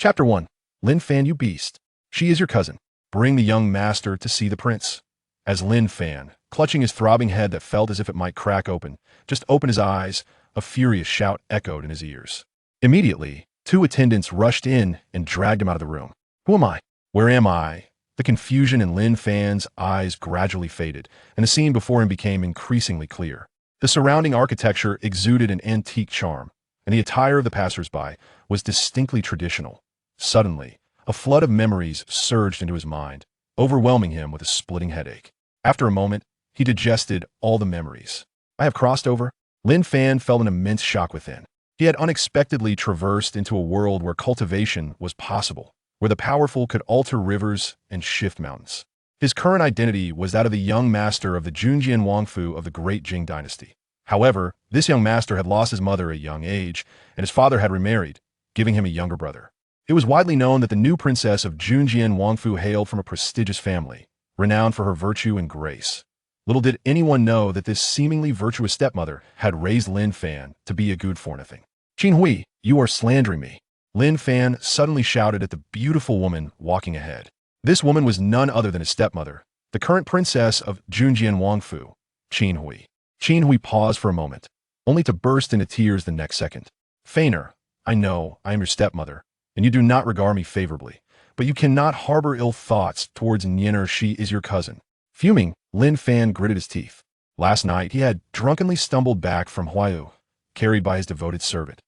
Chapter 1. Lin Fan, you beast. She is your cousin. Bring the young master to see the prince. As Lin Fan, clutching his throbbing head that felt as if it might crack open, just opened his eyes, a furious shout echoed in his ears. Immediately, two attendants rushed in and dragged him out of the room. Who am I? Where am I? The confusion in Lin Fan's eyes gradually faded, and the scene before him became increasingly clear. The surrounding architecture exuded an antique charm, and the attire of the passers-by was distinctly traditional. Suddenly, a flood of memories surged into his mind, overwhelming him with a splitting headache. After a moment, he digested all the memories. I have crossed over. Lin Fan felt an immense shock within. He had unexpectedly traversed into a world where cultivation was possible, where the powerful could alter rivers and shift mountains. His current identity was that of the young master of the Junjian Wangfu of the Great Jing dynasty. However, this young master had lost his mother at a young age, and his father had remarried, giving him a younger brother. It was widely known that the new princess of Junjian Wangfu hailed from a prestigious family, renowned for her virtue and grace. Little did anyone know that this seemingly virtuous stepmother had raised Lin Fan to be a good-for-nothing. Jinyiwei, you are slandering me. Lin Fan suddenly shouted at the beautiful woman walking ahead. This woman was none other than his stepmother, the current princess of Junjian Wangfu, Jinyiwei. Jinyiwei paused for a moment, only to burst into tears the next second. Feigner, I know I am your stepmother, and you do not regard me favorably, but you cannot harbor ill thoughts towards Nyener. She is your cousin. Fuming, Lin Fan gritted his teeth. Last night he had drunkenly stumbled back from Huayu, carried by his devoted servant.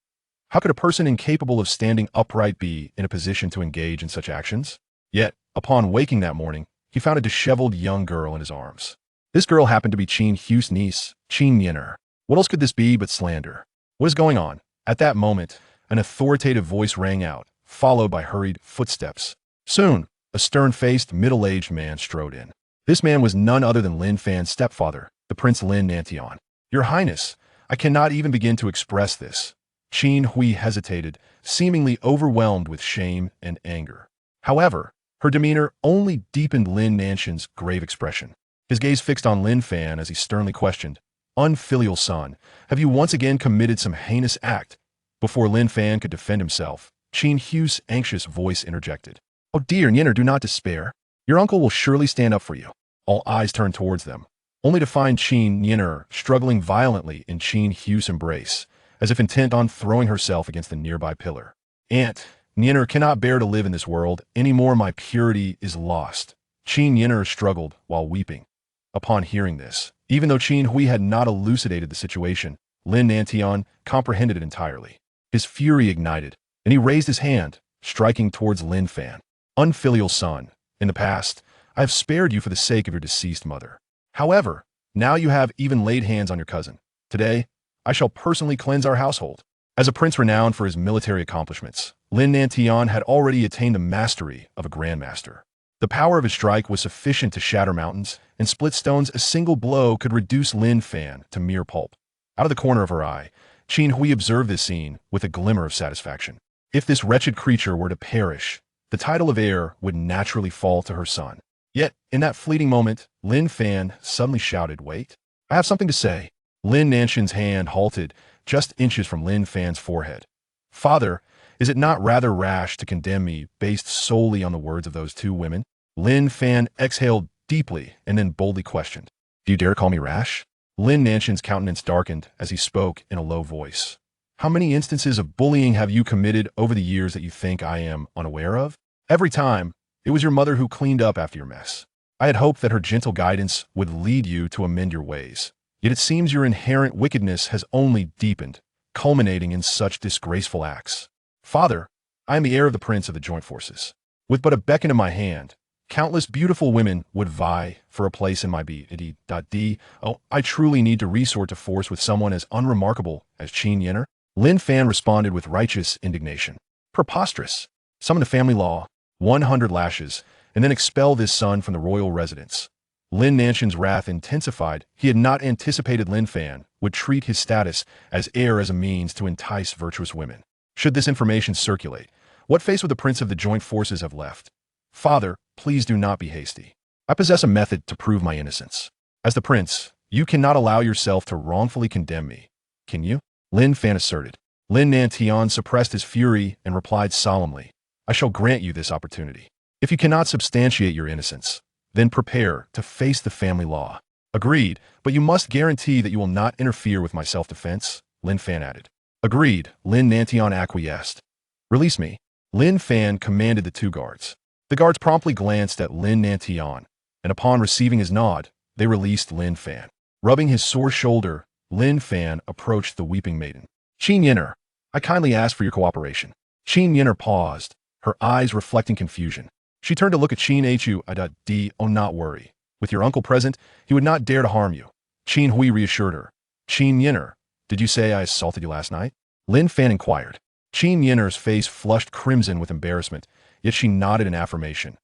How could a person incapable of standing upright be in a position to engage in such actions? Yet, upon waking that morning, he found a disheveled young girl in his arms. This girl happened to be Qin Hu's niece, Qin Nyener. What else could this be but slander? What is going on? At that moment, an authoritative voice rang out, followed by hurried footsteps. Soon, a stern-faced, middle-aged man strode in. This man was none other than Lin Fan's stepfather, the Prince Lin Nantian. Your Highness, I cannot even begin to express this. Jinyiwei hesitated, seemingly overwhelmed with shame and anger. However, her demeanor only deepened Lin Nanshan's grave expression. His gaze fixed on Lin Fan as he sternly questioned, Unfilial son, have you once again committed some heinous act? Before Lin Fan could defend himself, Qin Hu's anxious voice interjected. Oh dear, Nyener, do not despair. Your uncle will surely stand up for you. All eyes turned towards them, only to find Qin Nyener struggling violently in Qin Hu's embrace, as if intent on throwing herself against the nearby pillar. Aunt, Nyener cannot bear to live in this world, any more my purity is lost. Qin Nyener struggled while weeping. Upon hearing this, even though Jinyiwei had not elucidated the situation, Lin Nantian comprehended it entirely. His fury ignited, and he raised his hand, striking towards Lin Fan. Unfilial son, in the past, I have spared you for the sake of your deceased mother. However, now you have even laid hands on your cousin. Today, I shall personally cleanse our household. As a prince renowned for his military accomplishments, Lin Nantian had already attained the mastery of a grandmaster. The power of his strike was sufficient to shatter mountains and split stones. A single blow could reduce Lin Fan to mere pulp. Out of the corner of her eye, Jinyiwei observed this scene with a glimmer of satisfaction. If this wretched creature were to perish, the title of heir would naturally fall to her son. Yet, in that fleeting moment, Lin Fan suddenly shouted, Wait, I have something to say. Lin Nanshan's hand halted just inches from Lin Fan's forehead. Father, is it not rather rash to condemn me based solely on the words of those two women? Lin Fan exhaled deeply and then boldly questioned. Do you dare call me rash? Lin Nanshan's countenance darkened as he spoke in a low voice. How many instances of bullying have you committed over the years that you think I am unaware of? Every time, it was your mother who cleaned up after your mess. I had hoped that her gentle guidance would lead you to amend your ways. Yet it seems your inherent wickedness has only deepened, culminating in such disgraceful acts. Father, I am the heir of the Prince of the Joint Forces. With but a beckon of my hand, countless beautiful women would vie for a place in my abode.The. Oh, I truly need to resort to force with someone as unremarkable as Qin Nyener? Lin Fan responded with righteous indignation. Preposterous. Summon the family law, 100 lashes, and then expel this son from the royal residence. Lin Nanshan's wrath intensified. He had not anticipated Lin Fan would treat his status as heir as a means to entice virtuous women. Should this information circulate, what face would the Prince of the Joint Forces have left? Father, please do not be hasty. I possess a method to prove my innocence. As the prince, you cannot allow yourself to wrongfully condemn me. Can you? Lin Fan asserted. Lin Nantian suppressed his fury and replied solemnly. I shall grant you this opportunity. If you cannot substantiate your innocence, then prepare to face the family law. Agreed, but you must guarantee that you will not interfere with my self-defense, Lin Fan added. Agreed, Lin Nantian acquiesced. Release me. Lin Fan commanded the two guards. The guards promptly glanced at Lin Nantian, and upon receiving his nod, they released Lin Fan. Rubbing his sore shoulder, Lin Fan approached the weeping maiden. Qin Yin'er, I kindly ask for your cooperation. Qin Yin'er paused, her eyes reflecting confusion. She turned to look at Qin Hu. Oh, not worry. With your uncle present, he would not dare to harm you. Qin Hui reassured her. Qin Yin'er, did you say I assaulted you last night? Lin Fan inquired. Qin Yin'er's face flushed crimson with embarrassment, yet she nodded in affirmation.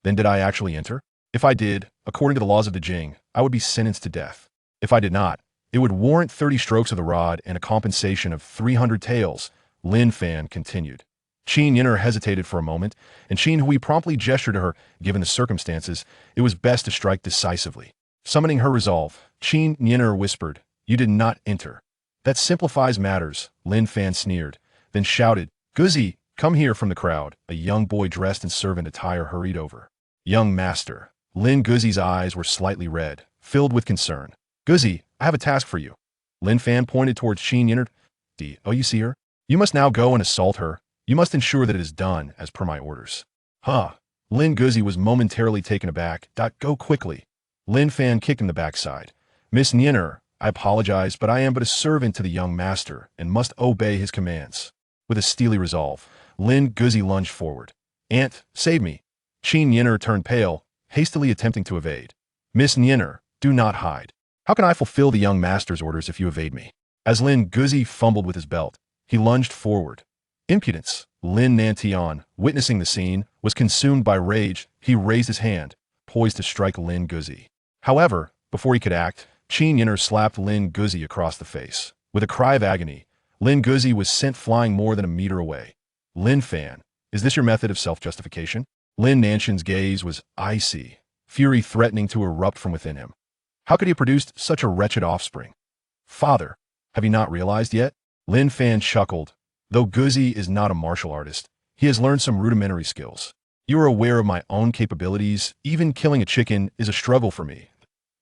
Then did I actually enter? If I did, according to the laws of the Jing, I would be sentenced to death. If I did not, it would warrant 30 strokes of the rod and a compensation of 300 taels, Lin Fan continued. Qin Yin'er hesitated for a moment, and Qin Hui promptly gestured to her, given the circumstances, it was best to strike decisively. Summoning her resolve, Qin Yin'er whispered, You did not enter. That simplifies matters, Lin Fan sneered, then shouted, Guzi, come here from the crowd. A young boy dressed in servant attire hurried over. Young master. Lin Guzi's eyes were slightly red, filled with concern. Guzi, I have a task for you. Lin Fan pointed towards Qin Yin'er. Oh, you see her? You must now go and assault her. You must ensure that it is done as per my orders. Huh. Lin Guzi was momentarily taken aback. Go quickly. Lin Fan kicked in the backside. Miss Yin'er, I apologize, but I am but a servant to the young master and must obey his commands. With a steely resolve, Lin Guzi lunged forward. Aunt, save me. Qin Yin'er turned pale, hastily attempting to evade. Miss Yin'er, do not hide. How can I fulfill the young master's orders if you evade me? As Lin Guzi fumbled with his belt, he lunged forward. Impudence. Lin Nantian, witnessing the scene, was consumed by rage. He raised his hand, poised to strike Lin Guzi. However, before he could act, Qin Yin'er slapped Lin Guzi across the face. With a cry of agony, Lin Guzi was sent flying more than a meter away. Lin Fan, is this your method of self-justification? Lin Nantian's gaze was icy, fury threatening to erupt from within him. How could he have produced such a wretched offspring? Father, have you not realized yet? Lin Fan chuckled. Though Guzi is not a martial artist, he has learned some rudimentary skills. You are aware of my own capabilities. Even killing a chicken is a struggle for me.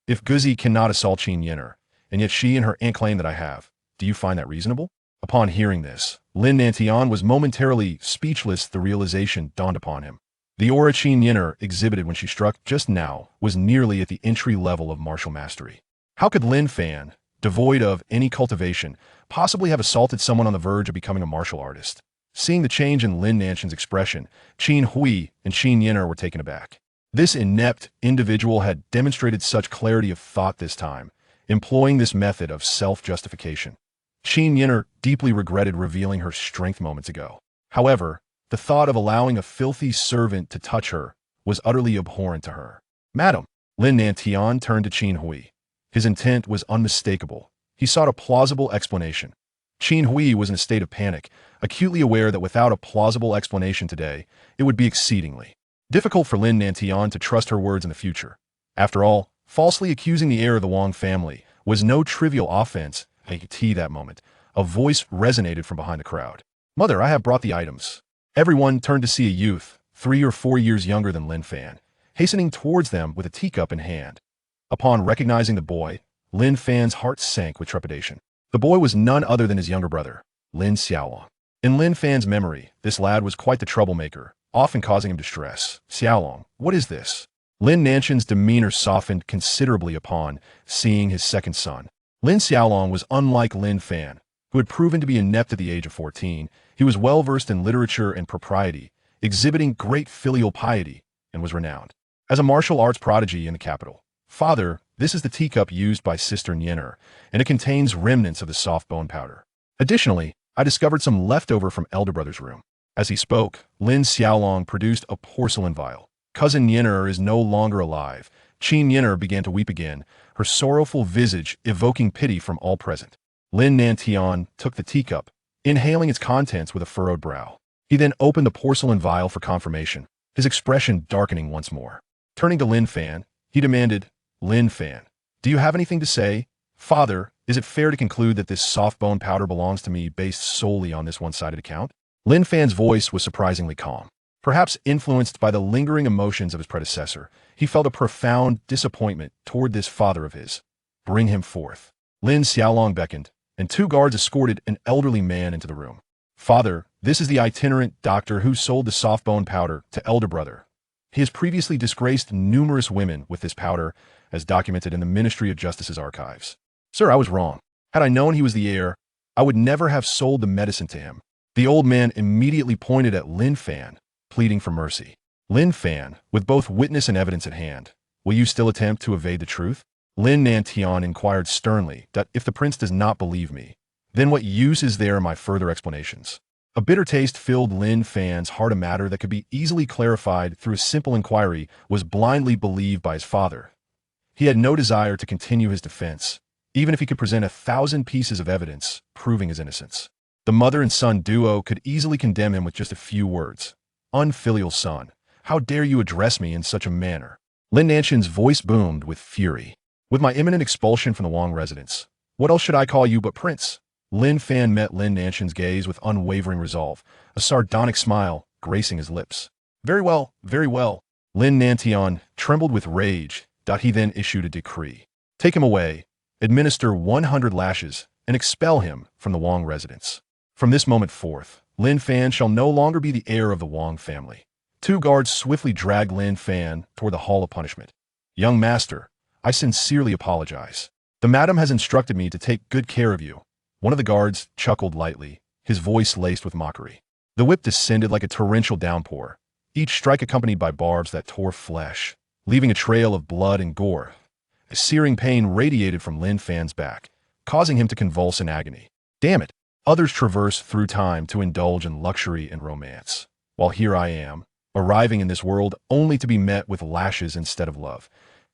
If Guzi cannot assault Qin Yin'er, and yet she and her aunt claim that I have, do you find that reasonable? Upon hearing this, Lin Nantian was momentarily speechless. The realization dawned upon him. The aura Qin Yin'er exhibited when she struck just now was nearly at the entry level of martial mastery. How could Lin Fan, devoid of any cultivation, possibly have assaulted someone on the verge of becoming a martial artist? Seeing the change in Lin Nantian's expression, Qin Hui and Qin Yin'er were taken aback. This inept individual had demonstrated such clarity of thought this time, employing this method of self-justification. Qin Yin'er deeply regretted revealing her strength moments ago. However, the thought of allowing a filthy servant to touch her was utterly abhorrent to her. Madam, Lin Nantian turned to Qin Hui. His intent was unmistakable. He sought a plausible explanation. Qin Hui was in a state of panic, acutely aware that without a plausible explanation today, it would be exceedingly difficult for Lin Nantian to trust her words in the future. After all, falsely accusing the heir of the Wang family was no trivial offense. At that moment, a voice resonated from behind the crowd. Mother, I have brought the items. Everyone turned to see a youth, 3 or 4 years younger than Lin Fan, hastening towards them with a teacup in hand. Upon recognizing the boy, Lin Fan's heart sank with trepidation. The boy was none other than his younger brother, Lin Xiaolong. In Lin Fan's memory, this lad was quite the troublemaker, often causing him distress. Xiaolong, what is this? Lin Nantian's demeanor softened considerably upon seeing his second son. Lin Xiaolong was unlike Lin Fan, who had proven to be inept at the age of 14. He was well-versed in literature and propriety, exhibiting great filial piety, and was renowned as a martial arts prodigy in the capital. Father, this is the teacup used by Sister Yin'er, and it contains remnants of the soft bone powder. Additionally, I discovered some leftover from elder brother's room. As he spoke, Lin Xiaolong produced a porcelain vial. Cousin Yin'er is no longer alive. Qin Yin'er began to weep again, her sorrowful visage evoking pity from all present. Lin Nantian took the teacup, inhaling its contents with a furrowed brow. He then opened the porcelain vial for confirmation, his expression darkening once more. Turning to Lin Fan, he demanded, Lin Fan, do you have anything to say? Father, is it fair to conclude that this soft bone powder belongs to me based solely on this one-sided account? Lin Fan's voice was surprisingly calm. Perhaps influenced by the lingering emotions of his predecessor, he felt a profound disappointment toward this father of his. Bring him forth. Lin Xiaolong beckoned, and 2 guards escorted an elderly man into the room. Father, this is the itinerant doctor who sold the soft bone powder to elder brother. He has previously disgraced numerous women with this powder, as documented in the Ministry of Justice's archives. Sir, I was wrong. Had I known he was the heir, I would never have sold the medicine to him. The old man immediately pointed at Lin Fan, pleading for mercy. Lin Fan, with both witness and evidence at hand, will you still attempt to evade the truth? Lin Nantian inquired sternly that if the prince does not believe me, then what use is there in my further explanations? A bitter taste filled Lin Fan's heart. A matter that could be easily clarified through a simple inquiry was blindly believed by his father. He had no desire to continue his defense, even if he could present 1,000 pieces of evidence proving his innocence. The mother and son duo could easily condemn him with just a few words. Unfilial son, how dare you address me in such a manner? Lin Nanshan's voice boomed with fury. With my imminent expulsion from the Wang residence, what else should I call you but prince? Lin Fan met Lin Nanshan's gaze with unwavering resolve, a sardonic smile gracing his lips. Very well, very well. Lin Nantian trembled with rage. He then issued a decree. Take him away, administer 100 lashes, and expel him from the Wang residence. From this moment forth, Lin Fan shall no longer be the heir of the Wang family. 2 guards swiftly dragged Lin Fan toward the hall of punishment. Young master, I sincerely apologize. The madam has instructed me to take good care of you. One of the guards chuckled lightly, his voice laced with mockery. The whip descended like a torrential downpour, each strike accompanied by barbs that tore flesh, leaving a trail of blood and gore. A searing pain radiated from Lin Fan's back, causing him to convulse in agony. Damn it! Others traverse through time to indulge in luxury and romance, while here I am, arriving in this world only to be met with lashes instead of love.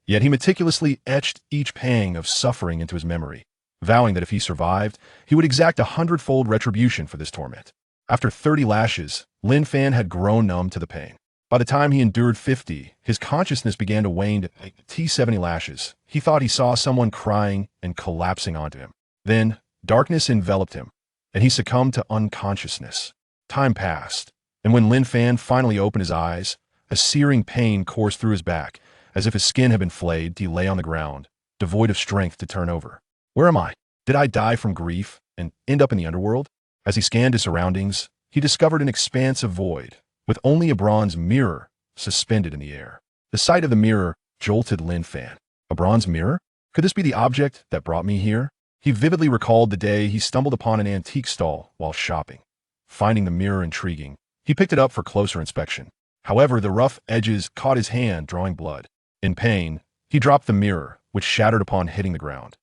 Yet he meticulously etched each pang of suffering into his memory, vowing that if he survived, he would exact 100-fold retribution for this torment. After 30 lashes, Lin Fan had grown numb to the pain. By the time he endured 50, his consciousness began to wane to 70 lashes. He thought he saw someone crying and collapsing onto him. Then, darkness enveloped him, and he succumbed to unconsciousness. Time passed, and when Lin Fan finally opened his eyes, a searing pain coursed through his back. As if his skin had been flayed, he lay on the ground, devoid of strength to turn over. Where am I? Did I die from grief and end up in the underworld? As he scanned his surroundings, he discovered an expanse of void, with only a bronze mirror suspended in the air. The sight of the mirror jolted Lin Fan. A bronze mirror? Could this be the object that brought me here? He vividly recalled the day he stumbled upon an antique stall while shopping. Finding the mirror intriguing, he picked it up for closer inspection. However, the rough edges caught his hand, drawing blood. In pain, he dropped the mirror, which shattered upon hitting the ground.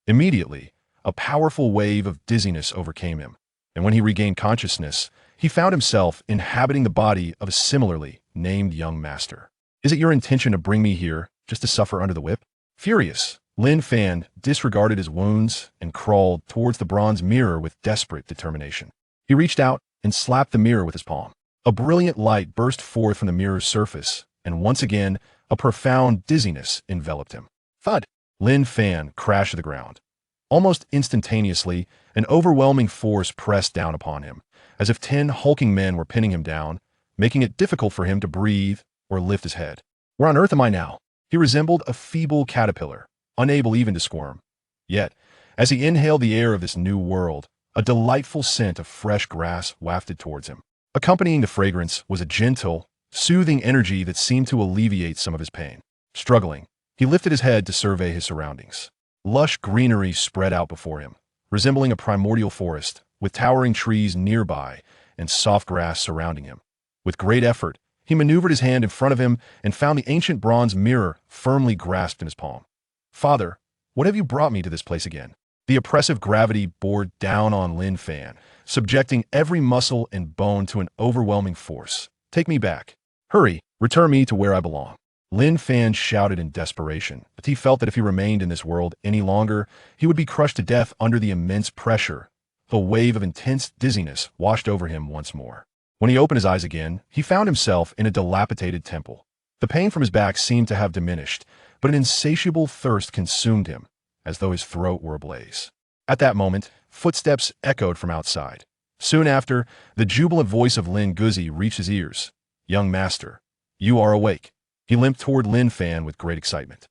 Immediately, a powerful wave of dizziness overcame him, and when he regained consciousness, he found himself inhabiting the body of a similarly named young master. Is it your intention to bring me here just to suffer under the whip? Furious, Lin Fan disregarded his wounds and crawled towards the bronze mirror with desperate determination. He reached out and slapped the mirror with his palm. A brilliant light burst forth from the mirror's surface, and once again, a profound dizziness enveloped him. Thud! Lin Fan crashed to the ground. Almost instantaneously, an overwhelming force pressed down upon him, as if 10 hulking men were pinning him down, making it difficult for him to breathe or lift his head. Where on earth am I now? He resembled a feeble caterpillar, unable even to squirm. Yet, as he inhaled the air of this new world, a delightful scent of fresh grass wafted towards him. Accompanying the fragrance was a gentle, soothing energy that seemed to alleviate some of his pain. Struggling, he lifted his head to survey his surroundings. Lush greenery spread out before him, resembling a primordial forest, with towering trees nearby and soft grass surrounding him. With great effort, he maneuvered his hand in front of him and found the ancient bronze mirror firmly grasped in his palm. Father, what have you brought me to this place again? The oppressive gravity bore down on Lin Fan, subjecting every muscle and bone to an overwhelming force. Take me back. Hurry, return me to where I belong. Lin Fan shouted in desperation, but he felt that if he remained in this world any longer, he would be crushed to death under the immense pressure. A wave of intense dizziness washed over him once more. When he opened his eyes again, he found himself in a dilapidated temple. The pain from his back seemed to have diminished, but an insatiable thirst consumed him, as though his throat were ablaze. At that moment, footsteps echoed from outside. Soon after, the jubilant voice of Lin Guzi reached his ears. Young master, you are awake. He limped toward Lin Fan with great excitement.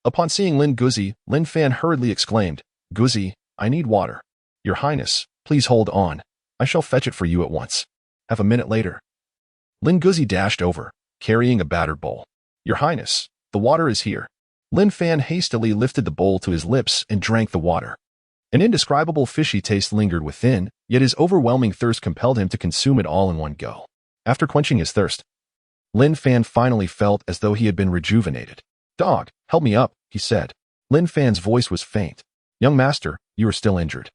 Upon seeing Lin Guzi, Lin Fan hurriedly exclaimed, Guzi, I need water. Your Highness, please hold on. I shall fetch it for you at once. Have a minute later. Lin Guzi dashed over, carrying a battered bowl. Your Highness, the water is here. Lin Fan hastily lifted the bowl to his lips and drank the water. An indescribable fishy taste lingered within, yet his overwhelming thirst compelled him to consume it all in one go. After quenching his thirst, Lin Fan finally felt as though he had been rejuvenated. Dog, help me up, he said. Lin Fan's voice was faint. Young master, you are still injured.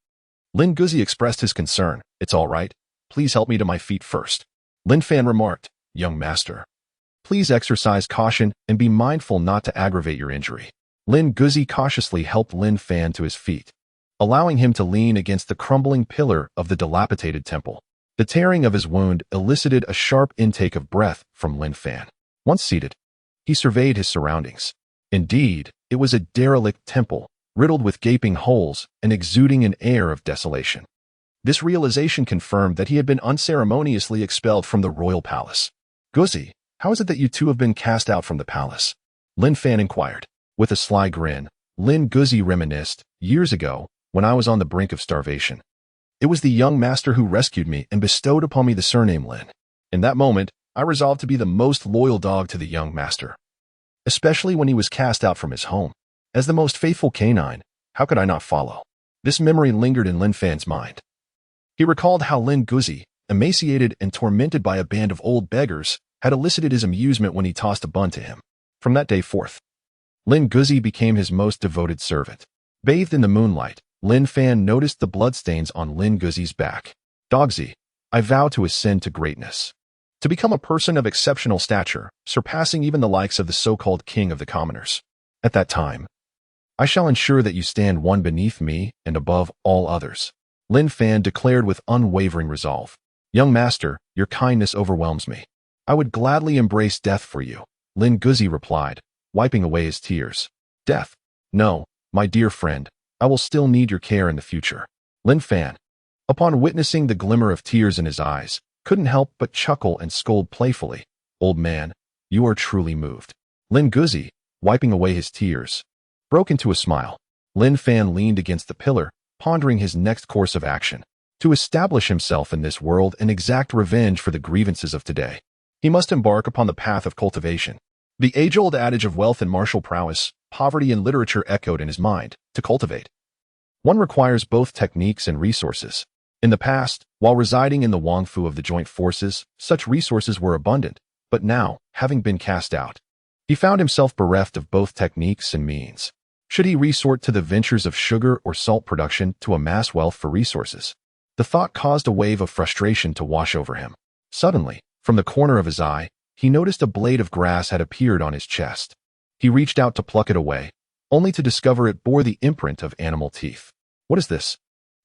Lin Guzi expressed his concern. It's all right. Please help me to my feet first. Lin Fan remarked, Young master, please exercise caution and be mindful not to aggravate your injury. Lin Guzi cautiously helped Lin Fan to his feet, allowing him to lean against the crumbling pillar of the dilapidated temple. The tearing of his wound elicited a sharp intake of breath from Lin Fan. Once seated, he surveyed his surroundings. Indeed, it was a derelict temple, riddled with gaping holes and exuding an air of desolation. This realization confirmed that he had been unceremoniously expelled from the royal palace. Guzi, how is it that you two have been cast out from the palace? Lin Fan inquired. With a sly grin, Lin Guzi reminisced, years ago, when I was on the brink of starvation. It was the young master who rescued me and bestowed upon me the surname Lin. In that moment, I resolved to be the most loyal dog to the young master, especially when he was cast out from his home. As the most faithful canine, how could I not follow? This memory lingered in Lin Fan's mind. He recalled how Lin Guzi, emaciated and tormented by a band of old beggars, had elicited his amusement when he tossed a bun to him. From that day forth, Lin Guzi became his most devoted servant. Bathed in the moonlight, Lin Fan noticed the bloodstains on Lin Guzi's back. Dogzi, I vow to ascend to greatness, to become a person of exceptional stature, surpassing even the likes of the so-called king of the commoners. At that time, I shall ensure that you stand one beneath me and above all others. Lin Fan declared with unwavering resolve. Young master, your kindness overwhelms me. I would gladly embrace death for you. Lin Guzi replied, wiping away his tears. Death? No, my dear friend, I will still need your care in the future. Lin Fan, upon witnessing the glimmer of tears in his eyes, couldn't help but chuckle and scold playfully. Old man, you are truly moved. Lin Guzi, wiping away his tears, broke into a smile. Lin Fan leaned against the pillar, pondering his next course of action. To establish himself in this world and exact revenge for the grievances of today, he must embark upon the path of cultivation. The age-old adage of wealth and martial prowess, poverty and literature echoed in his mind. To cultivate, one requires both techniques and resources. In the past, while residing in the Wangfu of the joint forces, such resources were abundant, but now, having been cast out, he found himself bereft of both techniques and means. Should he resort to the ventures of sugar or salt production to amass wealth for resources? The thought caused a wave of frustration to wash over him. Suddenly, from the corner of his eye, he noticed a blade of grass had appeared on his chest. He reached out to pluck it away, only to discover it bore the imprint of animal teeth. What is this?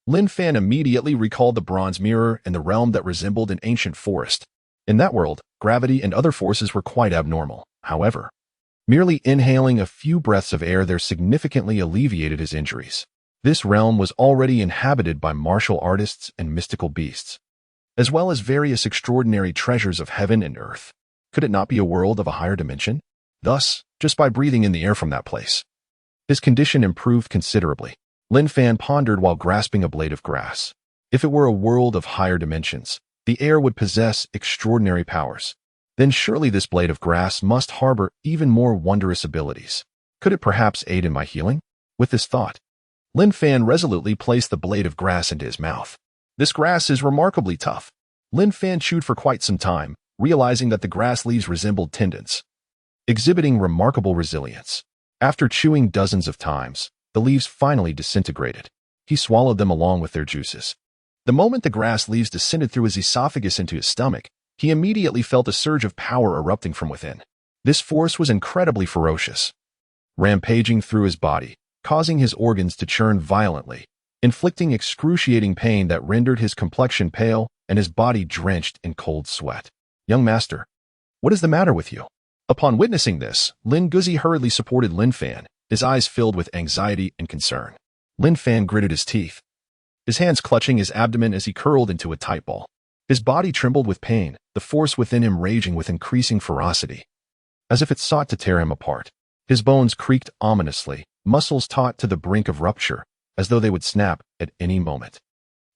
Lin Fan immediately recalled the bronze mirror and the realm that resembled an ancient forest. In that world, gravity and other forces were quite abnormal. However, merely inhaling a few breaths of air there significantly alleviated his injuries. This realm was already inhabited by martial artists and mystical beasts, as well as various extraordinary treasures of heaven and earth. Could it not be a world of a higher dimension? Thus, just by breathing in the air from that place, his condition improved considerably. Lin Fan pondered while grasping a blade of grass. If it were a world of higher dimensions, the air would possess extraordinary powers. Then surely this blade of grass must harbor even more wondrous abilities. Could it perhaps aid in my healing? With this thought, Lin Fan resolutely placed the blade of grass into his mouth. This grass is remarkably tough. Lin Fan chewed for quite some time, realizing that the grass leaves resembled tendons, exhibiting remarkable resilience. After chewing dozens of times, the leaves finally disintegrated. He swallowed them along with their juices. The moment the grass leaves descended through his esophagus into his stomach, he immediately felt a surge of power erupting from within. This force was incredibly ferocious, rampaging through his body, causing his organs to churn violently, inflicting excruciating pain that rendered his complexion pale and his body drenched in cold sweat. Young master, what is the matter with you? Upon witnessing this, Lin Guzi hurriedly supported Lin Fan, his eyes filled with anxiety and concern. Lin Fan gritted his teeth, his hands clutching his abdomen as he curled into a tight ball. His body trembled with pain, the force within him raging with increasing ferocity, as if it sought to tear him apart. His bones creaked ominously, muscles taut to the brink of rupture, as though they would snap at any moment.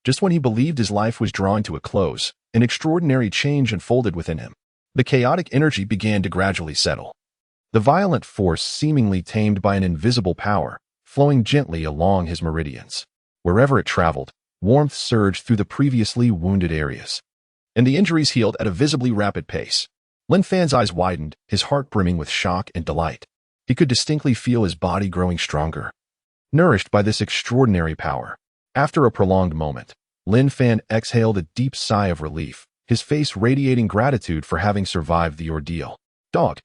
Just when he believed his life was drawing to a close, an extraordinary change unfolded within him. The chaotic energy began to gradually settle. The violent force seemingly tamed by an invisible power, flowing gently along his meridians. Wherever it traveled, warmth surged through the previously wounded areas, and the injuries healed at a visibly rapid pace. Lin Fan's eyes widened, his heart brimming with shock and delight. He could distinctly feel his body growing stronger, nourished by this extraordinary power. After a prolonged moment, Lin Fan exhaled a deep sigh of relief, his face radiating gratitude for having survived the ordeal. "Dog,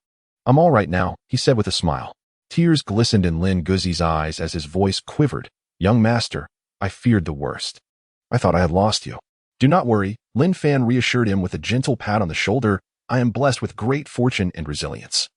I'm all right now," he said with a smile. Tears glistened in Lin Guzi's eyes as his voice quivered. "Young master, I feared the worst. I thought I had lost you." "Do not worry," Lin Fan reassured him with a gentle pat on the shoulder. "I am blessed with great fortune and resilience.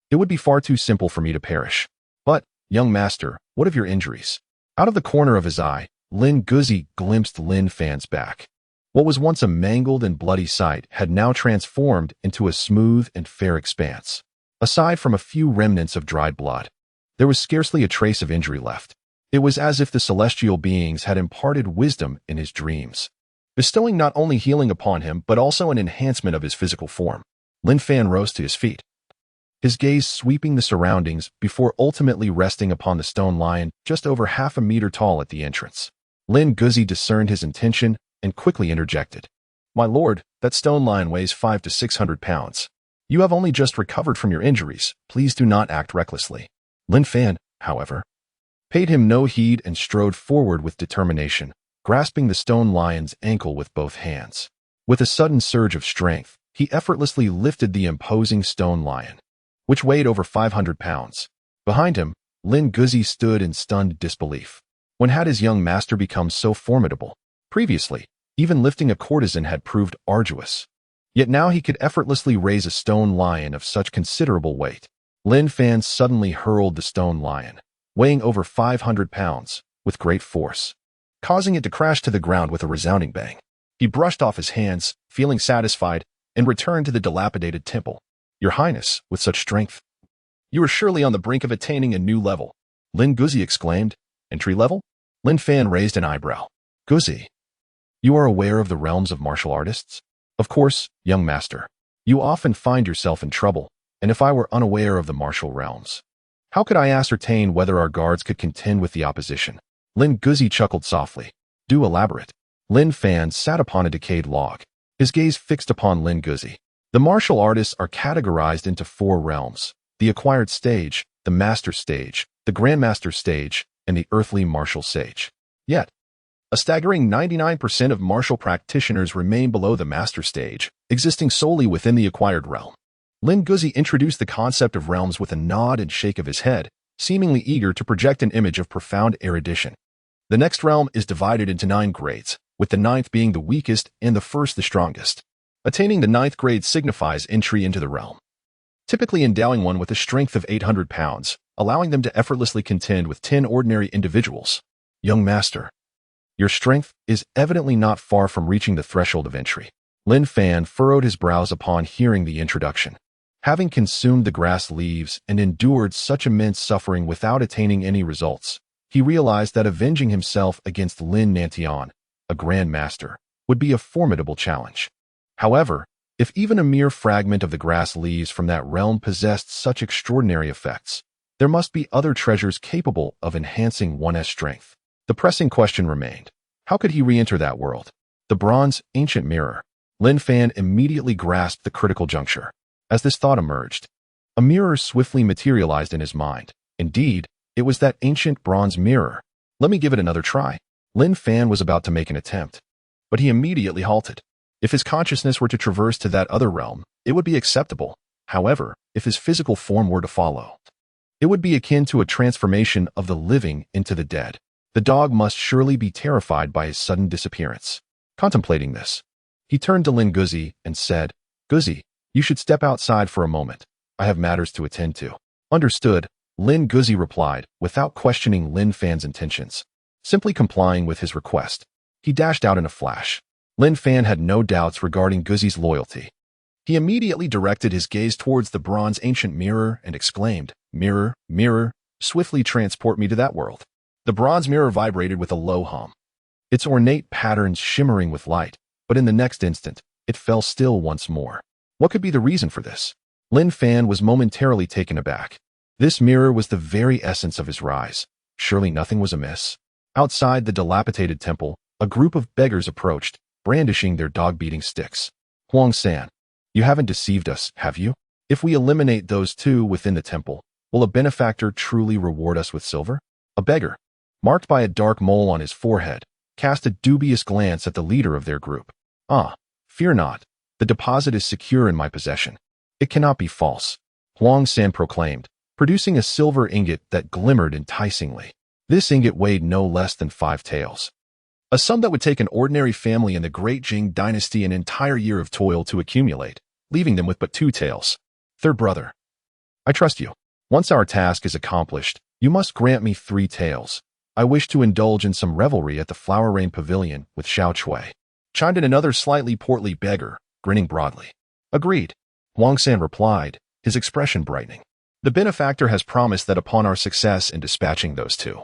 It would be far too simple for me to perish. But, young master, what of your injuries?" Out of the corner of his eye, Lin Guzi glimpsed Lin Fan's back. What was once a mangled and bloody sight had now transformed into a smooth and fair expanse. Aside from a few remnants of dried blood, there was scarcely a trace of injury left. It was as if the celestial beings had imparted wisdom in his dreams, bestowing not only healing upon him but also an enhancement of his physical form. Lin Fan rose to his feet, his gaze sweeping the surroundings before ultimately resting upon the stone lion just over half a meter tall at the entrance. Lin Guzi discerned his intention and quickly interjected. "My lord, that stone lion weighs 500 to 600 pounds. You have only just recovered from your injuries. Please do not act recklessly." Lin Fan, however, paid him no heed and strode forward with determination, grasping the stone lion's ankle with both hands. With a sudden surge of strength, he effortlessly lifted the imposing stone lion, which weighed over 500 pounds. Behind him, Lin Guzi stood in stunned disbelief. When had his young master become so formidable? Previously, even lifting a courtesan had proved arduous. Yet now he could effortlessly raise a stone lion of such considerable weight. Lin Fan suddenly hurled the stone lion, weighing over 500 pounds, with great force, causing it to crash to the ground with a resounding bang. He brushed off his hands, feeling satisfied, and returned to the dilapidated temple. "Your Highness, with such strength, you are surely on the brink of attaining a new level," Lin Guzi exclaimed. "Entry level?" Lin Fan raised an eyebrow. "Guzi, you are aware of the realms of martial artists?" "Of course, young master. You often find yourself in trouble, and if I were unaware of the martial realms, how could I ascertain whether our guards could contend with the opposition?" Lin Guzi chuckled softly. "Do elaborate." Lin Fan sat upon a decayed log, his gaze fixed upon Lin Guzi. "The martial artists are categorized into 4 realms: the acquired stage, the master stage, the grandmaster stage, and the earthly martial sage. Yet, a staggering 99% of martial practitioners remain below the master stage, existing solely within the acquired realm." Lin Guzi introduced the concept of realms with a nod and shake of his head, seemingly eager to project an image of profound erudition. "The next realm is divided into 9 grades, with the 9th being the weakest and the first the strongest. Attaining the 9th grade signifies entry into the realm, typically endowing one with a strength of 800 pounds, allowing them to effortlessly contend with 10 ordinary individuals." "Young master, your strength is evidently not far from reaching the threshold of entry." Lin Fan furrowed his brows upon hearing the introduction. Having consumed the grass leaves and endured such immense suffering without attaining any results, he realized that avenging himself against Lin Nantian, a Grand Master, would be a formidable challenge. However, if even a mere fragment of the grass leaves from that realm possessed such extraordinary effects, there must be other treasures capable of enhancing one's strength. The pressing question remained: how could he re-enter that world? The bronze, ancient mirror. Lin Fan immediately grasped the critical juncture. As this thought emerged, a mirror swiftly materialized in his mind. Indeed, it was that ancient bronze mirror. "Let me give it another try." Lin Fan was about to make an attempt, but he immediately halted. If his consciousness were to traverse to that other realm, it would be acceptable. However, if his physical form were to follow, it would be akin to a transformation of the living into the dead. The dog must surely be terrified by his sudden disappearance. Contemplating this, he turned to Lin Guzi and said, "Guzi, you should step outside for a moment. I have matters to attend to." "Understood," Lin Guzi replied, without questioning Lin Fan's intentions. Simply complying with his request, he dashed out in a flash. Lin Fan had no doubts regarding Guzi's loyalty. He immediately directed his gaze towards the bronze ancient mirror and exclaimed, "Mirror, mirror, swiftly transport me to that world." The bronze mirror vibrated with a low hum, its ornate patterns shimmering with light, but in the next instant, it fell still once more. What could be the reason for this? Lin Fan was momentarily taken aback. This mirror was the very essence of his rise. Surely nothing was amiss. Outside the dilapidated temple, a group of beggars approached, brandishing their dog-beating sticks. "Huang San, you haven't deceived us, have you? If we eliminate those two within the temple, will a benefactor truly reward us with silver?" A beggar, marked by a dark mole on his forehead, cast a dubious glance at the leader of their group. "Ah, fear not. The deposit is secure in my possession. It cannot be false," Huang San proclaimed, producing a silver ingot that glimmered enticingly. This ingot weighed no less than 5 taels. A sum that would take an ordinary family in the Great Jing dynasty an entire year of toil to accumulate, leaving them with but 2 taels. "Third brother, I trust you. Once our task is accomplished, you must grant me 3 taels. I wish to indulge in some revelry at the Flower Rain Pavilion with Xiao Chui," chimed in another slightly portly beggar, grinning broadly. "Agreed," Huang San replied, his expression brightening. "The benefactor has promised that upon our success in dispatching those two,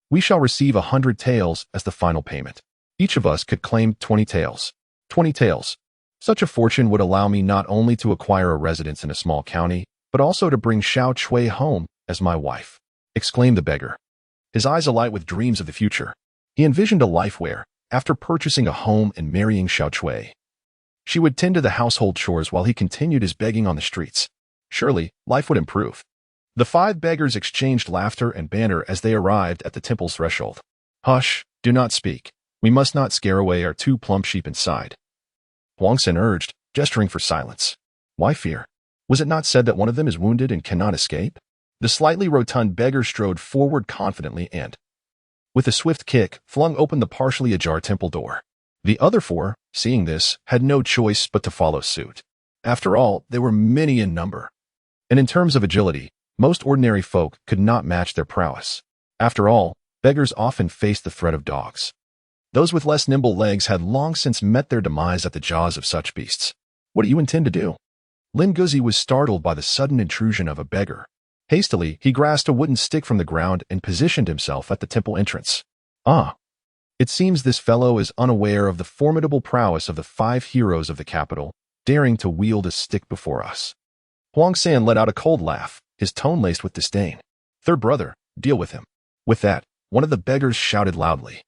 we shall receive 100 taels as the final payment. Each of us could claim 20 taels. 20 taels. Such a fortune would allow me not only to acquire a residence in a small county, but also to bring Xiao Chui home as my wife," exclaimed the beggar, his eyes alight with dreams of the future. He envisioned a life where, after purchasing a home and marrying Xiao Chui, she would tend to the household chores while he continued his begging on the streets. Surely, life would improve. The 5 beggars exchanged laughter and banter as they arrived at the temple's threshold. "Hush, do not speak. We must not scare away our 2 plump sheep inside," Huang San urged, gesturing for silence. "Why fear? Was it not said that one of them is wounded and cannot escape?" The slightly rotund beggar strode forward confidently and, with a swift kick, flung open the partially ajar temple door. The other 4, seeing this, had no choice but to follow suit. After all, they were many in number, and in terms of agility, most ordinary folk could not match their prowess. After all, beggars often faced the threat of dogs. Those with less nimble legs had long since met their demise at the jaws of such beasts. "What do you intend to do?" Lin Guzi was startled by the sudden intrusion of a beggar. Hastily, he grasped a wooden stick from the ground and positioned himself at the temple entrance. "Ah, it seems this fellow is unaware of the formidable prowess of the 5 heroes of the capital, daring to wield a stick before us." Huang San let out a cold laugh, his tone laced with disdain. "Third brother, deal with him." With that, one of the beggars shouted loudly,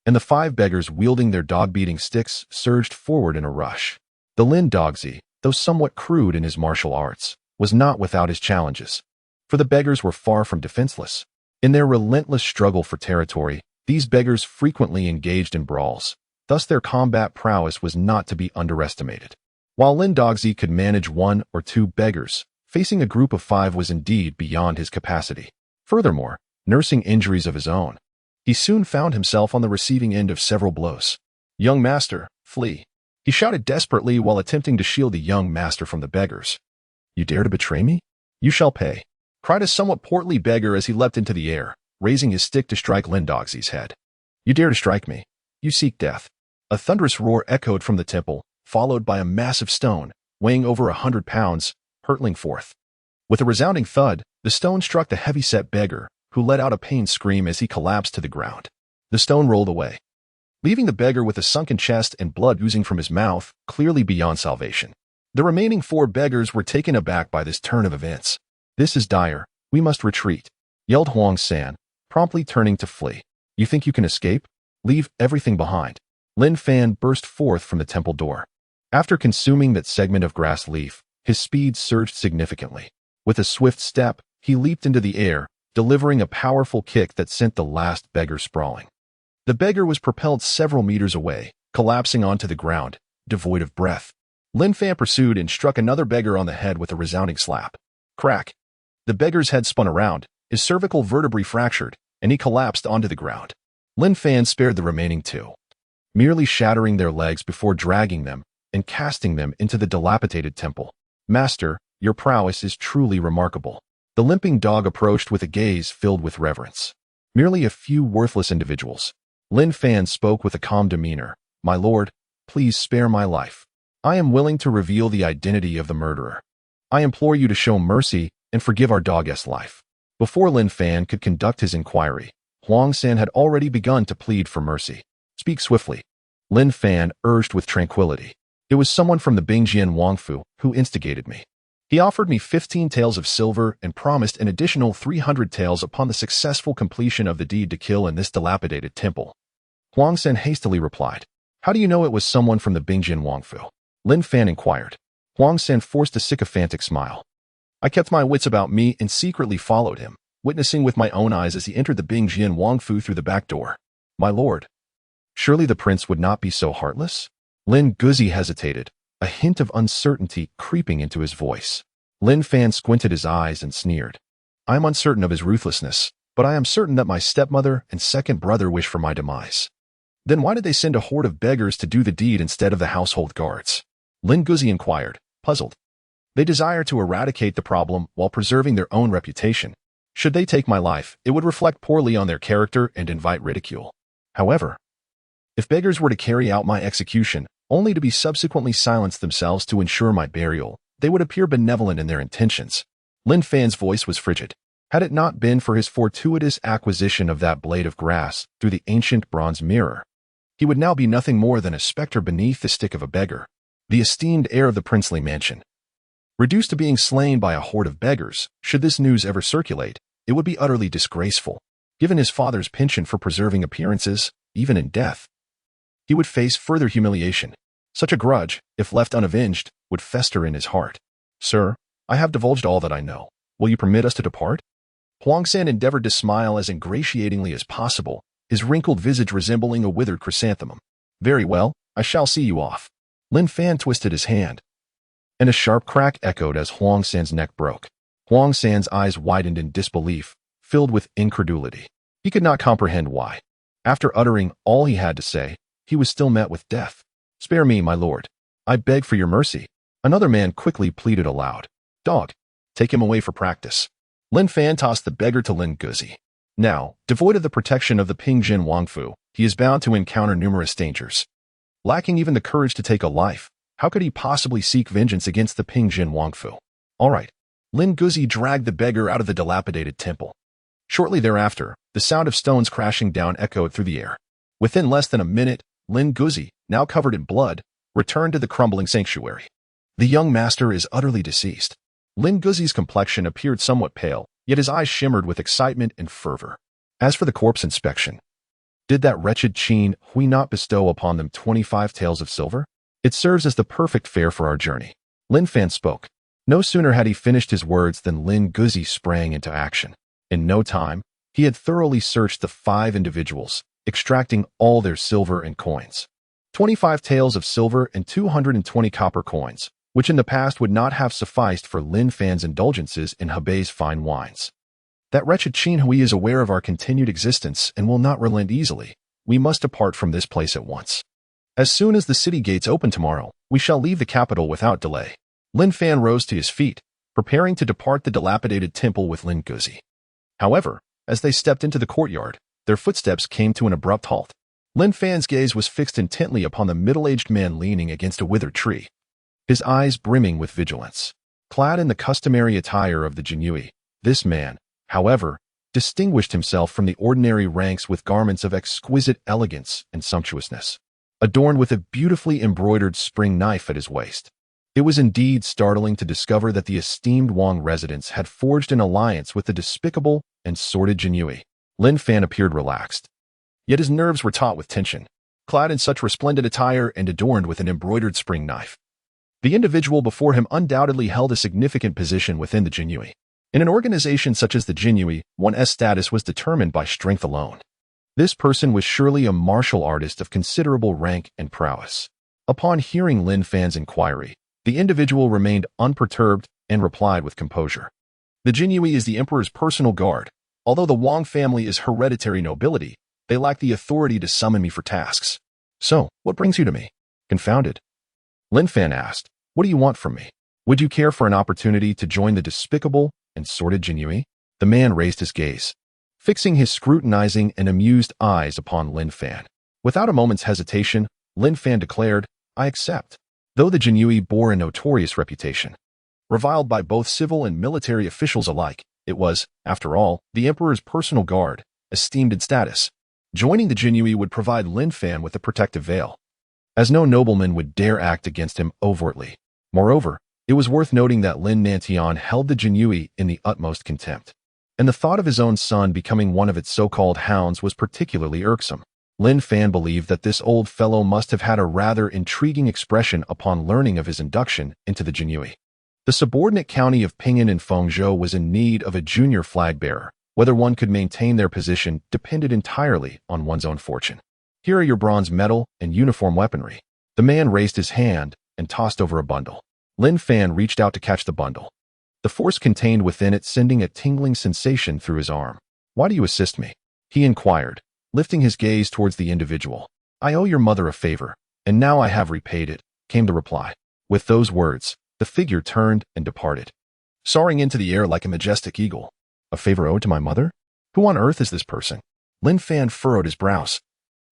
and the 5 beggars wielding their dog-beating sticks surged forward in a rush. The Lin Dogzi, though somewhat crude in his martial arts, was not without his challenges, for the beggars were far from defenseless. In their relentless struggle for territory, these beggars frequently engaged in brawls, thus their combat prowess was not to be underestimated. While Lin Dogzi could manage 1 or 2 beggars, facing a group of 5 was indeed beyond his capacity. Furthermore, nursing injuries of his own, he soon found himself on the receiving end of several blows. "Young master, flee," he shouted desperately while attempting to shield the young master from the beggars. "You dare to betray me? You shall pay," cried a somewhat portly beggar as he leapt into the air, raising his stick to strike Lin Dogzi's head. "You dare to strike me? You seek death." A thunderous roar echoed from the temple, followed by a massive stone, weighing over 100 pounds, hurtling forth. With a resounding thud, the stone struck the heavy-set beggar, who let out a pained scream as he collapsed to the ground. The stone rolled away, leaving the beggar with a sunken chest and blood oozing from his mouth, clearly beyond salvation. The remaining 4 beggars were taken aback by this turn of events. "This is dire. We must retreat," yelled Huang San, promptly turning to flee. "You think you can escape? Leave everything behind." Lin Fan burst forth from the temple door. After consuming that segment of grass leaf, his speed surged significantly. With a swift step, he leaped into the air, delivering a powerful kick that sent the last beggar sprawling. The beggar was propelled several meters away, collapsing onto the ground, devoid of breath. Lin Fan pursued and struck another beggar on the head with a resounding slap. Crack! The beggar's head spun around, his cervical vertebrae fractured, and he collapsed onto the ground. Lin Fan spared the remaining 2, merely shattering their legs before dragging them and casting them into the dilapidated temple. "Master, your prowess is truly remarkable." The limping dog approached with a gaze filled with reverence. "Merely a few worthless individuals." Lin Fan spoke with a calm demeanor. "My lord, please spare my life. I am willing to reveal the identity of the murderer. I implore you to show mercy and forgive our dog's life." Before Lin Fan could conduct his inquiry, Huang San had already begun to plead for mercy. "Speak swiftly," Lin Fan urged with tranquility. "It was someone from the Bingjian Wangfu who instigated me. He offered me 15 taels of silver and promised an additional 300 taels upon the successful completion of the deed to kill in this dilapidated temple." Huang San hastily replied, "How do you know it was someone from the Bingjian Wangfu?" Lin Fan inquired. Huang San forced a sycophantic smile. "I kept my wits about me and secretly followed him, witnessing with my own eyes as he entered the Bingjian Wangfu through the back door. My lord, surely the prince would not be so heartless?" Lin Guzi hesitated, a hint of uncertainty creeping into his voice. Lin Fan squinted his eyes and sneered. "I am uncertain of his ruthlessness, but I am certain that my stepmother and second brother wish for my demise." "Then why did they send a horde of beggars to do the deed instead of the household guards?" Lin Guzi inquired, puzzled. "They desire to eradicate the problem while preserving their own reputation. Should they take my life, it would reflect poorly on their character and invite ridicule. However, if beggars were to carry out my execution, only to be subsequently silenced themselves to ensure my burial, they would appear benevolent in their intentions." Lin Fan's voice was frigid. Had it not been for his fortuitous acquisition of that blade of grass through the ancient bronze mirror, he would now be nothing more than a specter beneath the stick of a beggar, the esteemed heir of the princely mansion. Reduced to being slain by a horde of beggars, should this news ever circulate, it would be utterly disgraceful. Given his father's penchant for preserving appearances, even in death, he would face further humiliation. Such a grudge, if left unavenged, would fester in his heart. "Sir, I have divulged all that I know. Will you permit us to depart?" Huang San endeavored to smile as ingratiatingly as possible, his wrinkled visage resembling a withered chrysanthemum. "Very well, I shall see you off." Lin Fan twisted his hand, and a sharp crack echoed as Huang San's neck broke. Huang San's eyes widened in disbelief, filled with incredulity. He could not comprehend why. After uttering all he had to say, he was still met with death. "Spare me, my lord. I beg for your mercy." Another man quickly pleaded aloud. "Dog, take him away for practice." Lin Fan tossed the beggar to Lin Guzi. Now, devoid of the protection of the Bingjian Wangfu, he is bound to encounter numerous dangers. Lacking even the courage to take a life, how could he possibly seek vengeance against the Bingjian Wangfu? All right. Lin Guzi dragged the beggar out of the dilapidated temple. Shortly thereafter, the sound of stones crashing down echoed through the air. Within less than a minute, Lin Guzi, now covered in blood, returned to the crumbling sanctuary. "The young master is utterly deceased." Lin Guzi's complexion appeared somewhat pale, yet his eyes shimmered with excitement and fervor. As for the corpse inspection, did that wretched Qin Hui not bestow upon them 25 taels of silver? It serves as the perfect fare for our journey. Lin Fan spoke. No sooner had he finished his words than Lin Guzi sprang into action. In no time, he had thoroughly searched the 5 individuals, extracting all their silver and coins. 25 taels of silver and 220 copper coins, which in the past would not have sufficed for Lin Fan's indulgences in Hebei's fine wines. "That wretched Qin Hui is aware of our continued existence and will not relent easily. We must depart from this place at once. As soon as the city gates open tomorrow, we shall leave the capital without delay." Lin Fan rose to his feet, preparing to depart the dilapidated temple with Lin Guzi. However, as they stepped into the courtyard, their footsteps came to an abrupt halt. Lin Fan's gaze was fixed intently upon the middle-aged man leaning against a withered tree, his eyes brimming with vigilance. Clad in the customary attire of the Jinyiwei, this man, however, distinguished himself from the ordinary ranks with garments of exquisite elegance and sumptuousness, adorned with a beautifully embroidered spring knife at his waist. It was indeed startling to discover that the esteemed Wang residents had forged an alliance with the despicable and sordid Jinyiwei. Lin Fan appeared relaxed, yet his nerves were taut with tension. Clad in such resplendent attire and adorned with an embroidered spring knife, the individual before him undoubtedly held a significant position within the Jinyiwei. In an organization such as the Jinyiwei, one's status was determined by strength alone. This person was surely a martial artist of considerable rank and prowess. Upon hearing Lin Fan's inquiry, the individual remained unperturbed and replied with composure. "The Jinyiwei is the emperor's personal guard. Although the Wang family is hereditary nobility, they lack the authority to summon me for tasks. So, what brings you to me?" Confounded, Lin Fan asked, "What do you want from me? Would you care for an opportunity to join the despicable and sordid Jinyiwei?" The man raised his gaze, fixing his scrutinizing and amused eyes upon Lin Fan. Without a moment's hesitation, Lin Fan declared, I accept. Though the Jinyiwei bore a notorious reputation, reviled by both civil and military officials alike, it was, after all, the emperor's personal guard, esteemed in status. Joining the Jinyiwei would provide Lin Fan with a protective veil, as no nobleman would dare act against him overtly. Moreover, it was worth noting that Lin Nantian held the Jinyiwei in the utmost contempt, and the thought of his own son becoming one of its so-called hounds was particularly irksome. Lin Fan believed that this old fellow must have had a rather intriguing expression upon learning of his induction into the Jinyiwei. The subordinate county of Pingyuan and Fengzhou was in need of a junior flag bearer. Whether one could maintain their position depended entirely on one's own fortune. Here are your bronze medal and uniform weaponry. The man raised his hand and tossed over a bundle. Lin Fan reached out to catch the bundle, the force contained within it sending a tingling sensation through his arm. Why do you assist me? He inquired, lifting his gaze towards the individual. I owe your mother a favor, and now I have repaid it, came the reply. With those words, the figure turned and departed, soaring into the air like a majestic eagle. A favor owed to my mother? Who on earth is this person? Lin Fan furrowed his brows.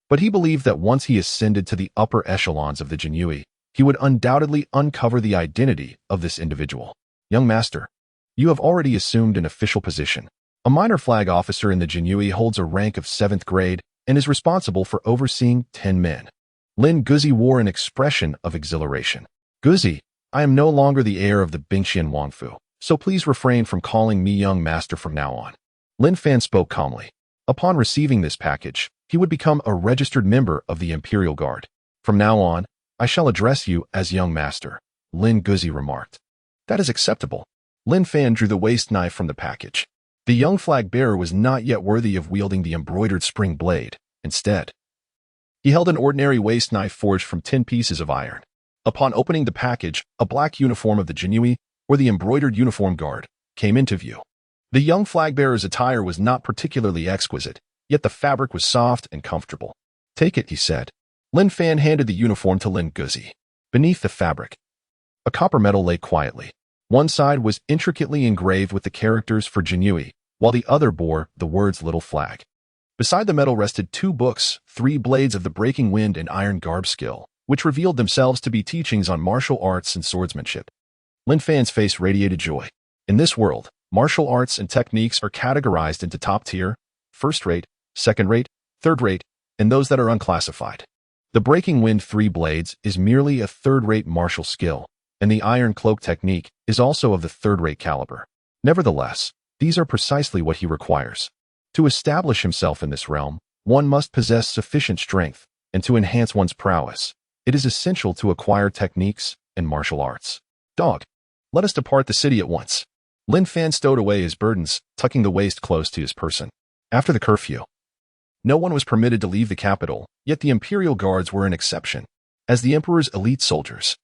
But he believed that once he ascended to the upper echelons of the Jinyiwei, he would undoubtedly uncover the identity of this individual. Young master, you have already assumed an official position. A minor flag officer in the Jinyiwei holds a rank of 7th grade and is responsible for overseeing 10 men. Lin Guzi wore an expression of exhilaration. Guzi, I am no longer the heir of the Bingjian Wangfu, so please refrain from calling me young master from now on. Lin Fan spoke calmly. Upon receiving this package, he would become a registered member of the Imperial Guard. From now on, I shall address you as young master, Lin Guzi remarked. That is acceptable. Lin Fan drew the waist knife from the package. The young flag bearer was not yet worthy of wielding the embroidered spring blade. Instead, he held an ordinary waist knife forged from 10 pieces of iron. Upon opening the package, a black uniform of the Jinyiwei, or the embroidered uniform guard, came into view. The young flag bearer's attire was not particularly exquisite, yet the fabric was soft and comfortable. Take it, he said. Lin Fan handed the uniform to Lin Guzi. Beneath the fabric, a copper medal lay quietly. One side was intricately engraved with the characters for Jinyiwei, while the other bore the words Little Flag. Beside the medal rested 2 books, 3 blades of the breaking wind and iron garb skill, which revealed themselves to be teachings on martial arts and swordsmanship. Lin Fan's face radiated joy. In this world, martial arts and techniques are categorized into top tier, first rate, second rate, third rate, and those that are unclassified. The breaking wind 3 blades is merely a third-rate martial skill, and the iron cloak technique is also of the third-rate caliber. Nevertheless, these are precisely what he requires. To establish himself in this realm, one must possess sufficient strength, and to enhance one's prowess, it is essential to acquire techniques and martial arts. Dog, let us depart the city at once. Lin Fan stowed away his burdens, tucking the waist close to his person. After the curfew, no one was permitted to leave the capital, yet the Imperial Guards were an exception, as the Emperor's elite soldiers.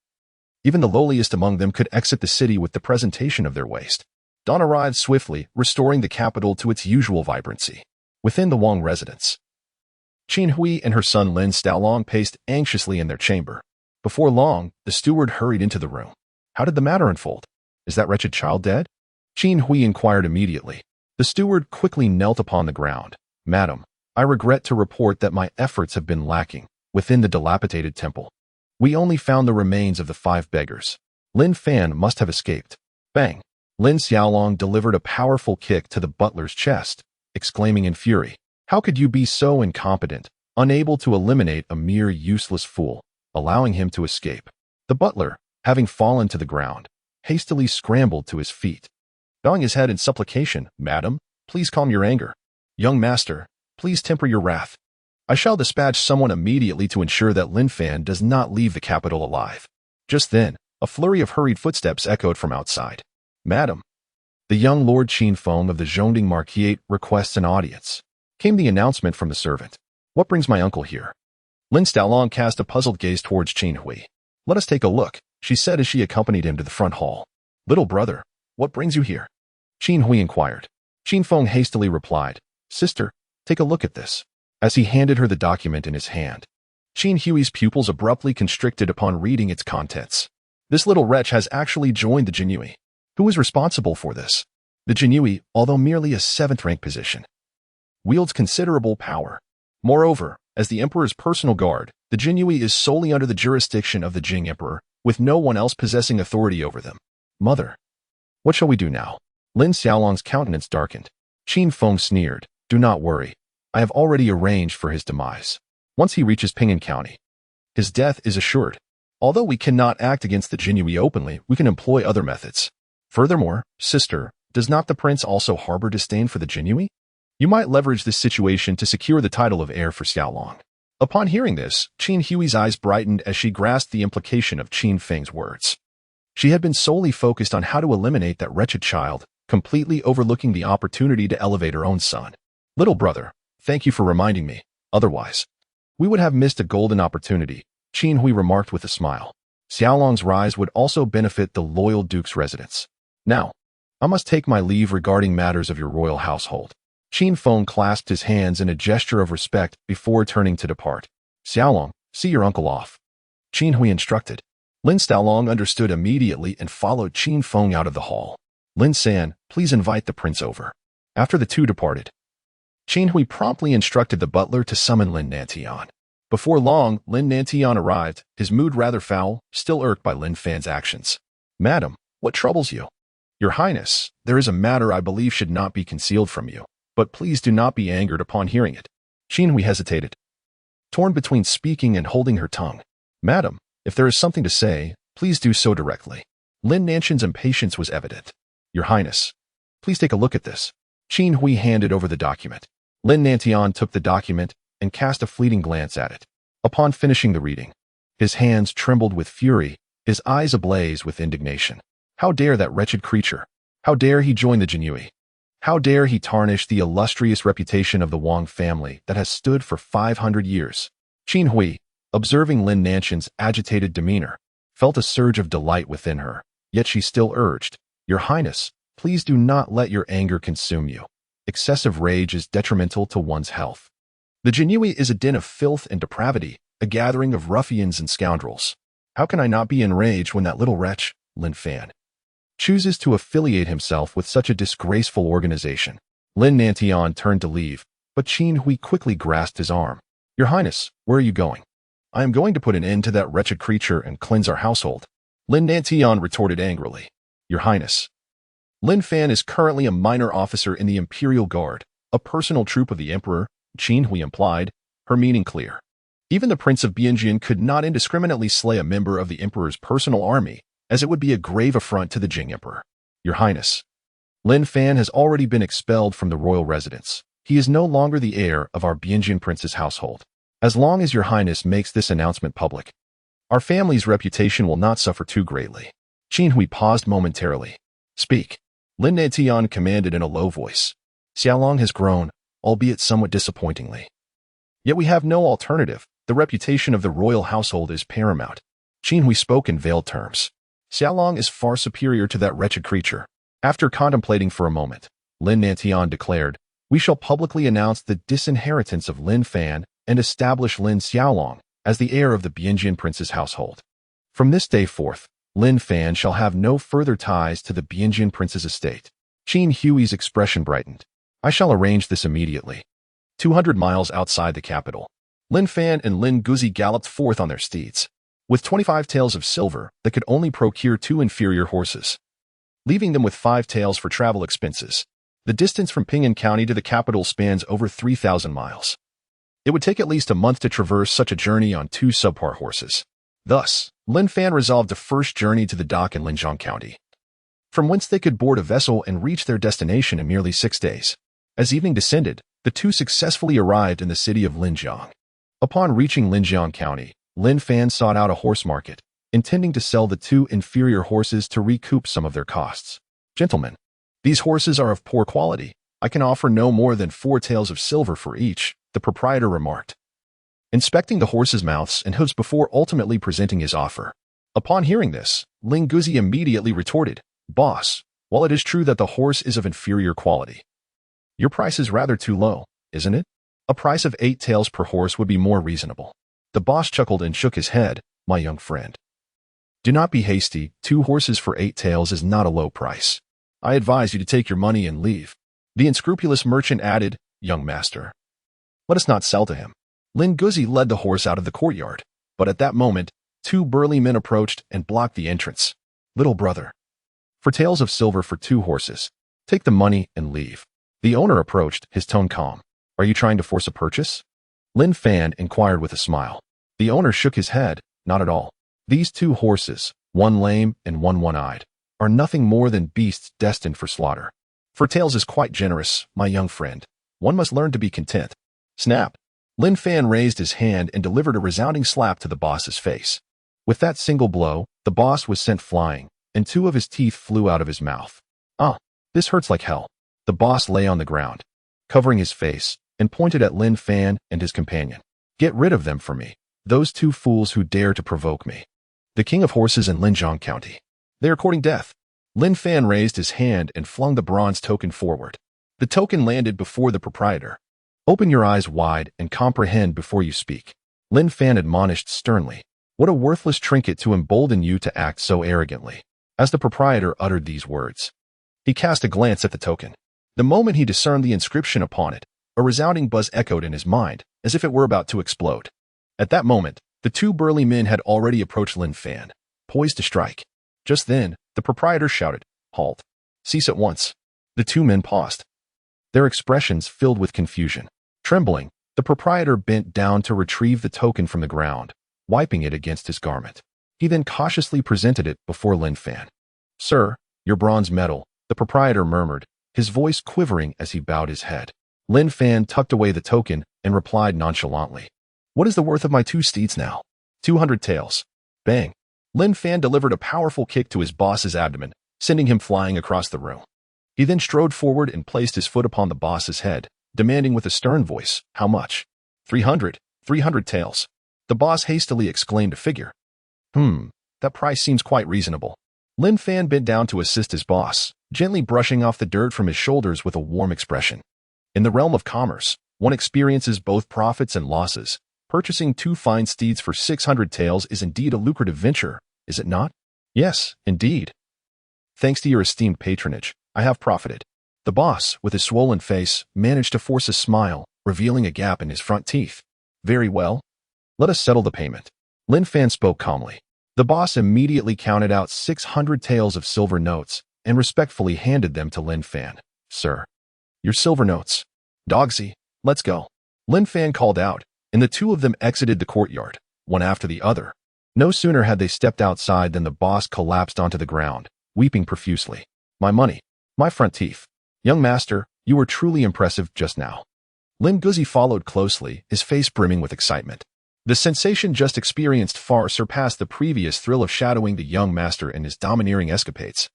Even the lowliest among them could exit the city with the presentation of their waist. Dawn arrived swiftly, restoring the capital to its usual vibrancy. Within the Wang residence, Qin Hui and her son Lin Staolong paced anxiously in their chamber. Before long, the steward hurried into the room. How did the matter unfold? Is that wretched child dead? Qin Hui inquired immediately. The steward quickly knelt upon the ground. Madam, I regret to report that my efforts have been lacking within the dilapidated temple. We only found the remains of the 5 beggars. Lin Fan must have escaped. Bang! Lin Xiaolong delivered a powerful kick to the butler's chest, exclaiming in fury, "How could you be so incompetent, unable to eliminate a mere useless fool, allowing him to escape?" The butler, having fallen to the ground, hastily scrambled to his feet. Bowing his head in supplication, "Madam, please calm your anger. Young master, please temper your wrath. I shall dispatch someone immediately to ensure that Lin Fan does not leave the capital alive." Just then, a flurry of hurried footsteps echoed from outside. "Madam, the young Lord Qin Feng of the Zhongding Marquisate requests an audience," came the announcement from the servant. "What brings my uncle here?" Lin Staolong cast a puzzled gaze towards Qin Hui. "Let us take a look," she said as she accompanied him to the front hall. "Little brother, what brings you here?" Qin Hui inquired. Qin Feng hastily replied, "Sister, take a look at this," as he handed her the document in his hand. Qin Hui's pupils abruptly constricted upon reading its contents. This little wretch has actually joined the Jinyiwei. Who is responsible for this? The Jinyiwei, although merely a 7th-rank position, wields considerable power. Moreover, as the Emperor's personal guard, The Jinyiwei is solely under the jurisdiction of the Jing Emperor, with no one else possessing authority over them. Mother. What shall we do now? Lin Xiaolong's countenance darkened. Qin Feng sneered. Do not worry. I have already arranged for his demise. Once he reaches Ping'an County, his death is assured. Although we cannot act against the Jinyiwei openly, we can employ other methods. Furthermore, sister, does not the prince also harbor disdain for the Jinyiwei? You might leverage this situation to secure the title of heir for Xiaolong. Upon hearing this, Qin Hui's eyes brightened as she grasped the implication of Qin Feng's words. She had been solely focused on how to eliminate that wretched child, completely overlooking the opportunity to elevate her own son. Little brother, thank you for reminding me. Otherwise, we would have missed a golden opportunity, Qin Hui remarked with a smile. Xiaolong's rise would also benefit the loyal duke's residence. Now, I must take my leave regarding matters of your royal household. Qin Feng clasped his hands in a gesture of respect before turning to depart. Xiaolong, see your uncle off. Qin Hui instructed. Lin Xiaolong understood immediately and followed Qin Feng out of the hall. Lin San, please invite the prince over. After the two departed, Qin Hui promptly instructed the butler to summon Lin Nantian. Before long, Lin Nantian arrived, his mood rather foul, still irked by Lin Fan's actions. Madam, what troubles you? Your Highness, there is a matter I believe should not be concealed from you, but please do not be angered upon hearing it. Qin Hui hesitated, torn between speaking and holding her tongue. Madam, if there is something to say, please do so directly. Lin Nantian's impatience was evident. Your Highness, please take a look at this. Qin Hui handed over the document. Lin Nantian took the document and cast a fleeting glance at it. Upon finishing the reading, his hands trembled with fury, his eyes ablaze with indignation. How dare that wretched creature? How dare he join the Jinyiwei? How dare he tarnish the illustrious reputation of the Wang family that has stood for 500 years? Qin Hui, observing Lin Nantian's agitated demeanor, felt a surge of delight within her, yet she still urged, Your Highness, please do not let your anger consume you. Excessive rage is detrimental to one's health. The Jinyiwei is a den of filth and depravity, a gathering of ruffians and scoundrels. How can I not be enraged when that little wretch, Lin Fan, chooses to affiliate himself with such a disgraceful organization? Lin Nantian turned to leave, but Qin Hui quickly grasped his arm. Your Highness, where are you going? I am going to put an end to that wretched creature and cleanse our household. Lin Nantian retorted angrily. Your Highness, Lin Fan is currently a minor officer in the Imperial Guard, a personal troop of the Emperor, Qin Hui implied, her meaning clear. Even the Prince of Bingjian could not indiscriminately slay a member of the Emperor's personal army, as it would be a grave affront to the Jing Emperor. Your Highness, Lin Fan has already been expelled from the royal residence. He is no longer the heir of our Bingjian prince's household. As long as Your Highness makes this announcement public, our family's reputation will not suffer too greatly. Qin Hui paused momentarily. Speak. Lin Nantian commanded in a low voice. Xiaolong has grown, albeit somewhat disappointingly. Yet we have no alternative. The reputation of the royal household is paramount. Qin Hui spoke in veiled terms. Xiaolong is far superior to that wretched creature. After contemplating for a moment, Lin Nantian declared, We shall publicly announce the disinheritance of Lin Fan and establish Lin Xiaolong as the heir of the Bingjian prince's household. From this day forth, Lin Fan shall have no further ties to the Bingjian prince's estate. Qin Hui's expression brightened. I shall arrange this immediately. 200 miles outside the capital, Lin Fan and Lin Guzi galloped forth on their steeds, with 25 taels of silver that could only procure 2 inferior horses, leaving them with 5 taels for travel expenses. The distance from Ping'an County to the capital spans over 3,000 miles. It would take at least a month to traverse such a journey on 2 subpar horses. Thus, Lin Fan resolved to first journey to the dock in Linjiang County, from whence they could board a vessel and reach their destination in merely 6 days. As evening descended, the two successfully arrived in the city of Linjiang. Upon reaching Linjiang County, Lin Fan sought out a horse market, intending to sell the 2 inferior horses to recoup some of their costs. Gentlemen, these horses are of poor quality. I can offer no more than 4 taels of silver for each, the proprietor remarked, inspecting the horses' mouths and hooves before ultimately presenting his offer. Upon hearing this, Ling Guzi immediately retorted, Boss, while it is true that the horse is of inferior quality, your price is rather too low, isn't it? A price of 8 taels per horse would be more reasonable. The boss chuckled and shook his head. My young friend, do not be hasty. 2 horses for 8 taels is not a low price. I advise you to take your money and leave. The unscrupulous merchant added, Young master, let us not sell to him. Lin led the horse out of the courtyard, but at that moment, two burly men approached and blocked the entrance. Little brother. For taels of silver for 2 horses. Take the money and leave. The owner approached, his tone calm. Are you trying to force a purchase? Lin Fan inquired with a smile. The owner shook his head. Not at all. These 2 horses, one lame and one one-eyed, are nothing more than beasts destined for slaughter. For taels is quite generous, my young friend. One must learn to be content. Snap. Lin Fan raised his hand and delivered a resounding slap to the boss's face. With that single blow, the boss was sent flying, and 2 of his teeth flew out of his mouth. Ah, this hurts like hell. The boss lay on the ground, covering his face, and pointed at Lin Fan and his companion. Get rid of them for me, those 2 fools who dare to provoke me. The king of horses in Linjiang County. They are courting death. Lin Fan raised his hand and flung the bronze token forward. The token landed before the proprietor. Open your eyes wide and comprehend before you speak. Lin Fan admonished sternly. What a worthless trinket to embolden you to act so arrogantly. As the proprietor uttered these words, he cast a glance at the token. The moment he discerned the inscription upon it, a resounding buzz echoed in his mind, as if it were about to explode. At that moment, the 2 burly men had already approached Lin Fan, poised to strike. Just then, the proprietor shouted, Halt. Cease at once. The 2 men paused, their expressions filled with confusion. Trembling, the proprietor bent down to retrieve the token from the ground, wiping it against his garment. He then cautiously presented it before Lin Fan. Sir, your bronze medal, the proprietor murmured, his voice quivering as he bowed his head. Lin Fan tucked away the token and replied nonchalantly. What is the worth of my 2 steeds now? 200 taels. Bang. Lin Fan delivered a powerful kick to his boss's abdomen, sending him flying across the room. He then strode forward and placed his foot upon the boss's head, demanding with a stern voice, how much? 300 taels. The boss hastily exclaimed a figure. That price seems quite reasonable. Lin Fan bent down to assist his boss, gently brushing off the dirt from his shoulders with a warm expression. In the realm of commerce, one experiences both profits and losses. Purchasing 2 fine steeds for 600 taels is indeed a lucrative venture, is it not? Yes, indeed. Thanks to your esteemed patronage, I have profited. The boss, with his swollen face, managed to force a smile, revealing a gap in his front teeth. Very well. Let us settle the payment. Lin Fan spoke calmly. The boss immediately counted out 600 taels of silver notes and respectfully handed them to Lin Fan. Sir, your silver notes. Dogsy, let's go. Lin Fan called out, and the 2 of them exited the courtyard, one after the other. No sooner had they stepped outside than the boss collapsed onto the ground, weeping profusely. My money. My front teeth. Young master, you were truly impressive just now. Lin followed closely, his face brimming with excitement. The sensation just experienced far surpassed the previous thrill of shadowing the young master in his domineering escapades.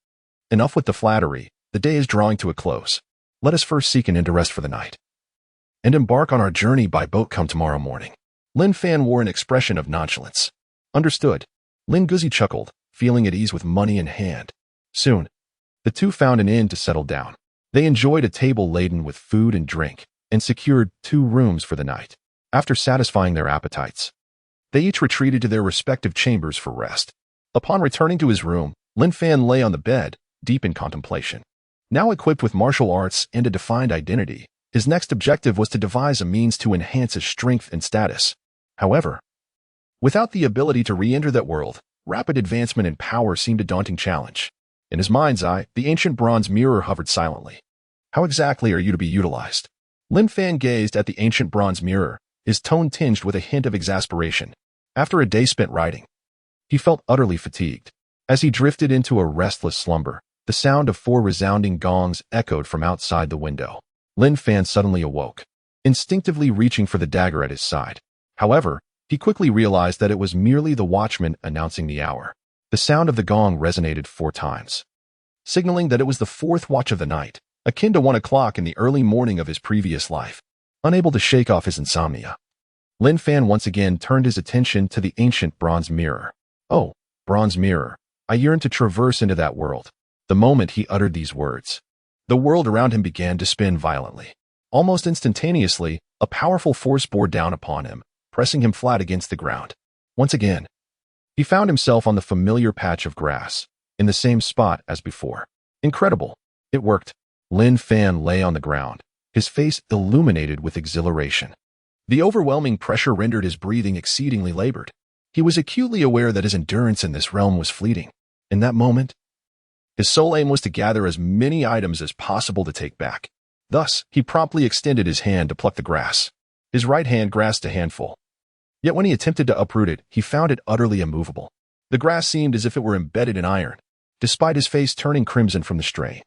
Enough with the flattery, the day is drawing to a close. Let us first seek an end to rest for the night, and embark on our journey by boat come tomorrow morning. Lin Fan wore an expression of nonchalance. Understood. Lin chuckled, feeling at ease with money in hand. Soon, the 2 found an inn to settle down. They enjoyed a table laden with food and drink, and secured 2 rooms for the night. After satisfying their appetites, they each retreated to their respective chambers for rest. Upon returning to his room, Lin Fan lay on the bed, deep in contemplation. Now equipped with martial arts and a defined identity, his next objective was to devise a means to enhance his strength and status. However, without the ability to re-enter that world, rapid advancement in power seemed a daunting challenge. In his mind's eye, the ancient bronze mirror hovered silently. How exactly are you to be utilized? Lin Fan gazed at the ancient bronze mirror, his tone tinged with a hint of exasperation. After a day spent writing, he felt utterly fatigued. As he drifted into a restless slumber, the sound of 4 resounding gongs echoed from outside the window. Lin Fan suddenly awoke, instinctively reaching for the dagger at his side. However, he quickly realized that it was merely the watchman announcing the hour. The sound of the gong resonated 4 times, signaling that it was the 4th watch of the night, akin to 1 o'clock in the early morning of his previous life. Unable to shake off his insomnia, Lin Fan once again turned his attention to the ancient bronze mirror. Oh, bronze mirror, I yearn to traverse into that world. The moment he uttered these words, the world around him began to spin violently. Almost instantaneously, a powerful force bore down upon him, pressing him flat against the ground. Once again, he found himself on the familiar patch of grass, in the same spot as before. Incredible. It worked. Lin Fan lay on the ground, his face illuminated with exhilaration. The overwhelming pressure rendered his breathing exceedingly labored. He was acutely aware that his endurance in this realm was fleeting. In that moment, his sole aim was to gather as many items as possible to take back. Thus, he promptly extended his hand to pluck the grass. His right hand grasped a handful. Yet when he attempted to uproot it, he found it utterly immovable. The grass seemed as if it were embedded in iron, despite his face turning crimson from the strain.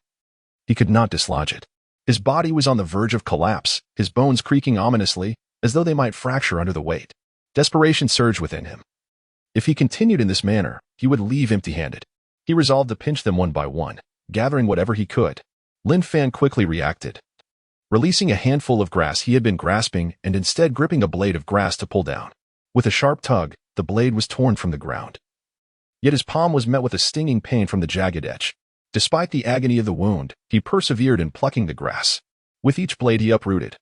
He could not dislodge it. His body was on the verge of collapse, his bones creaking ominously, as though they might fracture under the weight. Desperation surged within him. If he continued in this manner, he would leave empty-handed. He resolved to pinch them one by one, gathering whatever he could. Lin Fan quickly reacted, releasing a handful of grass he had been grasping and instead gripping a blade of grass to pull down. With a sharp tug, the blade was torn from the ground. Yet his palm was met with a stinging pain from the jagged edge. Despite the agony of the wound, he persevered in plucking the grass. With each blade he uprooted,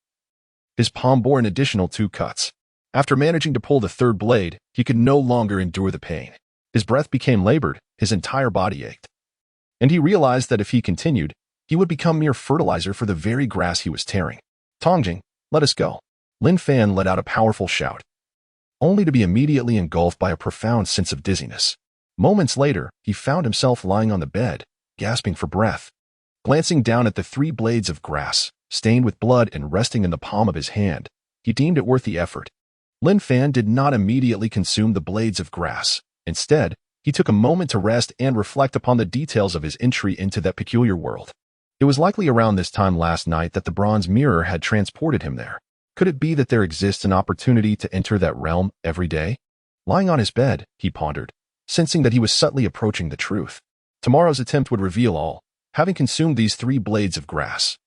his palm bore an additional 2 cuts. After managing to pull the third blade, he could no longer endure the pain. His breath became labored, his entire body ached. And he realized that if he continued, he would become mere fertilizer for the very grass he was tearing. Tongjing, let us go. Lin Fan let out a powerful shout, only to be immediately engulfed by a profound sense of dizziness. Moments later, he found himself lying on the bed, gasping for breath. Glancing down at the 3 blades of grass, stained with blood and resting in the palm of his hand, he deemed it worth the effort. Lin Fan did not immediately consume the blades of grass. Instead, he took a moment to rest and reflect upon the details of his entry into that peculiar world. It was likely around this time last night that the bronze mirror had transported him there. Could it be that there exists an opportunity to enter that realm every day? Lying on his bed, he pondered, sensing that he was subtly approaching the truth. Tomorrow's attempt would reveal all. Having consumed these 3 blades of grass,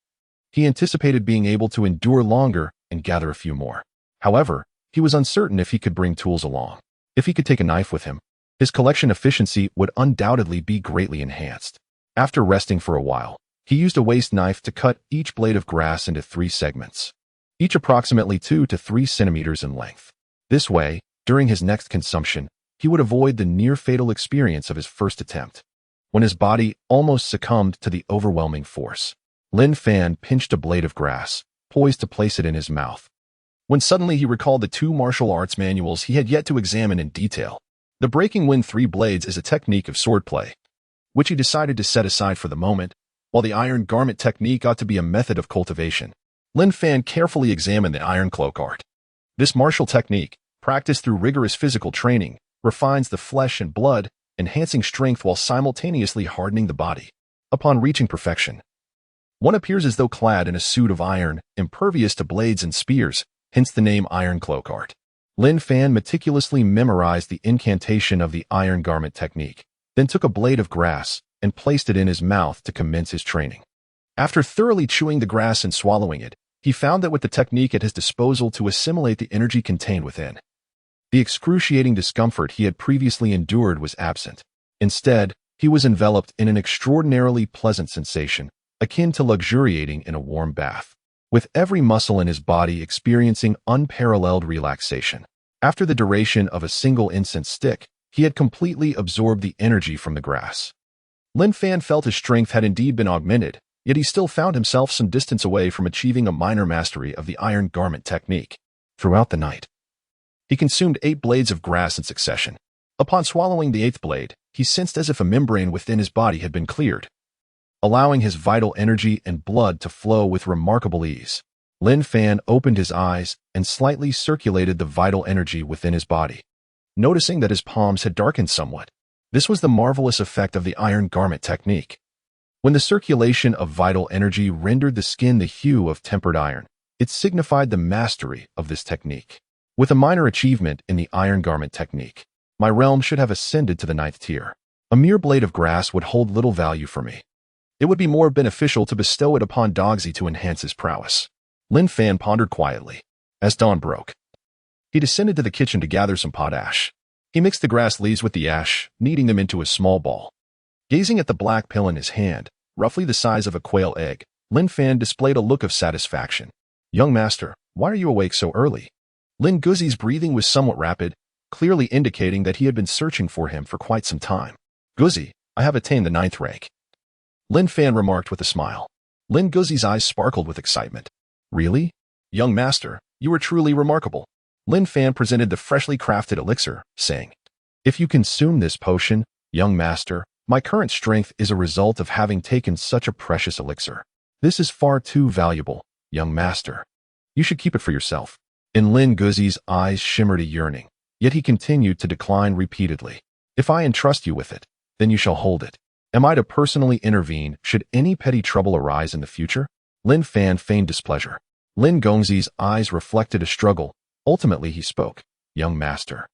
he anticipated being able to endure longer and gather a few more. However, he was uncertain if he could bring tools along. If he could take a knife with him, his collection efficiency would undoubtedly be greatly enhanced. After resting for a while, he used a waist knife to cut each blade of grass into 3 segments, each approximately 2 to 3 centimeters in length. This way, during his next consumption, he would avoid the near-fatal experience of his first attempt. When his body almost succumbed to the overwhelming force, Lin Fan pinched a blade of grass, poised to place it in his mouth, when suddenly he recalled the 2 martial arts manuals he had yet to examine in detail. The breaking wind 3 blades is a technique of swordplay, which he decided to set aside for the moment, while the iron garment technique ought to be a method of cultivation. Lin Fan carefully examined the iron cloak art. This martial technique, practiced through rigorous physical training, refines the flesh and blood, enhancing strength while simultaneously hardening the body. Upon reaching perfection, one appears as though clad in a suit of iron, impervious to blades and spears, hence the name iron cloak art. Lin Fan meticulously memorized the incantation of the iron garment technique, then took a blade of grass and placed it in his mouth to commence his training. After thoroughly chewing the grass and swallowing it, he found that with the technique at his disposal to assimilate the energy contained within, the excruciating discomfort he had previously endured was absent. Instead, he was enveloped in an extraordinarily pleasant sensation, akin to luxuriating in a warm bath, with every muscle in his body experiencing unparalleled relaxation. After the duration of a single incense stick, he had completely absorbed the energy from the grass. Lin Fan felt his strength had indeed been augmented, yet he still found himself some distance away from achieving a minor mastery of the iron garment technique. Throughout the night, he consumed 8 blades of grass in succession. Upon swallowing the 8th blade, he sensed as if a membrane within his body had been cleared, allowing his vital energy and blood to flow with remarkable ease. Lin Fan opened his eyes and slightly circulated the vital energy within his body, noticing that his palms had darkened somewhat. This was the marvelous effect of the iron garment technique. When the circulation of vital energy rendered the skin the hue of tempered iron, it signified the mastery of this technique. With a minor achievement in the iron garment technique, my realm should have ascended to the 9th tier. A mere blade of grass would hold little value for me. It would be more beneficial to bestow it upon Dogsy to enhance his prowess. Lin Fan pondered quietly. As dawn broke, he descended to the kitchen to gather some potash. He mixed the grass leaves with the ash, kneading them into a small ball. Gazing at the black pill in his hand, roughly the size of a quail egg, Lin Fan displayed a look of satisfaction. "Young master, why are you awake so early?" Lin Guzi's breathing was somewhat rapid, clearly indicating that he had been searching for him for quite some time. "Guzi, I have attained the 9th rank," Lin Fan remarked with a smile. Lin Guzi's eyes sparkled with excitement. "Really? Young master, You are truly remarkable. Lin Fan presented the freshly crafted elixir, saying, "If you consume this potion, young master, my current strength is a result of having taken such a precious elixir. This is far too valuable, young master. You should keep it for yourself." In Lin Guzi's eyes shimmered a yearning, yet he continued to decline repeatedly. "If I entrust you with it, then you shall hold it. Am I to personally intervene should any petty trouble arise in the future?" Lin Fan feigned displeasure. Lin Gongzi's eyes reflected a struggle. Ultimately he spoke, "Young master,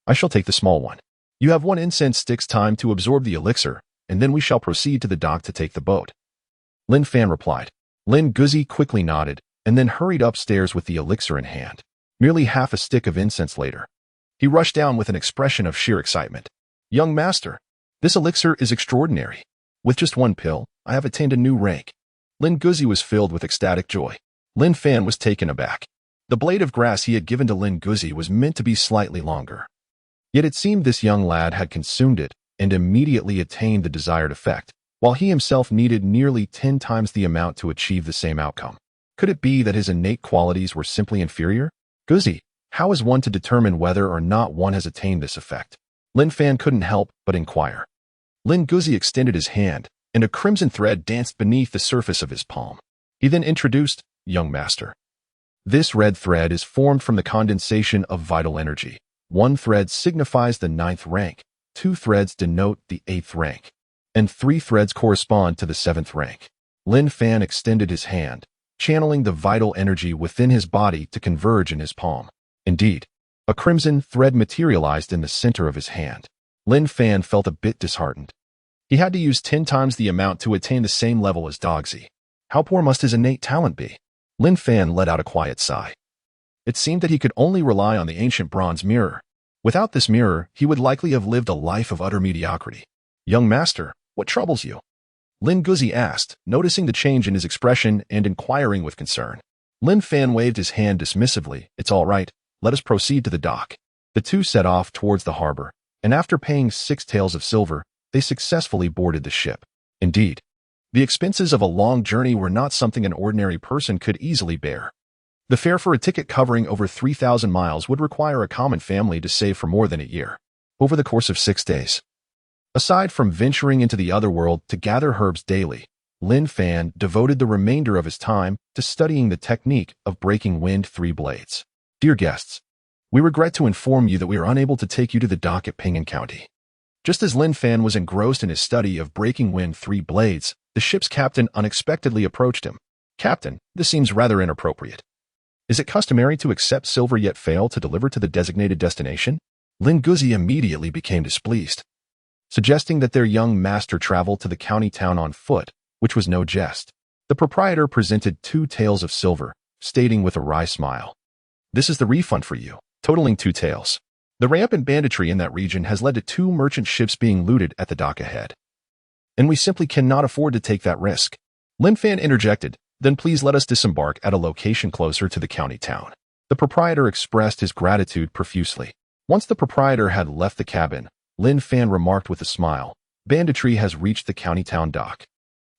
I shall take the small one. You have 1 incense stick's time to absorb the elixir, and then we shall proceed to the dock to take the boat." Lin Fan replied. Lin Guzi quickly nodded, and then hurried upstairs with the elixir in hand. Merely half a stick of incense later, he rushed down with an expression of sheer excitement. "Young master, this elixir is extraordinary. With just 1 pill, I have attained a new rank." Lin Guzi was filled with ecstatic joy. Lin Fan was taken aback. The blade of grass he had given to Lin Guzi was meant to be slightly longer. Yet it seemed this young lad had consumed it and immediately attained the desired effect, while he himself needed nearly 10 times the amount to achieve the same outcome. Could it be that his innate qualities were simply inferior? "Guzi, how is one to determine whether or not one has attained this effect?" Lin Fan couldn't help but inquire. Lin Guzi extended his hand, and a crimson thread danced beneath the surface of his palm. He then introduced, "Young master. This red thread is formed from the condensation of vital energy. 1 thread signifies the 9th rank, 2 threads denote the 8th rank, and 3 threads correspond to the 7th rank." Lin Fan extended his hand, channeling the vital energy within his body to converge in his palm. Indeed, a crimson thread materialized in the center of his hand. Lin Fan felt a bit disheartened. He had to use 10 times the amount to attain the same level as Dogzi. How poor must his innate talent be? Lin Fan let out a quiet sigh. It seemed that he could only rely on the ancient bronze mirror. Without this mirror, he would likely have lived a life of utter mediocrity. "Young master, what troubles you?" Lin Guzi asked, noticing the change in his expression and inquiring with concern. Lin Fan waved his hand dismissively. "It's all right. Let us proceed to the dock." The two set off towards the harbor, and after paying 6 taels of silver, they successfully boarded the ship. Indeed, the expenses of a long journey were not something an ordinary person could easily bear. The fare for a ticket covering over 3,000 miles would require a common family to save for more than a year. Over the course of 6 days, aside from venturing into the other world to gather herbs daily, Lin Fan devoted the remainder of his time to studying the technique of breaking wind 3 blades. "Dear guests, we regret to inform you that we are unable to take you to the dock at Ping'an County." Just as Lin Fan was engrossed in his study of breaking wind 3 blades, the ship's captain unexpectedly approached him. "Captain, this seems rather inappropriate. Is it customary to accept silver yet fail to deliver to the designated destination?" Lin Guzi immediately became displeased, suggesting that their young master travel to the county town on foot, which was no jest. The proprietor presented 2 taels of silver, stating with a wry smile, "This is the refund for you, totaling 2 taels. The rampant banditry in that region has led to 2 merchant ships being looted at the dock ahead, and we simply cannot afford to take that risk." Lin Fan interjected, "Then please let us disembark at a location closer to the county town." The proprietor expressed his gratitude profusely. Once the proprietor had left the cabin, Lin Fan remarked with a smile, "Banditry has reached the county town dock.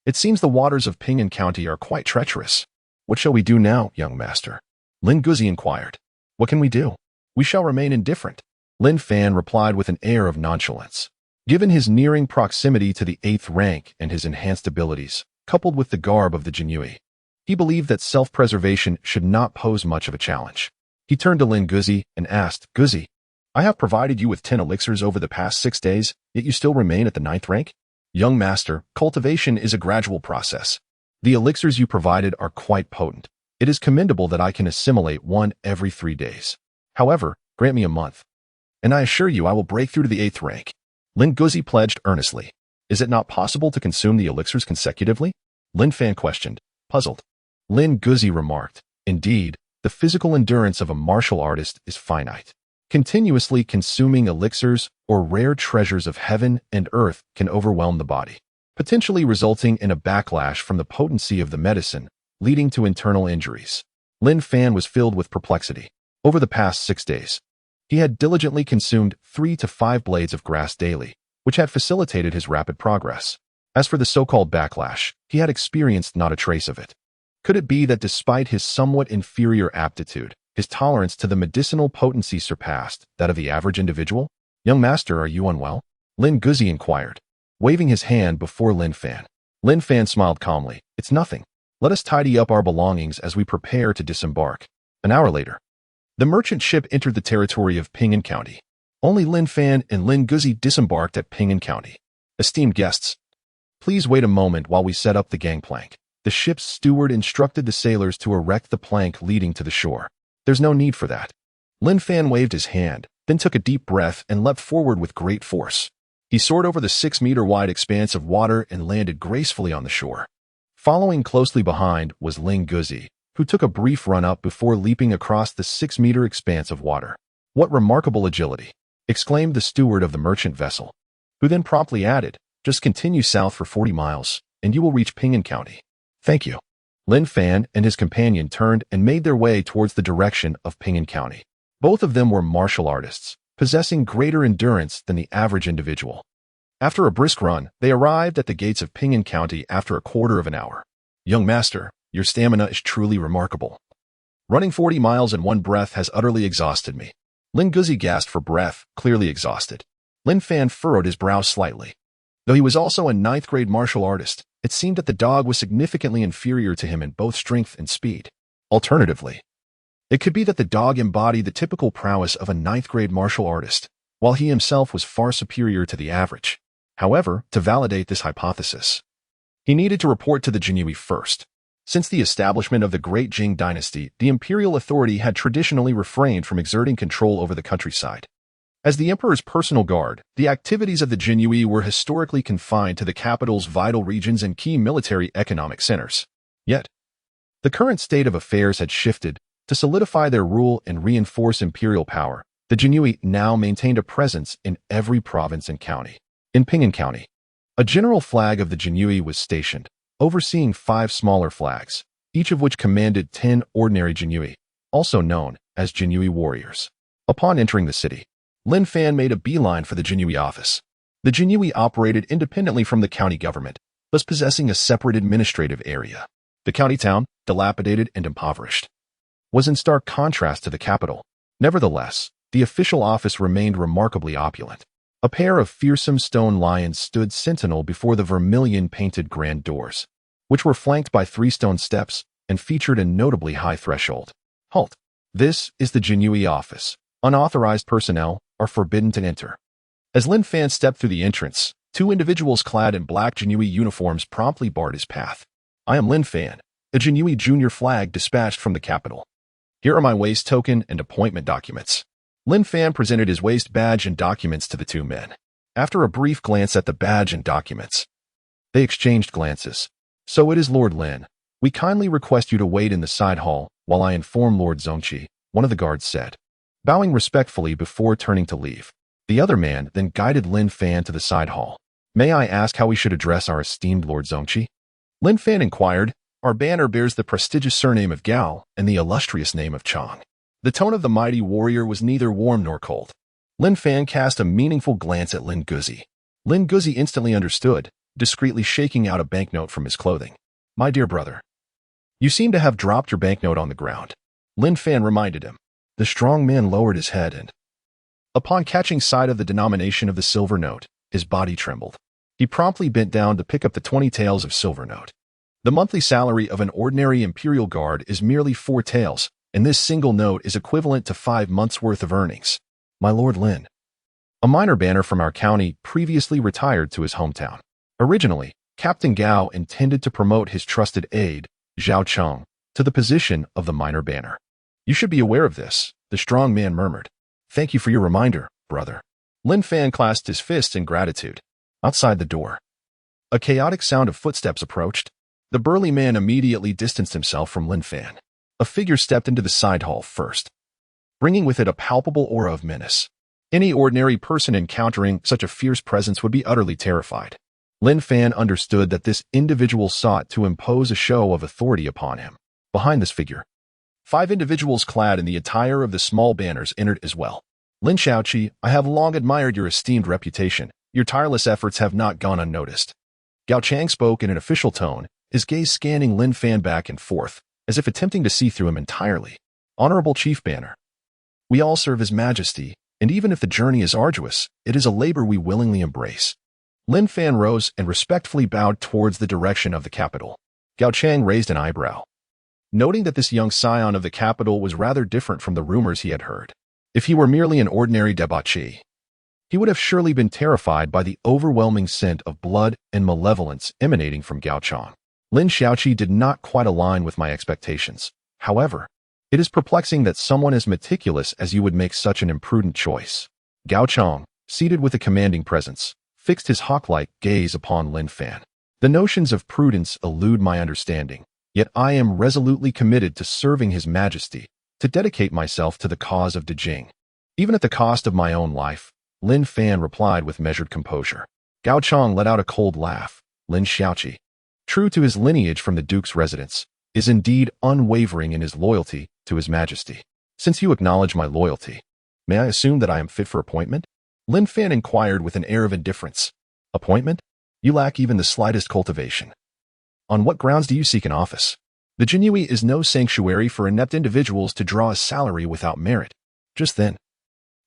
It seems the waters of Ping'an County are quite treacherous. What shall we do now, young master?" Lin Guzi inquired. "What can we do? We shall remain indifferent." Lin Fan replied with an air of nonchalance. Given his nearing proximity to the 8th rank and his enhanced abilities, coupled with the garb of the Jinyiwei, he believed that self-preservation should not pose much of a challenge. He turned to Lin Guzi and asked, "Guzi, I have provided you with 10 elixirs over the past 6 days, yet you still remain at the 9th rank? Young master, cultivation is a gradual process. The elixirs you provided are quite potent. It is commendable that I can assimilate 1 every 3 days. However, grant me a month, and I assure you I will break through to the 8th rank." Lin Guzi pledged earnestly. "Is it not possible to consume the elixirs consecutively?" Lin Fan questioned, puzzled. Lin Guzi remarked, "Indeed, the physical endurance of a martial artist is finite. Continuously consuming elixirs or rare treasures of heaven and earth can overwhelm the body, potentially resulting in a backlash from the potency of the medicine, leading to internal injuries." Lin Fan was filled with perplexity. Over the past 6 days, he had diligently consumed 3 to 5 blades of grass daily, which had facilitated his rapid progress. As for the so-called backlash, he had experienced not a trace of it. Could it be that despite his somewhat inferior aptitude, His tolerance to the medicinal potency surpassed that of the average individual. "Young master, are you unwell?" Lin Guzi inquired, waving his hand before Lin Fan. Lin Fan smiled calmly. "It's nothing. Let us tidy up our belongings as we prepare to disembark." An hour later, the merchant ship entered the territory of Ping'an County. Only Lin Fan and Lin Guzi disembarked at Ping'an County. "Esteemed guests, please wait a moment while we set up the gangplank." The ship's steward instructed the sailors to erect the plank leading to the shore. "There's no need for that." Lin Fan waved his hand, then took a deep breath and leapt forward with great force. He soared over the 6-meter-wide expanse of water and landed gracefully on the shore. Following closely behind was Lin Guzi, who took a brief run-up before leaping across the 6-meter expanse of water. "What remarkable agility!" exclaimed the steward of the merchant vessel, who then promptly added, "Just continue south for 40 miles, and you will reach Ping'an County." "Thank you." Lin Fan and his companion turned and made their way towards the direction of Ping'an County. Both of them were martial artists, possessing greater endurance than the average individual. After a brisk run, they arrived at the gates of Ping'an County after a quarter of an hour. "Young master, your stamina is truly remarkable. Running 40 miles in one breath has utterly exhausted me." Lin Guzi gasped for breath, clearly exhausted. Lin Fan furrowed his brow slightly. Though he was also a 9th-grade martial artist, it seemed that the dog was significantly inferior to him in both strength and speed. Alternatively, it could be that the dog embodied the typical prowess of a 9th-grade martial artist, while he himself was far superior to the average. However, to validate this hypothesis, he needed to report to the Jinyiwei first. Since the establishment of the Great Jing dynasty, the imperial authority had traditionally refrained from exerting control over the countryside. As the emperor's personal guard, the activities of the Jinyiwei were historically confined to the capital's vital regions and key military economic centers. Yet, the current state of affairs had shifted. To solidify their rule and reinforce imperial power, the Jinyiwei now maintained a presence in every province and county. In Ping'an County, a general flag of the Jinyiwei was stationed, overseeing 5 smaller flags, each of which commanded 10 ordinary Jinyiwei, also known as Jinyiwei warriors. Upon entering the city, Lin Fan made a beeline for the Jinyiwei office. The Jinyiwei operated independently from the county government, thus possessing a separate administrative area. The county town, dilapidated and impoverished, was in stark contrast to the capital. Nevertheless, the official office remained remarkably opulent. A pair of fearsome stone lions stood sentinel before the vermilion-painted grand doors, which were flanked by 3 stone steps and featured a notably high threshold. "Halt! This is the Jinyiwei office. Unauthorized personnel are forbidden to enter." As Lin Fan stepped through the entrance, 2 individuals clad in black Jinyiwei uniforms promptly barred his path. "I am Lin Fan, a Jinyiwei junior flag dispatched from the capital. Here are my waist token and appointment documents." Lin Fan presented his waist badge and documents to the 2 men. After a brief glance at the badge and documents, they exchanged glances. "So it is Lord Lin. We kindly request you to wait in the side hall while I inform Lord Zongqi," one of the guards said, bowing respectfully before turning to leave. The other man then guided Lin Fan to the side hall. "May I ask how we should address our esteemed Lord Zongqi?" Lin Fan inquired. "Our banner bears the prestigious surname of Gao and the illustrious name of Chang." The tone of the mighty warrior was neither warm nor cold. Lin Fan cast a meaningful glance at Lin Guzi. Lin Guzi instantly understood, discreetly shaking out a banknote from his clothing. "My dear brother, you seem to have dropped your banknote on the ground," Lin Fan reminded him. The strong man lowered his head and, upon catching sight of the denomination of the silver note, his body trembled. He promptly bent down to pick up the 20 taels of silver note. The monthly salary of an ordinary Imperial Guard is merely 4 taels, and this single note is equivalent to 5 months' worth of earnings. "My Lord Lin." A minor banner from our county previously retired to his hometown. Originally, Captain Gao intended to promote his trusted aide, Zhao Cheng, to the position of the minor banner. "You should be aware of this," the strong man murmured. "Thank you for your reminder, brother." Lin Fan clasped his fists in gratitude. Outside the door, a chaotic sound of footsteps approached. The burly man immediately distanced himself from Lin Fan. A figure stepped into the side hall first, bringing with it a palpable aura of menace. Any ordinary person encountering such a fierce presence would be utterly terrified. Lin Fan understood that this individual sought to impose a show of authority upon him. Behind this figure, 5 individuals clad in the attire of the small banners entered as well. "Lin Shaoqi, I have long admired your esteemed reputation. Your tireless efforts have not gone unnoticed." Gao Chang spoke in an official tone, his gaze scanning Lin Fan back and forth, as if attempting to see through him entirely. Honorable Chief Banner. We all serve His Majesty, and even if the journey is arduous, it is a labor we willingly embrace. Lin Fan rose and respectfully bowed towards the direction of the capital. Gao Chang raised an eyebrow, noting that this young scion of the capital was rather different from the rumors he had heard. If he were merely an ordinary debauchee, he would have surely been terrified by the overwhelming scent of blood and malevolence emanating from Gao Chang. Lin Xiaoqi did not quite align with my expectations. However, it is perplexing that someone as meticulous as you would make such an imprudent choice. Gao Chang, seated with a commanding presence, fixed his hawk-like gaze upon Lin Fan. The notions of prudence elude my understanding, yet I am resolutely committed to serving His Majesty, to dedicate myself to the cause of Dejing. Even at the cost of my own life, Lin Fan replied with measured composure. Gao Chang let out a cold laugh. Lin Xiaoqi, true to his lineage from the Duke's residence, is indeed unwavering in his loyalty to His Majesty. Since you acknowledge my loyalty, may I assume that I am fit for appointment? Lin Fan inquired with an air of indifference. Appointment? You lack even the slightest cultivation. On what grounds do you seek an office? The Jinyiwei is no sanctuary for inept individuals to draw a salary without merit. Just then,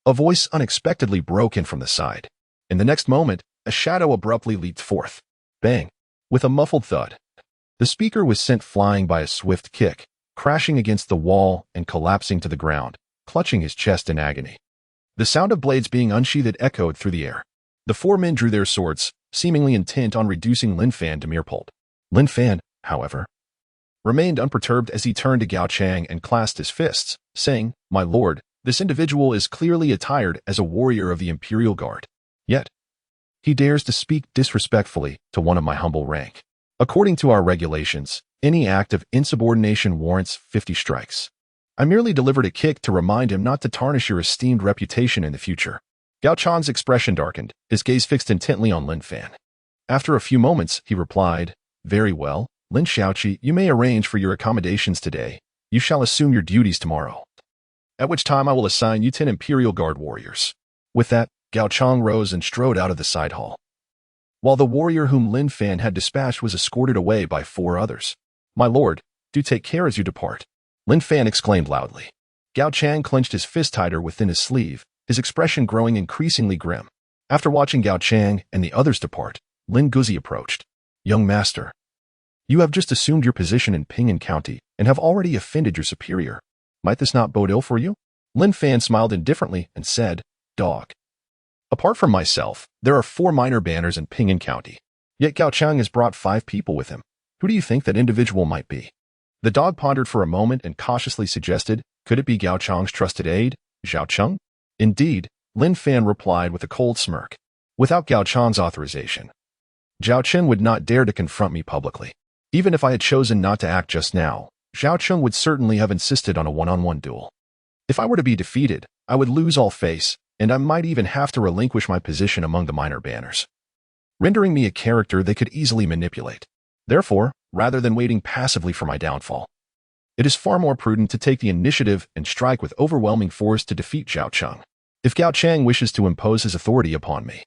a voice unexpectedly broke in from the side. In the next moment, a shadow abruptly leaped forth. Bang! With a muffled thud, the speaker was sent flying by a swift kick, crashing against the wall and collapsing to the ground, clutching his chest in agony. The sound of blades being unsheathed echoed through the air. The four men drew their swords, seemingly intent on reducing Lin Fan to mere pulp. Lin Fan, however, remained unperturbed as he turned to Gao Chang and clasped his fists, saying, "My lord, this individual is clearly attired as a warrior of the Imperial Guard. Yet, he dares to speak disrespectfully to one of my humble rank. According to our regulations, any act of insubordination warrants 50 strikes. I merely delivered a kick to remind him not to tarnish your esteemed reputation in the future." Gao Chang's expression darkened, his gaze fixed intently on Lin Fan. After a few moments, he replied, "Very well, Lin Xiaoqi, you may arrange for your accommodations today. You shall assume your duties tomorrow, at which time I will assign you 10 Imperial Guard warriors." With that, Gao Chang rose and strode out of the side hall, while the warrior whom Lin Fan had dispatched was escorted away by 4 others. "My lord, do take care as you depart," Lin Fan exclaimed loudly. Gao Chang clenched his fist tighter within his sleeve, his expression growing increasingly grim. After watching Gao Chang and the others depart, Lin Guzi approached. "Young master, you have just assumed your position in Ping'an County and have already offended your superior. Might this not bode ill for you?" Lin Fan smiled indifferently and said, "Dog. Apart from myself, there are 4 minor banners in Ping'an County. Yet Gao Chang has brought 5 people with him. Who do you think that individual might be?" The dog pondered for a moment and cautiously suggested, "Could it be Gao Chang's trusted aide, Zhao Cheng?" "Indeed," Lin Fan replied with a cold smirk. "Without Gao Chang's authorization, Zhao Chen would not dare to confront me publicly. Even if I had chosen not to act just now, Zhao Cheng would certainly have insisted on a one-on-one duel. If I were to be defeated, I would lose all face, and I might even have to relinquish my position among the minor banners, rendering me a character they could easily manipulate. Therefore, rather than waiting passively for my downfall, it is far more prudent to take the initiative and strike with overwhelming force to defeat Zhao Cheng. If Gao Chang wishes to impose his authority upon me,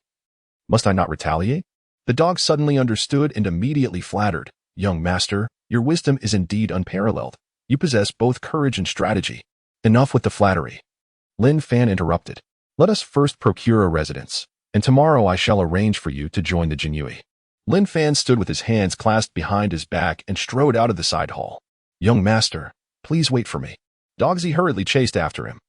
must I not retaliate?" The dog suddenly understood and immediately flattered. "Young master, your wisdom is indeed unparalleled. You possess both courage and strategy." "Enough with the flattery," Lin Fan interrupted. "Let us first procure a residence, and tomorrow I shall arrange for you to join the Jinyiwei." Lin Fan stood with his hands clasped behind his back and strode out of the side hall. "Young master, please wait for me." Dogsy hurriedly chased after him.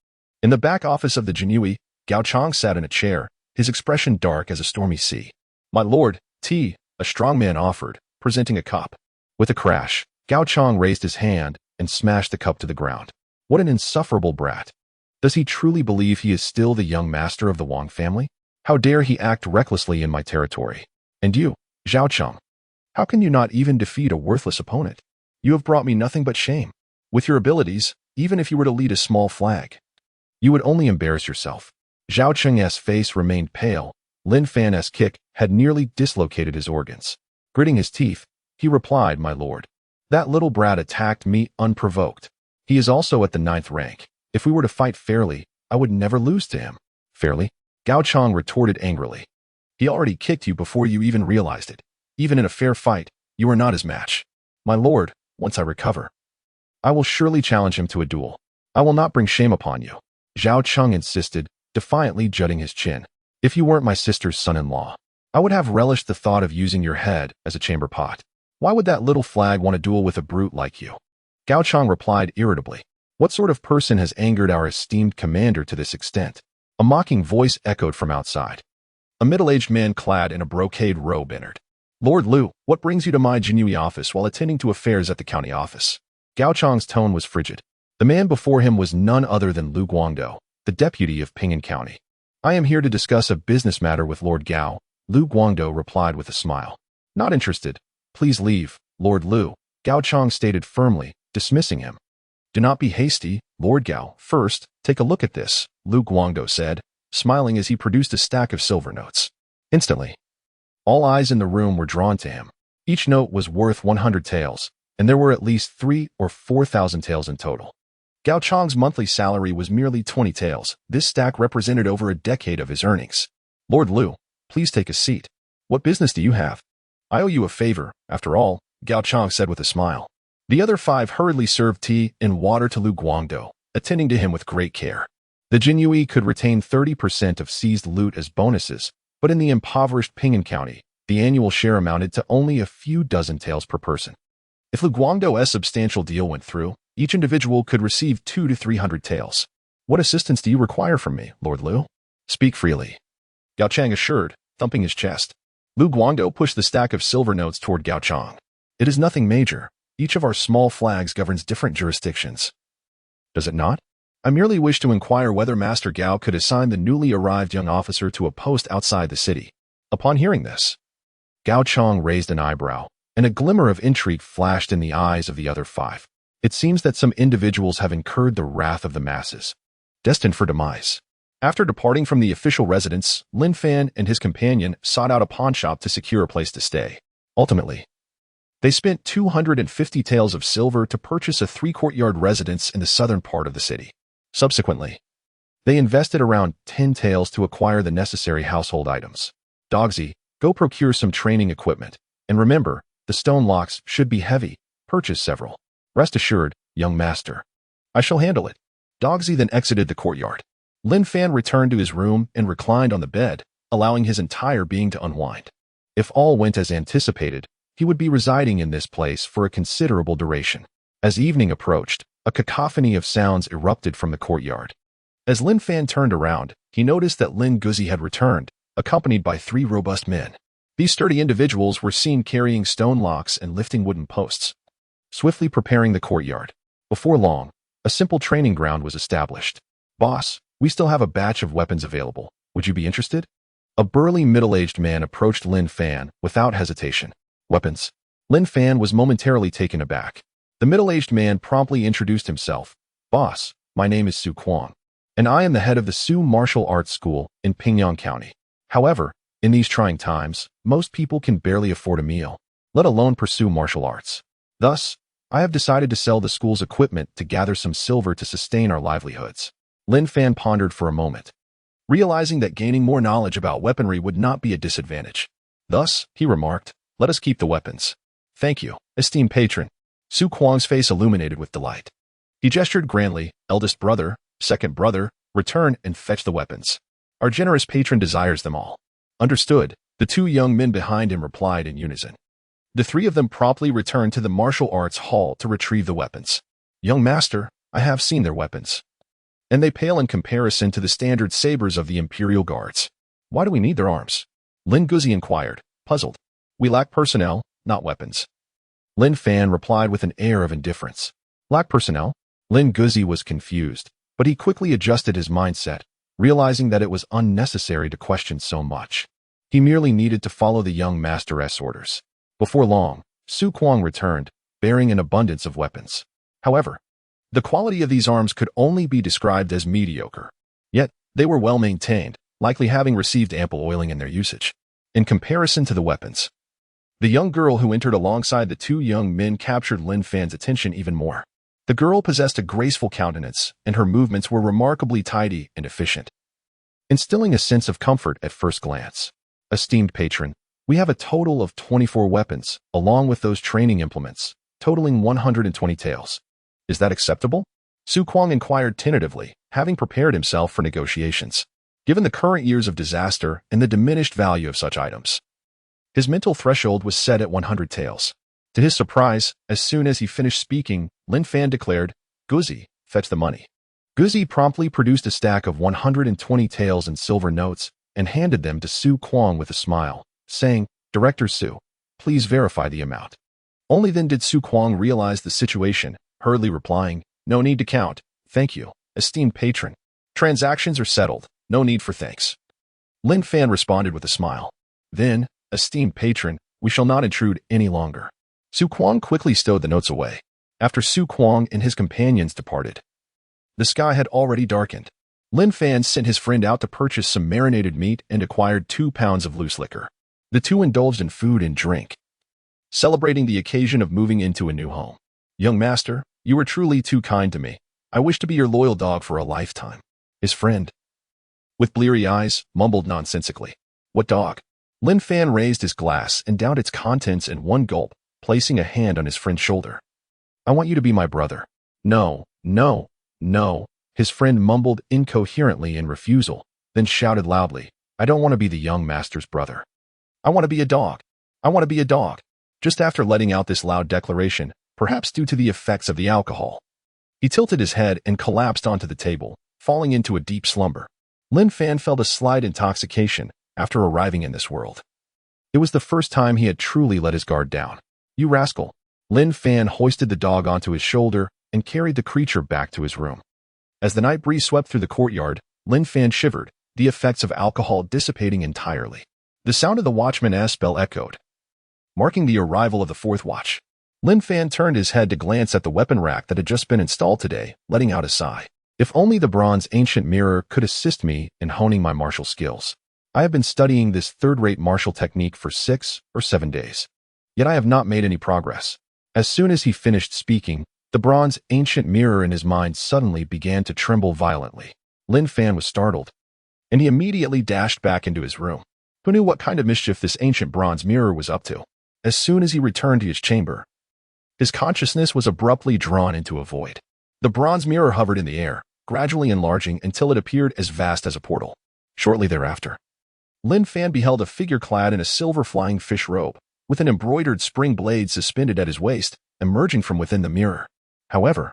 In the back office of the Jinyiwei, Gao Chang sat in a chair, his expression dark as a stormy sea. "My lord, tea," a strong man offered, presenting a cup. With a crash, Gao Chang raised his hand and smashed the cup to the ground. What an insufferable brat. Does he truly believe he is still the young master of the Wang family? How dare he act recklessly in my territory? And you, Zhao Cheng, how can you not even defeat a worthless opponent? You have brought me nothing but shame. With your abilities, even if you were to lead a small flag, you would only embarrass yourself." Zhao Cheng's face remained pale. Lin Fan's kick had nearly dislocated his organs. Gritting his teeth, he replied, "My lord, that little brat attacked me unprovoked. He is also at the 9th rank. If we were to fight fairly, I would never lose to him." "Fairly?" Gao Chang retorted angrily. "He already kicked you before you even realized it. Even in a fair fight, you are not his match. My lord, once I recover, I will surely challenge him to a duel." I will not bring shame upon you, Zhao Cheng insisted, defiantly jutting his chin. If you weren't my sister's son-in-law, I would have relished the thought of using your head as a chamber pot. Why would that little flag want to duel with a brute like you? Gao Chang replied irritably. What sort of person has angered our esteemed commander to this extent? A mocking voice echoed from outside. A middle-aged man clad in a brocade robe entered. Lord Liu, what brings you to my Jinyiwei office while attending to affairs at the county office? Gao Chang's tone was frigid. The man before him was none other than Lu Guangdou, the deputy of Ping'an County. I am here to discuss a business matter with Lord Gao, Lu Guangdou replied with a smile. Not interested. Please leave, Lord Liu, Gao Chang stated firmly, dismissing him. Do not be hasty, Lord Gao. First, take a look at this, Lu Guangdou said, smiling as he produced a stack of silver notes. Instantly, all eyes in the room were drawn to him. Each note was worth 100 taels, and there were at least 3,000 or 4,000 taels in total. Gao Chang's monthly salary was merely 20 taels. This stack represented over a decade of his earnings. Lord Liu, please take a seat. What business do you have? I owe you a favor, after all, Gao Chang said with a smile. The other 5 hurriedly served tea and water to Lu Guangdou, attending to him with great care. The Jinyiwei could retain 30% of seized loot as bonuses, but in the impoverished Ping'an County, the annual share amounted to only a few dozen taels per person. If Lu Guangdou's substantial deal went through, each individual could receive 200 to 300 taels. What assistance do you require from me, Lord Liu? Speak freely, Gao Chang assured, thumping his chest. Lu Guangdou pushed the stack of silver notes toward Gao Chang. It is nothing major. Each of our small flags governs different jurisdictions. Does it not? I merely wish to inquire whether Master Gao could assign the newly arrived young officer to a post outside the city. Upon hearing this, Gao Chang raised an eyebrow, and a glimmer of intrigue flashed in the eyes of the other 5. It seems that some individuals have incurred the wrath of the masses, destined for demise. After departing from the official residence, Lin Fan and his companion sought out a pawnshop to secure a place to stay. Ultimately, they spent 250 taels of silver to purchase a 3-courtyard residence in the southern part of the city. Subsequently, they invested around 10 taels to acquire the necessary household items. Dogsy, go procure some training equipment. And remember, the stone locks should be heavy. Purchase several. Rest assured, young master, I shall handle it. Dogsy then exited the courtyard. Lin Fan returned to his room and reclined on the bed, allowing his entire being to unwind. If all went as anticipated, he would be residing in this place for a considerable duration. As evening approached, a cacophony of sounds erupted from the courtyard. As Lin Fan turned around, he noticed that Lin Guzi had returned, accompanied by 3 robust men. These sturdy individuals were seen carrying stone locks and lifting wooden posts, swiftly preparing the courtyard. Before long, a simple training ground was established. Boss, we still have a batch of weapons available. Would you be interested? A burly middle-aged man approached Lin Fan without hesitation. Weapons? Lin Fan was momentarily taken aback. The middle-aged man promptly introduced himself. Boss, my name is Su Kuang, and I am the head of the Su Martial Arts School in Ping'an County. However, in these trying times, most people can barely afford a meal, let alone pursue martial arts. Thus, I have decided to sell the school's equipment to gather some silver to sustain our livelihoods. Lin Fan pondered for a moment, realizing that gaining more knowledge about weaponry would not be a disadvantage. Thus, he remarked, let us keep the weapons. Thank you, esteemed patron. Su Kuang's face illuminated with delight. He gestured grandly, eldest brother, second brother, return and fetch the weapons. Our generous patron desires them all. Understood, the 2 young men behind him replied in unison. The 3 of them promptly returned to the martial arts hall to retrieve the weapons. Young master, I have seen their weapons, and they pale in comparison to the standard sabers of the Imperial Guards. Why do we need their arms? Lin Guzi inquired, puzzled. We lack personnel, not weapons. Lin Fan replied with an air of indifference. Lack personnel? Lin Guzi was confused, but he quickly adjusted his mindset, realizing that it was unnecessary to question so much. He merely needed to follow the young master's orders. Before long, Su Kuang returned, bearing an abundance of weapons. However, the quality of these arms could only be described as mediocre. Yet, they were well maintained, likely having received ample oiling in their usage. In comparison to the weapons, the young girl who entered alongside the 2 young men captured Lin Fan's attention even more. The girl possessed a graceful countenance, and her movements were remarkably tidy and efficient, instilling a sense of comfort at first glance. Esteemed patron, we have a total of 24 weapons, along with those training implements, totaling 120 taels. Is that acceptable? Su Kuang inquired tentatively, having prepared himself for negotiations. Given the current years of disaster and the diminished value of such items, his mental threshold was set at 100 taels. To his surprise, as soon as he finished speaking, Lin Fan declared, "Guzi, fetch the money." Guzi promptly produced a stack of 120 taels in silver notes and handed them to Su Kuang with a smile, saying, "Director Su, please verify the amount." Only then did Su Kuang realize the situation, hurriedly replying, "No need to count, thank you, esteemed patron. Transactions are settled, no need for thanks." Lin Fan responded with a smile. "Then, esteemed patron, we shall not intrude any longer." Su Kuang quickly stowed the notes away. After Su Kuang and his companions departed, the sky had already darkened. Lin Fan sent his friend out to purchase some marinated meat and acquired 2 pounds of loose liquor. The two indulged in food and drink, celebrating the occasion of moving into a new home. "Young master, you were truly too kind to me. I wish to be your loyal dog for a lifetime." His friend, with bleary eyes, mumbled nonsensically, "What dog?" Lin Fan raised his glass and downed its contents in one gulp, placing a hand on his friend's shoulder. "I want you to be my brother." "No, no, no." His friend mumbled incoherently in refusal, then shouted loudly, "I don't want to be the young master's brother. I want to be a dog. I want to be a dog." Just after letting out this loud declaration, perhaps due to the effects of the alcohol, he tilted his head and collapsed onto the table, falling into a deep slumber. Lin Fan felt a slight intoxication after arriving in this world. It was the first time he had truly let his guard down. "You rascal." Lin Fan hoisted the dog onto his shoulder and carried the creature back to his room. As the night breeze swept through the courtyard, Lin Fan shivered, the effects of alcohol dissipating entirely. The sound of the watchman's bell echoed, marking the arrival of the fourth watch. Lin Fan turned his head to glance at the weapon rack that had just been installed today, letting out a sigh. "If only the bronze ancient mirror could assist me in honing my martial skills. I have been studying this third-rate martial technique for 6 or 7 days. Yet I have not made any progress." As soon as he finished speaking, the bronze ancient mirror in his mind suddenly began to tremble violently. Lin Fan was startled, and he immediately dashed back into his room. Who knew what kind of mischief this ancient bronze mirror was up to? As soon as he returned to his chamber, his consciousness was abruptly drawn into a void. The bronze mirror hovered in the air, gradually enlarging until it appeared as vast as a portal. Shortly thereafter, Lin Fan beheld a figure clad in a silver flying fish robe, with an embroidered spring blade suspended at his waist, emerging from within the mirror. However,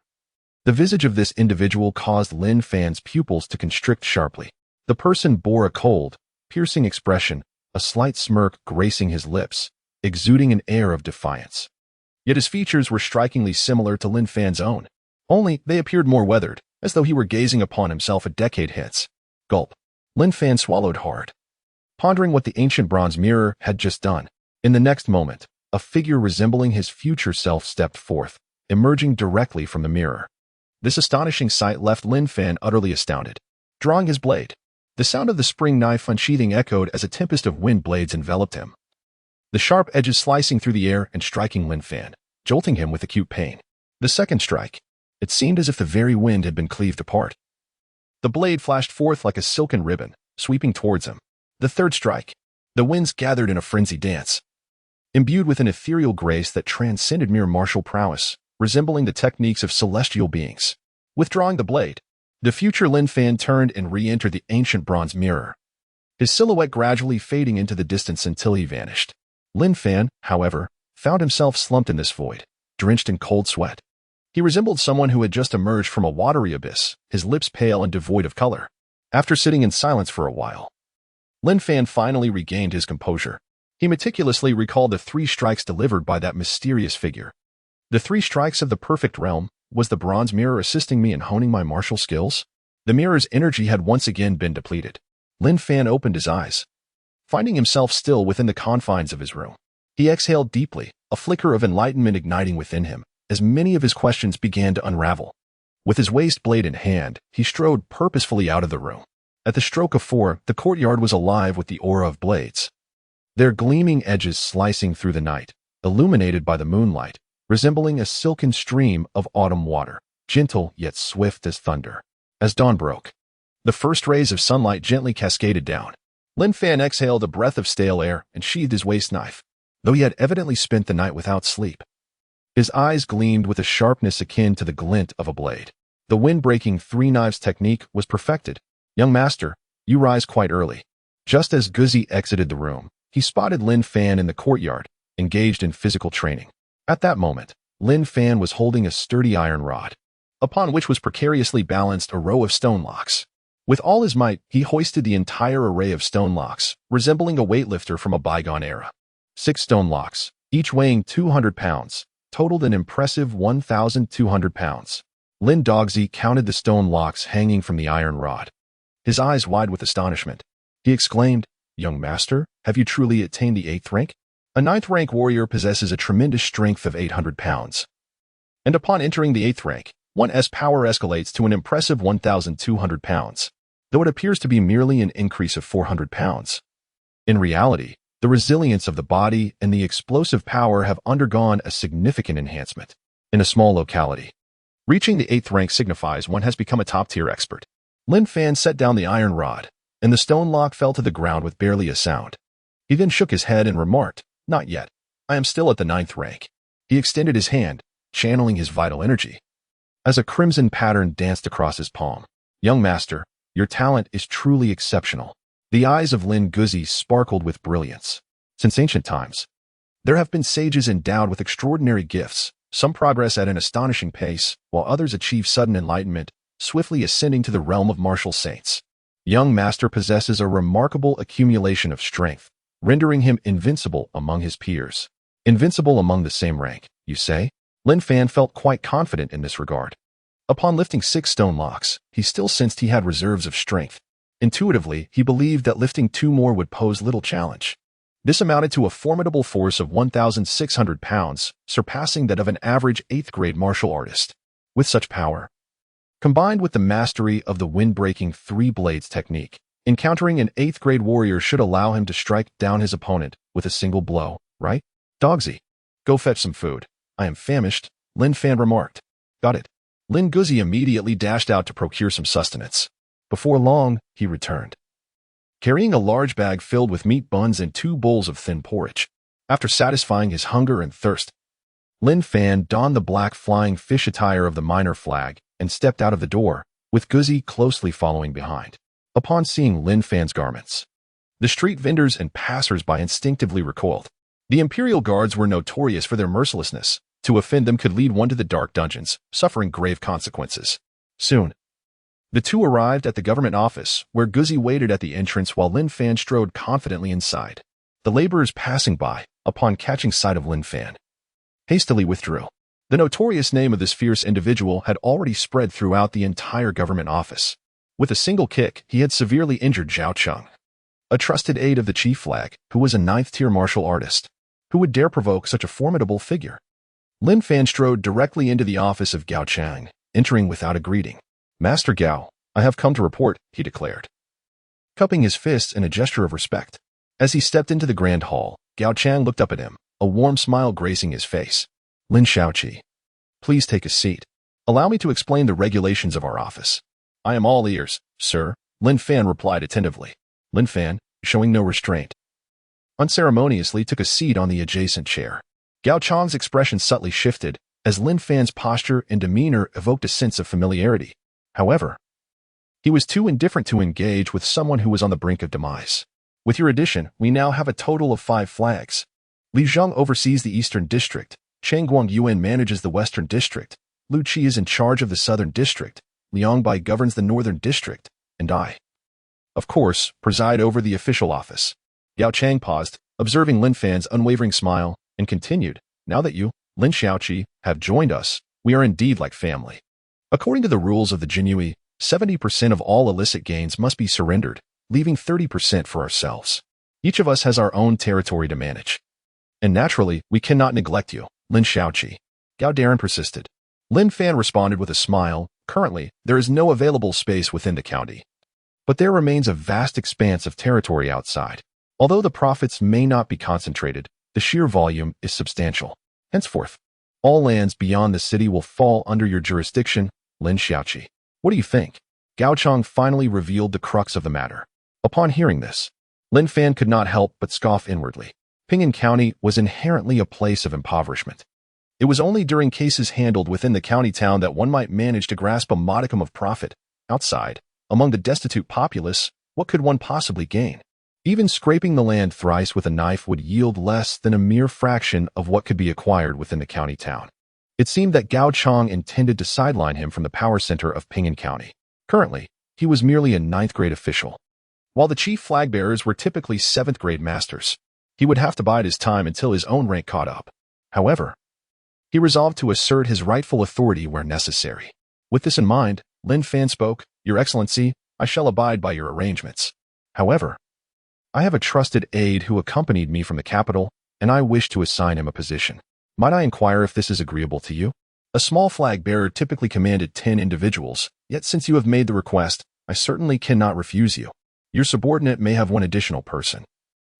the visage of this individual caused Lin Fan's pupils to constrict sharply. The person bore a cold, piercing expression, a slight smirk gracing his lips, exuding an air of defiance. Yet his features were strikingly similar to Lin Fan's own, only they appeared more weathered, as though he were gazing upon himself a decade hence. Gulp. Lin Fan swallowed hard, pondering what the ancient bronze mirror had just done. In the next moment, a figure resembling his future self stepped forth, emerging directly from the mirror. This astonishing sight left Lin Fan utterly astounded. Drawing his blade, the sound of the spring knife unsheathing echoed as a tempest of wind blades enveloped him, the sharp edges slicing through the air and striking Lin Fan, jolting him with acute pain. The second strike, it seemed as if the very wind had been cleaved apart. The blade flashed forth like a silken ribbon, sweeping towards him. The third strike, the winds gathered in a frenzied dance, imbued with an ethereal grace that transcended mere martial prowess, resembling the techniques of celestial beings. Withdrawing the blade, the future Lin Fan turned and re-entered the ancient bronze mirror, his silhouette gradually fading into the distance until he vanished. Lin Fan, however, found himself slumped in this void, drenched in cold sweat. He resembled someone who had just emerged from a watery abyss, his lips pale and devoid of color. After sitting in silence for a while, Lin Fan finally regained his composure. He meticulously recalled the 3 strikes delivered by that mysterious figure. The 3 strikes of the perfect realm. Was the bronze mirror assisting me in honing my martial skills? The mirror's energy had once again been depleted. Lin Fan opened his eyes, finding himself still within the confines of his room. He exhaled deeply, a flicker of enlightenment igniting within him, as many of his questions began to unravel. With his waist blade in hand, he strode purposefully out of the room. At the stroke of 4, the courtyard was alive with the aura of blades, their gleaming edges slicing through the night, illuminated by the moonlight, resembling a silken stream of autumn water, gentle yet swift as thunder. As dawn broke, the first rays of sunlight gently cascaded down. Lin Fan exhaled a breath of stale air and sheathed his waist knife. Though he had evidently spent the night without sleep, his eyes gleamed with a sharpness akin to the glint of a blade. The wind-breaking three-knives technique was perfected. Young master, you rise quite early. Just as Guzi exited the room, he spotted Lin Fan in the courtyard, engaged in physical training. At that moment, Lin Fan was holding a sturdy iron rod, upon which was precariously balanced a row of stone locks. With all his might, he hoisted the entire array of stone locks, resembling a weightlifter from a bygone era. 6 stone locks, each weighing 200 pounds, totaled an impressive 1,200 pounds. Lin Dogzi counted the stone locks hanging from the iron rod. His eyes wide with astonishment. He exclaimed, "Young master, have you truly attained the 8th rank? A 9th rank warrior possesses a tremendous strength of 800 pounds. And upon entering the 8th rank, one's power escalates to an impressive 1,200 pounds, though it appears to be merely an increase of 400 pounds. In reality, the resilience of the body and the explosive power have undergone a significant enhancement. In a small locality, reaching the 8th rank signifies one has become a top-tier expert." Lin Fan set down the iron rod, and the stone lock fell to the ground with barely a sound. He then shook his head and remarked, "Not yet. I am still at the 9th rank." He extended his hand, channeling his vital energy. As a crimson pattern danced across his palm, "Young master, your talent is truly exceptional." The eyes of Lin Guzi sparkled with brilliance. Since ancient times, there have been sages endowed with extraordinary gifts. Some progress at an astonishing pace, while others achieve sudden enlightenment, swiftly ascending to the realm of martial saints. Young master possesses a remarkable accumulation of strength, rendering him invincible among his peers. Invincible among the same rank, you say? Lin Fan felt quite confident in this regard. Upon lifting 6 stone locks, he still sensed he had reserves of strength. Intuitively, he believed that lifting 2 more would pose little challenge. This amounted to a formidable force of 1,600 pounds, surpassing that of an average 8th-grade martial artist. With such power, combined with the mastery of the wind-breaking 3 blades technique, encountering an 8th-grade warrior should allow him to strike down his opponent with a single blow, right? "Dogzi, go fetch some food. I am famished," Lin Fan remarked. "Got it." Lin Guzi immediately dashed out to procure some sustenance. Before long, he returned, carrying a large bag filled with meat buns and 2 bowls of thin porridge. After satisfying his hunger and thirst, Lin Fan donned the black flying fish attire of the minor flag and stepped out of the door, with Guzi closely following behind. Upon seeing Lin Fan's garments, the street vendors and passers-by instinctively recoiled. The Imperial Guards were notorious for their mercilessness. To offend them could lead one to the dark dungeons, suffering grave consequences. Soon, the two arrived at the government office, where Guzi waited at the entrance while Lin Fan strode confidently inside. The laborers passing by, upon catching sight of Lin Fan, hastily withdrew. The notorious name of this fierce individual had already spread throughout the entire government office. With a single kick, he had severely injured Zhao Cheng, a trusted aide of the chief flag, who was a 9th-tier martial artist. Who would dare provoke such a formidable figure? Lin Fan strode directly into the office of Gao Chang, entering without a greeting. "Master Gao, I have come to report," he declared, cupping his fists in a gesture of respect. As he stepped into the grand hall, Gao Chang looked up at him, a warm smile gracing his face. "Lin Shaoqi, please take a seat. Allow me to explain the regulations of our office." "I am all ears, sir," Lin Fan replied attentively. Lin Fan, showing no restraint, unceremoniously took a seat on the adjacent chair. Gao Chang's expression subtly shifted, as Lin Fan's posture and demeanor evoked a sense of familiarity. However, he was too indifferent to engage with someone who was on the brink of demise. "With your addition, we now have a total of 5 flags. Li Zheng oversees the Eastern District, Cheng Guangyuan manages the Western District, Lu Qi is in charge of the Southern District, Liang Bai governs the Northern District, and I, of course, preside over the official office." Gao Chang paused, observing Lin Fan's unwavering smile, and continued, "Now that you, Lin Shaoqi, have joined us, we are indeed like family. According to the rules of the Jinyiwei, 70% of all illicit gains must be surrendered, leaving 30% for ourselves. Each of us has our own territory to manage. And naturally, we cannot neglect you, Lin Shaoqi." Gao Darren persisted. Lin Fan responded with a smile. "Currently, there is no available space within the county, but there remains a vast expanse of territory outside. Although the profits may not be concentrated, the sheer volume is substantial. Henceforth, all lands beyond the city will fall under your jurisdiction, Lin Shaoqi. What do you think?" Gao Chang finally revealed the crux of the matter. Upon hearing this, Lin Fan could not help but scoff inwardly. Ping'an County was inherently a place of impoverishment. It was only during cases handled within the county town that one might manage to grasp a modicum of profit. Outside, among the destitute populace, what could one possibly gain? Even scraping the land thrice with a knife would yield less than a mere fraction of what could be acquired within the county town. It seemed that Gao Chang intended to sideline him from the power center of Ping'an County. Currently, he was merely a 9th-grade official. While the chief flag bearers were typically 7th-grade masters, he would have to bide his time until his own rank caught up. However, he resolved to assert his rightful authority where necessary. With this in mind, Lin Fan spoke, "Your Excellency, I shall abide by your arrangements. However, I have a trusted aide who accompanied me from the capital, and I wish to assign him a position. Might I inquire if this is agreeable to you?" A small flag bearer typically commanded 10 individuals, yet since you have made the request, I certainly cannot refuse you. Your subordinate may have one additional person.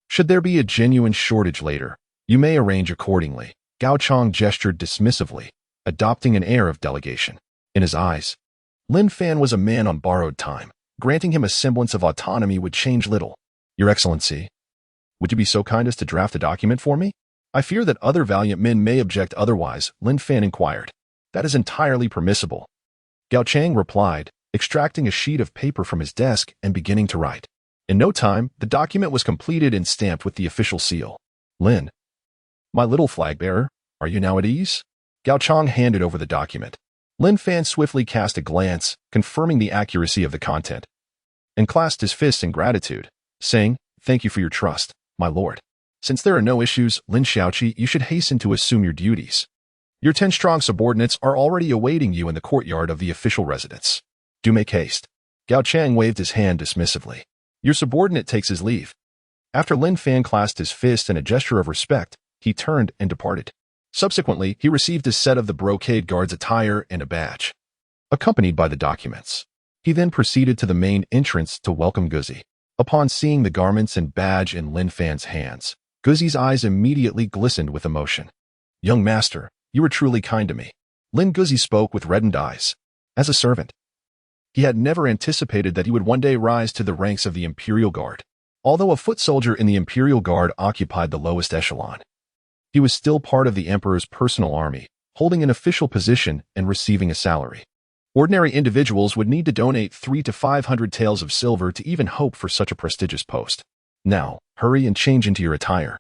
Should there be a genuine shortage later, you may arrange accordingly. Gao Chang gestured dismissively, adopting an air of delegation. In his eyes, Lin Fan was a man on borrowed time. Granting him a semblance of autonomy would change little. "Your Excellency, would you be so kind as to draft a document for me? I fear that other valiant men may object otherwise," Lin Fan inquired. "That is entirely permissible," Gao Chang replied, extracting a sheet of paper from his desk and beginning to write. In no time, the document was completed and stamped with the official seal. "Lin, my little flag bearer, are you now at ease?" Gao Chang handed over the document. Lin Fan swiftly cast a glance, confirming the accuracy of the content, and clasped his fists in gratitude, saying, "Thank you for your trust, my lord. Since there are no issues, Lin Xiaoqi, you should hasten to assume your duties. Your 10 strong subordinates are already awaiting you in the courtyard of the official residence. Do make haste." Gao Chang waved his hand dismissively. Your subordinate takes his leave. After Lin Fan clasped his fist in a gesture of respect, he turned and departed. Subsequently, he received a set of the brocade guard's attire and a badge, accompanied by the documents. He then proceeded to the main entrance to welcome Guzi. Upon seeing the garments and badge in Lin Fan's hands, Guzi's eyes immediately glistened with emotion. "Young master, you were truly kind to me." Lin Guzi spoke with reddened eyes. As a servant, he had never anticipated that he would one day rise to the ranks of the Imperial Guard. Although a foot soldier in the Imperial Guard occupied the lowest echelon, he was still part of the Emperor's personal army, holding an official position and receiving a salary. Ordinary individuals would need to donate 300 to 500 taels of silver to even hope for such a prestigious post. Now, hurry and change into your attire.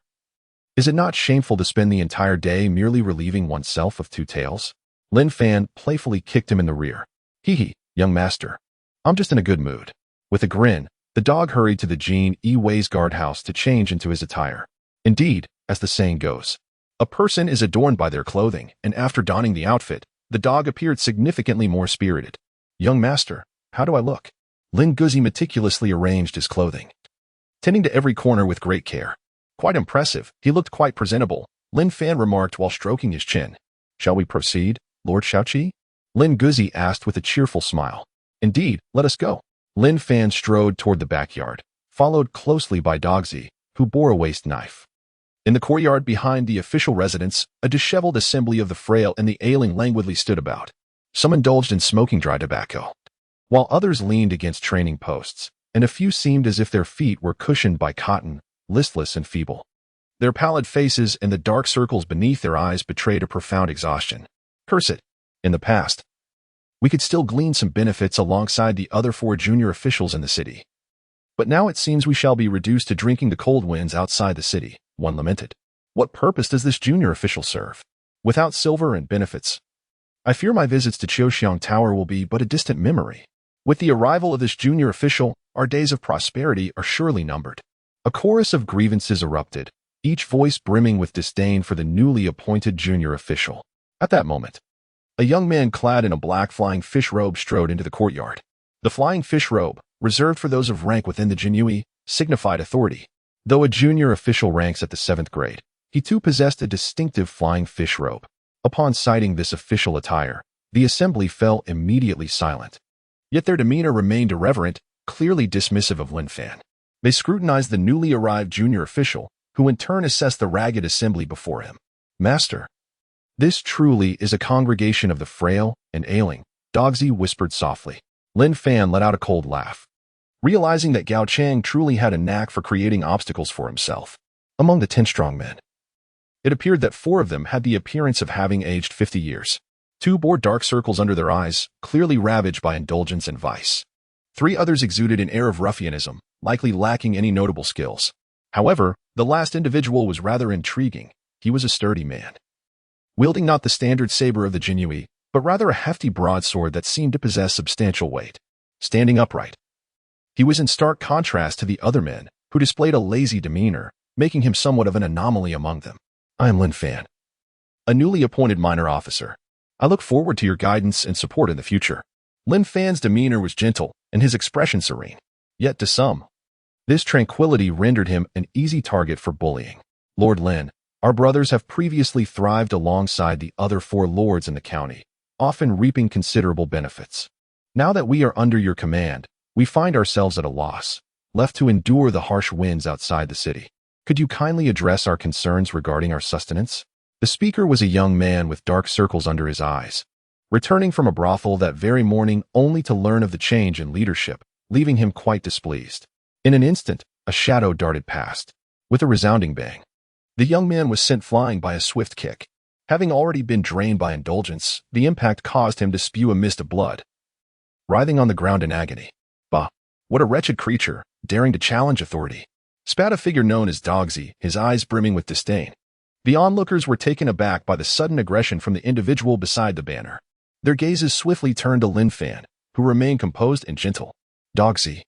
Is it not shameful to spend the entire day merely relieving oneself of 2 taels? Lin Fan playfully kicked him in the rear. "Hee, young master. I'm just in a good mood." With a grin, the dog hurried to the Jinyiwei's guardhouse to change into his attire. Indeed, as the saying goes, a person is adorned by their clothing, and after donning the outfit, the dog appeared significantly more spirited. "Young master, how do I look?" Lin Guzi meticulously arranged his clothing, tending to every corner with great care. "Quite impressive. He looked quite presentable," Lin Fan remarked while stroking his chin. "Shall we proceed, Lord Xiaoqi?" Lin Guzi asked with a cheerful smile. "Indeed, let us go." Lin Fan strode toward the backyard, followed closely by Dogzi, who bore a waist knife. In the courtyard behind the official residence, a disheveled assembly of the frail and the ailing languidly stood about. Some indulged in smoking dry tobacco, while others leaned against training posts, and a few seemed as if their feet were cushioned by cotton, listless and feeble. Their pallid faces and the dark circles beneath their eyes betrayed a profound exhaustion. Curse it. In the past, we could still glean some benefits alongside the other 4 junior officials in the city. But now it seems we shall be reduced to drinking the cold winds outside the city, one lamented. What purpose does this junior official serve? Without silver and benefits, I fear my visits to Qiuxiang Tower will be but a distant memory. With the arrival of this junior official, our days of prosperity are surely numbered. A chorus of grievances erupted, each voice brimming with disdain for the newly appointed junior official. At that moment, a young man clad in a black flying fish robe strode into the courtyard. The flying fish robe, reserved for those of rank within the Jinyiwei, signified authority. Though a junior official ranks at the 7th grade, he too possessed a distinctive flying fish robe. Upon sighting this official attire, the assembly fell immediately silent. Yet their demeanor remained irreverent, clearly dismissive of Lin Fan. They scrutinized the newly arrived junior official, who in turn assessed the ragged assembly before him. "Master, this truly is a congregation of the frail and ailing," Dogzi whispered softly. Lin Fan let out a cold laugh, realizing that Gao Chang truly had a knack for creating obstacles for himself. Among the 10 strong men, It appeared that 4 of them had the appearance of having aged 50 years. 2 bore dark circles under their eyes, clearly ravaged by indulgence and vice. 3 others exuded an air of ruffianism, likely lacking any notable skills. However, the last individual was rather intriguing. He was a sturdy man, wielding not the standard saber of the Jinyiwei, but rather a hefty broadsword that seemed to possess substantial weight. Standing upright, he was in stark contrast to the other men, who displayed a lazy demeanor, making him somewhat of an anomaly among them. I am Lin Fan, a newly appointed minor officer. I look forward to your guidance and support in the future. Lin Fan's demeanor was gentle, and his expression serene. Yet to some, this tranquility rendered him an easy target for bullying. Lord Lin, our brothers have previously thrived alongside the other 4 lords in the county, often reaping considerable benefits. Now that we are under your command, we find ourselves at a loss, left to endure the harsh winds outside the city. Could you kindly address our concerns regarding our sustenance? The speaker was a young man with dark circles under his eyes, returning from a brothel that very morning only to learn of the change in leadership, leaving him quite displeased. In an instant, a shadow darted past. With a resounding bang, the young man was sent flying by a swift kick. Having already been drained by indulgence, the impact caused him to spew a mist of blood, writhing on the ground in agony. Bah! What a wretched creature, daring to challenge authority, spat a figure known as Dogsy, his eyes brimming with disdain. The onlookers were taken aback by the sudden aggression from the individual beside the banner. Their gazes swiftly turned to Lin Fan, who remained composed and gentle. Dogsy,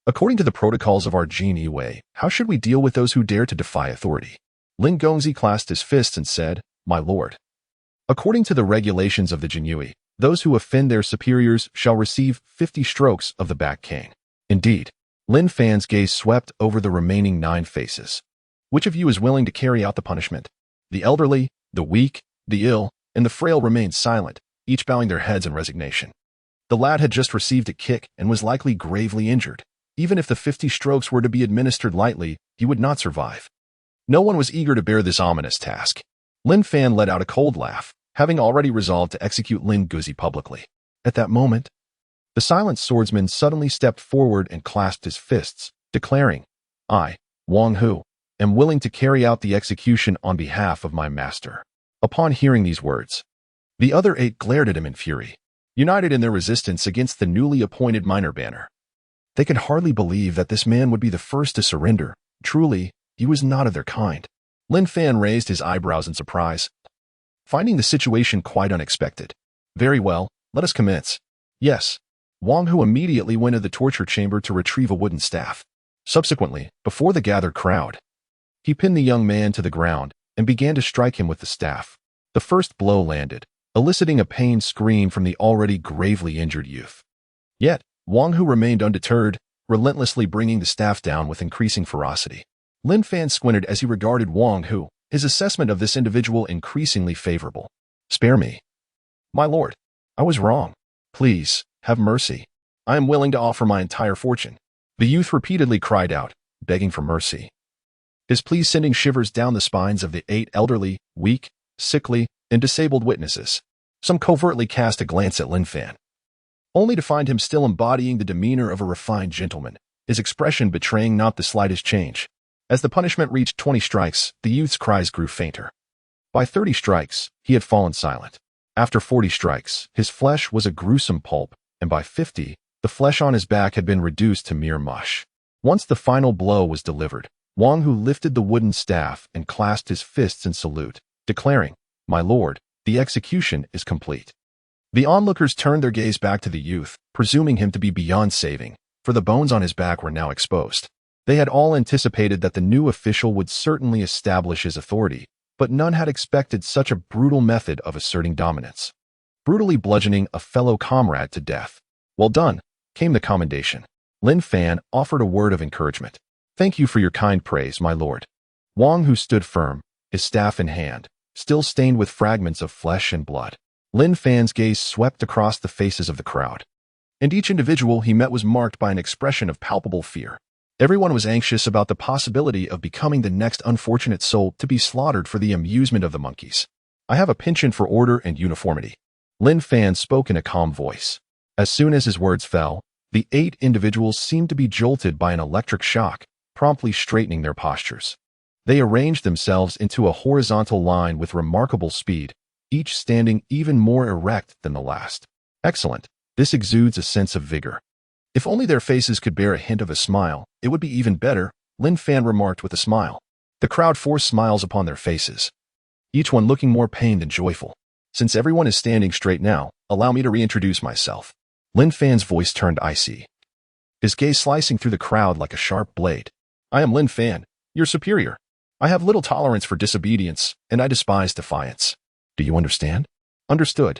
according to the protocols of our Jinyiwei, how should we deal with those who dare to defy authority? Lin Gongzi clasped his fists and said, My lord, according to the regulations of the Jinyiwei, those who offend their superiors shall receive 50 strokes of the back cane. Indeed, Lin Fan's gaze swept over the remaining 9 faces. Which of you is willing to carry out the punishment? The elderly, the weak, the ill, and the frail remained silent, each bowing their heads in resignation. The lad had just received a kick and was likely gravely injured. Even if the 50 strokes were to be administered lightly, he would not survive. No one was eager to bear this ominous task. Lin Fan let out a cold laugh, having already resolved to execute Lin Gongzi publicly. At that moment, the silent swordsman suddenly stepped forward and clasped his fists, declaring, I, Wang Hu, am willing to carry out the execution on behalf of my master. Upon hearing these words, the other 8 glared at him in fury, united in their resistance against the newly appointed minor banner. They could hardly believe that this man would be the first to surrender. Truly, he was not of their kind. Lin Fan raised his eyebrows in surprise, finding the situation quite unexpected. Very well, let us commence. Yes. Wang Hu immediately went to the torture chamber to retrieve a wooden staff. Subsequently, before the gathered crowd, he pinned the young man to the ground and began to strike him with the staff. The first blow landed, eliciting a pained scream from the already gravely injured youth. Yet, Wang Hu remained undeterred, relentlessly bringing the staff down with increasing ferocity. Lin Fan squinted as he regarded Wang Hu, his assessment of this individual increasingly favorable. Spare me. My lord, I was wrong. Please, have mercy. I am willing to offer my entire fortune. The youth repeatedly cried out, begging for mercy, his pleas sending shivers down the spines of the 8 elderly, weak, sickly, and disabled witnesses. Some covertly cast a glance at Lin Fan, only to find him still embodying the demeanor of a refined gentleman, his expression betraying not the slightest change. As the punishment reached 20 strikes, the youth's cries grew fainter. By 30 strikes, he had fallen silent. After 40 strikes, his flesh was a gruesome pulp, and by 50, the flesh on his back had been reduced to mere mush. Once the final blow was delivered, Wang Hu lifted the wooden staff and clasped his fists in salute, declaring, My lord, the execution is complete. The onlookers turned their gaze back to the youth, presuming him to be beyond saving, for the bones on his back were now exposed. They had all anticipated that the new official would certainly establish his authority, but none had expected such a brutal method of asserting dominance. Brutally bludgeoning a fellow comrade to death. Well done, came the commendation. Lin Fan offered a word of encouragement. Thank you for your kind praise, my lord. Wang Hu stood firm, his staff in hand, still stained with fragments of flesh and blood. Lin Fan's gaze swept across the faces of the crowd, and each individual he met was marked by an expression of palpable fear. Everyone was anxious about the possibility of becoming the next unfortunate soul to be slaughtered for the amusement of the monkeys. I have a penchant for order and uniformity. Lin Fan spoke in a calm voice. As soon as his words fell, the 8 individuals seemed to be jolted by an electric shock, promptly straightening their postures. They arranged themselves into a horizontal line with remarkable speed, each standing even more erect than the last. Excellent. This exudes a sense of vigor. If only their faces could bear a hint of a smile, it would be even better, Lin Fan remarked with a smile. The crowd forced smiles upon their faces, each one looking more pained than joyful. Since everyone is standing straight now, allow me to reintroduce myself. Lin Fan's voice turned icy, his gaze slicing through the crowd like a sharp blade. I am Lin Fan, your superior. I have little tolerance for disobedience, and I despise defiance. Do you understand? Understood.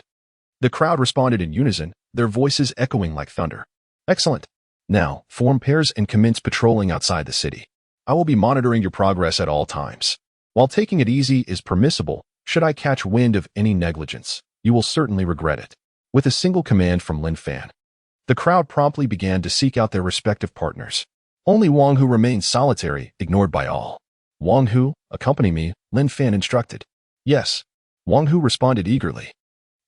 The crowd responded in unison, their voices echoing like thunder. Excellent. Now, form pairs and commence patrolling outside the city. I will be monitoring your progress at all times. While taking it easy is permissible, should I catch wind of any negligence, you will certainly regret it. With a single command from Lin Fan, the crowd promptly began to seek out their respective partners. Only Wang Hu remained solitary, ignored by all. Wang Hu, accompany me, Lin Fan instructed. Yes. Wang Hu responded eagerly.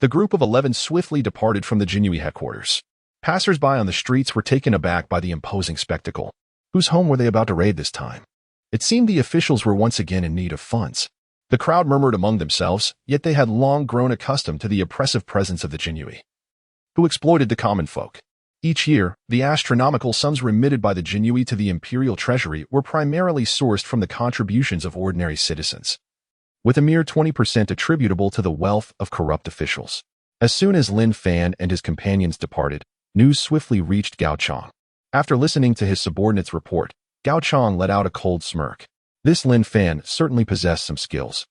The group of 11 swiftly departed from the Jinyiwei headquarters. Passers-by on the streets were taken aback by the imposing spectacle. Whose home were they about to raid this time? It seemed the officials were once again in need of funds. The crowd murmured among themselves, yet they had long grown accustomed to the oppressive presence of the Jinyiwei, who exploited the common folk. Each year, the astronomical sums remitted by the Jinyiwei to the imperial treasury were primarily sourced from the contributions of ordinary citizens, with a mere 20% attributable to the wealth of corrupt officials. As soon as Lin Fan and his companions departed, news swiftly reached Gao Chang. After listening to his subordinate's report, Gao Chang let out a cold smirk. This Lin Fan certainly possessed some skills,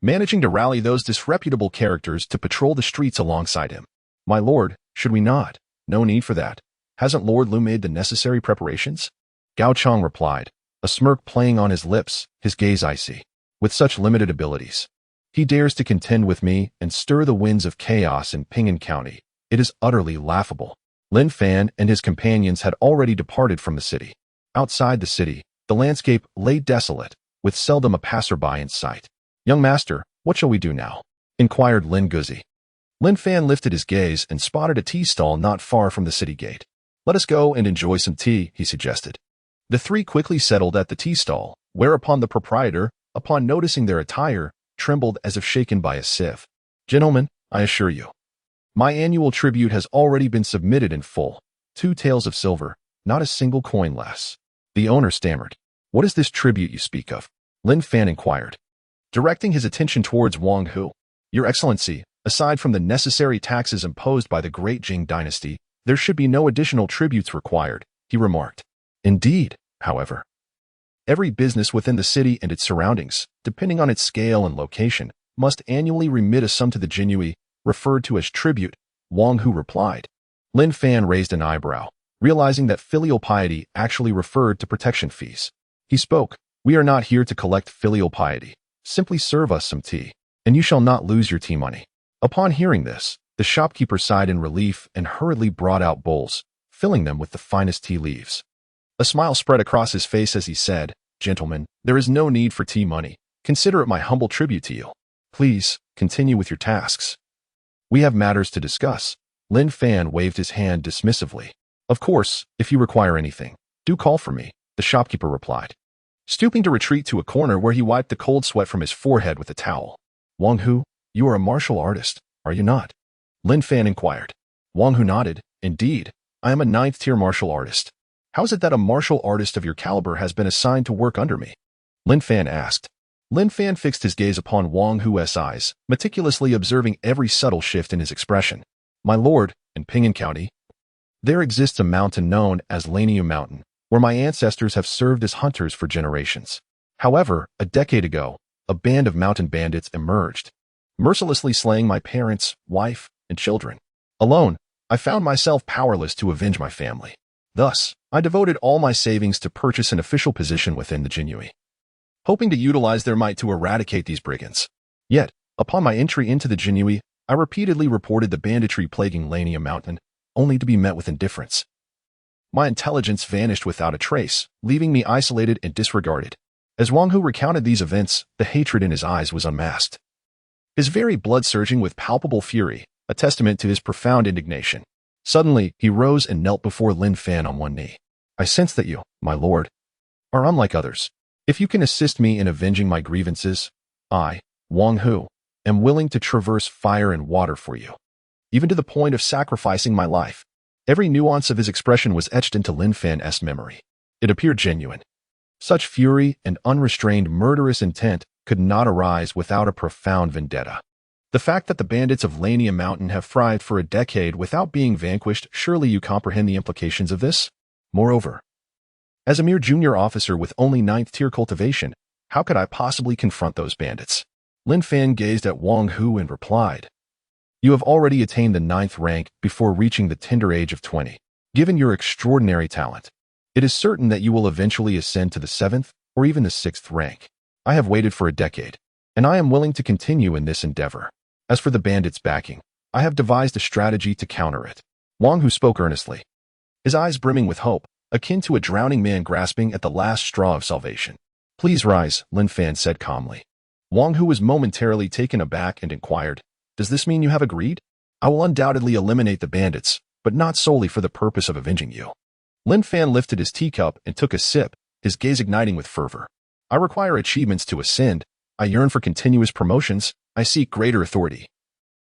managing to rally those disreputable characters to patrol the streets alongside him. My lord, should we not? No need for that. Hasn't Lord Lu made the necessary preparations? Gao Chang replied, a smirk playing on his lips, his gaze icy. With such limited abilities, he dares to contend with me and stir the winds of chaos in Bingjian County. It is utterly laughable. Lin Fan and his companions had already departed from the city. Outside the city, the landscape lay desolate, with seldom a passerby in sight. Young master, what shall we do now? Inquired Lin Guzi. Lin Fan lifted his gaze and spotted a tea stall not far from the city gate. Let us go and enjoy some tea, he suggested. The three quickly settled at the tea stall, whereupon the proprietor, upon noticing their attire, trembled as if shaken by a sieve. Gentlemen, I assure you, my annual tribute has already been submitted in full. 2 taels of silver, not a single coin less. The owner stammered. What is this tribute you speak of? Lin Fan inquired, directing his attention towards Wang Hu. Your Excellency, aside from the necessary taxes imposed by the great Jing dynasty, there should be no additional tributes required, he remarked. Indeed, however, every business within the city and its surroundings, depending on its scale and location, must annually remit a sum to the Jinyiwei, referred to as tribute, Wang Hu replied. Lin Fan raised an eyebrow, realizing that filial piety actually referred to protection fees. He spoke, we are not here to collect filial piety. Simply serve us some tea, and you shall not lose your tea money. Upon hearing this, the shopkeeper sighed in relief and hurriedly brought out bowls, filling them with the finest tea leaves. A smile spread across his face as he said, Gentlemen, there is no need for tea money. Consider it my humble tribute to you. Please, continue with your tasks. We have matters to discuss. Lin Fan waved his hand dismissively. Of course, if you require anything, do call for me, the shopkeeper replied, stooping to retreat to a corner where he wiped the cold sweat from his forehead with a towel. Wang Hu, you are a martial artist, are you not? Lin Fan inquired. Wang Hu nodded. Indeed, I am a 9th-tier martial artist. How is it that a martial artist of your caliber has been assigned to work under me? Lin Fan asked. Lin Fan fixed his gaze upon Wang Hu's eyes, meticulously observing every subtle shift in his expression. My lord, in Bingjian County, there exists a mountain known as Laniu Mountain, where my ancestors have served as hunters for generations. However, a decade ago, a band of mountain bandits emerged, mercilessly slaying my parents, wife, and children. Alone, I found myself powerless to avenge my family. Thus, I devoted all my savings to purchase an official position within the Jinyiwei, hoping to utilize their might to eradicate these brigands. Yet, upon my entry into the Jinyiwei, I repeatedly reported the banditry plaguing Lania Mountain, only to be met with indifference. My intelligence vanished without a trace, leaving me isolated and disregarded. As Wang Hu recounted these events, the hatred in his eyes was unmasked, his very blood surging with palpable fury, a testament to his profound indignation. Suddenly, he rose and knelt before Lin Fan on one knee. I sense that you, my lord, are unlike others. If you can assist me in avenging my grievances, I, Wang Hu, am willing to traverse fire and water for you, even to the point of sacrificing my life. Every nuance of his expression was etched into Lin Fan's memory. It appeared genuine. Such fury and unrestrained murderous intent could not arise without a profound vendetta. The fact that the bandits of Lania Mountain have thrived for a decade without being vanquished, surely you comprehend the implications of this? Moreover, as a mere junior officer with only 9th-tier cultivation, how could I possibly confront those bandits? Lin Fan gazed at Wang Hu and replied, "You have already attained the 9th rank before reaching the tender age of 20. Given your extraordinary talent, it is certain that you will eventually ascend to the 7th or even the 6th rank. I have waited for a decade, and I am willing to continue in this endeavor. As for the bandits' backing, I have devised a strategy to counter it." Wang Hu spoke earnestly, his eyes brimming with hope, akin to a drowning man grasping at the last straw of salvation. "Please rise," Lin Fan said calmly. Wang Hu was momentarily taken aback and inquired, "Does this mean you have agreed? I will undoubtedly eliminate the bandits, but not solely for the purpose of avenging you." Lin Fan lifted his teacup and took a sip, his gaze igniting with fervor. "I require achievements to ascend. I yearn for continuous promotions. I seek greater authority.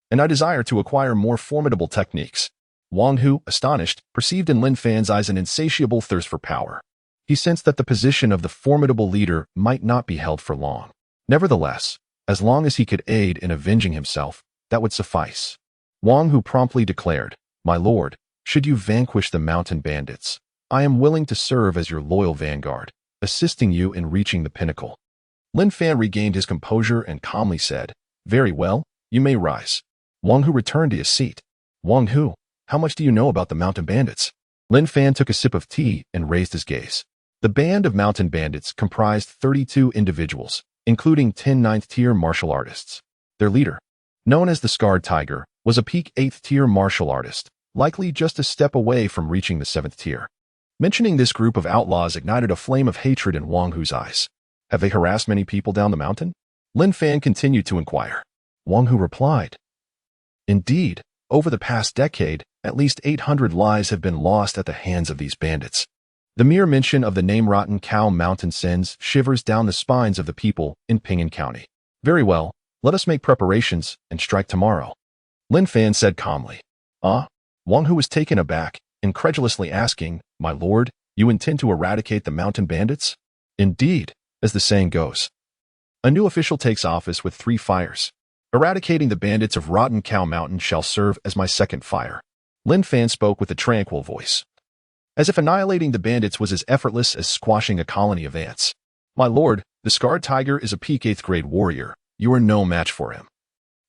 And I desire to acquire more formidable techniques." Wang Hu, astonished, perceived in Lin Fan's eyes an insatiable thirst for power. He sensed that the position of the formidable leader might not be held for long. Nevertheless, as long as he could aid in avenging himself, that would suffice. Wang Hu promptly declared, "My lord, should you vanquish the mountain bandits, I am willing to serve as your loyal vanguard, assisting you in reaching the pinnacle." Lin Fan regained his composure and calmly said, "Very well, you may rise." Wang Hu returned to his seat. "Wang Hu, how much do you know about the mountain bandits?" Lin Fan took a sip of tea and raised his gaze. The band of mountain bandits comprised 32 individuals, including 10 9th-tier martial artists. Their leader, known as the Scarred Tiger, was a peak 8th-tier martial artist, likely just a step away from reaching the 7th tier. Mentioning this group of outlaws ignited a flame of hatred in Wang Hu's eyes. "Have they harassed many people down the mountain?" Lin Fan continued to inquire. Wang Hu replied, "Indeed, over the past decade, at least 800 lives have been lost at the hands of these bandits." The mere mention of the name Rotten Cow Mountain sends shivers down the spines of the people in Ping'an County. "Very well, let us make preparations and strike tomorrow," Lin Fan said calmly. "Ah?" Wang Hu was taken aback, incredulously asking, "My lord, you intend to eradicate the mountain bandits?" "Indeed, as the saying goes. A new official takes office with 3 fires. Eradicating the bandits of Rotten Cow Mountain shall serve as my 2nd fire." Lin Fan spoke with a tranquil voice, as if annihilating the bandits was as effortless as squashing a colony of ants. "My lord, the Scarred Tiger is a peak 8th grade warrior. You are no match for him,"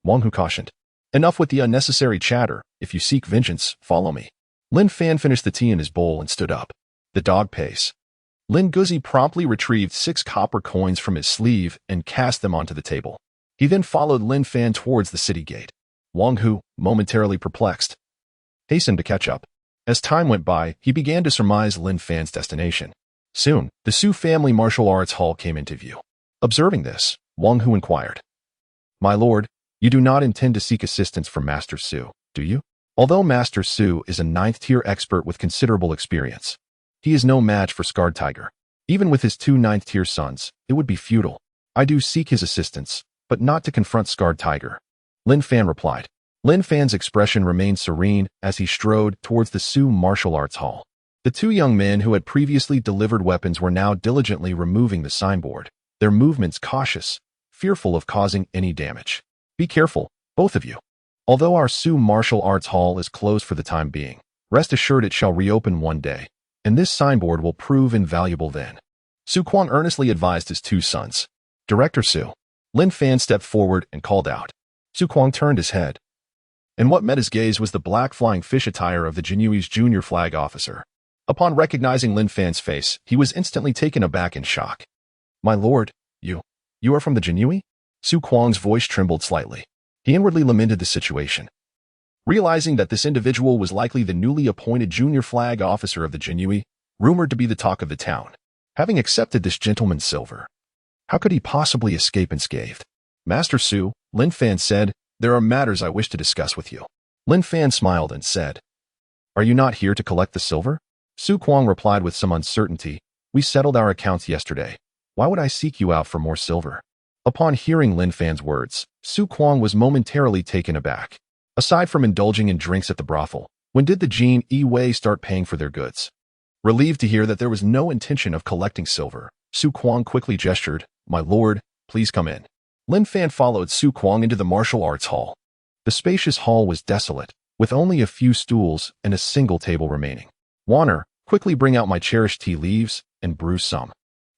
Wang Hu cautioned. "Enough with the unnecessary chatter. If you seek vengeance, follow me." Lin Fan finished the tea in his bowl and stood up. The dog pays. Lin Guzi promptly retrieved 6 copper coins from his sleeve and cast them onto the table. He then followed Lin Fan towards the city gate. Wang Hu, momentarily perplexed, hastened to catch up. As time went by, he began to surmise Lin Fan's destination. Soon, the Su family martial arts hall came into view. Observing this, Wang Hu inquired, "My lord, you do not intend to seek assistance from Master Su, do you?" Although Master Su is a 9th-tier expert with considerable experience, he is no match for Scarred Tiger. Even with his 2 9th-tier sons, it would be futile. "I do seek his assistance, but not to confront Scarred Tiger," Lin Fan replied. Lin Fan's expression remained serene as he strode towards the Su martial arts hall. The 2 young men who had previously delivered weapons were now diligently removing the signboard, their movements cautious, fearful of causing any damage. "Be careful, both of you. Although our Su martial arts hall is closed for the time being, rest assured it shall reopen one day, and this signboard will prove invaluable then," Su Quan earnestly advised his 2 sons. "Director Su." Lin Fan stepped forward and called out. Su Quan turned his head, and what met his gaze was the black flying fish attire of the Jinyiwei's junior flag officer. Upon recognizing Lin Fan's face, he was instantly taken aback in shock. "My lord, you are from the Jinyiwei?" Su Quang's voice trembled slightly. He inwardly lamented the situation. Realizing that this individual was likely the newly appointed junior flag officer of the Jinyiwei, rumored to be the talk of the town. Having accepted this gentleman's silver, how could he possibly escape unscathed? "Master Su," Lin Fan said, "there are matters I wish to discuss with you." Lin Fan smiled and said, "Are you not here to collect the silver?" Su Quang replied with some uncertainty, "We settled our accounts yesterday. Why would I seek you out for more silver? Upon hearing Lin Fan's words, Su Kuang was momentarily taken aback. Aside from indulging in drinks at the brothel, when did the Jinyiwei start paying for their goods? Relieved to hear that there was no intention of collecting silver, Su Kuang quickly gestured, "My lord, please come in." Lin Fan followed Su Kuang into the martial arts hall. The spacious hall was desolate, with only a few stools and a single table remaining. "Wanner, quickly bring out my cherished tea leaves and brew some."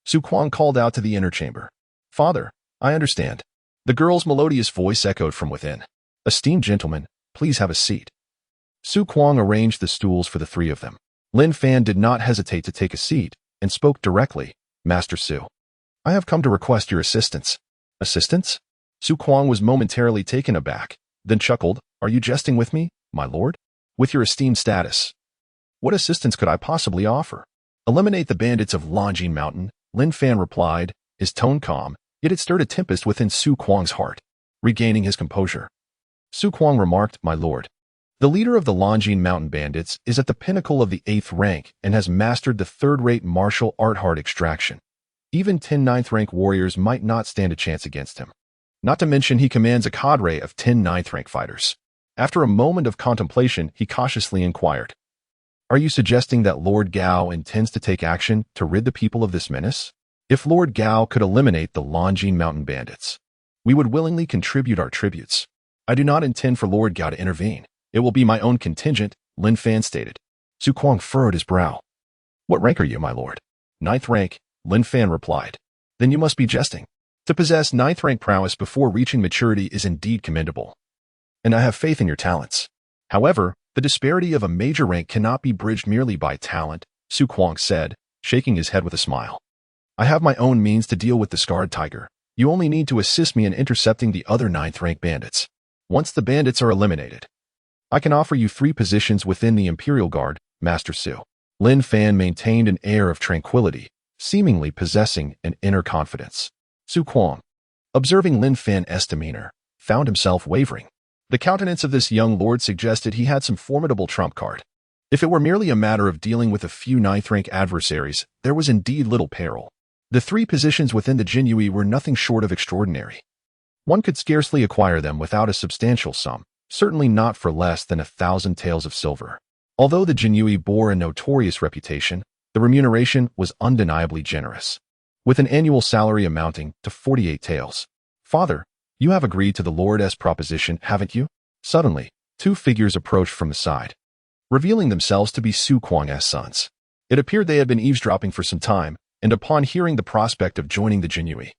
Su Kuang called out to the inner chamber. "Father, I understand." The girl's melodious voice echoed from within. "Esteemed gentlemen, please have a seat." Su Kuang arranged the stools for the three of them. Lin Fan did not hesitate to take a seat and spoke directly. "Master Su, I have come to request your assistance." "Assistance?" Su Kuang was momentarily taken aback, then chuckled. "Are you jesting with me, my lord? With your esteemed status, what assistance could I possibly offer?" "Eliminate the bandits of Longing Mountain," Lin Fan replied, his tone calm, yet it stirred a tempest within Su Kuang's heart. Regaining his composure, Su Kuang remarked, "My lord, the leader of the Longing Mountain bandits is at the pinnacle of the 8th rank and has mastered the third-rate martial art heart extraction. Even 10 9th-rank warriors might not stand a chance against him. Not to mention he commands a cadre of 10 9th-rank fighters." After a moment of contemplation, he cautiously inquired, "Are you suggesting that Lord Gao intends to take action to rid the people of this menace? If Lord Gao could eliminate the Longing Mountain bandits, we would willingly contribute our tributes. I do not intend for Lord Gao to intervene. It will be my own contingent," Lin Fan stated. Su Kuang furrowed his brow. "What rank are you, my lord?" "9th rank," Lin Fan replied. "Then you must be jesting. To possess 9th rank prowess before reaching maturity is indeed commendable, and I have faith in your talents. However, the disparity of a major rank cannot be bridged merely by talent," Su Kuang said, shaking his head with a smile. "I have my own means to deal with the scarred tiger. You only need to assist me in intercepting the other 9th rank bandits. Once the bandits are eliminated, I can offer you 3 positions within the Imperial Guard, Master Su." Lin Fan maintained an air of tranquility, seemingly possessing an inner confidence. Su Kuang, observing Lin Fan's demeanor, found himself wavering. The countenance of this young lord suggested he had some formidable trump card. If it were merely a matter of dealing with a few 9th-rank adversaries, there was indeed little peril. The 3 positions within the Jinyiwei were nothing short of extraordinary. One could scarcely acquire them without a substantial sum, certainly not for less than 1,000 taels of silver. Although the Jinyiwei bore a notorious reputation, the remuneration was undeniably generous, with an annual salary amounting to 48 taels. "Father, you have agreed to the Lord's proposition, haven't you?" Suddenly, 2 figures approached from the side, revealing themselves to be Su Kuang's sons. It appeared they had been eavesdropping for some time, and upon hearing the prospect of joining the Jinyiwei,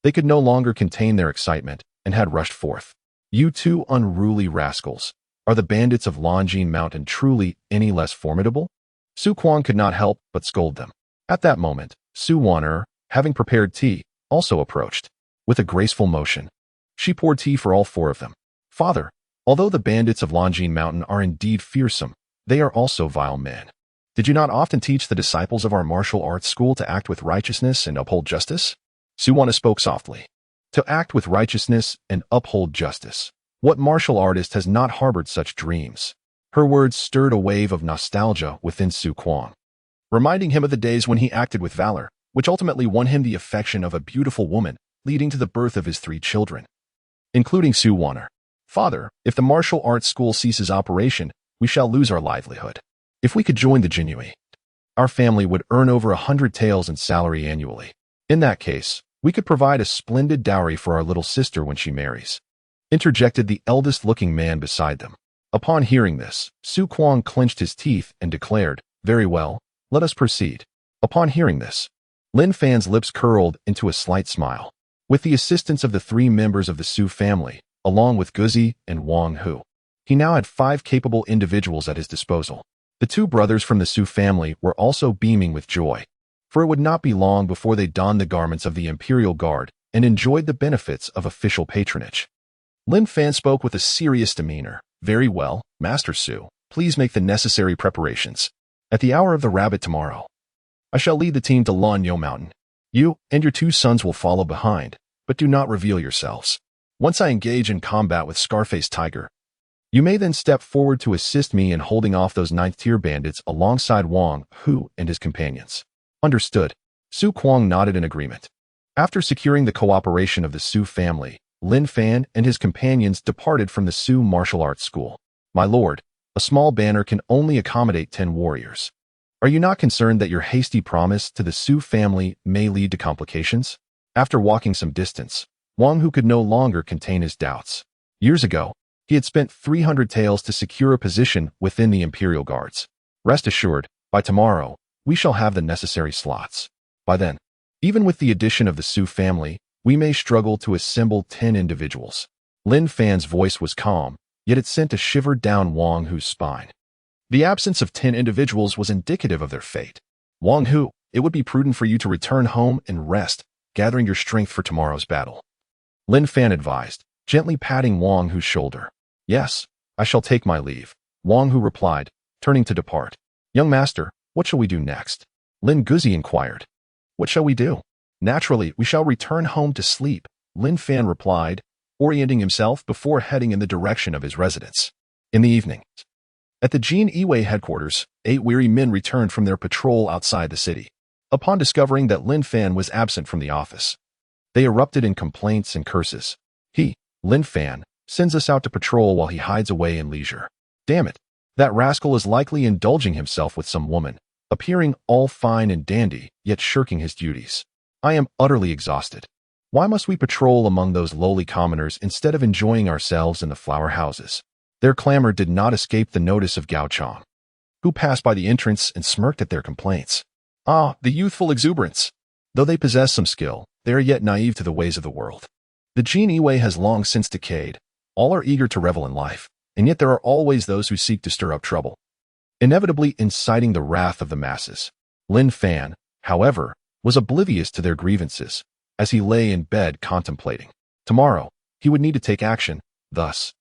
they could no longer contain their excitement and had rushed forth. "You 2 unruly rascals, are the bandits of Longing Mountain truly any less formidable?" Su Kuang could not help but scold them. At that moment, Su Wanner, having prepared tea, also approached. With a graceful motion, she poured tea for all 4 of them. "Father, although the bandits of Longing Mountain are indeed fearsome, they are also vile men. Did you not often teach the disciples of our martial arts school to act with righteousness and uphold justice?" Su Wanner spoke softly. To act with righteousness and uphold justice. What martial artist has not harbored such dreams? Her words stirred a wave of nostalgia within Su Kuang, reminding him of the days when he acted with valor, which ultimately won him the affection of a beautiful woman, leading to the birth of his 3 children, including Su Wanner. "Father, if the martial arts school ceases operation, we shall lose our livelihood. If we could join the Jinyiwei, our family would earn over 100 taels in salary annually. In that case, we could provide a splendid dowry for our little sister when she marries," interjected the eldest-looking man beside them. Upon hearing this, Su Kuang clenched his teeth and declared, "Very well, let us proceed." Upon hearing this, Lin Fan's lips curled into a slight smile. With the assistance of the 3 members of the Su family, along with Guzi and Wang Hu, he now had 5 capable individuals at his disposal. The 2 brothers from the Su family were also beaming with joy, for it would not be long before they donned the garments of the Imperial Guard and enjoyed the benefits of official patronage. Lin Fan spoke with a serious demeanor. "Very well, Master Su, please make the necessary preparations. At the hour of the rabbit tomorrow, I shall lead the team to Lanyo Mountain. You and your 2 sons will follow behind, but do not reveal yourselves. Once I engage in combat with Scarface Tiger, you may then step forward to assist me in holding off those 9th-tier bandits alongside Wang Hu and his companions." "Understood." Su Kuang nodded in agreement. After securing the cooperation of the Su family, Lin Fan and his companions departed from the Su martial arts school. My lord, a small banner can only accommodate 10 warriors. Are you not concerned that your hasty promise to the Su family may lead to complications? After walking some distance, Wang Hu could no longer contain his doubts. Years ago, he had spent 300 taels to secure a position within the Imperial Guards. Rest assured, by tomorrow, we shall have the necessary slots. By then, even with the addition of the Su family, we may struggle to assemble 10 individuals. Lin Fan's voice was calm, yet it sent a shiver down Wang Hu's spine. The absence of 10 individuals was indicative of their fate. Wang Hu, it would be prudent for you to return home and rest, gathering your strength for tomorrow's battle. Lin Fan advised, gently patting Wang Hu's shoulder. Yes, I shall take my leave, Wang Hu replied, turning to depart. Young master, what shall we do next? Lin Guzi inquired. What shall we do? Naturally, we shall return home to sleep, Lin Fan replied, orienting himself before heading in the direction of his residence. In the evening, at the Jinyiwei headquarters, 8 weary men returned from their patrol outside the city. Upon discovering that Lin Fan was absent from the office, they erupted in complaints and curses. He, Lin Fan, sends us out to patrol while he hides away in leisure. Damn it, that rascal is likely indulging himself with some woman, appearing all fine and dandy, yet shirking his duties. I am utterly exhausted. Why must we patrol among those lowly commoners instead of enjoying ourselves in the flower houses? Their clamor did not escape the notice of Gao Chong, who passed by the entrance and smirked at their complaints. Ah, the youthful exuberance! Though they possess some skill, they are yet naive to the ways of the world. The Jinyiwei has long since decayed. All are eager to revel in life, and yet there are always those who seek to stir up trouble, inevitably inciting the wrath of the masses. Lin Fan, however, was oblivious to their grievances, as he lay in bed contemplating. Tomorrow, he would need to take action, thus,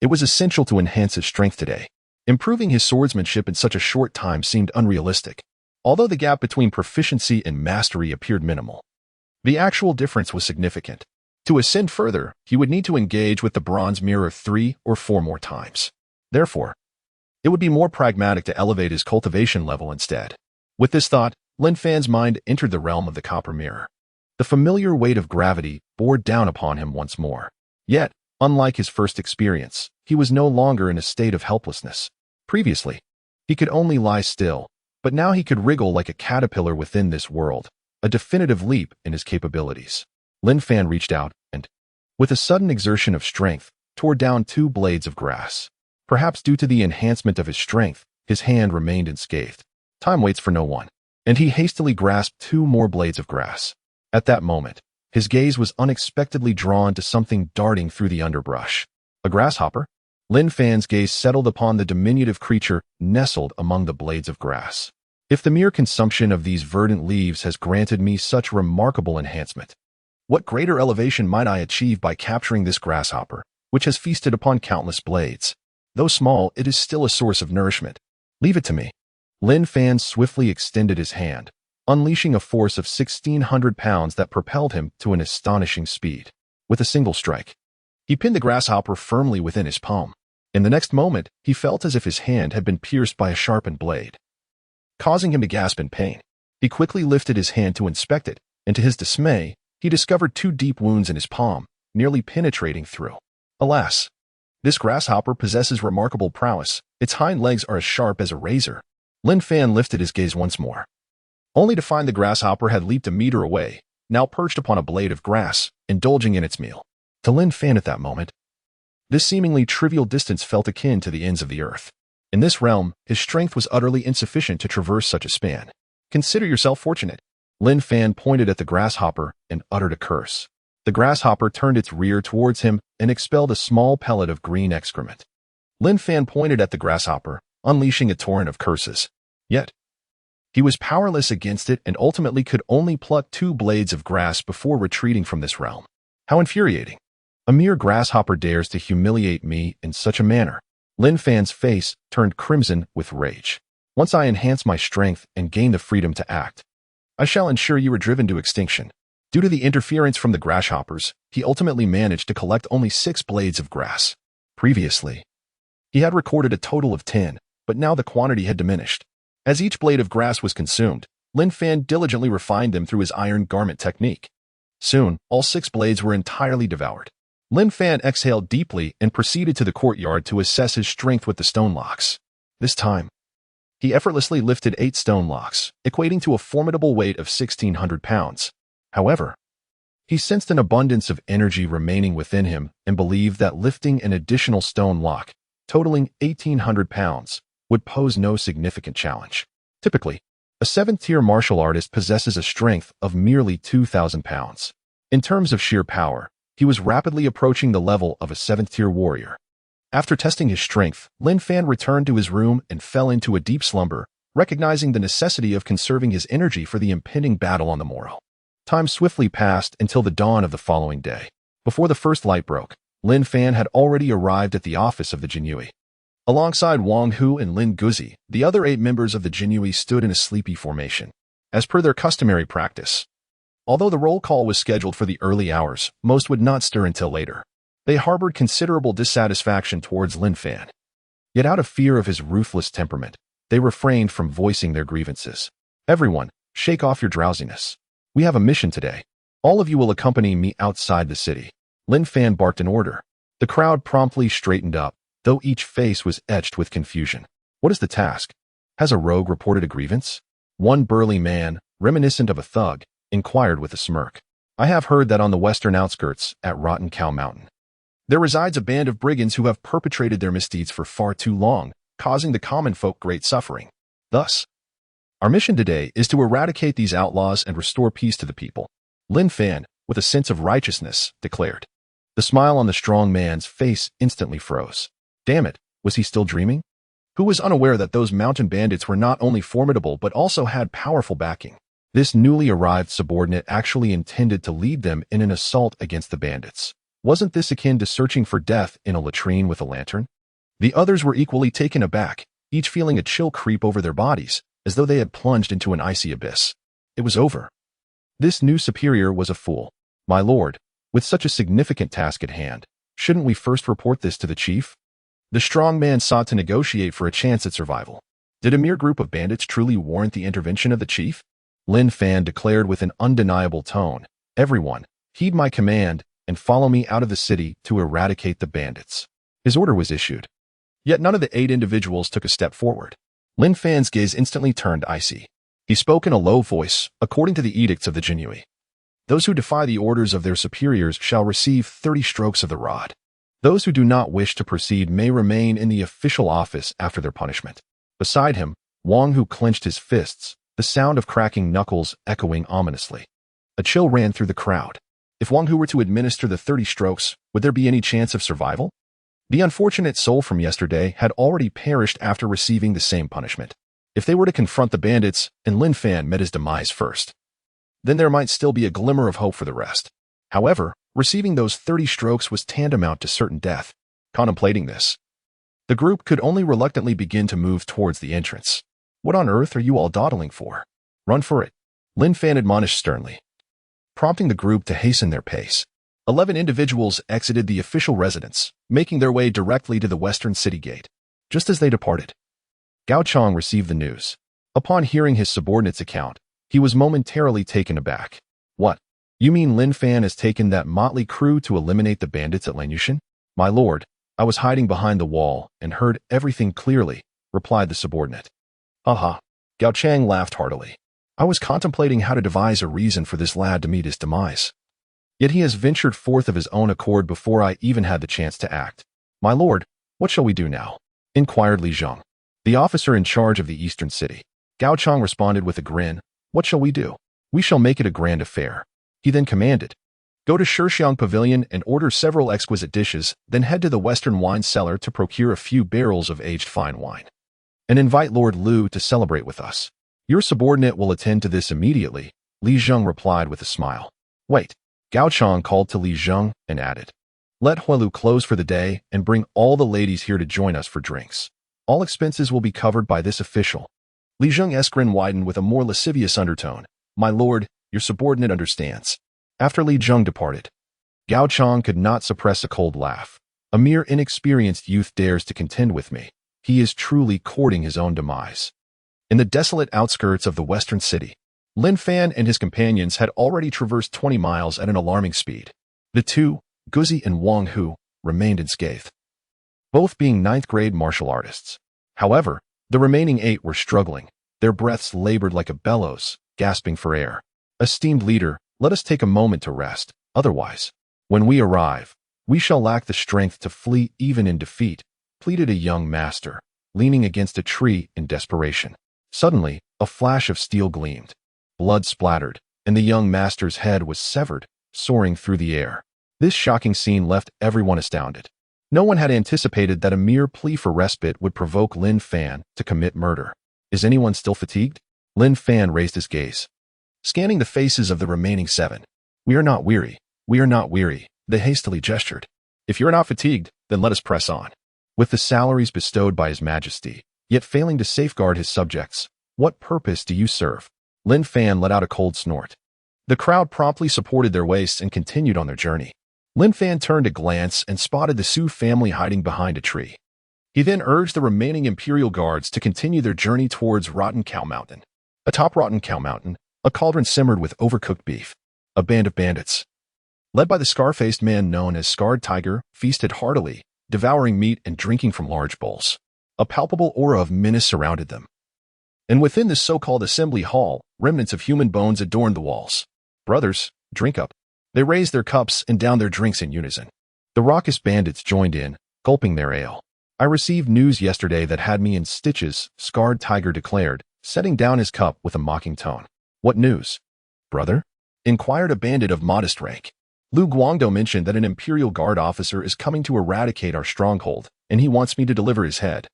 it was essential to enhance his strength today. Improving his swordsmanship in such a short time seemed unrealistic, although the gap between proficiency and mastery appeared minimal. The actual difference was significant. To ascend further, he would need to engage with the bronze mirror 3 or 4 more times. Therefore, it would be more pragmatic to elevate his cultivation level instead. With this thought, Lin Fan's mind entered the realm of the copper mirror. The familiar weight of gravity bore down upon him once more. Yet, unlike his first experience, he was no longer in a state of helplessness. Previously, he could only lie still, but now he could wriggle like a caterpillar within this world, a definitive leap in his capabilities. Lin Fan reached out and, with a sudden exertion of strength, tore down 2 blades of grass. Perhaps due to the enhancement of his strength, his hand remained unscathed. Time waits for no one, and he hastily grasped 2 more blades of grass. At that moment, his gaze was unexpectedly drawn to something darting through the underbrush. A grasshopper? Lin Fan's gaze settled upon the diminutive creature nestled among the blades of grass. If the mere consumption of these verdant leaves has granted me such remarkable enhancement, what greater elevation might I achieve by capturing this grasshopper, which has feasted upon countless blades? Though small, it is still a source of nourishment. Leave it to me. Lin Fan swiftly extended his hand, unleashing a force of 1,600 pounds that propelled him to an astonishing speed. With a single strike, he pinned the grasshopper firmly within his palm. In the next moment, he felt as if his hand had been pierced by a sharpened blade, causing him to gasp in pain. He quickly lifted his hand to inspect it, and to his dismay, he discovered 2 deep wounds in his palm, nearly penetrating through. Alas! This grasshopper possesses remarkable prowess. Its hind legs are as sharp as a razor. Lin Fan lifted his gaze once more, only to find the grasshopper had leaped a meter away, now perched upon a blade of grass, indulging in its meal. To Lin Fan at that moment, this seemingly trivial distance felt akin to the ends of the earth. In this realm, his strength was utterly insufficient to traverse such a span. Consider yourself fortunate. Lin Fan pointed at the grasshopper and uttered a curse. The grasshopper turned its rear towards him and expelled a small pellet of green excrement. Lin Fan pointed at the grasshopper, unleashing a torrent of curses. Yet, he was powerless against it and ultimately could only pluck 2 blades of grass before retreating from this realm. How infuriating! A mere grasshopper dares to humiliate me in such a manner. Lin Fan's face turned crimson with rage. Once I enhance my strength and gain the freedom to act, I shall ensure you are driven to extinction. Due to the interference from the grasshoppers, he ultimately managed to collect only 6 blades of grass. Previously, he had recorded a total of 10, but now the quantity had diminished. As each blade of grass was consumed, Lin Fan diligently refined them through his iron garment technique. Soon, all 6 blades were entirely devoured. Lin Fan exhaled deeply and proceeded to the courtyard to assess his strength with the stone locks. This time, he effortlessly lifted 8 stone locks, equating to a formidable weight of 1,600 pounds. However, he sensed an abundance of energy remaining within him and believed that lifting an additional stone lock, totaling 1,800 pounds, would pose no significant challenge. Typically, a 7th-tier martial artist possesses a strength of merely 2,000 pounds. In terms of sheer power, he was rapidly approaching the level of a 7th-tier warrior. After testing his strength, Lin Fan returned to his room and fell into a deep slumber, recognizing the necessity of conserving his energy for the impending battle on the morrow. Time swiftly passed until the dawn of the following day. Before the first light broke, Lin Fan had already arrived at the office of the Jinyiwei. Alongside Wang Hu and Lin Guzi, the other 8 members of the Jinyiwei stood in a sleepy formation, as per their customary practice. Although the roll call was scheduled for the early hours, most would not stir until later. They harbored considerable dissatisfaction towards Lin Fan. Yet out of fear of his ruthless temperament, they refrained from voicing their grievances. "Everyone, shake off your drowsiness. We have a mission today. All of you will accompany me outside the city." Lin Fan barked an order. The crowd promptly straightened up, though each face was etched with confusion. "What is the task? Has a rogue reported a grievance?" One burly man, reminiscent of a thug, inquired with a smirk. "I have heard that on the western outskirts, at Rotten Cow Mountain, there resides a band of brigands who have perpetrated their misdeeds for far too long, causing the common folk great suffering. Thus, our mission today is to eradicate these outlaws and restore peace to the people," Lin Fan, with a sense of righteousness, declared. The smile on the strong man's face instantly froze. Damn it, was he still dreaming? Who was unaware that those mountain bandits were not only formidable but also had powerful backing? This newly arrived subordinate actually intended to lead them in an assault against the bandits. Wasn't this akin to searching for death in a latrine with a lantern? The others were equally taken aback, each feeling a chill creep over their bodies, as though they had plunged into an icy abyss. It was over. This new superior was a fool. "My lord, with such a significant task at hand, shouldn't we first report this to the chief?" The strong man sought to negotiate for a chance at survival. Did a mere group of bandits truly warrant the intervention of the chief? Lin Fan declared with an undeniable tone, "Everyone, heed my command and follow me out of the city to eradicate the bandits." His order was issued. Yet none of the 8 individuals took a step forward. Lin Fan's gaze instantly turned icy. He spoke in a low voice, according to the edicts of the Jinyiwei. "Those who defy the orders of their superiors shall receive 30 strokes of the rod. Those who do not wish to proceed may remain in the official office after their punishment." Beside him, Wang Hu clenched his fists, the sound of cracking knuckles echoing ominously. A chill ran through the crowd. If Wang Hu were to administer the 30 strokes, would there be any chance of survival? The unfortunate soul from yesterday had already perished after receiving the same punishment. If they were to confront the bandits and Lin Fan met his demise first, then there might still be a glimmer of hope for the rest. However, receiving those 30 strokes was tantamount to certain death. Contemplating this, the group could only reluctantly begin to move towards the entrance. "What on earth are you all dawdling for? Run for it," Lin Fan admonished sternly, prompting the group to hasten their pace. 11 individuals exited the official residence, making their way directly to the western city gate. Just as they departed, Gao Chong received the news. Upon hearing his subordinate's account, he was momentarily taken aback. "What? You mean Lin Fan has taken that motley crew to eliminate the bandits at Lanyushan?" "My lord, I was hiding behind the wall and heard everything clearly," replied the subordinate. "Aha." Gao Chang laughed heartily. "I was contemplating how to devise a reason for this lad to meet his demise. Yet he has ventured forth of his own accord before I even had the chance to act." "My lord, what shall we do now?" inquired Li Zheng, the officer in charge of the eastern city. Gao Chang responded with a grin, "What shall we do? We shall make it a grand affair." He then commanded, "Go to Shixiang Pavilion and order several exquisite dishes, then head to the western wine cellar to procure a few barrels of aged fine wine. And invite Lord Lu to celebrate with us. Your subordinate will attend to this immediately," Li Zheng replied with a smile. "Wait." Gao Chang called to Li Zheng and added, "Let Hualu close for the day and bring all the ladies here to join us for drinks. All expenses will be covered by this official." Li Zheng's grin widened with a more lascivious undertone. "My lord, your subordinate understands." After Li Zheng departed, Gao Chang could not suppress a cold laugh. "A mere inexperienced youth dares to contend with me. He is truly courting his own demise." In the desolate outskirts of the western city, Lin Fan and his companions had already traversed 20 miles at an alarming speed. The two, Guzi and Wang Hu, remained unscathed, both being ninth-grade martial artists. However, the remaining 8 were struggling. Their breaths labored like a bellows, gasping for air. "Esteemed leader, let us take a moment to rest. Otherwise, when we arrive, we shall lack the strength to flee even in defeat," pleaded a young master, leaning against a tree in desperation. Suddenly, a flash of steel gleamed. Blood splattered, and the young master's head was severed, soaring through the air. This shocking scene left everyone astounded. No one had anticipated that a mere plea for respite would provoke Lin Fan to commit murder. "Is anyone still fatigued?" Lin Fan raised his gaze, scanning the faces of the remaining 7. "We are not weary. We are not weary," they hastily gestured. "If you are not fatigued, then let us press on." With the salaries bestowed by His Majesty, yet failing to safeguard his subjects, what purpose do you serve? Lin Fan let out a cold snort. The crowd promptly supported their waists and continued on their journey. Lin Fan turned to glance and spotted the Su family hiding behind a tree. He then urged the remaining Imperial Guards to continue their journey towards Rotten Cow Mountain. Atop Rotten Cow Mountain, a cauldron simmered with overcooked beef. A band of bandits, led by the scar-faced man known as Scarred Tiger, feasted heartily, devouring meat and drinking from large bowls. A palpable aura of menace surrounded them. And within this so-called assembly hall, remnants of human bones adorned the walls. "Brothers, drink up." They raised their cups and downed their drinks in unison. The raucous bandits joined in, gulping their ale. "I received news yesterday that had me in stitches," Scarred Tiger declared, setting down his cup with a mocking tone. "What news, brother?" inquired a bandit of modest rank. "Lu Guangdo mentioned that an Imperial Guard officer is coming to eradicate our stronghold, and he wants me to deliver his head."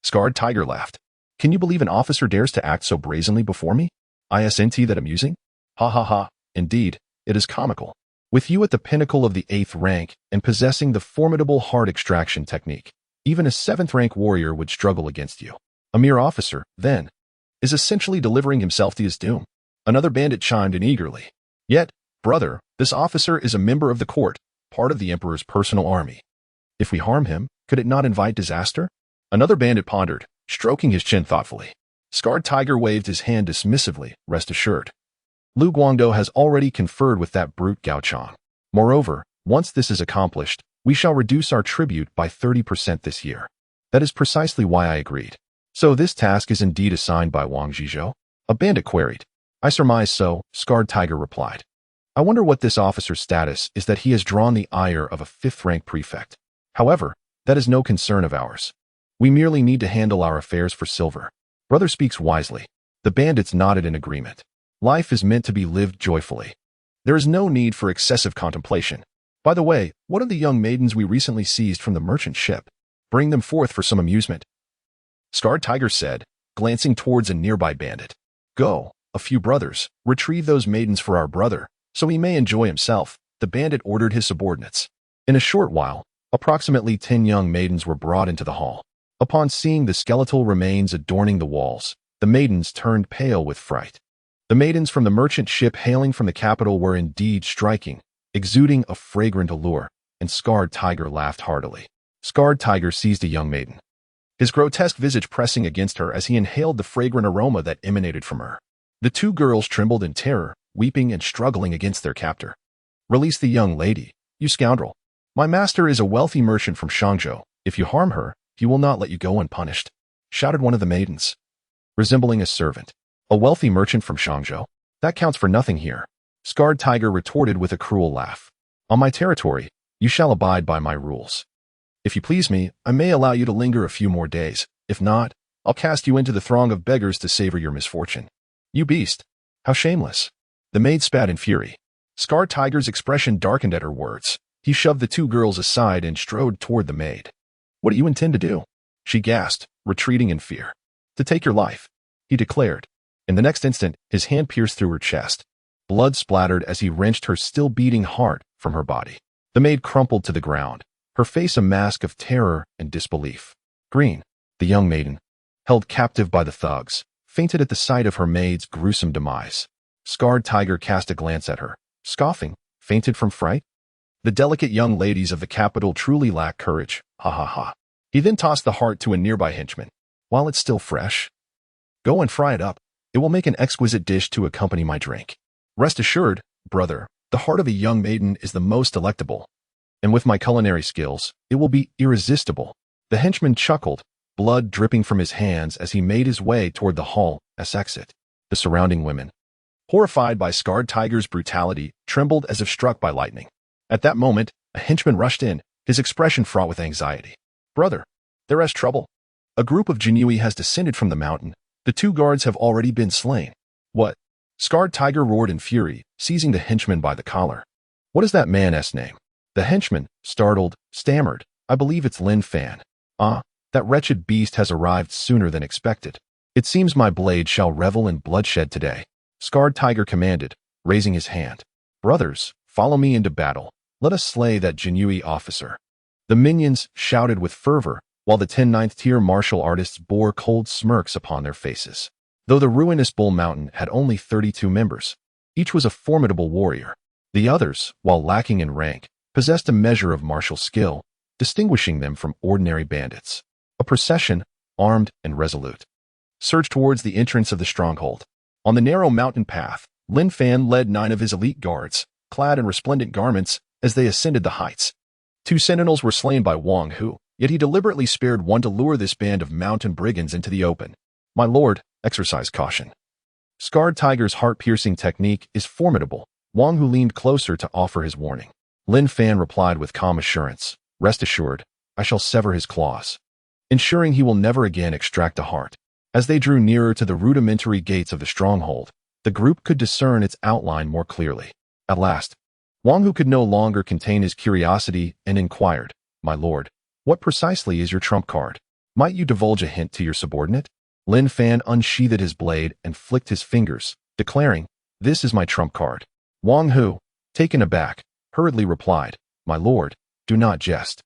Scarred Tiger laughed. "Can you believe an officer dares to act so brazenly before me? Isn't that amusing? Ha ha ha, indeed, it is comical. With you at the pinnacle of the 8th rank and possessing the formidable heart extraction technique, even a 7th-rank warrior would struggle against you. A mere officer, then, is essentially delivering himself to his doom." Another bandit chimed in eagerly. "Yet, brother, this officer is a member of the court, part of the Emperor's personal army. If we harm him, could it not invite disaster?" Another bandit pondered, stroking his chin thoughtfully. Scarred Tiger waved his hand dismissively, "Rest assured. Lu Guangdo has already conferred with that brute Gao Chang. Moreover, once this is accomplished, we shall reduce our tribute by 30% this year. That is precisely why I agreed." "So this task is indeed assigned by Wang Zhizhou?" a bandit queried. "I surmise so," Scarred Tiger replied. "I wonder what this officer's status is that he has drawn the ire of a 5th-rank prefect. However, that is no concern of ours. We merely need to handle our affairs for silver." "Brother speaks wisely." The bandits nodded in agreement. Life is meant to be lived joyfully. There is no need for excessive contemplation. By the way, what of the young maidens we recently seized from the merchant ship? Bring them forth for some amusement." Scarred Tiger said, glancing towards a nearby bandit. "Go, a few brothers, retrieve those maidens for our brother, so he may enjoy himself," the bandit ordered his subordinates. In a short while, approximately 10 young maidens were brought into the hall. Upon seeing the skeletal remains adorning the walls, the maidens turned pale with fright. The maidens from the merchant ship hailing from the capital were indeed striking, exuding a fragrant allure, and Scarred Tiger laughed heartily. Scarred Tiger seized a young maiden, his grotesque visage pressing against her as he inhaled the fragrant aroma that emanated from her. The 2 girls trembled in terror, weeping and struggling against their captor. "Release the young lady, you scoundrel. My master is a wealthy merchant from Shangzhou. If you harm her, he will not let you go unpunished," shouted one of the maidens, resembling a servant. "A wealthy merchant from Shangzhou? That counts for nothing here," Scarred Tiger retorted with a cruel laugh. "On my territory, you shall abide by my rules. If you please me, I may allow you to linger a few more days. If not, I'll cast you into the throng of beggars to savor your misfortune." "You beast! How shameless!" The maid spat in fury. Scarred Tiger's expression darkened at her words. He shoved the 2 girls aside and strode toward the maid. "What do you intend to do?" she gasped, retreating in fear. "To take your life," he declared. In the next instant, his hand pierced through her chest. Blood splattered as he wrenched her still beating heart from her body. The maid crumpled to the ground, her face a mask of terror and disbelief. Green, the young maiden, held captive by the thugs, fainted at the sight of her maid's gruesome demise. Scarred Tiger cast a glance at her, scoffing, "Fainted from fright? The delicate young ladies of the capital truly lack courage, ha ha ha." He then tossed the heart to a nearby henchman. "While it's still fresh, go and fry it up. It will make an exquisite dish to accompany my drink. Rest assured, brother, the heart of a young maiden is the most delectable. And with my culinary skills, it will be irresistible. The henchman chuckled, blood dripping from his hands as he made his way toward the hall as exit. The surrounding women, horrified by Scarred Tiger's brutality, trembled as if struck by lightning. At that moment, a henchman rushed in, his expression fraught with anxiety. Brother, there is trouble. A group of Jinyiwei has descended from the mountain. The 2 guards have already been slain. What? Scarred Tiger roared in fury, seizing the henchman by the collar. What is that man's name? The henchman, startled, stammered. I believe it's Lin Fan. Ah, that wretched beast has arrived sooner than expected. It seems my blade shall revel in bloodshed today. Scarred Tiger commanded, raising his hand. Brothers, follow me into battle. Let us slay that Jinyiwei officer. The minions shouted with fervor, while the 10 ninth-tier martial artists bore cold smirks upon their faces. Though the ruinous Bull Mountain had only 32 members, each was a formidable warrior. The others, while lacking in rank, possessed a measure of martial skill, distinguishing them from ordinary bandits. A procession, armed and resolute, surged towards the entrance of the stronghold. On the narrow mountain path, Lin Fan led 9 of his elite guards, clad in resplendent garments, as they ascended the heights. 2 sentinels were slain by Wang Hu, yet he deliberately spared one to lure this band of mountain brigands into the open. My lord, exercise caution. Scarred Tiger's heart-piercing technique is formidable. Wang Hu leaned closer to offer his warning. Lin Fan replied with calm assurance, rest assured, I shall sever his claws, ensuring he will never again extract a heart. As they drew nearer to the rudimentary gates of the stronghold, the group could discern its outline more clearly. At last, Wang Hu could no longer contain his curiosity and inquired, my lord, what precisely is your trump card? Might you divulge a hint to your subordinate? Lin Fan unsheathed his blade and flicked his fingers, declaring, this is my trump card. Wang Hu, taken aback, hurriedly replied, my lord, do not jest.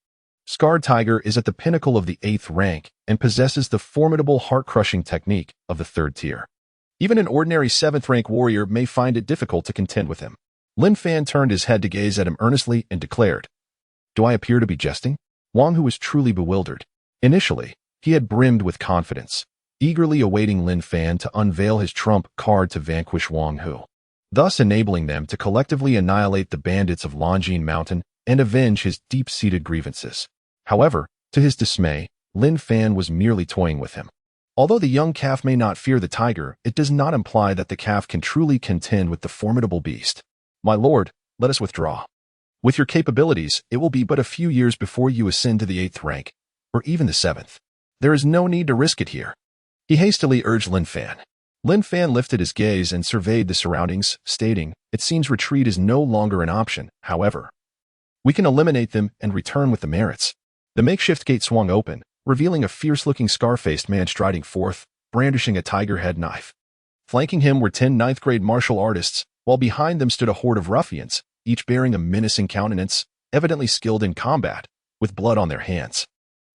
Scarred Tiger is at the pinnacle of the 8th rank and possesses the formidable heart-crushing technique of the 3rd tier. Even an ordinary 7th rank warrior may find it difficult to contend with him. Lin Fan turned his head to gaze at him earnestly and declared, do I appear to be jesting? Wang Hu was truly bewildered. Initially, he had brimmed with confidence, eagerly awaiting Lin Fan to unveil his trump card to vanquish Wang Hu, thus enabling them to collectively annihilate the bandits of Longine Mountain and avenge his deep-seated grievances. However, to his dismay, Lin Fan was merely toying with him. Although the young calf may not fear the tiger, it does not imply that the calf can truly contend with the formidable beast. My lord, let us withdraw. With your capabilities, it will be but a few years before you ascend to the 8th rank, or even the 7th. There is no need to risk it here. He hastily urged Lin Fan. Lin Fan lifted his gaze and surveyed the surroundings, stating, it seems retreat is no longer an option, however. We can eliminate them and return with the merits. The makeshift gate swung open, revealing a fierce-looking scar-faced man striding forth, brandishing a tiger-head knife. Flanking him were 10 ninth-grade martial artists, while behind them stood a horde of ruffians, each bearing a menacing countenance, evidently skilled in combat, with blood on their hands.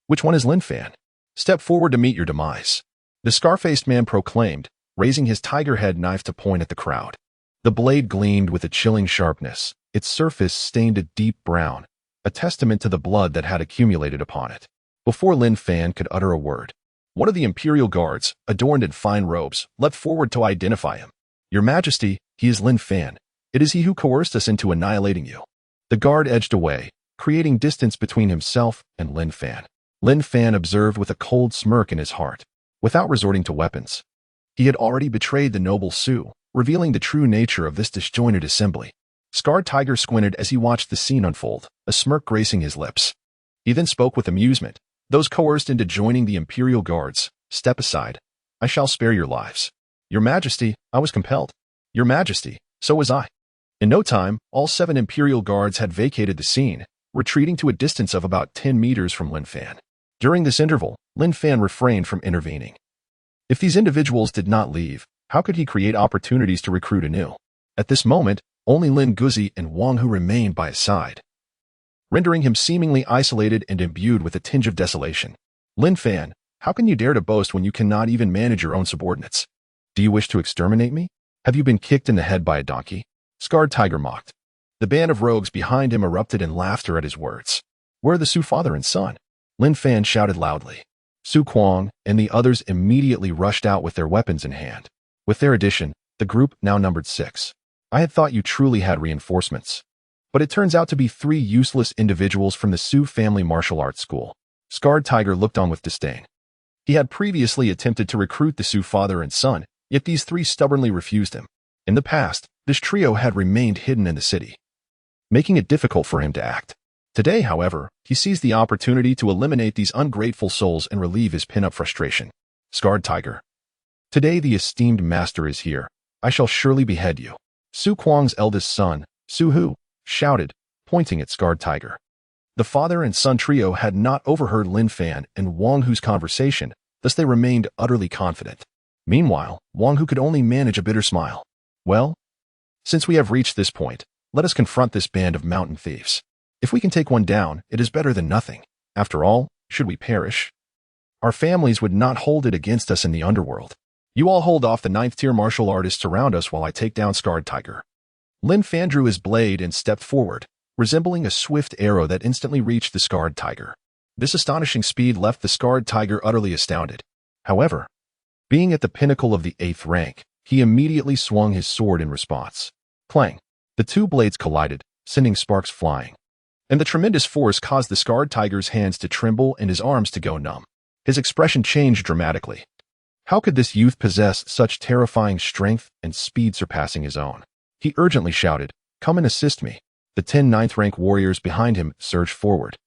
Which one is Lin Fan? Step forward to meet your demise. The scar-faced man proclaimed, raising his tiger-head knife to point at the crowd. The blade gleamed with a chilling sharpness, its surface stained a deep brown, a testament to the blood that had accumulated upon it. Before Lin Fan could utter a word, one of the Imperial Guards, adorned in fine robes, leapt forward to identify him. Your Majesty, he is Lin Fan. It is he who coerced us into annihilating you. The guard edged away, creating distance between himself and Lin Fan. Lin Fan observed with a cold smirk in his heart, without resorting to weapons. He had already betrayed the noble Su, revealing the true nature of this disjointed assembly. Scarred Tiger squinted as he watched the scene unfold, a smirk gracing his lips. He then spoke with amusement. Those coerced into joining the Imperial Guards, step aside. I shall spare your lives. Your Majesty, I was compelled. Your Majesty, so was I. In no time, all 7 Imperial Guards had vacated the scene, retreating to a distance of about 10 meters from Lin Fan. During this interval, Lin Fan refrained from intervening. If these individuals did not leave, how could he create opportunities to recruit anew? At this moment, only Lin Guzi and Wang Hu remained by his side, rendering him seemingly isolated and imbued with a tinge of desolation. Lin Fan, how can you dare to boast when you cannot even manage your own subordinates? Do you wish to exterminate me? Have you been kicked in the head by a donkey? Scarred Tiger mocked. The band of rogues behind him erupted in laughter at his words. Where are the Su father and son? Lin Fan shouted loudly. Su Kuang and the others immediately rushed out with their weapons in hand. With their addition, the group now numbered 6. I had thought you truly had reinforcements. But it turns out to be 3 useless individuals from the Su family martial arts school. Scarred Tiger looked on with disdain. He had previously attempted to recruit the Su father and son, yet these 3 stubbornly refused him. In the past, this trio had remained hidden in the city, making it difficult for him to act. Today, however, he seized the opportunity to eliminate these ungrateful souls and relieve his pin-up frustration. Scarred Tiger. Today the esteemed master is here. I shall surely behead you. Su Kuang's eldest son, Su Hu, shouted, pointing at Scarred Tiger. The father and son trio had not overheard Lin Fan and Wang Hu's conversation, thus they remained utterly confident. Meanwhile, Wang Hu could only manage a bitter smile. Well, since we have reached this point, let us confront this band of mountain thieves. If we can take one down, it is better than nothing. After all, should we perish, our families would not hold it against us in the underworld. You all hold off the 9th-tier martial artists around us while I take down Scarred Tiger. Lin Fan drew his blade and stepped forward, resembling a swift arrow that instantly reached the Scarred Tiger. This astonishing speed left the Scarred Tiger utterly astounded. However, being at the pinnacle of the 8th rank, he immediately swung his sword in response. Clang! The 2 blades collided, sending sparks flying. And the tremendous force caused the Scarred Tiger's hands to tremble and his arms to go numb. His expression changed dramatically. How could this youth possess such terrifying strength and speed surpassing his own? He urgently shouted, "Come and assist me." The 10 9th-rank warriors behind him surged forward,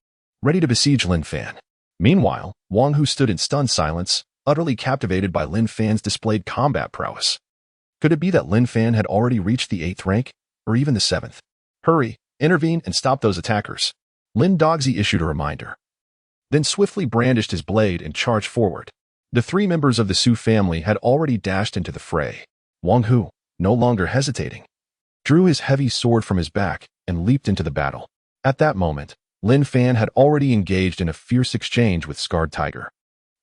ready to besiege Lin Fan. Meanwhile, Wang Hu stood in stunned silence, utterly captivated by Lin Fan's displayed combat prowess. Could it be that Lin Fan had already reached the 8th rank, or even the 7th? Hurry, intervene and stop those attackers. Lin Doxi issued a reminder, then swiftly brandished his blade and charged forward. The 3 members of the Su family had already dashed into the fray. Wang Hu, no longer hesitating, drew his heavy sword from his back and leaped into the battle. At that moment, Lin Fan had already engaged in a fierce exchange with Scarred Tiger,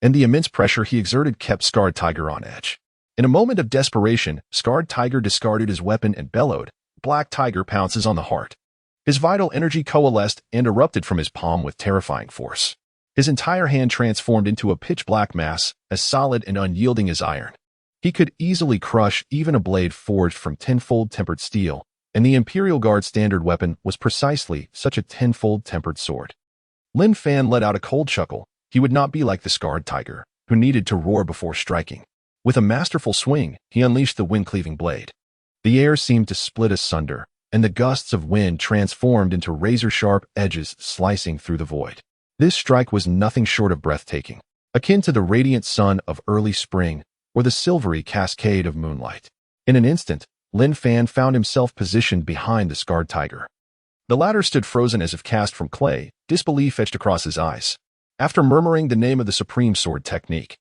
and the immense pressure he exerted kept Scarred Tiger on edge. In a moment of desperation, Scarred Tiger discarded his weapon and bellowed, "Black Tiger pounces on the heart." His vital energy coalesced and erupted from his palm with terrifying force. His entire hand transformed into a pitch-black mass, as solid and unyielding as iron. He could easily crush even a blade forged from tenfold tempered steel, and the Imperial Guard standard weapon was precisely such a tenfold tempered sword. Lin Fan let out a cold chuckle. He would not be like the Scarred Tiger, who needed to roar before striking. With a masterful swing, he unleashed the wind-cleaving blade. The air seemed to split asunder, and the gusts of wind transformed into razor-sharp edges slicing through the void. This strike was nothing short of breathtaking, akin to the radiant sun of early spring or the silvery cascade of moonlight. In an instant, Lin Fan found himself positioned behind the Scarred Tiger. The latter stood frozen as if cast from clay, disbelief etched across his eyes. After murmuring the name of the supreme sword technique,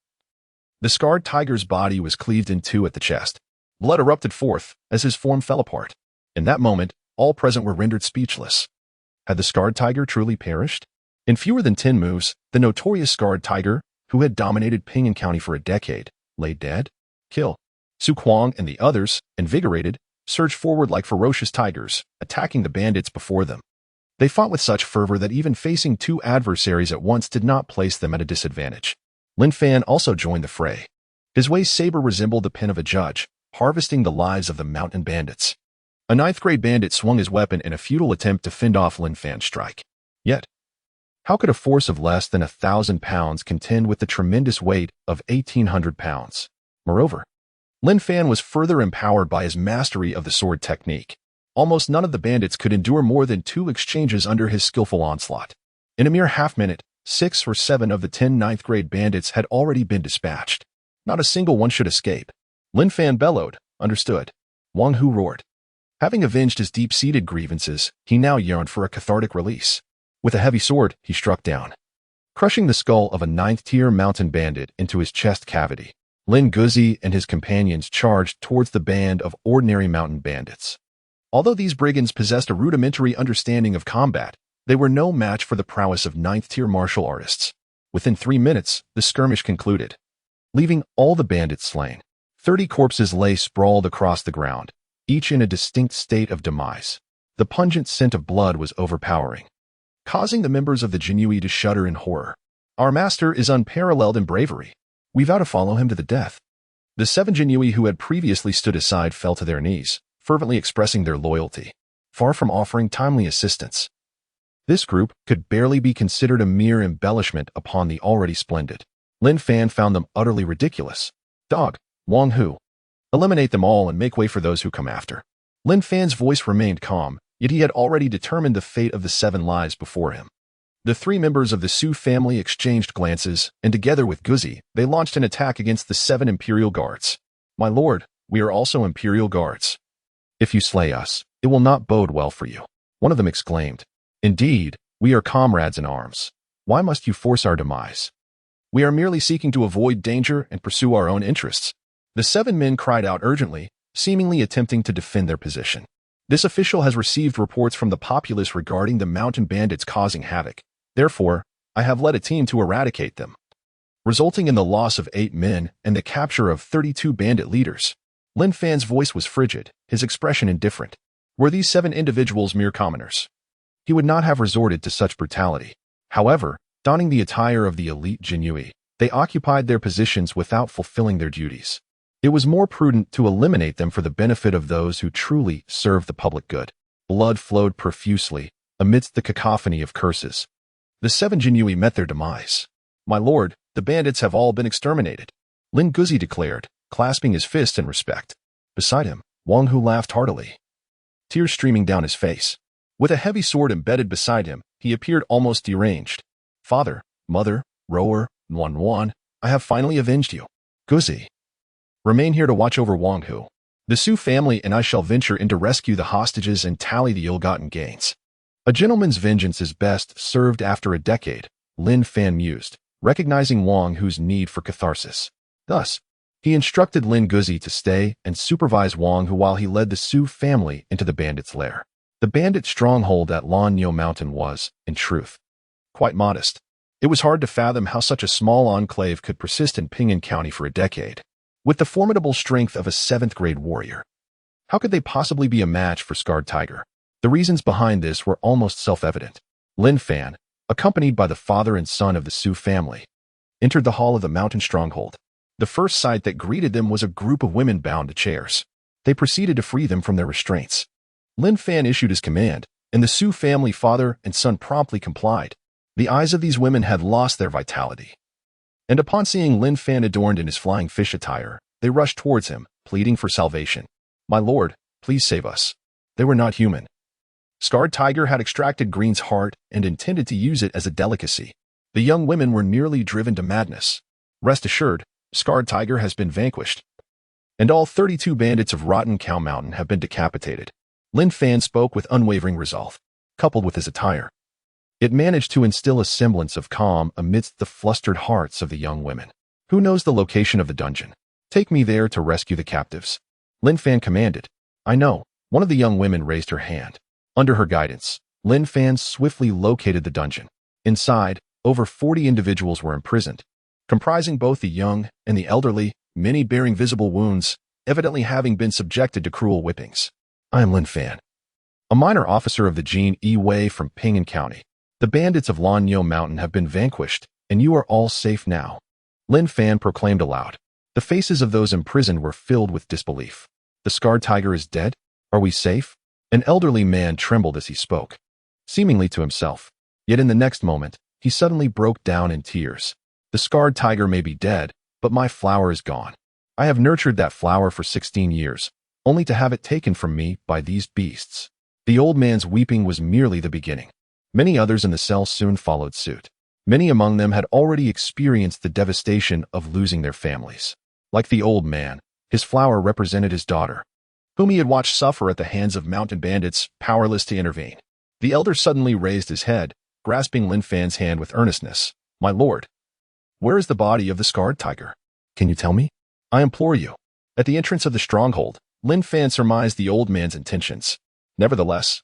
the Scarred Tiger's body was cleaved in 2 at the chest. Blood erupted forth as his form fell apart. In that moment, all present were rendered speechless. Had the Scarred Tiger truly perished? In fewer than 10 moves, the notorious Scarred Tiger, who had dominated Ping'an County for a decade, lay dead. Kill. Su Kuang and the others, invigorated, surged forward like ferocious tigers, attacking the bandits before them. They fought with such fervor that even facing 2 adversaries at once did not place them at a disadvantage. Lin Fan also joined the fray. His Wei saber resembled the pen of a judge, harvesting the lives of the mountain bandits. A 9th-grade bandit swung his weapon in a futile attempt to fend off Lin Fan's strike. Yet, how could a force of less than 1,000 pounds contend with the tremendous weight of 1,800 pounds? Moreover, Lin Fan was further empowered by his mastery of the sword technique. Almost none of the bandits could endure more than 2 exchanges under his skillful onslaught. In a mere half-minute, 6 or 7 of the 10 9th-grade bandits had already been dispatched. Not a single one should escape. Lin Fan bellowed, "Understood." Wang Hu roared. Having avenged his deep-seated grievances, he now yearned for a cathartic release. With a heavy sword, he struck down, crushing the skull of a 9th-tier mountain bandit into his chest cavity. Lin Guzi and his companions charged towards the band of ordinary mountain bandits. Although these brigands possessed a rudimentary understanding of combat, they were no match for the prowess of 9th-tier martial artists. Within 3 minutes, the skirmish concluded, leaving all the bandits slain. 30 corpses lay sprawled across the ground, each in a distinct state of demise. The pungent scent of blood was overpowering, causing the members of the Jinyiwei to shudder in horror. "Our master is unparalleled in bravery. We vow to follow him to the death." The 7 Jinyiwei who had previously stood aside fell to their knees, fervently expressing their loyalty, far from offering timely assistance. This group could barely be considered a mere embellishment upon the already splendid. Lin Fan found them utterly ridiculous. Dog, Wang Hu. Eliminate them all and make way for those who come after. Lin Fan's voice remained calm, yet he had already determined the fate of the 7 lives before him. The 3 members of the Su family exchanged glances, and together with Guzi, they launched an attack against the 7 Imperial Guards. My lord, we are also Imperial Guards. If you slay us, it will not bode well for you. One of them exclaimed. Indeed, we are comrades in arms. Why must you force our demise? We are merely seeking to avoid danger and pursue our own interests. The 7 men cried out urgently, seemingly attempting to defend their position. This official has received reports from the populace regarding the mountain bandits causing havoc. Therefore, I have led a team to eradicate them, resulting in the loss of 8 men and the capture of 32 bandit leaders. Lin Fan's voice was frigid, his expression indifferent. Were these 7 individuals mere commoners? He would not have resorted to such brutality. However, donning the attire of the elite Jinyiwei, they occupied their positions without fulfilling their duties. It was more prudent to eliminate them for the benefit of those who truly serve the public good. Blood flowed profusely amidst the cacophony of curses. The 7 Jinyiwei met their demise. My lord, the bandits have all been exterminated, Lin Guzi declared, clasping his fist in respect. Beside him, Wang Hu laughed heartily, tears streaming down his face. With a heavy sword embedded beside him, he appeared almost deranged. Father, mother, rower, Wan, I have finally avenged you. Guzi, remain here to watch over Wang Hu. The Su family and I shall venture in to rescue the hostages and tally the ill-gotten gains. A gentleman's vengeance is best served after a decade, Lin Fan mused, recognizing Wang Hu's need for catharsis. Thus, he instructed Lin Guzi to stay and supervise Wang Hu while he led the Su family into the bandits' lair. The bandit stronghold at Lanyo Mountain was, in truth, quite modest. It was hard to fathom how such a small enclave could persist in Bingjian County for a decade. With the formidable strength of a 7th-grade warrior, how could they possibly be a match for Scarred Tiger? The reasons behind this were almost self-evident. Lin Fan, accompanied by the father and son of the Su family, entered the hall of the mountain stronghold. The first sight that greeted them was a group of women bound to chairs. They proceeded to free them from their restraints. Lin Fan issued his command, and the Su family father and son promptly complied. The eyes of these women had lost their vitality, and upon seeing Lin Fan adorned in his flying fish attire, they rushed towards him, pleading for salvation. My lord, please save us. They were not human. Scarred Tiger had extracted Green's heart and intended to use it as a delicacy. The young women were nearly driven to madness. Rest assured, Scarred Tiger has been vanquished, and all 32 bandits of Rotten Cow Mountain have been decapitated. Lin Fan spoke with unwavering resolve, coupled with his attire. It managed to instill a semblance of calm amidst the flustered hearts of the young women. Who knows the location of the dungeon? Take me there to rescue the captives, Lin Fan commanded. I know. One of the young women raised her hand. Under her guidance, Lin Fan swiftly located the dungeon. Inside, over 40 individuals were imprisoned, comprising both the young and the elderly, many bearing visible wounds, evidently having been subjected to cruel whippings. I am Lin Fan, a minor officer of the Jinyiwei from Bingjian County. The bandits of Lanyo Mountain have been vanquished, and you are all safe now, Lin Fan proclaimed aloud. The faces of those imprisoned were filled with disbelief. The Scarred Tiger is dead? Are we safe? An elderly man trembled as he spoke, seemingly to himself. Yet in the next moment, he suddenly broke down in tears. The Scarred Tiger may be dead, but my flower is gone. I have nurtured that flower for 16 years, only to have it taken from me by these beasts. The old man's weeping was merely the beginning. Many others in the cell soon followed suit. Many among them had already experienced the devastation of losing their families. Like the old man, his flower represented his daughter, whom he had watched suffer at the hands of mountain bandits, powerless to intervene. The elder suddenly raised his head, grasping Lin Fan's hand with earnestness. My lord, where is the body of the Scarred Tiger? Can you tell me? I implore you. At the entrance of the stronghold, Lin Fan surmised the old man's intentions. Nevertheless,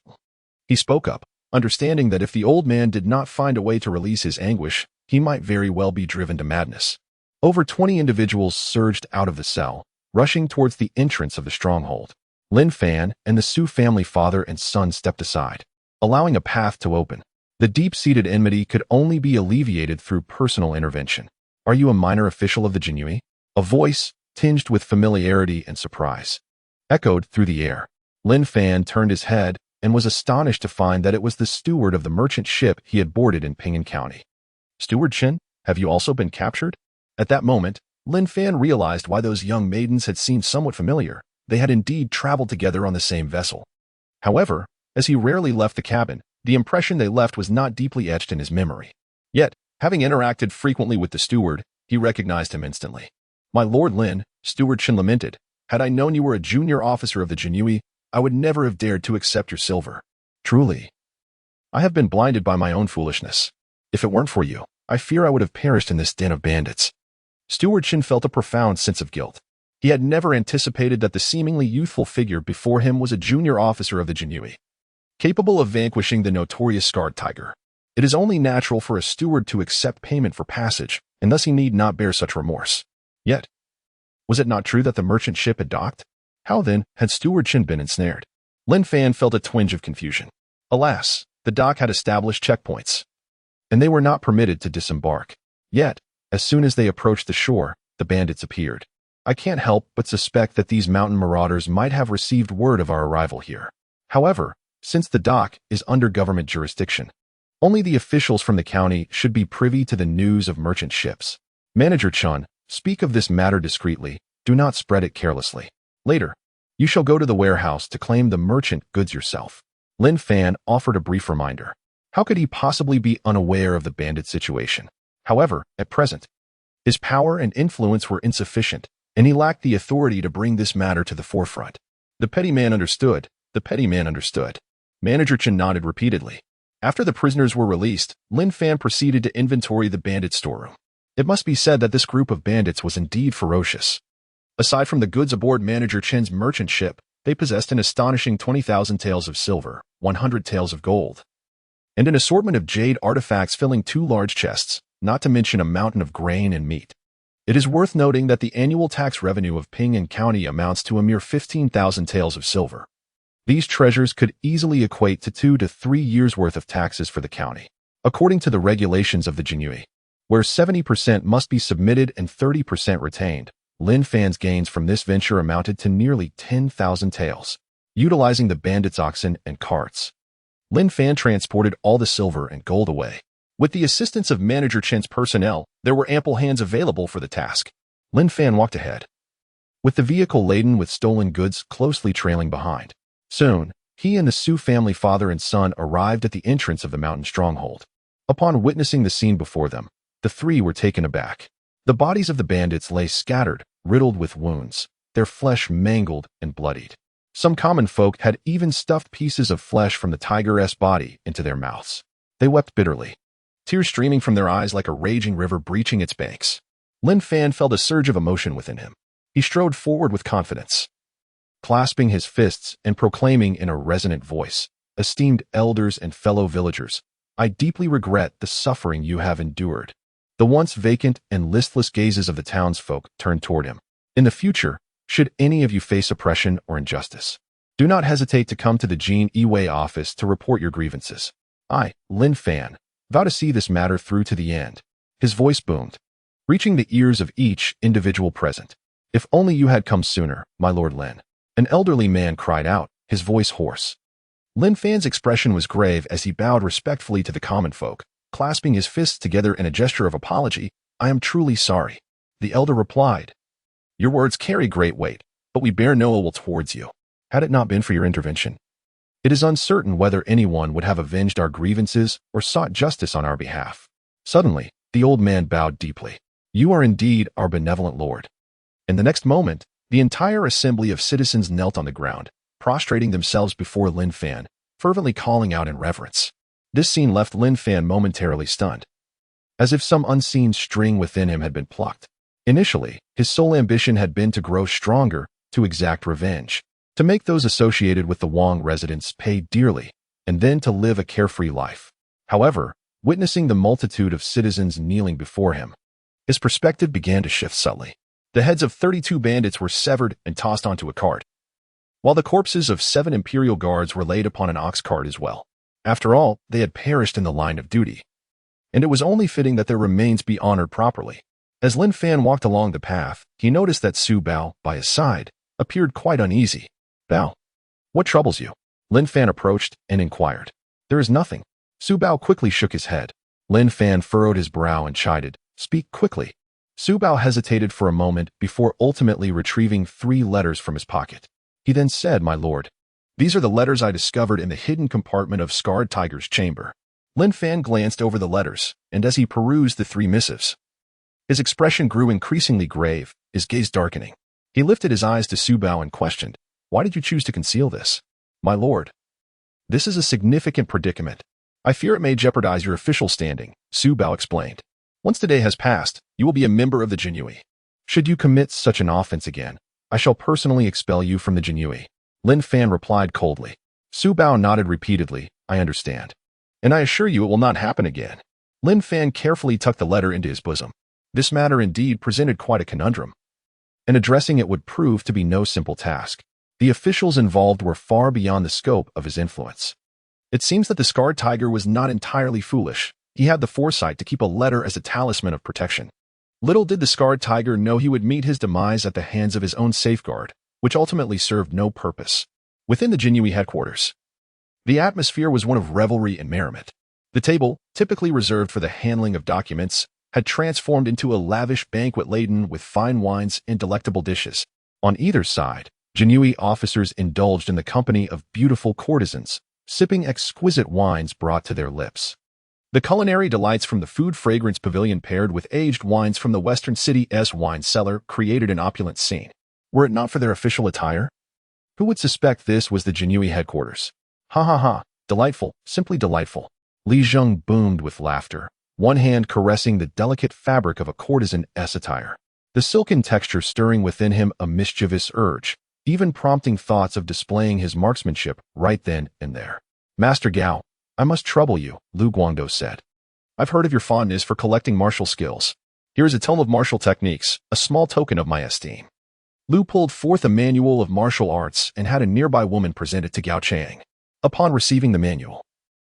he spoke up, understanding that if the old man did not find a way to release his anguish, he might very well be driven to madness. Over 20 individuals surged out of the cell, rushing towards the entrance of the stronghold. Lin Fan and the Su family father and son stepped aside, allowing a path to open. The deep-seated enmity could only be alleviated through personal intervention. Are you a minor official of the Jinyiwei? A voice, tinged with familiarity and surprise, echoed through the air. Lin Fan turned his head and was astonished to find that it was the steward of the merchant ship he had boarded in Ping'an County. "Steward Chen, have you also been captured?" At that moment, Lin Fan realized why those young maidens had seemed somewhat familiar. They had indeed traveled together on the same vessel. However, as he rarely left the cabin, the impression they left was not deeply etched in his memory. Yet, having interacted frequently with the steward, he recognized him instantly. "My Lord Lin," Steward Chen lamented, "had I known you were a junior officer of the Jinyiwei, I would never have dared to accept your silver. Truly, I have been blinded by my own foolishness. If it weren't for you, I fear I would have perished in this den of bandits." Steward Chen felt a profound sense of guilt. He had never anticipated that the seemingly youthful figure before him was a junior officer of the Jinyiwei, capable of vanquishing the notorious scarred tiger. It is only natural for a steward to accept payment for passage, and thus he need not bear such remorse. Yet, was it not true that the merchant ship had docked? How then had Steward Chen been ensnared? Lin Fan felt a twinge of confusion. Alas, the dock had established checkpoints, and they were not permitted to disembark. Yet, as soon as they approached the shore, the bandits appeared. "I can't help but suspect that these mountain marauders might have received word of our arrival here. However, since the dock is under government jurisdiction, only the officials from the county should be privy to the news of merchant ships. Manager Chun, speak of this matter discreetly, do not spread it carelessly. Later, you shall go to the warehouse to claim the merchant goods yourself." Lin Fan offered a brief reminder. How could he possibly be unaware of the bandit situation? However, at present, his power and influence were insufficient, and he lacked the authority to bring this matter to the forefront. The petty man understood. The petty man understood. Manager Chen nodded repeatedly. After the prisoners were released, Lin Fan proceeded to inventory the bandit storeroom. It must be said that this group of bandits was indeed ferocious. Aside from the goods aboard Manager Chen's merchant ship, they possessed an astonishing 20,000 taels of silver, 100 taels of gold, and an assortment of jade artifacts filling 2 large chests, not to mention a mountain of grain and meat. It is worth noting that the annual tax revenue of Ping'an County amounts to a mere 15,000 taels of silver. These treasures could easily equate to 2 to 3 years' worth of taxes for the county, according to the regulations of the Jinyiwei, where 70% must be submitted and 30% retained. Lin Fan's gains from this venture amounted to nearly 10,000 taels. Utilizing the bandits' oxen and carts, Lin Fan transported all the silver and gold away. With the assistance of Manager Chen's personnel, there were ample hands available for the task. Lin Fan walked ahead, with the vehicle laden with stolen goods closely trailing behind. Soon, he and the Su family father and son arrived at the entrance of the mountain stronghold. Upon witnessing the scene before them, the three were taken aback. The bodies of the bandits lay scattered, riddled with wounds, their flesh mangled and bloodied. Some common folk had even stuffed pieces of flesh from the tiger's body into their mouths. They wept bitterly, tears streaming from their eyes like a raging river breaching its banks. Lin Fan felt a surge of emotion within him. He strode forward with confidence, clasping his fists and proclaiming in a resonant voice, "Esteemed elders and fellow villagers, I deeply regret the suffering you have endured." The once vacant and listless gazes of the townsfolk turned toward him. "In the future, should any of you face oppression or injustice, do not hesitate to come to the Jinyiwei office to report your grievances. I, Lin Fan, vow to see this matter through to the end." His voice boomed, reaching the ears of each individual present. "If only you had come sooner, my Lord Lin," an elderly man cried out, his voice hoarse. Lin Fan's expression was grave as he bowed respectfully to the common folk, clasping his fists together in a gesture of apology. "I am truly sorry." The elder replied, "Your words carry great weight, but we bear no ill will towards you. Had it not been for your intervention, it is uncertain whether anyone would have avenged our grievances or sought justice on our behalf." Suddenly, the old man bowed deeply. "You are indeed our benevolent lord." In the next moment, the entire assembly of citizens knelt on the ground, prostrating themselves before Lin Fan, fervently calling out in reverence. This scene left Lin Fan momentarily stunned, as if some unseen string within him had been plucked. Initially, his sole ambition had been to grow stronger, to exact revenge, to make those associated with the Wang residents pay dearly, and then to live a carefree life. However, witnessing the multitude of citizens kneeling before him, his perspective began to shift subtly. The heads of 32 bandits were severed and tossed onto a cart, while the corpses of 7 Imperial Guards were laid upon an ox cart as well. After all, they had perished in the line of duty, and it was only fitting that their remains be honored properly. As Lin Fan walked along the path, he noticed that Su Bao, by his side, appeared quite uneasy. Bao, what troubles you? Lin Fan approached and inquired. There is nothing. Su Bao quickly shook his head. Lin Fan furrowed his brow and chided. Speak quickly. Su Bao hesitated for a moment before ultimately retrieving 3 letters from his pocket. He then said, My lord, these are the letters I discovered in the hidden compartment of Scarred Tiger's chamber. Lin Fan glanced over the letters, and as he perused the 3 missives, his expression grew increasingly grave, his gaze darkening. He lifted his eyes to Su Bao and questioned, Why did you choose to conceal this? My lord, this is a significant predicament. I fear it may jeopardize your official standing, Su Bao explained. Once the day has passed, you will be a member of the Jinyiwei. Should you commit such an offense again, I shall personally expel you from the Jinyiwei. Lin Fan replied coldly. Su Bao nodded repeatedly, I understand. And I assure you it will not happen again. Lin Fan carefully tucked the letter into his bosom. This matter indeed presented quite a conundrum, and addressing it would prove to be no simple task. The officials involved were far beyond the scope of his influence. It seems that the Scarred Tiger was not entirely foolish. He had the foresight to keep a letter as a talisman of protection. Little did the Scarred Tiger know he would meet his demise at the hands of his own safeguard, which ultimately served no purpose. Within the Jinyiwei headquarters, the atmosphere was one of revelry and merriment. The table, typically reserved for the handling of documents, had transformed into a lavish banquet laden with fine wines and delectable dishes. On either side, Jinyiwei officers indulged in the company of beautiful courtesans, sipping exquisite wines brought to their lips. The culinary delights from the food fragrance pavilion paired with aged wines from the Western City's wine cellar created an opulent scene. Were it not for their official attire, who would suspect this was the Jinyiwei headquarters? Ha ha ha, delightful, simply delightful. Li Zheng boomed with laughter, one hand caressing the delicate fabric of a courtesan's attire, the silken texture stirring within him a mischievous urge, even prompting thoughts of displaying his marksmanship right then and there. Master Gao, I must trouble you, Lu Guangdou said. I've heard of your fondness for collecting martial skills. Here is a tome of martial techniques, a small token of my esteem. Lu pulled forth a manual of martial arts and had a nearby woman present it to Gao Chang. Upon receiving the manual,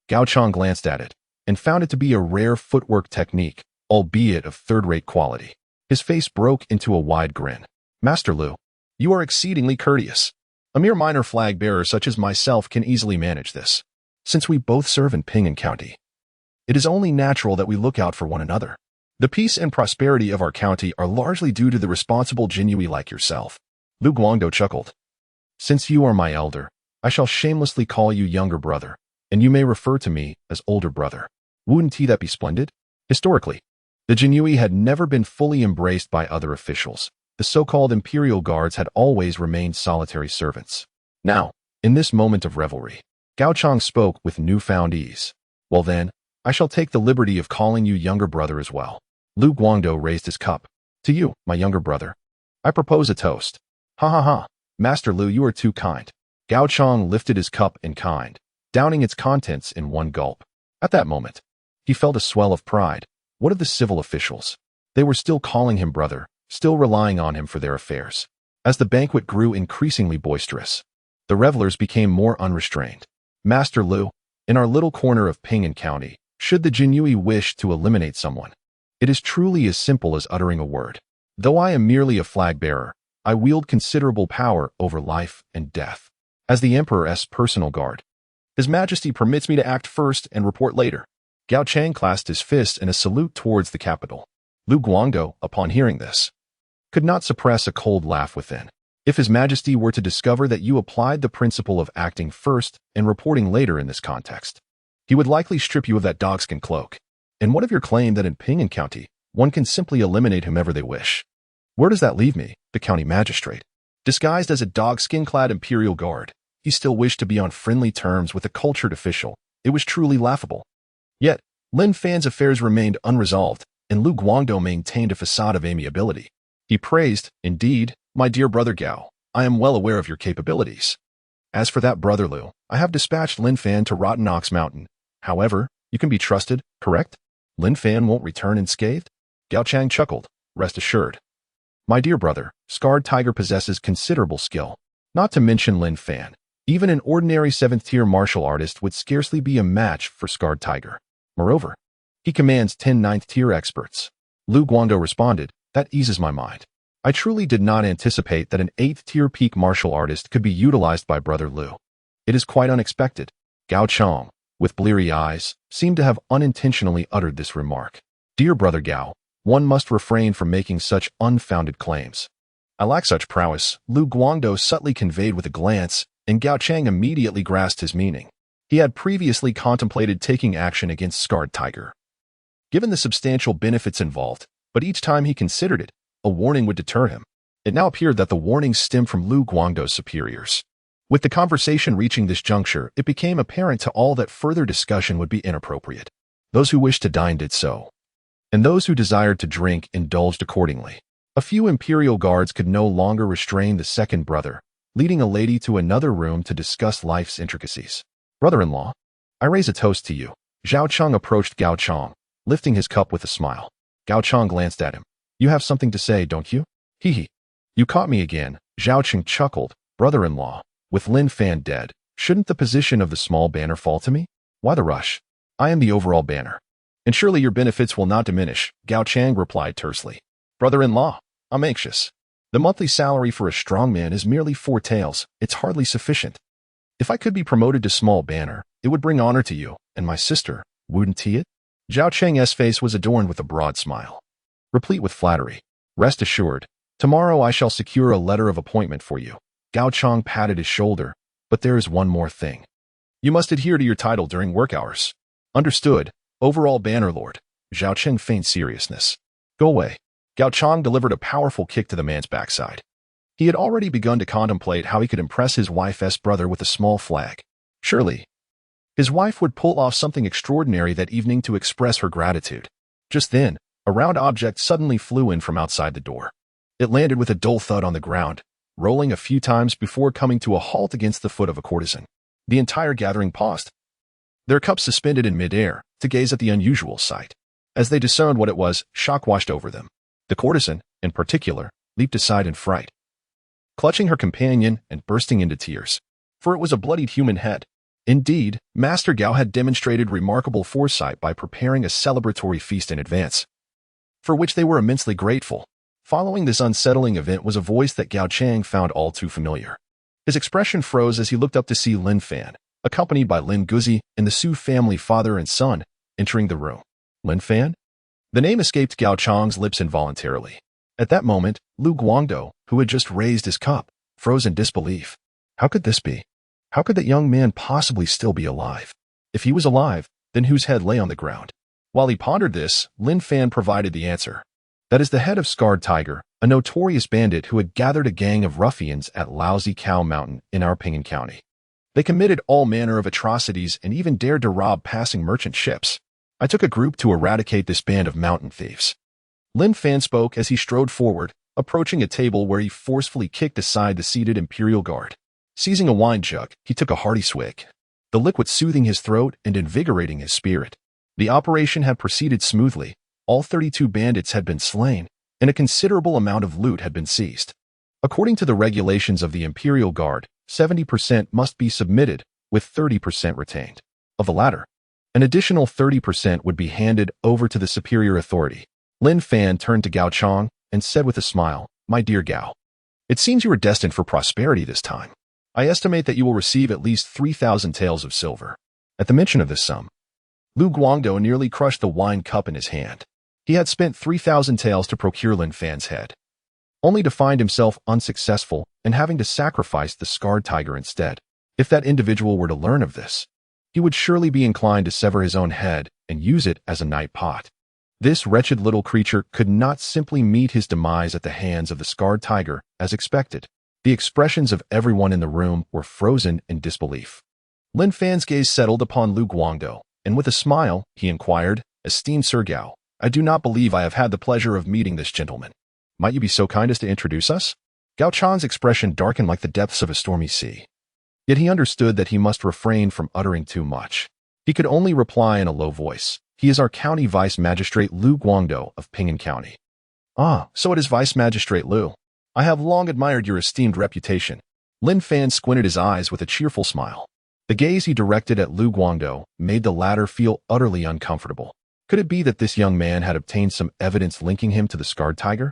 Gao Chang glanced at it and found it to be a rare footwork technique, albeit of third-rate quality. His face broke into a wide grin. Master Lu, you are exceedingly courteous. A mere minor flag bearer such as myself can easily manage this. Since we both serve in Ping'an County, it is only natural that we look out for one another. The peace and prosperity of our county are largely due to the responsible Jinyiwei like yourself. Lu Guangdou chuckled. Since you are my elder, I shall shamelessly call you younger brother, and you may refer to me as older brother. Wouldn't that be splendid? Historically, the Jinyiwei had never been fully embraced by other officials. The so-called Imperial Guards had always remained solitary servants. Now, in this moment of revelry, Gao Chang spoke with newfound ease. Well then, I shall take the liberty of calling you younger brother as well. Lu Guangdou raised his cup. To you, my younger brother, I propose a toast. Ha ha ha, Master Lu, you are too kind. Gao Chang lifted his cup in kind, downing its contents in one gulp. At that moment, he felt a swell of pride. What of the civil officials? They were still calling him brother, still relying on him for their affairs. As the banquet grew increasingly boisterous, the revelers became more unrestrained. Master Lu, in our little corner of Ping'an County, should the Jinyiwei wish to eliminate someone, it is truly as simple as uttering a word. Though I am merely a flag bearer, I wield considerable power over life and death. As the Emperor's personal guard, His Majesty permits me to act first and report later. Gao Chang clasped his fists in a salute towards the capital. Lu Guangdou, upon hearing this, could not suppress a cold laugh within. If His Majesty were to discover that you applied the principle of acting first and reporting later in this context, he would likely strip you of that dogskin cloak. And what of your claim that in Ping'an County, one can simply eliminate whomever they wish? Where does that leave me, the county magistrate? Disguised as a dogskin-clad Imperial Guard, he still wished to be on friendly terms with a cultured official. It was truly laughable. Yet, Lin Fan's affairs remained unresolved, and Lu Guangdou maintained a facade of amiability. He praised, indeed, my dear brother Gao, I am well aware of your capabilities. As for that brother Lu, I have dispatched Lin Fan to Rotten Ox Mountain. However, you can be trusted, correct? Lin Fan won't return unscathed? Gao Chang chuckled. Rest assured. My dear brother, Scarred Tiger possesses considerable skill. Not to mention Lin Fan. Even an ordinary 7th-tier martial artist would scarcely be a match for Scarred Tiger. Moreover, he commands 10 9th-tier experts. Lu Guangdou responded, "That eases my mind. I truly did not anticipate that an 8th-tier peak martial artist could be utilized by Brother Lu. It is quite unexpected." Gao Chong, with bleary eyes, seemed to have unintentionally uttered this remark. "Dear Brother Gao, one must refrain from making such unfounded claims. I lack such prowess," Lu Guangdou subtly conveyed with a glance, and Gao Chang immediately grasped his meaning. He had previously contemplated taking action against Scarred Tiger, given the substantial benefits involved, but each time he considered it, a warning would deter him. It now appeared that the warning stemmed from Lu Guangdou's superiors. With the conversation reaching this juncture, it became apparent to all that further discussion would be inappropriate. Those who wished to dine did so, and those who desired to drink indulged accordingly. A few Imperial Guards could no longer restrain the second brother, leading a lady to another room to discuss life's intricacies. "Brother-in-law, I raise a toast to you." Zhao Cheng approached Gao Chong, lifting his cup with a smile. Gao Chong glanced at him. "You have something to say, don't you?" "Hee hee. You caught me again." Zhao Cheng chuckled. "Brother-in-law, with Lin Fan dead, shouldn't the position of the small banner fall to me? Why the rush? I am the overall banner. And surely your benefits will not diminish," Gao Chang replied tersely. "Brother-in-law, I'm anxious. The monthly salary for a strong man is merely 4 taels. It's hardly sufficient. If I could be promoted to small banner, it would bring honor to you and my sister, wouldn't it?" Zhao Cheng's face was adorned with a broad smile, replete with flattery. "Rest assured, tomorrow I shall secure a letter of appointment for you." Gao Chong patted his shoulder. "But there is one more thing. You must adhere to your title during work hours." "Understood, overall banner lord." Zhao Cheng feigned seriousness. "Go away." Gao Chong delivered a powerful kick to the man's backside. He had already begun to contemplate how he could impress his wife's brother with a small flag. Surely, his wife would pull off something extraordinary that evening to express her gratitude. Just then, a round object suddenly flew in from outside the door. It landed with a dull thud on the ground, rolling a few times before coming to a halt against the foot of a courtesan. The entire gathering paused, their cups suspended in midair, to gaze at the unusual sight. As they discerned what it was, shock washed over them. The courtesan, in particular, leaped aside in fright, clutching her companion and bursting into tears. For it was a bloodied human head. Indeed, Master Gao had demonstrated remarkable foresight by preparing a celebratory feast in advance, for which they were immensely grateful. Following this unsettling event was a voice that Gao Chang found all too familiar. His expression froze as he looked up to see Lin Fan, accompanied by Lin Guzi and the Su family father and son, entering the room. Lin Fan? The name escaped Gao Chang's lips involuntarily. At that moment, Lu Guangdou, who had just raised his cup, froze in disbelief. How could this be? How could that young man possibly still be alive? If he was alive, then whose head lay on the ground? While he pondered this, Lin Fan provided the answer. "That is the head of Scarred Tiger, a notorious bandit who had gathered a gang of ruffians at Lousy Cow Mountain in our Bingjian County. They committed all manner of atrocities and even dared to rob passing merchant ships. I took a group to eradicate this band of mountain thieves." Lin Fan spoke as he strode forward, approaching a table where he forcefully kicked aside the seated Imperial Guard. Seizing a wine jug, he took a hearty swig, the liquid soothing his throat and invigorating his spirit. The operation had proceeded smoothly. All 32 bandits had been slain, and a considerable amount of loot had been seized. According to the regulations of the Imperial Guard, 70% must be submitted, with 30% retained. Of the latter, an additional 30% would be handed over to the superior authority. Lin Fan turned to Gao Chong and said with a smile, "My dear Gao, it seems you are destined for prosperity this time. I estimate that you will receive at least 3,000 taels of silver." At the mention of this sum, Lu Guangdou nearly crushed the wine cup in his hand. He had spent 3,000 taels to procure Lin Fan's head, only to find himself unsuccessful and having to sacrifice the Scarred Tiger instead. If that individual were to learn of this, he would surely be inclined to sever his own head and use it as a night pot. This wretched little creature could not simply meet his demise at the hands of the Scarred Tiger as expected. The expressions of everyone in the room were frozen in disbelief. Lin Fan's gaze settled upon Lu Guangdou, and with a smile, he inquired, "Esteemed Sir Gao, I do not believe I have had the pleasure of meeting this gentleman. Might you be so kind as to introduce us?" Gao Chang's expression darkened like the depths of a stormy sea. Yet he understood that he must refrain from uttering too much. He could only reply in a low voice, "He is our County Vice Magistrate Lu Guangdou of Bingjian County." "Ah, so it is Vice Magistrate Lu. I have long admired your esteemed reputation." Lin Fan squinted his eyes with a cheerful smile. The gaze he directed at Lu Guangdou made the latter feel utterly uncomfortable. Could it be that this young man had obtained some evidence linking him to the scarred tiger?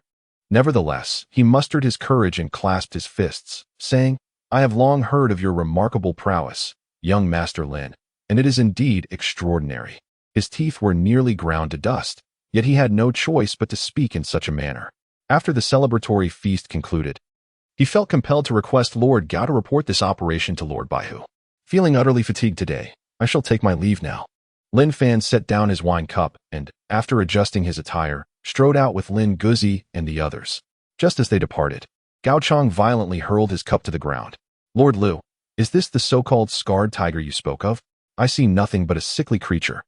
Nevertheless, he mustered his courage and clasped his fists, saying, "I have long heard of your remarkable prowess, young Master Lin, and it is indeed extraordinary." His teeth were nearly ground to dust, yet he had no choice but to speak in such a manner. After the celebratory feast concluded, he felt compelled to request Lord Gao to report this operation to Lord Baihu. "Feeling utterly fatigued today, I shall take my leave now." Lin Fan set down his wine cup and, after adjusting his attire, strode out with Lin Guzi and the others. Just as they departed, Gao Chang violently hurled his cup to the ground. "Lord Liu, is this the so-called scarred tiger you spoke of? I see nothing but a sickly creature."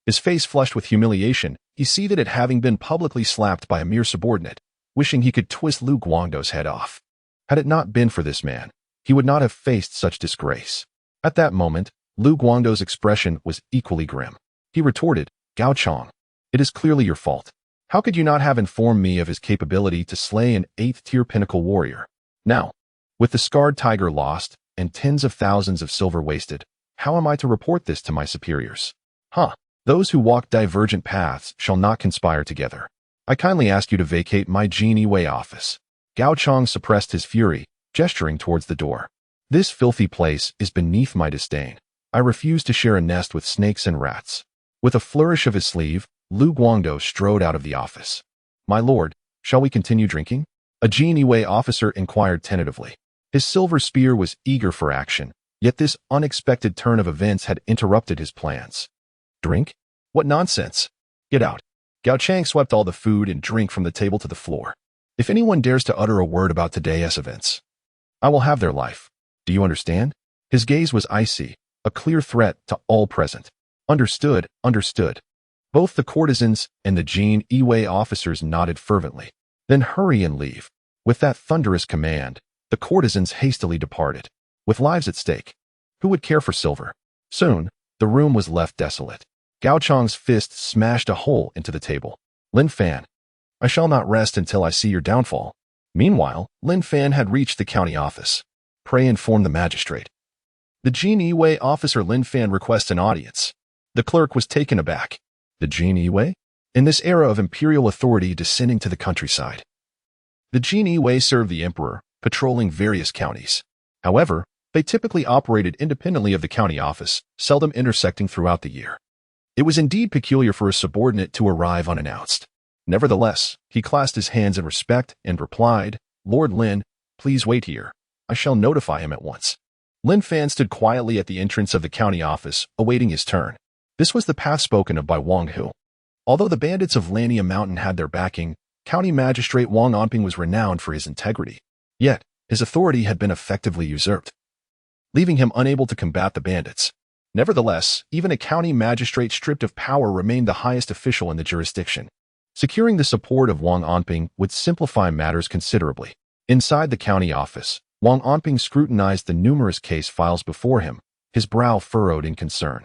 His face flushed with humiliation, he seethed at having been publicly slapped by a mere subordinate, wishing he could twist Lu Guangdou's head off. Had it not been for this man, he would not have faced such disgrace. At that moment, Lu Guangdou's expression was equally grim. He retorted, "Gao Chang, it is clearly your fault. How could you not have informed me of his capability to slay an 8th-tier pinnacle warrior? Now, with the scarred tiger lost and tens of thousands of silver wasted, how am I to report this to my superiors? Those who walk divergent paths shall not conspire together. I kindly ask you to vacate my Jinyiwei office." Gao Chang suppressed his fury, gesturing towards the door. "This filthy place is beneath my disdain. I refuse to share a nest with snakes and rats." With a flourish of his sleeve, Lu Guangdou strode out of the office. "My lord, shall we continue drinking?" a Jinyiwei officer inquired tentatively. His silver spear was eager for action, yet this unexpected turn of events had interrupted his plans. "Drink? What nonsense! Get out." Gao Chang swept all the food and drink from the table to the floor. "If anyone dares to utter a word about today's events, I will have their life. Do you understand?" His gaze was icy, a clear threat to all present. "Understood, understood." Both the courtesans and the Jinyiwei officers nodded fervently. "Then hurry and leave." With that thunderous command, the courtesans hastily departed. With lives at stake, who would care for silver? Soon, the room was left desolate. Gao Chang's fist smashed a hole into the table. "Lin Fan, I shall not rest until I see your downfall." Meanwhile, Lin Fan had reached the county office. "Pray inform the magistrate." The Jinyiwei officer Lin Fan requests an audience. The clerk was taken aback. The Jinyiwei? In this era of imperial authority descending to the countryside. The Jinyiwei served the emperor, patrolling various counties. However, they typically operated independently of the county office, seldom intersecting throughout the year. It was indeed peculiar for a subordinate to arrive unannounced. Nevertheless, he clasped his hands in respect and replied, "Lord Lin, please wait here. I shall notify him at once." Lin Fan stood quietly at the entrance of the county office, awaiting his turn. This was the path spoken of by Wang Hu. Although the bandits of Lania Mountain had their backing, County Magistrate Wang Onping was renowned for his integrity. Yet, his authority had been effectively usurped, leaving him unable to combat the bandits. Nevertheless, even a county magistrate stripped of power remained the highest official in the jurisdiction. Securing the support of Wang Onping would simplify matters considerably. Inside the county office, Wang Onping scrutinized the numerous case files before him, his brow furrowed in concern.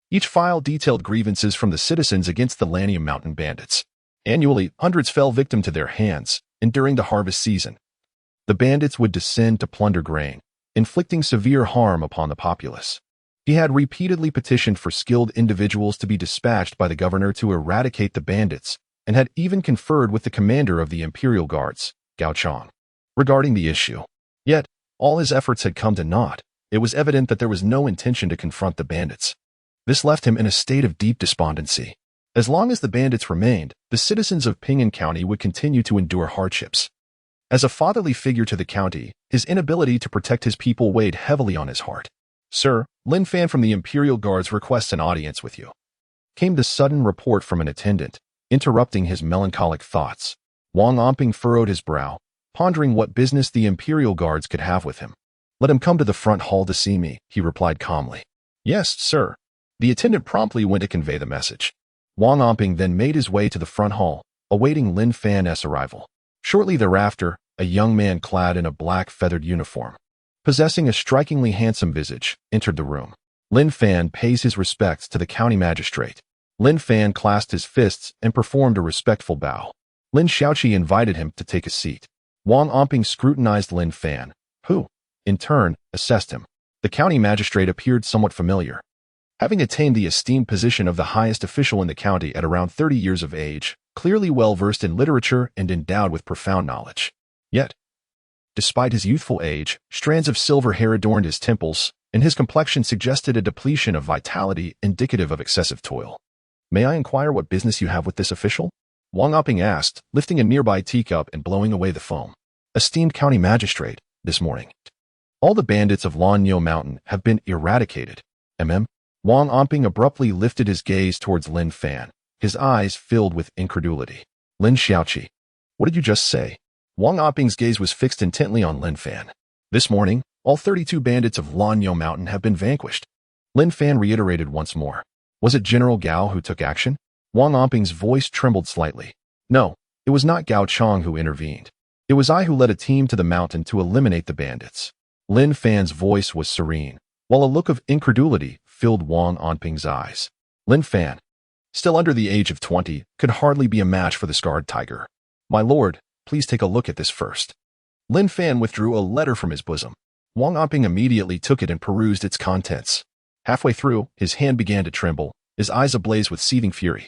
Each file detailed grievances from the citizens against the Lania Mountain bandits. Annually, hundreds fell victim to their hands, and during the harvest season, the bandits would descend to plunder grain, inflicting severe harm upon the populace. He had repeatedly petitioned for skilled individuals to be dispatched by the governor to eradicate the bandits, and had even conferred with the commander of the Imperial Guards, Gao Chang, regarding the issue. Yet, all his efforts had come to naught. It was evident that there was no intention to confront the bandits. This left him in a state of deep despondency. As long as the bandits remained, the citizens of Ping'an County would continue to endure hardships. As a fatherly figure to the county, his inability to protect his people weighed heavily on his heart. "Sir, Lin Fan from the Imperial Guards requests an audience with you," came the sudden report from an attendant, interrupting his melancholic thoughts. Wang Onping furrowed his brow, pondering what business the Imperial Guards could have with him. "Let him come to the front hall to see me," he replied calmly. "Yes, sir." The attendant promptly went to convey the message. Wang Onping then made his way to the front hall, awaiting Lin Fan's arrival. Shortly thereafter, a young man clad in a black feathered uniform, possessing a strikingly handsome visage, entered the room. Lin Fan pays his respects to the county magistrate. Lin Fan clasped his fists and performed a respectful bow. Lin Shaoqi invited him to take a seat. Wang Onping scrutinized Lin Fan, who, in turn, assessed him. The county magistrate appeared somewhat familiar. Having attained the esteemed position of the highest official in the county at around 30 years of age, clearly well-versed in literature and endowed with profound knowledge. Yet, despite his youthful age, strands of silver hair adorned his temples, and his complexion suggested a depletion of vitality indicative of excessive toil. "May I inquire what business you have with this official?" Wang Oping asked, lifting a nearby teacup and blowing away the foam. "Esteemed county magistrate, this morning, all the bandits of Lanyo Mountain have been eradicated. Wang Oping abruptly lifted his gaze towards Lin Fan, his eyes filled with incredulity. "Lin Xiaoqi, what did you just say?" Wang Oping's gaze was fixed intently on Lin Fan. "This morning, all 32 bandits of Lanyo Mountain have been vanquished." Lin Fan reiterated once more. "Was it General Gao who took action?" Wang Oping's voice trembled slightly. "No, it was not Gao Chong who intervened. It was I who led a team to the mountain to eliminate the bandits." Lin Fan's voice was serene, while a look of incredulity filled Wang Oping's eyes. Lin Fan, still under the age of 20, could hardly be a match for the scarred tiger. "My lord, please take a look at this first." Lin Fan withdrew a letter from his bosom. Wang Oping immediately took it and perused its contents. Halfway through, his hand began to tremble, his eyes ablaze with seething fury.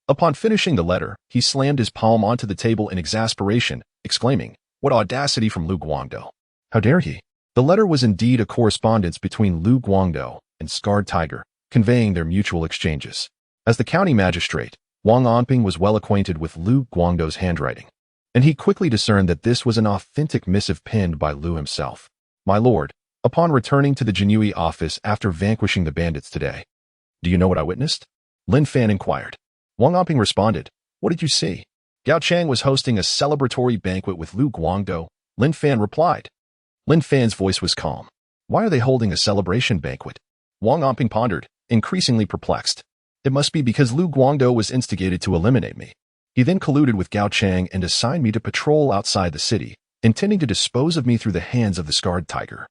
Upon finishing the letter, he slammed his palm onto the table in exasperation, exclaiming, "What audacity from Lu Guangdou! How dare he?" The letter was indeed a correspondence between Lu Guangdou and Scarred Tiger, conveying their mutual exchanges. As the county magistrate, Wang Oping was well acquainted with Lu Guangdou's handwriting, and he quickly discerned that this was an authentic missive penned by Lu himself. "My lord, upon returning to the Jinyiwei office after vanquishing the bandits today." "Do you know what I witnessed?" Lin Fan inquired. Wang Oping responded, "What did you see?" "Gao Chang was hosting a celebratory banquet with Lu Guangdou," Lin Fan replied. Lin Fan's voice was calm. "Why are they holding a celebration banquet?" Wang Oping pondered, increasingly perplexed. "It must be because Lu Guangdou was instigated to eliminate me. He then colluded with Gao Chang and assigned me to patrol outside the city, intending to dispose of me through the hands of the Scarred Tiger.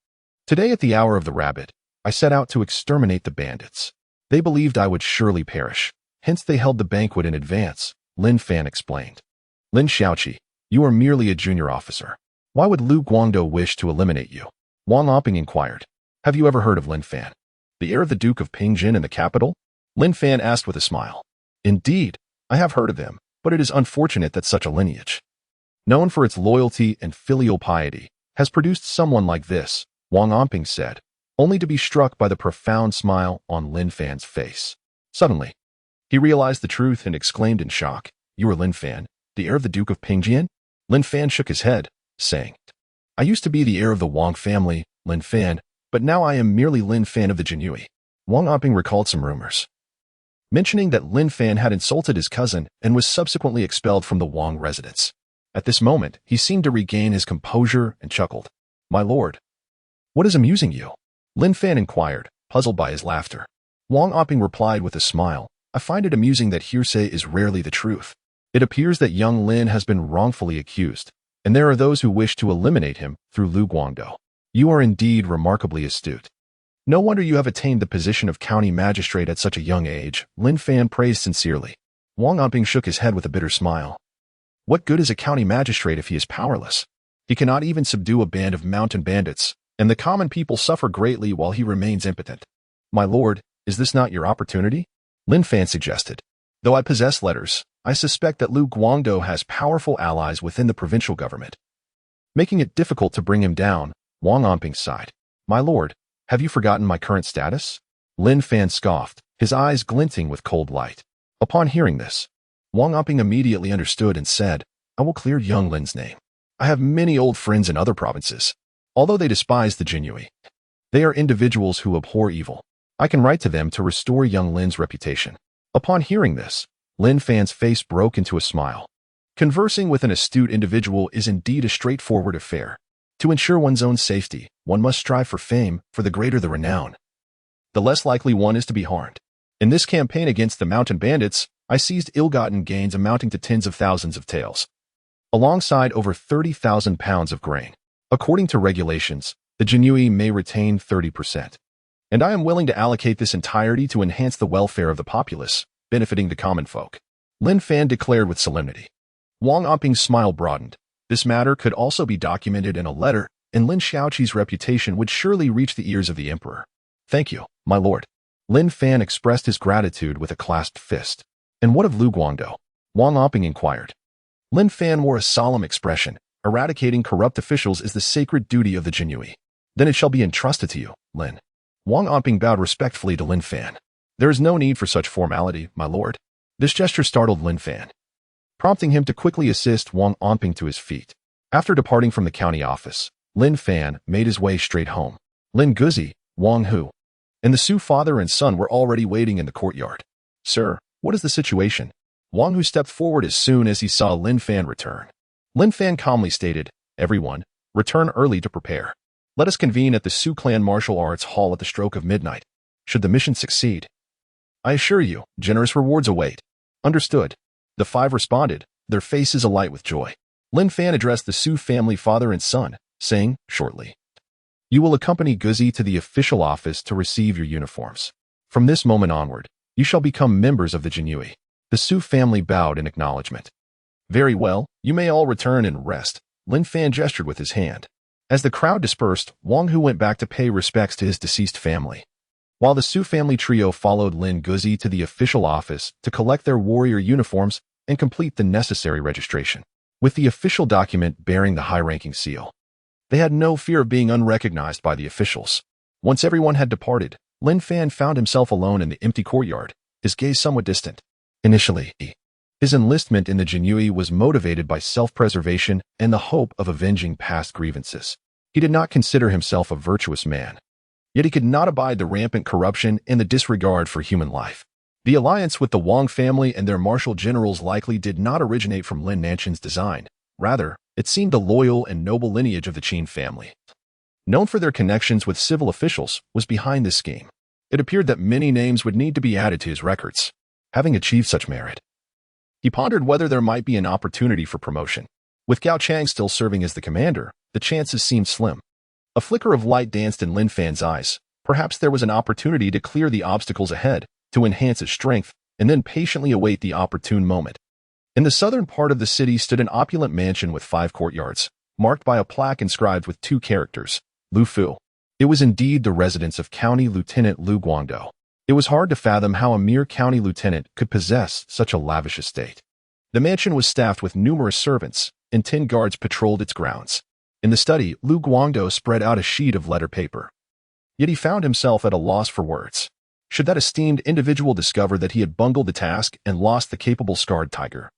Today at the hour of the rabbit, I set out to exterminate the bandits. They believed I would surely perish. Hence they held the banquet in advance," Lin Fan explained. "Lin Xiaoqi, you are merely a junior officer. Why would Lu Guangdou wish to eliminate you?" Wang Oping inquired. "Have you ever heard of Lin Fan, the heir of the Duke of Bingjian in the capital?" Lin Fan asked with a smile. "Indeed, I have heard of him, but it is unfortunate that such a lineage, known for its loyalty and filial piety, has produced someone like this," Wang Oping said, only to be struck by the profound smile on Lin Fan's face. Suddenly, he realized the truth and exclaimed in shock, "You are Lin Fan, the heir of the Duke of Bingjian?" Lin Fan shook his head, saying, "I used to be the heir of the Wang family, Lin Fan, but now I am merely Lin Fan of the Jinyiwei." Wang Oping recalled some rumors, mentioning that Lin Fan had insulted his cousin and was subsequently expelled from the Wang residence. At this moment, he seemed to regain his composure and chuckled. "My lord, what is amusing you?" Lin Fan inquired, puzzled by his laughter. Wang Oping replied with a smile, "I find it amusing that hearsay is rarely the truth. It appears that young Lin has been wrongfully accused, and there are those who wish to eliminate him through Lu Guangdou. You are indeed remarkably astute. No wonder you have attained the position of county magistrate at such a young age," Lin Fan praised sincerely. Wang Oping shook his head with a bitter smile. "What good is a county magistrate if he is powerless? He cannot even subdue a band of mountain bandits, and the common people suffer greatly while he remains impotent." "My lord, is this not your opportunity?" Lin Fan suggested. "Though I possess letters, I suspect that Lu Guangdou has powerful allies within the provincial government, making it difficult to bring him down," Wang Oping sighed. "My lord, have you forgotten my current status?" Lin Fan scoffed, his eyes glinting with cold light. Upon hearing this, Wang Oping immediately understood and said, "I will clear young Lin's name. I have many old friends in other provinces. Although they despise the Jinyiwei, they are individuals who abhor evil. I can write to them to restore young Lin's reputation." Upon hearing this, Lin Fan's face broke into a smile. Conversing with an astute individual is indeed a straightforward affair. To ensure one's own safety, one must strive for fame, for the greater the renown, the less likely one is to be harmed. In this campaign against the mountain bandits, I seized ill-gotten gains amounting to tens of thousands of taels, alongside over 30,000 pounds of grain. According to regulations, the Jinyiwei may retain 30%, and I am willing to allocate this entirety to enhance the welfare of the populace, benefiting the common folk," Lin Fan declared with solemnity. Wang Oping's smile broadened. This matter could also be documented in a letter, and Lin Xiaoqi's reputation would surely reach the ears of the emperor. "Thank you, my lord." Lin Fan expressed his gratitude with a clasped fist. And what of Lu Guangdou? Wang Omping inquired. Lin Fan wore a solemn expression. Eradicating corrupt officials is the sacred duty of the Jinyiwei. Then it shall be entrusted to you, Lin. Wang Omping bowed respectfully to Lin Fan. There is no need for such formality, my lord. This gesture startled Lin Fan, prompting him to quickly assist Wang Omping to his feet. After departing from the county office, Lin Fan made his way straight home. Lin Guzi, Wang Hu, and the Su father and son were already waiting in the courtyard. Sir, what is the situation? Wang Hu stepped forward as soon as he saw Lin Fan return. Lin Fan calmly stated, Everyone, return early to prepare. Let us convene at the Su clan martial arts hall at the stroke of midnight. Should the mission succeed, I assure you, generous rewards await. Understood. The five responded, their faces alight with joy. Lin Fan addressed the Su family father and son, saying, shortly, You will accompany Guzi to the official office to receive your uniforms. From this moment onward, you shall become members of the Jinyiwei. The Su family bowed in acknowledgement. Very well, you may all return and rest. Lin Fan gestured with his hand. As the crowd dispersed, Wang Hu went back to pay respects to his deceased family, while the Su family trio followed Lin Guzi to the official office to collect their warrior uniforms and complete the necessary registration, with the official document bearing the high-ranking seal. They had no fear of being unrecognized by the officials. Once everyone had departed, Lin Fan found himself alone in the empty courtyard, his gaze somewhat distant. Initially, his enlistment in the Jinyiwei was motivated by self-preservation and the hope of avenging past grievances. He did not consider himself a virtuous man, yet he could not abide the rampant corruption and the disregard for human life. The alliance with the Wang family and their martial generals likely did not originate from Lin Nanshan's design. Rather, it seemed the loyal and noble lineage of the Qin family, known for their connections with civil officials, was behind this scheme. It appeared that many names would need to be added to his records. Having achieved such merit, he pondered whether there might be an opportunity for promotion. With Gao Chang still serving as the commander, the chances seemed slim. A flicker of light danced in Lin Fan's eyes. Perhaps there was an opportunity to clear the obstacles ahead, to enhance his strength, and then patiently await the opportune moment. In the southern part of the city stood an opulent mansion with 5 courtyards, marked by a plaque inscribed with 2 characters, Lu Fu. It was indeed the residence of County Lieutenant Lu Guangdou. It was hard to fathom how a mere county lieutenant could possess such a lavish estate. The mansion was staffed with numerous servants, and 10 guards patrolled its grounds. In the study, Lu Guangdou spread out a sheet of letter paper. Yet he found himself at a loss for words. Should that esteemed individual discover that he had bungled the task and lost the capable scarred tiger,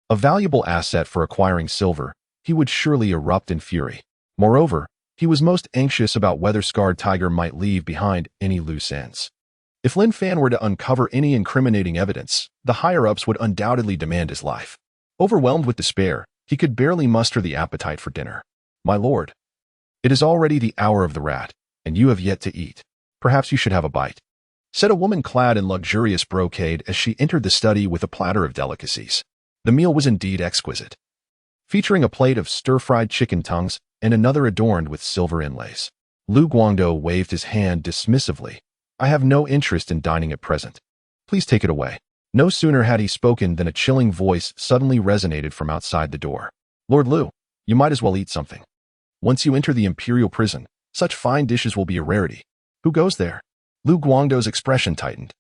a valuable asset for acquiring silver, he would surely erupt in fury. Moreover, he was most anxious about whether scarred tiger might leave behind any loose ends. If Lin Fan were to uncover any incriminating evidence, the higher-ups would undoubtedly demand his life. Overwhelmed with despair, he could barely muster the appetite for dinner. My lord, it is already the hour of the rat, and you have yet to eat. Perhaps you should have a bite, said a woman clad in luxurious brocade as she entered the study with a platter of delicacies. The meal was indeed exquisite, featuring a plate of stir-fried chicken tongues and another adorned with silver inlays. Lu Guangdou waved his hand dismissively. I have no interest in dining at present. Please take it away. No sooner had he spoken than a chilling voice suddenly resonated from outside the door. Lord Lu, you might as well eat something. Once you enter the Imperial prison, such fine dishes will be a rarity. Who goes there? Lu Guangdou's expression tightened,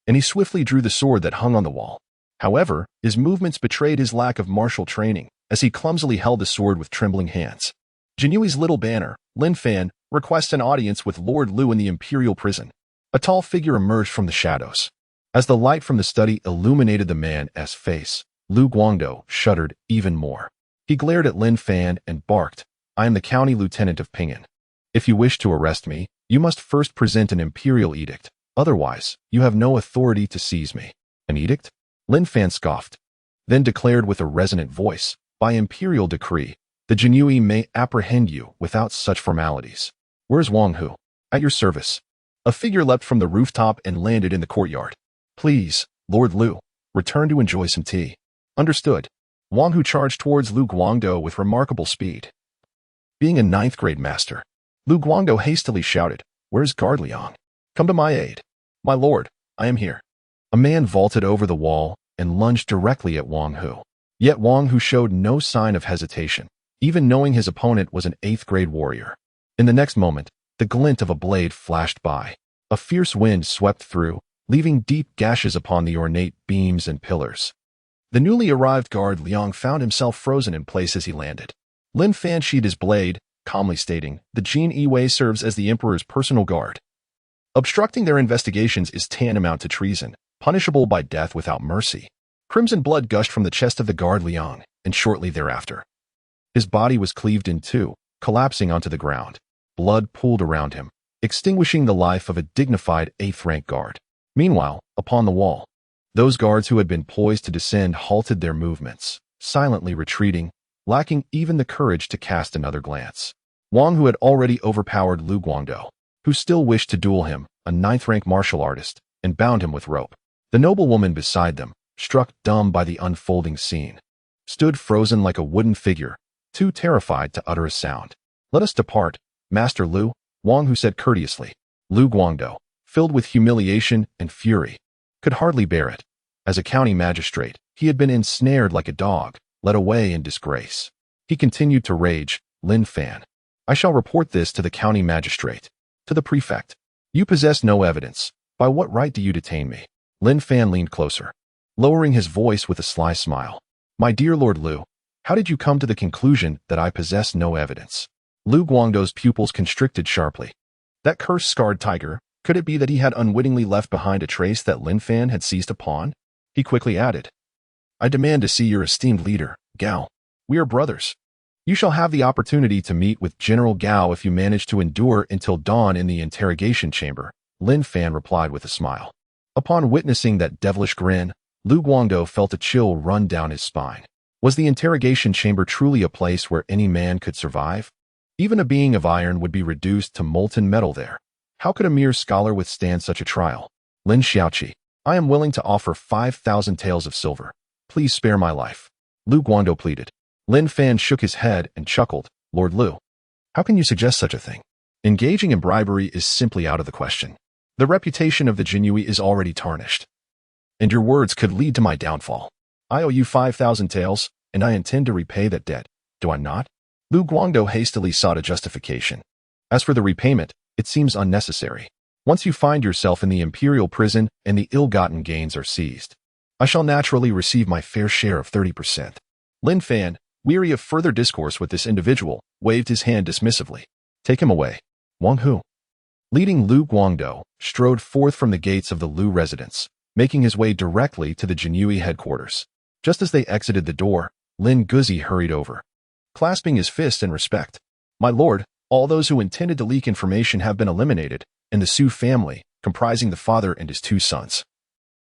and he swiftly drew the sword that hung on the wall. However, his movements betrayed his lack of martial training, as he clumsily held the sword with trembling hands. Jinyiwei's little banner, Lin Fan, requests an audience with Lord Lu in the Imperial prison. A tall figure emerged from the shadows. As the light from the study illuminated the man's face, Lu Guangdou shuddered even more. He glared at Lin Fan and barked, I am the county lieutenant of Pingyang. If you wish to arrest me, you must first present an imperial edict. Otherwise, you have no authority to seize me. An edict? Lin Fan scoffed, then declared with a resonant voice, by imperial decree, the Jinyiwei may apprehend you without such formalities. Where's Wang Hu? At your service. A figure leapt from the rooftop and landed in the courtyard. Please, Lord Lu, return to enjoy some tea. Understood. Wang Hu charged towards Lu Guangdou with remarkable speed. Being a 9th grade master, Lu Guangdou hastily shouted, Where's Guard Liang? Come to my aid. My lord, I am here. A man vaulted over the wall and lunged directly at Wang Hu. Yet Wang Hu showed no sign of hesitation, even knowing his opponent was an 8th grade warrior. In the next moment, the glint of a blade flashed by. A fierce wind swept through, leaving deep gashes upon the ornate beams and pillars. The newly arrived guard Liang found himself frozen in place as he landed. Lin Fan sheathed his blade, calmly stating, "The Jinyiwei serves as the Emperor's personal guard. Obstructing their investigations is tantamount to treason, punishable by death without mercy." Crimson blood gushed from the chest of the guard Liang, and shortly thereafter, his body was cleaved in two, collapsing onto the ground. Blood pooled around him, extinguishing the life of a dignified 8th-rank guard. Meanwhile, upon the wall, those guards who had been poised to descend halted their movements, silently retreating, lacking even the courage to cast another glance. Wang, who had already overpowered Lu Guangdou, who still wished to duel him, a 9th-rank martial artist, and bound him with rope. The noblewoman beside them, struck dumb by the unfolding scene, stood frozen like a wooden figure, too terrified to utter a sound. "Let us depart, Master Lu," Wang Hu said courteously. Lu Guangdou, filled with humiliation and fury, could hardly bear it. As a county magistrate, he had been ensnared like a dog, led away in disgrace. He continued to rage, "Lin Fan, I shall report this to the county magistrate, to the prefect. You possess no evidence. By what right do you detain me?" Lin Fan leaned closer, lowering his voice with a sly smile. "My dear Lord Lu, how did you come to the conclusion that I possess no evidence?" Lu Guangdou's pupils constricted sharply. That curse-scarred tiger, could it be that he had unwittingly left behind a trace that Lin Fan had seized upon? He quickly added, "I demand to see your esteemed leader, Gao. We are brothers. You shall have the opportunity to meet with General Gao if you manage to endure until dawn in the interrogation chamber," Lin Fan replied with a smile. Upon witnessing that devilish grin, Lu Guangdou felt a chill run down his spine. Was the interrogation chamber truly a place where any man could survive? Even a being of iron would be reduced to molten metal there. How could a mere scholar withstand such a trial? "Lin Xiaoqi, I am willing to offer 5,000 taels of silver. Please spare my life," Lu Guangdou pleaded. Lin Fan shook his head and chuckled. "Lord Lu, how can you suggest such a thing? Engaging in bribery is simply out of the question. The reputation of the Jinyiwei is already tarnished, and your words could lead to my downfall. I owe you 5,000 taels, and I intend to repay that debt, do I not?" Lu Guangdou hastily sought a justification. "As for the repayment, it seems unnecessary. Once you find yourself in the imperial prison and the ill-gotten gains are seized, I shall naturally receive my fair share of 30%. Lin Fan, weary of further discourse with this individual, waved his hand dismissively. "Take him away." Wang Hu, leading Lu Guangdou, strode forth from the gates of the Lu residence, making his way directly to the Jinyiwei headquarters. Just as they exited the door, Lin Guzi hurried over, clasping his fist in respect. "My lord, all those who intended to leak information have been eliminated, and the Su family, comprising the father and his 2 sons,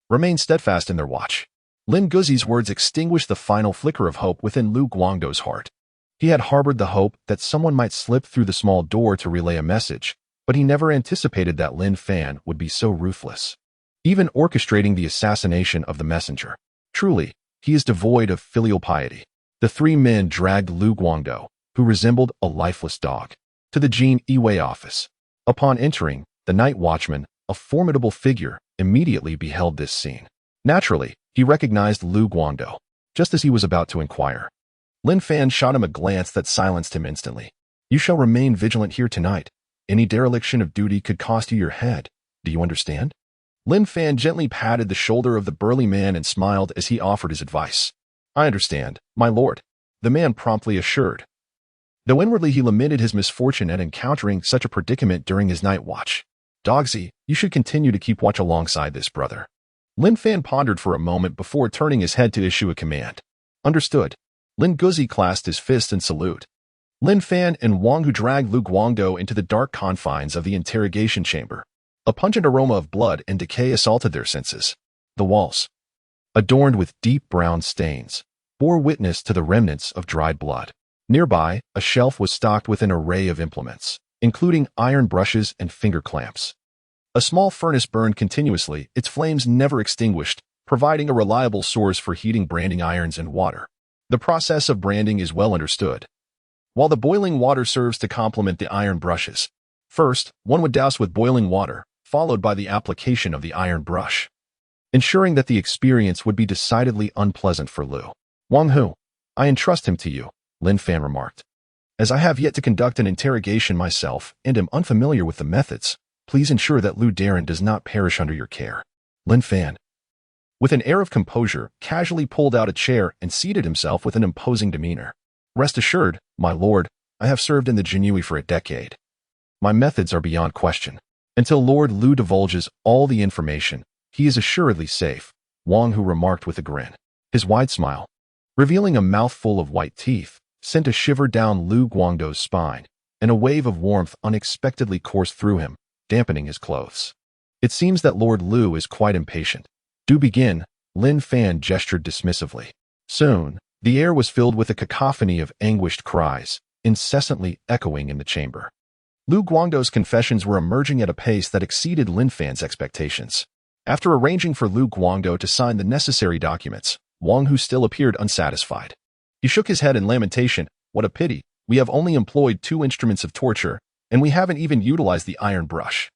remain steadfast in their watch." Lin Guzi's words extinguished the final flicker of hope within Lu Guangdou's heart. He had harbored the hope that someone might slip through the small door to relay a message, but he never anticipated that Lin Fan would be so ruthless, even orchestrating the assassination of the messenger. Truly, he is devoid of filial piety. The 3 men dragged Lu Guangdou, who resembled a lifeless dog, to the Jinyiwei office. Upon entering, the night watchman, a formidable figure, immediately beheld this scene. Naturally, he recognized Lu Guangdou, just as he was about to inquire. Lin Fan shot him a glance that silenced him instantly. "You shall remain vigilant here tonight. Any dereliction of duty could cost you your head. Do you understand?" Lin Fan gently patted the shoulder of the burly man and smiled as he offered his advice. "I understand, my lord," the man promptly assured, though inwardly he lamented his misfortune at encountering such a predicament during his night watch. "Dogsy, you should continue to keep watch alongside this brother." Lin Fan pondered for a moment before turning his head to issue a command. "Understood." Lin Guzi clasped his fist in salute. Lin Fan and Wang Hu dragged Lu Guangdou into the dark confines of the interrogation chamber. A pungent aroma of blood and decay assaulted their senses. The walls, adorned with deep brown stains, bore witness to the remnants of dried blood. Nearby, a shelf was stocked with an array of implements, including iron brushes and finger clamps. A small furnace burned continuously, its flames never extinguished, providing a reliable source for heating branding irons and water. The process of branding is well understood. While the boiling water serves to complement the iron brushes, first, one would douse with boiling water, followed by the application of the iron brush, ensuring that the experience would be decidedly unpleasant for Lu. "Wang Hu, I entrust him to you," Lin Fan remarked. "As I have yet to conduct an interrogation myself and am unfamiliar with the methods, Please ensure that Lu Darren does not perish under your care. Lin Fan, with an air of composure, casually pulled out a chair and seated himself with an imposing demeanor. Rest assured, my lord, I have served in the Jinyiwei for a decade. My methods are beyond question. Until Lord Lu divulges all the information, he is assuredly safe, Wang Hu remarked with a grin. His wide smile, revealing a mouthful of white teeth, sent a shiver down Lu Guangdou's spine, and a wave of warmth unexpectedly coursed through him, dampening his clothes. It seems that Lord Lu is quite impatient. Do begin, Lin Fan gestured dismissively. Soon, the air was filled with a cacophony of anguished cries, incessantly echoing in the chamber. Lu Guangdou's confessions were emerging at a pace that exceeded Lin Fan's expectations. After arranging for Lu Guangdou to sign the necessary documents, Wang Hu still appeared unsatisfied. He shook his head in lamentation. What a pity, we have only employed 2 instruments of torture, and we haven't even utilized the iron brush.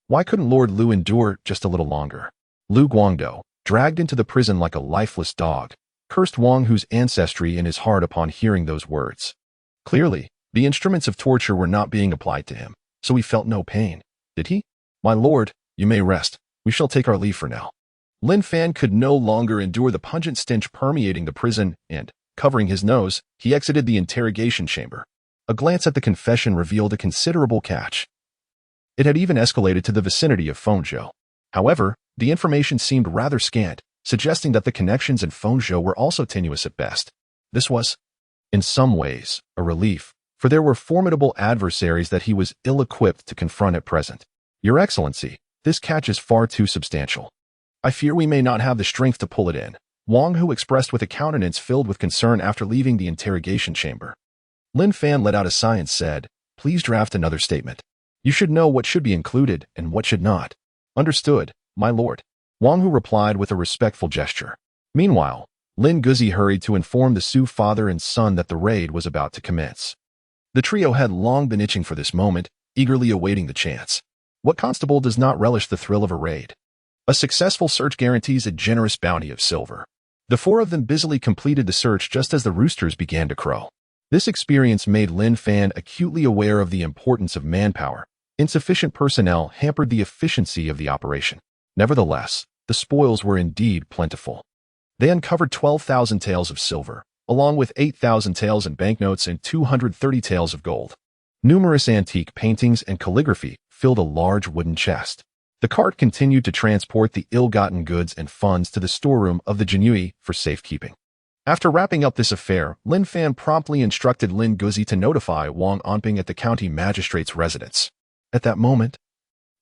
Why couldn't Lord Lu endure just a little longer? Lu Guangdou, dragged into the prison like a lifeless dog, cursed Wang Hu's ancestry in his heart upon hearing those words. Clearly, the instruments of torture were not being applied to him, so he felt no pain. Did he? My lord, you may rest. We shall take our leave for now. Lin Fan could no longer endure the pungent stench permeating the prison, and, covering his nose, he exited the interrogation chamber. A glance at the confession revealed a considerable catch. It had even escalated to the vicinity of Fengzhou. However, the information seemed rather scant, suggesting that the connections in Fengzhou were also tenuous at best. This was, in some ways, a relief, for there were formidable adversaries that he was ill-equipped to confront at present. Your Excellency, this catch is far too substantial. I fear we may not have the strength to pull it in, Wang Hu expressed with a countenance filled with concern after leaving the interrogation chamber. Lin Fan let out a sigh and said, Please draft another statement. You should know what should be included and what should not. Understood, my lord. Wang Hu replied with a respectful gesture. Meanwhile, Lin Guzi hurried to inform the Su father and son that the raid was about to commence. The trio had long been itching for this moment, eagerly awaiting the chance. What constable does not relish the thrill of a raid? A successful search guarantees a generous bounty of silver. The 4 of them busily completed the search just as the roosters began to crow. This experience made Lin Fan acutely aware of the importance of manpower. Insufficient personnel hampered the efficiency of the operation. Nevertheless, the spoils were indeed plentiful. They uncovered 12,000 taels of silver, along with 8,000 taels in banknotes and 230 taels of gold. Numerous antique paintings and calligraphy filled a large wooden chest. The cart continued to transport the ill-gotten goods and funds to the storeroom of the Jinyiwei for safekeeping. After wrapping up this affair, Lin Fan promptly instructed Lin Guzi to notify Wang Anping at the county magistrate's residence. At that moment,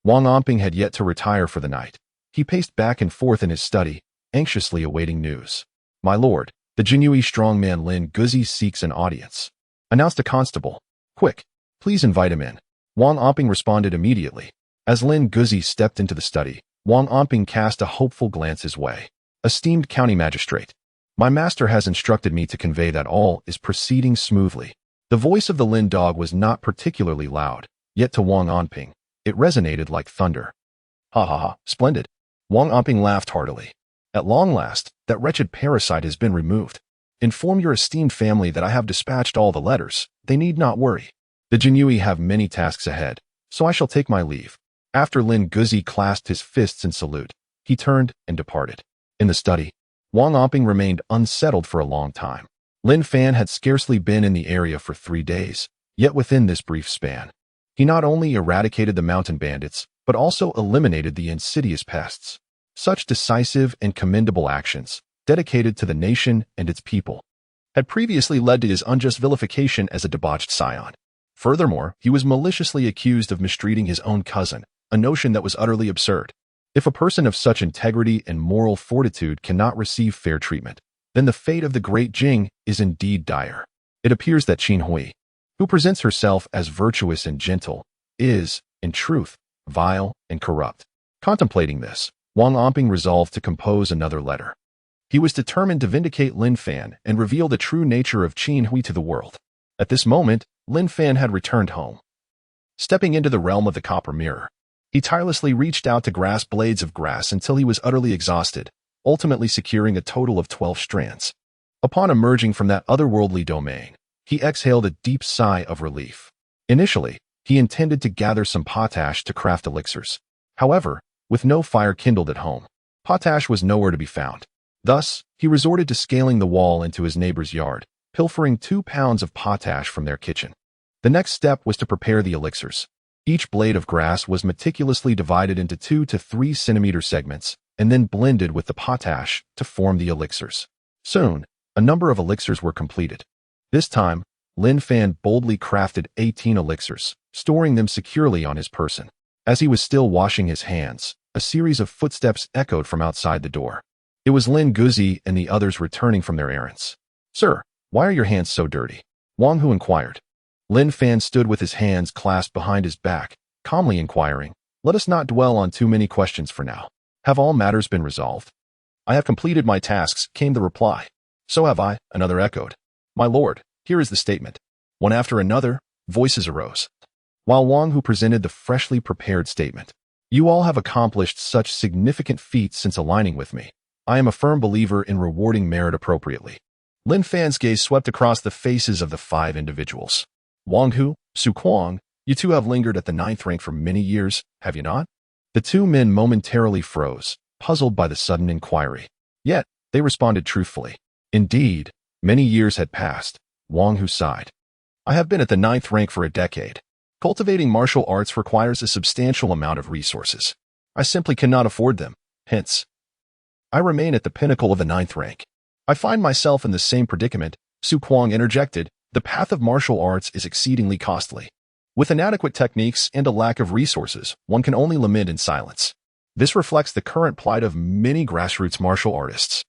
Wang Anping had yet to retire for the night. He paced back and forth in his study, anxiously awaiting news. My lord, the Jinyiwei strongman Lin Guzi seeks an audience, announced a constable. Quick, please invite him in. Wang Anping responded immediately. As Lin Guzi stepped into the study, Wang Anping cast a hopeful glance his way. Esteemed county magistrate, my master has instructed me to convey that all is proceeding smoothly. The voice of the Lin dog was not particularly loud, yet to Wang Anping, it resonated like thunder. Ha ha ha, splendid. Wang Anping laughed heartily. At long last, that wretched parasite has been removed. Inform your esteemed family that I have dispatched all the letters. They need not worry. The Jinyiwei have many tasks ahead, so I shall take my leave. After Lin Guzi clasped his fists in salute, he turned and departed. In the study, Wang Anping remained unsettled for a long time. Lin Fan had scarcely been in the area for 3 days, yet within this brief span, he not only eradicated the mountain bandits, but also eliminated the insidious pests. Such decisive and commendable actions, dedicated to the nation and its people, had previously led to his unjust vilification as a debauched scion. Furthermore, he was maliciously accused of mistreating his own cousin, a notion that was utterly absurd. If a person of such integrity and moral fortitude cannot receive fair treatment, then the fate of the great Jing is indeed dire. It appears that Qin Hui, who presents herself as virtuous and gentle, is, in truth, vile and corrupt. Contemplating this, Wang Anping resolved to compose another letter. He was determined to vindicate Lin Fan and reveal the true nature of Qin Hui to the world. At this moment, Lin Fan had returned home. Stepping into the realm of the copper mirror, he tirelessly reached out to grasp blades of grass until he was utterly exhausted, ultimately securing a total of 12 strands. Upon emerging from that otherworldly domain, he exhaled a deep sigh of relief. Initially, He intended to gather some potash to craft elixirs. However, with no fire kindled at home, potash was nowhere to be found. Thus, he resorted to scaling the wall into his neighbor's yard, pilfering 2 pounds of potash from their kitchen. The next step was to prepare the elixirs. Each blade of grass was meticulously divided into 2 to 3 centimeter segments and then blended with the potash to form the elixirs. Soon, a number of elixirs were completed. This time, Lin Fan boldly crafted 18 elixirs, storing them securely on his person. As he was still washing his hands, a series of footsteps echoed from outside the door. It was Lin Guzi and the others returning from their errands. "Sir, why are your hands so dirty?" Wang Hu inquired. Lin Fan stood with his hands clasped behind his back, calmly inquiring, "Let us not dwell on too many questions for now. Have all matters been resolved?" "I have completed my tasks," came the reply. "So have I," another echoed. "My lord, here is the statement." One after another, voices arose. While Wang Hu presented the freshly prepared statement. "You all have accomplished such significant feats since aligning with me. I am a firm believer in rewarding merit appropriately." Lin Fan's gaze swept across the faces of the 5 individuals. "Wang Hu, Su Kuang, you two have lingered at the 9th rank for many years, have you not?" The 2 men momentarily froze, puzzled by the sudden inquiry. Yet, they responded truthfully. Indeed, many years had passed. Wang Hu sighed. "I have been at the 9th rank for a decade. Cultivating martial arts requires a substantial amount of resources. I simply cannot afford them. Hence, I remain at the pinnacle of the 9th rank. I find myself in the same predicament," Su Kuang interjected. "The path of martial arts is exceedingly costly. With inadequate techniques and a lack of resources, one can only lament in silence. This reflects the current plight of many grassroots martial artists.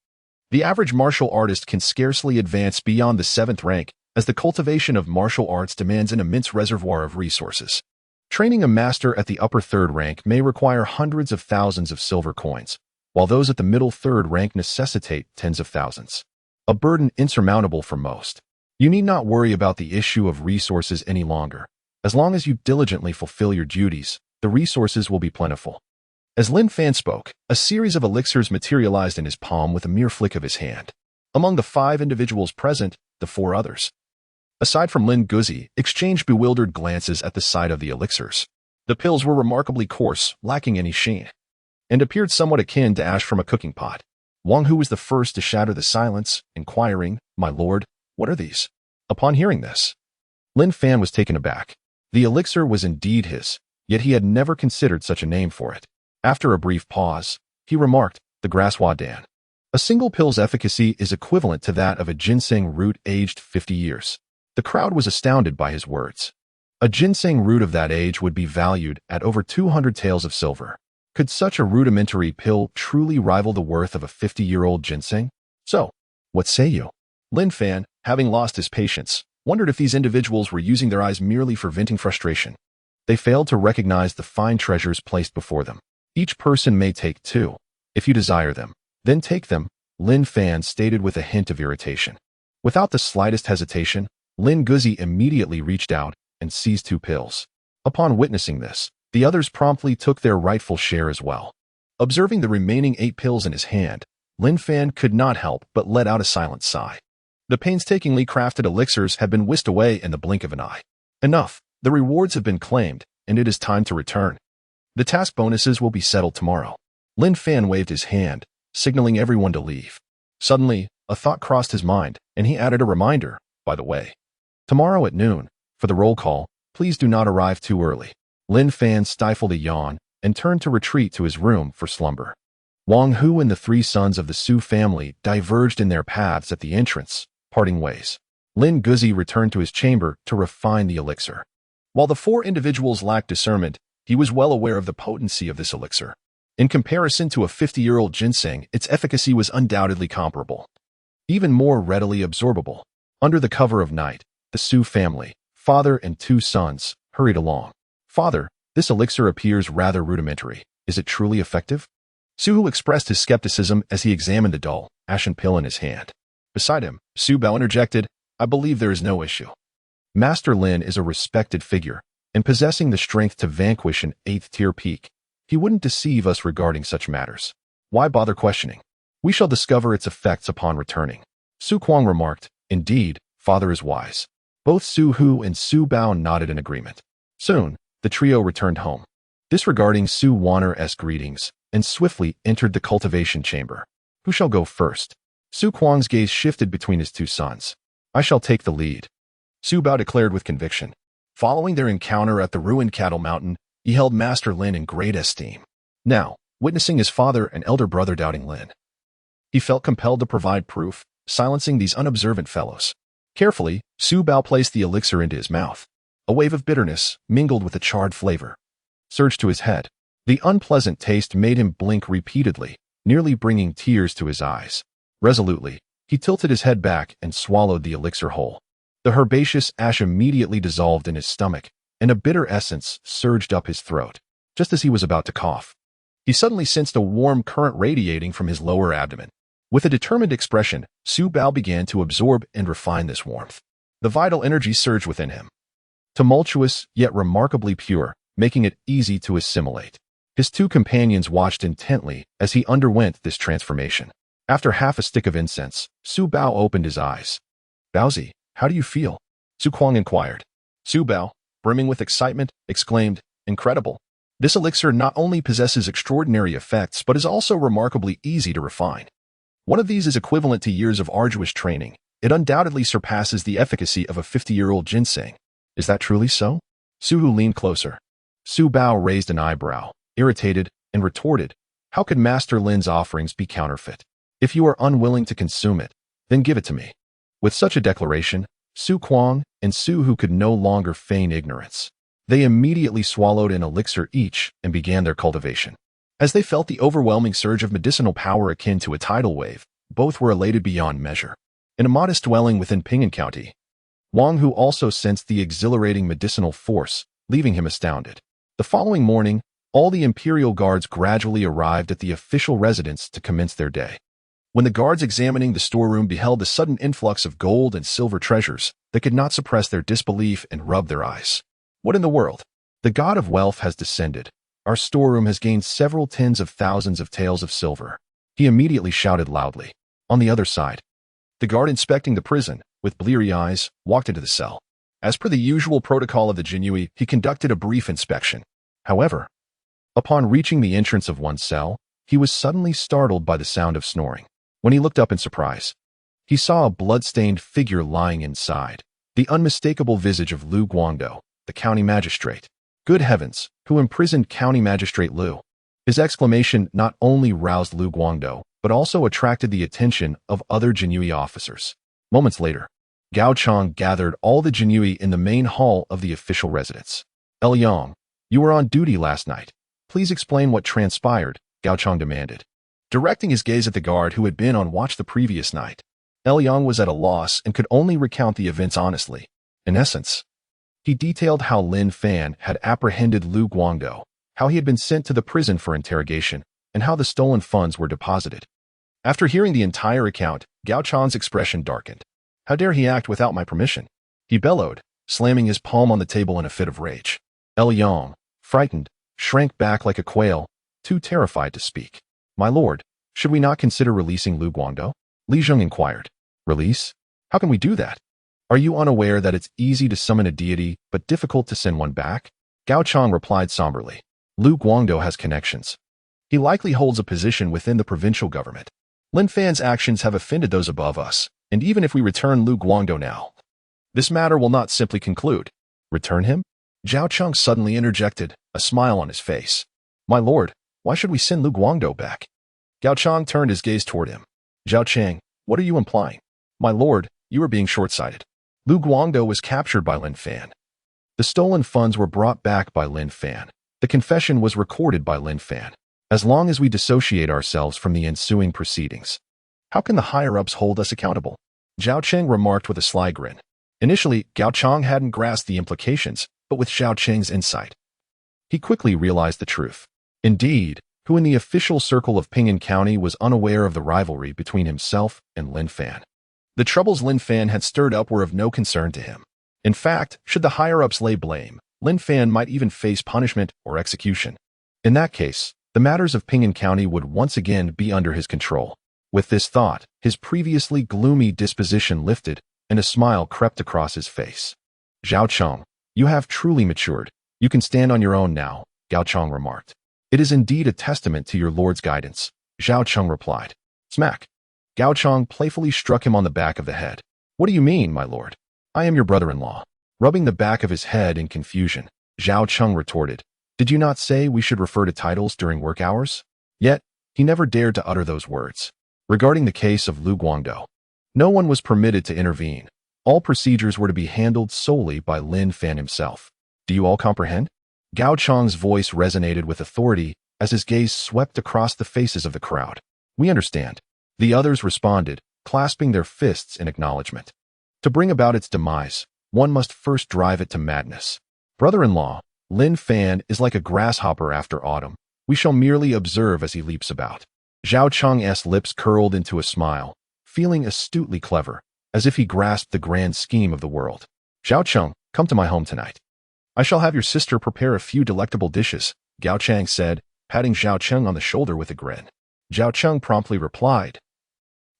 The average martial artist can scarcely advance beyond the 7th rank, as the cultivation of martial arts demands an immense reservoir of resources. Training a master at the upper 3rd rank may require hundreds of thousands of silver coins, while those at the middle 3rd rank necessitate tens of thousands. A burden insurmountable for most. You need not worry about the issue of resources any longer. As long as you diligently fulfill your duties, the resources will be plentiful." As Lin Fan spoke, a series of elixirs materialized in his palm with a mere flick of his hand. Among the 5 individuals present, the 4 others, aside from Lin Guzi, exchanged bewildered glances at the sight of the elixirs. The pills were remarkably coarse, lacking any sheen, and appeared somewhat akin to ash from a cooking pot. Wang Hu was the first to shatter the silence, inquiring, "My lord, what are these?" Upon hearing this, Lin Fan was taken aback. The elixir was indeed his, yet he had never considered such a name for it. After a brief pause, he remarked, "The grasswa dan. A single pill's efficacy is equivalent to that of a ginseng root aged 50 years. The crowd was astounded by his words. A ginseng root of that age would be valued at over 200 taels of silver. Could such a rudimentary pill truly rival the worth of a 50-year-old ginseng? So, what say you?" Lin Fan, having lost his patience, wondered if these individuals were using their eyes merely for venting frustration. They failed to recognize the fine treasures placed before them. "Each person may take 2. If you desire them, then take them," Lin Fan stated with a hint of irritation. Without the slightest hesitation, Lin Guzi immediately reached out and seized 2 pills. Upon witnessing this, the others promptly took their rightful share as well. Observing the remaining 8 pills in his hand, Lin Fan could not help but let out a silent sigh. The painstakingly crafted elixirs had been whisked away in the blink of an eye. Enough, the rewards have been claimed, and it is time to return. The task bonuses will be settled tomorrow. Lin Fan waved his hand, signaling everyone to leave. Suddenly, a thought crossed his mind, and he added a reminder, "By the way, tomorrow at noon, for the roll call, please do not arrive too early." Lin Fan stifled a yawn and turned to retreat to his room for slumber. Wang Hu and the 3 sons of the Su family diverged in their paths at the entrance, parting ways. Lin Guzi returned to his chamber to refine the elixir. While the 4 individuals lacked discernment, he was well aware of the potency of this elixir. In comparison to a 50-year-old ginseng, its efficacy was undoubtedly comparable, even more readily absorbable. Under the cover of night, the Su family, father and 2 sons, hurried along. "Father, this elixir appears rather rudimentary. Is it truly effective?" Su expressed his skepticism as he examined the dull, ashen pill in his hand. Beside him, Su Bao interjected, "I believe there is no issue. Master Lin is a respected figure, and possessing the strength to vanquish an 8th-tier peak, he wouldn't deceive us regarding such matters. Why bother questioning? We shall discover its effects upon returning." Su Kuang remarked, "Indeed, father is wise." Both Su Hu and Su Bao nodded in agreement. Soon, the trio returned home, disregarding Su Wanner-esque greetings, and swiftly entered the cultivation chamber. Who shall go first? Su Kuang's gaze shifted between his two sons. I shall take the lead, Su Bao declared with conviction. Following their encounter at the ruined cattle mountain, he held Master Lin in great esteem. Now, witnessing his father and elder brother doubting Lin, he felt compelled to provide proof, silencing these unobservant fellows. Carefully, Su Bao placed the elixir into his mouth. A wave of bitterness, mingled with a charred flavor, surged to his head. The unpleasant taste made him blink repeatedly, nearly bringing tears to his eyes. Resolutely, he tilted his head back and swallowed the elixir whole. The herbaceous ash immediately dissolved in his stomach, and a bitter essence surged up his throat. Just as he was about to cough, he suddenly sensed a warm current radiating from his lower abdomen. With a determined expression, Su Bao began to absorb and refine this warmth. The vital energy surged within him, tumultuous yet remarkably pure, making it easy to assimilate. His two companions watched intently as he underwent this transformation. After half a stick of incense, Su Bao opened his eyes. Baozi, how do you feel? Su Kuang inquired. Su Bao, brimming with excitement, exclaimed, Incredible. This elixir not only possesses extraordinary effects but is also remarkably easy to refine. One of these is equivalent to years of arduous training. It undoubtedly surpasses the efficacy of a 50-year-old ginseng. Is that truly so? Su Hu leaned closer. Su Bao raised an eyebrow, irritated, and retorted, How could Master Lin's offerings be counterfeit? If you are unwilling to consume it, then give it to me. With such a declaration, Su Kuang and Su Hu could no longer feign ignorance. They immediately swallowed an elixir each and began their cultivation. As they felt the overwhelming surge of medicinal power akin to a tidal wave, both were elated beyond measure. In a modest dwelling within Ping'an County, Wang Hu also sensed the exhilarating medicinal force, leaving him astounded. The following morning, all the Imperial Guards gradually arrived at the official residence to commence their day. When the guards examining the storeroom beheld the sudden influx of gold and silver treasures, they could not suppress their disbelief and rubbed their eyes. What in the world? The god of wealth has descended. Our storeroom has gained several tens of thousands of taels of silver. He immediately shouted loudly. On the other side, the guard inspecting the prison, with bleary eyes, walked into the cell. As per the usual protocol of the Jinyiwei, he conducted a brief inspection. However, upon reaching the entrance of one cell, he was suddenly startled by the sound of snoring. When he looked up in surprise, he saw a blood-stained figure lying inside, the unmistakable visage of Lu Guangdou, the county magistrate. Good heavens, who imprisoned County Magistrate Lu? His exclamation not only roused Lu Guangdou, but also attracted the attention of other Jinyiwei officers. Moments later, Gao Chang gathered all the Jinyiwei in the main hall of the official residence. Yang, you were on duty last night. Please explain what transpired, Gao Chang demanded. Directing his gaze at the guard who had been on watch the previous night, Yang was at a loss and could only recount the events honestly. In essence, he detailed how Lin Fan had apprehended Lu Guangdou, how he had been sent to the prison for interrogation, and how the stolen funds were deposited. After hearing the entire account, Gao Chang's expression darkened. How dare he act without my permission? He bellowed, slamming his palm on the table in a fit of rage. Yang, frightened, shrank back like a quail, too terrified to speak. My lord, should we not consider releasing Lu Guangdou? Li Zheng inquired. Release? How can we do that? Are you unaware that it's easy to summon a deity, but difficult to send one back? Gao Chang replied somberly. Lu Guangdou has connections. He likely holds a position within the provincial government. Lin Fan's actions have offended those above us, and even if we return Lu Guangdou now, this matter will not simply conclude. Return him? Zhao Cheng suddenly interjected, a smile on his face. My lord, why should we send Lu Guangdou back? Gao Chang turned his gaze toward him. Zhao Cheng, what are you implying? My lord, you are being short-sighted. Lu Guangdou was captured by Lin Fan. The stolen funds were brought back by Lin Fan. The confession was recorded by Lin Fan. As long as we dissociate ourselves from the ensuing proceedings, how can the higher-ups hold us accountable? Zhao Cheng remarked with a sly grin. Initially, Gao Chang hadn't grasped the implications, but with Zhao Cheng's insight, he quickly realized the truth. Indeed, who in the official circle of Ping'an County was unaware of the rivalry between himself and Lin Fan? The troubles Lin Fan had stirred up were of no concern to him. In fact, should the higher-ups lay blame, Lin Fan might even face punishment or execution. In that case, the matters of Ping'an County would once again be under his control. With this thought, his previously gloomy disposition lifted, and a smile crept across his face. Zhao Cheng, you have truly matured. You can stand on your own now, Gao Cheng remarked. It is indeed a testament to your lord's guidance, Zhao Cheng replied. Smack. Gao Cheng playfully struck him on the back of the head. What do you mean, my lord? I am your brother-in-law. Rubbing the back of his head in confusion, Zhao Cheng retorted. Did you not say we should refer to titles during work hours? Yet, he never dared to utter those words. Regarding the case of Lu Guangdou, no one was permitted to intervene. All procedures were to be handled solely by Lin Fan himself. Do you all comprehend? Gao Cheng's voice resonated with authority as his gaze swept across the faces of the crowd. We understand. The others responded, clasping their fists in acknowledgement. To bring about its demise, one must first drive it to madness. Brother-in-law, Lin Fan is like a grasshopper after autumn. We shall merely observe as he leaps about. Zhao Cheng's lips curled into a smile, feeling astutely clever, as if he grasped the grand scheme of the world. Zhao Cheng, come to my home tonight. I shall have your sister prepare a few delectable dishes, Gao Cheng said, patting Zhao Cheng on the shoulder with a grin. Zhao Cheng promptly replied,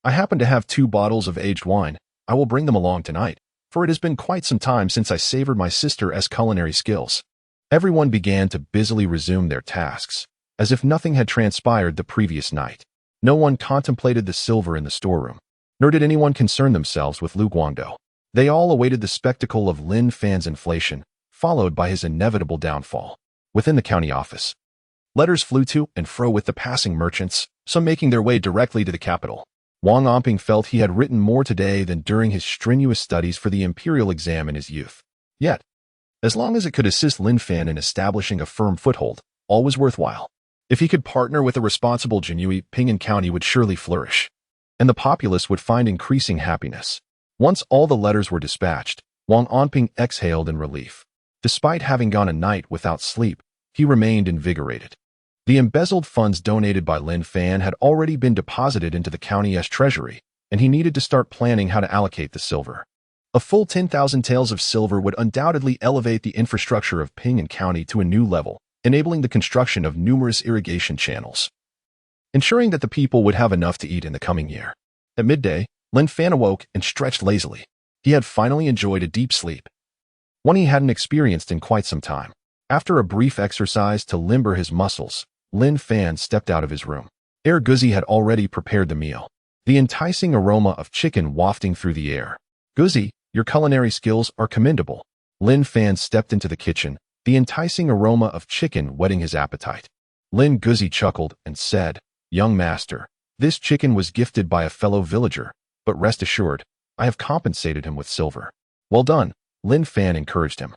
I happen to have 2 bottles of aged wine. I will bring them along tonight, for it has been quite some time since I savored my sister's culinary skills. Everyone began to busily resume their tasks, as if nothing had transpired the previous night. No one contemplated the silver in the storeroom, nor did anyone concern themselves with Lu Guangdou. They all awaited the spectacle of Lin Fan's inflation, followed by his inevitable downfall. Within the county office, letters flew to and fro with the passing merchants, some making their way directly to the capital. Wang Onping felt he had written more today than during his strenuous studies for the imperial exam in his youth. Yet, as long as it could assist Lin Fan in establishing a firm foothold, all was worthwhile. If he could partner with a responsible Jinyiwei, Ping'an County would surely flourish, and the populace would find increasing happiness. Once all the letters were dispatched, Wang Onping exhaled in relief. Despite having gone a night without sleep, he remained invigorated. The embezzled funds donated by Lin Fan had already been deposited into the county's treasury, and he needed to start planning how to allocate the silver. A full 10,000 taels of silver would undoubtedly elevate the infrastructure of Ping'an County to a new level, enabling the construction of numerous irrigation channels, ensuring that the people would have enough to eat in the coming year. At midday, Lin Fan awoke and stretched lazily. He had finally enjoyed a deep sleep, one he hadn't experienced in quite some time. After a brief exercise to limber his muscles, Lin Fan stepped out of his room. Heir Guzi had already prepared the meal, the enticing aroma of chicken wafting through the air. Guzi, your culinary skills are commendable. Lin Fan stepped into the kitchen, the enticing aroma of chicken whetting his appetite. Lin Guzi chuckled and said, Young master, this chicken was gifted by a fellow villager, but rest assured, I have compensated him with silver. Well done, Lin Fan encouraged him,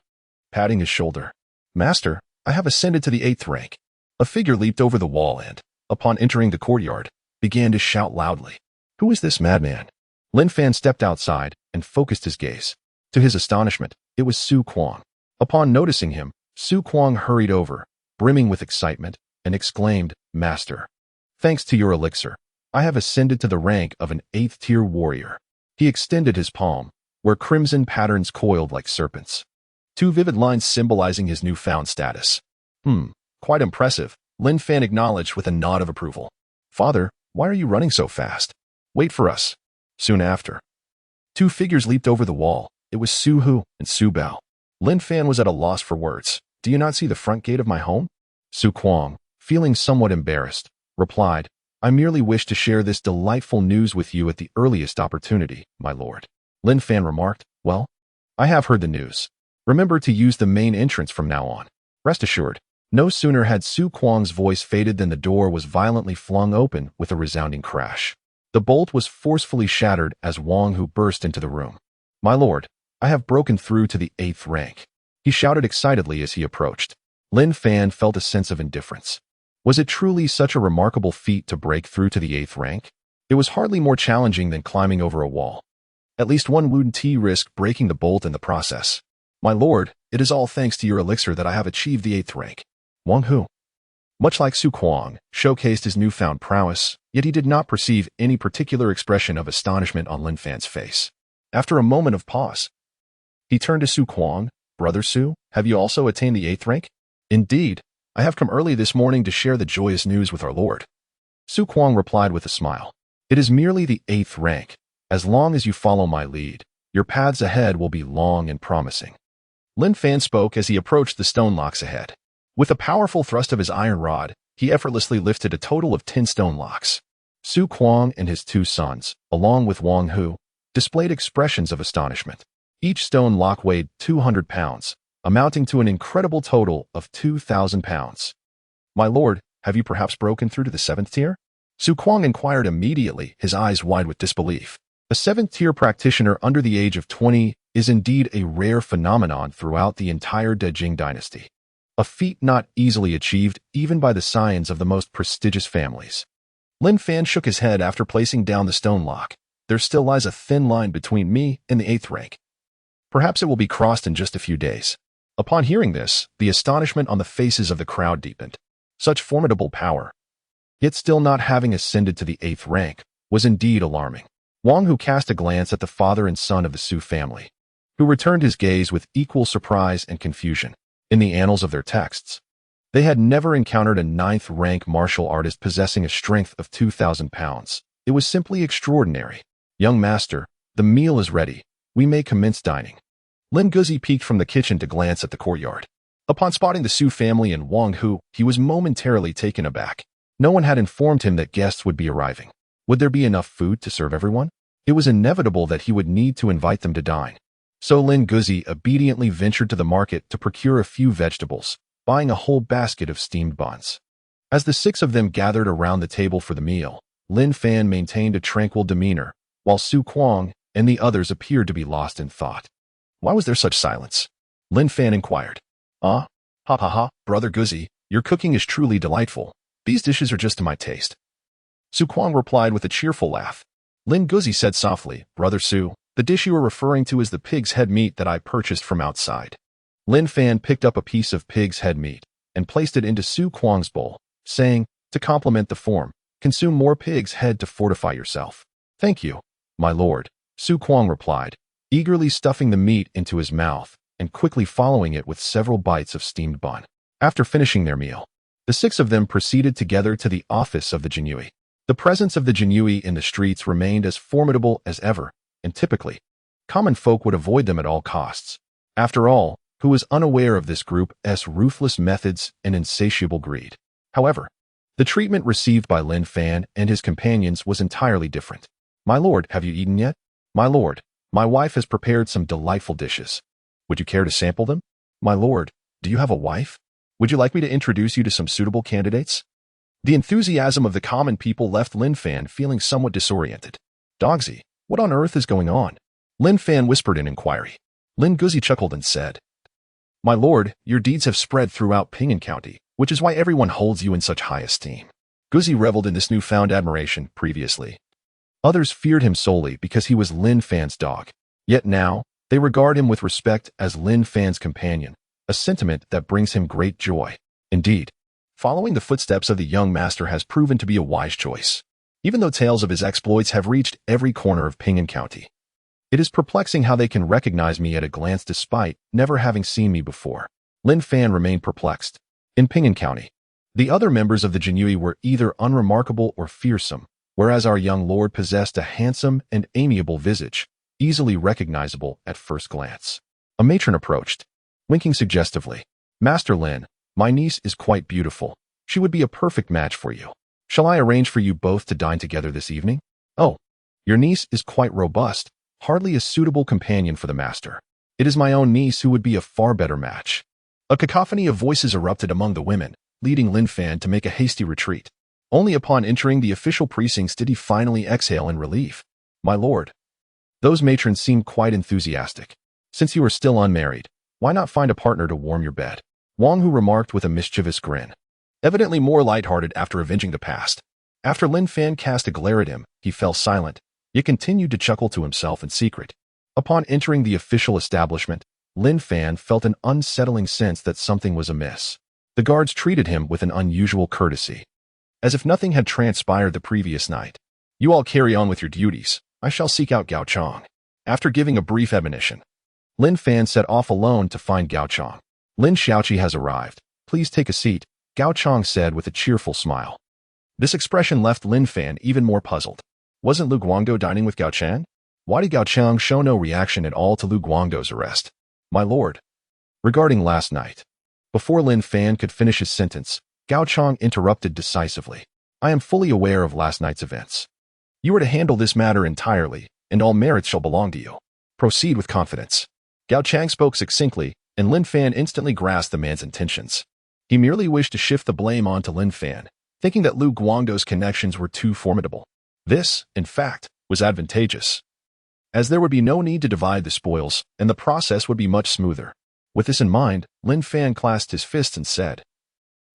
patting his shoulder. Master, I have ascended to the 8th rank. A figure leaped over the wall and, upon entering the courtyard, began to shout loudly. Who is this madman? Lin Fan stepped outside and focused his gaze. To his astonishment, it was Su Kuang. Upon noticing him, Su Kuang hurried over, brimming with excitement, and exclaimed, Master, thanks to your elixir, I have ascended to the rank of an 8th-tier warrior. He extended his palm, where crimson patterns coiled like serpents, 2 vivid lines symbolizing his newfound status. Quite impressive, Lin Fan acknowledged with a nod of approval. Father, why are you running so fast? Wait for us. Soon after, 2 figures leaped over the wall. It was Su Hu and Su Bao. Lin Fan was at a loss for words. Do you not see the front gate of my home? Su Kuang, feeling somewhat embarrassed, replied, I merely wish to share this delightful news with you at the earliest opportunity, my lord. Lin Fan remarked, Well, I have heard the news. Remember to use the main entrance from now on. Rest assured. No sooner had Su Kuang's voice faded than the door was violently flung open with a resounding crash. The bolt was forcefully shattered as Wang Hu burst into the room. My lord, I have broken through to the 8th rank. He shouted excitedly as he approached. Lin Fan felt a sense of indifference. Was it truly such a remarkable feat to break through to the 8th rank? It was hardly more challenging than climbing over a wall. At least one wouldn't risk breaking the bolt in the process. My lord, it is all thanks to your elixir that I have achieved the 8th rank. Wang Hu, much like Su Kuang, showcased his newfound prowess, yet he did not perceive any particular expression of astonishment on Lin Fan's face. After a moment of pause, he turned to Su Kuang. Brother Su, have you also attained the 8th rank? Indeed, I have come early this morning to share the joyous news with our lord. Su Kuang replied with a smile. It is merely the 8th rank. As long as you follow my lead, your paths ahead will be long and promising. Lin Fan spoke as he approached the stone locks ahead. With a powerful thrust of his iron rod, he effortlessly lifted a total of 10 stone locks. Su Kuang and his 2 sons, along with Wang Hu, displayed expressions of astonishment. Each stone lock weighed 200 pounds, amounting to an incredible total of 2,000 pounds. "My lord, have you perhaps broken through to the 7th tier?" Su Kuang inquired immediately, his eyes wide with disbelief. A 7th-tier practitioner under the age of 20 is indeed a rare phenomenon throughout the entire De Jing dynasty. A feat not easily achieved even by the scions of the most prestigious families. Lin Fan shook his head after placing down the stone lock. "There still lies a thin line between me and the 8th rank. Perhaps it will be crossed in just a few days." Upon hearing this, the astonishment on the faces of the crowd deepened. Such formidable power, yet still not having ascended to the 8th rank, was indeed alarming. Wang Hu cast a glance at the father and son of the Su family, who returned his gaze with equal surprise and confusion. In the annals of their texts, they had never encountered a 9th-rank martial artist possessing a strength of 2,000 pounds. It was simply extraordinary. "Young master, the meal is ready. We may commence dining." Lin Guzi peeked from the kitchen to glance at the courtyard. Upon spotting the Su family and Wang Hu, he was momentarily taken aback. No one had informed him that guests would be arriving. Would there be enough food to serve everyone? It was inevitable that he would need to invite them to dine. So Lin Guzi obediently ventured to the market to procure a few vegetables, buying a whole basket of steamed buns. As the 6 of them gathered around the table for the meal, Lin Fan maintained a tranquil demeanor, while Su Kuang and the others appeared to be lost in thought. "Why was there such silence?" Lin Fan inquired. Ha ha ha, Brother Guzi, your cooking is truly delightful. These dishes are just to my taste." Su Kuang replied with a cheerful laugh. Lin Guzi said softly, "Brother Su, the dish you are referring to is the pig's head meat that I purchased from outside." Lin Fan picked up a piece of pig's head meat and placed it into Su Kuang's bowl, saying, "To complement the form, consume more pig's head to fortify yourself." "Thank you, my lord," Su Kuang replied, eagerly stuffing the meat into his mouth and quickly following it with several bites of steamed bun. After finishing their meal, the 6 of them proceeded together to the office of the Jinyiwei. The presence of the Jinyiwei in the streets remained as formidable as ever, and typically, common folk would avoid them at all costs. After all, who was unaware of this group's ruthless methods and insatiable greed? However, the treatment received by Lin Fan and his companions was entirely different. "My lord, have you eaten yet?" "My lord, my wife has prepared some delightful dishes. Would you care to sample them?" "My lord, do you have a wife? Would you like me to introduce you to some suitable candidates?" The enthusiasm of the common people left Lin Fan feeling somewhat disoriented. "Dogsy, what on earth is going on?" Lin Fan whispered in inquiry. Lin Guzi chuckled and said, "My lord, your deeds have spread throughout Ping'an County, which is why everyone holds you in such high esteem." Guzi reveled in this newfound admiration previously. Others feared him solely because he was Lin Fan's dog. Yet now, they regard him with respect as Lin Fan's companion, a sentiment that brings him great joy. Indeed, following the footsteps of the young master has proven to be a wise choice. Even though tales of his exploits have reached every corner of Ping'an County, it is perplexing how they can recognize me at a glance despite never having seen me before. Lin Fan remained perplexed. In Ping'an County, the other members of the Jinyiwei were either unremarkable or fearsome, whereas our young lord possessed a handsome and amiable visage, easily recognizable at first glance. A matron approached, winking suggestively. "Master Lin, my niece is quite beautiful. She would be a perfect match for you. Shall I arrange for you both to dine together this evening?" "Oh, your niece is quite robust, hardly a suitable companion for the master. It is my own niece who would be a far better match." A cacophony of voices erupted among the women, leading Lin Fan to make a hasty retreat. Only upon entering the official precincts did he finally exhale in relief. "My lord." Those matrons seemed quite enthusiastic. "Since you are still unmarried, why not find a partner to warm your bed?" Wang Hu remarked with a mischievous grin, evidently more lighthearted after avenging the past. After Lin Fan cast a glare at him, he fell silent, yet continued to chuckle to himself in secret. Upon entering the official establishment, Lin Fan felt an unsettling sense that something was amiss. The guards treated him with an unusual courtesy, as if nothing had transpired the previous night. "You all carry on with your duties. I shall seek out Gao Chong." After giving a brief admonition, Lin Fan set off alone to find Gao Chong. "Lin Xiaoqi has arrived. Please take a seat," Gao Chong said with a cheerful smile. This expression left Lin Fan even more puzzled. Wasn't Lu Guangdou dining with Gao Chan? Why did Gao Chang show no reaction at all to Lu Guangdou's arrest? "My lord." Regarding last night. Before Lin Fan could finish his sentence, Gao Chang interrupted decisively. I am fully aware of last night's events. You are to handle this matter entirely, and all merits shall belong to you. Proceed with confidence. Gao Chang spoke succinctly, and Lin Fan instantly grasped the man's intentions. He merely wished to shift the blame onto Lin Fan, thinking that Lu Guangdou's connections were too formidable. This, in fact, was advantageous, as there would be no need to divide the spoils, and the process would be much smoother. With this in mind, Lin Fan clasped his fists and said,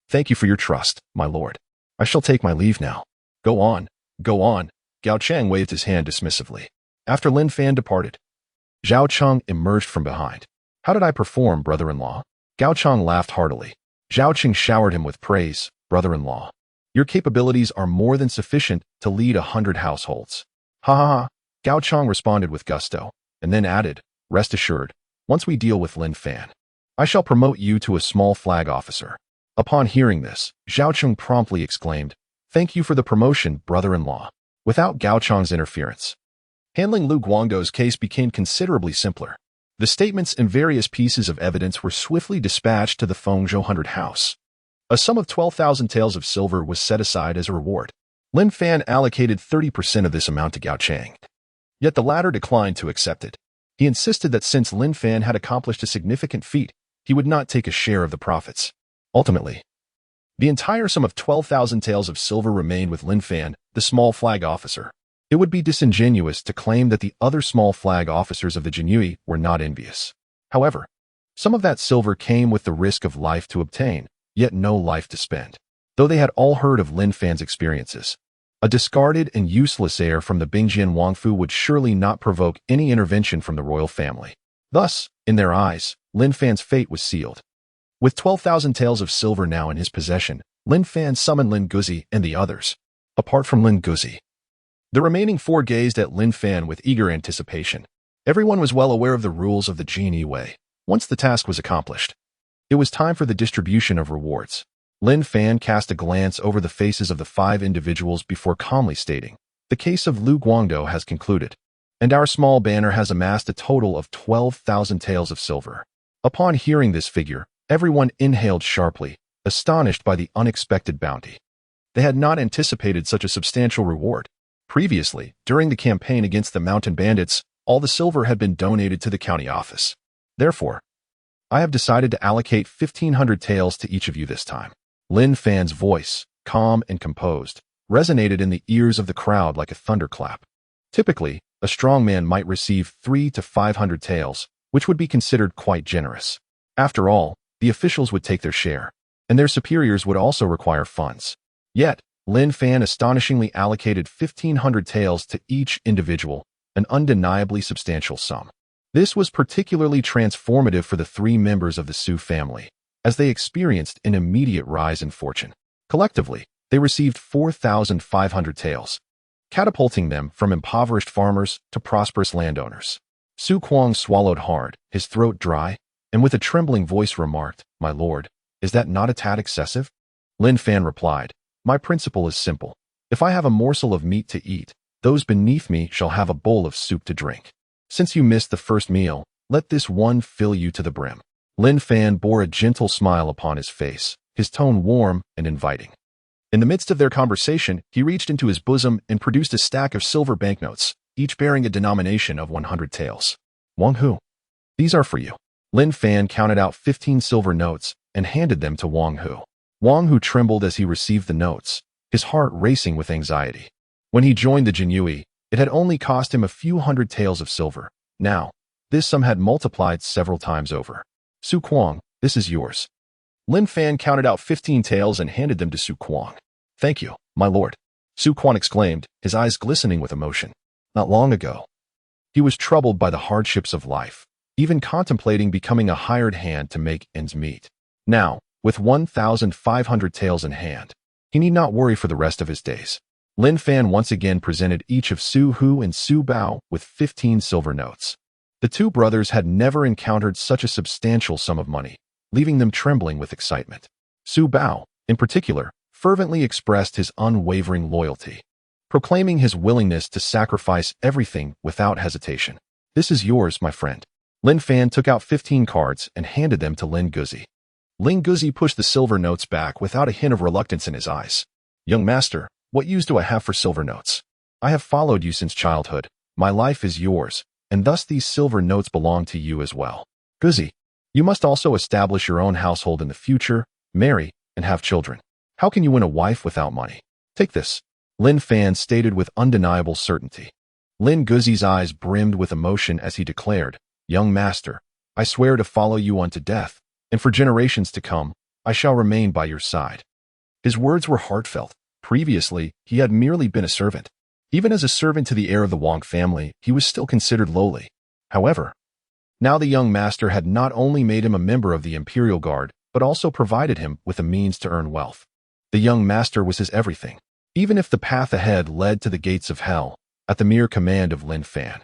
Thank you for your trust, my lord. I shall take my leave now. Go on, go on. Gao Chang waved his hand dismissively. After Lin Fan departed, Zhao Cheng emerged from behind. How did I perform, brother-in-law? Gao Chang laughed heartily. Zhao Cheng showered him with praise, brother-in-law. Your capabilities are more than sufficient to lead 100 households. Ha ha ha. Gao Chang responded with gusto, and then added, Rest assured, once we deal with Lin Fan, I shall promote you to a small flag officer. Upon hearing this, Zhao Cheng promptly exclaimed, Thank you for the promotion, brother-in-law. Without Gao Chang's interference, handling Lu Guangdou's case became considerably simpler. The statements and various pieces of evidence were swiftly dispatched to the Fengzhou 100 house. A sum of 12,000 taels of silver was set aside as a reward. Lin Fan allocated 30% of this amount to Gao Chang. Yet the latter declined to accept it. He insisted that since Lin Fan had accomplished a significant feat, he would not take a share of the profits. Ultimately, the entire sum of 12,000 taels of silver remained with Lin Fan, the small flag officer. It would be disingenuous to claim that the other small flag officers of the Jinyiwei were not envious. However, some of that silver came with the risk of life to obtain, yet no life to spend. Though they had all heard of Lin Fan's experiences, a discarded and useless heir from the Bingjian Wangfu would surely not provoke any intervention from the royal family. Thus, in their eyes, Lin Fan's fate was sealed. With 12,000 taels of silver now in his possession, Lin Fan summoned Lin Guzi and the others. Apart from Lin Guzi, the remaining four gazed at Lin Fan with eager anticipation. Everyone was well aware of the rules of the Jinyiwei. Once the task was accomplished, it was time for the distribution of rewards. Lin Fan cast a glance over the faces of the 5 individuals before calmly stating, The case of Lu Guangdou has concluded, and our small banner has amassed a total of 12,000 taels of silver. Upon hearing this figure, everyone inhaled sharply, astonished by the unexpected bounty. They had not anticipated such a substantial reward. Previously, during the campaign against the mountain bandits, all the silver had been donated to the county office. Therefore, I have decided to allocate 1,500 taels to each of you this time. Lin Fan's voice, calm and composed, resonated in the ears of the crowd like a thunderclap. Typically, a strong man might receive 300 to 500 taels, which would be considered quite generous. After all, the officials would take their share, and their superiors would also require funds. Yet, Lin Fan astonishingly allocated 1,500 taels to each individual, an undeniably substantial sum. This was particularly transformative for the 3 members of the Su family, as they experienced an immediate rise in fortune. Collectively, they received 4,500 taels, catapulting them from impoverished farmers to prosperous landowners. Su Kuang swallowed hard, his throat dry, and with a trembling voice remarked, My lord, is that not a tad excessive? Lin Fan replied, My principle is simple. If I have a morsel of meat to eat, those beneath me shall have a bowl of soup to drink. Since you missed the first meal, let this one fill you to the brim. Lin Fan bore a gentle smile upon his face, his tone warm and inviting. In the midst of their conversation, he reached into his bosom and produced a stack of silver banknotes, each bearing a denomination of 100 taels. Wang Hu, these are for you. Lin Fan counted out 15 silver notes and handed them to Wang Hu. Wang Hu trembled as he received the notes, his heart racing with anxiety. When he joined the Jinyiwei, it had only cost him a few hundred taels of silver. Now, this sum had multiplied several times over. Su Kuang, this is yours. Lin Fan counted out 15 taels and handed them to Su Kuang. Thank you, my lord. Su Kuang exclaimed, his eyes glistening with emotion. Not long ago, he was troubled by the hardships of life, even contemplating becoming a hired hand to make ends meet. Now, with 1,500 taels in hand, he need not worry for the rest of his days. Lin Fan once again presented each of Su Hu and Su Bao with 15 silver notes. The 2 brothers had never encountered such a substantial sum of money, leaving them trembling with excitement. Su Bao, in particular, fervently expressed his unwavering loyalty, proclaiming his willingness to sacrifice everything without hesitation. This is yours, my friend. Lin Fan took out 15 cards and handed them to Lin Guzi. Lin Guzi pushed the silver notes back without a hint of reluctance in his eyes. Young master, what use do I have for silver notes? I have followed you since childhood. My life is yours, and thus these silver notes belong to you as well. Guzi, you must also establish your own household in the future, marry, and have children. How can you win a wife without money? Take this, Lin Fan stated with undeniable certainty. Lin Guzi's eyes brimmed with emotion as he declared, Young master, I swear to follow you unto death, and for generations to come, I shall remain by your side. His words were heartfelt. Previously, he had merely been a servant. Even as a servant to the heir of the Wang family, he was still considered lowly. However, now the young master had not only made him a member of the Imperial Guard, but also provided him with a means to earn wealth. The young master was his everything. Even if the path ahead led to the gates of hell, at the mere command of Lin Fan,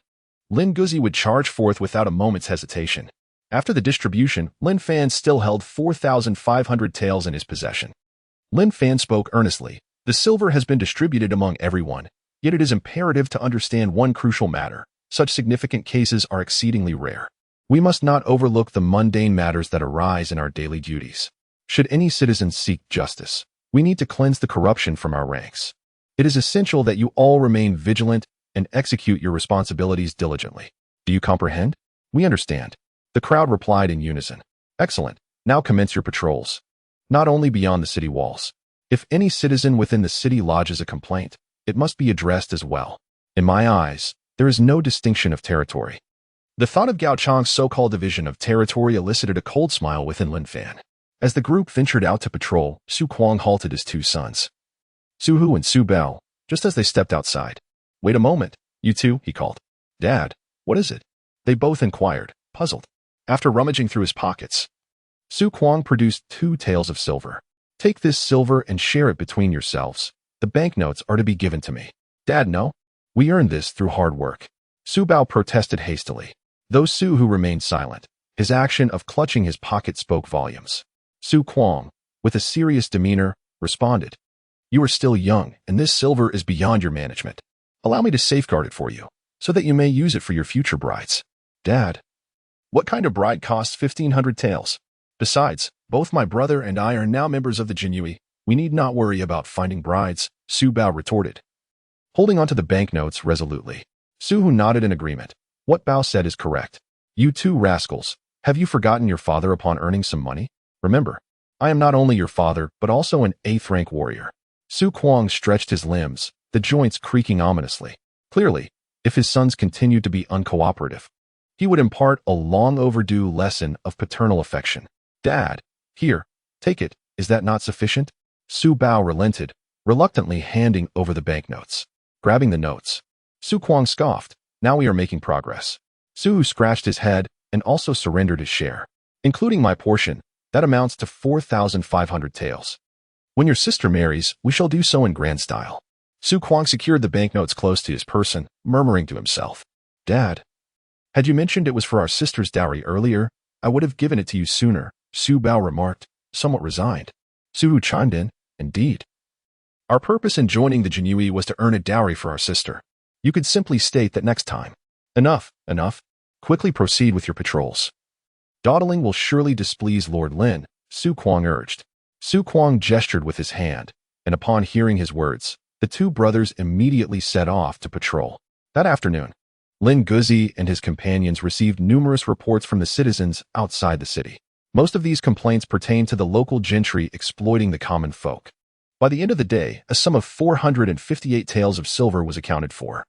Lin Guzi would charge forth without a moment's hesitation. After the distribution, Lin Fan still held 4,500 taels in his possession. Lin Fan spoke earnestly. The silver has been distributed among everyone, yet it is imperative to understand one crucial matter. Such significant cases are exceedingly rare. We must not overlook the mundane matters that arise in our daily duties. Should any citizen seek justice, we need to cleanse the corruption from our ranks. It is essential that you all remain vigilant and execute your responsibilities diligently. Do you comprehend? We understand. The crowd replied in unison. Excellent. Now commence your patrols. Not only beyond the city walls. If any citizen within the city lodges a complaint, it must be addressed as well. In my eyes, there is no distinction of territory. The thought of Gao Chang's so-called division of territory elicited a cold smile within Lin Fan. As the group ventured out to patrol, Su Kuang halted his two sons, Su Hu and Su Bao, just as they stepped outside. Wait a moment, you two, he called. Dad, what is it? They both inquired, puzzled. After rummaging through his pockets, Su Kuang produced 2 taels of silver. Take this silver and share it between yourselves. The banknotes are to be given to me. Dad, no. We earned this through hard work. Su Bao protested hastily. Though Su Hu remained silent, his action of clutching his pocket spoke volumes. Su Kuang, with a serious demeanor, responded, You are still young, and this silver is beyond your management. Allow me to safeguard it for you, so that you may use it for your future brides. Dad, what kind of bride costs 1,500 taels? Besides, both my brother and I are now members of the Jinyiwei. We need not worry about finding brides, Su Bao retorted, holding onto the banknotes resolutely. Su Hu nodded in agreement. What Bao said is correct. You two rascals, have you forgotten your father upon earning some money? Remember, I am not only your father, but also an 8th-rank warrior. Su Kuang stretched his limbs, the joints creaking ominously. Clearly, if his sons continued to be uncooperative, he would impart a long-overdue lesson of paternal affection. Dad, here, take it. Is that not sufficient? Su Bao relented, reluctantly handing over the banknotes. Grabbing the notes, Su Kuang scoffed. Now we are making progress. Su Hu scratched his head and also surrendered his share. Including my portion, that amounts to 4,500 taels. When your sister marries, we shall do so in grand style. Su Kuang secured the banknotes close to his person, murmuring to himself, Dad, had you mentioned it was for our sister's dowry earlier, I would have given it to you sooner, Su Bao remarked, somewhat resigned. Su Hu chimed in, Indeed. Our purpose in joining the Jinyiwei was to earn a dowry for our sister. You could simply state that next time. Enough, enough. Quickly proceed with your patrols. Dawdling will surely displease Lord Lin, Su Kuang urged. Su Kuang gestured with his hand, and upon hearing his words, the two brothers immediately set off to patrol. That afternoon, Lin Guzi and his companions received numerous reports from the citizens outside the city. Most of these complaints pertained to the local gentry exploiting the common folk. By the end of the day, a sum of 458 taels of silver was accounted for,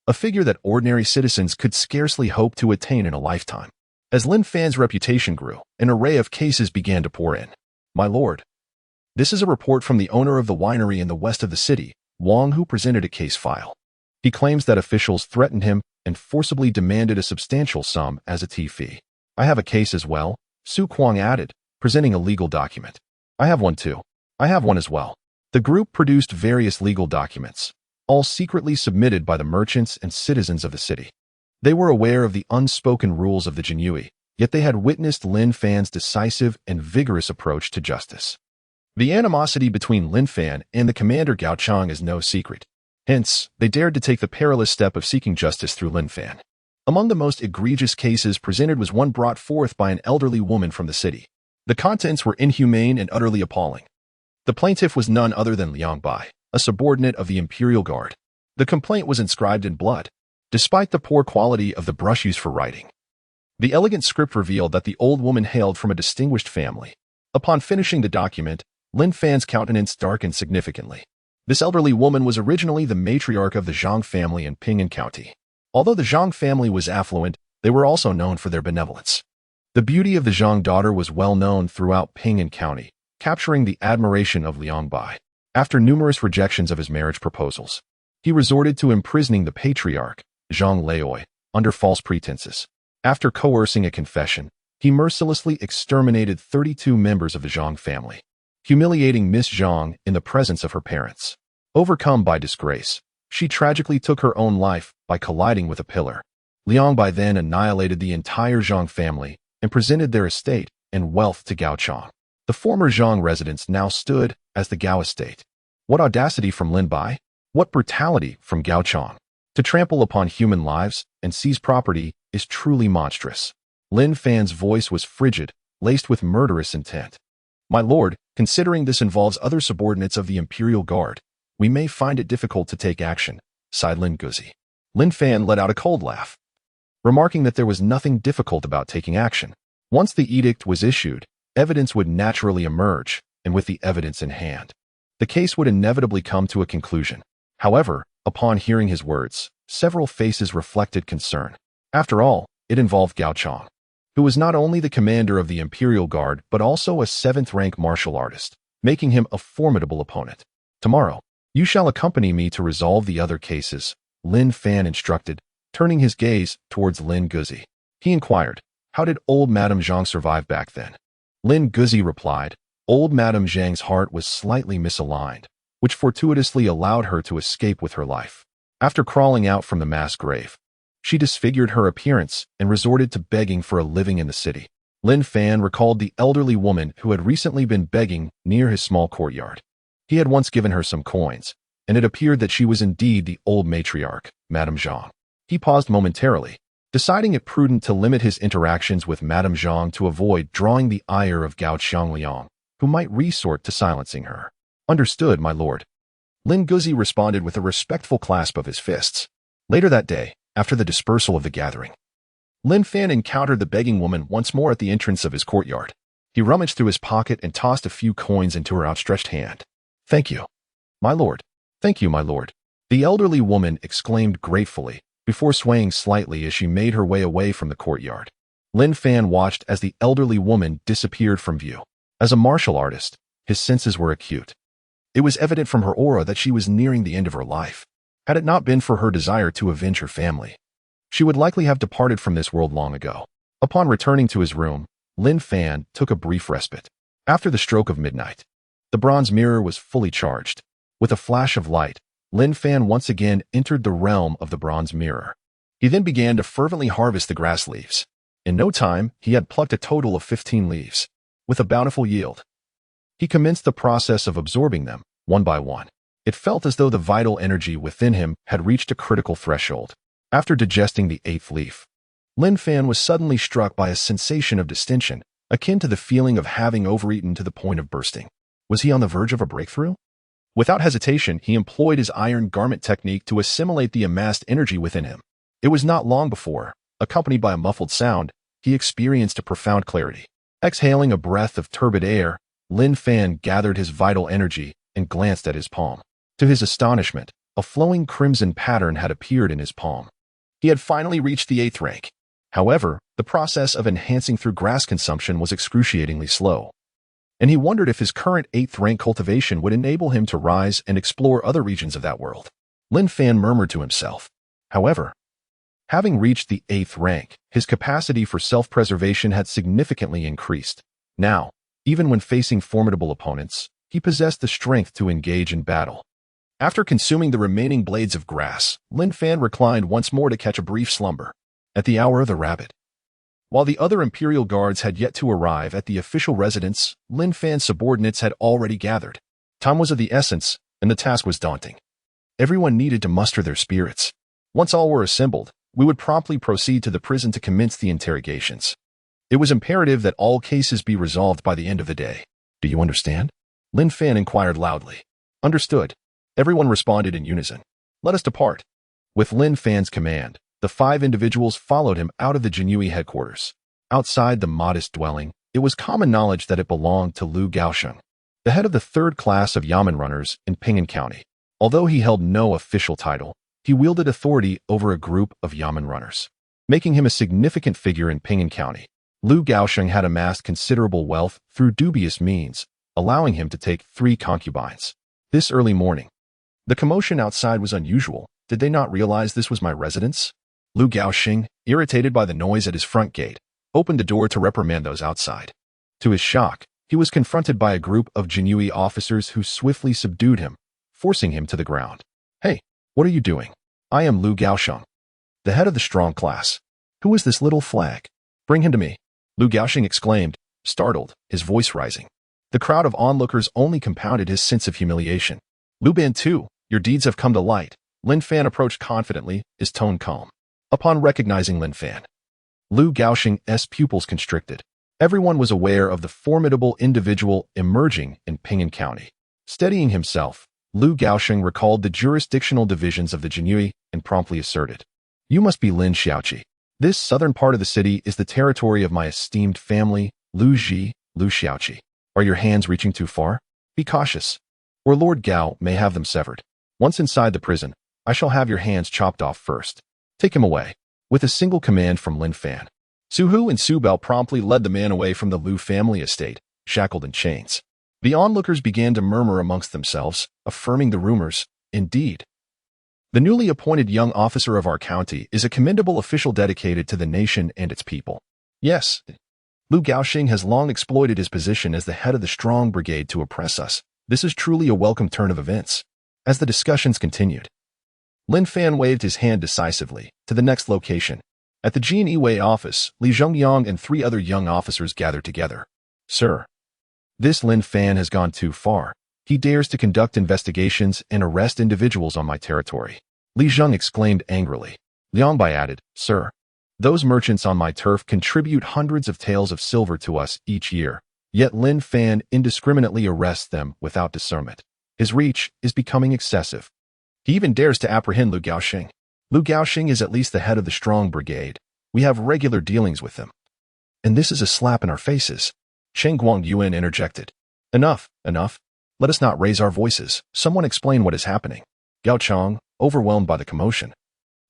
a figure that ordinary citizens could scarcely hope to attain in a lifetime. As Lin Fan's reputation grew, an array of cases began to pour in. My lord, this is a report from the owner of the winery in the west of the city, Wang, who presented a case file. He claims that officials threatened him and forcibly demanded a substantial sum as a tea fee. I have a case as well, Su Kuang added, presenting a legal document. I have one too. I have one as well. The group produced various legal documents, all secretly submitted by the merchants and citizens of the city. They were aware of the unspoken rules of the Jinyiwei, yet they had witnessed Lin Fan's decisive and vigorous approach to justice. The animosity between Lin Fan and the commander Gao Chang is no secret. Hence, they dared to take the perilous step of seeking justice through Lin Fan. Among the most egregious cases presented was one brought forth by an elderly woman from the city. The contents were inhumane and utterly appalling. The plaintiff was none other than Liang Bai, a subordinate of the Imperial Guard. The complaint was inscribed in blood, despite the poor quality of the brush used for writing. The elegant script revealed that the old woman hailed from a distinguished family. Upon finishing the document, Lin Fan's countenance darkened significantly. This elderly woman was originally the matriarch of the Zhang family in Ping'an County. Although the Zhang family was affluent, they were also known for their benevolence. The beauty of the Zhang daughter was well known throughout Ping'an County, capturing the admiration of Liang Bai. After numerous rejections of his marriage proposals, he resorted to imprisoning the patriarch, Zhang Leoi, under false pretenses. After coercing a confession, he mercilessly exterminated 32 members of the Zhang family, humiliating Miss Zhang in the presence of her parents. Overcome by disgrace, she tragically took her own life by colliding with a pillar. Liang Bai then annihilated the entire Zhang family and presented their estate and wealth to Gaochang. The former Zhang residence now stood as the Gao estate. What audacity from Lin Bai? What brutality from Gaochang? To trample upon human lives and seize property is truly monstrous. Lin Fan's voice was frigid, laced with murderous intent. My lord, considering this involves other subordinates of the Imperial Guard, we may find it difficult to take action, sighed Lin Guzi. Lin Fan let out a cold laugh, remarking that there was nothing difficult about taking action. Once the edict was issued, evidence would naturally emerge, and with the evidence in hand, the case would inevitably come to a conclusion. However, upon hearing his words, several faces reflected concern. After all, it involved Gaochang, who was not only the commander of the Imperial Guard but also a 7th-rank martial artist, making him a formidable opponent. Tomorrow, you shall accompany me to resolve the other cases, Lin Fan instructed, turning his gaze towards Lin Guzi. He inquired, how did old Madame Zhang survive back then? Lin Guzi replied, old Madame Zhang's heart was slightly misaligned, which fortuitously allowed her to escape with her life. After crawling out from the mass grave, she disfigured her appearance and resorted to begging for a living in the city. Lin Fan recalled the elderly woman who had recently been begging near his small courtyard. He had once given her some coins, and it appeared that she was indeed the old matriarch, Madame Zhang. He paused momentarily, deciding it prudent to limit his interactions with Madame Zhang to avoid drawing the ire of Gao Qiangliang, who might resort to silencing her. Understood, my lord. Lin Guzi responded with a respectful clasp of his fists. Later that day, after the dispersal of the gathering, Lin Fan encountered the begging woman once more at the entrance of his courtyard. He rummaged through his pocket and tossed a few coins into her outstretched hand. Thank you, my lord. Thank you, my lord. The elderly woman exclaimed gratefully, before swaying slightly as she made her way away from the courtyard. Lin Fan watched as the elderly woman disappeared from view. As a martial artist, his senses were acute. It was evident from her aura that she was nearing the end of her life. Had it not been for her desire to avenge her family, she would likely have departed from this world long ago. Upon returning to his room, Lin Fan took a brief respite. After the stroke of midnight, the bronze mirror was fully charged. With a flash of light, Lin Fan once again entered the realm of the bronze mirror. He then began to fervently harvest the grass leaves. In no time, he had plucked a total of 15 leaves. With a bountiful yield, he commenced the process of absorbing them, one by one. It felt as though the vital energy within him had reached a critical threshold. After digesting the 8th leaf, Lin Fan was suddenly struck by a sensation of distension, akin to the feeling of having overeaten to the point of bursting. Was he on the verge of a breakthrough? Without hesitation, he employed his iron garment technique to assimilate the amassed energy within him. It was not long before, accompanied by a muffled sound, he experienced a profound clarity. Exhaling a breath of turbid air, Lin Fan gathered his vital energy and glanced at his palm. To his astonishment, a flowing crimson pattern had appeared in his palm. He had finally reached the 8th rank. However, the process of enhancing through grass consumption was excruciatingly slow, and he wondered if his current 8th rank cultivation would enable him to rise and explore other regions of that world. Lin Fan murmured to himself. However, having reached the 8th rank, his capacity for self-preservation had significantly increased. Now, even when facing formidable opponents, he possessed the strength to engage in battle. After consuming the remaining blades of grass, Lin Fan reclined once more to catch a brief slumber. At the hour of the rabbit, while the other Imperial Guards had yet to arrive at the official residence, Lin Fan's subordinates had already gathered. Time was of the essence, and the task was daunting. Everyone needed to muster their spirits. Once all were assembled, we would promptly proceed to the prison to commence the interrogations. It was imperative that all cases be resolved by the end of the day. Do you understand? Lin Fan inquired loudly. Understood. Everyone responded in unison. Let us depart. With Lin Fan's command, the 5 individuals followed him out of the Jinyiwei headquarters. Outside the modest dwelling, it was common knowledge that it belonged to Lu Gaosheng, the head of the 3rd class of Yamen runners in Ping'an County. Although he held no official title, he wielded authority over a group of Yamen runners, making him a significant figure in Ping'an County. Lu Gaosheng had amassed considerable wealth through dubious means, allowing him to take 3 concubines. This early morning, the commotion outside was unusual. Did they not realize this was my residence? Lu Gaosheng, irritated by the noise at his front gate, opened the door to reprimand those outside. To his shock, he was confronted by a group of Jinyiwei officers who swiftly subdued him, forcing him to the ground. Hey, what are you doing? I am Lu Gaosheng, the head of the strong class. Who is this little flag? Bring him to me. Lu Gaosheng exclaimed, startled, his voice rising. The crowd of onlookers only compounded his sense of humiliation. Lu Ban too, your deeds have come to light. Lin Fan approached confidently, his tone calm. Upon recognizing Lin Fan, Lu Gaosheng's pupils constricted. Everyone was aware of the formidable individual emerging in Ping'an County. Steadying himself, Lu Gaosheng recalled the jurisdictional divisions of the Jinyiwei and promptly asserted, you must be Lin Xiaoqi. This southern part of the city is the territory of my esteemed family, Lu Xiaoqi. Are your hands reaching too far? Be cautious, or Lord Gao may have them severed. Once inside the prison, I shall have your hands chopped off first. Take him away. With a single command from Lin Fan, Su Hu and Su Bao promptly led the man away from the Lu family estate, shackled in chains. The onlookers began to murmur amongst themselves, affirming the rumors. Indeed, the newly appointed young officer of our county is a commendable official dedicated to the nation and its people. Yes, Lu Gaosheng has long exploited his position as the head of the strong brigade to oppress us. This is truly a welcome turn of events. As the discussions continued, Lin Fan waved his hand decisively to the next location. At the Jinyiwei office, Li Zhongyang and 3 other young officers gathered together. Sir, this Lin Fan has gone too far. He dares to conduct investigations and arrest individuals on my territory. Li Zheng exclaimed angrily. Liang Bai added, Sir, those merchants on my turf contribute hundreds of taels of silver to us each year, yet Lin Fan indiscriminately arrests them without discernment. His reach is becoming excessive. He even dares to apprehend Lu Gaosheng. Lu Gaosheng is at least the head of the strong brigade. We have regular dealings with him. And this is a slap in our faces. Cheng Guangyuan interjected. Enough. Let us not raise our voices. Someone explain what is happening. Gao Chang, overwhelmed by the commotion,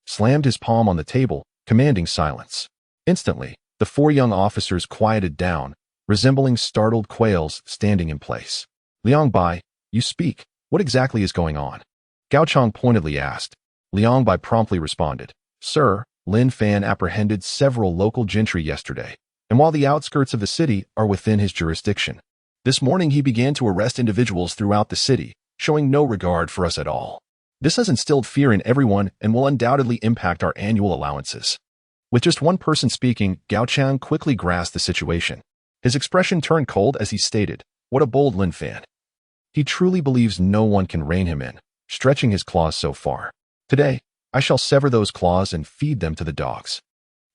slammed his palm on the table, commanding silence. Instantly, the 4 young officers quieted down, resembling startled quails standing in place. Liang Bai, you speak. What exactly is going on? Gao Chang pointedly asked. Liang Bai promptly responded. Sir, Lin Fan apprehended several local gentry yesterday, and while the outskirts of the city are within his jurisdiction, this morning he began to arrest individuals throughout the city, showing no regard for us at all. This has instilled fear in everyone and will undoubtedly impact our annual allowances. With just one person speaking, Gao Chang quickly grasped the situation. His expression turned cold as he stated, what a bold Lin Fan. He truly believes no one can rein him in, stretching his claws so far. Today, I shall sever those claws and feed them to the dogs.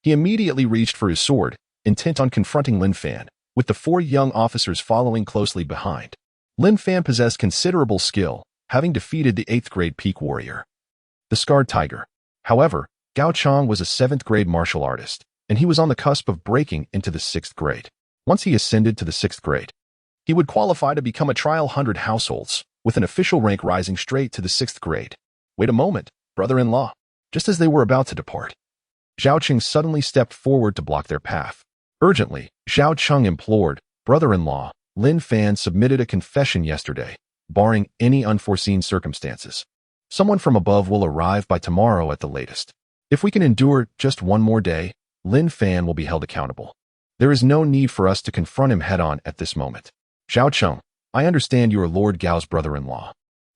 He immediately reached for his sword, intent on confronting Lin Fan, with the 4 young officers following closely behind. Lin Fan possessed considerable skill, having defeated the 8th grade peak warrior, the Scarred Tiger. However, Gao Chang was a 7th grade martial artist, and he was on the cusp of breaking into the 6th grade. Once he ascended to the 6th grade, he would qualify to become a trial 100 households, with an official rank rising straight to the 6th grade. Wait a moment, brother-in-law. Just as they were about to depart, Zhao Qing suddenly stepped forward to block their path. Urgently, Zhao Cheng implored, brother-in-law, Lin Fan submitted a confession yesterday, barring any unforeseen circumstances. Someone from above will arrive by tomorrow at the latest. If we can endure just one more day, Lin Fan will be held accountable. There is no need for us to confront him head-on at this moment. Zhao Cheng, I understand you are Lord Gao's brother-in-law,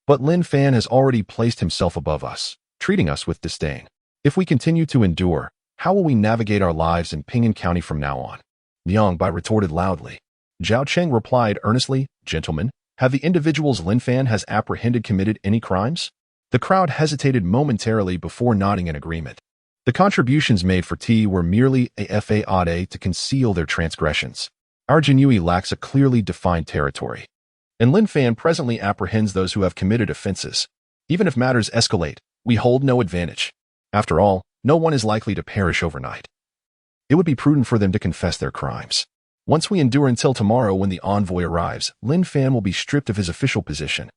but Lin Fan has already placed himself above us, treating us with disdain. If we continue to endure, how will we navigate our lives in Ping'an County from now on? Liang Bai retorted loudly. Zhao Cheng replied earnestly, Gentlemen, have the individuals Lin Fan has apprehended committed any crimes? The crowd hesitated momentarily before nodding in agreement. The contributions made for tea were merely a fade to conceal their transgressions. Our Jinyiwei lacks a clearly defined territory, and Lin Fan presently apprehends those who have committed offenses. Even if matters escalate, we hold no advantage. After all, no one is likely to perish overnight. It would be prudent for them to confess their crimes. Once we endure until tomorrow when the envoy arrives, Lin Fan will be stripped of his official position,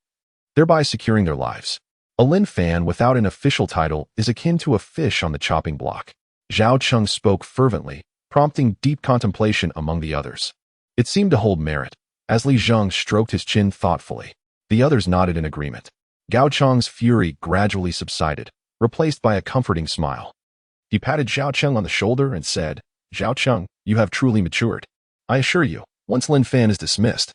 thereby securing their lives. A Lin Fan without an official title is akin to a fish on the chopping block. Zhao Cheng spoke fervently, prompting deep contemplation among the others. It seemed to hold merit, as Li Zheng stroked his chin thoughtfully. The others nodded in agreement. Gao Cheng's fury gradually subsided, replaced by a comforting smile. He patted Zhao Cheng on the shoulder and said, "Zhao Cheng, you have truly matured. I assure you, once Lin Fan is dismissed,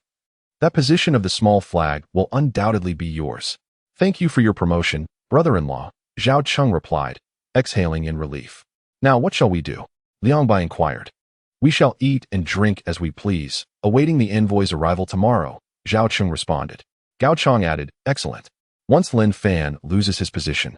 that position of the small flag will undoubtedly be yours." "Thank you for your promotion, brother-in-law," Zhao Cheng replied, exhaling in relief. "Now what shall we do?" Liang Bai inquired. "We shall eat and drink as we please, awaiting the envoy's arrival tomorrow," Zhao Cheng responded. Gao Cheng added, "Excellent. Once Lin Fan loses his position,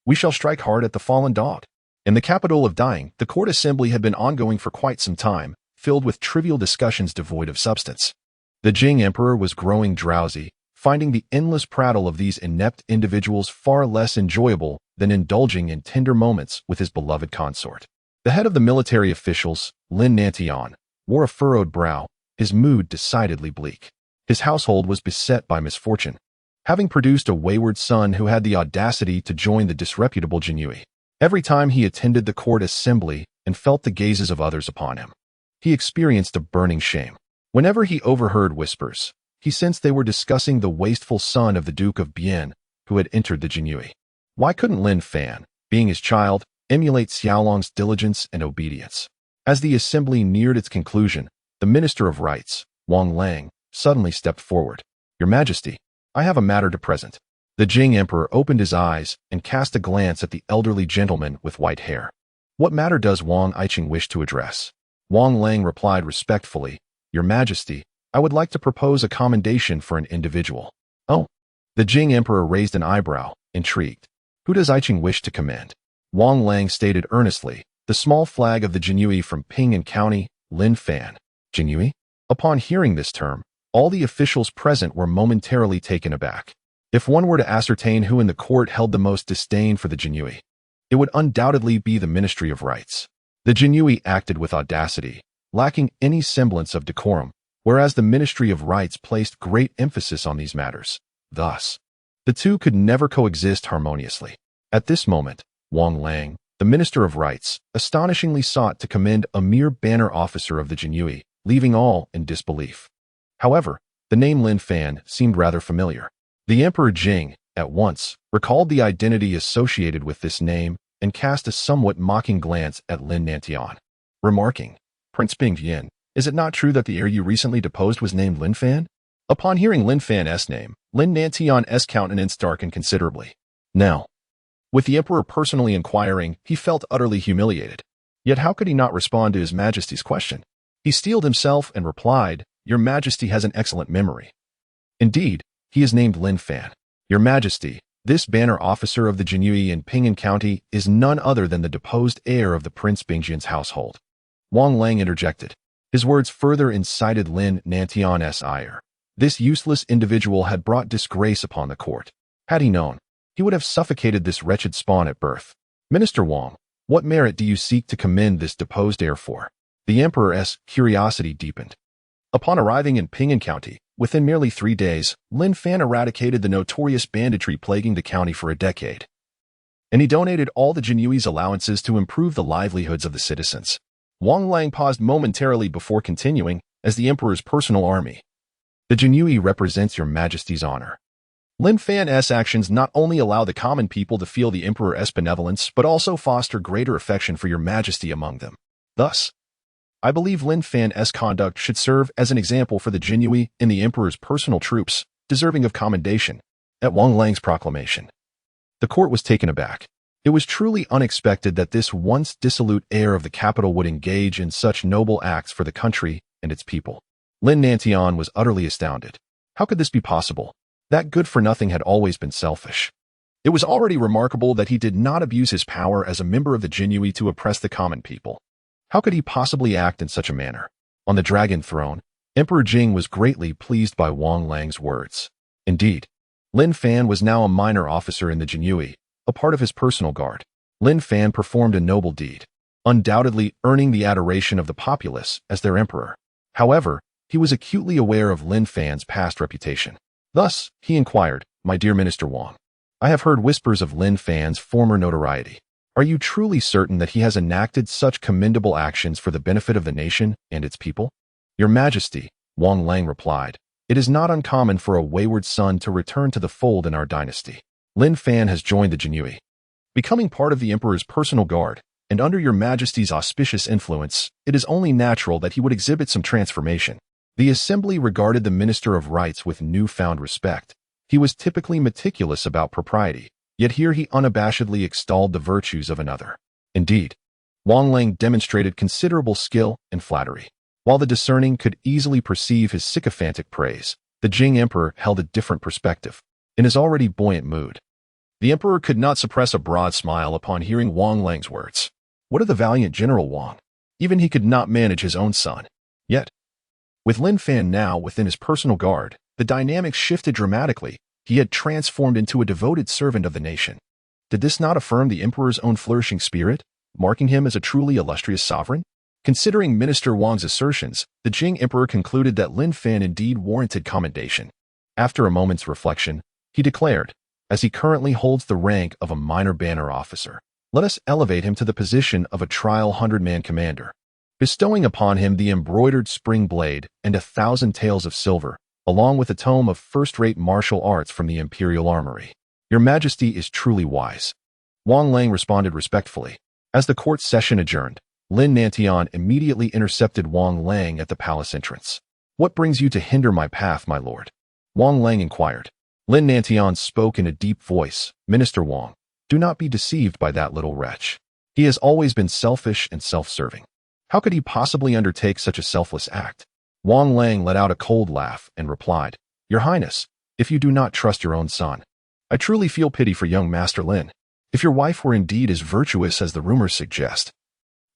we shall strike hard at the fallen dog." In the capital of Dying, the court assembly had been ongoing for quite some time, filled with trivial discussions devoid of substance. The Jing Emperor was growing drowsy, finding the endless prattle of these inept individuals far less enjoyable than indulging in tender moments with his beloved consort. The head of the military officials, Lin Nantian, wore a furrowed brow, his mood decidedly bleak. His household was beset by misfortune, having produced a wayward son who had the audacity to join the disreputable Jinyiwei. Every time he attended the court assembly and felt the gazes of others upon him, he experienced a burning shame. Whenever he overheard whispers, he sensed they were discussing the wasteful son of the Duke of Bian, who had entered the Jinyiwei. Why couldn't Lin Fan, being his child, emulate Xiaolong's diligence and obedience? As the assembly neared its conclusion, the Minister of Rights, Wang Lang, suddenly stepped forward. "Your Majesty, I have a matter to present." The Jing Emperor opened his eyes and cast a glance at the elderly gentleman with white hair. "What matter does Wang Iching wish to address?" Wang Lang replied respectfully, "Your Majesty, I would like to propose a commendation for an individual." "Oh." The Jing Emperor raised an eyebrow, intrigued. "Who does Iching wish to commend?" Wang Lang stated earnestly, "The small flag of the Jinyiwei from Pingjian County, Lin Fan." Jinyiwei? Upon hearing this term, all the officials present were momentarily taken aback. If one were to ascertain who in the court held the most disdain for the Jinyiwei, it would undoubtedly be the Ministry of Rights. The Jinyiwei acted with audacity, lacking any semblance of decorum, whereas the Ministry of Rights placed great emphasis on these matters. Thus, the two could never coexist harmoniously. At this moment, Wang Lang, the Minister of Rights, astonishingly sought to commend a mere banner officer of the Jinyiwei, leaving all in disbelief. However, the name Lin Fan seemed rather familiar. The Emperor Jing, at once, recalled the identity associated with this name and cast a somewhat mocking glance at Lin Nantian, remarking, "Prince Bingjian, is it not true that the heir you recently deposed was named Lin Fan?" Upon hearing Lin Fan's name, Lin Nantian's countenance darkened considerably. Now, with the Emperor personally inquiring, he felt utterly humiliated. Yet how could he not respond to His Majesty's question? He steeled himself and replied, "Your Majesty has an excellent memory. Indeed, he is named Lin Fan. Your Majesty, this banner officer of the Jinyiwei in Pingjian County is none other than the deposed heir of the Prince Bingjian's household." Wang Lang interjected. His words further incited Lin Nantian's ire. This useless individual had brought disgrace upon the court. Had he known, he would have suffocated this wretched spawn at birth. "Minister Wang, what merit do you seek to commend this deposed heir for?" The Emperor's curiosity deepened. Upon arriving in Pingjian County, within merely 3 days, Lin Fan eradicated the notorious banditry plaguing the county for a decade. And he donated all the Jinyiwei's allowances to improve the livelihoods of the citizens. Wang Lang paused momentarily before continuing, "As the Emperor's personal army, the Jinyiwei represents your Majesty's honor. Lin Fan's actions not only allow the common people to feel the Emperor's benevolence, but also foster greater affection for your Majesty among them. Thus, I believe Lin Fan's conduct should serve as an example for the Jinyiwei and the Emperor's personal troops, deserving of commendation." At Wang Lang's proclamation, the court was taken aback. It was truly unexpected that this once dissolute heir of the capital would engage in such noble acts for the country and its people. Lin Nantian was utterly astounded. How could this be possible? That good-for-nothing had always been selfish. It was already remarkable that he did not abuse his power as a member of the Jinyiwei to oppress the common people. How could he possibly act in such a manner? On the dragon throne, Emperor Jing was greatly pleased by Wang Lang's words. Indeed, Lin Fan was now a minor officer in the Jinyiwei, a part of his personal guard. Lin Fan performed a noble deed, undoubtedly earning the adoration of the populace as their emperor. However, he was acutely aware of Lin Fan's past reputation. Thus, he inquired, "My dear Minister Wang, I have heard whispers of Lin Fan's former notoriety. Are you truly certain that he has enacted such commendable actions for the benefit of the nation and its people?" "Your Majesty," Wang Lang replied, "it is not uncommon for a wayward son to return to the fold in our dynasty. Lin Fan has joined the Jinyiwei, becoming part of the emperor's personal guard, and under your Majesty's auspicious influence, it is only natural that he would exhibit some transformation." The assembly regarded the Minister of Rights with newfound respect. He was typically meticulous about propriety, yet here he unabashedly extolled the virtues of another. Indeed, Wang Lang demonstrated considerable skill and flattery. While the discerning could easily perceive his sycophantic praise, the Jing Emperor held a different perspective. In his already buoyant mood, the Emperor could not suppress a broad smile upon hearing Wang Lang's words. What of the valiant General Wang? Even he could not manage his own son. Yet, with Lin Fan now within his personal guard, the dynamics shifted dramatically. He had transformed into a devoted servant of the nation. Did this not affirm the Emperor's own flourishing spirit, marking him as a truly illustrious sovereign? Considering Minister Wang's assertions, the Jing Emperor concluded that Lin Fan indeed warranted commendation. After a moment's reflection, he declared, "As he currently holds the rank of a minor banner officer, let us elevate him to the position of a trial 100-man commander, bestowing upon him the embroidered spring blade and 1,000 taels of silver, along with a tome of first-rate martial arts from the Imperial Armory. Your Majesty is truly wise." Wang Lang responded respectfully. As the court session adjourned, Lin Nantian immediately intercepted Wang Lang at the palace entrance. "What brings you to hinder my path, my lord?" Wang Lang inquired. Lin Nantian spoke in a deep voice, "Minister Wang, do not be deceived by that little wretch. He has always been selfish and self-serving. How could he possibly undertake such a selfless act?" Wang Lang let out a cold laugh and replied, "Your Highness, if you do not trust your own son, I truly feel pity for young Master Lin. If your wife were indeed as virtuous as the rumors suggest,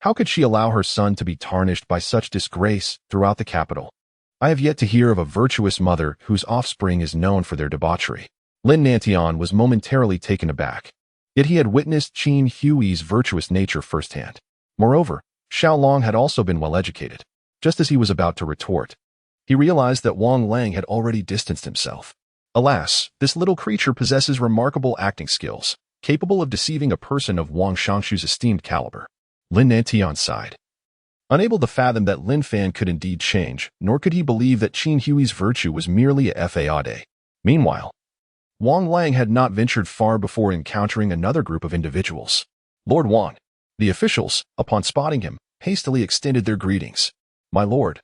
how could she allow her son to be tarnished by such disgrace throughout the capital? I have yet to hear of a virtuous mother whose offspring is known for their debauchery." Lin Nantian was momentarily taken aback. Yet he had witnessed Qin Hui's virtuous nature firsthand. Moreover, Xiaolong had also been well-educated. Just as he was about to retort, he realized that Wang Lang had already distanced himself. Alas, this little creature possesses remarkable acting skills, capable of deceiving a person of Wang Shangshu's esteemed caliber. Lin Nantian sighed. Unable to fathom that Lin Fan could indeed change, nor could he believe that Qin Hui's virtue was merely a faade. Meanwhile, Wang Lang had not ventured far before encountering another group of individuals. Lord Wang. The officials, upon spotting him, hastily extended their greetings. "My lord,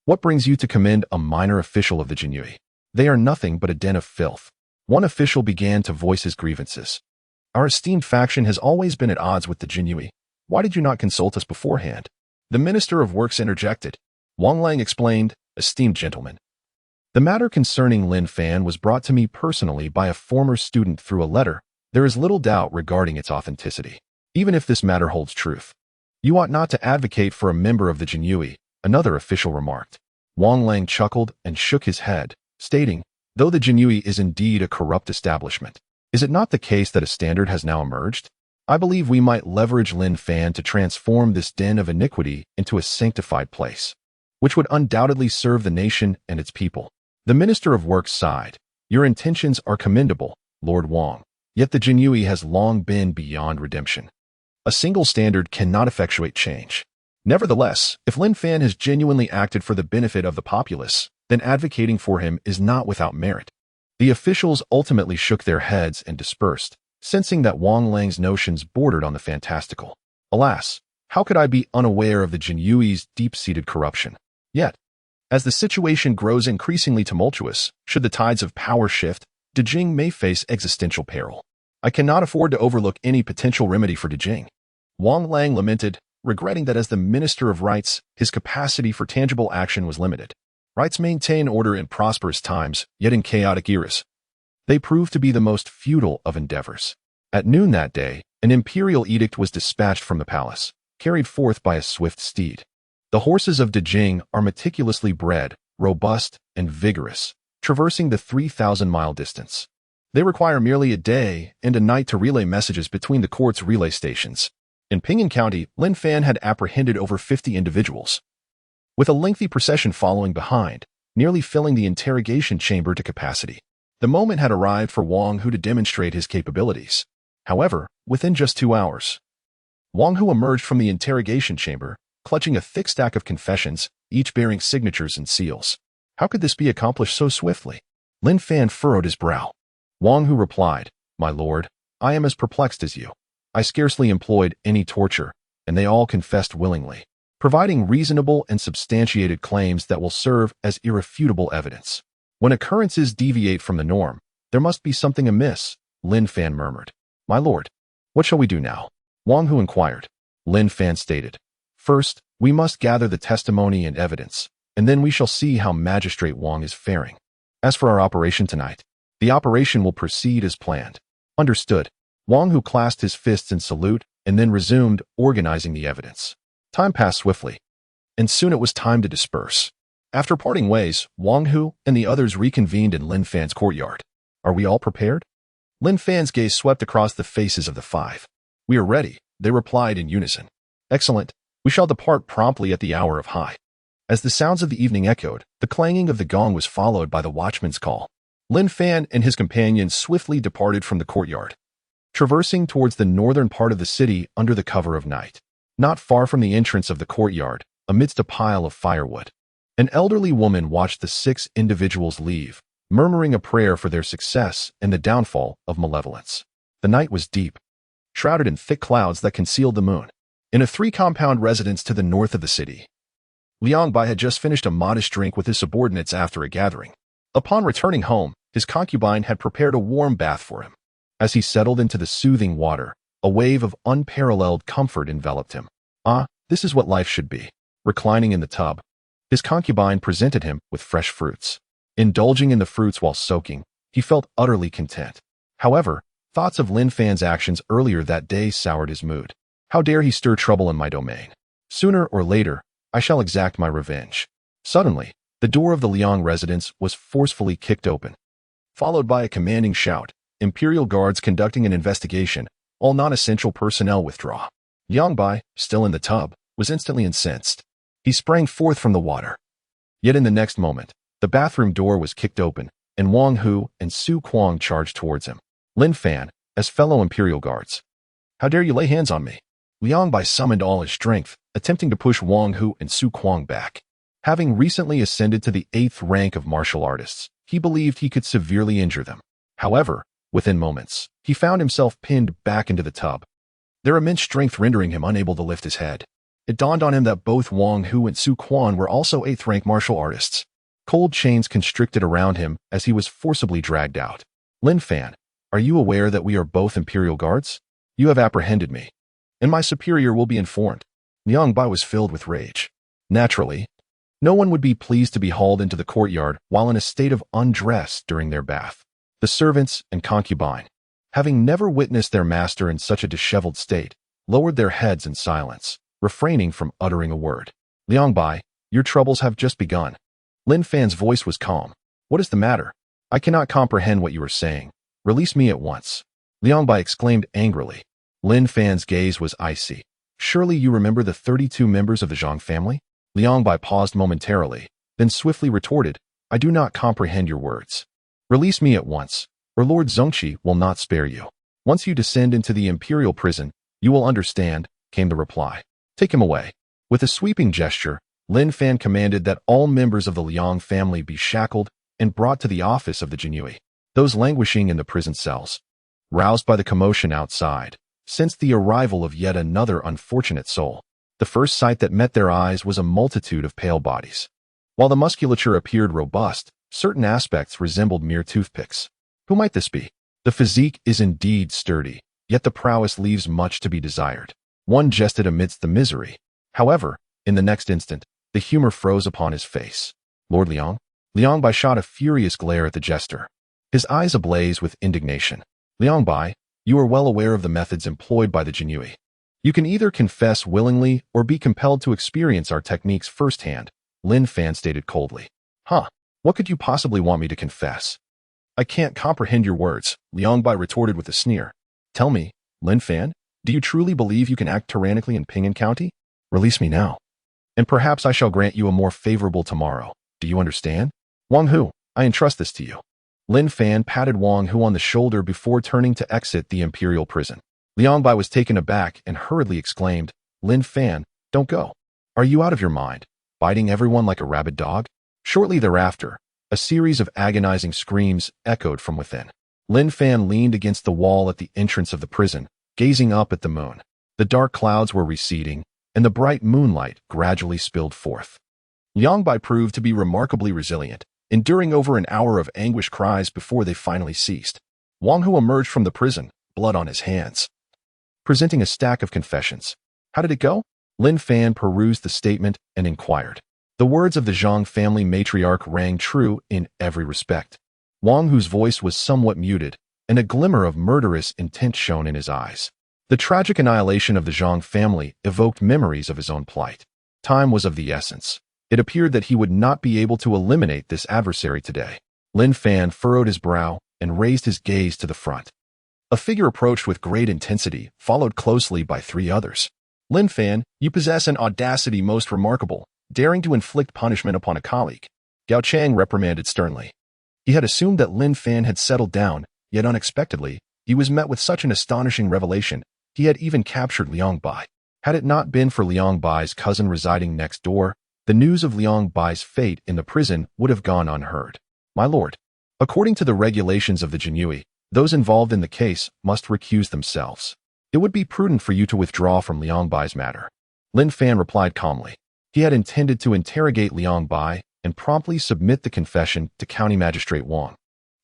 what brings you to commend a minor official of the Jinyiwei? They are nothing but a den of filth." One official began to voice his grievances. "Our esteemed faction has always been at odds with the Jinyiwei. Why did you not consult us beforehand?" The Minister of Works interjected. Wang Lang explained, "Esteemed gentlemen, the matter concerning Lin Fan was brought to me personally by a former student through a letter. There is little doubt regarding its authenticity. Even if this matter holds truth, you ought not to advocate for a member of the Jinyiwei," another official remarked. Wang Lang chuckled and shook his head, stating, "Though the Jinyiwei is indeed a corrupt establishment, is it not the case that a standard has now emerged? I believe we might leverage Lin Fan to transform this den of iniquity into a sanctified place, which would undoubtedly serve the nation and its people." The Minister of Works sighed. "Your intentions are commendable, Lord Wang, yet the Jinyiwei has long been beyond redemption. A single standard cannot effectuate change. Nevertheless, if Lin Fan has genuinely acted for the benefit of the populace, then advocating for him is not without merit." The officials ultimately shook their heads and dispersed, sensing that Wang Lang's notions bordered on the fantastical. Alas, how could I be unaware of the Jinyiwei's deep-seated corruption? Yet, as the situation grows increasingly tumultuous, should the tides of power shift, De Jing may face existential peril. I cannot afford to overlook any potential remedy for De Jing. Wang Lang lamented, regretting that as the Minister of Rights, his capacity for tangible action was limited. Rights maintain order in prosperous times, yet in chaotic eras, They proved to be the most futile of endeavors. At noon that day, an imperial edict was dispatched from the palace, carried forth by a swift steed. The horses of Dejing are meticulously bred, robust, and vigorous, traversing the 3,000-mile distance. They require merely a day and a night to relay messages between the court's relay stations. In Ping'an County, Lin Fan had apprehended over 50 individuals, with a lengthy procession following behind, nearly filling the interrogation chamber to capacity. The moment had arrived for Wang Hu to demonstrate his capabilities. However, within just 2 hours, Wang Hu emerged from the interrogation chamber, clutching a thick stack of confessions, each bearing signatures and seals. How could this be accomplished so swiftly? Lin Fan furrowed his brow. Wang Hu replied, "My lord, I am as perplexed as you. I scarcely employed any torture, and they all confessed willingly, providing reasonable and substantiated claims that will serve as irrefutable evidence. When occurrences deviate from the norm, there must be something amiss," Lin Fan murmured. "My lord, what shall we do now?" Wang Hu inquired. Lin Fan stated, "First, we must gather the testimony and evidence, and then we shall see how Magistrate Wang is faring. As for our operation tonight, the operation will proceed as planned." "Understood." Wang Hu clasped his fists in salute and then resumed organizing the evidence. Time passed swiftly, and soon it was time to disperse. After parting ways, Wang Hu and the others reconvened in Lin Fan's courtyard. "Are we all prepared?" Lin Fan's gaze swept across the faces of the 5. "We are ready," they replied in unison. "Excellent. We shall depart promptly at the hour of high." As the sounds of the evening echoed, the clanging of the gong was followed by the watchman's call. Lin Fan and his companions swiftly departed from the courtyard, traversing towards the northern part of the city under the cover of night. Not far from the entrance of the courtyard, amidst a pile of firewood, an elderly woman watched the 6 individuals leave, murmuring a prayer for their success and the downfall of malevolence. The night was deep, shrouded in thick clouds that concealed the moon. In a 3-compound residence to the north of the city, Liang Bai had just finished a modest drink with his subordinates after a gathering. Upon returning home, his concubine had prepared a warm bath for him. As he settled into the soothing water, a wave of unparalleled comfort enveloped him. Ah, this is what life should be. Reclining in the tub, his concubine presented him with fresh fruits. Indulging in the fruits while soaking, he felt utterly content. However, thoughts of Lin Fan's actions earlier that day soured his mood. How dare he stir trouble in my domain? Sooner or later, I shall exact my revenge. Suddenly, the door of the Liang residence was forcefully kicked open, followed by a commanding shout. "Imperial Guards conducting an investigation. All non-essential personnel withdraw." Liang Bai, still in the tub, was instantly incensed. He sprang forth from the water. Yet in the next moment, the bathroom door was kicked open, and Wang Hu and Su Kuang charged towards him. "Lin Fan, as fellow Imperial Guards, how dare you lay hands on me?" Liang Bai summoned all his strength, attempting to push Wang Hu and Su Kuang back. Having recently ascended to the 8th rank of martial artists, he believed he could severely injure them. However, within moments, he found himself pinned back into the tub, their immense strength rendering him unable to lift his head. It dawned on him that both Wang Hu and Su Kuang were also 8th rank martial artists. Cold chains constricted around him as he was forcibly dragged out. "Lin Fan, are you aware that we are both Imperial Guards? You have apprehended me, and my superior will be informed." Liang Bai was filled with rage. Naturally, no one would be pleased to be hauled into the courtyard while in a state of undress during their bath. The servants and concubine, having never witnessed their master in such a disheveled state, lowered their heads in silence, refraining from uttering a word. "Liang Bai, your troubles have just begun." Lin Fan's voice was calm. "What is the matter? I cannot comprehend what you are saying. Release me at once." Liang Bai exclaimed angrily. Lin Fan's gaze was icy. "Surely you remember the 32 members of the Zhang family?" Liang Bai paused momentarily, then swiftly retorted, "I do not comprehend your words. Release me at once, or Lord Zhongqi will not spare you. Once you descend into the imperial prison, you will understand," came the reply. "Take him away." With a sweeping gesture, Lin Fan commanded that all members of the Liang family be shackled and brought to the office of the Jinyiwei. Those languishing in the prison cells, roused by the commotion outside, sensed the arrival of yet another unfortunate soul. The first sight that met their eyes was a multitude of pale bodies. While the musculature appeared robust, certain aspects resembled mere toothpicks. Who might this be? The physique is indeed sturdy, yet the prowess leaves much to be desired. One jested amidst the misery. However, in the next instant, the humor froze upon his face. "Lord Liang?" Liang Bai shot a furious glare at the jester. his eyes ablaze with indignation. Liang Bai, you are well aware of the methods employed by the Jinyiwei. You can either confess willingly or be compelled to experience our techniques firsthand, Lin Fan stated coldly. Huh, what could you possibly want me to confess? I can't comprehend your words, Liang Bai retorted with a sneer. Tell me, Lin Fan, do you truly believe you can act tyrannically in Ping'an County? Release me now, and perhaps I shall grant you a more favorable tomorrow. Do you understand? Wang Hu, I entrust this to you. Lin Fan patted Wang Hu on the shoulder before turning to exit the imperial prison. Liang Bai was taken aback and hurriedly exclaimed, Lin Fan, don't go. Are you out of your mind, biting everyone like a rabid dog? Shortly thereafter, a series of agonizing screams echoed from within. Lin Fan leaned against the wall at the entrance of the prison, gazing up at the moon. The dark clouds were receding, and the bright moonlight gradually spilled forth. Liang Bai proved to be remarkably resilient, enduring over an hour of anguished cries before they finally ceased. Wang Hu emerged from the prison, blood on his hands, presenting a stack of confessions. How did it go? Lin Fan perused the statement and inquired. The words of the Zhang family matriarch rang true in every respect. Wang Hu's voice was somewhat muted, and a glimmer of murderous intent shone in his eyes. The tragic annihilation of the Zhang family evoked memories of his own plight. Time was of the essence. It appeared that he would not be able to eliminate this adversary today. Lin Fan furrowed his brow and raised his gaze to the front. A figure approached with great intensity, followed closely by 3 others. Lin Fan, you possess an audacity most remarkable, daring to inflict punishment upon a colleague. Gao Chang reprimanded sternly. He had assumed that Lin Fan had settled down, yet unexpectedly, he was met with such an astonishing revelation. He had even captured Liang Bai. Had it not been for Liang Bai's cousin residing next door, the news of Liang Bai's fate in the prison would have gone unheard. My lord, according to the regulations of the Jinyiwei, those involved in the case must recuse themselves. It would be prudent for you to withdraw from Liang Bai's matter. Lin Fan replied calmly. He had intended to interrogate Liang Bai and promptly submit the confession to County Magistrate Wang,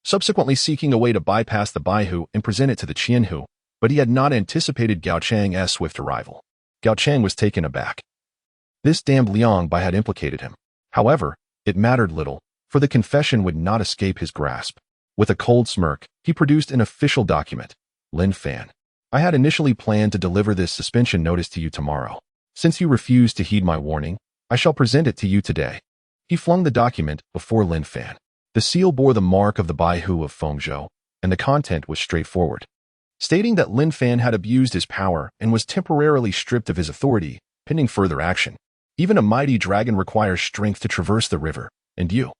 subsequently seeking a way to bypass the Baihu and present it to the Qianhu, but he had not anticipated Gao Chang's swift arrival. Gao Chang was taken aback. This damned Liang Bai had implicated him. However, it mattered little, for the confession would not escape his grasp. With a cold smirk, he produced an official document. Lin Fan, I had initially planned to deliver this suspension notice to you tomorrow. Since you refused to heed my warning, I shall present it to you today. He flung the document before Lin Fan. The seal bore the mark of the Baihu of Fengzhou, and the content was straightforward, stating that Lin Fan had abused his power and was temporarily stripped of his authority, pending further action. Even a mighty dragon requires strength to traverse the river, and you,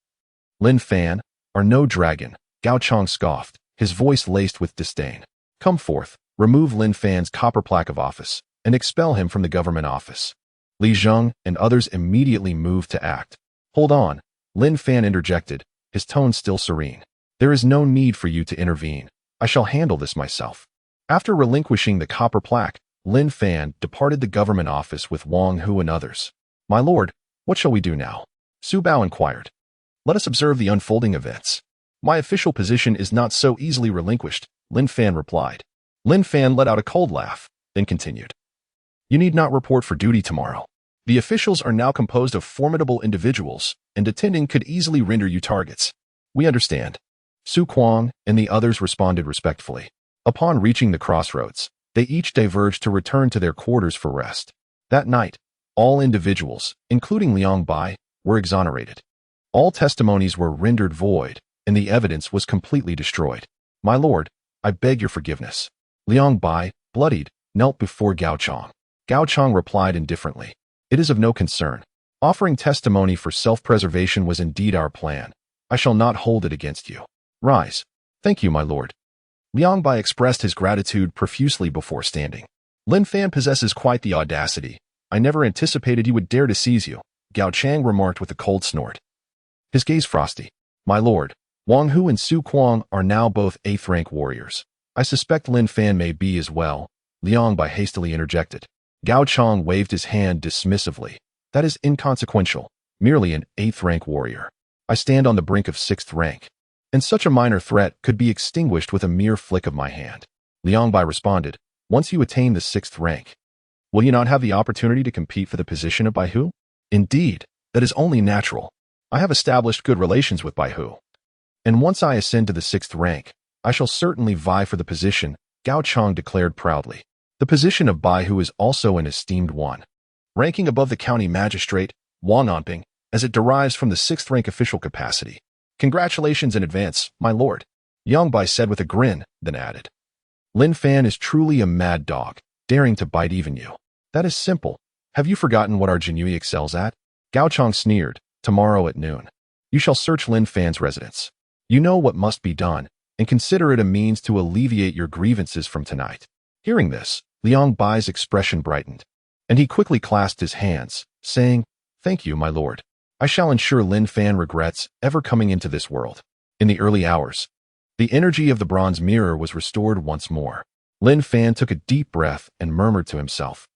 Lin Fan, are no dragon, Gao Chang scoffed, his voice laced with disdain. Come forth, remove Lin Fan's copper plaque of office, and expel him from the government office. Li Zheng and others immediately moved to act. Hold on, Lin Fan interjected, his tone still serene. There is no need for you to intervene. I shall handle this myself. After relinquishing the copper plaque, Lin Fan departed the government office with Wang Hu and others. My lord, what shall we do now? Su Bao inquired. Let us observe the unfolding events. My official position is not so easily relinquished, Lin Fan replied. Lin Fan let out a cold laugh, then continued. You need not report for duty tomorrow. The officials are now composed of formidable individuals, and attending could easily render you targets. We understand. Su Kuang and the others responded respectfully. Upon reaching the crossroads, they each diverged to return to their quarters for rest. That night, all individuals, including Liang Bai, were exonerated. All testimonies were rendered void, and the evidence was completely destroyed. My lord, I beg your forgiveness. Liang Bai, bloodied, knelt before Gao Chang. Gao Chang replied indifferently. It is of no concern. Offering testimony for self-preservation was indeed our plan. I shall not hold it against you. Rise. Thank you, my lord. Liang Bai expressed his gratitude profusely before standing. Lin Fan possesses quite the audacity. I never anticipated he would dare to seize you, Gao Chang remarked with a cold snort. His gaze frosty. My lord, Wang Hu and Su Kuang are now both 8th rank warriors. I suspect Lin Fan may be as well, Liang Bai hastily interjected. Gao Chang waved his hand dismissively. That is inconsequential, merely an 8th rank warrior. I stand on the brink of 6th rank, and such a minor threat could be extinguished with a mere flick of my hand. Liang Bai responded, once you attain the 6th rank, will you not have the opportunity to compete for the position of Baihu? Indeed, that is only natural. I have established good relations with Baihu. And once I ascend to the 6th rank, I shall certainly vie for the position, Gao Chang declared proudly. The position of Bai, who is also an esteemed one, ranking above the county magistrate, Wang Anping, as it derives from the 6th rank official capacity. Congratulations in advance, my lord, Yang Bai said with a grin, then added. Lin Fan is truly a mad dog, daring to bite even you. That is simple. Have you forgotten what our Jinyiwei excels at? Gao Chang sneered. Tomorrow at noon, you shall search Lin Fan's residence. You know what must be done, and consider it a means to alleviate your grievances from tonight. Hearing this, Liang Bai's expression brightened, and he quickly clasped his hands, saying, Thank you, my lord. I shall ensure Lin Fan regrets ever coming into this world. In the early hours, the energy of the bronze mirror was restored once more. Lin Fan took a deep breath and murmured to himself,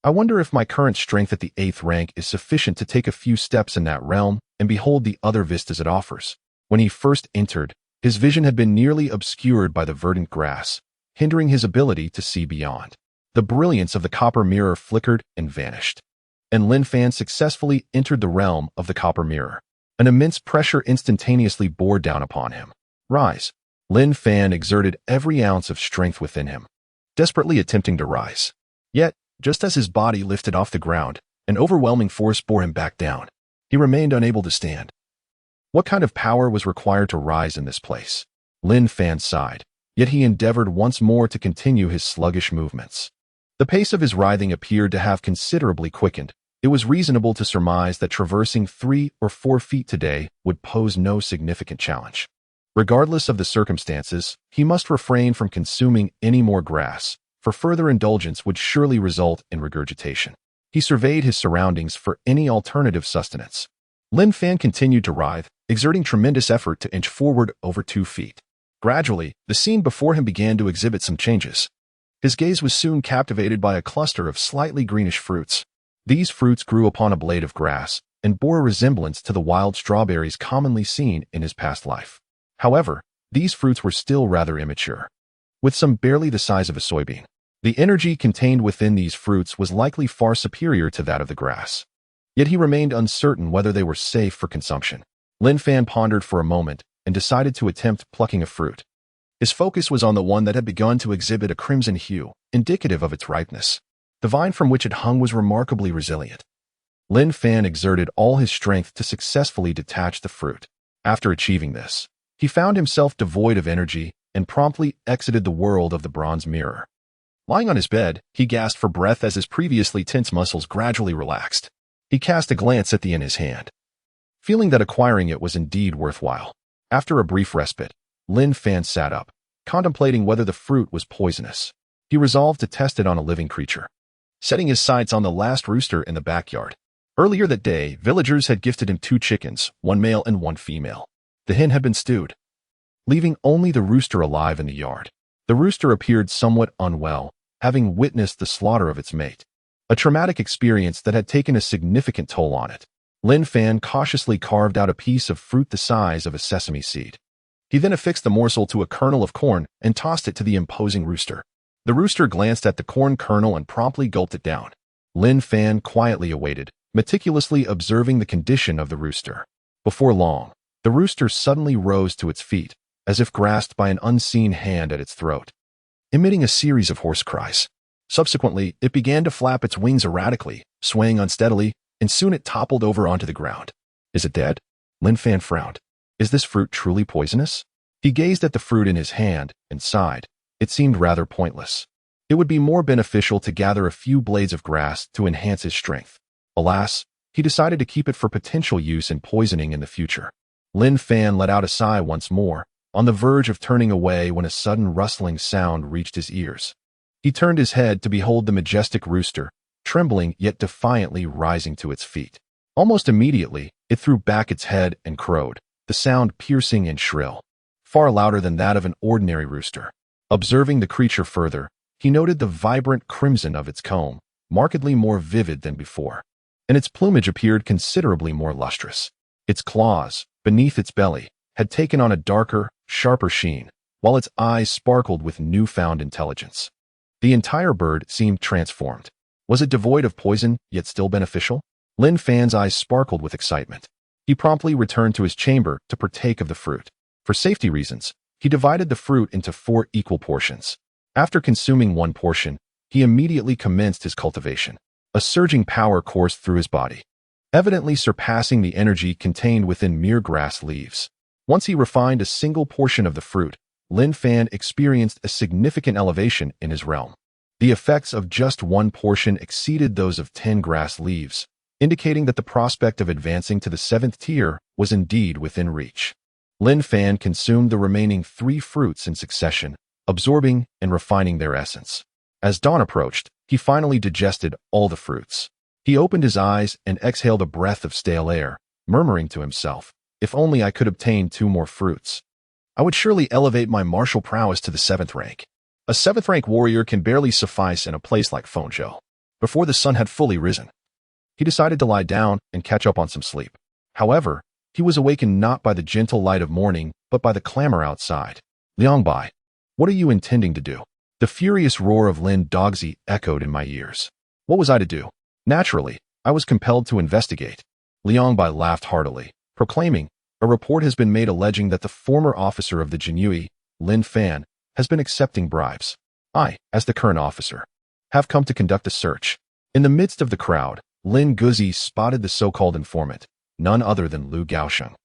I wonder if my current strength at the 8th rank is sufficient to take a few steps in that realm and behold the other vistas it offers. When he first entered, his vision had been nearly obscured by the verdant grass, hindering his ability to see beyond. The brilliance of the copper mirror flickered and vanished, and Lin Fan successfully entered the realm of the copper mirror. An immense pressure instantaneously bore down upon him. Rise. Lin Fan exerted every ounce of strength within him, desperately attempting to rise. Yet, just as his body lifted off the ground, an overwhelming force bore him back down. He remained unable to stand. What kind of power was required to rise in this place? Lin Fan sighed, yet he endeavored once more to continue his sluggish movements. The pace of his writhing appeared to have considerably quickened. It was reasonable to surmise that traversing 3 or 4 feet today would pose no significant challenge. Regardless of the circumstances, he must refrain from consuming any more grass, for further indulgence would surely result in regurgitation. He surveyed his surroundings for any alternative sustenance. Lin Fan continued to writhe, exerting tremendous effort to inch forward over 2 feet. Gradually, the scene before him began to exhibit some changes. His gaze was soon captivated by a cluster of slightly greenish fruits. These fruits grew upon a blade of grass and bore a resemblance to the wild strawberries commonly seen in his past life. However, these fruits were still rather immature, with some barely the size of a soybean. The energy contained within these fruits was likely far superior to that of the grass. Yet he remained uncertain whether they were safe for consumption. Lin Fan pondered for a moment and decided to attempt plucking a fruit. His focus was on the one that had begun to exhibit a crimson hue, indicative of its ripeness. The vine from which it hung was remarkably resilient. Lin Fan exerted all his strength to successfully detach the fruit. After achieving this, he found himself devoid of energy and promptly exited the world of the bronze mirror. Lying on his bed, he gasped for breath as his previously tense muscles gradually relaxed. He cast a glance at the in his hand, feeling that acquiring it was indeed worthwhile. After a brief respite, Lin Fan sat up, contemplating whether the fruit was poisonous. He resolved to test it on a living creature, setting his sights on the last rooster in the backyard. Earlier that day, villagers had gifted him 2 chickens, 1 male and 1 female. The hen had been stewed, leaving only the rooster alive in the yard. The rooster appeared somewhat unwell, having witnessed the slaughter of its mate, a traumatic experience that had taken a significant toll on it. Lin Fan cautiously carved out a piece of fruit the size of a sesame seed. He then affixed the morsel to a kernel of corn and tossed it to the imposing rooster. The rooster glanced at the corn kernel and promptly gulped it down. Lin Fan quietly awaited, meticulously observing the condition of the rooster. Before long, the rooster suddenly rose to its feet, as if grasped by an unseen hand at its throat, emitting a series of hoarse cries. Subsequently, it began to flap its wings erratically, swaying unsteadily, and soon it toppled over onto the ground. Is it dead? Lin Fan frowned. Is this fruit truly poisonous? He gazed at the fruit in his hand and sighed. It seemed rather pointless. It would be more beneficial to gather a few blades of grass to enhance his strength. Alas, he decided to keep it for potential use in poisoning in the future. Lin Fan let out a sigh once more, on the verge of turning away when a sudden rustling sound reached his ears. He turned his head to behold the majestic rooster, trembling yet defiantly rising to its feet. Almost immediately, it threw back its head and crowed, the sound piercing and shrill, far louder than that of an ordinary rooster. Observing the creature further, he noted the vibrant crimson of its comb, markedly more vivid than before, and its plumage appeared considerably more lustrous. Its claws, beneath its belly, had taken on a darker, sharper sheen, while its eyes sparkled with newfound intelligence. The entire bird seemed transformed. Was it devoid of poison, yet still beneficial? Lin Fan's eyes sparkled with excitement. He promptly returned to his chamber to partake of the fruit. For safety reasons, he divided the fruit into 4 equal portions. After consuming 1 portion, he immediately commenced his cultivation. A surging power coursed through his body, evidently surpassing the energy contained within mere grass leaves. Once he refined a single portion of the fruit, Lin Fan experienced a significant elevation in his realm. The effects of just 1 portion exceeded those of 10 grass leaves, indicating that the prospect of advancing to the 7th tier was indeed within reach. Lin Fan consumed the remaining 3 fruits in succession, absorbing and refining their essence. As dawn approached, he finally digested all the fruits. He opened his eyes and exhaled a breath of stale air, murmuring to himself, "If only I could obtain 2 more fruits, I would surely elevate my martial prowess to the 7th rank. A 7th rank warrior can barely suffice in a place like Fengzhou." Before the sun had fully risen, he decided to lie down and catch up on some sleep. However, he was awakened not by the gentle light of morning, but by the clamor outside. "Liangbai, what are you intending to do?" The furious roar of Lin Dogzi echoed in my ears. What was I to do? Naturally, I was compelled to investigate. Liangbai laughed heartily, proclaiming, "A report has been made alleging that the former officer of the Jinyiwei, Lin Fan, has been accepting bribes. I, as the current officer, have come to conduct a search." In the midst of the crowd, Lin Guzi spotted the so-called informant, none other than Lu Gaosheng,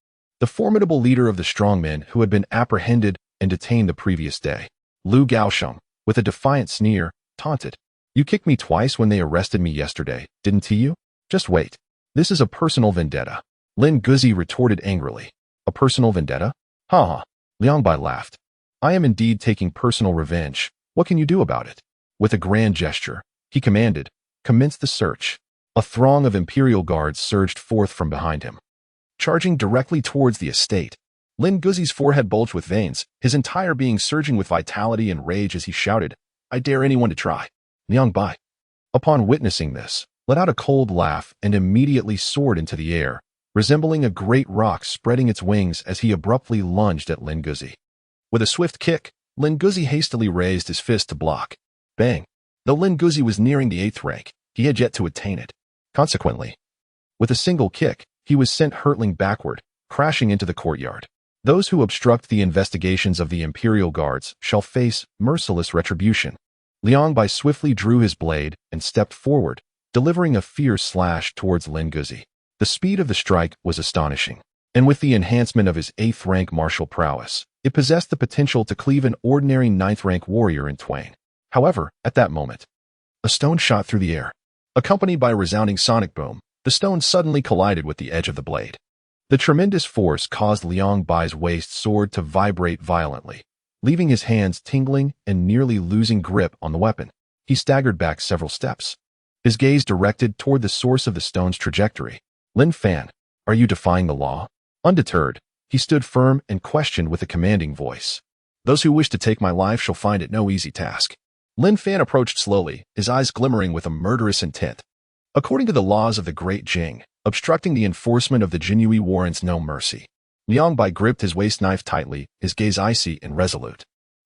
the formidable leader of the strongmen who had been apprehended and detained the previous day. Lu Gaosheng, with a defiant sneer, taunted, "You kicked me twice when they arrested me yesterday, didn't you? Just wait. This is a personal vendetta." Lin Guzi retorted angrily. "A personal vendetta? Ha ha." Liangbai laughed. "I am indeed taking personal revenge. What can you do about it?" With a grand gesture, he commanded, "Commence the search." A throng of Imperial Guards surged forth from behind him, charging directly towards the estate. Lin Guzi's forehead bulged with veins, his entire being surging with vitality and rage as he shouted, "I dare anyone to try." Liangbai, upon witnessing this, let out a cold laugh and immediately soared into the air, resembling a great rock spreading its wings as he abruptly lunged at Lin Guzi. With a swift kick, Lin Guzi hastily raised his fist to block. Bang! Though Lin Guzi was nearing the 8th rank, he had yet to attain it. Consequently, with a single kick, he was sent hurtling backward, crashing into the courtyard. Those who obstruct the investigations of the Imperial Guards shall face merciless retribution. Liangbai swiftly drew his blade and stepped forward, delivering a fierce slash towards Lin Guzi. The speed of the strike was astonishing, and with the enhancement of his 8th rank martial prowess, it possessed the potential to cleave an ordinary 9th rank warrior in twain. However, at that moment, a stone shot through the air. Accompanied by a resounding sonic boom, the stone suddenly collided with the edge of the blade. The tremendous force caused Liangbai's waist sword to vibrate violently, leaving his hands tingling and nearly losing grip on the weapon. He staggered back several steps, his gaze directed toward the source of the stone's trajectory. "Lin Fan, are you defying the law?" Undeterred, he stood firm and questioned with a commanding voice. "Those who wish to take my life shall find it no easy task." Lin Fan approached slowly, his eyes glimmering with a murderous intent. According to the laws of the Great Jing, obstructing the enforcement of the Jinyiwei warrants no mercy. Liangbai gripped his waist knife tightly, his gaze icy and resolute.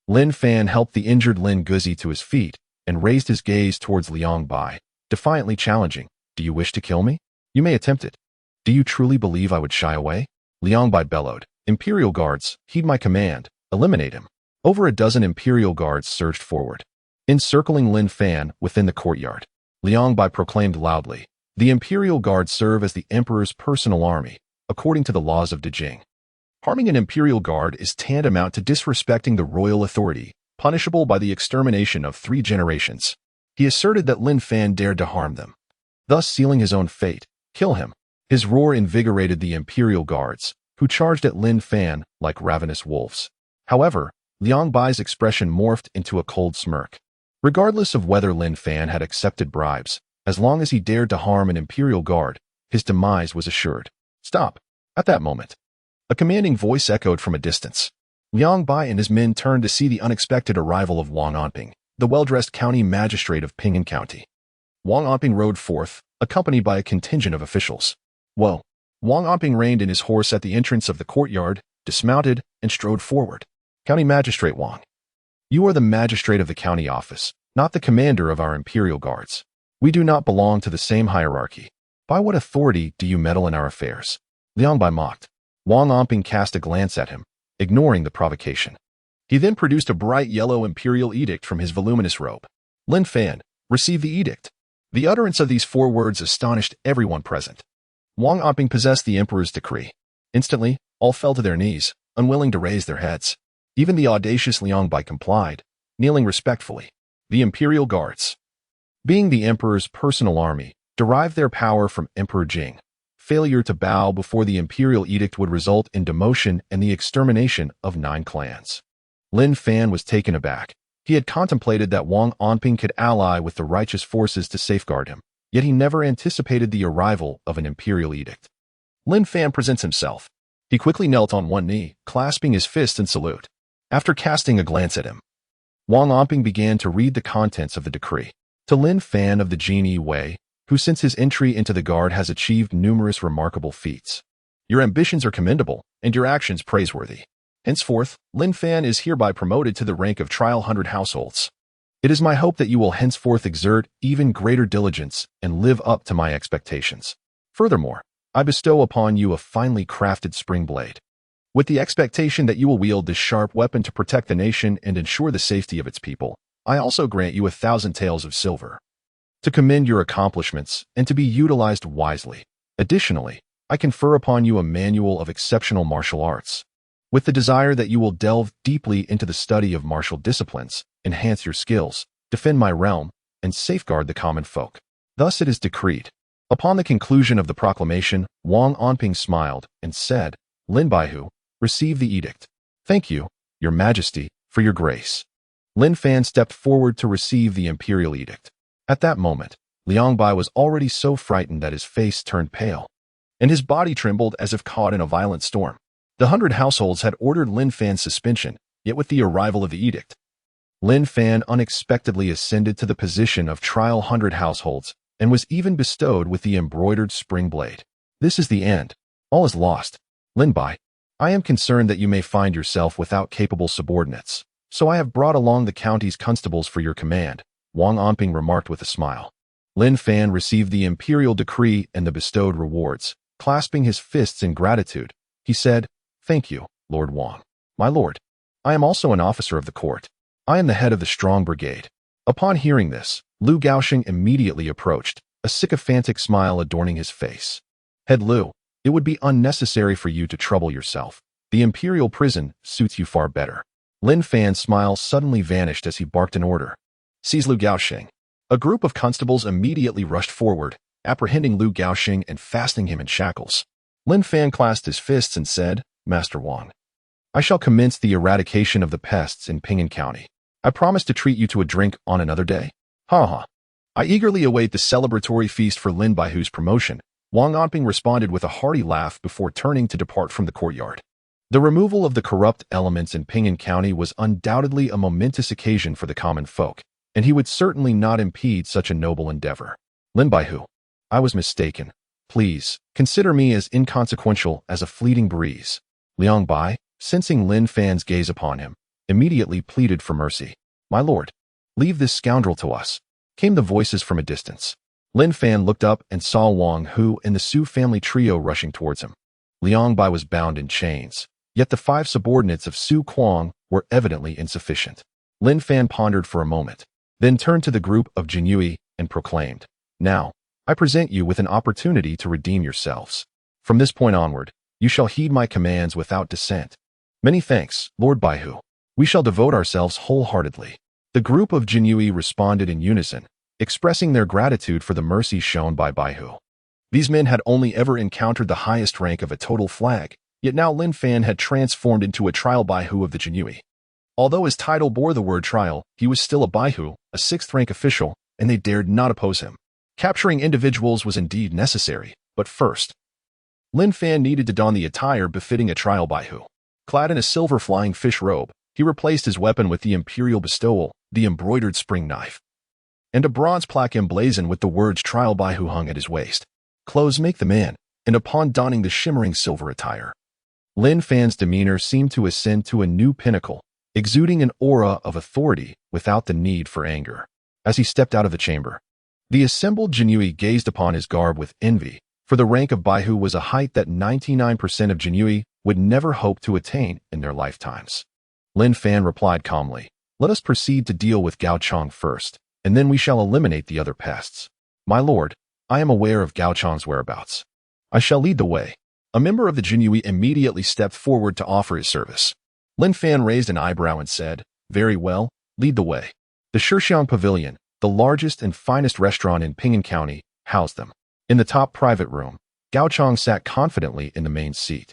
Lin Fan helped the injured Lin Guzi to his feet and raised his gaze towards Liangbai, defiantly challenging, "Do you wish to kill me? You may attempt it. Do you truly believe I would shy away?" Liangbai bellowed, "Imperial Guards, heed my command, eliminate him." Over a dozen Imperial Guards surged forward, encircling Lin Fan within the courtyard. Liangbai proclaimed loudly, "The Imperial Guard serve as the Emperor's personal army, according to the laws of Dejing. Harming an Imperial Guard is tantamount to disrespecting the royal authority, punishable by the extermination of 3 generations." He asserted that Lin Fan dared to harm them, thus sealing his own fate. "Kill him." His roar invigorated the Imperial Guards, who charged at Lin Fan like ravenous wolves. However, Liangbai's expression morphed into a cold smirk. Regardless of whether Lin Fan had accepted bribes, as long as he dared to harm an Imperial Guard, his demise was assured. "Stop!" At that moment, a commanding voice echoed from a distance. Liangbai and his men turned to see the unexpected arrival of Wang Anping, the well-dressed county magistrate of Ping'an County. Wang Anping rode forth, accompanied by a contingent of officials. Whoa! Wang Anping reined in his horse at the entrance of the courtyard, dismounted, and strode forward. "County Magistrate Wang, you are the magistrate of the county office, not the commander of our Imperial Guards. We do not belong to the same hierarchy. By what authority do you meddle in our affairs?" Liangbai mocked. Wang Anping cast a glance at him, ignoring the provocation. He then produced a bright yellow imperial edict from his voluminous robe. Lin Fan, receive the edict. The utterance of these 4 words astonished everyone present. Wang Anping possessed the emperor's decree. Instantly, all fell to their knees, unwilling to raise their heads. Even the audacious Liang Bai complied, kneeling respectfully. The Imperial Guards, being the emperor's personal army, derived their power from Emperor Jing. Failure to bow before the imperial edict would result in demotion and the extermination of 9 clans. Lin Fan was taken aback. He had contemplated that Wang Anping could ally with the righteous forces to safeguard him, yet he never anticipated the arrival of an imperial edict. Lin Fan presents himself. He quickly knelt on one knee, clasping his fist in salute. After casting a glance at him, Wang Anping began to read the contents of the decree. To Lin Fan of the Jinyiwei, who since his entry into the guard has achieved numerous remarkable feats. Your ambitions are commendable, and your actions praiseworthy. Henceforth, Lin Fan is hereby promoted to the rank of Trial 100 households. It is my hope that you will henceforth exert even greater diligence and live up to my expectations. Furthermore, I bestow upon you a finely crafted spring blade, with the expectation that you will wield this sharp weapon to protect the nation and ensure the safety of its people. I also grant you 1,000 taels of silver to commend your accomplishments and to be utilized wisely. Additionally, I confer upon you a manual of exceptional martial arts, with the desire that you will delve deeply into the study of martial disciplines, enhance your skills, defend my realm, and safeguard the common folk. Thus it is decreed. Upon the conclusion of the proclamation, Wang Anping smiled and said, Lin Baihu, receive the edict. Thank you, your majesty, for your grace. Lin Fan stepped forward to receive the imperial edict. At that moment, Liang Bai was already so frightened that his face turned pale, and his body trembled as if caught in a violent storm. The 100 households had ordered Lin Fan's suspension, yet with the arrival of the edict, Lin Fan unexpectedly ascended to the position of Trial 100 households and was even bestowed with the embroidered spring blade. This is the end. All is lost. Lin Bai, I am concerned that you may find yourself without capable subordinates, so I have brought along the county's constables for your command, Wang Anping remarked with a smile. Lin Fan received the imperial decree and the bestowed rewards. Clasping his fists in gratitude, he said, Thank you, Lord Wang. My lord, I am also an officer of the court. I am the head of the strong brigade. Upon hearing this, Lu Gaoxing immediately approached, a sycophantic smile adorning his face. Head Lu, it would be unnecessary for you to trouble yourself. The imperial prison suits you far better. Lin Fan's smile suddenly vanished as he barked an order. Seize Lu Gaoxing. A group of constables immediately rushed forward, apprehending Lu Gaoxing and fastening him in shackles. Lin Fan clasped his fists and said, Master Wang, I shall commence the eradication of the pests in Ping'an County. I promise to treat you to a drink on another day. Ha ha. I eagerly await the celebratory feast for Lin Baihu's promotion. Wang Anping responded with a hearty laugh before turning to depart from the courtyard. The removal of the corrupt elements in Ping'an County was undoubtedly a momentous occasion for the common folk, and he would certainly not impede such a noble endeavor. Lin Baihu, I was mistaken. Please, consider me as inconsequential as a fleeting breeze. Liang Bai, sensing Lin Fan's gaze upon him, immediately pleaded for mercy. My lord, leave this scoundrel to us, came the voices from a distance. Lin Fan looked up and saw Wang Hu and the Su family trio rushing towards him. Liang Bai was bound in chains, yet the 5 subordinates of Su Kuang were evidently insufficient. Lin Fan pondered for a moment, then turned to the group of Jinyiwei and proclaimed, Now, I present you with an opportunity to redeem yourselves. From this point onward, you shall heed my commands without dissent. Many thanks, Lord Baihu. We shall devote ourselves wholeheartedly. The group of Jinyiwei responded in unison, expressing their gratitude for the mercy shown by Baihu. These men had only ever encountered the highest rank of a total flag, yet now Lin Fan had transformed into a trial Baihu of the Jinyiwei. Although his title bore the word trial, he was still a Baihu, a 6th-rank official, and they dared not oppose him. Capturing individuals was indeed necessary, but first, Lin Fan needed to don the attire befitting a trial Baihu. Clad in a silver flying fish robe, he replaced his weapon with the imperial bestowal, the embroidered spring knife, and a bronze plaque emblazoned with the words Trial Baihu hung at his waist. Clothes make the man, and upon donning the shimmering silver attire, Lin Fan's demeanor seemed to ascend to a new pinnacle, exuding an aura of authority without the need for anger. As he stepped out of the chamber, the assembled Jinyiwei gazed upon his garb with envy, for the rank of Baihu was a height that 99% of Jinyiwei would never hope to attain in their lifetimes. Lin Fan replied calmly, "Let us proceed to deal with Gao Chang first, and then we shall eliminate the other pests. My lord, I am aware of Gao Chang's whereabouts. I shall lead the way." A member of the Jinyiwei immediately stepped forward to offer his service. Lin Fan raised an eyebrow and said, "Very well, lead the way." The Shixiang Pavilion, the largest and finest restaurant in Ping'an County, housed them. In the top private room, Gao Chang sat confidently in the main seat,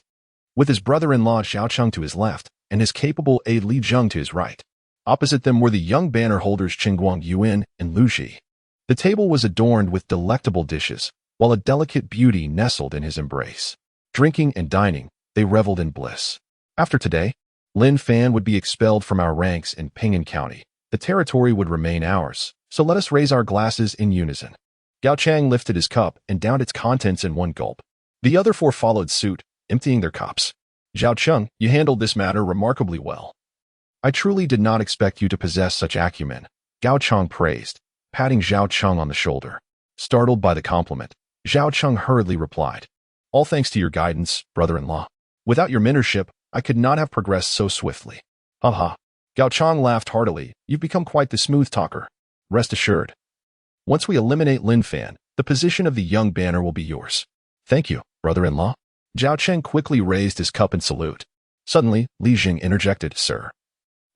with his brother-in-law Xiao Cheng to his left and his capable aide Li Zheng to his right. Opposite them were the young banner holders Qingguang Yuan and Lu Ji. The table was adorned with delectable dishes, while a delicate beauty nestled in his embrace. Drinking and dining, they reveled in bliss. After today, Lin Fan would be expelled from our ranks in Ping'an County. The territory would remain ours, so let us raise our glasses in unison. Gao Chang lifted his cup and downed its contents in one gulp. The other four followed suit, emptying their cups. "Zhao Cheng, you handled this matter remarkably well. I truly did not expect you to possess such acumen," Gao Chang praised, patting Zhao Cheng on the shoulder. Startled by the compliment, Zhao Cheng hurriedly replied, "All thanks to your guidance, brother-in-law. Without your mentorship, I could not have progressed so swiftly." "Ha ha." Gao Chang laughed heartily. "You've become quite the smooth talker. Rest assured. Once we eliminate Lin Fan, the position of the young banner will be yours." "Thank you, brother-in-law." Zhao Cheng quickly raised his cup in salute. Suddenly, Li Jing interjected, "Sir,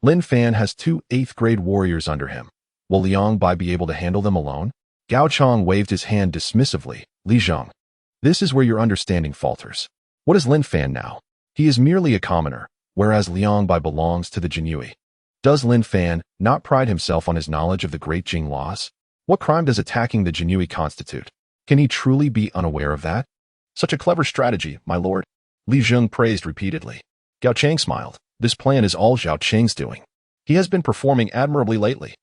Lin Fan has 2 8th-grade warriors under him. Will Liang Bai be able to handle them alone?" Gao Chang waved his hand dismissively. "Li Zhang, this is where your understanding falters. What is Lin Fan now? He is merely a commoner, whereas Liang Bai belongs to the Jinyiwei. Does Lin Fan not pride himself on his knowledge of the great Jing laws? What crime does attacking the Jinyiwei constitute? Can he truly be unaware of that?" "Such a clever strategy, my lord," Li Zheng praised repeatedly. Gao Chang smiled. "This plan is all Zhao Cheng's doing. He has been performing admirably lately.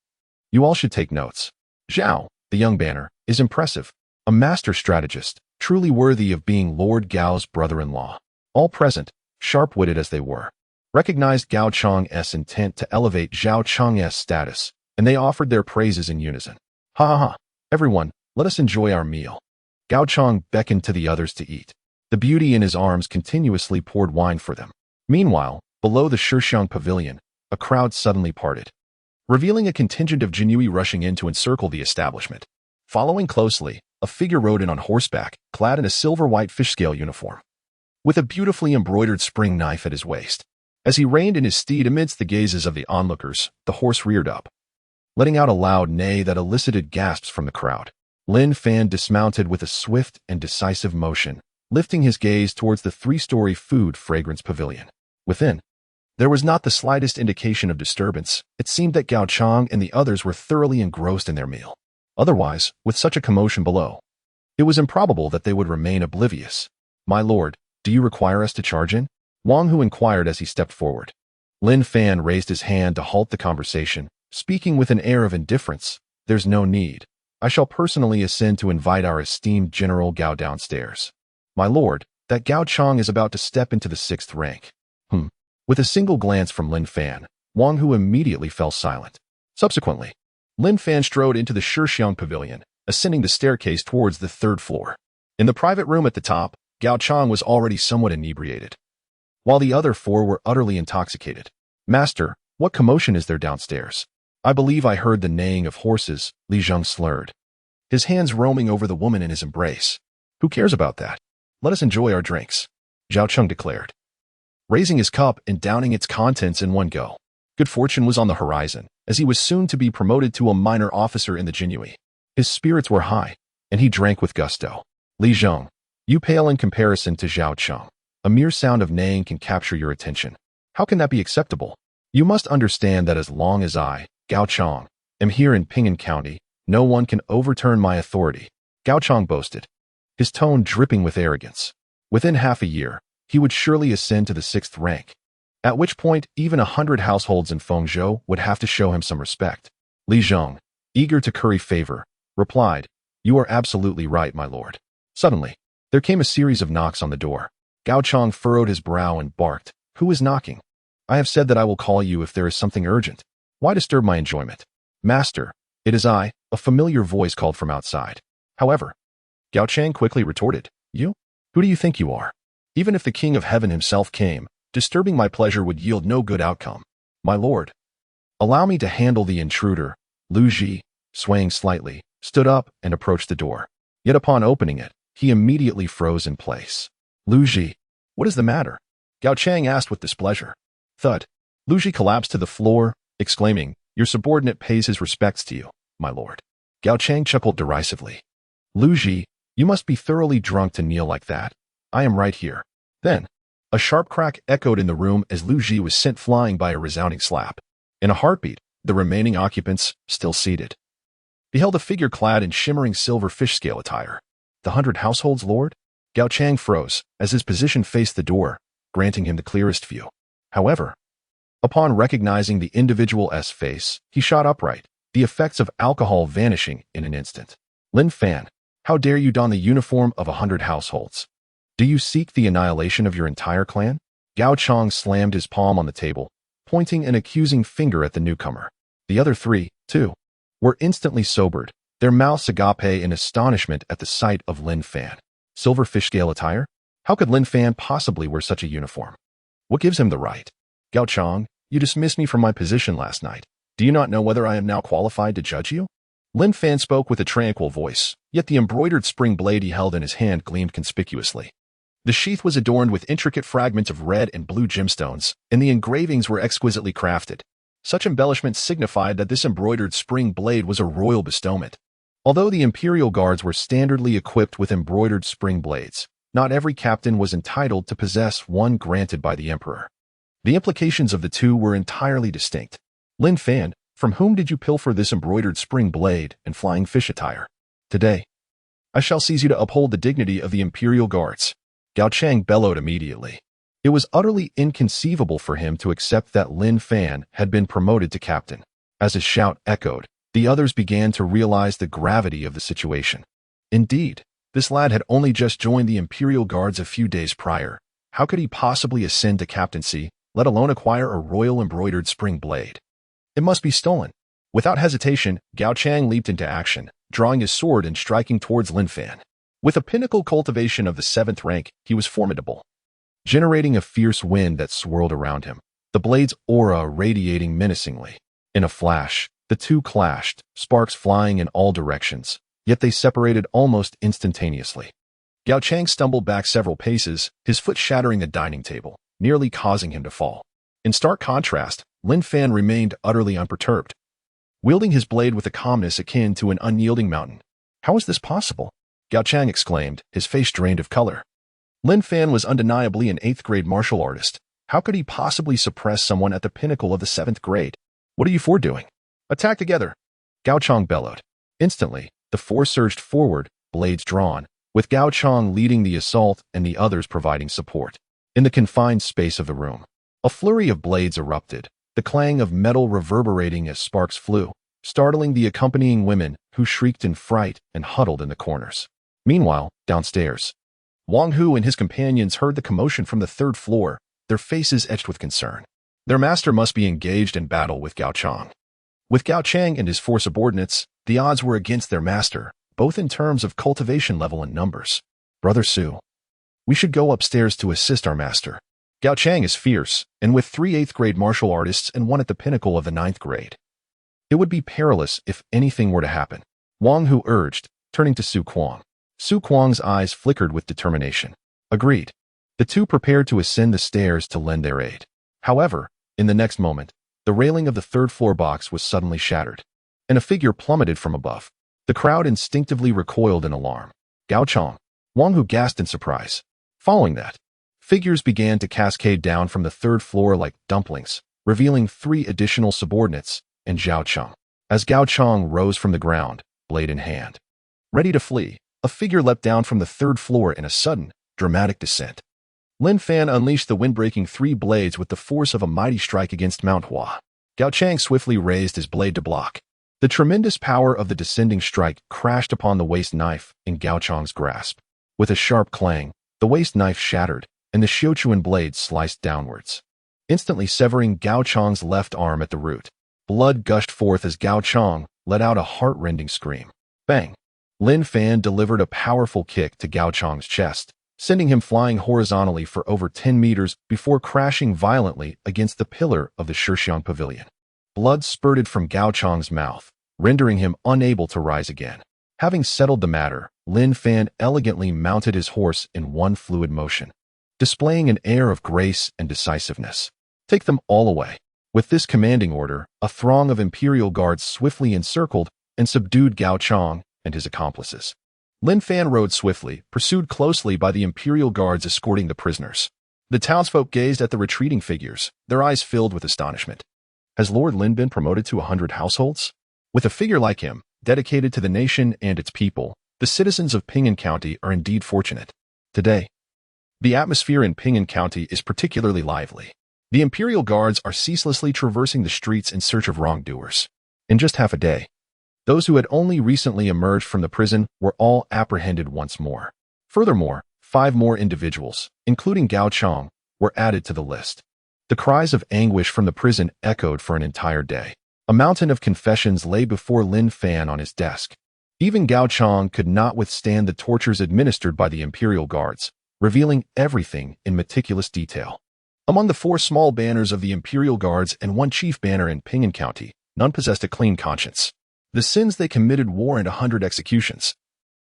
You all should take notes. Zhao, the young banner, is impressive. A master strategist, truly worthy of being Lord Gao's brother-in-law." All present, sharp-witted as they were, recognized Gao Chang's intent to elevate Zhao Cheng's status, and they offered their praises in unison. "Ha ha ha. Everyone, let us enjoy our meal." Gao Chang beckoned to the others to eat. The beauty in his arms continuously poured wine for them. Meanwhile, below the Shixiang Pavilion, a crowd suddenly parted, revealing a contingent of Jinyiwei rushing in to encircle the establishment. Following closely, a figure rode in on horseback, clad in a silver-white fish-scale uniform, with a beautifully embroidered spring knife at his waist. As he reined in his steed amidst the gazes of the onlookers, the horse reared up, letting out a loud neigh that elicited gasps from the crowd. Lin Fan dismounted with a swift and decisive motion, lifting his gaze towards the 3-story food fragrance pavilion. Within, there was not the slightest indication of disturbance. It seemed that Gao Chang and the others were thoroughly engrossed in their meal. Otherwise, with such a commotion below, it was improbable that they would remain oblivious. "My lord, do you require us to charge in?" Wang Hu inquired as he stepped forward. Lin Fan raised his hand to halt the conversation, speaking with an air of indifference. "There's no need. I shall personally ascend to invite our esteemed General Gao downstairs." "My lord, that Gao Chang is about to step into the 6th rank." With a single glance from Lin Fan, Wang Hu immediately fell silent. Subsequently, Lin Fan strode into the Shixiang Pavilion, ascending the staircase towards the 3rd floor. In the private room at the top, Gao Chang was already somewhat inebriated, while the other 4 were utterly intoxicated. "Master, what commotion is there downstairs?" "I believe I heard the neighing of horses," Li Zheng slurred, his hands roaming over the woman in his embrace. "Who cares about that? Let us enjoy our drinks," Zhao Cheng declared, raising his cup and downing its contents in one go. Good fortune was on the horizon, as he was soon to be promoted to a minor officer in the Jinyiwei. His spirits were high, and he drank with gusto. "Li Zheng, you pale in comparison to Zhao Cheng. A mere sound of neighing can capture your attention. How can that be acceptable? You must understand that as long as I, Gao Chang, am here in Ping'an County, no one can overturn my authority," Gao Chang boasted, his tone dripping with arrogance. Within half a year, he would surely ascend to the 6th rank, at which point even 100 households in Fengzhou would have to show him some respect. Li Zheng, eager to curry favor, replied, "You are absolutely right, my lord." Suddenly, there came a series of knocks on the door. Gao Chang furrowed his brow and barked, "Who is knocking? I have said that I will call you if there is something urgent. Why disturb my enjoyment?" "Master, it is I," a familiar voice called from outside. However, Gao Chang quickly retorted, "You? Who do you think you are?" Even if the King of Heaven himself came, disturbing my pleasure would yield no good outcome. My lord, allow me to handle the intruder. Lu Ji, swaying slightly, stood up and approached the door. Yet upon opening it, he immediately froze in place. Lu Ji, what is the matter? Gao Chang asked with displeasure. Thud. Lu Ji collapsed to the floor, exclaiming, Your subordinate pays his respects to you, my lord. Gao Chang chuckled derisively. Lu Ji, you must be thoroughly drunk to kneel like that. I am right here. Then, a sharp crack echoed in the room as Lu Ji was sent flying by a resounding slap. In a heartbeat, the remaining occupants, still seated, beheld a figure clad in shimmering silver fish scale attire. The 100 households lord? Gao Chang froze as his position faced the door, granting him the clearest view. However, upon recognizing the individual's face, he shot upright, the effects of alcohol vanishing in an instant. Lin Fan, how dare you don the uniform of 100 households? Do you seek the annihilation of your entire clan? Gao Chang slammed his palm on the table, pointing an accusing finger at the newcomer. The other three, too, were instantly sobered, their mouths agape in astonishment at the sight of Lin Fan. Silver fish scale attire? How could Lin Fan possibly wear such a uniform? What gives him the right? Gao Chang, you dismissed me from my position last night. Do you not know whether I am now qualified to judge you? Lin Fan spoke with a tranquil voice, yet the embroidered spring blade he held in his hand gleamed conspicuously. The sheath was adorned with intricate fragments of red and blue gemstones, and the engravings were exquisitely crafted. Such embellishments signified that this embroidered spring blade was a royal bestowment. Although the Imperial Guards were standardly equipped with embroidered spring blades, not every captain was entitled to possess one granted by the Emperor. The implications of the two were entirely distinct. Lin Fan, from whom did you pilfer this embroidered spring blade and flying fish attire? Today, I shall seize you to uphold the dignity of the Imperial Guards. Gao Chang bellowed immediately. It was utterly inconceivable for him to accept that Lin Fan had been promoted to captain. As his shout echoed, the others began to realize the gravity of the situation. Indeed, this lad had only just joined the Imperial Guards a few days prior. How could he possibly ascend to captaincy, let alone acquire a royal embroidered spring blade? It must be stolen. Without hesitation, Gao Chang leaped into action, drawing his sword and striking towards Lin Fan. With a pinnacle cultivation of the 7th rank, he was formidable, generating a fierce wind that swirled around him, the blade's aura radiating menacingly. In a flash, the two clashed, sparks flying in all directions, yet they separated almost instantaneously. Gao Chang stumbled back several paces, his foot shattering the dining table, nearly causing him to fall. In stark contrast, Lin Fan remained utterly unperturbed, wielding his blade with a calmness akin to an unyielding mountain. How is this possible? Gao Chang exclaimed, his face drained of color. Lin Fan was undeniably an 8th-grade martial artist. How could he possibly suppress someone at the pinnacle of the 7th grade? What are you four doing? Attack together! Gao Chang bellowed. Instantly, the four surged forward, blades drawn, with Gao Chang leading the assault and the others providing support. In the confined space of the room, a flurry of blades erupted, the clang of metal reverberating as sparks flew, startling the accompanying women, who shrieked in fright and huddled in the corners. Meanwhile, downstairs, Wang Hu and his companions heard the commotion from the 3rd floor, their faces etched with concern. Their master must be engaged in battle with Gao Chang. With Gao Chang and his 4 subordinates, the odds were against their master, both in terms of cultivation level and numbers. Brother Su, we should go upstairs to assist our master. Gao Chang is fierce, and with 3 8th-grade martial artists and 1 at the pinnacle of the 9th grade. It would be perilous if anything were to happen, Wang Hu urged, turning to Su Kuang. Su Kuang's eyes flickered with determination. Agreed. The two prepared to ascend the stairs to lend their aid. However, in the next moment, the railing of the 3rd floor box was suddenly shattered, and a figure plummeted from above. The crowd instinctively recoiled in alarm. Gao Chang. Wang Hu gasped in surprise. Following that, figures began to cascade down from the 3rd floor like dumplings, revealing 3 additional subordinates and Zhao Cheng. As Gao Chang rose from the ground, blade in hand, ready to flee, a figure leapt down from the 3rd floor in a sudden, dramatic descent. Lin Fan unleashed the wind-breaking 3 blades with the force of a mighty strike against Mount Hua. Gao Chang swiftly raised his blade to block. The tremendous power of the descending strike crashed upon the waist knife in Gao Chang's grasp. With a sharp clang, the waist knife shattered, and the Xiuquan blade sliced downwards, instantly severing Gao Chang's left arm at the root. Blood gushed forth as Gao Chang let out a heart-rending scream. Bang! Lin Fan delivered a powerful kick to Gao Chang's chest, sending him flying horizontally for over 10 meters before crashing violently against the pillar of the Shixiang pavilion. Blood spurted from Gao Chang's mouth, rendering him unable to rise again. Having settled the matter, Lin Fan elegantly mounted his horse in one fluid motion, displaying an air of grace and decisiveness. Take them all away. With this commanding order, a throng of Imperial Guards swiftly encircled and subdued Gao Chang and his accomplices. Lin Fan rode swiftly, pursued closely by the Imperial Guards escorting the prisoners. The townsfolk gazed at the retreating figures, their eyes filled with astonishment. Has Lord Lin been promoted to 100 households? With a figure like him, dedicated to the nation and its people, the citizens of Ping'an County are indeed fortunate. Today, the atmosphere in Ping'an County is particularly lively. The Imperial Guards are ceaselessly traversing the streets in search of wrongdoers. In just half a day, those who had only recently emerged from the prison were all apprehended once more. Furthermore, 5 more individuals, including Gao Chang, were added to the list. The cries of anguish from the prison echoed for an entire day. A mountain of confessions lay before Lin Fan on his desk. Even Gao Chang could not withstand the tortures administered by the Imperial Guards, revealing everything in meticulous detail. Among the 4 small banners of the Imperial Guards and 1 chief banner in Ping'an County, none possessed a clean conscience. The sins they committed warrant 100 executions,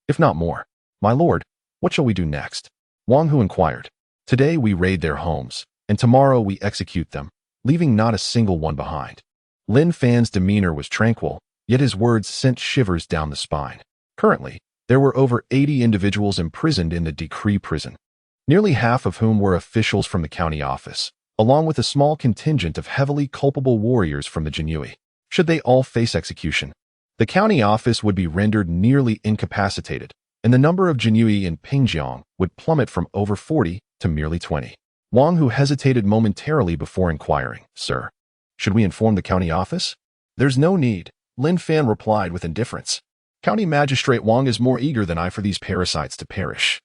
if not more. My lord, what shall we do next? Wang Hu inquired. Today we raid their homes, and tomorrow we execute them, leaving not a single one behind. Lin Fan's demeanor was tranquil, yet his words sent shivers down the spine. Currently, there were over 80 individuals imprisoned in the decree prison, nearly half of whom were officials from the county office, along with a small contingent of heavily culpable warriors from the Jinyiwei. Should they all face execution, the county office would be rendered nearly incapacitated, and the number of Jinyiwei in Bingjian would plummet from over 40 to merely 20. Wang Hu hesitated momentarily before inquiring, Sir, should we inform the county office? There's no need, Lin Fan replied with indifference. County Magistrate Wang is more eager than I for these parasites to perish.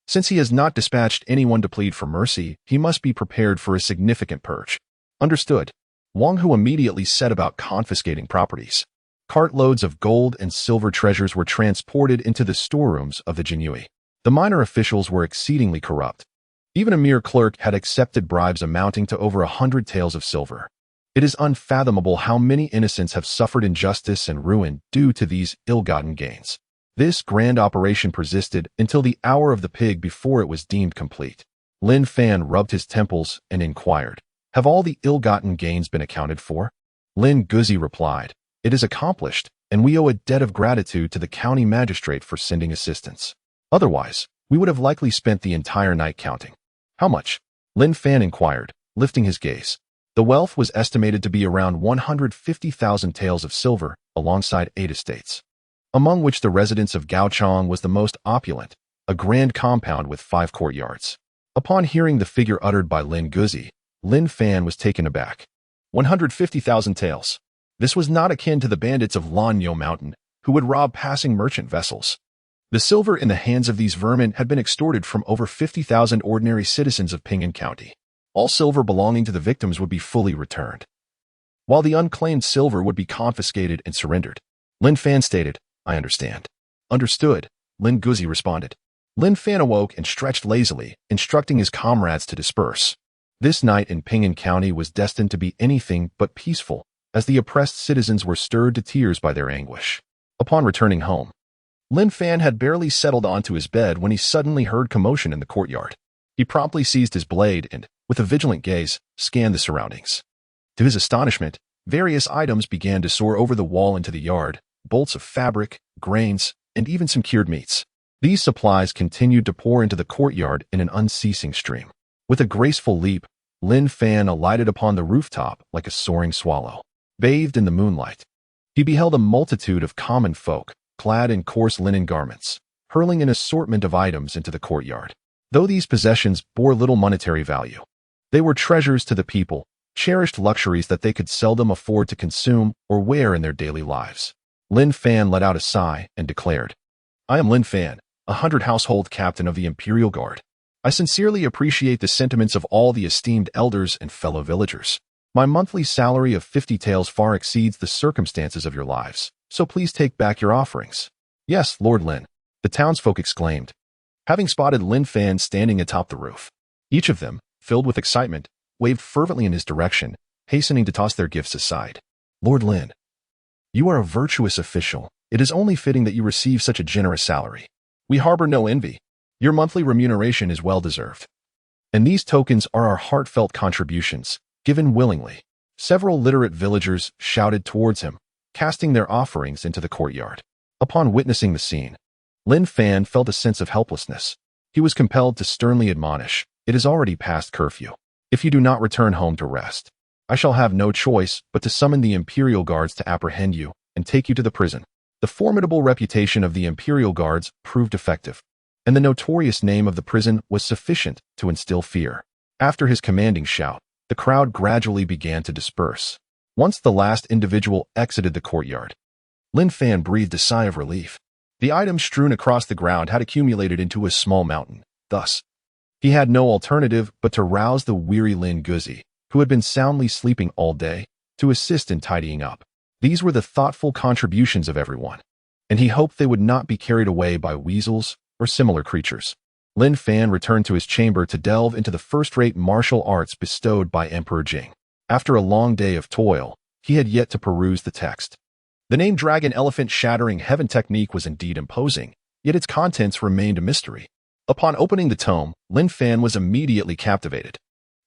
Since he has not dispatched anyone to plead for mercy, he must be prepared for a significant purge. Understood. Wang Hu immediately set about confiscating properties. Cartloads of gold and silver treasures were transported into the storerooms of the Jinyiwei. The minor officials were exceedingly corrupt. Even a mere clerk had accepted bribes amounting to over 100 taels of silver. It is unfathomable how many innocents have suffered injustice and ruin due to these ill-gotten gains. This grand operation persisted until the hour of the pig before it was deemed complete. Lin Fan rubbed his temples and inquired, Have all the ill-gotten gains been accounted for? Lin Guzi replied, It is accomplished, and we owe a debt of gratitude to the county magistrate for sending assistance. Otherwise, we would have likely spent the entire night counting. How much? Lin Fan inquired, lifting his gaze. The wealth was estimated to be around 150,000 taels of silver, alongside 8 estates, among which the residence of Gao Chang was the most opulent, a grand compound with 5 courtyards. Upon hearing the figure uttered by Lin Guzi, Lin Fan was taken aback. 150,000 taels. This was not akin to the bandits of Lanyo Mountain, who would rob passing merchant vessels. The silver in the hands of these vermin had been extorted from over 50,000 ordinary citizens of Ping'an County. All silver belonging to the victims would be fully returned, while the unclaimed silver would be confiscated and surrendered. Lin Fan stated, I understand. Understood, Lin Guzi responded. Lin Fan awoke and stretched lazily, instructing his comrades to disperse. This night in Ping'an County was destined to be anything but peaceful, as the oppressed citizens were stirred to tears by their anguish. Upon returning home, Lin Fan had barely settled onto his bed when he suddenly heard commotion in the courtyard. He promptly seized his blade and, with a vigilant gaze, scanned the surroundings. To his astonishment, various items began to soar over the wall into the yard, bolts of fabric, grains, and even some cured meats. These supplies continued to pour into the courtyard in an unceasing stream. With a graceful leap, Lin Fan alighted upon the rooftop like a soaring swallow. Bathed in the moonlight, he beheld a multitude of common folk, clad in coarse linen garments, hurling an assortment of items into the courtyard. Though these possessions bore little monetary value, they were treasures to the people, cherished luxuries that they could seldom afford to consume or wear in their daily lives. Lin Fan let out a sigh and declared, I am Lin Fan, 100 household captain of the Imperial Guard. I sincerely appreciate the sentiments of all the esteemed elders and fellow villagers. My monthly salary of 50 taels far exceeds the circumstances of your lives, so please take back your offerings. Yes, Lord Lin, the townsfolk exclaimed. having spotted Lin Fan standing atop the roof. Each of them, filled with excitement, waved fervently in his direction, hastening to toss their gifts aside. Lord Lin, you are a virtuous official. It is only fitting that you receive such a generous salary. We harbor no envy. Your monthly remuneration is well-deserved. And these tokens are our heartfelt contributions, given willingly. Several literate villagers shouted towards him, casting their offerings into the courtyard. Upon witnessing the scene, Lin Fan felt a sense of helplessness. He was compelled to sternly admonish, "It is already past curfew. If you do not return home to rest, I shall have no choice but to summon the Imperial Guards to apprehend you and take you to the prison." The formidable reputation of the Imperial Guards proved effective, and the notorious name of the prison was sufficient to instill fear. After his commanding shout, the crowd gradually began to disperse. Once the last individual exited the courtyard, Lin Fan breathed a sigh of relief. The items strewn across the ground had accumulated into a small mountain. Thus, he had no alternative but to rouse the weary Lin Guzi, who had been soundly sleeping all day, to assist in tidying up. These were the thoughtful contributions of everyone, and he hoped they would not be carried away by weasels or similar creatures. Lin Fan returned to his chamber to delve into the first-rate martial arts bestowed by Emperor Jing. After a long day of toil, he had yet to peruse the text. The name Dragon Elephant Shattering Heaven technique was indeed imposing, yet its contents remained a mystery. Upon opening the tome, Lin Fan was immediately captivated.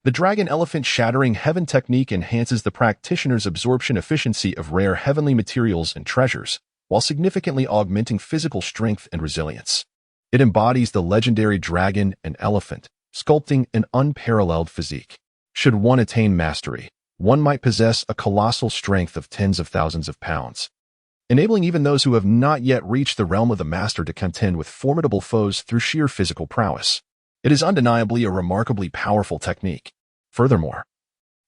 The Dragon Elephant Shattering Heaven technique enhances the practitioner's absorption efficiency of rare heavenly materials and treasures, while significantly augmenting physical strength and resilience. It embodies the legendary dragon and elephant, sculpting an unparalleled physique. Should one attain mastery, one might possess a colossal strength of tens of thousands of pounds, enabling even those who have not yet reached the realm of the master to contend with formidable foes through sheer physical prowess. It is undeniably a remarkably powerful technique. Furthermore,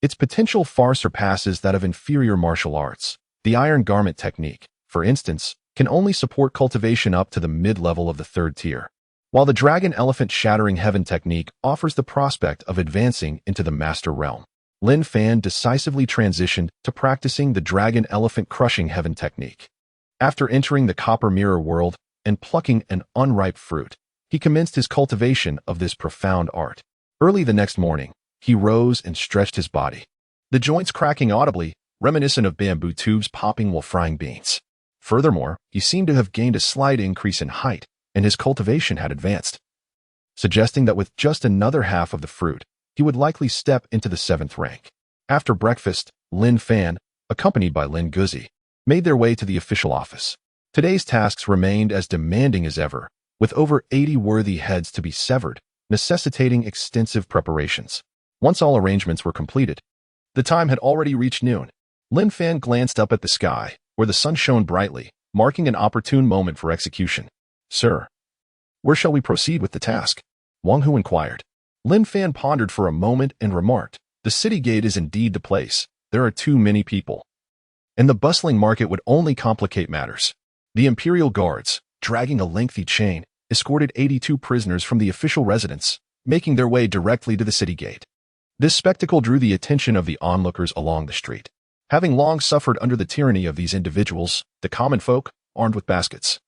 its potential far surpasses that of inferior martial arts. The iron garment technique, for instance, can only support cultivation up to the mid-level of the third tier, while the Dragon Elephant Shattering Heaven technique offers the prospect of advancing into the master realm. Lin Fan decisively transitioned to practicing the Dragon Elephant Crushing Heaven technique. After entering the Copper Mirror world and plucking an unripe fruit, he commenced his cultivation of this profound art. Early the next morning, he rose and stretched his body, the joints cracking audibly, reminiscent of bamboo tubes popping while frying beans. Furthermore, he seemed to have gained a slight increase in height, and his cultivation had advanced, suggesting that with just another half of the fruit, he would likely step into the 7th rank. After breakfast, Lin Fan, accompanied by Lin Guzi, made their way to the official office. Today's tasks remained as demanding as ever, with over 80 worthy heads to be severed, necessitating extensive preparations. Once all arrangements were completed, the time had already reached noon. Lin Fan glanced up at the sky, where the sun shone brightly, marking an opportune moment for execution. "Sir, where shall we proceed with the task?" Wang Hu inquired. Lin Fan pondered for a moment and remarked, "The city gate is indeed the place. There are too many people, and the bustling market would only complicate matters." The Imperial Guards, dragging a lengthy chain, escorted 82 prisoners from the official residence, making their way directly to the city gate. This spectacle drew the attention of the onlookers along the street. Having long suffered under the tyranny of these individuals, the common folk, armed with baskets,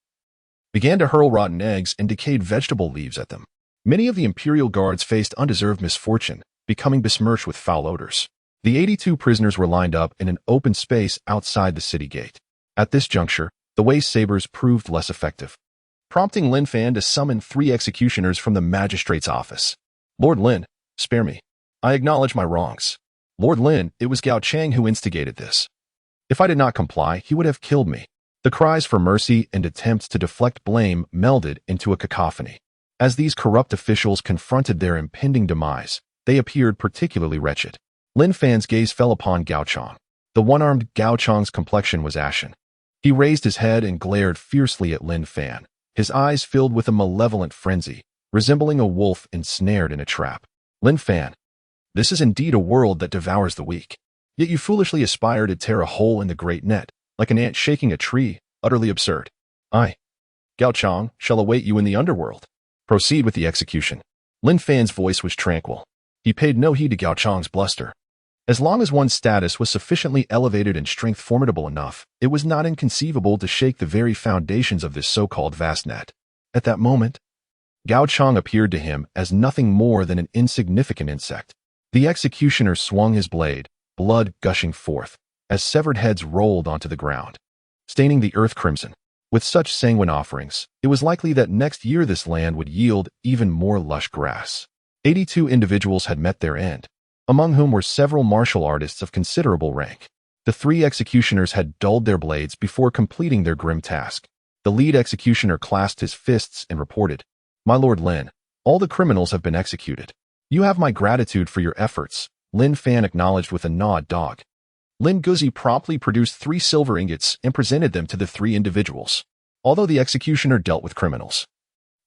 began to hurl rotten eggs and decayed vegetable leaves at them. Many of the Imperial Guards faced undeserved misfortune, becoming besmirched with foul odors. The 82 prisoners were lined up in an open space outside the city gate. At this juncture, the waist sabers proved less effective, prompting Lin Fan to summon 3 executioners from the magistrate's office. "Lord Lin, spare me. I acknowledge my wrongs. Lord Lin, it was Gao Chang who instigated this. If I did not comply, he would have killed me." The cries for mercy and attempts to deflect blame melded into a cacophony. As these corrupt officials confronted their impending demise, they appeared particularly wretched. Lin Fan's gaze fell upon Gao Chang. The one-armed Gao Chang's complexion was ashen. He raised his head and glared fiercely at Lin Fan, his eyes filled with a malevolent frenzy, resembling a wolf ensnared in a trap. "Lin Fan, this is indeed a world that devours the weak. Yet you foolishly aspire to tear a hole in the great net, like an ant shaking a tree, utterly absurd. I, Gao Chang, shall await you in the underworld. Proceed with the execution." Lin Fan's voice was tranquil. He paid no heed to Gao Chang's bluster. As long as one's status was sufficiently elevated and strength formidable enough, it was not inconceivable to shake the very foundations of this so-called vast net. At that moment, Gao Chang appeared to him as nothing more than an insignificant insect. The executioner swung his blade, blood gushing forth, as severed heads rolled onto the ground, staining the earth crimson. With such sanguine offerings, it was likely that next year this land would yield even more lush grass. 82 individuals had met their end, among whom were several martial artists of considerable rank. The 3 executioners had dulled their blades before completing their grim task. The lead executioner clasped his fists and reported, "My Lord Lin, all the criminals have been executed. You have my gratitude for your efforts," Lin Fan acknowledged with a nod. Lin Guzi promptly produced 3 silver ingots and presented them to the 3 individuals. Although the executioner dealt with criminals,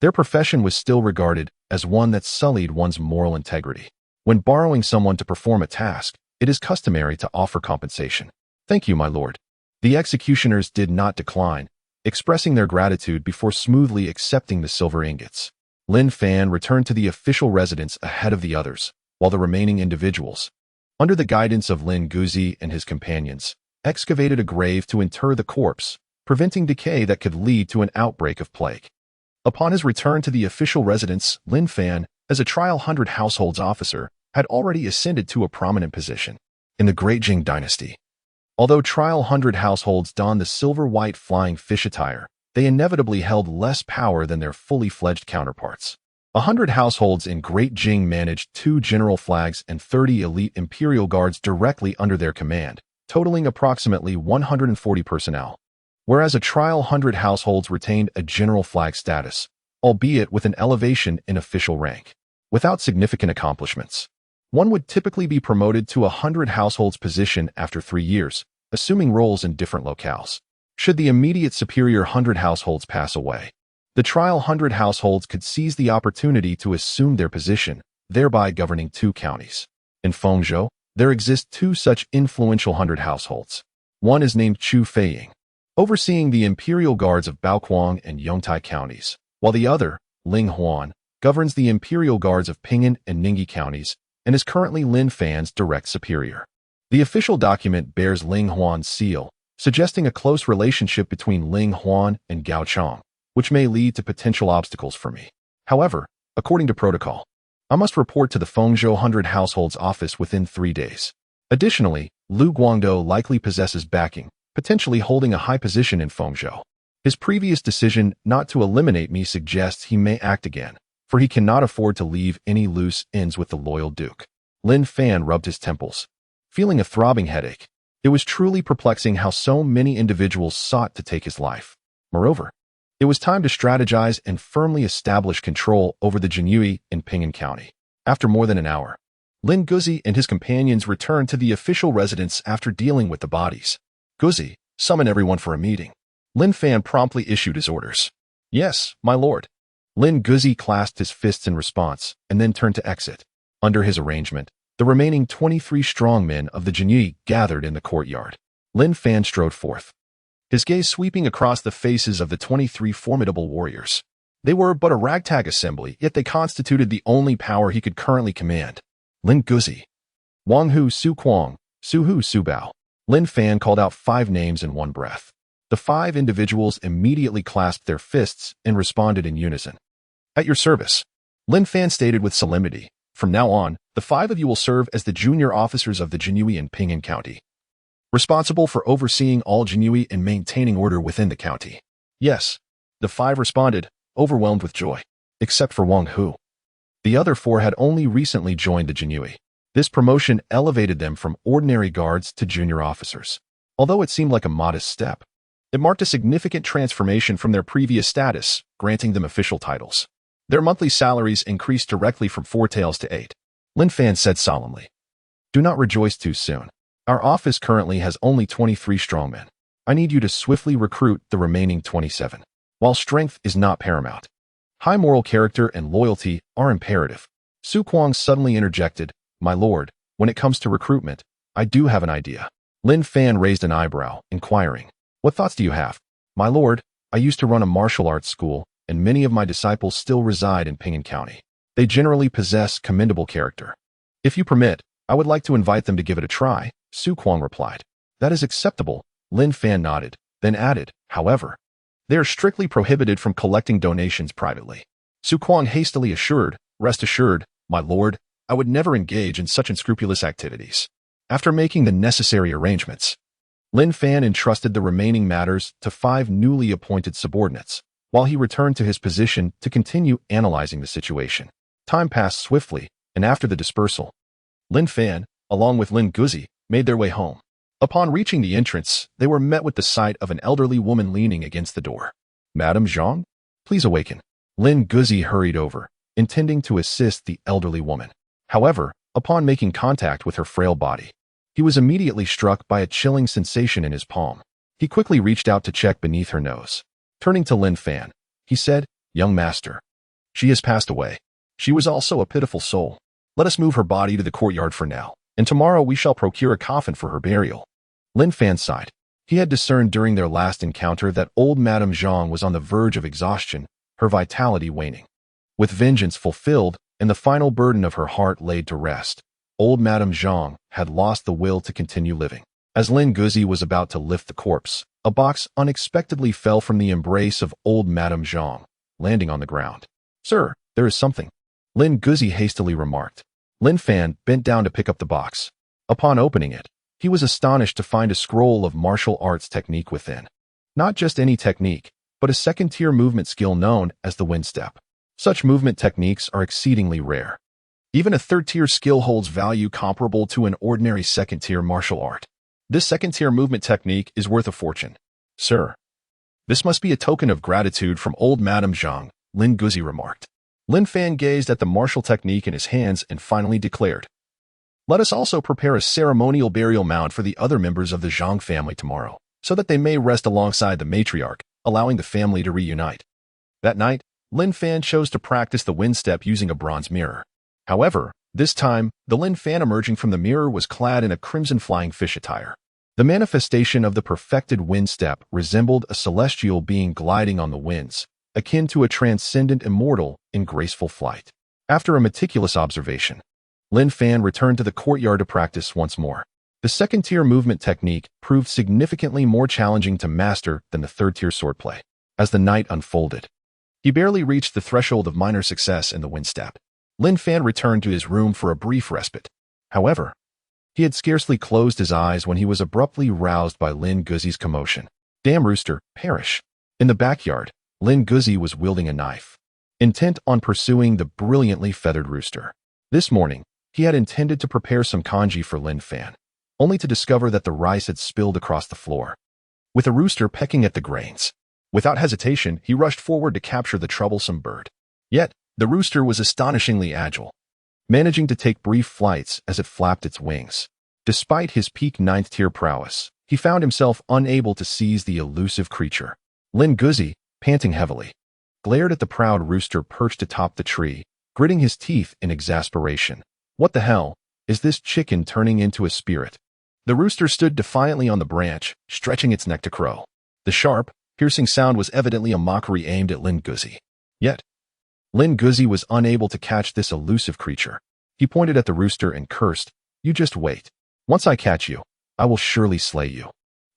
their profession was still regarded as one that sullied one's moral integrity. When borrowing someone to perform a task, it is customary to offer compensation. "Thank you, my lord." The executioners did not decline, expressing their gratitude before smoothly accepting the silver ingots. Lin Fan returned to the official residence ahead of the others, while the remaining individuals, under the guidance of Lin Guzi and his companions, excavated a grave to inter the corpse, preventing decay that could lead to an outbreak of plague. Upon his return to the official residence, Lin Fan, as a trial 100 households officer, had already ascended to a prominent position in the Great Jing dynasty. Although trial 100 households donned the silver-white flying fish attire, they inevitably held less power than their fully fledged counterparts. 100 households in Great Jing managed 2 general flags and 30 elite Imperial Guards directly under their command, totaling approximately 140 personnel. Whereas a trial 100 households retained a general flag status, albeit with an elevation in official rank. Without significant accomplishments, one would typically be promoted to a 100 households position after 3 years, assuming roles in different locales. Should the immediate superior 100 households pass away, the trial 100 households could seize the opportunity to assume their position, thereby governing 2 counties. In Fengzhou, there exist 2 such influential 100 households. One is named Chu Feiying, overseeing the Imperial Guards of Baoquang and Yongtai counties, while the other, Ling Huan, governs the Imperial Guards of Pingan and Ningyi counties and is currently Lin Fan's direct superior. The official document bears Ling Huan's seal, suggesting a close relationship between Ling Huan and Gao Chang, which may lead to potential obstacles for me. However, according to protocol, I must report to the Fengzhou 100 households office within 3 days. Additionally, Lu Guangdou likely possesses backing, potentially holding a high position in Fengzhou. His previous decision not to eliminate me suggests he may act again, for he cannot afford to leave any loose ends with the loyal Duke. Lin Fan rubbed his temples, feeling a throbbing headache. It was truly perplexing how so many individuals sought to take his life. Moreover, it was time to strategize and firmly establish control over the Jinyiwei in Pingan County. After more than an hour, Lin Guzi and his companions returned to the official residence after dealing with the bodies. "Guzi, summon everyone for a meeting." Lin Fan promptly issued his orders. "Yes, my lord." Lin Guzi clasped his fists in response and then turned to exit. Under his arrangement, the remaining 23 strong men of the Jinyiwei gathered in the courtyard. Lin Fan strode forth, his gaze sweeping across the faces of the 23 formidable warriors. They were but a ragtag assembly, yet they constituted the only power he could currently command. Lin Guzi, Wang Hu Su Kuang, Su Hu Su Bao. Lin Fan called out 5 names in one breath. The 5 individuals immediately clasped their fists and responded in unison. "At your service," Lin Fan stated with solemnity. "From now on, the 5 of you will serve as the junior officers of the Jinyiwei in Pingan County, responsible for overseeing all Jinyiwei and maintaining order within the county." "Yes," the 5 responded, overwhelmed with joy, except for Wang Hu. The other 4 had only recently joined the Jinyiwei. This promotion elevated them from ordinary guards to junior officers. Although it seemed like a modest step, it marked a significant transformation from their previous status, granting them official titles. Their monthly salaries increased directly from 4 taels to 8. Lin Fan said solemnly, "Do not rejoice too soon. Our office currently has only 23 strong men. I need you to swiftly recruit the remaining 27. While strength is not paramount, high moral character and loyalty are imperative." Su Kuang suddenly interjected, "My lord, when it comes to recruitment, I do have an idea." Lin Fan raised an eyebrow, inquiring, "What thoughts do you have?" "My lord, I used to run a martial arts school, and many of my disciples still reside in Pingan County. They generally possess commendable character. If you permit, I would like to invite them to give it a try," Su Kuang replied. "That is acceptable," Lin Fan nodded, then added, "However, they are strictly prohibited from collecting donations privately." Su Kuang hastily assured, "Rest assured, my lord, I would never engage in such unscrupulous activities." After making the necessary arrangements, Lin Fan entrusted the remaining matters to 5 newly appointed subordinates, while he returned to his position to continue analyzing the situation. Time passed swiftly, and after the dispersal, Lin Fan, along with Lin Guzi, made their way home. Upon reaching the entrance, they were met with the sight of an elderly woman leaning against the door. "Madame Zhang, please awaken." Lin Guzi hurried over, intending to assist the elderly woman. However, upon making contact with her frail body, he was immediately struck by a chilling sensation in his palm. He quickly reached out to check beneath her nose. Turning to Lin Fan, he said, "Young master, she has passed away. She was also a pitiful soul. Let us move her body to the courtyard for now, and tomorrow we shall procure a coffin for her burial." Lin Fan sighed. He had discerned during their last encounter that old Madame Zhang was on the verge of exhaustion, her vitality waning. With vengeance fulfilled and the final burden of her heart laid to rest, old Madame Zhang had lost the will to continue living. As Lin Guzi was about to lift the corpse, a box unexpectedly fell from the embrace of old Madame Zhang, landing on the ground. "Sir, there is something," Lin Guzi hastily remarked. Lin Fan bent down to pick up the box. Upon opening it, he was astonished to find a scroll of martial arts technique within. Not just any technique, but a second-tier movement skill known as the wind step. Such movement techniques are exceedingly rare. Even a third-tier skill holds value comparable to an ordinary second-tier martial art. This second-tier movement technique is worth a fortune. "Sir, this must be a token of gratitude from old Madame Zhang," Lin Guzi remarked. Lin Fan gazed at the martial technique in his hands and finally declared, "Let us also prepare a ceremonial burial mound for the other members of the Zhang family tomorrow, so that they may rest alongside the matriarch, allowing the family to reunite." That night, Lin Fan chose to practice the wind step using a bronze mirror. However, this time, the Lin Fan emerging from the mirror was clad in a crimson flying fish attire. The manifestation of the perfected wind step resembled a celestial being gliding on the winds, akin to a transcendent immortal in graceful flight. After a meticulous observation, Lin Fan returned to the courtyard to practice once more. The second-tier movement technique proved significantly more challenging to master than the third-tier swordplay. As the night unfolded, he barely reached the threshold of minor success in the wind step. Lin Fan returned to his room for a brief respite. However, he had scarcely closed his eyes when he was abruptly roused by Lin Guzi's commotion. "Damn rooster, perish." In the backyard, Lin Guzi was wielding a knife, intent on pursuing the brilliantly feathered rooster. This morning, he had intended to prepare some congee for Lin Fan, only to discover that the rice had spilled across the floor, with the rooster pecking at the grains. Without hesitation, he rushed forward to capture the troublesome bird. Yet, the rooster was astonishingly agile, managing to take brief flights as it flapped its wings. Despite his peak 9th-tier prowess, he found himself unable to seize the elusive creature. Lin Guzi, panting heavily, glared at the proud rooster perched atop the tree, gritting his teeth in exasperation. "What the hell is this chicken turning into a spirit?" The rooster stood defiantly on the branch, stretching its neck to crow. The sharp, piercing sound was evidently a mockery aimed at Lin Guzi. Yet, Lin Guzi was unable to catch this elusive creature. He pointed at the rooster and cursed, "You just wait. Once I catch you, I will surely slay you.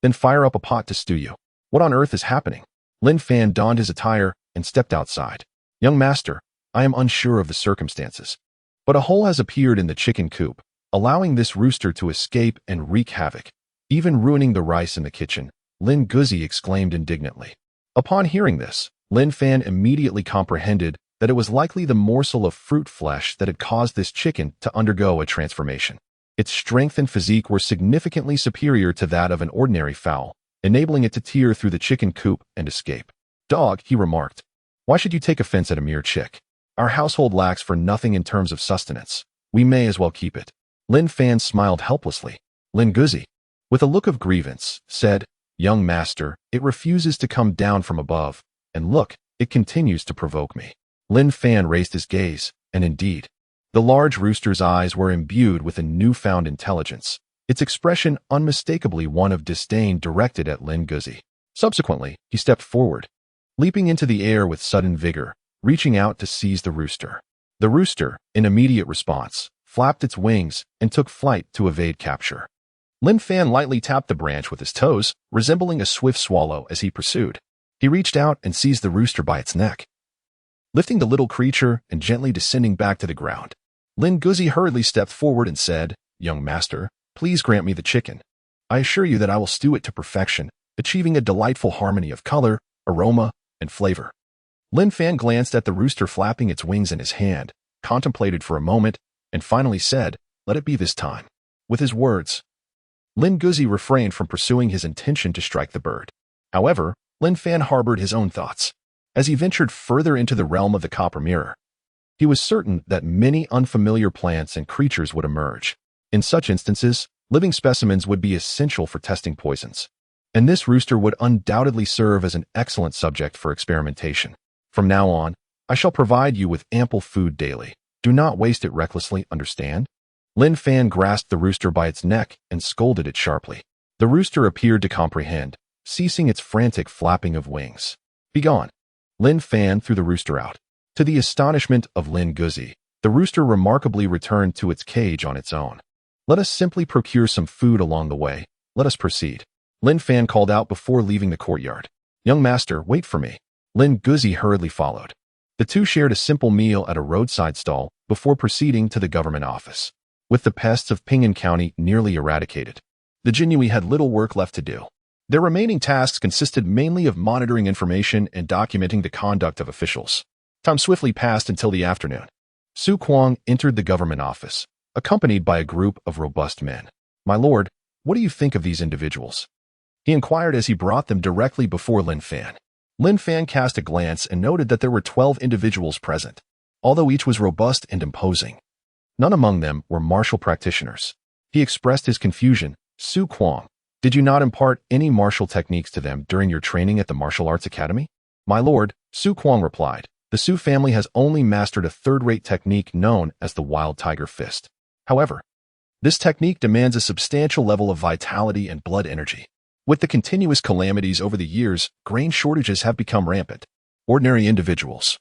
Then fire up a pot to stew you." What on earth is happening? Lin Fan donned his attire and stepped outside. "Young master, I am unsure of the circumstances, but a hole has appeared in the chicken coop, allowing this rooster to escape and wreak havoc, even ruining the rice in the kitchen," Lin Guzi exclaimed indignantly. Upon hearing this, Lin Fan immediately comprehended that it was likely the morsel of fruit flesh that had caused this chicken to undergo a transformation. Its strength and physique were significantly superior to that of an ordinary fowl, enabling it to tear through the chicken coop and escape. "Dog," he remarked, "why should you take offense at a mere chick? Our household lacks for nothing in terms of sustenance. We may as well keep it." Lin Fan smiled helplessly. Lin Guzi, with a look of grievance, said, "Young master, it refuses to come down from above, and look, it continues to provoke me." Lin Fan raised his gaze, and indeed, the large rooster's eyes were imbued with a newfound intelligence, its expression unmistakably one of disdain directed at Lin Guzi. Subsequently, he stepped forward, leaping into the air with sudden vigor, reaching out to seize the rooster. The rooster, in immediate response, flapped its wings and took flight to evade capture. Lin Fan lightly tapped the branch with his toes, resembling a swift swallow as he pursued. He reached out and seized the rooster by its neck. Lifting the little creature and gently descending back to the ground, Lin Guzi hurriedly stepped forward and said, "Young master, please grant me the chicken. I assure you that I will stew it to perfection, achieving a delightful harmony of color, aroma, and flavor." Lin Fan glanced at the rooster flapping its wings in his hand, contemplated for a moment, and finally said, "Let it be this time." With his words, Lin Guzi refrained from pursuing his intention to strike the bird. However, Lin Fan harbored his own thoughts. As he ventured further into the realm of the copper mirror, he was certain that many unfamiliar plants and creatures would emerge. In such instances, living specimens would be essential for testing poisons, and this rooster would undoubtedly serve as an excellent subject for experimentation. From now on, I shall provide you with ample food daily. Do not waste it recklessly, understand? Lin Fan grasped the rooster by its neck and scolded it sharply. The rooster appeared to comprehend, ceasing its frantic flapping of wings. "Begone!" Lin Fan threw the rooster out. To the astonishment of Lin Guzi, the rooster remarkably returned to its cage on its own. "Let us simply procure some food along the way. Let us proceed." Lin Fan called out before leaving the courtyard. "Young master, wait for me." Lin Guzi hurriedly followed. The two shared a simple meal at a roadside stall before proceeding to the government office. With the pests of Ping'an County nearly eradicated, the Jinyiwei had little work left to do. Their remaining tasks consisted mainly of monitoring information and documenting the conduct of officials. Time swiftly passed until the afternoon. Su Kuang entered the government office, accompanied by a group of robust men. "My lord, what do you think of these individuals?" he inquired as he brought them directly before Lin Fan. Lin Fan cast a glance and noted that there were 12 individuals present, although each was robust and imposing. None among them were martial practitioners. He expressed his confusion. "Su Kuang, did you not impart any martial techniques to them during your training at the Martial Arts Academy?" "My lord," Su Kuang replied, "the Su family has only mastered a third-rate technique known as the Wild Tiger Fist. However, this technique demands a substantial level of vitality and blood energy. With the continuous calamities over the years, grain shortages have become rampant. Ordinary individuals,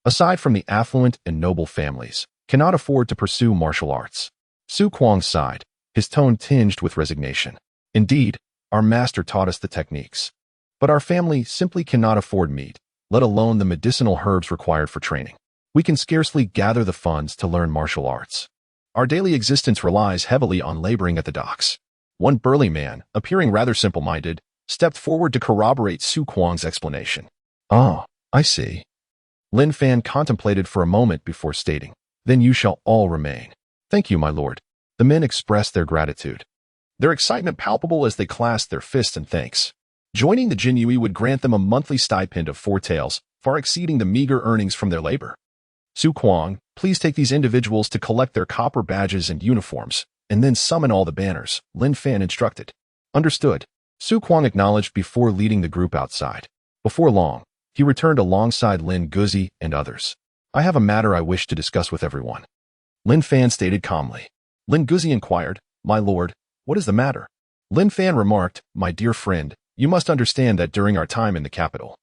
aside from the affluent and noble families, cannot afford to pursue martial arts." Su Kuang sighed, his tone tinged with resignation. "Indeed, our master taught us the techniques, but our family simply cannot afford meat, let alone the medicinal herbs required for training. We can scarcely gather the funds to learn martial arts. Our daily existence relies heavily on laboring at the docks." One burly man, appearing rather simple-minded, stepped forward to corroborate Su Kuang's explanation. "Ah, I see." Lin Fan contemplated for a moment before stating, "Then you shall all remain." "Thank you, my lord." The men expressed their gratitude, their excitement palpable as they clasped their fists in thanks. Joining the Jinyiwei would grant them a monthly stipend of 4 taels, far exceeding the meager earnings from their labor. "Su Kuang, please take these individuals to collect their copper badges and uniforms, and then summon all the banners," Lin Fan instructed. "Understood." Su Kuang acknowledged before leading the group outside. Before long, he returned alongside Lin Guzi and others. "I have a matter I wish to discuss with everyone," Lin Fan stated calmly. Lin Guzi inquired, "My lord, what is the matter?" Lin Fan remarked, "My dear friend, you must understand that during our time in the capital,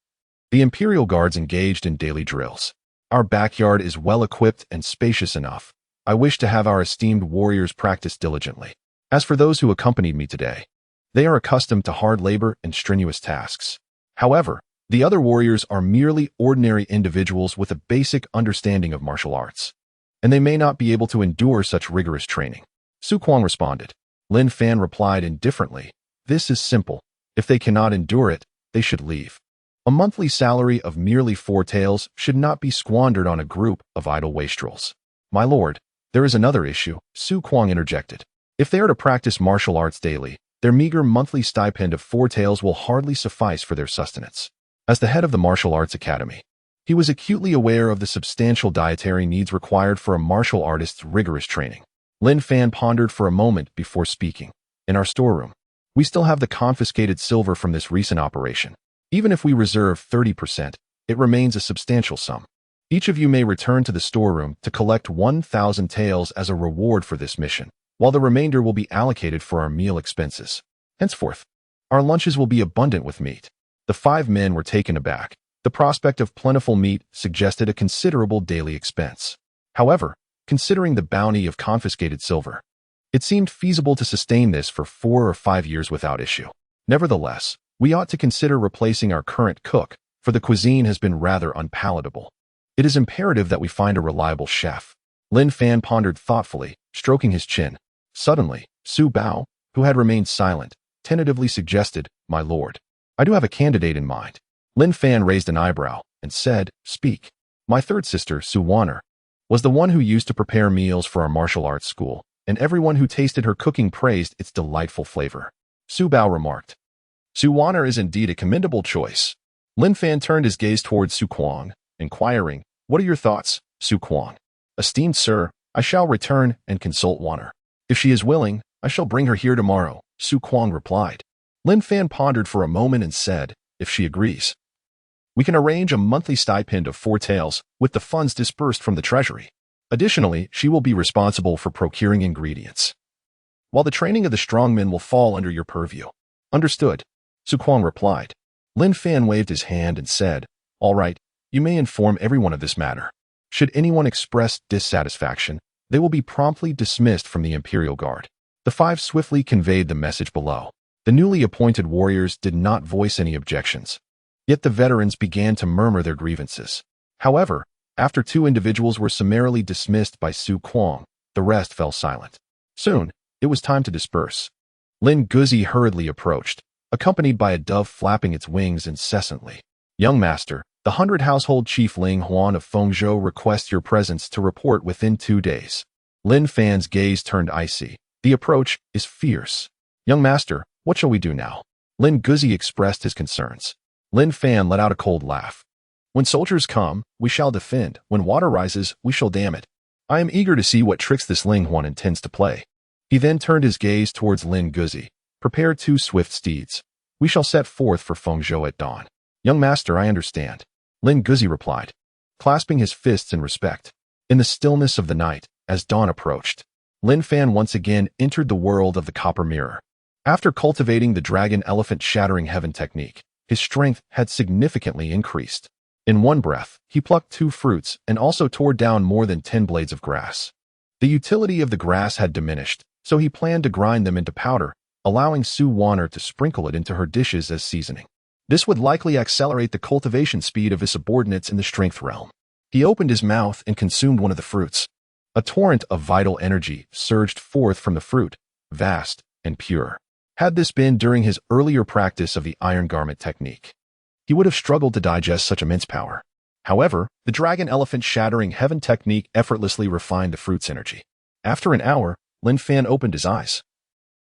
the Imperial Guards engaged in daily drills. Our backyard is well equipped and spacious enough. I wish to have our esteemed warriors practice diligently. As for those who accompanied me today, they are accustomed to hard labor and strenuous tasks. However, the other warriors are merely ordinary individuals with a basic understanding of martial arts, and they may not be able to endure such rigorous training." Su Kuang responded. Lin Fan replied indifferently, "This is simple. If they cannot endure it, they should leave. A monthly salary of merely 4 taels should not be squandered on a group of idle wastrels." "My lord, there is another issue," Su Kuang interjected. "If they are to practice martial arts daily, their meager monthly stipend of 4 taels will hardly suffice for their sustenance." As the head of the Martial Arts Academy, he was acutely aware of the substantial dietary needs required for a martial artist's rigorous training. Lin Fan pondered for a moment before speaking. "In our storeroom, we still have the confiscated silver from this recent operation. Even if we reserve 30%, it remains a substantial sum. Each of you may return to the storeroom to collect 1,000 taels as a reward for this mission, while the remainder will be allocated for our meal expenses. Henceforth, our lunches will be abundant with meat." The 5 men were taken aback. The prospect of plentiful meat suggested a considerable daily expense. However, considering the bounty of confiscated silver, it seemed feasible to sustain this for 4 or 5 years without issue. Nevertheless, we ought to consider replacing our current cook, for the cuisine has been rather unpalatable. It is imperative that we find a reliable chef. Lin Fan pondered thoughtfully, stroking his chin. Suddenly, Su Bao, who had remained silent, tentatively suggested, "My lord, I do have a candidate in mind." Lin Fan raised an eyebrow and said, "Speak." "My third sister, Su Waner, was the one who used to prepare meals for our martial arts school, and everyone who tasted her cooking praised its delightful flavor," Su Bao remarked. "Su Waner is indeed a commendable choice." Lin Fan turned his gaze towards Su Kuang, inquiring, "What are your thoughts, Su Kuang?" "Esteemed sir, I shall return and consult Waner. If she is willing, I shall bring her here tomorrow," Su Kuang replied. Lin Fan pondered for a moment and said, "If she agrees, we can arrange a monthly stipend of 4 taels with the funds dispersed from the treasury. Additionally, she will be responsible for procuring ingredients, while the training of the strongmen will fall under your purview." "Understood," Su Kuang replied. Lin Fan waved his hand and said, "All right, you may inform everyone of this matter. Should anyone express dissatisfaction, they will be promptly dismissed from the Imperial Guard." The 5 swiftly conveyed the message below. The newly appointed warriors did not voice any objections. Yet the veterans began to murmur their grievances. However, after 2 individuals were summarily dismissed by Su Kuang, the rest fell silent. Soon, it was time to disperse. Lin Guzi hurriedly approached, accompanied by a dove flapping its wings incessantly. "Young master, the 100 household chief Ling Huan of Fengzhou requests your presence to report within 2 days." Lin Fan's gaze turned icy. "The approach is fierce. Young master, what shall we do now?" Lin Guzi expressed his concerns. Lin Fan let out a cold laugh. "When soldiers come, we shall defend. When water rises, we shall dam it. I am eager to see what tricks this Ling Huan intends to play." He then turned his gaze towards Lin Guzi. "Prepare 2 swift steeds. We shall set forth for Fengzhou at dawn." "Young master, I understand," Lin Guzi replied, clasping his fists in respect. In the stillness of the night, as dawn approached, Lin Fan once again entered the world of the copper mirror. After cultivating the dragon elephant shattering heaven technique, his strength had significantly increased. In one breath, he plucked 2 fruits and also tore down more than 10 blades of grass. The utility of the grass had diminished, so he planned to grind them into powder, allowing Su Waner to sprinkle it into her dishes as seasoning. This would likely accelerate the cultivation speed of his subordinates in the strength realm. He opened his mouth and consumed one of the fruits. A torrent of vital energy surged forth from the fruit, vast and pure. Had this been during his earlier practice of the iron garment technique, he would have struggled to digest such immense power. However, the dragon elephant shattering heaven technique effortlessly refined the fruit's energy. After an hour, Lin Fan opened his eyes,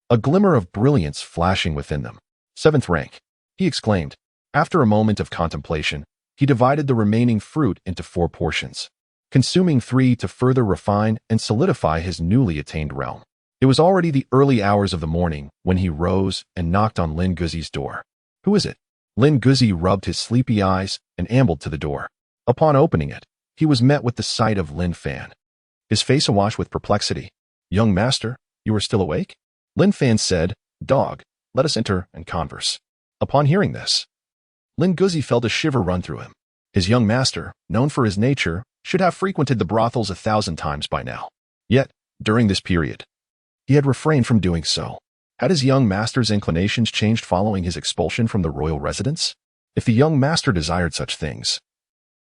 a glimmer of brilliance flashing within them. "7th rank," he exclaimed. After a moment of contemplation, he divided the remaining fruit into 4 portions, consuming 3 to further refine and solidify his newly attained realm. It was already the early hours of the morning when he rose and knocked on Lin Guzi's door. "Who is it?" Lin Guzi rubbed his sleepy eyes and ambled to the door. Upon opening it, he was met with the sight of Lin Fan, his face awash with perplexity. "Young master, you are still awake?" Lin Fan said, "Dog, let us enter and converse." Upon hearing this, Lin Guzi felt a shiver run through him. His young master, known for his nature, should have frequented the brothels 1,000 times by now. Yet, during this period, he had refrained from doing so. Had his young master's inclinations changed following his expulsion from the royal residence? If the young master desired such things,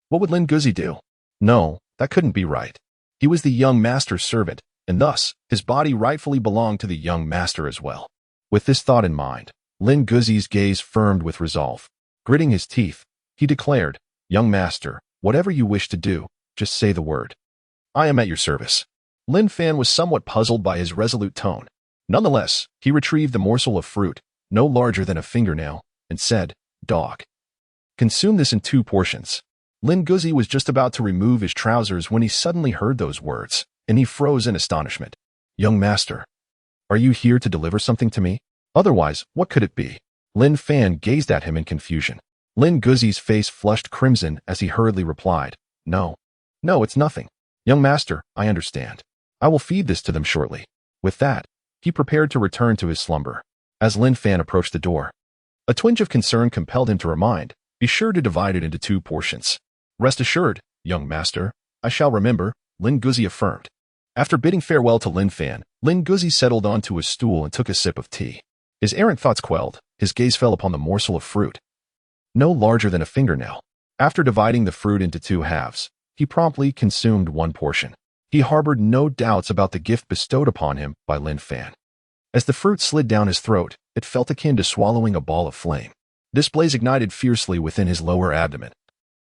what would Lin Guzi do? No, that couldn't be right. He was the young master's servant, and thus, his body rightfully belonged to the young master as well. With this thought in mind, Lin Guzi's gaze firmed with resolve. Gritting his teeth, he declared, "Young master, whatever you wish to do, just say the word. I am at your service." Lin Fan was somewhat puzzled by his resolute tone. Nonetheless, he retrieved the morsel of fruit, no larger than a fingernail, and said, "Dog, consume this in 2 portions." Lin Guzi was just about to remove his trousers when he suddenly heard those words, and he froze in astonishment. "Young master, are you here to deliver something to me? Otherwise, what could it be?" Lin Fan gazed at him in confusion. Lin Guzi's face flushed crimson as he hurriedly replied, No, it's nothing. Young master, I understand. I will feed this to them shortly." With that, he prepared to return to his slumber. As Lin Fan approached the door, a twinge of concern compelled him to remind, "Be sure to divide it into 2 portions." "Rest assured, young master, I shall remember," Lin Guzi affirmed. After bidding farewell to Lin Fan, Lin Guzi settled onto a stool and took a sip of tea. His errant thoughts quelled, his gaze fell upon the morsel of fruit, no larger than a fingernail. After dividing the fruit into 2 halves, he promptly consumed one portion. He harbored no doubts about the gift bestowed upon him by Lin Fan. As the fruit slid down his throat, it felt akin to swallowing a ball of flame. This blaze ignited fiercely within his lower abdomen,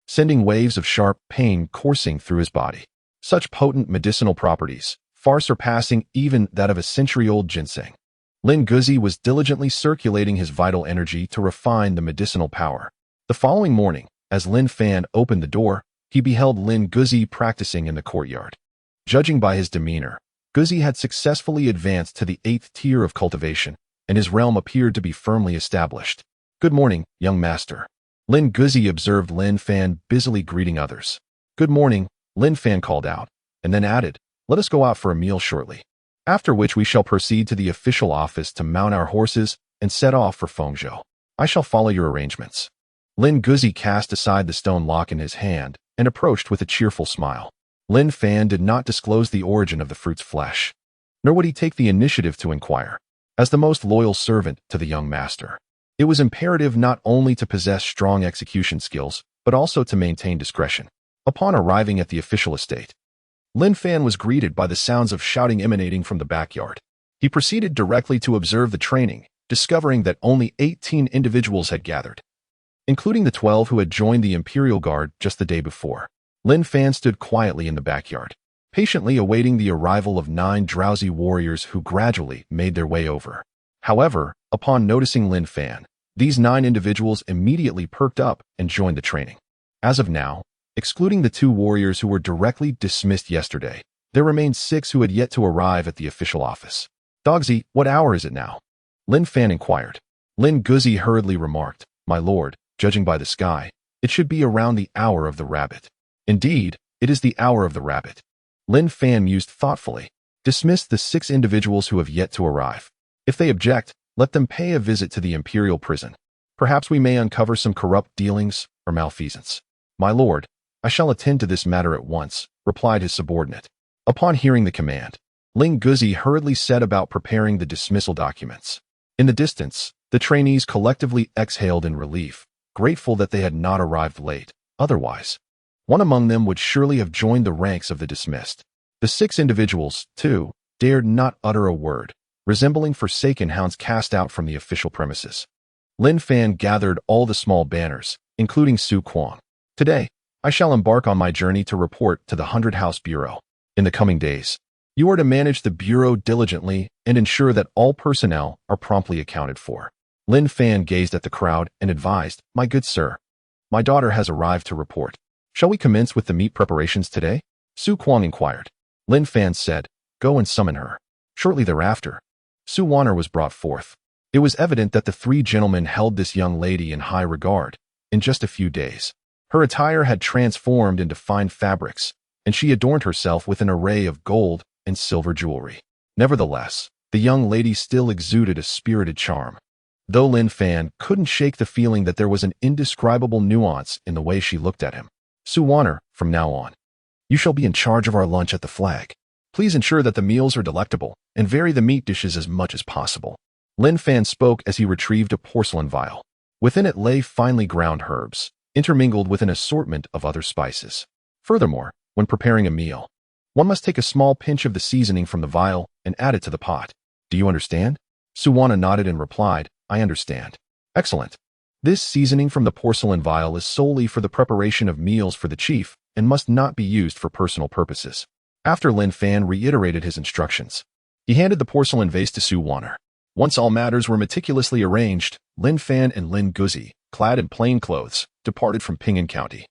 sending waves of sharp pain coursing through his body. Such potent medicinal properties, far surpassing even that of a century-old ginseng. Lin Guzi was diligently circulating his vital energy to refine the medicinal power. The following morning, as Lin Fan opened the door, he beheld Lin Guzi practicing in the courtyard. Judging by his demeanor, Guzi had successfully advanced to the 8th tier of cultivation, and his realm appeared to be firmly established. "Good morning, young master." Lin Guzi observed Lin Fan busily greeting others. "Good morning," Lin Fan called out, and then added, "Let us go out for a meal shortly, after which we shall proceed to the official office to mount our horses and set off for Fengzhou. I shall follow your arrangements." Lin Guzi cast aside the stone lock in his hand and approached with a cheerful smile. Lin Fan did not disclose the origin of the fruit's flesh, nor would he take the initiative to inquire. As the most loyal servant to the young master, it was imperative not only to possess strong execution skills, but also to maintain discretion. Upon arriving at the official estate, Lin Fan was greeted by the sounds of shouting emanating from the backyard. He proceeded directly to observe the training, discovering that only 18 individuals had gathered, including the 12 who had joined the Imperial Guard just the day before. Lin Fan stood quietly in the backyard, patiently awaiting the arrival of 9 drowsy warriors who gradually made their way over. However, upon noticing Lin Fan, these 9 individuals immediately perked up and joined the training. As of now, excluding the 2 warriors who were directly dismissed yesterday, there remained 6 who had yet to arrive at the official office. "Dogzi, what hour is it now?" Lin Fan inquired. Lin Guzi hurriedly remarked, "My lord, judging by the sky, it should be around the hour of the rabbit." "Indeed, it is the hour of the rabbit." Lin Fan mused thoughtfully. "Dismiss the 6 individuals who have yet to arrive. If they object, let them pay a visit to the imperial prison. Perhaps we may uncover some corrupt dealings or malfeasance." "My lord, I shall attend to this matter at once," replied his subordinate. Upon hearing the command, Lin Guzi hurriedly set about preparing the dismissal documents. In the distance, the trainees collectively exhaled in relief, grateful that they had not arrived late. Otherwise, one among them would surely have joined the ranks of the dismissed. The 6 individuals, too, dared not utter a word, resembling forsaken hounds cast out from the official premises. Lin Fan gathered all the small banners, including Su Kuang. "Today, I shall embark on my journey to report to the 100 House Bureau. In the coming days, you are to manage the Bureau diligently and ensure that all personnel are promptly accounted for." Lin Fan gazed at the crowd and advised, "My good sir, my daughter has arrived to report. Shall we commence with the meat preparations today?" Su Kuang inquired. Lin Fan said, "Go and summon her." Shortly thereafter, Su Wanner was brought forth. It was evident that the 3 gentlemen held this young lady in high regard. In just a few days, her attire had transformed into fine fabrics, and she adorned herself with an array of gold and silver jewelry. Nevertheless, the young lady still exuded a spirited charm, though Lin Fan couldn't shake the feeling that there was an indescribable nuance in the way she looked at him. "Su Wanner, from now on, you shall be in charge of our lunch at the Flag. Please ensure that the meals are delectable and vary the meat dishes as much as possible." Lin Fan spoke as he retrieved a porcelain vial. Within it lay finely ground herbs, intermingled with an assortment of other spices. Furthermore, when preparing a meal, one must take a small pinch of the seasoning from the vial and add it to the pot. "Do you understand?" Su Wanner nodded and replied, "I understand." "Excellent. This seasoning from the porcelain vial is solely for the preparation of meals for the chief and must not be used for personal purposes." After Lin Fan reiterated his instructions, he handed the porcelain vase to Su Wanner. Once all matters were meticulously arranged, Lin Fan and Lin Guzi, clad in plain clothes, departed from Ping'an County,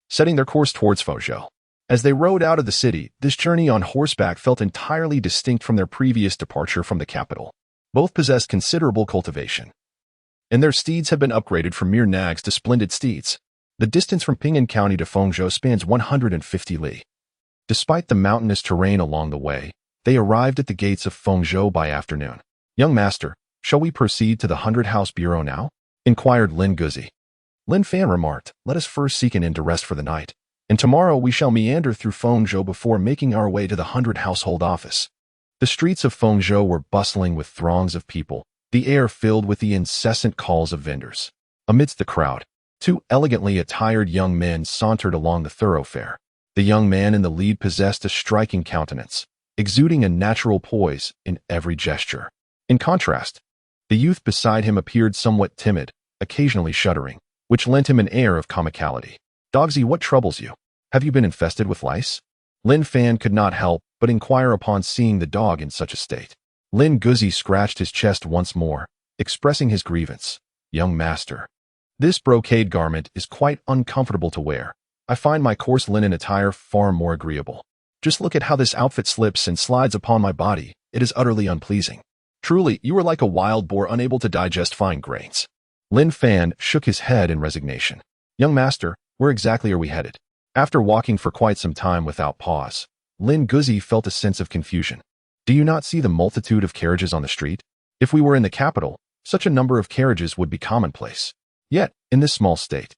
setting their course towards Fuzhou. As they rode out of the city, this journey on horseback felt entirely distinct from their previous departure from the capital. Both possessed considerable cultivation, and their steeds had been upgraded from mere nags to splendid steeds. The distance from Ping'an County to Fengzhou spans 150 li. Despite the mountainous terrain along the way, they arrived at the gates of Fengzhou by afternoon. "Young master, shall we proceed to the 100 House Bureau now?" inquired Lin Guzi. Lin Fan remarked, "Let us first seek an inn to rest for the night, and tomorrow we shall meander through Fengzhou before making our way to the 100 Household Office." The streets of Fengzhou were bustling with throngs of people, the air filled with the incessant calls of vendors. Amidst the crowd, 2 elegantly attired young men sauntered along the thoroughfare. The young man in the lead possessed a striking countenance, exuding a natural poise in every gesture. In contrast, the youth beside him appeared somewhat timid, occasionally shuddering, which lent him an air of comicality. "Dogsy, what troubles you? Have you been infested with lice?" Lin Fan could not help but inquire upon seeing the dog in such a state. Lin Guzi scratched his chest once more, expressing his grievance. "Young master, this brocade garment is quite uncomfortable to wear. I find my coarse linen attire far more agreeable. Just look at how this outfit slips and slides upon my body. It is utterly unpleasing. Truly, you are like a wild boar unable to digest fine grains." Lin Fan shook his head in resignation. "Young master, where exactly are we headed?" After walking for quite some time without pause, Lin Guzi felt a sense of confusion. "Do you not see the multitude of carriages on the street? If we were in the capital, such a number of carriages would be commonplace. Yet, in this small state,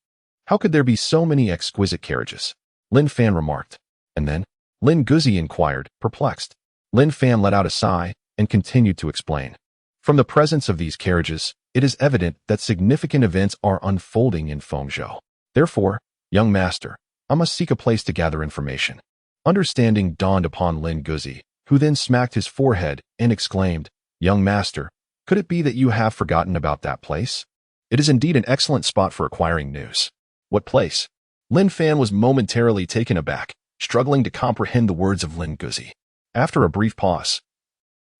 how could there be so many exquisite carriages?" Lin Fan remarked. "And then?" Lin Guzi inquired, perplexed. Lin Fan let out a sigh and continued to explain. "From the presence of these carriages, it is evident that significant events are unfolding in Fengzhou. Therefore, young master, I must seek a place to gather information." Understanding dawned upon Lin Guzi, who then smacked his forehead and exclaimed, "Young master, could it be that you have forgotten about that place? It is indeed an excellent spot for acquiring news." "What place?" Lin Fan was momentarily taken aback, struggling to comprehend the words of Lin Guzi. After a brief pause,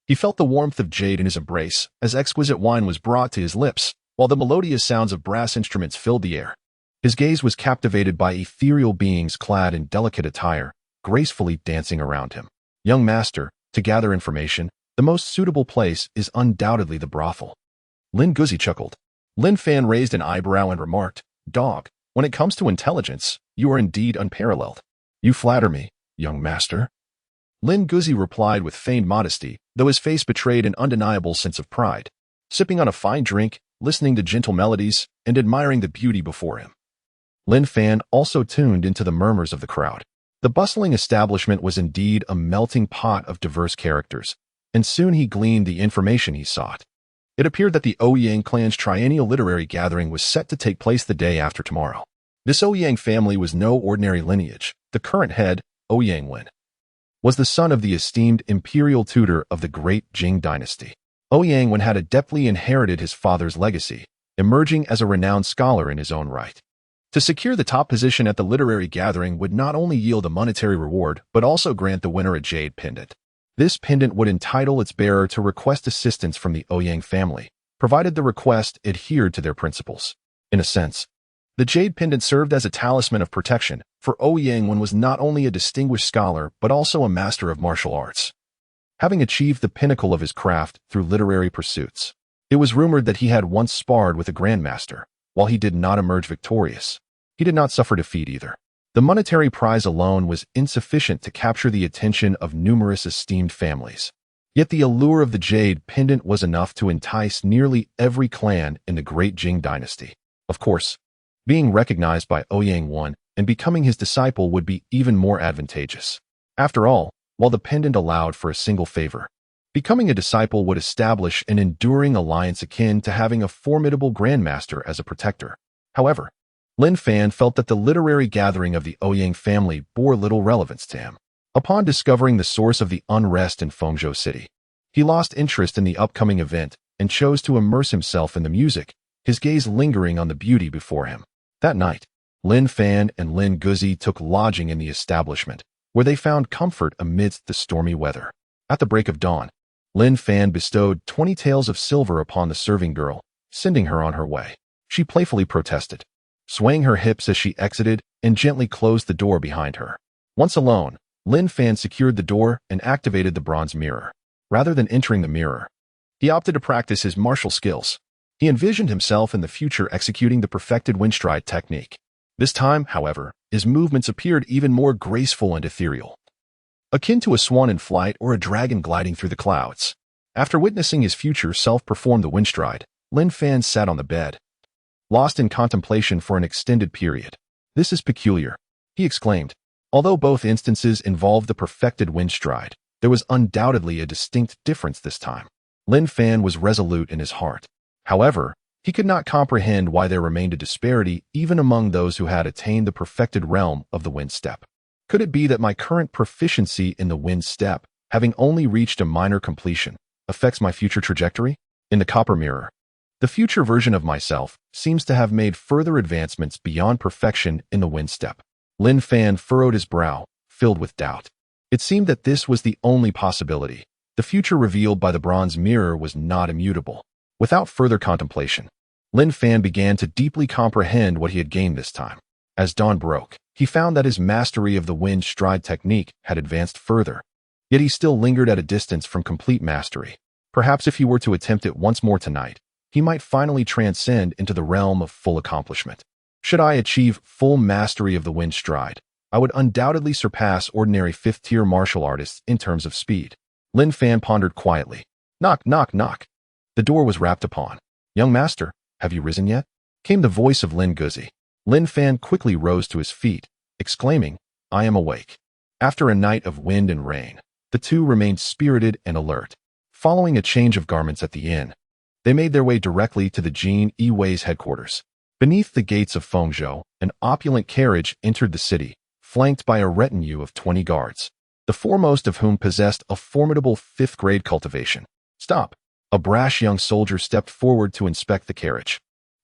he felt the warmth of jade in his embrace as exquisite wine was brought to his lips, while the melodious sounds of brass instruments filled the air. His gaze was captivated by ethereal beings clad in delicate attire, gracefully dancing around him. "Young master, to gather information, the most suitable place is undoubtedly the brothel." Lin Guzi chuckled. Lin Fan raised an eyebrow and remarked, "Dog, when it comes to intelligence, you are indeed unparalleled." "You flatter me, young master." Lin Guzi replied with feigned modesty, though his face betrayed an undeniable sense of pride, sipping on a fine drink, listening to gentle melodies, and admiring the beauty before him. Lin Fan also tuned into the murmurs of the crowd. The bustling establishment was indeed a melting pot of diverse characters, and soon he gleaned the information he sought. It appeared that the Ouyang clan's triennial literary gathering was set to take place the day after tomorrow. This Ouyang family was no ordinary lineage. The current head, Ouyang Lin, was the son of the esteemed imperial tutor of the great Jing dynasty. Ouyang Lin had adeptly inherited his father's legacy, emerging as a renowned scholar in his own right. To secure the top position at the literary gathering would not only yield a monetary reward, but also grant the winner a jade pendant. This pendant would entitle its bearer to request assistance from the Ouyang family, provided the request adhered to their principles. In a sense, the jade pendant served as a talisman of protection, for Ouyang Lin was not only a distinguished scholar, but also a master of martial arts, having achieved the pinnacle of his craft through literary pursuits. It was rumored that he had once sparred with a grandmaster. While he did not emerge victorious, he did not suffer defeat either. The monetary prize alone was insufficient to capture the attention of numerous esteemed families. Yet the allure of the jade pendant was enough to entice nearly every clan in the great Jing dynasty. Of course, being recognized by Ouyang Lin and becoming his disciple would be even more advantageous. After all, while the pendant allowed for a single favor, becoming a disciple would establish an enduring alliance akin to having a formidable grandmaster as a protector. However, Lin Fan felt that the literary gathering of the Ouyang family bore little relevance to him. Upon discovering the source of the unrest in Fengzhou City, he lost interest in the upcoming event and chose to immerse himself in the music, his gaze lingering on the beauty before him. That night, Lin Fan and Lin Guzi took lodging in the establishment, where they found comfort amidst the stormy weather. At the break of dawn, Lin Fan bestowed 20 taels of silver upon the serving girl, sending her on her way. She playfully protested, swaying her hips as she exited and gently closed the door behind her. Once alone, Lin Fan secured the door and activated the bronze mirror. Rather than entering the mirror, he opted to practice his martial skills. He envisioned himself in the future executing the perfected windstride technique. This time, however, his movements appeared even more graceful and ethereal, akin to a swan in flight or a dragon gliding through the clouds. After witnessing his future self perform the windstride, Lin Fan sat on the bed, lost in contemplation for an extended period. "This is peculiar," he exclaimed. Although both instances involved the perfected windstride, there was undoubtedly a distinct difference this time. Lin Fan was resolute in his heart. However, he could not comprehend why there remained a disparity even among those who had attained the perfected realm of the wind step. Could it be that my current proficiency in the wind step, having only reached a minor completion, affects my future trajectory? In the copper mirror, the future version of myself seems to have made further advancements beyond perfection in the wind step. Lin Fan furrowed his brow, filled with doubt. It seemed that this was the only possibility. The future revealed by the bronze mirror was not immutable. Without further contemplation, Lin Fan began to deeply comprehend what he had gained this time. As dawn broke, he found that his mastery of the wind stride technique had advanced further. Yet he still lingered at a distance from complete mastery. Perhaps if he were to attempt it once more tonight, he might finally transcend into the realm of full accomplishment. Should I achieve full mastery of the wind stride, I would undoubtedly surpass ordinary fifth-tier martial artists in terms of speed. Lin Fan pondered quietly. Knock, knock, knock. The door was rapped upon. Young master, have you risen yet? Came the voice of Lin Guzi. Lin Fan quickly rose to his feet, exclaiming, I am awake. After a night of wind and rain, the two remained spirited and alert. Following a change of garments at the inn, they made their way directly to the Jinyiwei's headquarters. Beneath the gates of Fengzhou, an opulent carriage entered the city, flanked by a retinue of 20 guards, the foremost of whom possessed a formidable fifth-grade cultivation. Stop! A brash young soldier stepped forward to inspect the carriage,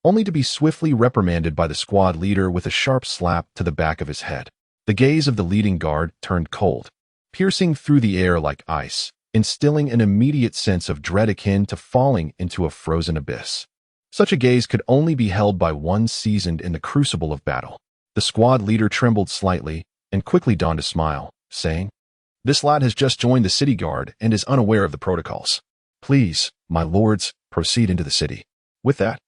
only to be swiftly reprimanded by the squad leader with a sharp slap to the back of his head. The gaze of the leading guard turned cold, piercing through the air like ice, instilling an immediate sense of dread akin to falling into a frozen abyss. Such a gaze could only be held by one seasoned in the crucible of battle. The squad leader trembled slightly and quickly donned a smile, saying, This lad has just joined the city guard and is unaware of the protocols. Please, my lords, proceed into the city. With that,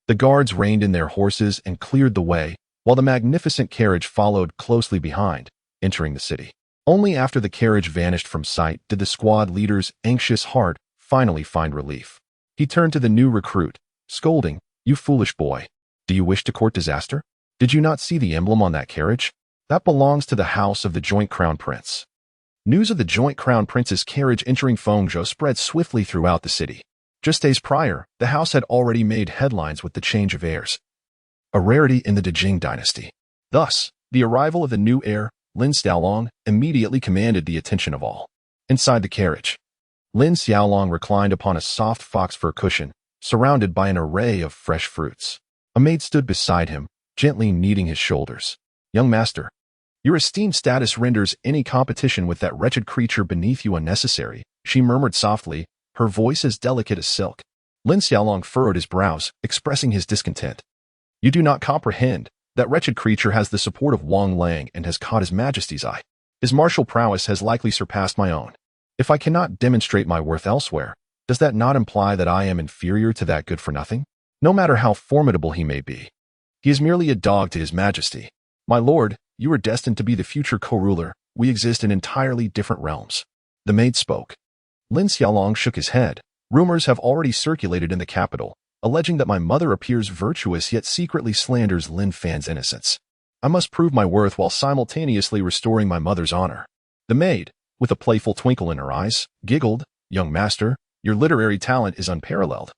the guards reined in their horses and cleared the way, while the magnificent carriage followed closely behind, entering the city. Only after the carriage vanished from sight did the squad leader's anxious heart finally find relief. He turned to the new recruit, scolding, You foolish boy. Do you wish to court disaster? Did you not see the emblem on that carriage? That belongs to the house of the joint crown prince. News of the joint crown prince's carriage entering Fengzhou spread swiftly throughout the city. Just days prior, the house had already made headlines with the change of heirs, a rarity in the Jing dynasty. Thus, the arrival of the new heir, Lin Xiaolong, immediately commanded the attention of all. Inside the carriage, Lin Xiaolong reclined upon a soft fox fur cushion, surrounded by an array of fresh fruits. A maid stood beside him, gently kneading his shoulders. Young master, your esteemed status renders any competition with that wretched creature beneath you unnecessary, she murmured softly, her voice as delicate as silk. Lin Xiaolong furrowed his brows, expressing his discontent. You do not comprehend. That wretched creature has the support of Wang Lang and has caught His Majesty's eye. His martial prowess has likely surpassed my own. If I cannot demonstrate my worth elsewhere, does that not imply that I am inferior to that good-for-nothing? No matter how formidable he may be, he is merely a dog to His Majesty. My lord, you are destined to be the future co-ruler. We exist in entirely different realms. The maid spoke. Lin Xiaolong shook his head. Rumors have already circulated in the capital, alleging that my mother appears virtuous yet secretly slanders Lin Fan's innocence. I must prove my worth while simultaneously restoring my mother's honor. The maid, with a playful twinkle in her eyes, giggled, Young master, your literary talent is unparalleled,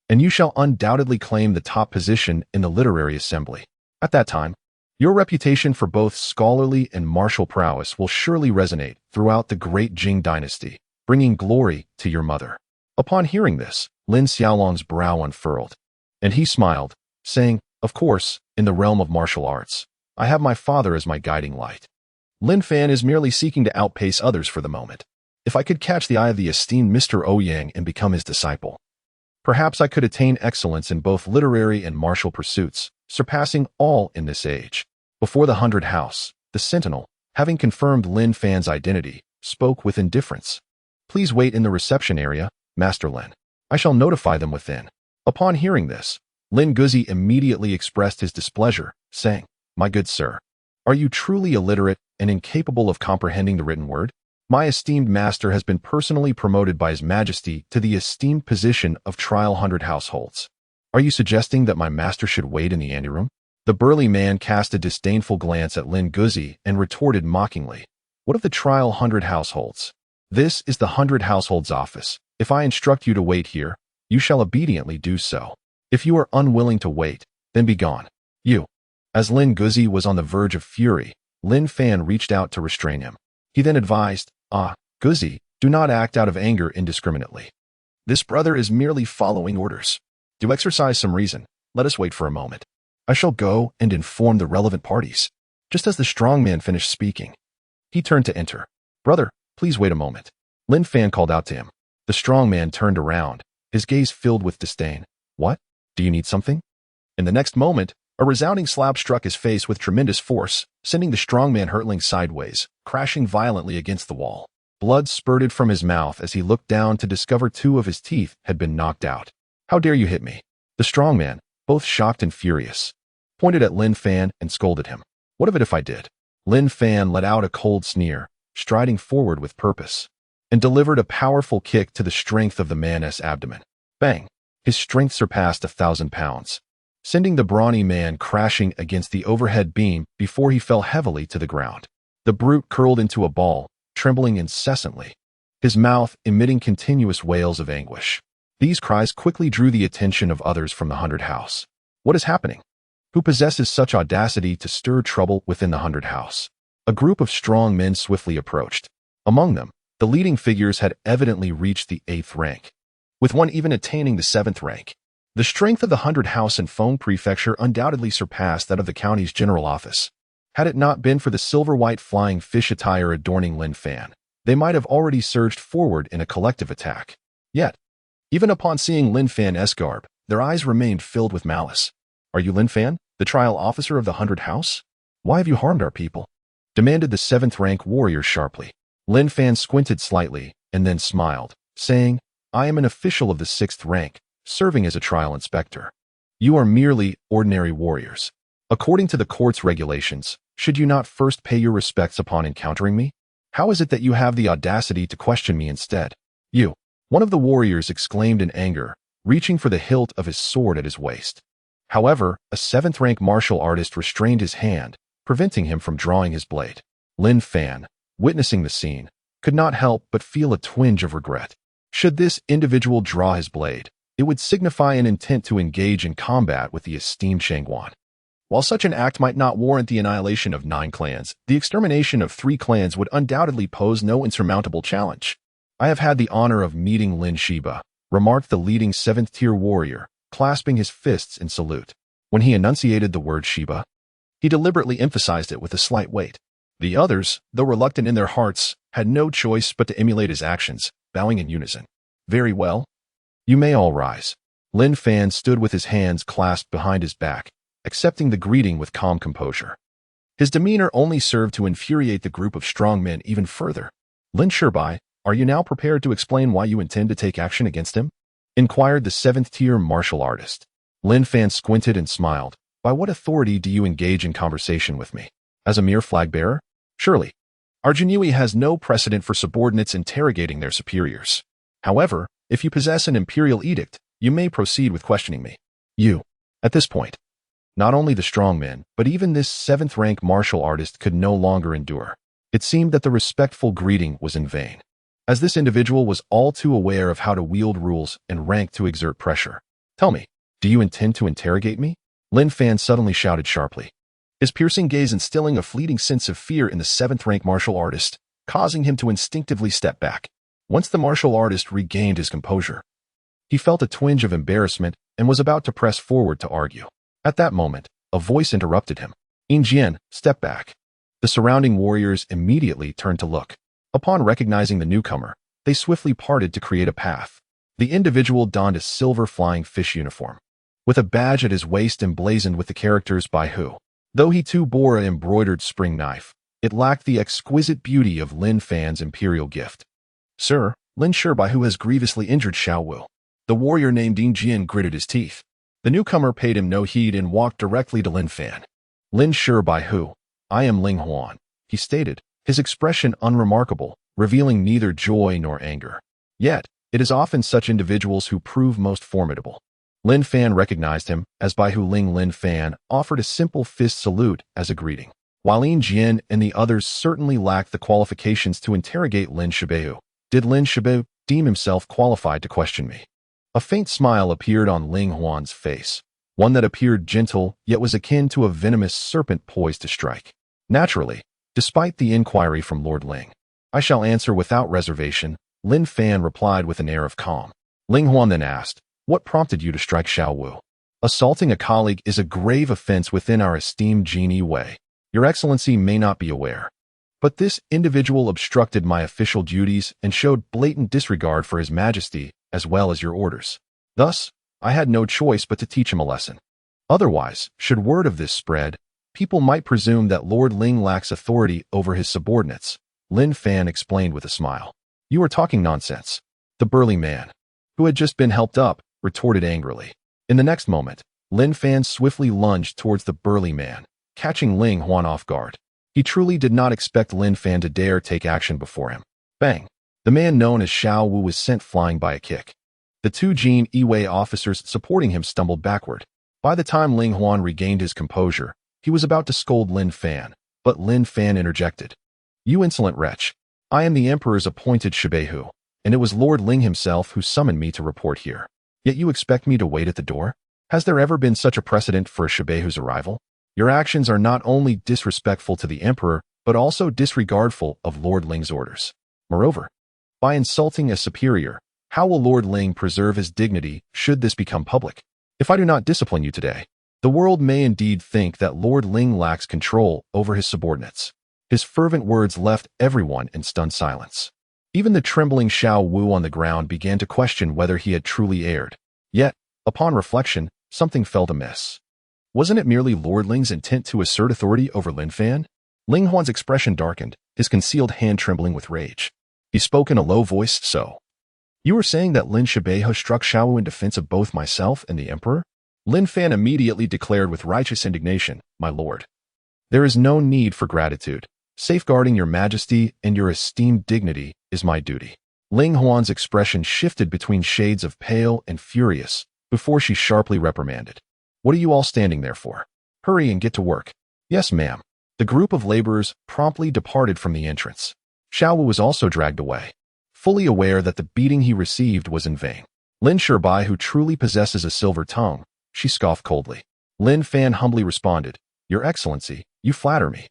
and you shall undoubtedly claim the top position in the literary assembly. At that time, your reputation for both scholarly and martial prowess will surely resonate throughout the great Jing dynasty, bringing glory to your mother. Upon hearing this, Lin Xiaolong's brow unfurled, and he smiled, saying, Of course, in the realm of martial arts, I have my father as my guiding light. Lin Fan is merely seeking to outpace others for the moment. If I could catch the eye of the esteemed Mr. Ouyang and become his disciple, perhaps I could attain excellence in both literary and martial pursuits, surpassing all in this age. Before the 100 House, the sentinel, having confirmed Lin Fan's identity, spoke with indifference. Please wait in the reception area, Master Lin. I shall notify them within. Upon hearing this, Lin Guzi immediately expressed his displeasure, saying, My good sir, are you truly illiterate and incapable of comprehending the written word? My esteemed master has been personally promoted by His Majesty to the esteemed position of trial 100 households. Are you suggesting that my master should wait in the anteroom? The burly man cast a disdainful glance at Lin Guzi and retorted mockingly, What of the trial 100 households? This is the 100 households office. If I instruct you to wait here, you shall obediently do so. If you are unwilling to wait, then be gone. You. As Lin Guzi was on the verge of fury, Lin Fan reached out to restrain him. He then advised, Guzi, do not act out of anger indiscriminately. This brother is merely following orders. To exercise some reason, let us wait for a moment. I shall go and inform the relevant parties. Just as the strong man finished speaking, he turned to enter. Brother, please wait a moment. Lin Fan called out to him. The strong man turned around, his gaze filled with disdain. What? Do you need something? In the next moment, a resounding slap struck his face with tremendous force, sending the strong man hurtling sideways, crashing violently against the wall. Blood spurted from his mouth as he looked down to discover 2 of his teeth had been knocked out. How dare you hit me? The strong man, both shocked and furious, pointed at Lin Fan and scolded him. What of it if I did? Lin Fan let out a cold sneer, striding forward with purpose, and delivered a powerful kick to the strength of the man's abdomen. Bang! His strength surpassed 1,000 pounds, sending the brawny man crashing against the overhead beam before he fell heavily to the ground. The brute curled into a ball, trembling incessantly, his mouth emitting continuous wails of anguish. These cries quickly drew the attention of others from the 100 house. What is happening? Who possesses such audacity to stir trouble within the 100 house? A group of strong men swiftly approached. Among them, the leading figures had evidently reached the 8th rank, with one even attaining the 7th rank. The strength of the 100 house and Feng prefecture undoubtedly surpassed that of the county's general office. Had it not been for the silver-white flying fish attire adorning Lin Fan, they might have already surged forward in a collective attack. Yet, even upon seeing Lin Fan's garb, their eyes remained filled with malice. Are you Lin Fan, the trial officer of the 100 house? Why have you harmed our people? Demanded the 7th rank warrior sharply. Lin Fan squinted slightly and then smiled, saying, I am an official of the 6th rank, serving as a trial inspector. You are merely ordinary warriors. According to the court's regulations, should you not first pay your respects upon encountering me? How is it that you have the audacity to question me instead? You, one of the warriors exclaimed in anger, reaching for the hilt of his sword at his waist. However, a 7th rank martial artist restrained his hand, preventing him from drawing his blade. Lin Fan, witnessing the scene, could not help but feel a twinge of regret. Should this individual draw his blade, it would signify an intent to engage in combat with the esteemed Shangguan. While such an act might not warrant the annihilation of 9 clans, the extermination of 3 clans would undoubtedly pose no insurmountable challenge. I have had the honor of meeting Lin Shiba, remarked the leading 7th-tier warrior, clasping his fists in salute. When he enunciated the word Shiba, he deliberately emphasized it with a slight weight. The others, though reluctant in their hearts, had no choice but to emulate his actions, bowing in unison. Very well. You may all rise. Lin Fan stood with his hands clasped behind his back, accepting the greeting with calm composure. His demeanor only served to infuriate the group of strong men even further. Lin Shibai, are you now prepared to explain why you intend to take action against him? Inquired the 7th-tier martial artist. Lin Fan squinted and smiled. By what authority do you engage in conversation with me? As a mere flag-bearer? Surely. Our Jinyiwei has no precedent for subordinates interrogating their superiors. However, if you possess an imperial edict, you may proceed with questioning me. You. At this point, not only the strong men, but even this 7th-rank martial artist could no longer endure. It seemed that the respectful greeting was in vain, as this individual was all too aware of how to wield rules and rank to exert pressure. Tell me, do you intend to interrogate me? Lin Fan suddenly shouted sharply, his piercing gaze instilling a fleeting sense of fear in the 7th-rank martial artist, causing him to instinctively step back. Once the martial artist regained his composure, he felt a twinge of embarrassment and was about to press forward to argue. At that moment, a voice interrupted him. Jian, step back. The surrounding warriors immediately turned to look. Upon recognizing the newcomer, they swiftly parted to create a path. The individual donned a silver flying fish uniform, with a badge at his waist emblazoned with the characters by who. Though he too bore an embroidered spring knife, it lacked the exquisite beauty of Lin Fan's imperial gift. Sir, Lin Shibai who has grievously injured Xiao Wu. The warrior named Jian gritted his teeth. The newcomer paid him no heed and walked directly to Lin Fan. Lin Shibai who? I am Ling Huan, he stated, his expression unremarkable, revealing neither joy nor anger. Yet, it is often such individuals who prove most formidable. Lin Fan recognized him, as by who Lin Fan offered a simple fist salute as a greeting. While Jian and the others certainly lacked the qualifications to interrogate Lin Shibai, did Lin Shibai deem himself qualified to question me? A faint smile appeared on Ling Huan's face, one that appeared gentle yet was akin to a venomous serpent poised to strike. Naturally, Despite the inquiry from Lord Ling, I shall answer without reservation, Lin Fan replied with an air of calm. Ling Huan then asked, what prompted you to strike Xiao Wu? Assaulting a colleague is a grave offense within our esteemed Jinyiwei. Your Excellency may not be aware, but this individual obstructed my official duties and showed blatant disregard for His Majesty as well as your orders. Thus, I had no choice but to teach him a lesson. Otherwise, should word of this spread, people might presume that Lord Ling lacks authority over his subordinates. Lin Fan explained with a smile. You are talking nonsense. The burly man, who had just been helped up, retorted angrily. In the next moment, Lin Fan swiftly lunged towards the burly man, catching Ling Huan off guard. He truly did not expect Lin Fan to dare take action before him. Bang! The man known as Xiao Wu was sent flying by a kick. The two Jinyiwei officers supporting him stumbled backward. By the time Ling Huan regained his composure, he was about to scold Lin Fan, but Lin Fan interjected. You insolent wretch! I am the Emperor's appointed shibehu, and it was Lord Ling himself who summoned me to report here. Yet you expect me to wait at the door? Has there ever been such a precedent for a shibehu's arrival? Your actions are not only disrespectful to the Emperor, but also disregardful of Lord Ling's orders. Moreover, by insulting a superior, how will Lord Ling preserve his dignity should this become public? If I do not discipline you today, the world may indeed think that Lord Ling lacks control over his subordinates. His fervent words left everyone in stunned silence. Even the trembling Xiao Wu on the ground began to question whether he had truly erred. Yet, upon reflection, something felt amiss. Wasn't it merely Lord Ling's intent to assert authority over Lin Fan? Ling Huan's expression darkened, his concealed hand trembling with rage. He spoke in a low voice, so. You were saying that Lin Shibeho struck Xiao Wu in defense of both myself and the Emperor? Lin Fan immediately declared with righteous indignation, my lord. There is no need for gratitude. Safeguarding your majesty and your esteemed dignity is my duty. Ling Huan's expression shifted between shades of pale and furious before she sharply reprimanded. What are you all standing there for? Hurry and get to work. Yes, ma'am. The group of laborers promptly departed from the entrance. Xiao Wu was also dragged away, fully aware that the beating he received was in vain. Lin Shibai, who truly possesses a silver tongue, she scoffed coldly. Lin Fan humbly responded, Your Excellency, you flatter me.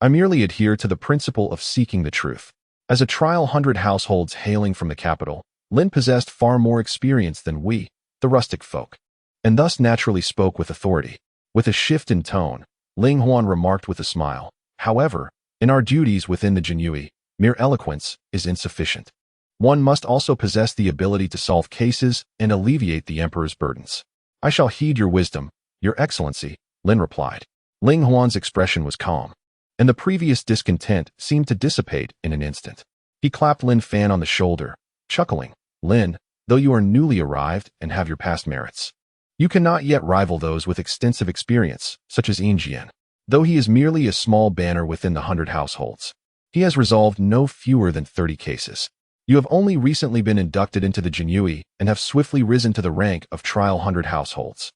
I merely adhere to the principle of seeking the truth. As a trial 100 households hailing from the capital, Lin possessed far more experience than we, the rustic folk, and thus naturally spoke with authority. With a shift in tone, Ling Huan remarked with a smile, however, in our duties within the Jinyiwei, mere eloquence is insufficient. One must also possess the ability to solve cases and alleviate the Emperor's burdens. I shall heed your wisdom, Your Excellency, Lin replied. Ling Huan's expression was calm, and the previous discontent seemed to dissipate in an instant. He clapped Lin Fan on the shoulder, chuckling, Lin, though you are newly arrived and have your past merits, you cannot yet rival those with extensive experience, such as Jian. Though he is merely a small banner within the 100 households, he has resolved no fewer than 30 cases. You have only recently been inducted into the Jinyiwei and have swiftly risen to the rank of trial 100 households.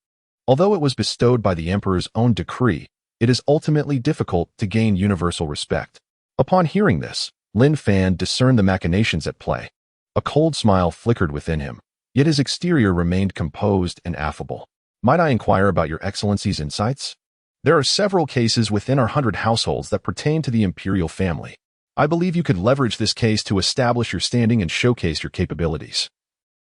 Although it was bestowed by the Emperor's own decree, it is ultimately difficult to gain universal respect. Upon hearing this, Lin Fan discerned the machinations at play. A cold smile flickered within him, yet his exterior remained composed and affable. Might I inquire about Your Excellency's insights? There are several cases within our 100 households that pertain to the imperial family. I believe you could leverage this case to establish your standing and showcase your capabilities.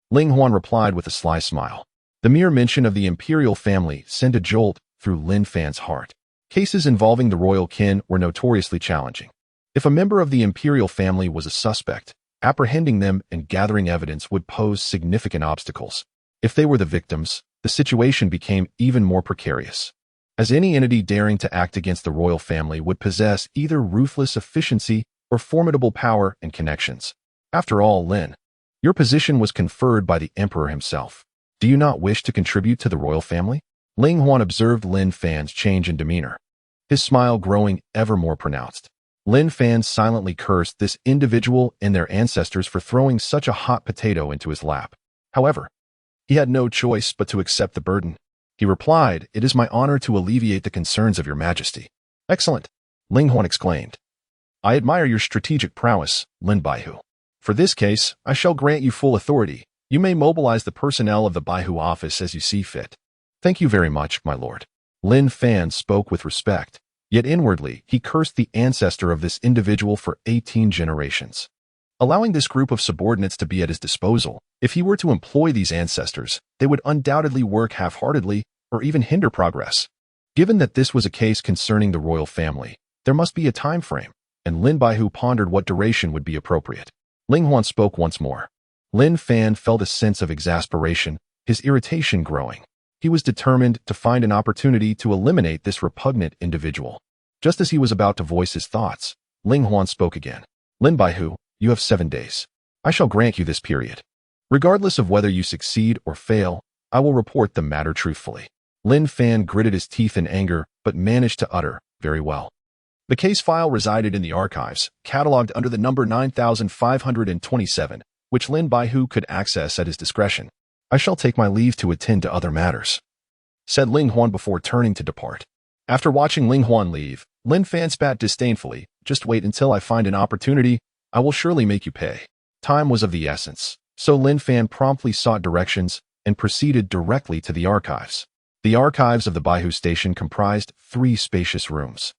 Ling Huan replied with a sly smile. The mere mention of the imperial family sent a jolt through Lin Fan's heart. Cases involving the royal kin were notoriously challenging. If a member of the imperial family was a suspect, apprehending them and gathering evidence would pose significant obstacles. If they were the victims, the situation became even more precarious, as any entity daring to act against the royal family would possess either ruthless efficiency or formidable power and connections. After all, Lin, your position was conferred by the Emperor himself. Do you not wish to contribute to the royal family? Ling Huan observed Lin Fan's change in demeanor, his smile growing ever more pronounced. Lin Fan silently cursed this individual and their ancestors for throwing such a hot potato into his lap. However, he had no choice but to accept the burden. He replied, It is my honor to alleviate the concerns of Your Majesty. Excellent, Ling Huan exclaimed. I admire your strategic prowess, Lin Baihu. For this case, I shall grant you full authority. You may mobilize the personnel of the Baihu office as you see fit. Thank you very much, my lord. Lin Fan spoke with respect, Yet inwardly, he cursed the ancestor of this individual for 18 generations. Allowing this group of subordinates to be at his disposal, if he were to employ these ancestors, they would undoubtedly work half-heartedly or even hinder progress. Given that this was a case concerning the royal family, there must be a time frame, and Lin Baihu pondered what duration would be appropriate. Ling Huan spoke once more. Lin Fan felt a sense of exasperation, his irritation growing. He was determined to find an opportunity to eliminate this repugnant individual. Just as he was about to voice his thoughts, Ling Huan spoke again. Lin Baihu, you have 7 days. I shall grant you this period. Regardless of whether you succeed or fail, I will report the matter truthfully. Lin Fan gritted his teeth in anger, but managed to utter, very well. The case file resided in the archives, catalogued under the number 9527, which Lin Baihu could access at his discretion. I shall take my leave to attend to other matters, said Ling Huan before turning to depart. After watching Ling Huan leave, Lin Fan spat disdainfully, just wait until I find an opportunity. I will surely make you pay. Time was of the essence, so Lin Fan promptly sought directions and proceeded directly to the archives. The archives of the Baihu station comprised 3 spacious rooms.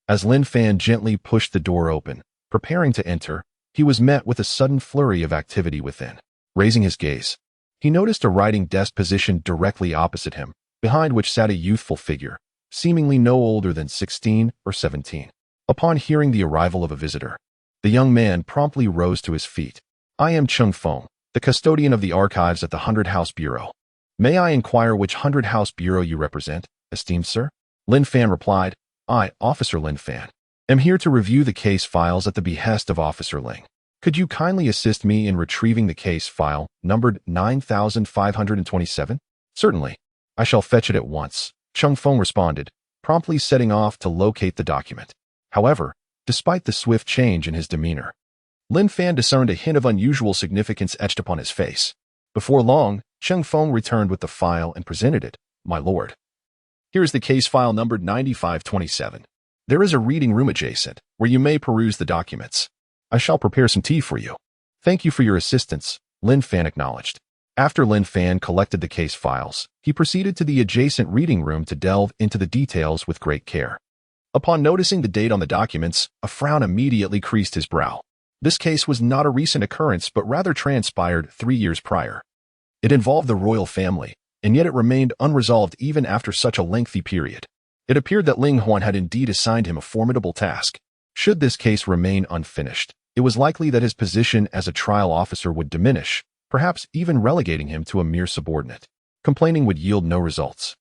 As Lin Fan gently pushed the door open, preparing to enter, he was met with a sudden flurry of activity within. Raising his gaze, he noticed a writing desk positioned directly opposite him, behind which sat a youthful figure, seemingly no older than 16 or 17. Upon hearing the arrival of a visitor, the young man promptly rose to his feet. I am Cheng Feng, the custodian of the archives at the 100 House Bureau. May I inquire which 100 House Bureau you represent, esteemed sir? Lin Fan replied, I, Officer Lin Fan, am here to review the case files at the behest of Officer Ling. Could you kindly assist me in retrieving the case file, numbered 9527? Certainly. I shall fetch it at once, Cheng Feng responded, promptly setting off to locate the document. However, despite the swift change in his demeanor, Lin Fan discerned a hint of unusual significance etched upon his face. Before long, Cheng Feng returned with the file and presented it. My lord, here is the case file numbered 9527. There is a reading room adjacent, where you may peruse the documents. I shall prepare some tea for you. Thank you for your assistance, Lin Fan acknowledged. After Lin Fan collected the case files, he proceeded to the adjacent reading room to delve into the details with great care. Upon noticing the date on the documents, a frown immediately creased his brow. This case was not a recent occurrence, but rather transpired 3 years prior. It involved the royal family, and yet it remained unresolved even after such a lengthy period. It appeared that Ling Huan had indeed assigned him a formidable task. Should this case remain unfinished, it was likely that his position as a trial officer would diminish, perhaps even relegating him to a mere subordinate. Complaining would yield no results.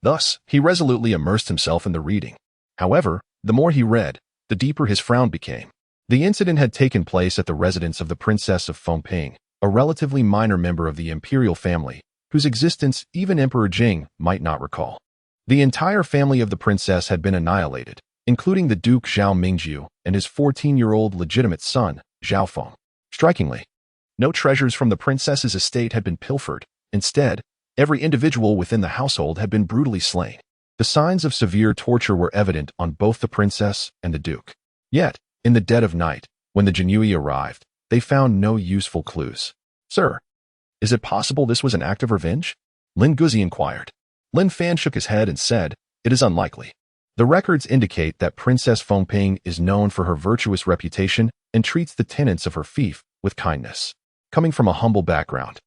Thus, he resolutely immersed himself in the reading. However, the more he read, the deeper his frown became. The incident had taken place at the residence of the Princess of Fengping, a relatively minor member of the imperial family, whose existence even Emperor Jing might not recall. The entire family of the princess had been annihilated, including the Duke Zhao Mingjiu and his 14-year-old legitimate son, Zhao Feng. Strikingly, no treasures from the princess's estate had been pilfered. Instead, every individual within the household had been brutally slain. The signs of severe torture were evident on both the princess and the duke. Yet, in the dead of night, when the Jinyiwei arrived, they found no useful clues. Sir, is it possible this was an act of revenge? Lin Guzi inquired. Lin Fan shook his head and said, it is unlikely. The records indicate that Princess Fengping is known for her virtuous reputation and treats the tenants of her fief with kindness. Coming from a humble background,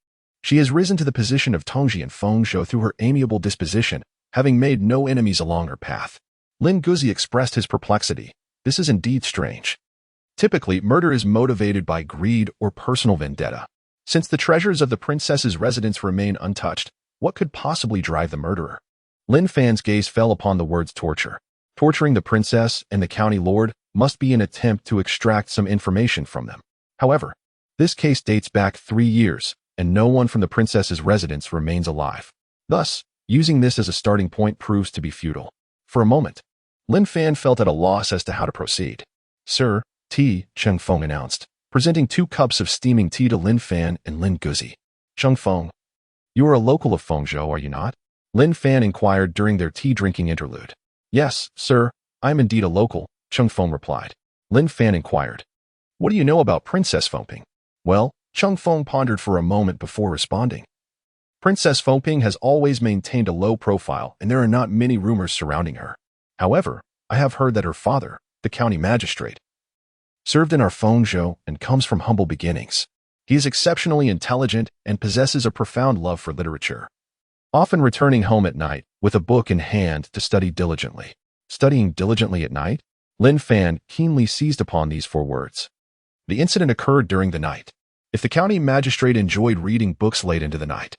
she has risen to the position of Tongji and Fengzhou through her amiable disposition, having made no enemies along her path. Lin Guzi expressed his perplexity. This is indeed strange. Typically, murder is motivated by greed or personal vendetta. Since the treasures of the princess's residence remain untouched, what could possibly drive the murderer? Lin Fan's gaze fell upon the words torture. Torturing the princess and the county lord must be an attempt to extract some information from them. However, this case dates back 3 years, and no one from the princess's residence remains alive. Thus, using this as a starting point proves to be futile. For a moment, Lin Fan felt at a loss as to how to proceed. Sir, tea, Cheng Feng announced, presenting 2 cups of steaming tea to Lin Fan and Lin Guzi. Cheng Feng, you are a local of Fengzhou, are you not? Lin Fan inquired during their tea-drinking interlude. Yes, sir, I am indeed a local, Cheng Feng replied. Lin Fan inquired. What do you know about Princess Fengping? Well, Cheng Feng pondered for a moment before responding. Princess Fengping has always maintained a low profile, and there are not many rumors surrounding her. However, I have heard that her father, the county magistrate, served in our Fengzhou and comes from humble beginnings. He is exceptionally intelligent and possesses a profound love for literature, often returning home at night with a book in hand to study diligently. Studying diligently at night? Lin Fan keenly seized upon these 4 words. The incident occurred during the night. If the county magistrate enjoyed reading books late into the night,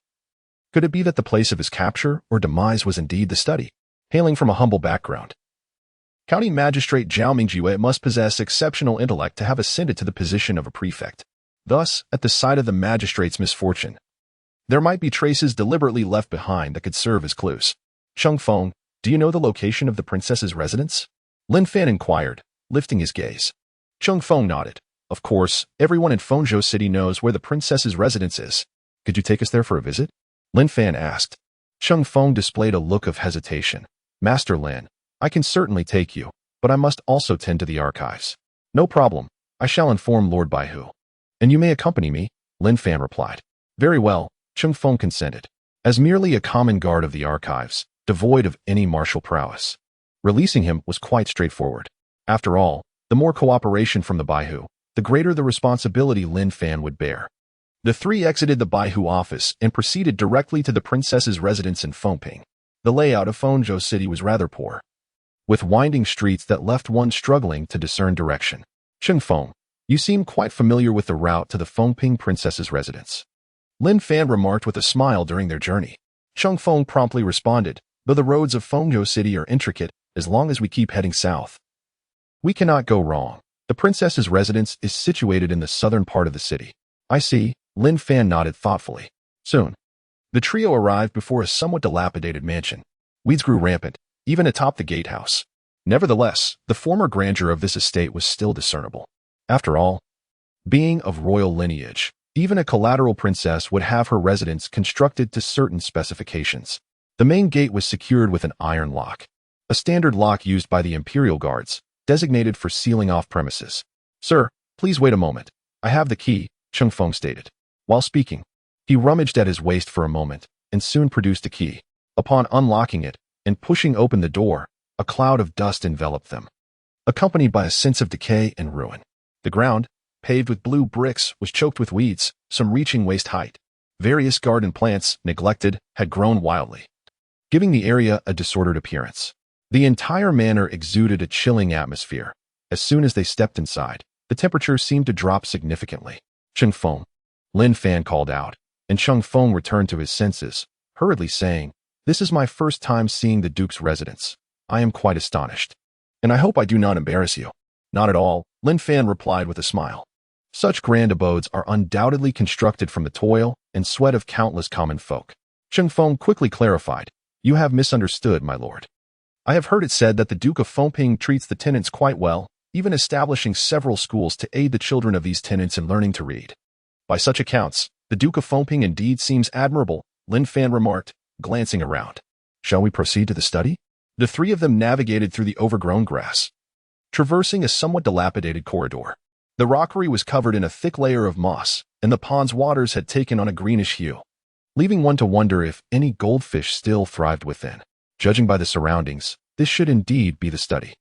could it be that the place of his capture or demise was indeed the study? Hailing from a humble background, County Magistrate Zhao Jinyiwei must possess exceptional intellect to have ascended to the position of a prefect. Thus, at the site of the magistrate's misfortune, there might be traces deliberately left behind that could serve as clues. Cheng Feng, do you know the location of the princess's residence? Lin Fan inquired, lifting his gaze. Cheng Feng nodded. Of course, everyone in Fengzhou City knows where the princess's residence is. Could you take us there for a visit? Lin Fan asked. Cheng Feng displayed a look of hesitation. Master Lin, I can certainly take you, but I must also tend to the archives. No problem. I shall inform Lord Baihu. And you may accompany me, Lin Fan replied. Very well, Cheng Feng consented. As merely a common guard of the archives, devoid of any martial prowess, releasing him was quite straightforward. After all, the more cooperation from the Baihu, the greater the responsibility Lin Fan would bear. The 3 exited the Baihu office and proceeded directly to the princess's residence in Fengping. The layout of Fengzhou City was rather poor, with winding streets that left one struggling to discern direction. Cheng Feng, you seem quite familiar with the route to the Fengping princess's residence, Lin Fan remarked with a smile during their journey. Cheng Feng promptly responded, though the roads of Fengzhou City are intricate, as long as we keep heading south, we cannot go wrong. The princess's residence is situated in the southern part of the city. I see, Lin Fan nodded thoughtfully. Soon, the trio arrived before a somewhat dilapidated mansion. Weeds grew rampant, even atop the gatehouse. Nevertheless, the former grandeur of this estate was still discernible. After all, being of royal lineage, even a collateral princess would have her residence constructed to certain specifications. The main gate was secured with an iron lock, a standard lock used by the Imperial Guards, designated for sealing off premises. Sir, please wait a moment. I have the key, Cheng Feng stated. While speaking, he rummaged at his waist for a moment and soon produced a key. Upon unlocking it and pushing open the door, a cloud of dust enveloped them, accompanied by a sense of decay and ruin. The ground, paved with blue bricks, was choked with weeds, some reaching waist height. Various garden plants, neglected, had grown wildly, giving the area a disordered appearance. The entire manor exuded a chilling atmosphere. As soon as they stepped inside, the temperature seemed to drop significantly. Cheng Feng, Lin Fan called out, and Cheng Feng returned to his senses, hurriedly saying, This is my first time seeing the Duke's residence. I am quite astonished. And I hope I do not embarrass you. Not at all, Lin Fan replied with a smile. Such grand abodes are undoubtedly constructed from the toil and sweat of countless common folk. Cheng Feng quickly clarified, You have misunderstood, my lord. I have heard it said that the Duke of Fengping treats the tenants quite well, even establishing several schools to aid the children of these tenants in learning to read. By such accounts, the Duke of Fengping indeed seems admirable, Lin Fan remarked, glancing around. Shall we proceed to the study? The 3 of them navigated through the overgrown grass, traversing a somewhat dilapidated corridor. The rockery was covered in a thick layer of moss, and the pond's waters had taken on a greenish hue, leaving one to wonder if any goldfish still thrived within. Judging by the surroundings, this should indeed be the study.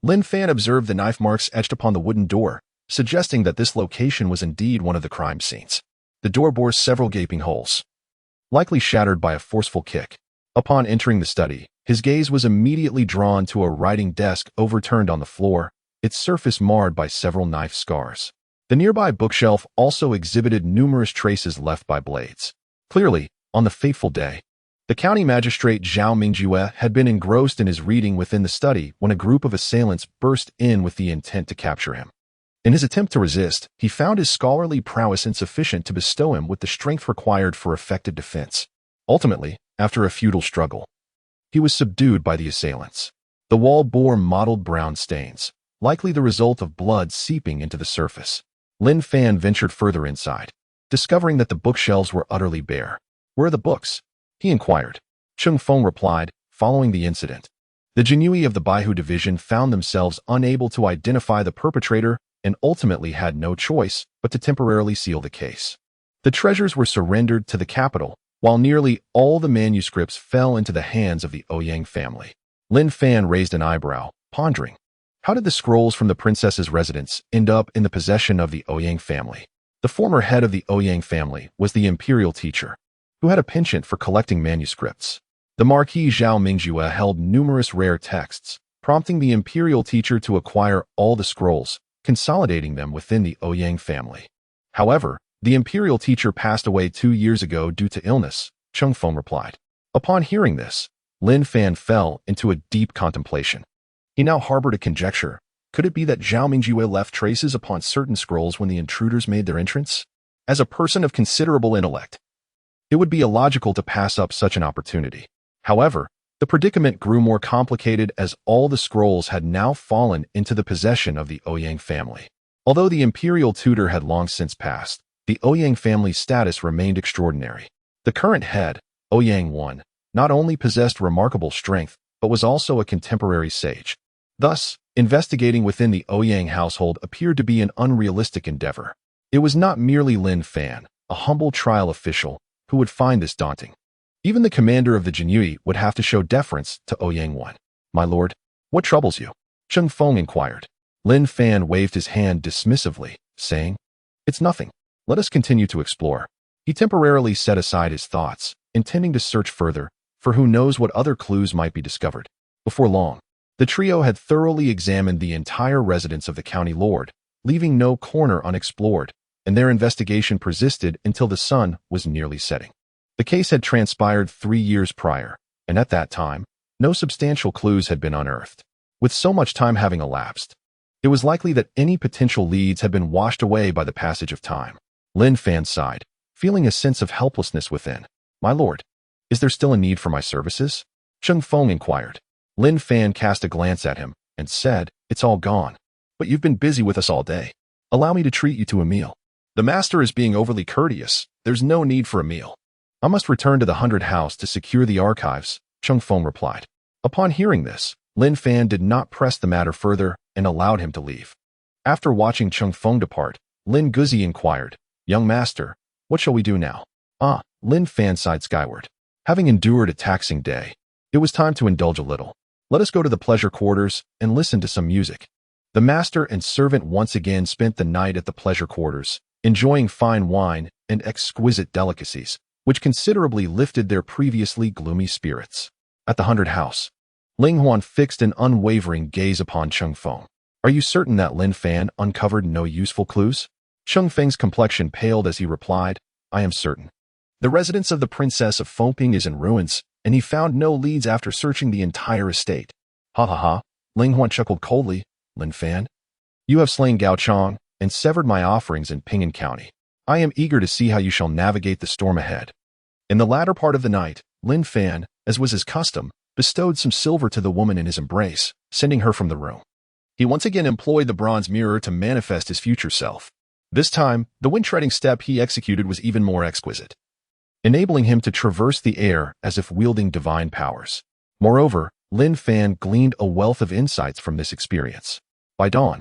Lin Fan observed the knife marks etched upon the wooden door, suggesting that this location was indeed one of the crime scenes. The door bore several gaping holes, likely shattered by a forceful kick. Upon entering the study, his gaze was immediately drawn to a writing desk overturned on the floor, its surface marred by several knife scars. The nearby bookshelf also exhibited numerous traces left by blades. Clearly, on the fateful day, the county magistrate Zhao Jinyiwei had been engrossed in his reading within the study when a group of assailants burst in with the intent to capture him. In his attempt to resist, he found his scholarly prowess insufficient to bestow him with the strength required for effective defense. Ultimately, after a futile struggle, he was subdued by the assailants. The wall bore mottled brown stains, likely the result of blood seeping into the surface. Lin Fan ventured further inside, discovering that the bookshelves were utterly bare. Where are the books? He inquired. Cheng Feng replied, following the incident, the Jinyiwei of the Baihu division found themselves unable to identify the perpetrator and ultimately had no choice but to temporarily seal the case. The treasures were surrendered to the capital, while nearly all the manuscripts fell into the hands of the Ouyang family. Lin Fan raised an eyebrow, pondering. How did the scrolls from the princess's residence end up in the possession of the Ouyang family? The former head of the Ouyang family was the imperial teacher, who had a penchant for collecting manuscripts. The Marquis Zhao Mingjue held numerous rare texts, prompting the imperial teacher to acquire all the scrolls, consolidating them within the Ouyang family. However, the imperial teacher passed away 2 years ago due to illness, Cheng Feng replied. Upon hearing this, Lin Fan fell into a deep contemplation. He now harbored a conjecture. Could it be that Zhao Mingjue left traces upon certain scrolls when the intruders made their entrance? As a person of considerable intellect, it would be illogical to pass up such an opportunity. However, the predicament grew more complicated as all the scrolls had now fallen into the possession of the Ouyang family. Although the imperial tutor had long since passed, the Ouyang family's status remained extraordinary. The current head, Ouyang I, not only possessed remarkable strength, but was also a contemporary sage. Thus, investigating within the Ouyang household appeared to be an unrealistic endeavor. It was not merely Lin Fan, a humble trial official, who would find this daunting. Even the commander of the Jinyiwei would have to show deference to Ouyang I. My lord, what troubles you? Cheng Feng inquired. Lin Fan waved his hand dismissively, saying, It's nothing. Let us continue to explore. He temporarily set aside his thoughts, intending to search further, for who knows what other clues might be discovered. Before long, the trio had thoroughly examined the entire residence of the county lord, leaving no corner unexplored, and their investigation persisted until the sun was nearly setting. The case had transpired 3 years prior, and at that time, no substantial clues had been unearthed. With so much time having elapsed, it was likely that any potential leads had been washed away by the passage of time. Lin Fan sighed, feeling a sense of helplessness within. My lord, is there still a need for my services? Cheng Feng inquired. Lin Fan cast a glance at him and said, It's all gone. But you've been busy with us all day. Allow me to treat you to a meal. The master is being overly courteous. There's no need for a meal. I must return to the 100 House to secure the archives, Cheng Feng replied. Upon hearing this, Lin Fan did not press the matter further and allowed him to leave. After watching Cheng Feng depart, Lin Guzi inquired, Young master, what shall we do now? Lin Fan sighed skyward. Having endured a taxing day, it was time to indulge a little. Let us go to the pleasure quarters and listen to some music. The master and servant once again spent the night at the pleasure quarters, enjoying fine wine and exquisite delicacies, which considerably lifted their previously gloomy spirits. At the 100 House, Ling Huan fixed an unwavering gaze upon Cheng Feng. Are you certain that Lin Fan uncovered no useful clues? Cheng Feng's complexion paled as he replied, I am certain. The residence of the Princess of Fengping is in ruins, and he found no leads after searching the entire estate. Ha ha ha, Ling Huan chuckled coldly. Lin Fan, you have slain Gao Chong and severed my offerings in Ping'an County. I am eager to see how you shall navigate the storm ahead. In the latter part of the night, Lin Fan, as was his custom, bestowed some silver to the woman in his embrace, sending her from the room. He once again employed the bronze mirror to manifest his future self. This time, the wind-treading step he executed was even more exquisite, enabling him to traverse the air as if wielding divine powers. Moreover, Lin Fan gleaned a wealth of insights from this experience. By dawn,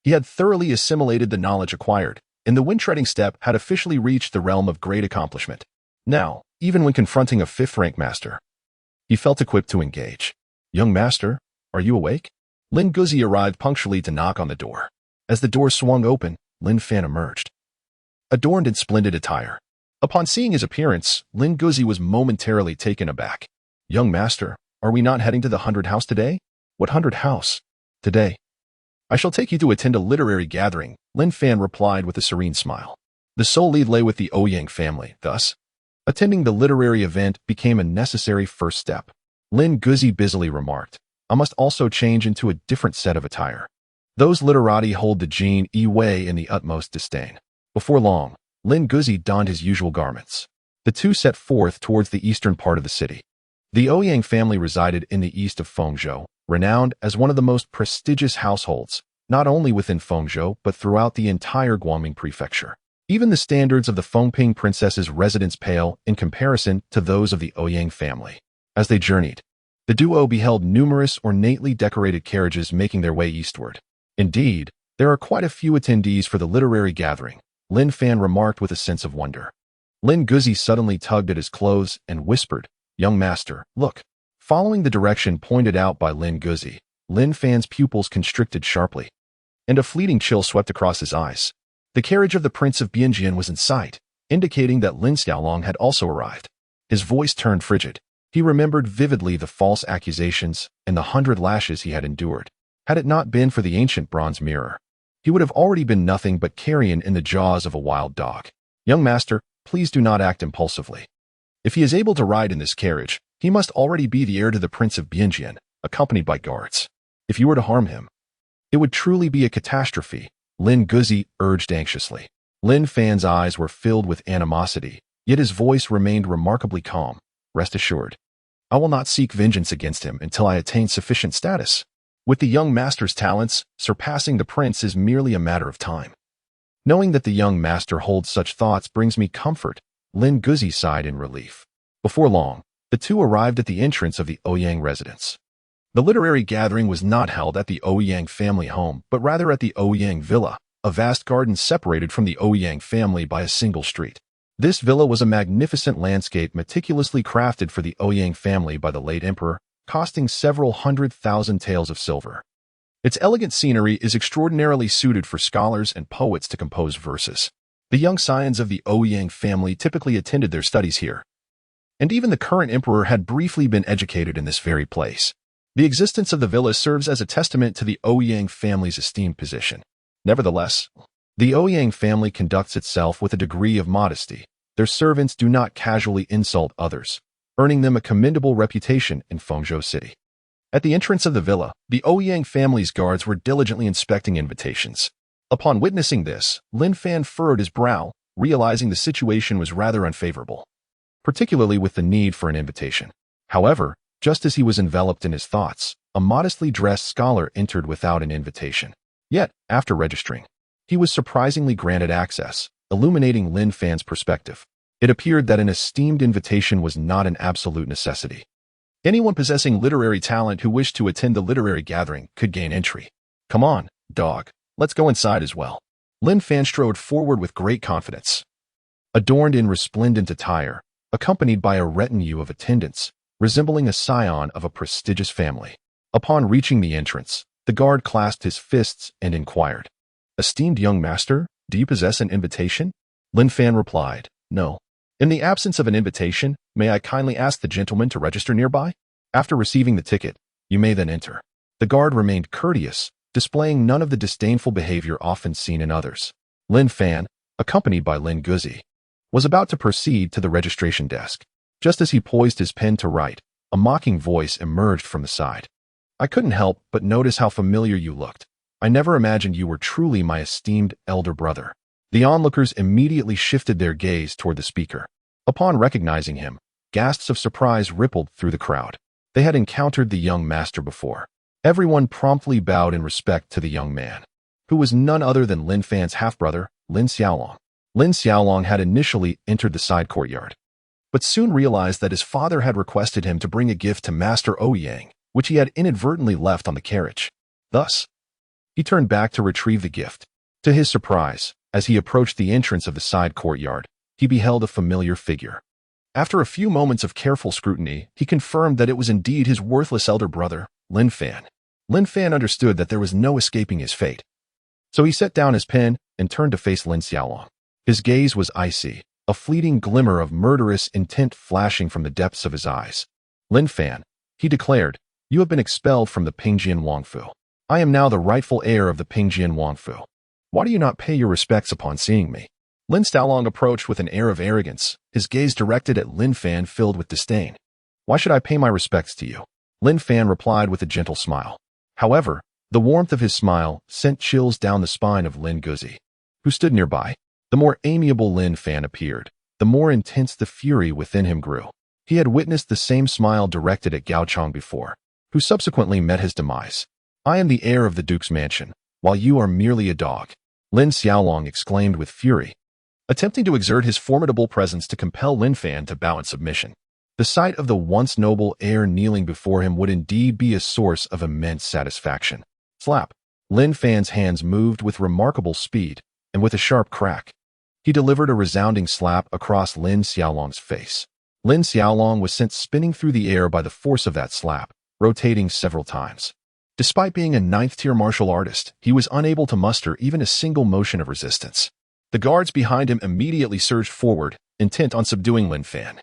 he had thoroughly assimilated the knowledge acquired, and the wind-treading step had officially reached the realm of great accomplishment. Now, even when confronting a 5th-rank master, he felt equipped to engage. Young master, are you awake? Lin Guzi arrived punctually to knock on the door. As the door swung open, Lin Fan emerged, adorned in splendid attire. Upon seeing his appearance, Lin Guzi was momentarily taken aback. Young master, are we not heading to the 100 House today? What 100 House? Today. I shall take you to attend a literary gathering, Lin Fan replied with a serene smile. The sole lead lay with the Ouyang family, thus, attending the literary event became a necessary first step. Lin Guzi busily remarked, I must also change into a different set of attire. Those literati hold the Jinyiwei in the utmost disdain. Before long, Lin Guzi donned his usual garments. The two set forth towards the eastern part of the city. The Ouyang family resided in the east of Fengzhou, renowned as one of the most prestigious households, not only within Fengzhou but throughout the entire Guangming prefecture. Even the standards of the Fengping princess's residence pale in comparison to those of the Ouyang family. As they journeyed, the duo beheld numerous ornately decorated carriages making their way eastward. Indeed, there are quite a few attendees for the literary gathering, Lin Fan remarked with a sense of wonder. Lin Guzi suddenly tugged at his clothes and whispered, Young master, look. Following the direction pointed out by Lin Guzi, Lin Fan's pupils constricted sharply, and a fleeting chill swept across his eyes. The carriage of the Prince of Bingjian was in sight, indicating that Lin Xiaolong had also arrived. His voice turned frigid. He remembered vividly the false accusations and the 100 lashes he had endured. Had it not been for the ancient bronze mirror, he would have already been nothing but carrion in the jaws of a wild dog. Young master, please do not act impulsively. If he is able to ride in this carriage, he must already be the heir to the Prince of Bingjian, accompanied by guards. If you were to harm him, it would truly be a catastrophe, Lin Guzi urged anxiously. Lin Fan's eyes were filled with animosity, yet his voice remained remarkably calm. Rest assured, I will not seek vengeance against him until I attain sufficient status. With the young master's talents, surpassing the prince is merely a matter of time. Knowing that the young master holds such thoughts brings me comfort, Lin Guzi sighed in relief. Before long, the two arrived at the entrance of the Ouyang residence. The literary gathering was not held at the Ouyang family home, but rather at the Ouyang villa, a vast garden separated from the Ouyang family by a single street. This villa was a magnificent landscape meticulously crafted for the Ouyang family by the late emperor, costing several 100,000 taels of silver. Its elegant scenery is extraordinarily suited for scholars and poets to compose verses. The young scions of the Ouyang family typically attended their studies here, and even the current emperor had briefly been educated in this very place. The existence of the villa serves as a testament to the Ouyang family's esteemed position. Nevertheless, the Ouyang family conducts itself with a degree of modesty. Their servants do not casually insult others, earning them a commendable reputation in Fengzhou City. At the entrance of the villa, the Ouyang family's guards were diligently inspecting invitations. Upon witnessing this, Lin Fan furrowed his brow, realizing the situation was rather unfavorable, particularly with the need for an invitation. However, just as he was enveloped in his thoughts, a modestly dressed scholar entered without an invitation. Yet, after registering, he was surprisingly granted access, illuminating Lin Fan's perspective. It appeared that an esteemed invitation was not an absolute necessity. Anyone possessing literary talent who wished to attend the literary gathering could gain entry. Come on, dog, let's go inside as well. Lin Fan strode forward with great confidence. Adorned in resplendent attire, accompanied by a retinue of attendants, resembling a scion of a prestigious family. Upon reaching the entrance, the guard clasped his fists and inquired, "Esteemed young master, do you possess an invitation?" Lin Fan replied, "No. In the absence of an invitation, may I kindly ask the gentleman to register nearby? After receiving the ticket, you may then enter." The guard remained courteous, displaying none of the disdainful behavior often seen in others. Lin Fan, accompanied by Lin Guzi, was about to proceed to the registration desk. Just as he poised his pen to write, a mocking voice emerged from the side. "I couldn't help but notice how familiar you looked. I never imagined you were truly my esteemed elder brother." The onlookers immediately shifted their gaze toward the speaker. Upon recognizing him, gasps of surprise rippled through the crowd. They had encountered the young master before. Everyone promptly bowed in respect to the young man, who was none other than Lin Fan's half-brother, Lin Xiaolong. Lin Xiaolong had initially entered the side courtyard, but soon realized that his father had requested him to bring a gift to Master Ouyang, which he had inadvertently left on the carriage. Thus, he turned back to retrieve the gift. To his surprise, as he approached the entrance of the side courtyard, he beheld a familiar figure. After a few moments of careful scrutiny, he confirmed that it was indeed his worthless elder brother, Lin Fan. Lin Fan understood that there was no escaping his fate, so he set down his pen and turned to face Lin Xiaolong. His gaze was icy, a fleeting glimmer of murderous intent flashing from the depths of his eyes. "Lin Fan," he declared, "you have been expelled from the Bingjian Wangfu. I am now the rightful heir of the Bingjian Wangfu. Why do you not pay your respects upon seeing me?" Lin Xiaolong approached with an air of arrogance, his gaze directed at Lin Fan filled with disdain. "Why should I pay my respects to you?" Lin Fan replied with a gentle smile. However, the warmth of his smile sent chills down the spine of Lin Guzi, who stood nearby. The more amiable Lin Fan appeared, the more intense the fury within him grew. He had witnessed the same smile directed at Gao Chong before, who subsequently met his demise. "I am the heir of the Duke's mansion, while you are merely a dog," Lin Xiaolong exclaimed with fury, attempting to exert his formidable presence to compel Lin Fan to bow in submission. The sight of the once noble heir kneeling before him would indeed be a source of immense satisfaction. Slap! Lin Fan's hands moved with remarkable speed, and with a sharp crack, he delivered a resounding slap across Lin Xiaolong's face. Lin Xiaolong was sent spinning through the air by the force of that slap, rotating several times. Despite being a ninth-tier martial artist, he was unable to muster even a single motion of resistance. The guards behind him immediately surged forward, intent on subduing Lin Fan.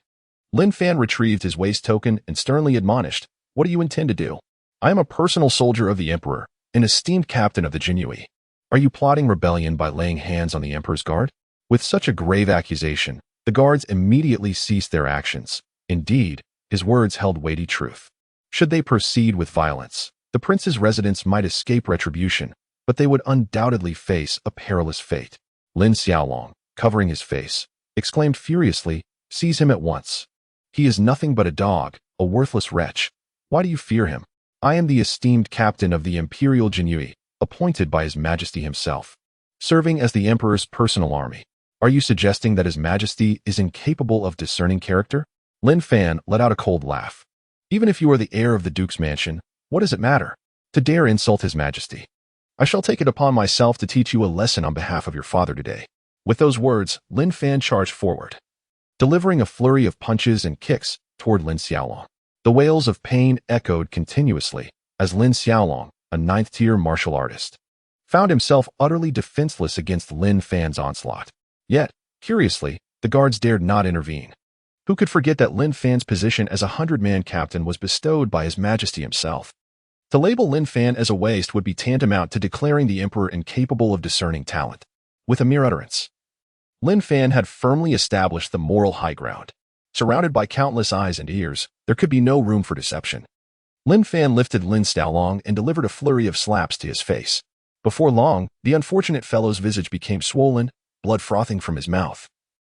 Lin Fan retrieved his waist token and sternly admonished, "What do you intend to do? I am a personal soldier of the Emperor, an esteemed captain of the Jinyiwei. Are you plotting rebellion by laying hands on the Emperor's guard?" With such a grave accusation, the guards immediately ceased their actions. Indeed, his words held weighty truth. Should they proceed with violence, the prince's residents might escape retribution, but they would undoubtedly face a perilous fate. Lin Xiaolong, covering his face, exclaimed furiously, "Seize him at once. He is nothing but a dog, a worthless wretch. Why do you fear him? I am the esteemed captain of the Imperial Jinyiwei, appointed by His Majesty himself, serving as the Emperor's personal army. Are you suggesting that His Majesty is incapable of discerning character?" Lin Fan let out a cold laugh. "Even if you are the heir of the Duke's mansion, what does it matter? To dare insult His Majesty. I shall take it upon myself to teach you a lesson on behalf of your father today." With those words, Lin Fan charged forward, delivering a flurry of punches and kicks toward Lin Xiaolong. The wails of pain echoed continuously as Lin Xiaolong, a ninth-tier martial artist, found himself utterly defenseless against Lin Fan's onslaught. Yet, curiously, the guards dared not intervene. Who could forget that Lin Fan's position as a 100-man captain was bestowed by His Majesty himself? To label Lin Fan as a waste would be tantamount to declaring the Emperor incapable of discerning talent. With a mere utterance, Lin Fan had firmly established the moral high ground. Surrounded by countless eyes and ears, there could be no room for deception. Lin Fan lifted Lin Xiaolong and delivered a flurry of slaps to his face. Before long, the unfortunate fellow's visage became swollen, blood frothing from his mouth.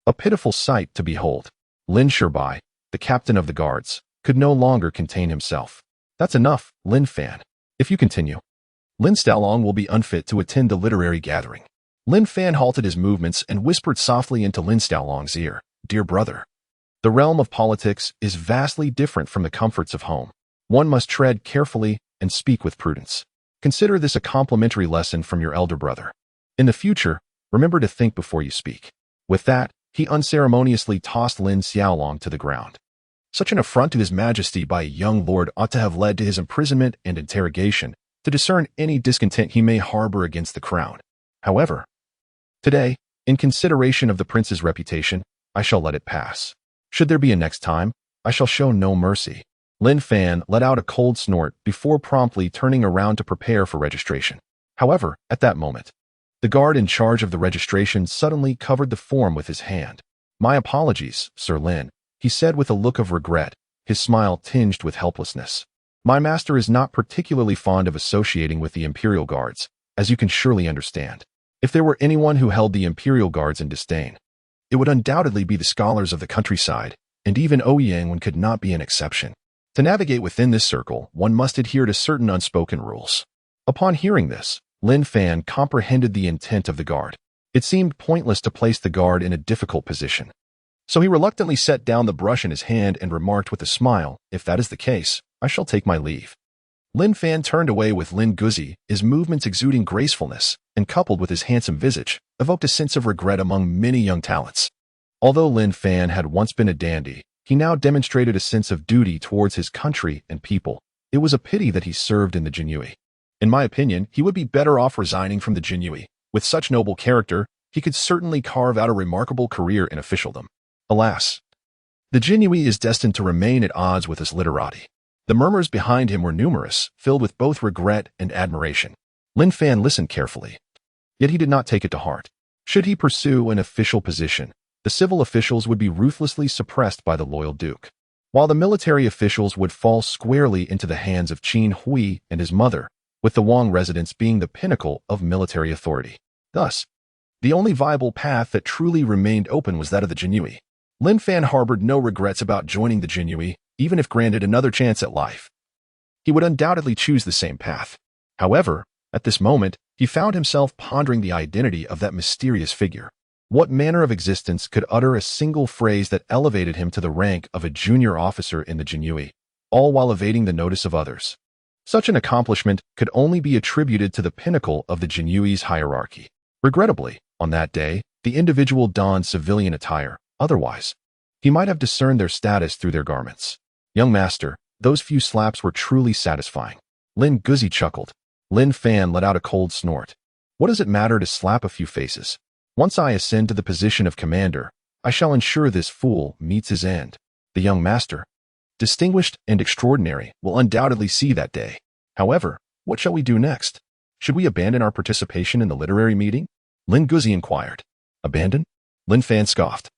A pitiful sight to behold. Lin Shibai, the captain of the guards, could no longer contain himself. "That's enough, Lin Fan. If you continue, Lin Xiaolong will be unfit to attend the literary gathering." Lin Fan halted his movements and whispered softly into Lin Xiaolong's ear, "Dear brother, the realm of politics is vastly different from the comforts of home. One must tread carefully and speak with prudence. Consider this a complimentary lesson from your elder brother. In the future, remember to think before you speak." With that, he unceremoniously tossed Lin Xiaolong to the ground. Such an affront to His Majesty by a young lord ought to have led to his imprisonment and interrogation to discern any discontent he may harbor against the crown. However, today, in consideration of the prince's reputation, I shall let it pass. Should there be a next time, I shall show no mercy. Lin Fan let out a cold snort before promptly turning around to prepare for registration. However, at that moment, the guard in charge of the registration suddenly covered the form with his hand. "My apologies, Sir Lin," he said with a look of regret, his smile tinged with helplessness. "My master is not particularly fond of associating with the Imperial Guards, as you can surely understand. If there were anyone who held the Imperial Guards in disdain, it would undoubtedly be the scholars of the countryside, and even Ouyang could not be an exception. To navigate within this circle, one must adhere to certain unspoken rules." Upon hearing this, Lin Fan comprehended the intent of the guard. It seemed pointless to place the guard in a difficult position. So he reluctantly set down the brush in his hand and remarked with a smile, "If that is the case, I shall take my leave." Lin Fan turned away with Lin Guzi, his movements exuding gracefulness, and coupled with his handsome visage, evoked a sense of regret among many young talents. Although Lin Fan had once been a dandy, he now demonstrated a sense of duty towards his country and people. It was a pity that he served in the Jinyiwei. In my opinion, he would be better off resigning from the Jinyiwei. With such noble character, he could certainly carve out a remarkable career in officialdom. Alas, the Jinyiwei is destined to remain at odds with his literati. The murmurs behind him were numerous, filled with both regret and admiration. Lin Fan listened carefully, yet he did not take it to heart. Should he pursue an official position, the civil officials would be ruthlessly suppressed by the loyal duke, while the military officials would fall squarely into the hands of Qin Hui and his mother, with the Wang residence being the pinnacle of military authority. Thus, the only viable path that truly remained open was that of the Jinyiwei. Lin Fan harbored no regrets about joining the Jinyiwei, even if granted another chance at life. He would undoubtedly choose the same path. However, at this moment, he found himself pondering the identity of that mysterious figure. What manner of existence could utter a single phrase that elevated him to the rank of a junior officer in the Jinyiwei, all while evading the notice of others? Such an accomplishment could only be attributed to the pinnacle of the Jinyiwei's hierarchy. Regrettably, on that day, the individual donned civilian attire. Otherwise, he might have discerned their status through their garments. "Young master, those few slaps were truly satisfying. Lin Guzi chuckled. Lin Fan let out a cold snort. What does it matter to slap a few faces? Once I ascend to the position of commander, I shall ensure this fool meets his end. The young master, distinguished and extraordinary, will undoubtedly see that day. However, what shall we do next? Should we abandon our participation in the literary meeting? Lin Guzi inquired. Abandon? Lin Fan scoffed.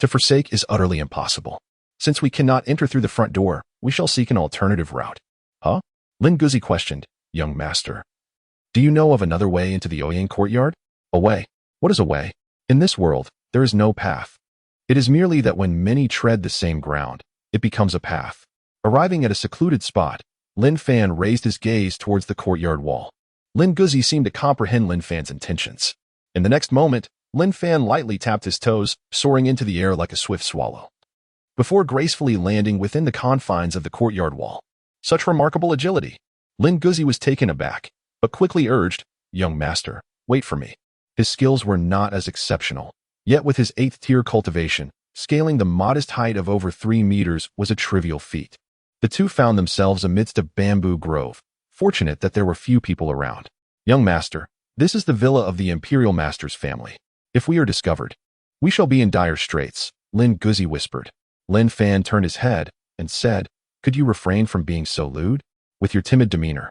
To forsake is utterly impossible. Since we cannot enter through the front door, we shall seek an alternative route. Huh? Lin Guzi questioned. Young master, do you know of another way into the Ouyang courtyard? A way? What is a way? In this world, there is no path. It is merely that when many tread the same ground, it becomes a path. Arriving at a secluded spot, Lin Fan raised his gaze towards the courtyard wall. Lin Guzi seemed to comprehend Lin Fan's intentions. In the next moment, Lin Fan lightly tapped his toes, soaring into the air like a swift swallow, before gracefully landing within the confines of the courtyard wall. Such remarkable agility! Lin Guzi was taken aback, but quickly urged, Young master, wait for me. His skills were not as exceptional, yet with his 8th-tier cultivation, scaling the modest height of over 3 meters was a trivial feat. The two found themselves amidst a bamboo grove, fortunate that there were few people around. Young master, this is the villa of the Imperial Master's family. If we are discovered, we shall be in dire straits, Lin Guzi whispered. Lin Fan turned his head and said, Could you refrain from being so lewd? With your timid demeanor,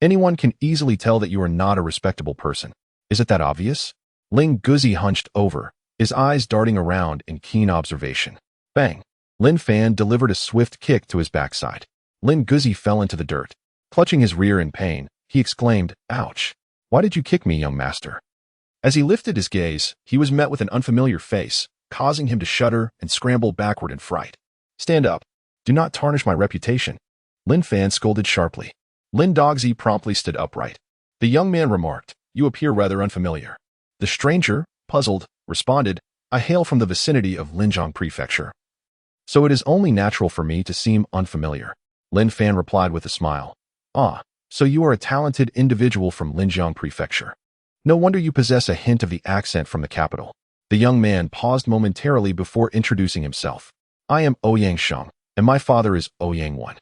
anyone can easily tell that you are not a respectable person. Is it that obvious? Lin Guzi hunched over, his eyes darting around in keen observation. Bang! Lin Fan delivered a swift kick to his backside. Lin Guzi fell into the dirt. Clutching his rear in pain, he exclaimed, Ouch! Why did you kick me, young master? As he lifted his gaze, he was met with an unfamiliar face, causing him to shudder and scramble backward in fright. Stand up. Do not tarnish my reputation. Lin Fan scolded sharply. Lin Guzi promptly stood upright. The young man remarked, You appear rather unfamiliar. The stranger, puzzled, responded, I hail from the vicinity of Linjiang Prefecture. So it is only natural for me to seem unfamiliar. Lin Fan replied with a smile. Ah, so you are a talented individual from Linjiang Prefecture. No wonder you possess a hint of the accent from the capital. The young man paused momentarily before introducing himself. I am Ouyang Sheng, and my father is Ouyang I.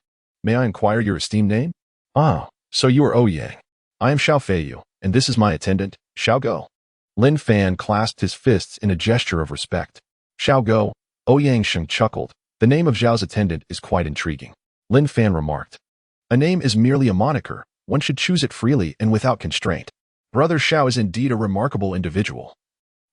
May I inquire your esteemed name? Ah, so you are Ouyang. I am Xiao Feiyu, and this is my attendant, Xiao Go. Lin Fan clasped his fists in a gesture of respect. Xiao Go, Ouyang Sheng chuckled. The name of Zhao's attendant is quite intriguing. Lin Fan remarked. A name is merely a moniker. One should choose it freely and without constraint. Brother Xiao is indeed a remarkable individual.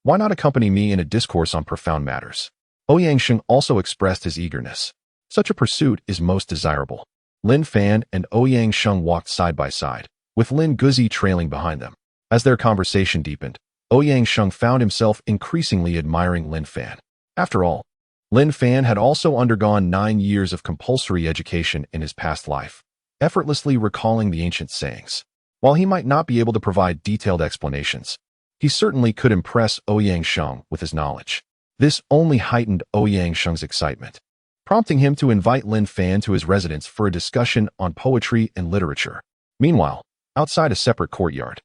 Why not accompany me in a discourse on profound matters? Ouyang Sheng also expressed his eagerness. Such a pursuit is most desirable. Lin Fan and Ouyang Sheng walked side by side, with Lin Guzi trailing behind them. As their conversation deepened, Ouyang Sheng found himself increasingly admiring Lin Fan. After all, Lin Fan had also undergone 9 years of compulsory education in his past life, effortlessly recalling the ancient sayings. While he might not be able to provide detailed explanations, he certainly could impress Ouyang Sheng with his knowledge. This only heightened Ouyang Sheng's excitement, prompting him to invite Lin Fan to his residence for a discussion on poetry and literature. Meanwhile, outside a separate courtyard,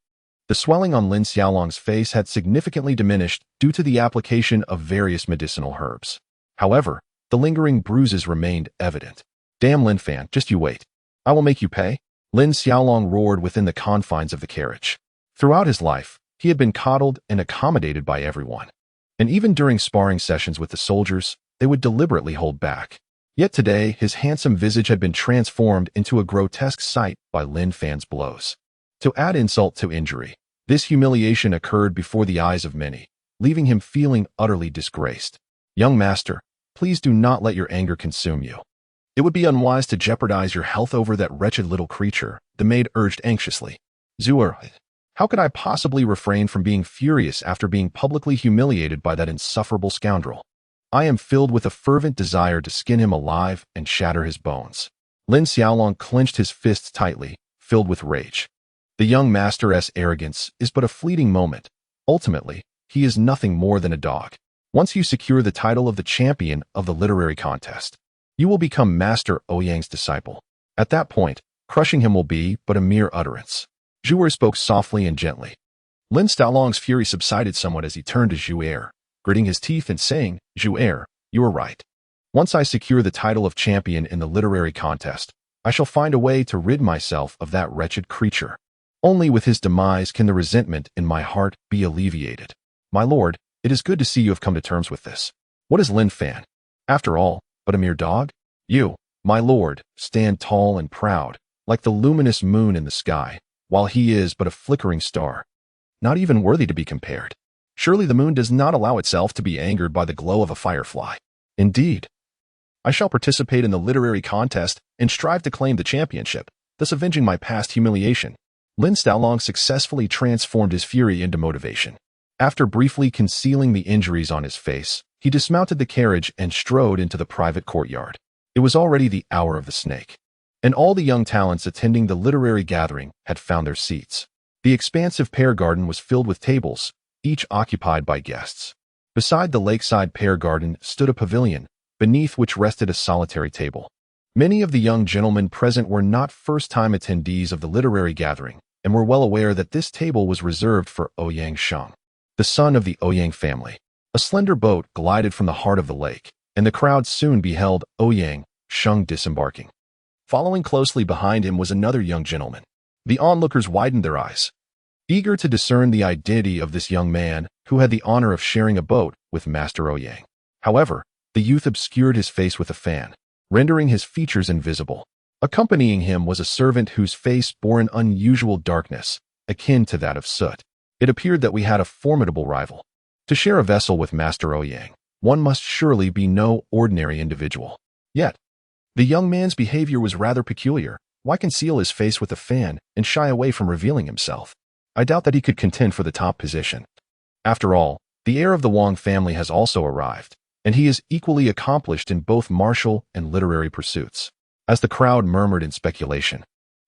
the swelling on Lin Xiaolong's face had significantly diminished due to the application of various medicinal herbs. However, the lingering bruises remained evident. Damn, Lin Fan, just you wait. I will make you pay. Lin Xiaolong roared within the confines of the carriage. Throughout his life, he had been coddled and accommodated by everyone. And even during sparring sessions with the soldiers, they would deliberately hold back. Yet today, his handsome visage had been transformed into a grotesque sight by Lin Fan's blows. To add insult to injury, this humiliation occurred before the eyes of many, leaving him feeling utterly disgraced. Young master, please do not let your anger consume you. It would be unwise to jeopardize your health over that wretched little creature, the maid urged anxiously. Zuer, how could I possibly refrain from being furious after being publicly humiliated by that insufferable scoundrel? I am filled with a fervent desire to skin him alive and shatter his bones. Lin Xiaolong clenched his fists tightly, filled with rage. The young master's arrogance is but a fleeting moment. Ultimately, he is nothing more than a dog. Once you secure the title of the champion of the literary contest, you will become Master Ouyang's disciple. At that point, crushing him will be but a mere utterance. Zhuer spoke softly and gently. Lin Xiaolong's fury subsided somewhat as he turned to Zhuer, gritting his teeth and saying, Zhuer, you are right. Once I secure the title of champion in the literary contest, I shall find a way to rid myself of that wretched creature. Only with his demise can the resentment in my heart be alleviated. My lord, it is good to see you have come to terms with this. What is Lin Fan, after all, but a mere dog? You, my lord, stand tall and proud, like the luminous moon in the sky, while he is but a flickering star, not even worthy to be compared. Surely the moon does not allow itself to be angered by the glow of a firefly. Indeed. I shall participate in the literary contest and strive to claim the championship, thus avenging my past humiliation. Lin Xiaolong successfully transformed his fury into motivation. After briefly concealing the injuries on his face, he dismounted the carriage and strode into the private courtyard. It was already the hour of the snake, and all the young talents attending the literary gathering had found their seats. The expansive pear garden was filled with tables, each occupied by guests. Beside the lakeside pear garden stood a pavilion, beneath which rested a solitary table. Many of the young gentlemen present were not first-time attendees of the literary gathering, and were well aware that this table was reserved for Ouyang Sheng, the son of the Ouyang family. A slender boat glided from the heart of the lake, and the crowd soon beheld Ouyang Sheng disembarking. Following closely behind him was another young gentleman. The onlookers widened their eyes, eager to discern the identity of this young man who had the honor of sharing a boat with Master Ouyang. However, the youth obscured his face with a fan, rendering his features invisible. Accompanying him was a servant whose face bore an unusual darkness, akin to that of soot. It appeared that we had a formidable rival. To share a vessel with Master Ouyang, one must surely be no ordinary individual. Yet, the young man's behavior was rather peculiar. Why conceal his face with a fan and shy away from revealing himself? I doubt that he could contend for the top position. After all, the heir of the Wang family has also arrived, and he is equally accomplished in both martial and literary pursuits. As the crowd murmured in speculation,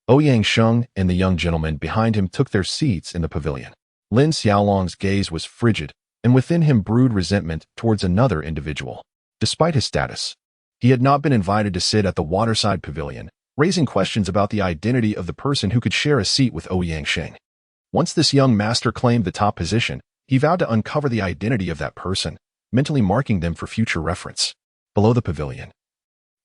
Ouyang Sheng and the young gentleman behind him took their seats in the pavilion. Lin Xiaolong's gaze was frigid, and within him brewed resentment towards another individual. Despite his status, he had not been invited to sit at the waterside pavilion, raising questions about the identity of the person who could share a seat with Ouyang Sheng. Once this young master claimed the top position, he vowed to uncover the identity of that person, mentally marking them for future reference. Below the pavilion,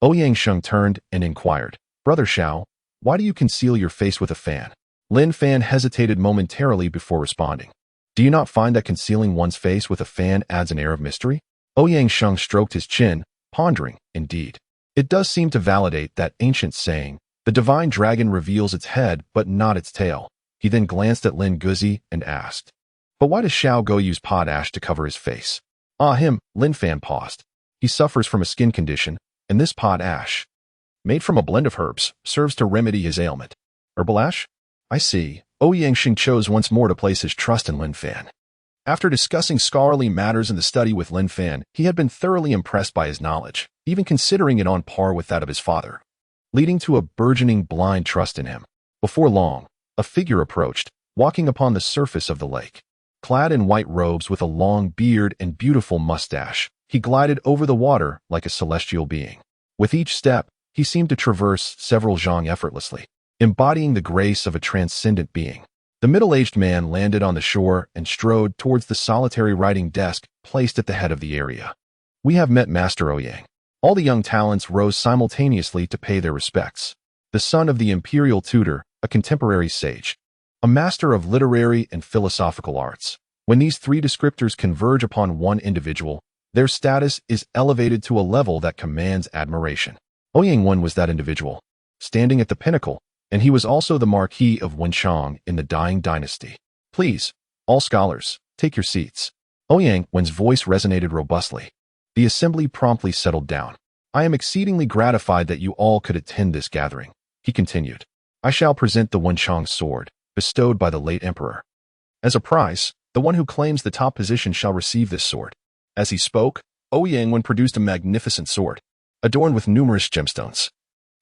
Ouyang Sheng turned and inquired, "Brother Xiao, why do you conceal your face with a fan?" Lin Fan hesitated momentarily before responding. "Do you not find that concealing one's face with a fan adds an air of mystery?" Ouyang Sheng stroked his chin, pondering. Indeed, it does seem to validate that ancient saying, "The divine dragon reveals its head but not its tail." He then glanced at Lin Guzi and asked, "But why does Xiao Go use potash to cover his face?" Him, Lin Fan paused. "He suffers from a skin condition, and this potash, made from a blend of herbs, serves to remedy his ailment." "Herbal ash? I see." Ouyang Sheng chose once more to place his trust in Lin Fan. After discussing scholarly matters in the study with Lin Fan, he had been thoroughly impressed by his knowledge, even considering it on par with that of his father, leading to a burgeoning blind trust in him. Before long, a figure approached, walking upon the surface of the lake. Clad in white robes with a long beard and beautiful mustache, he glided over the water like a celestial being. With each step, he seemed to traverse several zhang effortlessly, embodying the grace of a transcendent being. The middle-aged man landed on the shore and strode towards the solitary writing desk placed at the head of the area. "We have met Master Ouyang." All the young talents rose simultaneously to pay their respects. The son of the imperial tutor, a contemporary sage, a master of literary and philosophical arts. When these three descriptors converge upon one individual, their status is elevated to a level that commands admiration. Ouyang Wen was that individual, standing at the pinnacle, and he was also the Marquis of Wenchang in the dying dynasty. "Please, all scholars, take your seats." Ouyang Wen's voice resonated robustly. The assembly promptly settled down. "I am exceedingly gratified that you all could attend this gathering," he continued. "I shall present the Wenchang sword, bestowed by the late emperor. As a prize, the one who claims the top position shall receive this sword." As he spoke, Ouyang Wen produced a magnificent sword, adorned with numerous gemstones.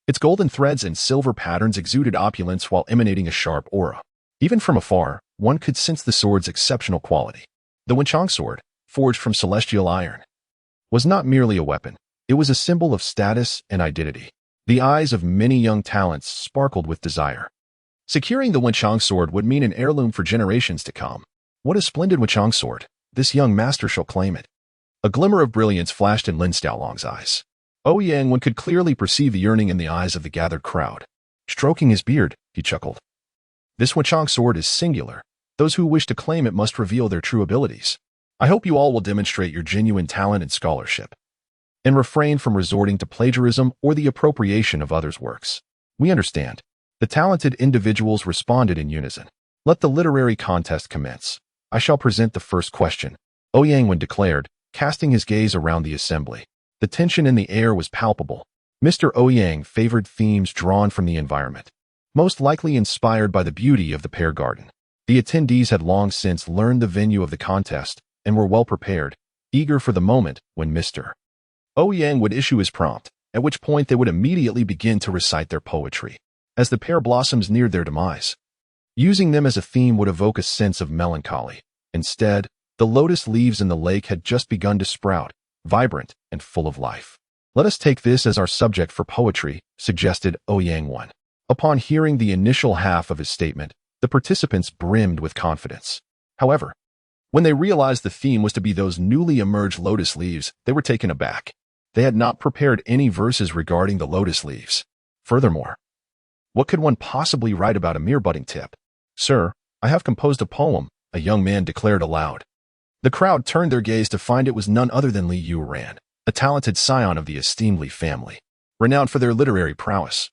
Its golden threads and silver patterns exuded opulence while emanating a sharp aura. Even from afar, one could sense the sword's exceptional quality. The Wenchang sword, forged from celestial iron, was not merely a weapon. It was a symbol of status and identity. The eyes of many young talents sparkled with desire. Securing the Wenchang sword would mean an heirloom for generations to come. "What a splendid Wenchang sword! This young master shall claim it." A glimmer of brilliance flashed in Lin Xiaolong's eyes. Yang could clearly perceive the yearning in the eyes of the gathered crowd. Stroking his beard, he chuckled. This Wuchang sword is singular. Those who wish to claim it must reveal their true abilities. I hope you all will demonstrate your genuine talent and scholarship, and refrain from resorting to plagiarism or the appropriation of others' works. We understand. The talented individuals responded in unison. Let the literary contest commence. I shall present the first question, Yang declared, casting his gaze around the assembly. The tension in the air was palpable. Mr. Yang favored themes drawn from the environment, most likely inspired by the beauty of the pear garden. The attendees had long since learned the venue of the contest and were well prepared, eager for the moment when Mr. Yang would issue his prompt, at which point they would immediately begin to recite their poetry. As the pear blossoms neared their demise, using them as a theme would evoke a sense of melancholy. Instead, the lotus leaves in the lake had just begun to sprout, vibrant and full of life. Let us take this as our subject for poetry, suggested Yang 1. Upon hearing the initial half of his statement, the participants brimmed with confidence. However, when they realized the theme was to be those newly emerged lotus leaves, they were taken aback. They had not prepared any verses regarding the lotus leaves. Furthermore, what could one possibly write about a mere budding tip? Sir, I have composed a poem, a young man declared aloud. The crowd turned their gaze to find it was none other than Li Yuran, a talented scion of the esteemed Li family, renowned for their literary prowess.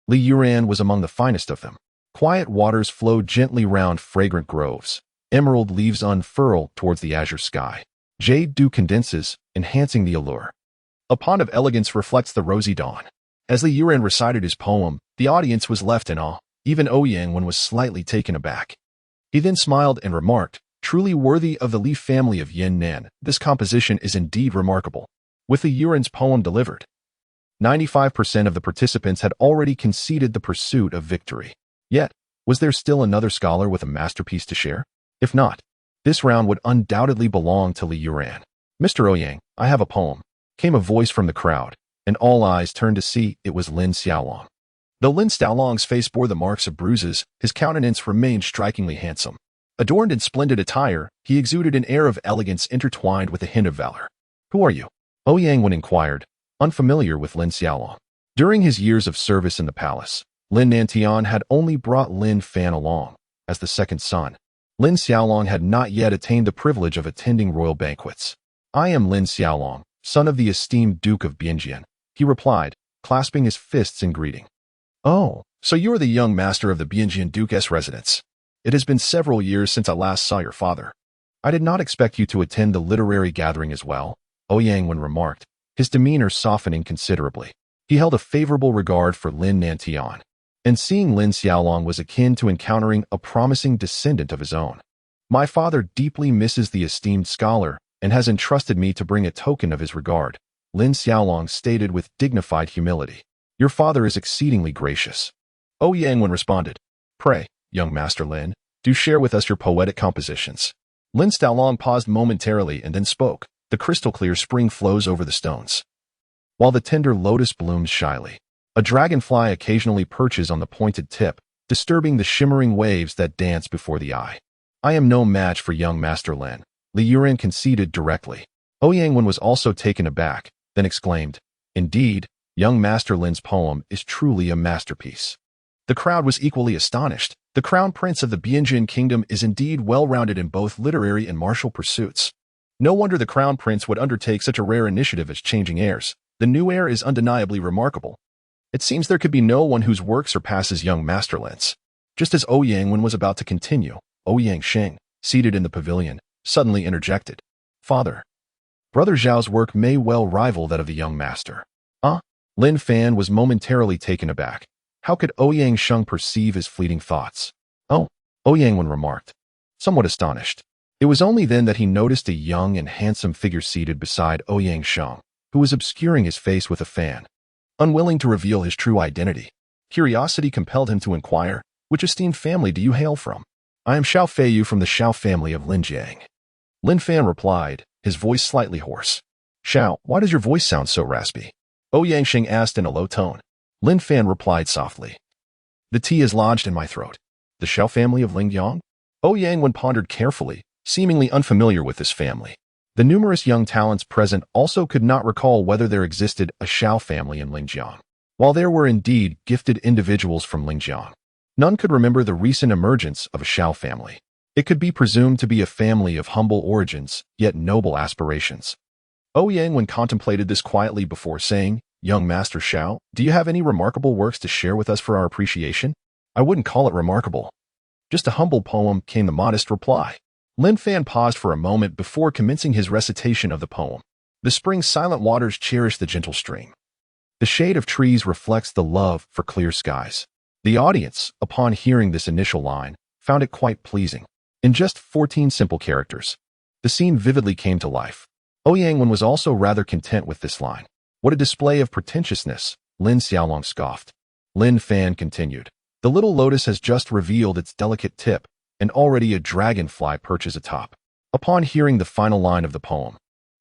Li Yuran was among the finest of them. Quiet waters flowed gently round fragrant groves. Emerald leaves unfurl towards the azure sky. Jade dew condenses, enhancing the allure. A pond of elegance reflects the rosy dawn. As Li Yuran recited his poem, the audience was left in awe. Even Yang was slightly taken aback. He then smiled and remarked, truly worthy of the Li family of Yin Nan, this composition is indeed remarkable. With Li Yuran's poem delivered, 95% of the participants had already conceded the pursuit of victory. Yet, was there still another scholar with a masterpiece to share? If not, this round would undoubtedly belong to Li Yuran. Mr. Yang, I have a poem, came a voice from the crowd, and all eyes turned to see it was Lin Xiaolong. Though Lin Xiaolong's face bore the marks of bruises, his countenance remained strikingly handsome. Adorned in splendid attire, he exuded an air of elegance intertwined with a hint of valor. Who are you? Yang inquired, unfamiliar with Lin Xiaolong. During his years of service in the palace, Lin Nantian had only brought Lin Fan along as the second son. Lin Xiaolong had not yet attained the privilege of attending royal banquets. I am Lin Xiaolong, son of the esteemed Duke of Bingjian, he replied, clasping his fists in greeting. Oh, so you are the young master of the Bingjian Duke's residence. It has been several years since I last saw your father. I did not expect you to attend the literary gathering as well, Yang remarked, his demeanor softening considerably. He held a favorable regard for Lin Nantian, and seeing Lin Xiaolong was akin to encountering a promising descendant of his own. My father deeply misses the esteemed scholar and has entrusted me to bring a token of his regard, Lin Xiaolong stated with dignified humility. Your father is exceedingly gracious. Yang responded, Pray, young Master Lin, do share with us your poetic compositions. Lin Xiaolong paused momentarily and then spoke. The crystal-clear spring flows over the stones, while the tender lotus blooms shyly. A dragonfly occasionally perches on the pointed tip, disturbing the shimmering waves that dance before the eye. I am no match for young Master Lin, Li Yuran conceded directly. Yang was also taken aback, then exclaimed, Indeed, young Master Lin's poem is truly a masterpiece. The crowd was equally astonished. The crown prince of the Bingjian kingdom is indeed well-rounded in both literary and martial pursuits. No wonder the crown prince would undertake such a rare initiative as changing heirs. The new heir is undeniably remarkable. It seems there could be no one whose work surpasses young Master Lin's. Just as Yang was about to continue, Yang Sheng, seated in the pavilion, suddenly interjected. Father, Brother Zhao's work may well rival that of the young master. Lin Fan was momentarily taken aback. How could Yang Sheng perceive his fleeting thoughts? Yang remarked, somewhat astonished. It was only then that he noticed a young and handsome figure seated beside Yang Sheng, who was obscuring his face with a fan. Unwilling to reveal his true identity, curiosity compelled him to inquire, which esteemed family do you hail from? I am Xiao Feiyu from the Xiao family of Linjiang. Lin Fan replied, his voice slightly hoarse. Xiao, why does your voice sound so raspy? Yang Sheng asked in a low tone. Lin Fan replied softly. The tea is lodged in my throat. The Xiao family of Lingyang? Yang pondered carefully, seemingly unfamiliar with this family. The numerous young talents present also could not recall whether there existed a Xiao family in Lingjiang. While there were indeed gifted individuals from Lingjiang, none could remember the recent emergence of a Xiao family. It could be presumed to be a family of humble origins, yet noble aspirations. Ouyang contemplated this quietly before saying, "Young Master Xiao, do you have any remarkable works to share with us for our appreciation?" "I wouldn't call it remarkable. Just a humble poem," came the modest reply. Lin Fan paused for a moment before commencing his recitation of the poem. The spring's silent waters cherish the gentle stream. The shade of trees reflects the love for clear skies. The audience, upon hearing this initial line, found it quite pleasing. In just 14 simple characters, the scene vividly came to life. Ouyang was also rather content with this line. "What a display of pretentiousness," Lin Xiaolong scoffed. Lin Fan continued. "The little lotus has just revealed its delicate tip, and already a dragonfly perches atop." Upon hearing the final line of the poem,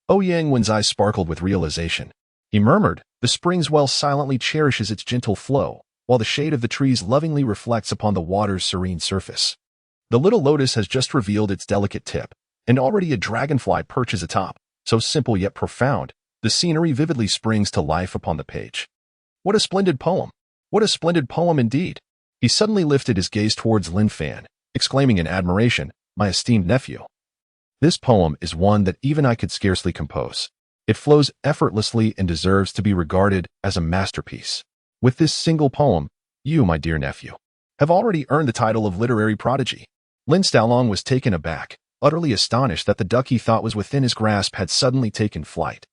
Ouyang's eyes sparkled with realization. He murmured, "The spring's well silently cherishes its gentle flow, while the shade of the trees lovingly reflects upon the water's serene surface. The little lotus has just revealed its delicate tip, and already a dragonfly perches atop. So simple yet profound, the scenery vividly springs to life upon the page. What a splendid poem! What a splendid poem indeed!" He suddenly lifted his gaze towards Lin Fan, exclaiming in admiration, "My esteemed nephew, this poem is one that even I could scarcely compose. It flows effortlessly and deserves to be regarded as a masterpiece. With this single poem, you, my dear nephew, have already earned the title of literary prodigy." Lin Xiaolong was taken aback, utterly astonished that the duck he thought was within his grasp had suddenly taken flight.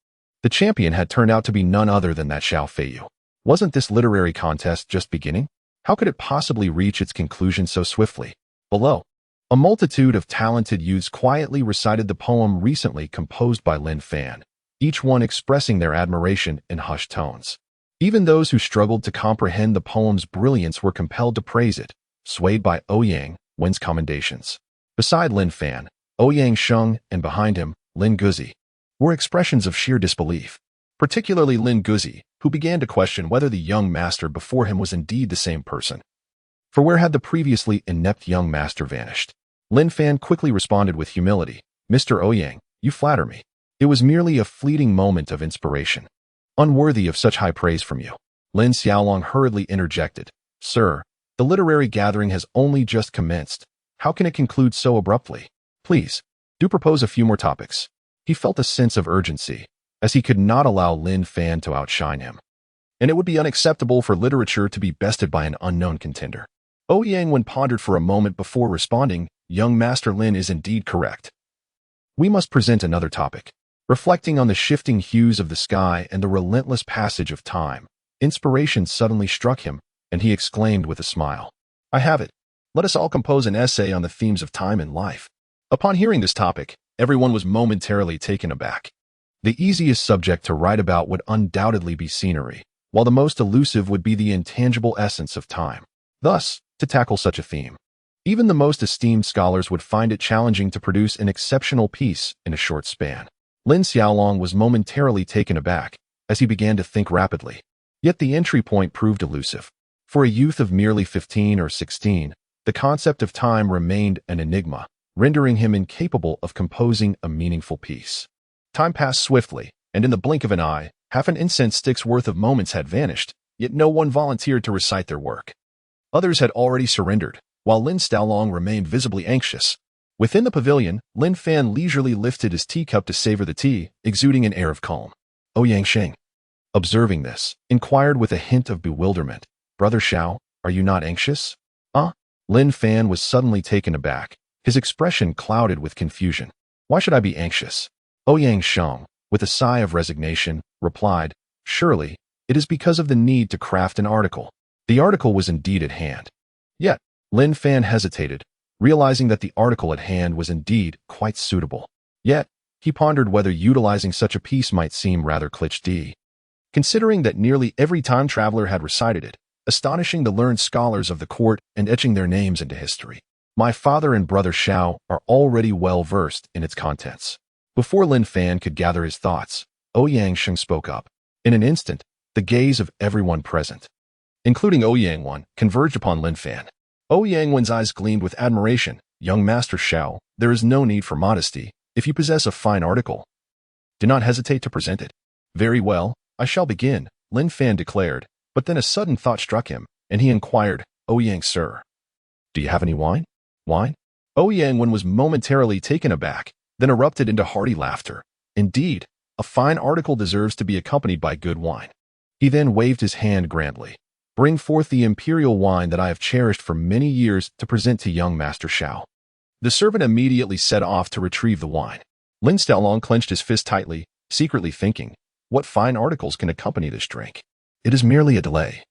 The champion had turned out to be none other than that Xiao Feiyu. Wasn't this literary contest just beginning? How could it possibly reach its conclusion so swiftly? Below, a multitude of talented youths quietly recited the poem recently composed by Lin Fan, each one expressing their admiration in hushed tones. Even those who struggled to comprehend the poem's brilliance were compelled to praise it, swayed by Ouyang's commendations. Beside Lin Fan, Ouyang Sheng, and behind him, Lin Guzi, were expressions of sheer disbelief, particularly Lin Guzi, who began to question whether the young master before him was indeed the same person. For where had the previously inept young master vanished? Lin Fan quickly responded with humility, "Mr. Ouyang, you flatter me. It was merely a fleeting moment of inspiration, unworthy of such high praise from you." Lin Xiaolong hurriedly interjected, "Sir, the literary gathering has only just commenced. How can it conclude so abruptly? Please, do propose a few more topics." He felt a sense of urgency, as he could not allow Lin Fan to outshine him. And it would be unacceptable for literature to be bested by an unknown contender. Ouyang pondered for a moment before responding, "Young Master Lin is indeed correct. We must present another topic." Reflecting on the shifting hues of the sky and the relentless passage of time, inspiration suddenly struck him, and he exclaimed with a smile, "I have it. Let us all compose an essay on the themes of time and life." Upon hearing this topic, everyone was momentarily taken aback. The easiest subject to write about would undoubtedly be scenery, while the most elusive would be the intangible essence of time. Thus, to tackle such a theme, even the most esteemed scholars would find it challenging to produce an exceptional piece in a short span. Lin Xiaolong was momentarily taken aback, as he began to think rapidly. Yet the entry point proved elusive. For a youth of merely 15 or 16, the concept of time remained an enigma, rendering him incapable of composing a meaningful piece. Time passed swiftly, and in the blink of an eye, half an incense stick's worth of moments had vanished, yet no one volunteered to recite their work. Others had already surrendered, while Lin Xiaolong remained visibly anxious. Within the pavilion, Lin Fan leisurely lifted his teacup to savor the tea, exuding an air of calm. Ouyang Sheng, observing this, inquired with a hint of bewilderment, "Brother Xiao, are you not anxious?" Lin Fan was suddenly taken aback, his expression clouded with confusion. "Why should I be anxious?" Ouyang Sheng, with a sigh of resignation, replied, "Surely, it is because of the need to craft an article." The article was indeed at hand. Yet, Lin Fan hesitated, realizing that the article at hand was indeed quite suitable. Yet, he pondered whether utilizing such a piece might seem rather cliché, considering that nearly every time traveler had recited it, astonishing the learned scholars of the court and etching their names into history. My father and brother Xiao are already well versed in its contents. Before Lin Fan could gather his thoughts, Ouyang Sheng spoke up. In an instant, the gaze of everyone present, including Ouyang, converged upon Lin Fan. Ouyang's eyes gleamed with admiration. "Young Master Xiao, there is no need for modesty. If you possess a fine article, do not hesitate to present it. Very well, I shall begin, Lin Fan declared, but then a sudden thought struck him, and he inquired, Ouyang, sir, do you have any wine? Wine? Ouyang was momentarily taken aback, then erupted into hearty laughter. Indeed, a fine article deserves to be accompanied by good wine. He then waved his hand grandly. Bring forth the imperial wine that I have cherished for many years to present to young Master Xiao. The servant immediately set off to retrieve the wine. Lin Xiaolong clenched his fist tightly, secretly thinking, what fine articles can accompany this drink? It is merely a delay.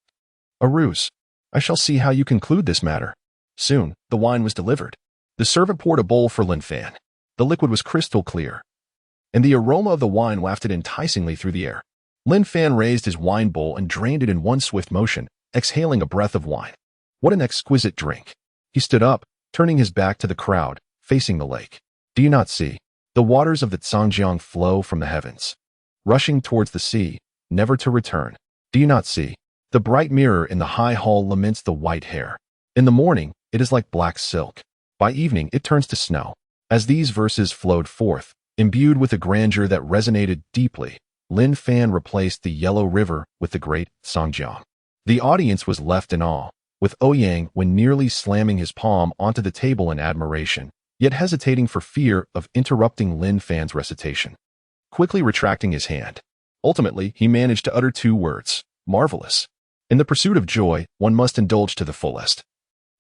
A ruse. I shall see how you conclude this matter. Soon, the wine was delivered. The servant poured a bowl for Lin Fan. The liquid was crystal clear, and the aroma of the wine wafted enticingly through the air. Lin Fan raised his wine bowl and drained it in one swift motion, exhaling a breath of wine. What an exquisite drink. He stood up, turning his back to the crowd, facing the lake. Do you not see? The waters of the Zhangjiang flow from the heavens, rushing towards the sea, never to return. Do you not see? The bright mirror in the high hall laments the white hair. In the morning, it is like black silk. By evening, it turns to snow. As these verses flowed forth, imbued with a grandeur that resonated deeply, Lin Fan replaced the yellow river with the great Zhangjiang. The audience was left in awe, with Ouyang nearly slamming his palm onto the table in admiration, yet hesitating for fear of interrupting Lin Fan's recitation. Quickly retracting his hand, ultimately he managed to utter two words, marvelous. In the pursuit of joy, one must indulge to the fullest.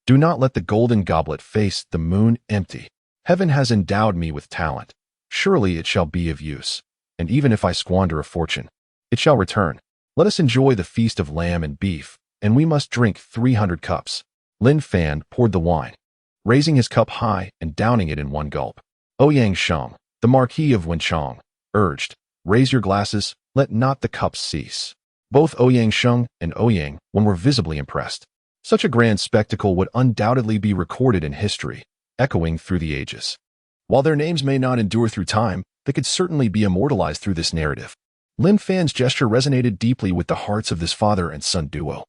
Do not let the golden goblet face the moon empty. Heaven has endowed me with talent. Surely it shall be of use. And even if I squander a fortune, it shall return. Let us enjoy the feast of lamb and beef, and we must drink 300 cups. Lin Fan poured the wine, raising his cup high and downing it in one gulp. Ouyang Sheng, the Marquis of Wenchong, urged, raise your glasses, let not the cups cease. Both Ouyang Sheng and Ouyang were visibly impressed. Such a grand spectacle would undoubtedly be recorded in history, echoing through the ages. While their names may not endure through time, they could certainly be immortalized through this narrative. Lin Fan's gesture resonated deeply with the hearts of this father and son duo.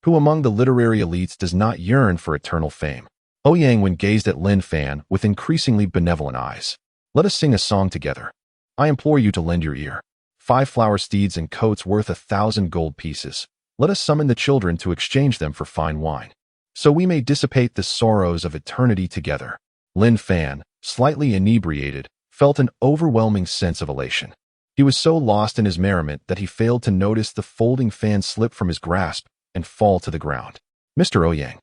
Who among the literary elites does not yearn for eternal fame? Ouyang gazed at Lin Fan with increasingly benevolent eyes. Let us sing a song together. I implore you to lend your ear. 5 flower steeds and coats worth 1,000 gold pieces. Let us summon the children to exchange them for fine wine, so we may dissipate the sorrows of eternity together. Lin Fan, slightly inebriated, felt an overwhelming sense of elation. He was so lost in his merriment that he failed to notice the folding fan slip from his grasp and fall to the ground. Mr. Ouyang,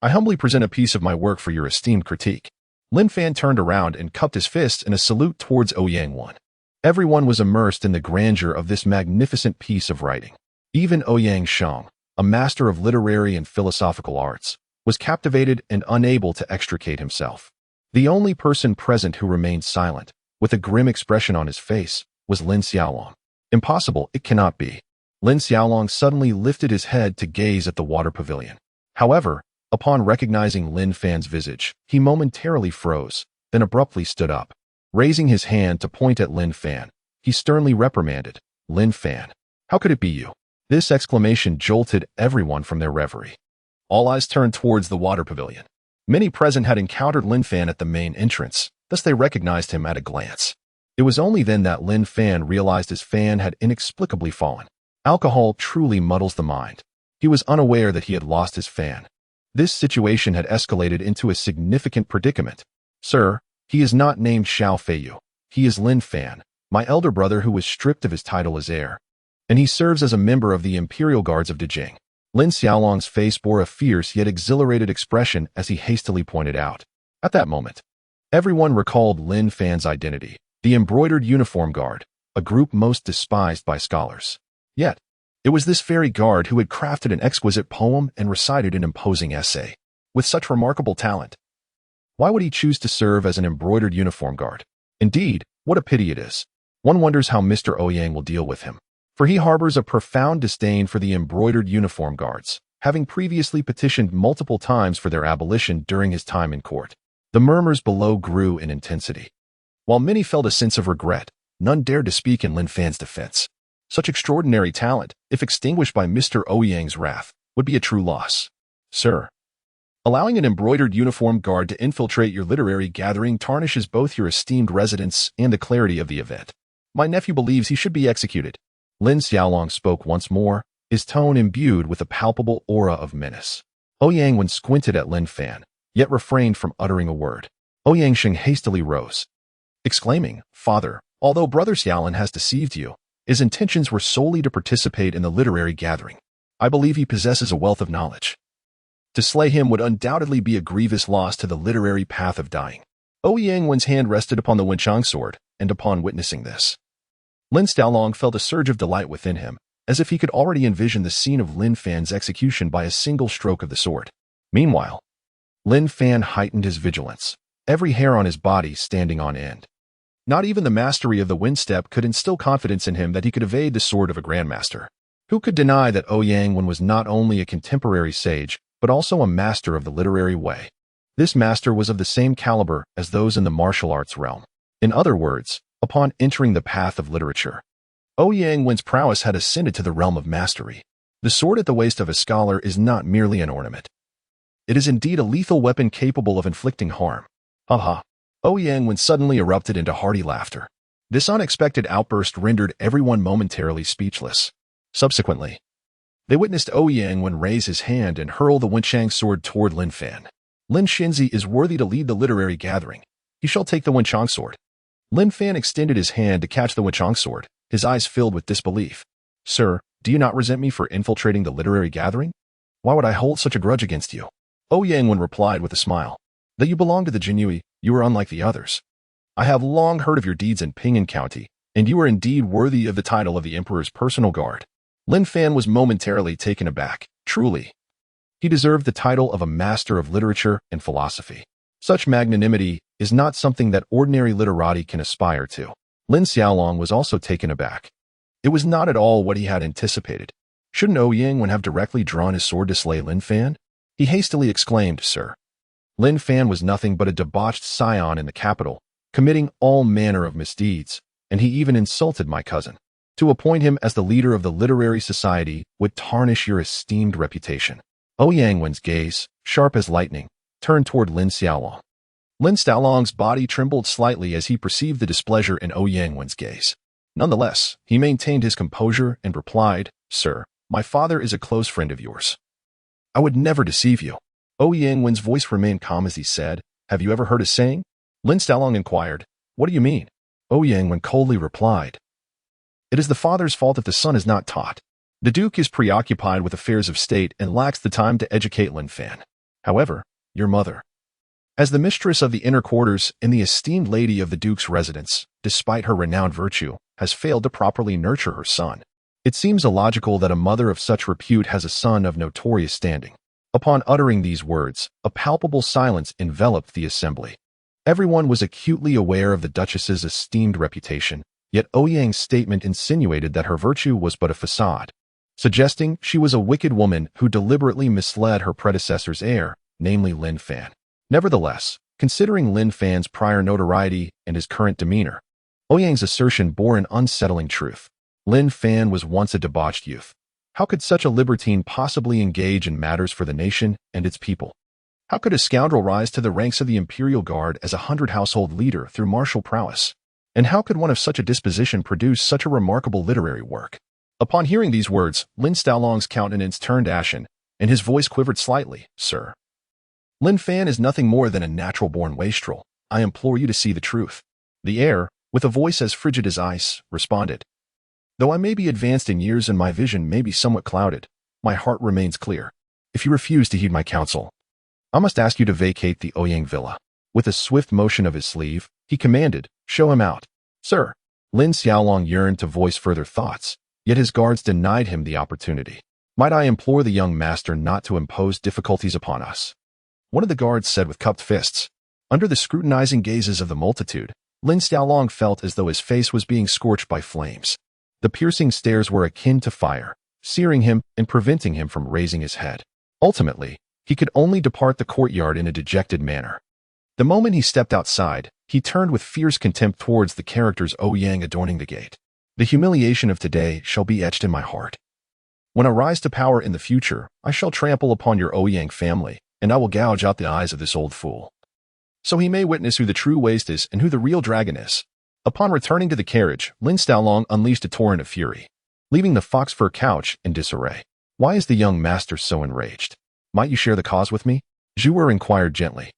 I humbly present a piece of my work for your esteemed critique. Lin Fan turned around and cupped his fist in a salute towards Ouyang. Everyone was immersed in the grandeur of this magnificent piece of writing. Even Ouyang Sheng, a master of literary and philosophical arts, was captivated and unable to extricate himself. The only person present who remained silent, with a grim expression on his face, was Lin Xiaolong. Impossible, it cannot be. Lin Xiaolong suddenly lifted his head to gaze at the water pavilion. However, upon recognizing Lin Fan's visage, he momentarily froze, then abruptly stood up. Raising his hand to point at Lin Fan, he sternly reprimanded, Lin Fan, how could it be you? This exclamation jolted everyone from their reverie. All eyes turned towards the water pavilion. Many present had encountered Lin Fan at the main entrance, thus they recognized him at a glance. It was only then that Lin Fan realized his fan had inexplicably fallen. Alcohol truly muddles the mind. He was unaware that he had lost his fan. This situation had escalated into a significant predicament. Sir, he is not named Xiao Feiyu. He is Lin Fan, my elder brother who was stripped of his title as heir, and he serves as a member of the Imperial Guards of Dejing. Lin Xiaolong's face bore a fierce yet exhilarated expression as he hastily pointed out. At that moment, everyone recalled Lin Fan's identity, the embroidered uniform guard, a group most despised by scholars. Yet, it was this very guard who had crafted an exquisite poem and recited an imposing essay. With such remarkable talent, why would he choose to serve as an embroidered uniform guard? Indeed, what a pity it is. One wonders how Mr. Ouyang will deal with him, for he harbors a profound disdain for the embroidered uniform guards, having previously petitioned multiple times for their abolition during his time in court. The murmurs below grew in intensity. While many felt a sense of regret, none dared to speak in Lin Fan's defense. Such extraordinary talent, if extinguished by Mr. Ouyang's wrath, would be a true loss. Sir, Allowing an embroidered uniformed guard to infiltrate your literary gathering tarnishes both your esteemed residence and the clarity of the event. My nephew believes he should be executed. Lin Xiaolong spoke once more, his tone imbued with a palpable aura of menace. Ouyang squinted at Lin Fan, yet refrained from uttering a word. Ouyang hastily rose, exclaiming, "Father, although Brother Xiaolin has deceived you, his intentions were solely to participate in the literary gathering. I believe he possesses a wealth of knowledge. To slay him would undoubtedly be a grievous loss to the literary path of dying." Ouyang's hand rested upon the Wenchang sword, and upon witnessing this, Lin Xiaolong felt a surge of delight within him, as if he could already envision the scene of Lin Fan's execution by a single stroke of the sword. Meanwhile, Lin Fan heightened his vigilance, every hair on his body standing on end. Not even the mastery of the wind step could instill confidence in him that he could evade the sword of a grandmaster. Who could deny that Ouyang was not only a contemporary sage, but also a master of the literary way? This master was of the same caliber as those in the martial arts realm. In other words, upon entering the path of literature, Ouyang's prowess had ascended to the realm of mastery. The sword at the waist of a scholar is not merely an ornament. It is indeed a lethal weapon capable of inflicting harm. Ha ha. Ouyang suddenly erupted into hearty laughter. This unexpected outburst rendered everyone momentarily speechless. Subsequently, they witnessed Ouyang raise his hand and hurl the Wenchang sword toward Lin Fan. Lin Xinzi is worthy to lead the literary gathering. He shall take the Wenchang sword. Lin Fan extended his hand to catch the Wenchang sword, his eyes filled with disbelief. Sir, do you not resent me for infiltrating the literary gathering? Why would I hold such a grudge against you? Ouyang replied with a smile. That you belong to the Jinyiwei, you are unlike the others. I have long heard of your deeds in Ping'an County, and you are indeed worthy of the title of the Emperor's personal guard. Lin Fan was momentarily taken aback. Truly, he deserved the title of a master of literature and philosophy. Such magnanimity is not something that ordinary literati can aspire to. Lin Xiaolong was also taken aback. It was not at all what he had anticipated. Shouldn't Ouyang have directly drawn his sword to slay Lin Fan? He hastily exclaimed, "Sir." Lin Fan was nothing but a debauched scion in the capital, committing all manner of misdeeds, and he even insulted my cousin. To appoint him as the leader of the literary society would tarnish your esteemed reputation. Ouyang's gaze, sharp as lightning, turned toward Lin Xiaolong. Lin Xiaolong's body trembled slightly as he perceived the displeasure in Ouyang's gaze. Nonetheless, he maintained his composure and replied, "Sir, my father is a close friend of yours. I would never deceive you." Ouyang's voice remained calm as he said, "Have you ever heard a saying?" Lin Xiaolong inquired, "What do you mean?" Ouyang coldly replied, "It is the father's fault if the son is not taught. The Duke is preoccupied with affairs of state and lacks the time to educate Lin Fan. However, your mother, as the mistress of the inner quarters and the esteemed lady of the Duke's residence, despite her renowned virtue, has failed to properly nurture her son. It seems illogical that a mother of such repute has a son of notorious standing." Upon uttering these words, a palpable silence enveloped the assembly. Everyone was acutely aware of the Duchess's esteemed reputation, yet Ouyang's statement insinuated that her virtue was but a facade, suggesting she was a wicked woman who deliberately misled her predecessor's heir, namely Lin Fan. Nevertheless, considering Lin Fan's prior notoriety and his current demeanor, Ouyang's assertion bore an unsettling truth. Lin Fan was once a debauched youth. How could such a libertine possibly engage in matters for the nation and its people? How could a scoundrel rise to the ranks of the Imperial Guard as a 100-household leader through martial prowess? And how could one of such a disposition produce such a remarkable literary work? Upon hearing these words, Lin Xiaolong's countenance turned ashen, and his voice quivered slightly. "Sir, Lin Fan is nothing more than a natural-born wastrel. I implore you to see the truth." The heir, with a voice as frigid as ice, responded, "Though I may be advanced in years and my vision may be somewhat clouded, my heart remains clear. If you refuse to heed my counsel, I must ask you to vacate the Ouyang villa." With a swift motion of his sleeve, he commanded, "Show him out." "Sir." Lin Xiaolong yearned to voice further thoughts, yet his guards denied him the opportunity. "Might I implore the young master not to impose difficulties upon us?" one of the guards said with cupped fists. Under the scrutinizing gazes of the multitude, Lin Xiaolong felt as though his face was being scorched by flames. The piercing stares were akin to fire, searing him and preventing him from raising his head. Ultimately, he could only depart the courtyard in a dejected manner. The moment he stepped outside, he turned with fierce contempt towards the characters Ouyang adorning the gate. "The humiliation of today shall be etched in my heart. When I rise to power in the future, I shall trample upon your Ouyang family, and I will gouge out the eyes of this old fool, so he may witness who the true waste is and who the real dragon is." Upon returning to the carriage, Lin Xiaolong unleashed a torrent of fury, leaving the fox fur couch in disarray. "Why is the young master so enraged? Might you share the cause with me?" Zhu'er inquired gently.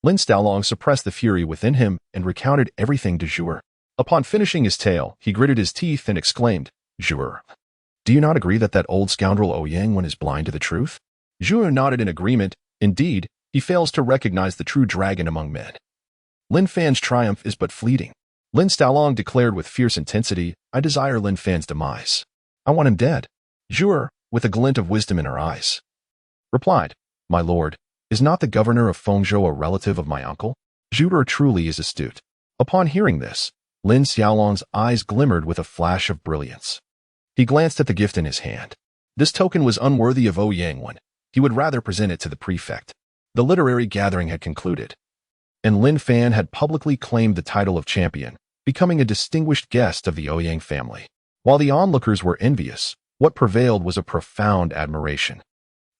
Lin Xiaolong suppressed the fury within him and recounted everything to Zhu'er. Upon finishing his tale, he gritted his teeth and exclaimed, "Zhu'er, do you not agree that that old scoundrel Ouyang is blind to the truth?" Zhu'er nodded in agreement. Indeed, he fails to recognize the true dragon among men. Lin Fan's triumph is but fleeting. Lin Xiaolong declared with fierce intensity, "I desire Lin Fan's demise. I want him dead." Zhu'er, with a glint of wisdom in her eyes, replied, "My lord, is not the governor of Fengzhou a relative of my uncle?" Zhu'er truly is astute. Upon hearing this, Lin Xiaolong's eyes glimmered with a flash of brilliance. He glanced at the gift in his hand. This token was unworthy of Ouyang. He would rather present it to the prefect. The literary gathering had concluded, and Lin Fan had publicly claimed the title of champion, becoming a distinguished guest of the Ouyang family. While the onlookers were envious, what prevailed was a profound admiration.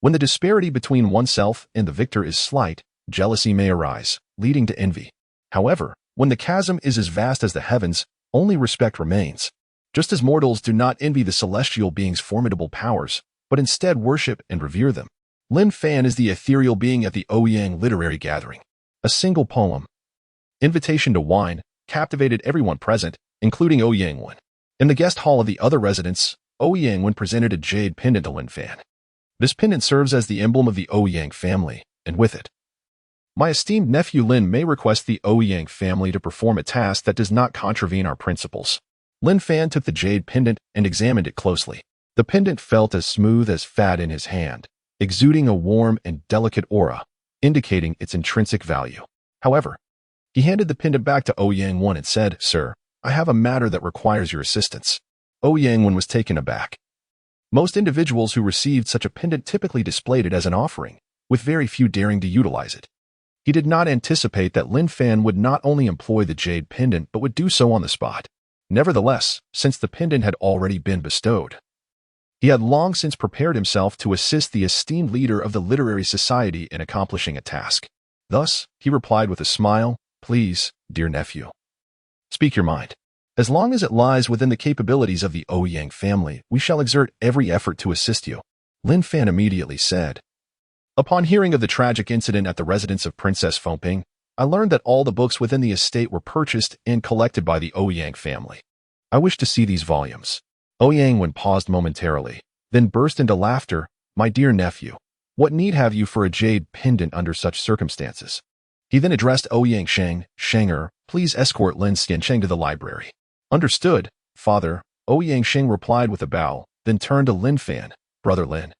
When the disparity between oneself and the victor is slight, jealousy may arise, leading to envy. However, when the chasm is as vast as the heavens, only respect remains. Just as mortals do not envy the celestial beings' formidable powers, but instead worship and revere them, Lin Fan is the ethereal being at the Ouyang literary gathering. A single poem, "Invitation to Wine," captivated everyone present, including Ouyang. In the guest hall of the other residents, Ouyang presented a jade pendant to Lin Fan. This pendant serves as the emblem of the Ouyang family, and with it, "My esteemed nephew Lin may request the Ouyang family to perform a task that does not contravene our principles." Lin Fan took the jade pendant and examined it closely. The pendant felt as smooth as fat in his hand, exuding a warm and delicate aura, indicating its intrinsic value. However, he handed the pendant back to Ouyang and said, "Sir, I have a matter that requires your assistance." Ouyang was taken aback. Most individuals who received such a pendant typically displayed it as an offering, with very few daring to utilize it. He did not anticipate that Lin Fan would not only employ the jade pendant but would do so on the spot. Nevertheless, since the pendant had already been bestowed, he had long since prepared himself to assist the esteemed leader of the literary society in accomplishing a task. Thus, he replied with a smile, "Please, dear nephew, speak your mind. As long as it lies within the capabilities of the Ouyang family, we shall exert every effort to assist you," Lin Fan immediately said. "Upon hearing of the tragic incident at the residence of Princess Fengping, I learned that all the books within the estate were purchased and collected by the Ouyang family. I wish to see these volumes." Ouyang paused momentarily, then burst into laughter. "My dear nephew, what need have you for a jade pendant under such circumstances?" He then addressed Ouyang Sheng, "Shenger, please escort Lin Xiancheng to the library." "Understood, father," Ouyang Sheng replied with a bow, then turned to Lin Fan. "Brother Lin,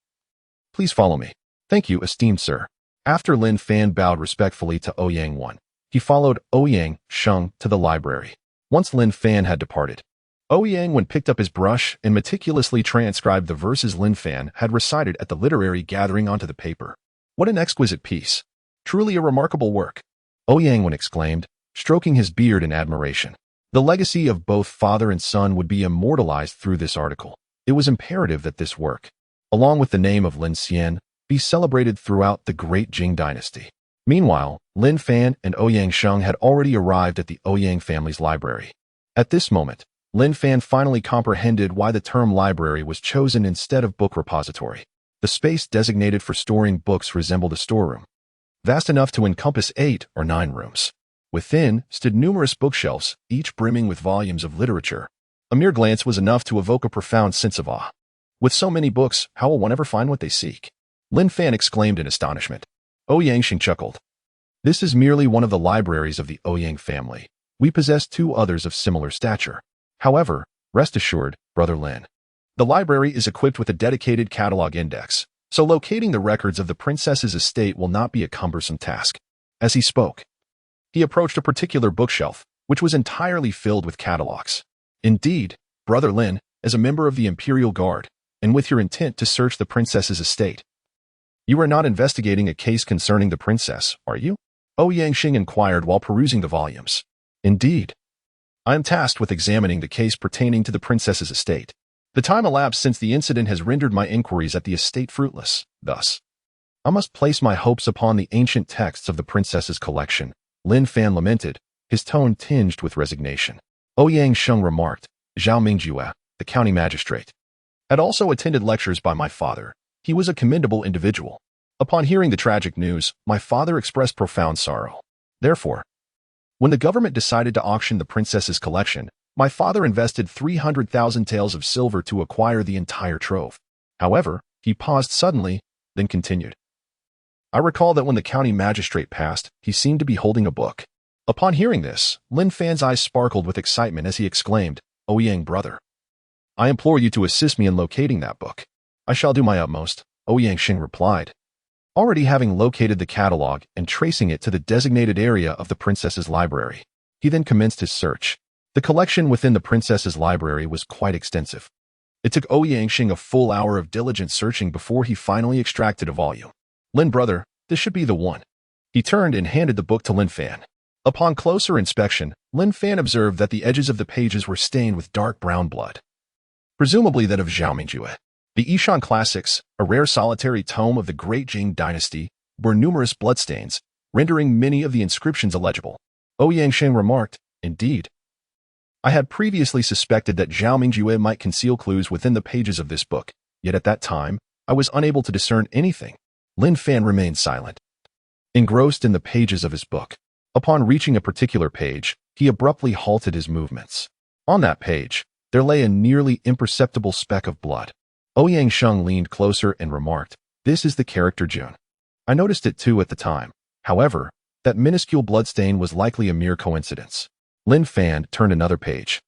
please follow me." "Thank you, esteemed sir." After Lin Fan bowed respectfully to Ouyang, he followed Ouyang Sheng to the library. Once Lin Fan had departed, Ouyang picked up his brush and meticulously transcribed the verses Lin Fan had recited at the literary gathering onto the paper. "What an exquisite piece. Truly a remarkable work," Ouyang exclaimed, stroking his beard in admiration. The legacy of both father and son would be immortalized through this article. It was imperative that this work, along with the name of Lin Xian, be celebrated throughout the great Jing dynasty. Meanwhile, Lin Fan and Ouyang Sheng had already arrived at the Ouyang family's library. At this moment, Lin Fan finally comprehended why the term library was chosen instead of book repository. The space designated for storing books resembled a storeroom, vast enough to encompass 8 or 9 rooms. Within stood numerous bookshelves, each brimming with volumes of literature. A mere glance was enough to evoke a profound sense of awe. With so many books, how will one ever find what they seek? Lin Fan exclaimed in astonishment. Ouyang Sheng chuckled. "This is merely one of the libraries of the Ouyang family. We possess 2 others of similar stature. However, rest assured, Brother Lin, the library is equipped with a dedicated catalog index, so locating the records of the princess's estate will not be a cumbersome task." As he spoke, he approached a particular bookshelf, which was entirely filled with catalogs. "Indeed, Brother Lin, as a member of the Imperial Guard, and with your intent to search the princess's estate, you are not investigating a case concerning the princess, are you?" Ouyang Sheng inquired while perusing the volumes. "Indeed. I am tasked with examining the case pertaining to the princess's estate. The time elapsed since the incident has rendered my inquiries at the estate fruitless. Thus, I must place my hopes upon the ancient texts of the princess's collection, Lin Fan lamented, his tone tinged with resignation. Ouyang Sheng remarked, Zhao Mingjue, the county magistrate, had also attended lectures by my father. He was a commendable individual. Upon hearing the tragic news, my father expressed profound sorrow. Therefore, when the government decided to auction the princess's collection, my father invested 300,000 taels of silver to acquire the entire trove. However, he paused suddenly, then continued. I recall that when the county magistrate passed, he seemed to be holding a book. Upon hearing this, Lin Fan's eyes sparkled with excitement as he exclaimed, Ouyang brother, I implore you to assist me in locating that book. I shall do my utmost, Ouyang Sheng replied. Already having located the catalog and tracing it to the designated area of the princess's library, he then commenced his search. The collection within the princess's library was quite extensive. It took Ouyang Sheng a full hour of diligent searching before he finally extracted a volume. Lin brother, this should be the one. He turned and handed the book to Lin Fan. Upon closer inspection, Lin Fan observed that the edges of the pages were stained with dark brown blood, presumably that of Zhao Mingjue. The Yishan Classics, a rare solitary tome of the Great Jing Dynasty, bore numerous bloodstains, rendering many of the inscriptions illegible. Ouyang Sheng remarked, Indeed. I had previously suspected that Zhao Mingjue might conceal clues within the pages of this book, yet at that time, I was unable to discern anything. Lin Fan remained silent, engrossed in the pages of his book. Upon reaching a particular page, he abruptly halted his movements. On that page, there lay a nearly imperceptible speck of blood. Ouyang Sheng leaned closer and remarked, This is the character Jun. I noticed it too at the time. However, that minuscule bloodstain was likely a mere coincidence. Lin Fan turned another page,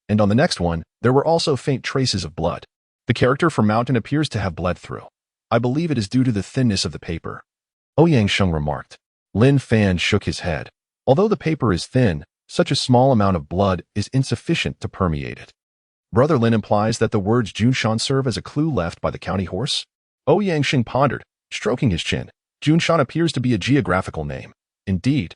and on the next one, there were also faint traces of blood. The character for mountain appears to have bled through. I believe it is due to the thinness of the paper. Ouyang Sheng remarked. Lin Fan shook his head. Although the paper is thin, such a small amount of blood is insufficient to permeate it. Brother Lin implies that the words Junshan serve as a clue left by the county horse? Ouyang Sheng pondered, stroking his chin. Junshan appears to be a geographical name. Indeed.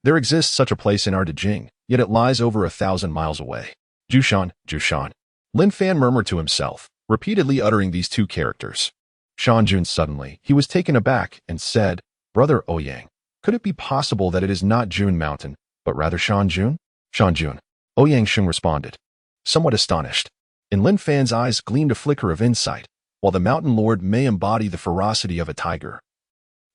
There exists such a place in our Dejing, yet it lies over 1,000 miles away. Jushan, Jushan. Lin Fan murmured to himself, repeatedly uttering these two characters. Shanjun suddenly, he was taken aback and said, Brother Ouyang, could it be possible that it is not Jun Mountain, but rather Shanjun? Shanjun. Ouyang Sheng responded, somewhat astonished. In Lin Fan's eyes gleamed a flicker of insight. While the mountain lord may embody the ferocity of a tiger,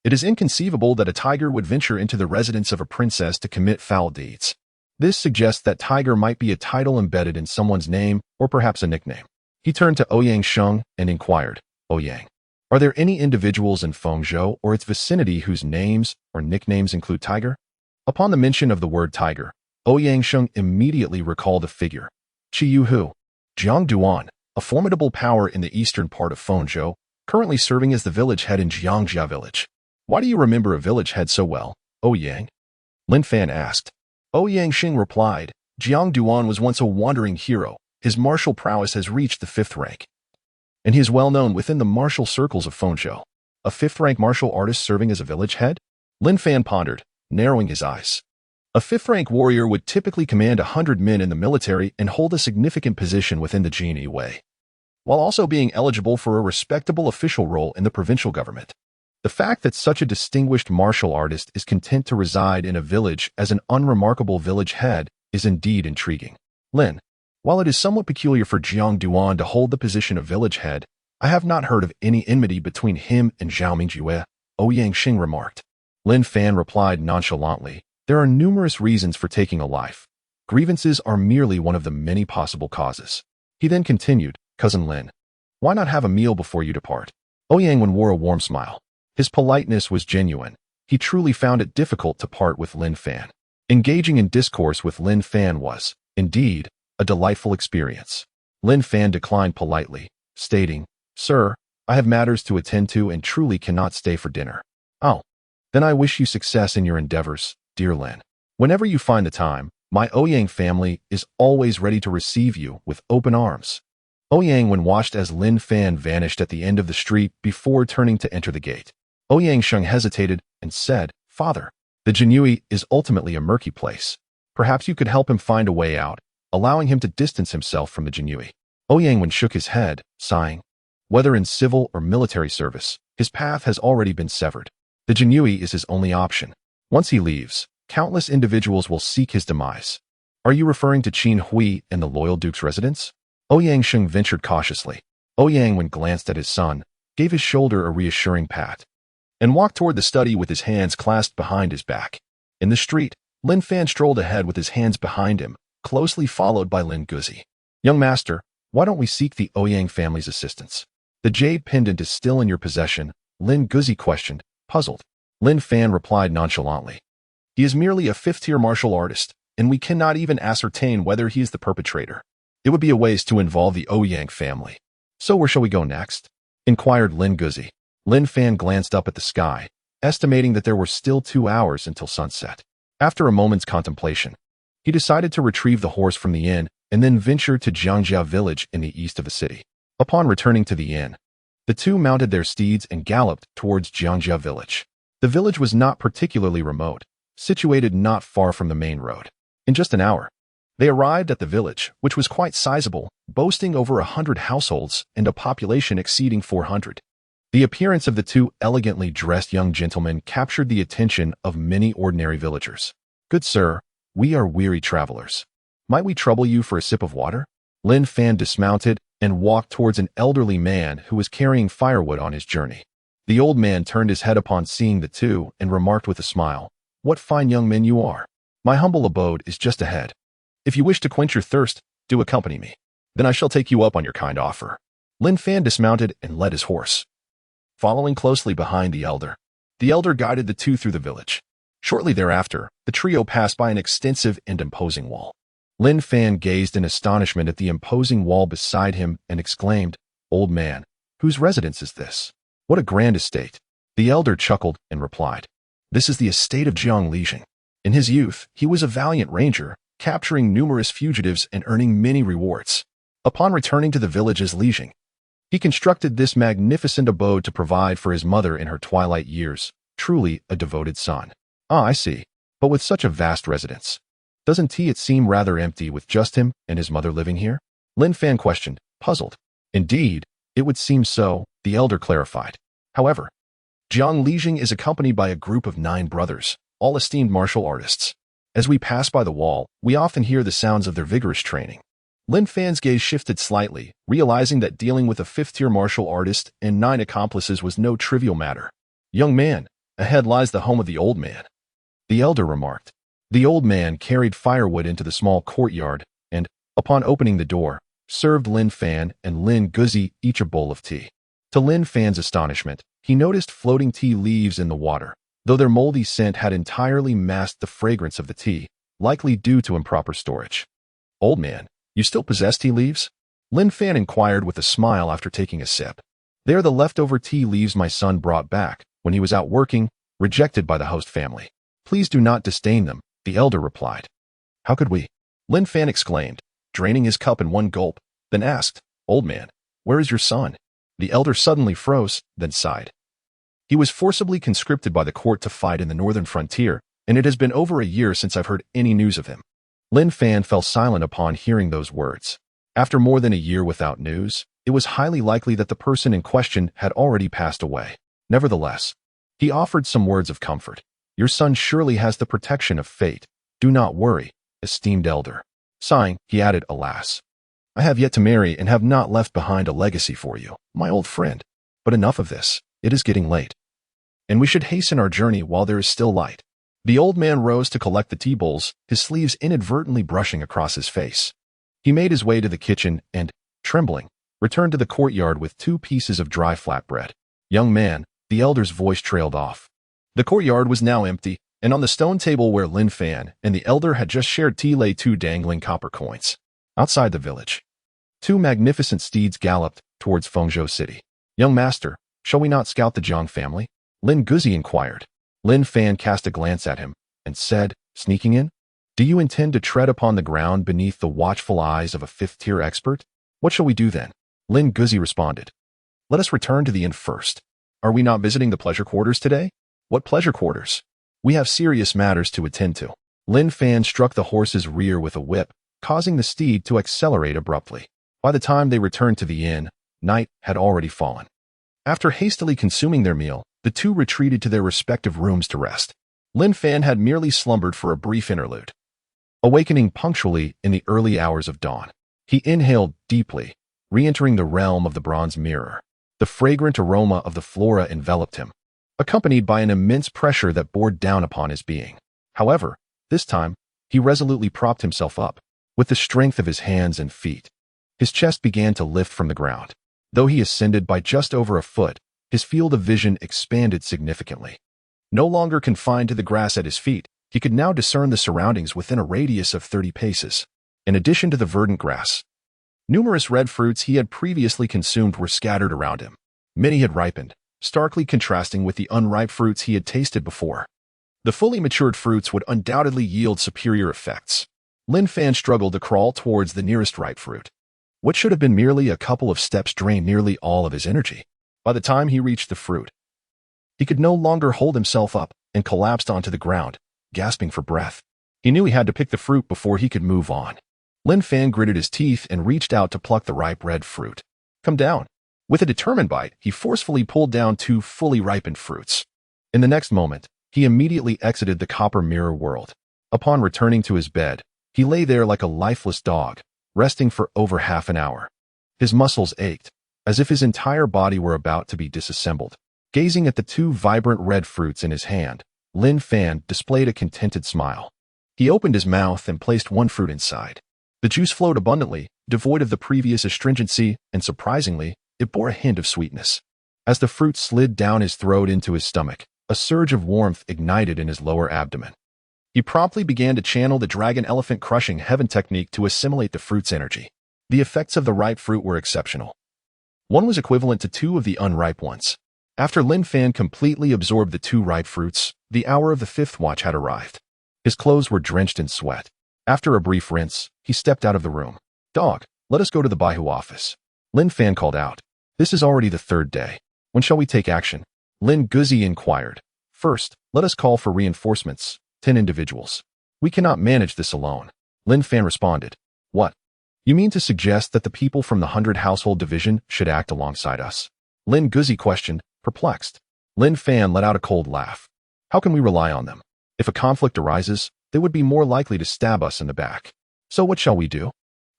it is inconceivable that a tiger would venture into the residence of a princess to commit foul deeds. This suggests that tiger might be a title embedded in someone's name or perhaps a nickname. He turned to Ouyang Sheng and inquired, Ouyang, are there any individuals in Fengzhou or its vicinity whose names or nicknames include tiger? Upon the mention of the word tiger, Ouyang Sheng immediately recalled a figure, Qi Yuhu, Jiang Duan, a formidable power in the eastern part of Fengzhou, currently serving as the village head in Jiangjia village. Why do you remember a village head so well, Ouyang? Lin Fan asked. Ouyang Sheng replied, Jiang Duan was once a wandering hero. His martial prowess has reached the 5th rank, and he is well known within the martial circles of Fengzhou. A 5th-rank martial artist serving as a village head? Lin Fan pondered, narrowing his eyes. A 5th-rank warrior would typically command 100 men in the military and hold a significant position within the Jinyiwei, while also being eligible for a respectable official role in the provincial government. The fact that such a distinguished martial artist is content to reside in a village as an unremarkable village head is indeed intriguing. Lin, while it is somewhat peculiar for Jiang Duan to hold the position of village head, I have not heard of any enmity between him and Zhao Mingjue, Ouyang Sheng remarked. Lin Fan replied nonchalantly, there are numerous reasons for taking a life. Grievances are merely one of the many possible causes. He then continued, Cousin Lin, why not have a meal before you depart? Ouyang wore a warm smile. His politeness was genuine. He truly found it difficult to part with Lin Fan. Engaging in discourse with Lin Fan was, indeed, a delightful experience. Lin Fan declined politely, stating, Sir, I have matters to attend to and truly cannot stay for dinner. Oh, then I wish you success in your endeavors, dear Lin. Whenever you find the time, my Ouyang family is always ready to receive you with open arms. Ouyang watched as Lin Fan vanished at the end of the street before turning to enter the gate. Ouyang Sheng hesitated and said, Father, the Jinyiwei is ultimately a murky place. Perhaps you could help him find a way out, allowing him to distance himself from the Jinyiwei. Ouyang shook his head, sighing. Whether in civil or military service, his path has already been severed. The Jinyiwei is his only option. Once he leaves, countless individuals will seek his demise. Are you referring to Qin Hui and the loyal duke's residence? Ouyang Sheng ventured cautiously. Ouyang, when glanced at his son, gave his shoulder a reassuring pat, and walked toward the study with his hands clasped behind his back. In the street, Lin Fan strolled ahead with his hands behind him, closely followed by Lin Guzi. Young master, why don't we seek the Ouyang family's assistance? The jade pendant is still in your possession, Lin Guzi questioned, puzzled. Lin Fan replied nonchalantly. He is merely a fifth-tier martial artist, and we cannot even ascertain whether he is the perpetrator. It would be a waste to involve the Ouyang family. So where shall we go next? Inquired Lin Guzi. Lin Fan glanced up at the sky, estimating that there were still 2 hours until sunset. After a moment's contemplation, he decided to retrieve the horse from the inn and then venture to Jiangjia village in the east of the city. Upon returning to the inn, the two mounted their steeds and galloped towards Jiangjia village. The village was not particularly remote, situated not far from the main road. In just an hour, they arrived at the village, which was quite sizable, boasting over 100 households and a population exceeding 400. The appearance of the two elegantly dressed young gentlemen captured the attention of many ordinary villagers. Good sir, we are weary travelers. Might we trouble you for a sip of water? Lin Fan dismounted and walked towards an elderly man who was carrying firewood on his journey. The old man turned his head upon seeing the two and remarked with a smile, "What fine young men you are. My humble abode is just ahead. If you wish to quench your thirst, do accompany me. Then I shall take you up on your kind offer." Lin Fan dismounted and led his horse, following closely behind the elder. The elder guided the two through the village. Shortly thereafter, the trio passed by an extensive and imposing wall. Lin Fan gazed in astonishment at the imposing wall beside him and exclaimed, "Old man, whose residence is this? What a grand estate." The elder chuckled and replied, "This is the estate of Jiang Lijing. In his youth, he was a valiant ranger, capturing numerous fugitives and earning many rewards. Upon returning to the village as Lijing, he constructed this magnificent abode to provide for his mother in her twilight years, truly a devoted son." "Ah, I see. But with such a vast residence, doesn't it seem rather empty with just him and his mother living here?" Lin Fan questioned, puzzled. "Indeed, it would seem so," the elder clarified. "However, Jiang Lijing is accompanied by a group of 9 brothers, all esteemed martial artists. As we pass by the wall, we often hear the sounds of their vigorous training." Lin Fan's gaze shifted slightly, realizing that dealing with a 5th-tier martial artist and 9 accomplices was no trivial matter. "Young man, ahead lies the home of the old man," the elder remarked. The old man carried firewood into the small courtyard and, upon opening the door, served Lin Fan and Lin Guzi each a bowl of tea. To Lin Fan's astonishment, he noticed floating tea leaves in the water, though their moldy scent had entirely masked the fragrance of the tea, likely due to improper storage. "Old man, you still possess tea leaves?" Lin Fan inquired with a smile after taking a sip. "They are the leftover tea leaves my son brought back when he was out working, rejected by the host family. Please do not disdain them," the elder replied. "How could we?" Lin Fan exclaimed, draining his cup in one gulp, then asked, "Old man, where is your son?" The elder suddenly froze, then sighed. "He was forcibly conscripted by the court to fight in the northern frontier, and it has been over a year since I've heard any news of him." Lin Fan fell silent upon hearing those words. After more than a year without news, it was highly likely that the person in question had already passed away. Nevertheless, he offered some words of comfort. "Your son surely has the protection of fate. Do not worry, esteemed elder." Sighing, he added, "Alas, I have yet to marry and have not left behind a legacy for you, my old friend. But enough of this. It is getting late, and we should hasten our journey while there is still light." The old man rose to collect the tea bowls, his sleeves inadvertently brushing across his face. He made his way to the kitchen and, trembling, returned to the courtyard with 2 pieces of dry flatbread. "Young man," the elder's voice trailed off. The courtyard was now empty, and on the stone table where Lin Fan and the elder had just shared tea lay 2 dangling copper coins. Outside the village, 2 magnificent steeds galloped towards Fengzhou City. "Young master, shall we not scout the Jiang family?" Lin Guzi inquired. Lin Fan cast a glance at him and said, "Sneaking in? Do you intend to tread upon the ground beneath the watchful eyes of a 5th-tier expert? What shall we do then?" Lin Guzi responded, "Let us return to the inn first. Are we not visiting the pleasure quarters today?" "What pleasure quarters? We have serious matters to attend to." Lin Fan struck the horse's rear with a whip, causing the steed to accelerate abruptly. By the time they returned to the inn, Night had already fallen. After hastily consuming their meal, the two retreated to their respective rooms to rest. Lin Fan had merely slumbered for a brief interlude. Awakening punctually in the early hours of dawn, he inhaled deeply, re-entering the realm of the bronze mirror. The fragrant aroma of the flora enveloped him, accompanied by an immense pressure that bore down upon his being. However, this time, he resolutely propped himself up, with the strength of his hands and feet. His chest began to lift from the ground. Though he ascended by just over a foot, his field of vision expanded significantly. No longer confined to the grass at his feet, he could now discern the surroundings within a radius of 30 paces. In addition to the verdant grass, numerous red fruits he had previously consumed were scattered around him. Many had ripened, starkly contrasting with the unripe fruits he had tasted before. The fully matured fruits would undoubtedly yield superior effects. Lin Fan struggled to crawl towards the nearest ripe fruit. What should have been merely a couple of steps drained nearly all of his energy. By the time he reached the fruit, he could no longer hold himself up and collapsed onto the ground, gasping for breath. He knew he had to pick the fruit before he could move on. Lin Fan gritted his teeth and reached out to pluck the ripe red fruit. Come down. With a determined bite, he forcefully pulled down 2 fully ripened fruits. In the next moment, he immediately exited the copper mirror world. Upon returning to his bed, he lay there like a lifeless dog, resting for over half an hour. His muscles ached, as if his entire body were about to be disassembled. Gazing at the 2 vibrant red fruits in his hand, Lin Fan displayed a contented smile. He opened his mouth and placed 1 fruit inside. The juice flowed abundantly, devoid of the previous astringency, and surprisingly, it bore a hint of sweetness. As the fruit slid down his throat into his stomach, a surge of warmth ignited in his lower abdomen. He promptly began to channel the dragon elephant crushing heaven technique to assimilate the fruit's energy. The effects of the ripe fruit were exceptional. One was equivalent to 2 of the unripe ones. After Lin Fan completely absorbed the 2 ripe fruits, the hour of the 5th watch had arrived. His clothes were drenched in sweat. After a brief rinse, he stepped out of the room. Dog, let us go to the Baihu office. Lin Fan called out. This is already the 3rd day. When shall we take action? Lin Guzi inquired. First, let us call for reinforcements, 10 individuals. We cannot manage this alone. Lin Fan responded. What? You mean to suggest that the people from the 100 Household Division should act alongside us? Lin Guzi questioned, perplexed. Lin Fan let out a cold laugh. How can we rely on them? If a conflict arises, they would be more likely to stab us in the back. So what shall we do?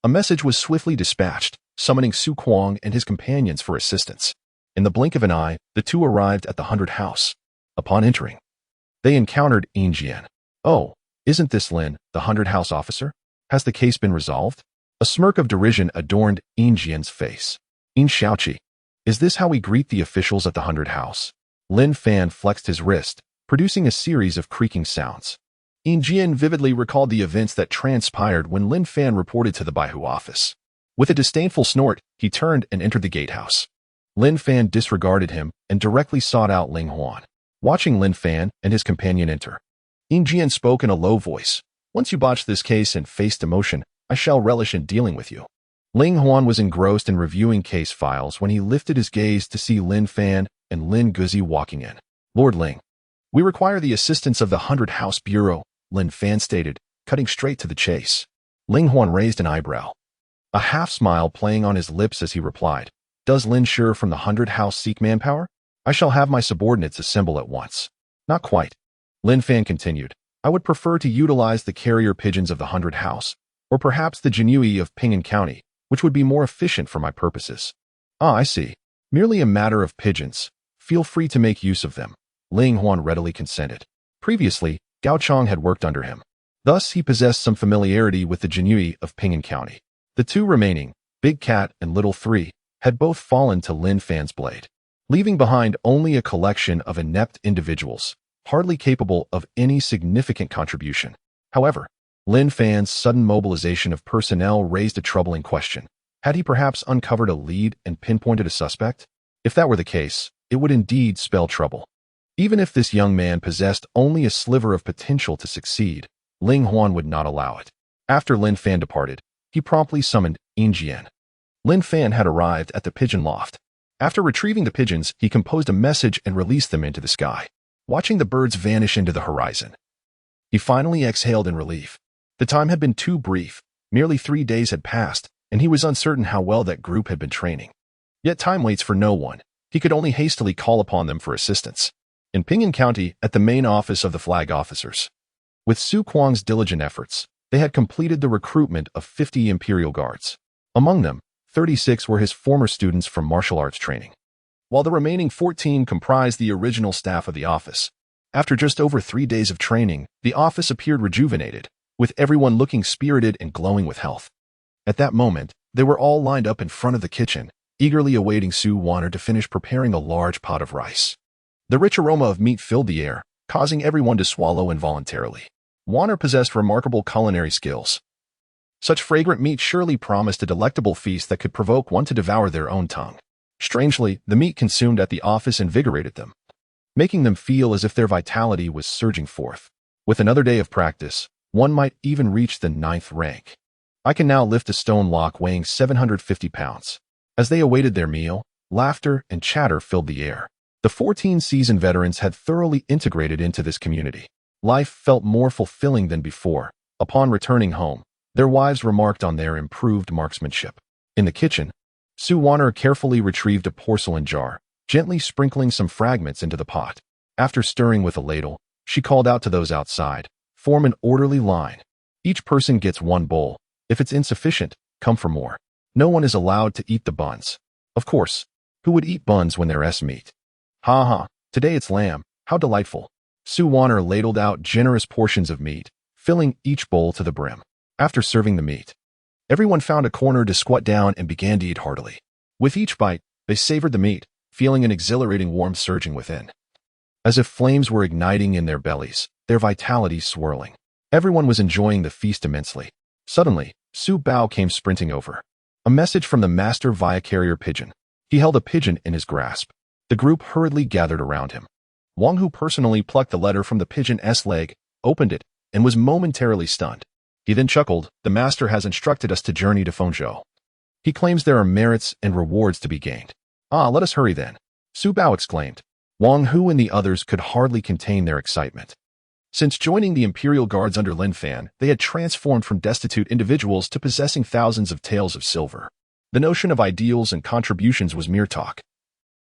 A message was swiftly dispatched, summoning Su Kuang and his companions for assistance. In the blink of an eye, the 2 arrived at the 100 house. Upon entering, they encountered Bingjian. Oh, isn't this Lin, the 100 house officer? Has the case been resolved? A smirk of derision adorned Bingjian's face. In Xiaoqi, is this how we greet the officials at the 100 house? Lin Fan flexed his wrist, producing a series of creaking sounds. Bingjian vividly recalled the events that transpired when Lin Fan reported to the Baihu office. With a disdainful snort, he turned and entered the gatehouse. Lin Fan disregarded him and directly sought out Ling Huan. Watching Lin Fan and his companion enter, Bingjian spoke in a low voice. Once you botch this case and face demotion, I shall relish in dealing with you. Ling Huan was engrossed in reviewing case files when he lifted his gaze to see Lin Fan and Lin Guzi walking in. Lord Ling, we require the assistance of the 100 House Bureau, Lin Fan stated, cutting straight to the chase. Ling Huan raised an eyebrow, a half-smile playing on his lips as he replied, Does Lin Shi from the 100 House seek manpower? I shall have my subordinates assemble at once. Not quite. Lin Fan continued. I would prefer to utilize the carrier pigeons of the 100 House, or perhaps the Jinyiwei of Ping'an County, which would be more efficient for my purposes. Ah, I see. Merely a matter of pigeons. Feel free to make use of them. Ling Huan readily consented. Previously, Gao Chong had worked under him. Thus, he possessed some familiarity with the Jinyiwei of Ping'an County. The 2 remaining, Big Cat and Little 3, had both fallen to Lin Fan's blade, leaving behind only a collection of inept individuals, hardly capable of any significant contribution. However, Lin Fan's sudden mobilization of personnel raised a troubling question. Had he perhaps uncovered a lead and pinpointed a suspect? If that were the case, it would indeed spell trouble. Even if this young man possessed only a sliver of potential to succeed, Ling Huan would not allow it. After Lin Fan departed, he promptly summoned Bingjian. Lin Fan had arrived at the pigeon loft. After retrieving the pigeons, he composed a message and released them into the sky, watching the birds vanish into the horizon. He finally exhaled in relief. The time had been too brief, merely 3 days had passed, and he was uncertain how well that group had been training. Yet time waits for no one. He could only hastily call upon them for assistance. In Bingjian County, at the main office of the flag officers. With Su Kuang's diligent efforts, they had completed the recruitment of 50 Imperial Guards. Among them, 36 were his former students from martial arts training, while the remaining 14 comprised the original staff of the office. After just over 3 days of training, the office appeared rejuvenated, with everyone looking spirited and glowing with health. At that moment, they were all lined up in front of the kitchen, eagerly awaiting Su Wanner to finish preparing a large pot of rice. The rich aroma of meat filled the air, causing everyone to swallow involuntarily. Wanner possessed remarkable culinary skills. Such fragrant meat surely promised a delectable feast that could provoke one to devour their own tongue. Strangely, the meat consumed at the office invigorated them, making them feel as if their vitality was surging forth. With another day of practice, one might even reach the 9th rank. I can now lift a stone lock weighing 750 pounds. As they awaited their meal, laughter and chatter filled the air. The 14 seasoned veterans had thoroughly integrated into this community. Life felt more fulfilling than before. Upon returning home, their wives remarked on their improved marksmanship. In the kitchen, Su Wanner carefully retrieved a porcelain jar, gently sprinkling some fragments into the pot. After stirring with a ladle, she called out to those outside, "Form an orderly line. Each person gets 1 bowl. If it's insufficient, come for more. No one is allowed to eat the buns." Of course, who would eat buns when there's meat? Ha ha, today it's lamb, how delightful. Su Wanner ladled out generous portions of meat, filling each bowl to the brim. After serving the meat, everyone found a corner to squat down and began to eat heartily. With each bite, they savored the meat, feeling an exhilarating warmth surging within. As if flames were igniting in their bellies, their vitality swirling. Everyone was enjoying the feast immensely. Suddenly, Su Bao came sprinting over. A message from the master via carrier pigeon. He held a pigeon in his grasp. The group hurriedly gathered around him. Wang Hu personally plucked the letter from the pigeon's leg, opened it, and was momentarily stunned. He then chuckled, "The master has instructed us to journey to Fengzhou. He claims there are merits and rewards to be gained." "Ah, let us hurry then," Su Bao exclaimed. Wang Hu and the others could hardly contain their excitement. Since joining the Imperial Guards under Lin Fan, they had transformed from destitute individuals to possessing thousands of taels of silver. The notion of ideals and contributions was mere talk.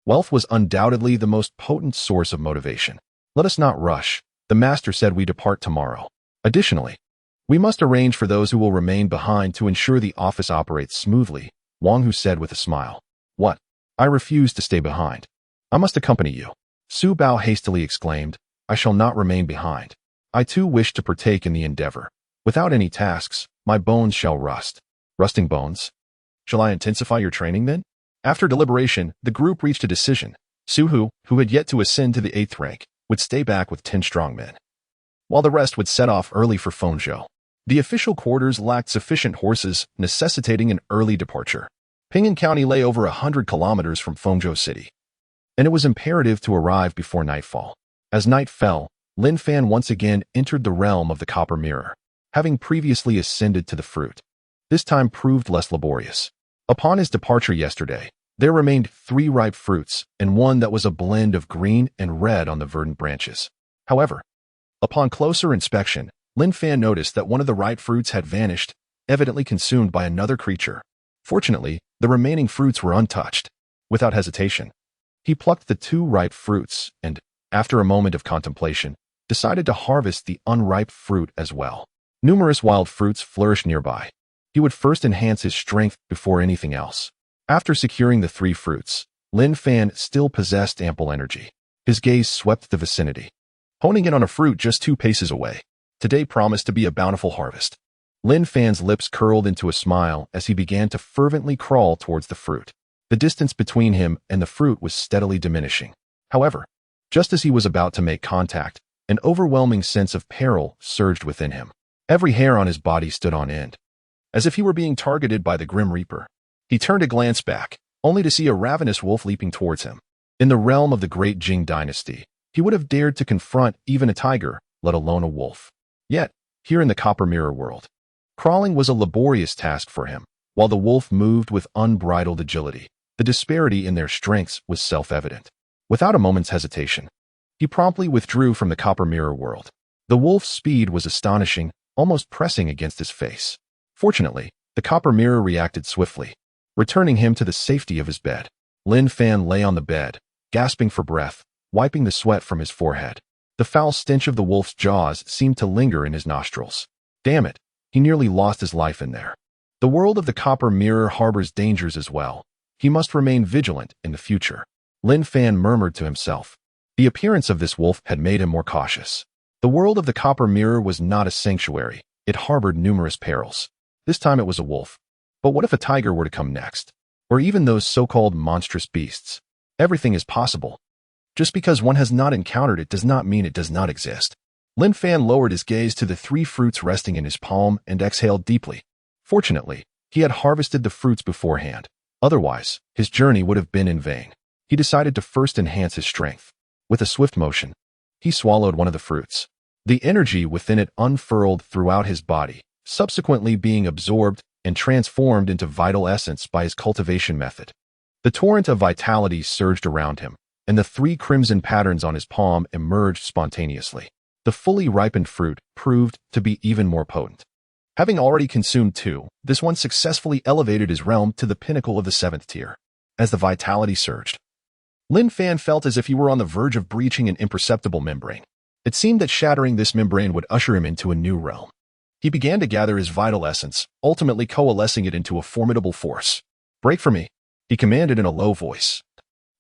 Wealth was undoubtedly the most potent source of motivation. "Let us not rush," the master said. "We depart tomorrow. Additionally, we must arrange for those who will remain behind to ensure the office operates smoothly," Wang Hu said with a smile. "What? I refuse to stay behind. I must accompany you," Su Bao hastily exclaimed. "I shall not remain behind. I too wish to partake in the endeavor. Without any tasks, my bones shall rust." "Rusting bones? Shall I intensify your training then?" After deliberation, the group reached a decision. Su Hu, who had yet to ascend to the 8th rank, would stay back with 10 strong men, while the rest would set off early for Fengzhou. The official quarters lacked sufficient horses, necessitating an early departure. Bingjian County lay over 100 kilometers from Fengzhou City, and it was imperative to arrive before nightfall. As night fell, Lin Fan once again entered the realm of the Copper Mirror, having previously ascended to the fruit. This time proved less laborious. Upon his departure yesterday, there remained 3 ripe fruits and one that was a blend of green and red on the verdant branches. However, upon closer inspection, Lin Fan noticed that one of the ripe fruits had vanished, evidently consumed by another creature. Fortunately, the remaining fruits were untouched. Without hesitation, he plucked the 2 ripe fruits and, after a moment of contemplation, decided to harvest the unripe fruit as well. Numerous wild fruits flourished nearby. He would first enhance his strength before anything else. After securing the 3 fruits, Lin Fan still possessed ample energy. His gaze swept the vicinity, honing in on a fruit just 2 paces away. Today promised to be a bountiful harvest. Lin Fan's lips curled into a smile as he began to fervently crawl towards the fruit. The distance between him and the fruit was steadily diminishing. However, just as he was about to make contact, an overwhelming sense of peril surged within him. Every hair on his body stood on end, as if he were being targeted by the Grim Reaper. He turned to glance back, only to see a ravenous wolf leaping towards him. In the realm of the great Jing dynasty, he would have dared to confront even a tiger, let alone a wolf. Yet, here in the Copper Mirror world, crawling was a laborious task for him, while the wolf moved with unbridled agility. The disparity in their strengths was self-evident. Without a moment's hesitation, he promptly withdrew from the Copper Mirror world. The wolf's speed was astonishing, almost pressing against his face. Fortunately, the Copper Mirror reacted swiftly, returning him to the safety of his bed. Lin Fan lay on the bed, gasping for breath, wiping the sweat from his forehead. The foul stench of the wolf's jaws seemed to linger in his nostrils. Damn it, he nearly lost his life in there. The world of the copper mirror harbors dangers as well. He must remain vigilant in the future. Lin Fan murmured to himself. The appearance of this wolf had made him more cautious. The world of the copper mirror was not a sanctuary. It harbored numerous perils. This time it was a wolf. But what if a tiger were to come next? Or even those so-called monstrous beasts? Everything is possible. Just because one has not encountered it does not mean it does not exist. Lin Fan lowered his gaze to the 3 fruits resting in his palm and exhaled deeply. Fortunately, he had harvested the fruits beforehand. Otherwise, his journey would have been in vain. He decided to first enhance his strength. With a swift motion, he swallowed one of the fruits. The energy within it unfurled throughout his body, subsequently being absorbed and transformed into vital essence by his cultivation method. The torrent of vitality surged around him, and the 3 crimson patterns on his palm emerged spontaneously. The fully ripened fruit proved to be even more potent. Having already consumed 2, this one successfully elevated his realm to the pinnacle of the 7th tier. As the vitality surged, Lin Fan felt as if he were on the verge of breaching an imperceptible membrane. It seemed that shattering this membrane would usher him into a new realm. He began to gather his vital essence, ultimately coalescing it into a formidable force. "Break for me," he commanded in a low voice,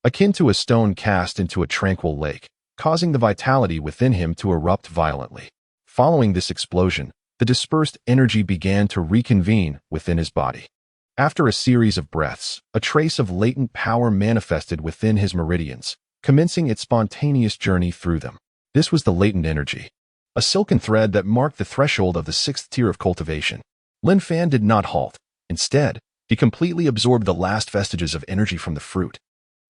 akin to a stone cast into a tranquil lake, causing the vitality within him to erupt violently. Following this explosion, the dispersed energy began to reconvene within his body. After a series of breaths, a trace of latent power manifested within his meridians, commencing its spontaneous journey through them. This was the latent energy, a silken thread that marked the threshold of the 6th tier of cultivation. Lin Fan did not halt. Instead, he completely absorbed the last vestiges of energy from the fruit.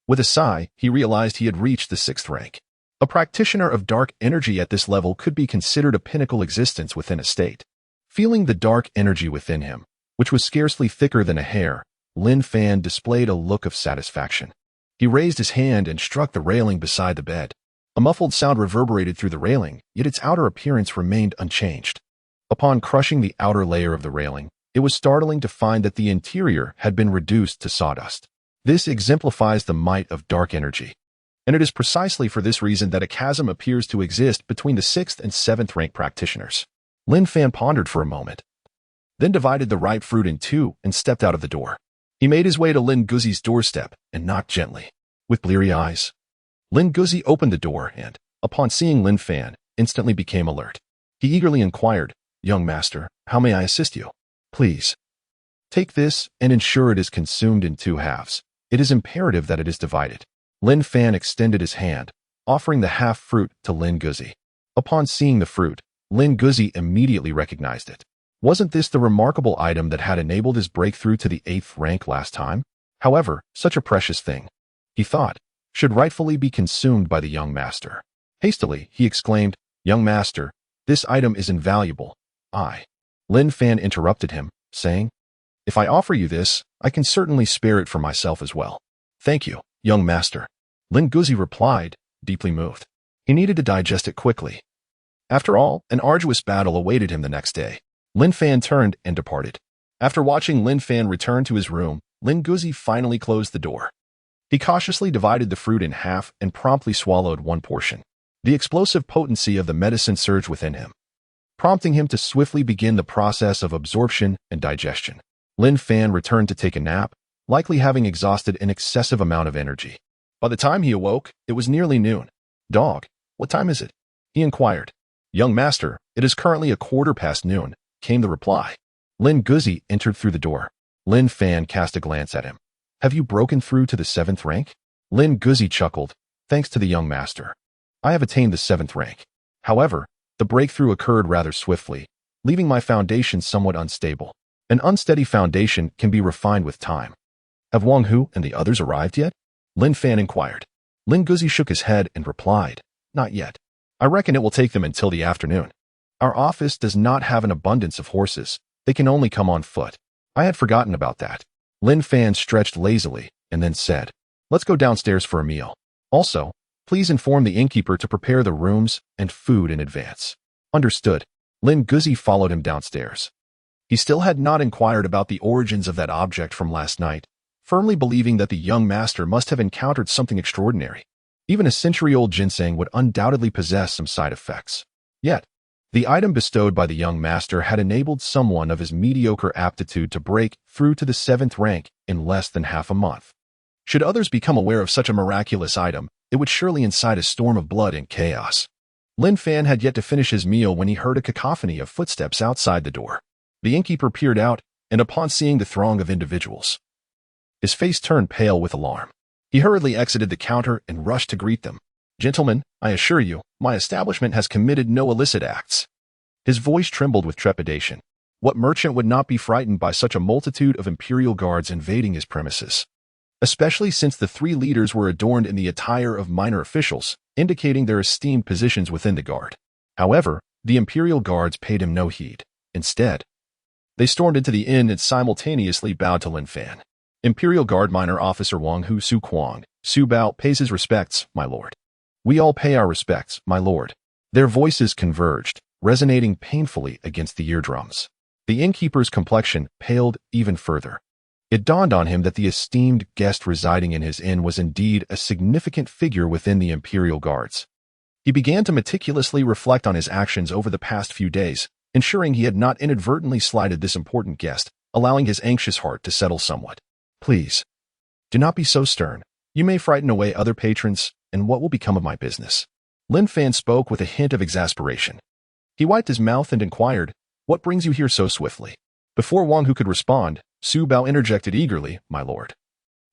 With a sigh, he realized he had reached the 6th rank. A practitioner of dark energy at this level could be considered a pinnacle existence within a state. Feeling the dark energy within him, which was scarcely thicker than a hair, Lin Fan displayed a look of satisfaction. He raised his hand and struck the railing beside the bed. A muffled sound reverberated through the railing, yet its outer appearance remained unchanged. Upon crushing the outer layer of the railing, it was startling to find that the interior had been reduced to sawdust. This exemplifies the might of dark energy. And it is precisely for this reason that a chasm appears to exist between the 6th and 7th rank practitioners. Lin Fan pondered for a moment, then divided the ripe fruit in 2 and stepped out of the door. He made his way to Lin Guzi's doorstep and knocked gently. With bleary eyes, Lin Guzi opened the door and, upon seeing Lin Fan, instantly became alert. He eagerly inquired, "Young master, how may I assist you?" "Please, take this and ensure it is consumed in 2 halves. It is imperative that it is divided." Lin Fan extended his hand, offering the half fruit to Lin Guzi. Upon seeing the fruit, Lin Guzi immediately recognized it. Wasn't this the remarkable item that had enabled his breakthrough to the 8th rank last time? However, such a precious thing, he thought, should rightfully be consumed by the young master. Hastily, he exclaimed, "Young master, this item is invaluable." Lin Fan interrupted him, saying, "If I offer you this, I can certainly spare it for myself as well." "Thank you, young master," Lin Guzi replied, deeply moved. He needed to digest it quickly. After all, an arduous battle awaited him the next day. Lin Fan turned and departed. After watching Lin Fan return to his room, Lin Guzi finally closed the door. He cautiously divided the fruit in half and promptly swallowed one portion. The explosive potency of the medicine surged within him, prompting him to swiftly begin the process of absorption and digestion. Lin Fan returned to take a nap, likely having exhausted an excessive amount of energy. By the time he awoke, it was nearly noon. "Dog, what time is it?" he inquired. "Young master, it is currently 1:15 noon, came the reply. Lin Guzi entered through the door. Lin Fan cast a glance at him. "Have you broken through to the 7th rank?" Lin Guzi chuckled. "Thanks to the young master, I have attained the 7th rank. However, the breakthrough occurred rather swiftly, leaving my foundation somewhat unstable. An unsteady foundation can be refined with time." "Have Wang Hu and the others arrived yet?" Lin Fan inquired. Lin Guzi shook his head and replied, "Not yet. I reckon it will take them until the afternoon. Our office does not have an abundance of horses. They can only come on foot." "I had forgotten about that." Lin Fan stretched lazily and then said, "Let's go downstairs for a meal. Also, please inform the innkeeper to prepare the rooms and food in advance." "Understood." Lin Guzi followed him downstairs. He still had not inquired about the origins of that object from last night. firmly believing that the young master must have encountered something extraordinary. Even a century-old ginseng would undoubtedly possess some side effects. Yet, the item bestowed by the young master had enabled someone of his mediocre aptitude to break through to the 7th rank in less than half a month. Should others become aware of such a miraculous item, it would surely incite a storm of blood and chaos. Lin Fan had yet to finish his meal when he heard a cacophony of footsteps outside the door. The innkeeper peered out, and upon seeing the throng of individuals, his face turned pale with alarm. He hurriedly exited the counter and rushed to greet them. "Gentlemen, I assure you, my establishment has committed no illicit acts." His voice trembled with trepidation. What merchant would not be frightened by such a multitude of Imperial Guards invading his premises? Especially since the 3 leaders were adorned in the attire of minor officials, indicating their esteemed positions within the Guard. However, the Imperial Guards paid him no heed. Instead, they stormed into the inn and simultaneously bowed to Lin Fan. "Imperial Guard Minor Officer Wang Hu Su Kuang, Su Bao pays his respects, my lord." "We all pay our respects, my lord." Their voices converged, resonating painfully against the eardrums. The innkeeper's complexion paled even further. It dawned on him that the esteemed guest residing in his inn was indeed a significant figure within the Imperial Guards. He began to meticulously reflect on his actions over the past few days, ensuring he had not inadvertently slighted this important guest, allowing his anxious heart to settle somewhat. "Please, do not be so stern. You may frighten away other patrons, and what will become of my business?" Lin Fan spoke with a hint of exasperation. He wiped his mouth and inquired, "What brings you here so swiftly?" Before Wang Hu could respond, Su Bao interjected eagerly, "My lord,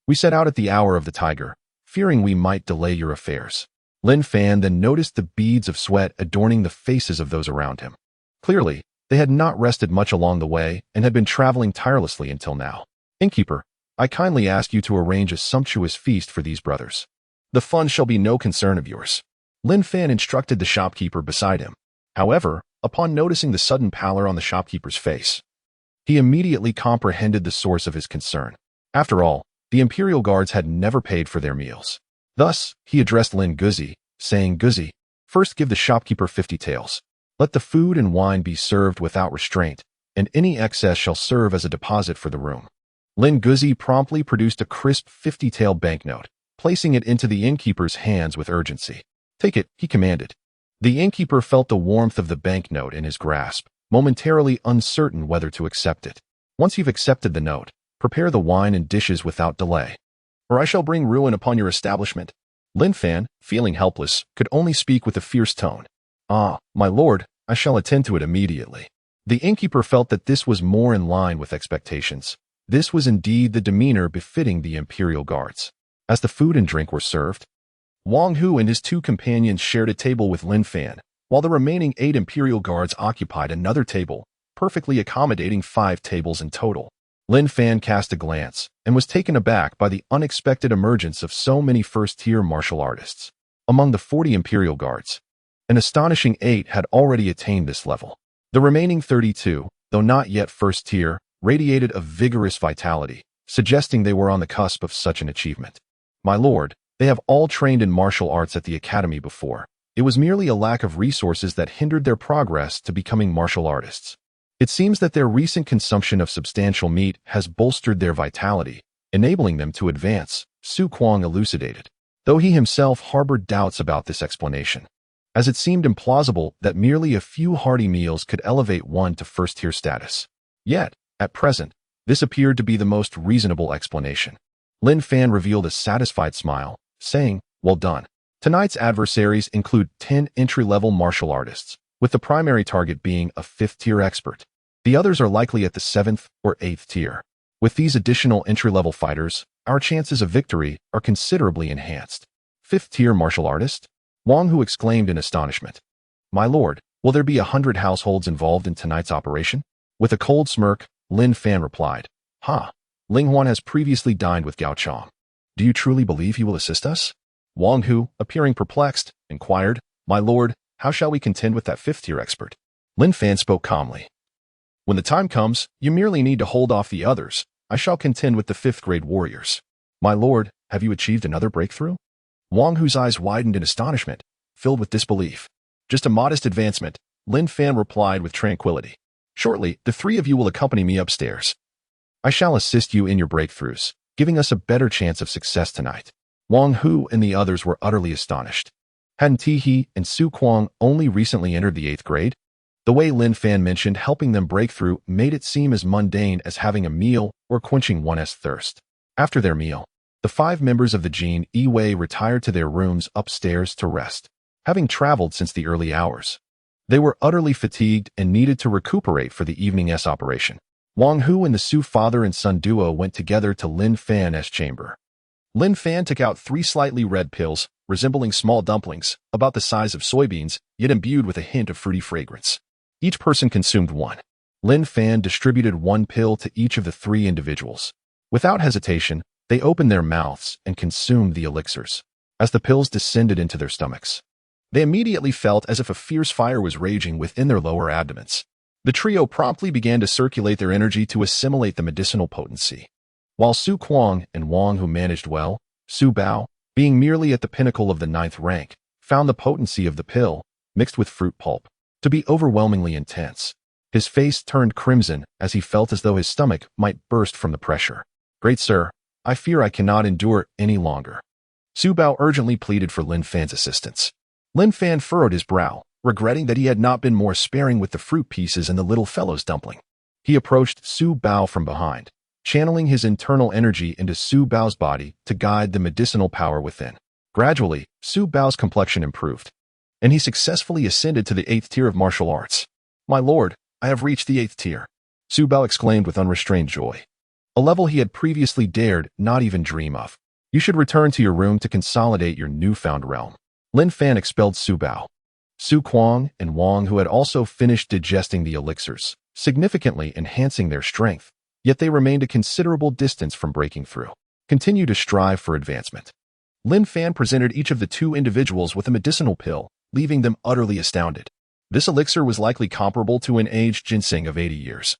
we set out at the hour of the tiger, fearing we might delay your affairs." Lin Fan then noticed the beads of sweat adorning the faces of those around him. Clearly, they had not rested much along the way and had been traveling tirelessly until now. "Innkeeper, I kindly ask you to arrange a sumptuous feast for these brothers. The funds shall be no concern of yours." Lin Fan instructed the shopkeeper beside him. However, upon noticing the sudden pallor on the shopkeeper's face, he immediately comprehended the source of his concern. After all, the Imperial Guards had never paid for their meals. Thus, he addressed Lin Guzi, saying, "Guzi, first give the shopkeeper 50 taels. Let the food and wine be served without restraint, and any excess shall serve as a deposit for the room." Lin Guzi promptly produced a crisp 50-tael banknote, placing it into the innkeeper's hands with urgency. "Take it," he commanded. The innkeeper felt the warmth of the banknote in his grasp, momentarily uncertain whether to accept it. "Once you've accepted the note, prepare the wine and dishes without delay, or I shall bring ruin upon your establishment." Lin Fan, feeling helpless, could only speak with a fierce tone. "Ah, my lord, I shall attend to it immediately." The innkeeper felt that this was more in line with expectations. This was indeed the demeanor befitting the Imperial Guards. As the food and drink were served, Wang Hu and his 2 companions shared a table with Lin Fan, while the remaining 8 Imperial Guards occupied another table, perfectly accommodating 5 tables in total. Lin Fan cast a glance and was taken aback by the unexpected emergence of so many first-tier martial artists. Among the 40 Imperial Guards, an astonishing 8 had already attained this level. The remaining 32, though not yet first-tier, radiated a vigorous vitality, suggesting they were on the cusp of such an achievement. "My lord, they have all trained in martial arts at the academy before. It was merely a lack of resources that hindered their progress to becoming martial artists. It seems that their recent consumption of substantial meat has bolstered their vitality, enabling them to advance," Su Kuang elucidated, though he himself harbored doubts about this explanation, as it seemed implausible that merely a few hearty meals could elevate one to first-tier status. Yet, at present, this appeared to be the most reasonable explanation. Lin Fan revealed a satisfied smile, saying, "Well done. Tonight's adversaries include 10 entry-level martial artists, with the primary target being a 5th-tier expert. The others are likely at the 7th or 8th tier. With these additional entry-level fighters, our chances of victory are considerably enhanced." "5th-tier martial artist?" Wang Hu exclaimed in astonishment. "My lord, will there be 100 households involved in tonight's operation?" With a cold smirk, Lin Fan replied, "Ha, Ling Huan has previously dined with Gao Chong. Do you truly believe he will assist us?" Wang Hu, appearing perplexed, inquired, "My lord, how shall we contend with that 5th-tier expert?" Lin Fan spoke calmly. "When the time comes, you merely need to hold off the others. I shall contend with the 5th-grade warriors." "My lord, have you achieved another breakthrough?" Wang Hu's eyes widened in astonishment, filled with disbelief. "Just a modest advancement," Lin Fan replied with tranquility. "Shortly, the 3 of you will accompany me upstairs. I shall assist you in your breakthroughs. giving us a better chance of success tonight." Wang Hu and the others were utterly astonished. Hadn't He and Su Kuang only recently entered the 8th grade? The way Lin Fan mentioned helping them break through made it seem as mundane as having a meal or quenching one's thirst. After their meal, the 5 members of the Jinyiwei retired to their rooms upstairs to rest. Having traveled since the early hours, they were utterly fatigued and needed to recuperate for the evening's operation. Wang Hu and the Su father and son duo went together to Lin Fan's chamber. Lin Fan took out 3 slightly red pills, resembling small dumplings, about the size of soybeans, yet imbued with a hint of fruity fragrance. Each person consumed one. Lin Fan distributed 1 pill to each of the 3 individuals. Without hesitation, they opened their mouths and consumed the elixirs. As the pills descended into their stomachs, they immediately felt as if a fierce fire was raging within their lower abdomens. The trio promptly began to circulate their energy to assimilate the medicinal potency. While Su Kuang and Wang Hu managed well, Su Bao, being merely at the pinnacle of the 9th rank, found the potency of the pill, mixed with fruit pulp, to be overwhelmingly intense. His face turned crimson as he felt as though his stomach might burst from the pressure. "Great sir, I fear I cannot endure any longer." Su Bao urgently pleaded for Lin Fan's assistance. Lin Fan furrowed his brow, regretting that he had not been more sparing with the fruit pieces and the little fellow's dumpling. He approached Su Bao from behind, channeling his internal energy into Su Bao's body to guide the medicinal power within. Gradually, Su Bao's complexion improved, and he successfully ascended to the 8th tier of martial arts. "My lord, I have reached the 8th tier," Su Bao exclaimed with unrestrained joy. A level he had previously dared not even dream of. "You should return to your room to consolidate your newfound realm." Lin Fan expelled Su Bao. Su Kuang and Wang, who had also finished digesting the elixirs, significantly enhancing their strength, yet they remained a considerable distance from breaking through, continued to strive for advancement. Lin Fan presented each of the 2 individuals with a medicinal pill, leaving them utterly astounded. This elixir was likely comparable to an aged ginseng of 80 years,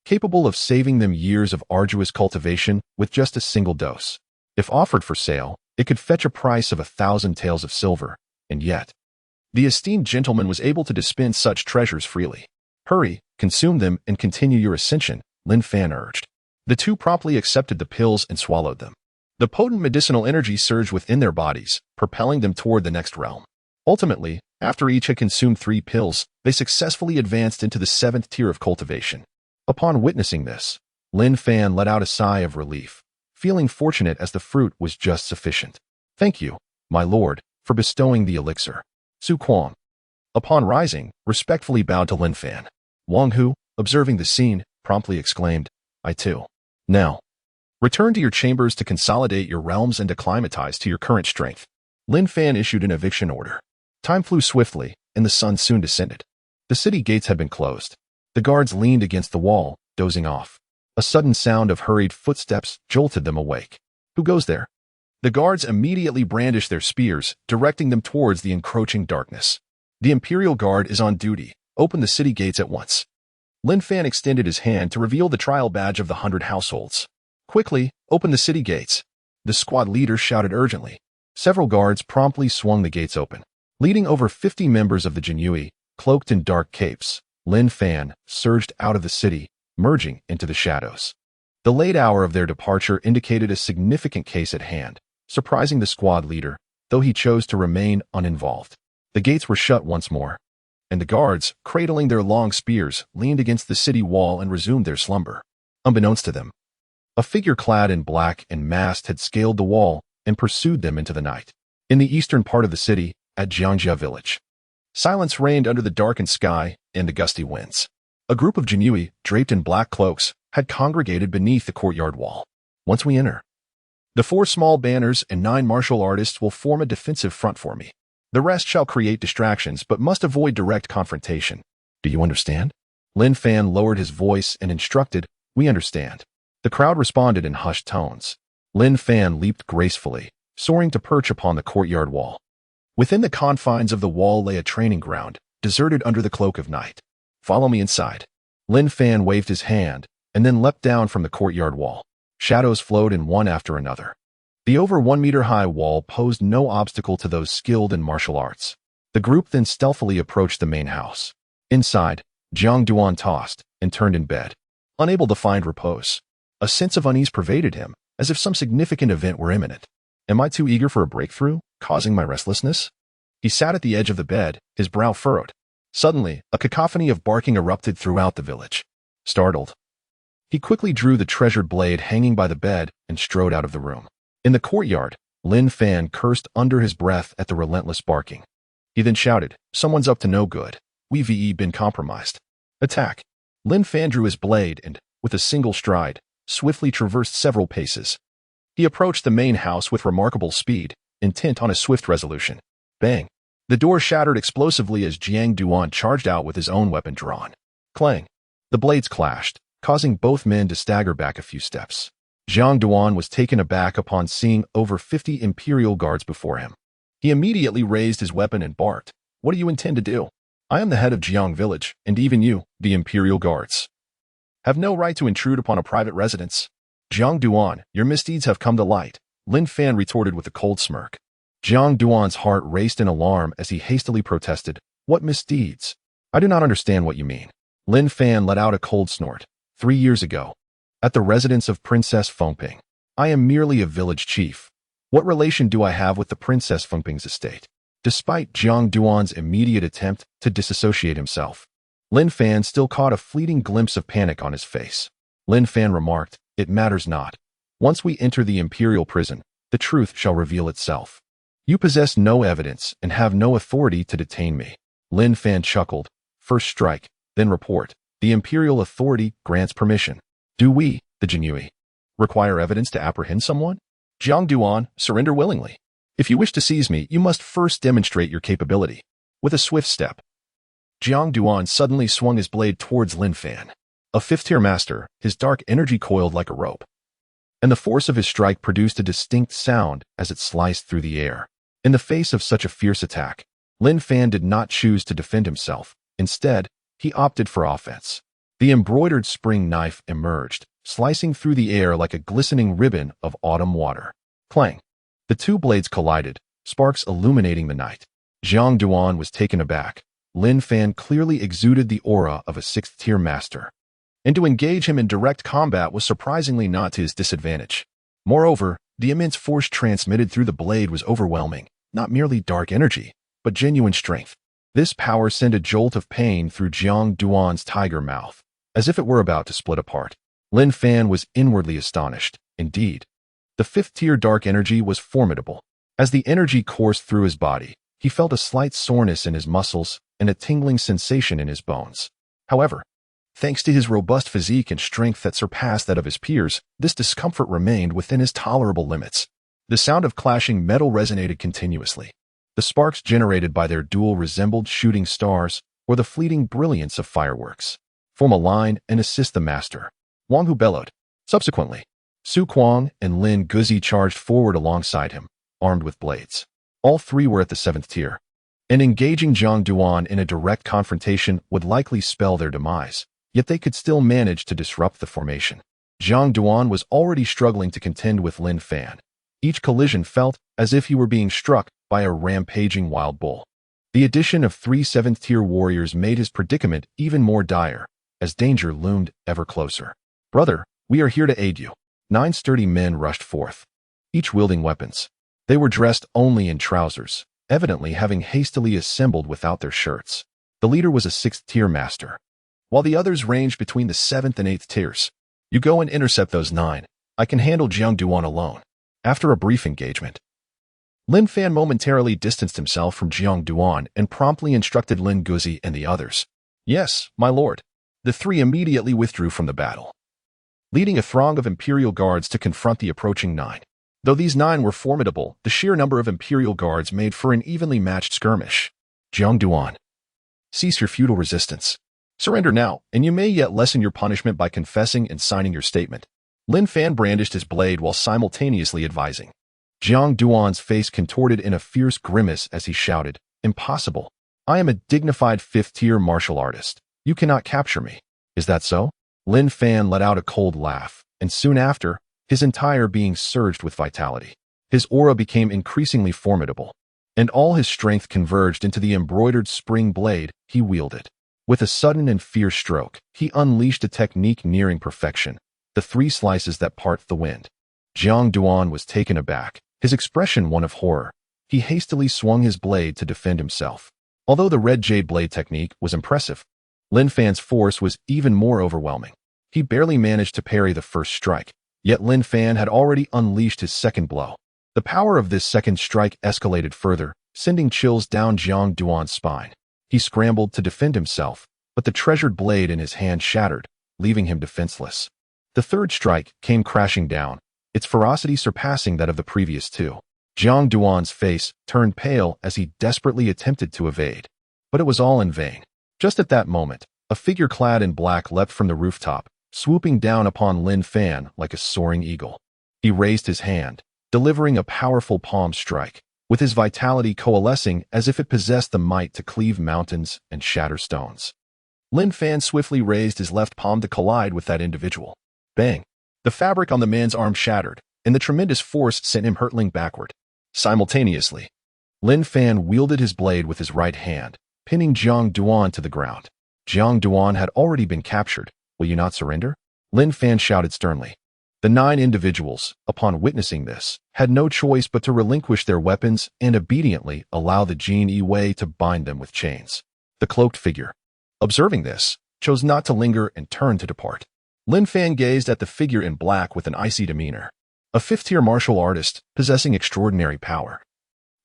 capable of saving them years of arduous cultivation with just a single dose. If offered for sale, it could fetch a price of 1,000 taels of silver, and yet the esteemed gentleman was able to dispense such treasures freely. "Hurry, consume them and continue your ascension," Lin Fan urged. The 2 promptly accepted the pills and swallowed them. The potent medicinal energy surged within their bodies, propelling them toward the next realm. Ultimately, after each had consumed 3 pills, they successfully advanced into the 7th tier of cultivation. Upon witnessing this, Lin Fan let out a sigh of relief, feeling fortunate as the fruit was just sufficient. "Thank you, my lord, for bestowing the elixir." Su Kuang, upon rising, respectfully bowed to Lin Fan. Wang Hu, observing the scene, promptly exclaimed, "I too." "Now, return to your chambers to consolidate your realms and acclimatize to your current strength." Lin Fan issued an eviction order. Time flew swiftly, and the sun soon descended. The city gates had been closed. The guards leaned against the wall, dozing off. A sudden sound of hurried footsteps jolted them awake. "Who goes there?" The guards immediately brandished their spears, directing them towards the encroaching darkness. "The Imperial Guard is on duty. Open the city gates at once." Lin Fan extended his hand to reveal the trial badge of the 100 households. "Quickly, open the city gates," the squad leader shouted urgently. Several guards promptly swung the gates open. Leading over 50 members of the Jinyiwei, cloaked in dark capes, Lin Fan surged out of the city, merging into the shadows. The late hour of their departure indicated a significant case at hand, surprising the squad leader, though he chose to remain uninvolved. The gates were shut once more, and the guards, cradling their long spears, leaned against the city wall and resumed their slumber. Unbeknownst to them, a figure clad in black and masked had scaled the wall and pursued them into the night. In the eastern part of the city, at Jiangjia village, silence reigned under the darkened sky and the gusty winds. A group of Jinyiwei, draped in black cloaks, had congregated beneath the courtyard wall. "Once we enter, the 4 small banners and 9 martial artists will form a defensive front for me. The rest shall create distractions but must avoid direct confrontation. Do you understand?" Lin Fan lowered his voice and instructed, "We understand." The crowd responded in hushed tones. Lin Fan leaped gracefully, soaring to perch upon the courtyard wall. Within the confines of the wall lay a training ground, deserted under the cloak of night. "Follow me inside." Lin Fan waved his hand, and then leapt down from the courtyard wall. Shadows flowed in one after another. The over 1-meter-high wall posed no obstacle to those skilled in martial arts. The group then stealthily approached the main house. Inside, Jiang Duan tossed and turned in bed, unable to find repose. A sense of unease pervaded him, as if some significant event were imminent. Am I too eager for a breakthrough, causing my restlessness? He sat at the edge of the bed, his brow furrowed. Suddenly, a cacophony of barking erupted throughout the village. Startled, he quickly drew the treasured blade hanging by the bed and strode out of the room. In the courtyard, Lin Fan cursed under his breath at the relentless barking. He then shouted, "Someone's up to no good. We've been compromised. Attack." Lin Fan drew his blade and, with a single stride, swiftly traversed several paces. He approached the main house with remarkable speed, intent on a swift resolution. Bang! The door shattered explosively as Jiang Duan charged out with his own weapon drawn. Clang! The blades clashed, causing both men to stagger back a few steps. Jiang Duan was taken aback upon seeing over 50 Imperial Guards before him. He immediately raised his weapon and barked, "What do you intend to do? I am the head of Jiang Village, and even you, the Imperial Guards, have no right to intrude upon a private residence." "Jiang Duan, your misdeeds have come to light," Lin Fan retorted with a cold smirk. Jiang Duan's heart raced in alarm as he hastily protested, "What misdeeds? I do not understand what you mean." Lin Fan let out a cold snort. 3 years ago, at the residence of Princess Fengping, I am merely a village chief. What relation do I have with the Princess Fengping's estate? Despite Jiang Duan's immediate attempt to disassociate himself, Lin Fan still caught a fleeting glimpse of panic on his face. Lin Fan remarked, "It matters not. Once we enter the imperial prison, the truth shall reveal itself. You possess no evidence and have no authority to detain me." Lin Fan chuckled. "First strike, then report. The imperial authority grants permission. Do we, the Jinyiwei, require evidence to apprehend someone? Jiang Duan, surrender willingly. If you wish to seize me, you must first demonstrate your capability." With a swift step, Jiang Duan suddenly swung his blade towards Lin Fan. A fifth-tier master, his dark energy coiled like a rope, and the force of his strike produced a distinct sound as it sliced through the air. In the face of such a fierce attack, Lin Fan did not choose to defend himself. Instead, he opted for offense. The embroidered spring knife emerged, slicing through the air like a glistening ribbon of autumn water. Clang! The two blades collided, sparks illuminating the night. Jiang Duan was taken aback. Lin Fan clearly exuded the aura of a sixth-tier master, and to engage him in direct combat was surprisingly not to his disadvantage. Moreover, the immense force transmitted through the blade was overwhelming, not merely dark energy, but genuine strength. This power sent a jolt of pain through Jiang Duan's tiger mouth, as if it were about to split apart. Lin Fan was inwardly astonished. Indeed, the fifth-tier dark energy was formidable. As the energy coursed through his body, he felt a slight soreness in his muscles and a tingling sensation in his bones. However, thanks to his robust physique and strength that surpassed that of his peers, this discomfort remained within his tolerable limits. The sound of clashing metal resonated continuously. The sparks generated by their duel resembled shooting stars or the fleeting brilliance of fireworks. "Form a line and assist the master," Wang Hu bellowed. Subsequently, Su Kuang and Lin Guzi charged forward alongside him, armed with blades. All three were at the 7th tier, and engaging Jiang Duan in a direct confrontation would likely spell their demise. Yet they could still manage to disrupt the formation. Jiang Duan was already struggling to contend with Lin Fan. Each collision felt as if he were being struck by a rampaging wild bull. The addition of 3 7th-tier warriors made his predicament even more dire, as danger loomed ever closer. "Brother, we are here to aid you." 9 sturdy men rushed forth, each wielding weapons. They were dressed only in trousers, evidently having hastily assembled without their shirts. The leader was a 6th-tier master, while the others ranged between the 7th and 8th tiers. "You go and intercept those 9. I can handle Jiang Duan alone." After a brief engagement, Lin Fan momentarily distanced himself from Jiang Duan and promptly instructed Lin Guzi and the others. "Yes, my lord." The 3 immediately withdrew from the battle, leading a throng of Imperial Guards to confront the approaching 9. Though these 9 were formidable, the sheer number of Imperial Guards made for an evenly matched skirmish. "Jiang Duan, cease your futile resistance. Surrender now, and you may yet lessen your punishment by confessing and signing your statement." Lin Fan brandished his blade while simultaneously advising. Jiang Duan's face contorted in a fierce grimace as he shouted, "Impossible. I am a dignified 5th-tier martial artist. You cannot capture me. Is that so?" Lin Fan let out a cold laugh, and soon after, his entire being surged with vitality. His aura became increasingly formidable, and all his strength converged into the embroidered spring blade he wielded. With a sudden and fierce stroke, he unleashed a technique nearing perfection, the 3 slices that part the wind. Jiang Duan was taken aback, his expression one of horror. He hastily swung his blade to defend himself. Although the red jade blade technique was impressive, Lin Fan's force was even more overwhelming. He barely managed to parry the first strike, yet Lin Fan had already unleashed his second blow. The power of this second strike escalated further, sending chills down Jiang Duan's spine. He scrambled to defend himself, but the treasured blade in his hand shattered, leaving him defenseless. The third strike came crashing down, its ferocity surpassing that of the previous two. Jiang Duan's face turned pale as he desperately attempted to evade. But it was all in vain. Just at that moment, a figure clad in black leapt from the rooftop, swooping down upon Lin Fan like a soaring eagle. He raised his hand, delivering a powerful palm strike, with his vitality coalescing as if it possessed the might to cleave mountains and shatter stones. Lin Fan swiftly raised his left palm to collide with that individual. Bang! The fabric on the man's arm shattered, and the tremendous force sent him hurtling backward. Simultaneously, Lin Fan wielded his blade with his right hand, pinning Jiang Duan to the ground. Jiang Duan had already been captured. Will you not surrender? Lin Fan shouted sternly. The 9 individuals, upon witnessing this, had no choice but to relinquish their weapons and obediently allow the Jinyiwei to bind them with chains. The cloaked figure, observing this, chose not to linger and turned to depart. Lin Fan gazed at the figure in black with an icy demeanor. A 5th-tier martial artist possessing extraordinary power.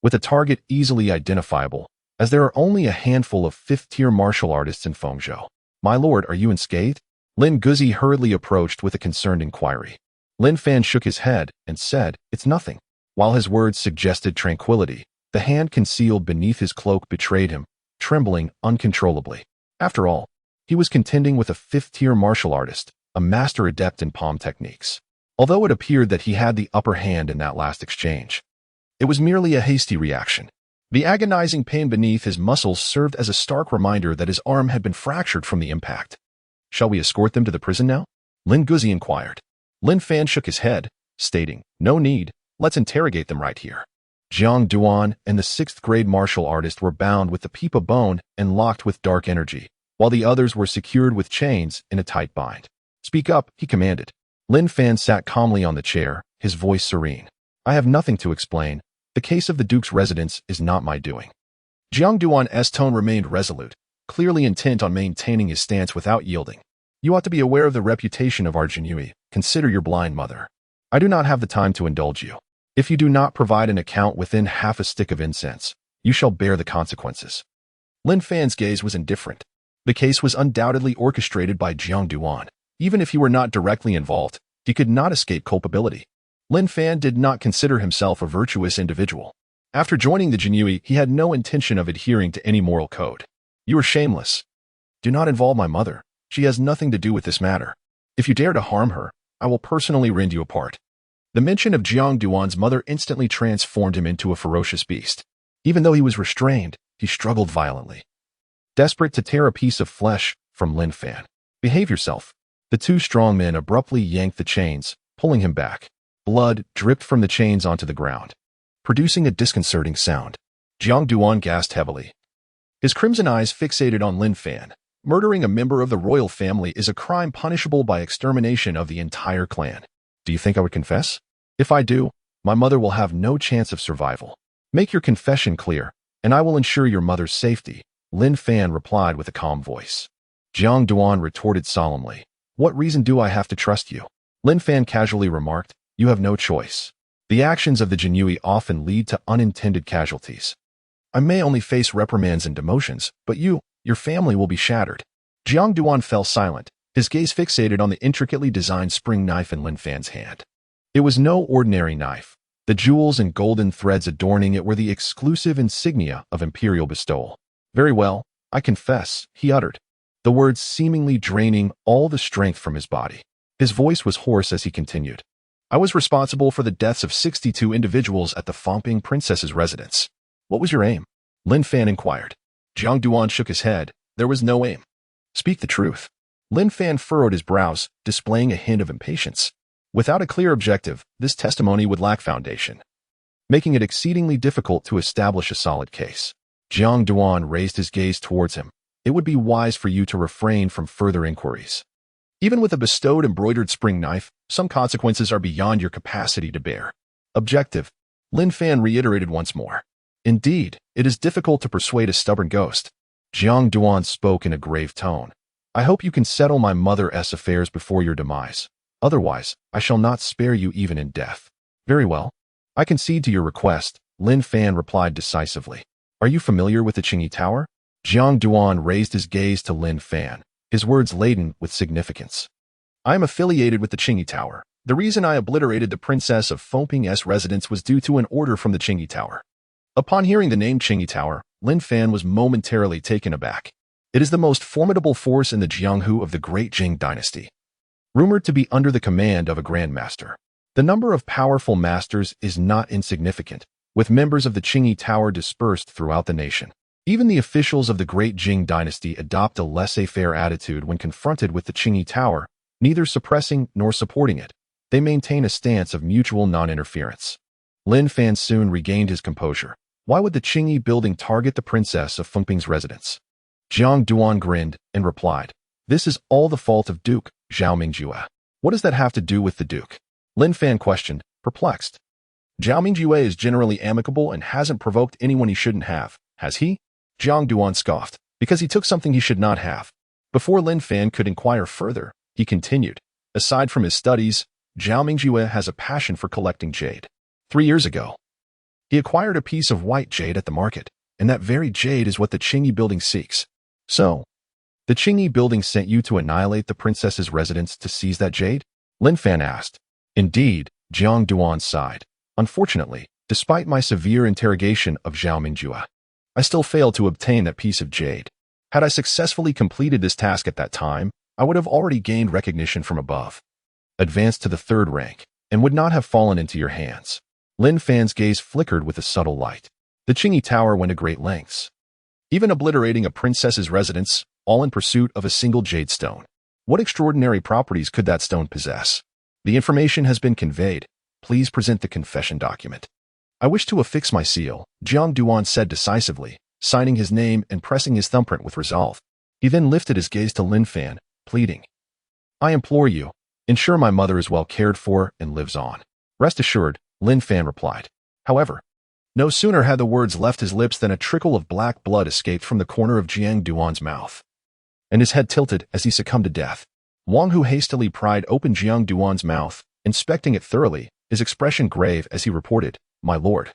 With a target easily identifiable, as there are only a handful of 5th-tier martial artists in Fengzhou. My lord, are you unscathed? Lin Guzi hurriedly approached with a concerned inquiry. Lin Fan shook his head and said, "It's nothing." While his words suggested tranquility, the hand concealed beneath his cloak betrayed him, trembling uncontrollably. After all, he was contending with a 5th-tier martial artist, a master adept in palm techniques. Although it appeared that he had the upper hand in that last exchange, it was merely a hasty reaction. The agonizing pain beneath his muscles served as a stark reminder that his arm had been fractured from the impact. Shall we escort them to the prison now? Lin Guzi inquired. Lin Fan shook his head, stating, "No need, let's interrogate them right here." Jiang Duan and the 6th-grade martial artist were bound with the peep of bone and locked with dark energy, while the others were secured with chains in a tight bind. "Speak up," he commanded. Lin Fan sat calmly on the chair, his voice serene. "I have nothing to explain. The case of the Duke's residence is not my doing." Jiang Duan's tone remained resolute, clearly intent on maintaining his stance without yielding. "You ought to be aware of the reputation of our Jinyiwei. Consider your blind mother. I do not have the time to indulge you. If you do not provide an account within half a stick of incense, you shall bear the consequences." Lin Fan's gaze was indifferent. The case was undoubtedly orchestrated by Jiang Duan. Even if he were not directly involved, he could not escape culpability. Lin Fan did not consider himself a virtuous individual. After joining the Jinyiwei, he had no intention of adhering to any moral code. "You are shameless. Do not involve my mother. She has nothing to do with this matter. If you dare to harm her, I will personally rend you apart." The mention of Jiang Duan's mother instantly transformed him into a ferocious beast. Even though he was restrained, he struggled violently, desperate to tear a piece of flesh from Lin Fan. "Behave yourself." The 2 strong men abruptly yanked the chains, pulling him back. Blood dripped from the chains onto the ground, producing a disconcerting sound. Jiang Duan gasped heavily, his crimson eyes fixated on Lin Fan. Murdering a member of the royal family is a crime punishable by extermination of the entire clan. "Do you think I would confess? If I do, my mother will have no chance of survival. Make your confession clear, and I will ensure your mother's safety," Lin Fan replied with a calm voice. Jiang Duan retorted solemnly, "What reason do I have to trust you?" Lin Fan casually remarked, "You have no choice. The actions of the Jinyiwei often lead to unintended casualties. I may only face reprimands and demotions, but your family will be shattered." Jiang Duan fell silent, his gaze fixated on the intricately designed spring knife in Lin Fan's hand. It was no ordinary knife. The jewels and golden threads adorning it were the exclusive insignia of imperial bestowal. "Very well, I confess," he uttered, the words seemingly draining all the strength from his body. His voice was hoarse as he continued. "I was responsible for the deaths of 62 individuals at the Fangping princess's residence." "What was your aim?" Lin Fan inquired. Jiang Duan shook his head. "There was no aim." "Speak the truth." Lin Fan furrowed his brows, displaying a hint of impatience. Without a clear objective, this testimony would lack foundation, making it exceedingly difficult to establish a solid case. Jiang Duan raised his gaze towards him. "It would be wise for you to refrain from further inquiries. Even with a bestowed embroidered spring knife, some consequences are beyond your capacity to bear. Objective. Lin Fan reiterated once more. Indeed, it is difficult to persuade a stubborn ghost. Jiang Duan spoke in a grave tone. I hope you can settle my mother's affairs before your demise. Otherwise, I shall not spare you even in death. Very well. I concede to your request, Lin Fan replied decisively. Are you familiar with the Qingyi Tower? Jiang Duan raised his gaze to Lin Fan, his words laden with significance. I am affiliated with the Qingyi Tower. The reason I obliterated the Princess of Fengping's residence was due to an order from the Qingyi Tower. Upon hearing the name Qingyi Tower, Lin Fan was momentarily taken aback. It is the most formidable force in the Jianghu of the Great Jing dynasty, rumored to be under the command of a Grand Master. The number of powerful masters is not insignificant, with members of the Qingyi Tower dispersed throughout the nation. Even the officials of the Great Jing dynasty adopt a laissez-faire attitude when confronted with the Qingyi Tower, neither suppressing nor supporting it. They maintain a stance of mutual non-interference. Lin Fan soon regained his composure. Why would the Qingyi building target the Princess of Fengping's residence? Jiang Duan grinned and replied, This is all the fault of Duke Zhao Mingjue. What does that have to do with the Duke? Lin Fan questioned, perplexed. Zhao Mingjue is generally amicable and hasn't provoked anyone he shouldn't have, has he? Jiang Duan scoffed, because he took something he should not have. Before Lin Fan could inquire further, he continued, Aside from his studies, Zhao Mingjue has a passion for collecting jade. 3 years ago, he acquired a piece of white jade at the market, and that very jade is what the Qingyi building seeks. So, the Qingyi building sent you to annihilate the princess's residence to seize that jade? Lin Fan asked. Indeed, Jiang Duan sighed. Unfortunately, despite my severe interrogation of Zhao Mingjue, I still failed to obtain that piece of jade. Had I successfully completed this task at that time, I would have already gained recognition from above, advanced to the 3rd rank, and would not have fallen into your hands. Lin Fan's gaze flickered with a subtle light. The Qingyi Tower went to great lengths, even obliterating a princess's residence, all in pursuit of a single jade stone. What extraordinary properties could that stone possess? The information has been conveyed. Please present the confession document. I wish to affix my seal, Jiang Duan said decisively, signing his name and pressing his thumbprint with resolve. He then lifted his gaze to Lin Fan, pleading. I implore you, ensure my mother is well cared for and lives on. Rest assured, Lin Fan replied. However, no sooner had the words left his lips than a trickle of black blood escaped from the corner of Jiang Duan's mouth, and his head tilted as he succumbed to death. Wang Hu hastily pried open Jiang Duan's mouth, inspecting it thoroughly, his expression grave as he reported, My lord.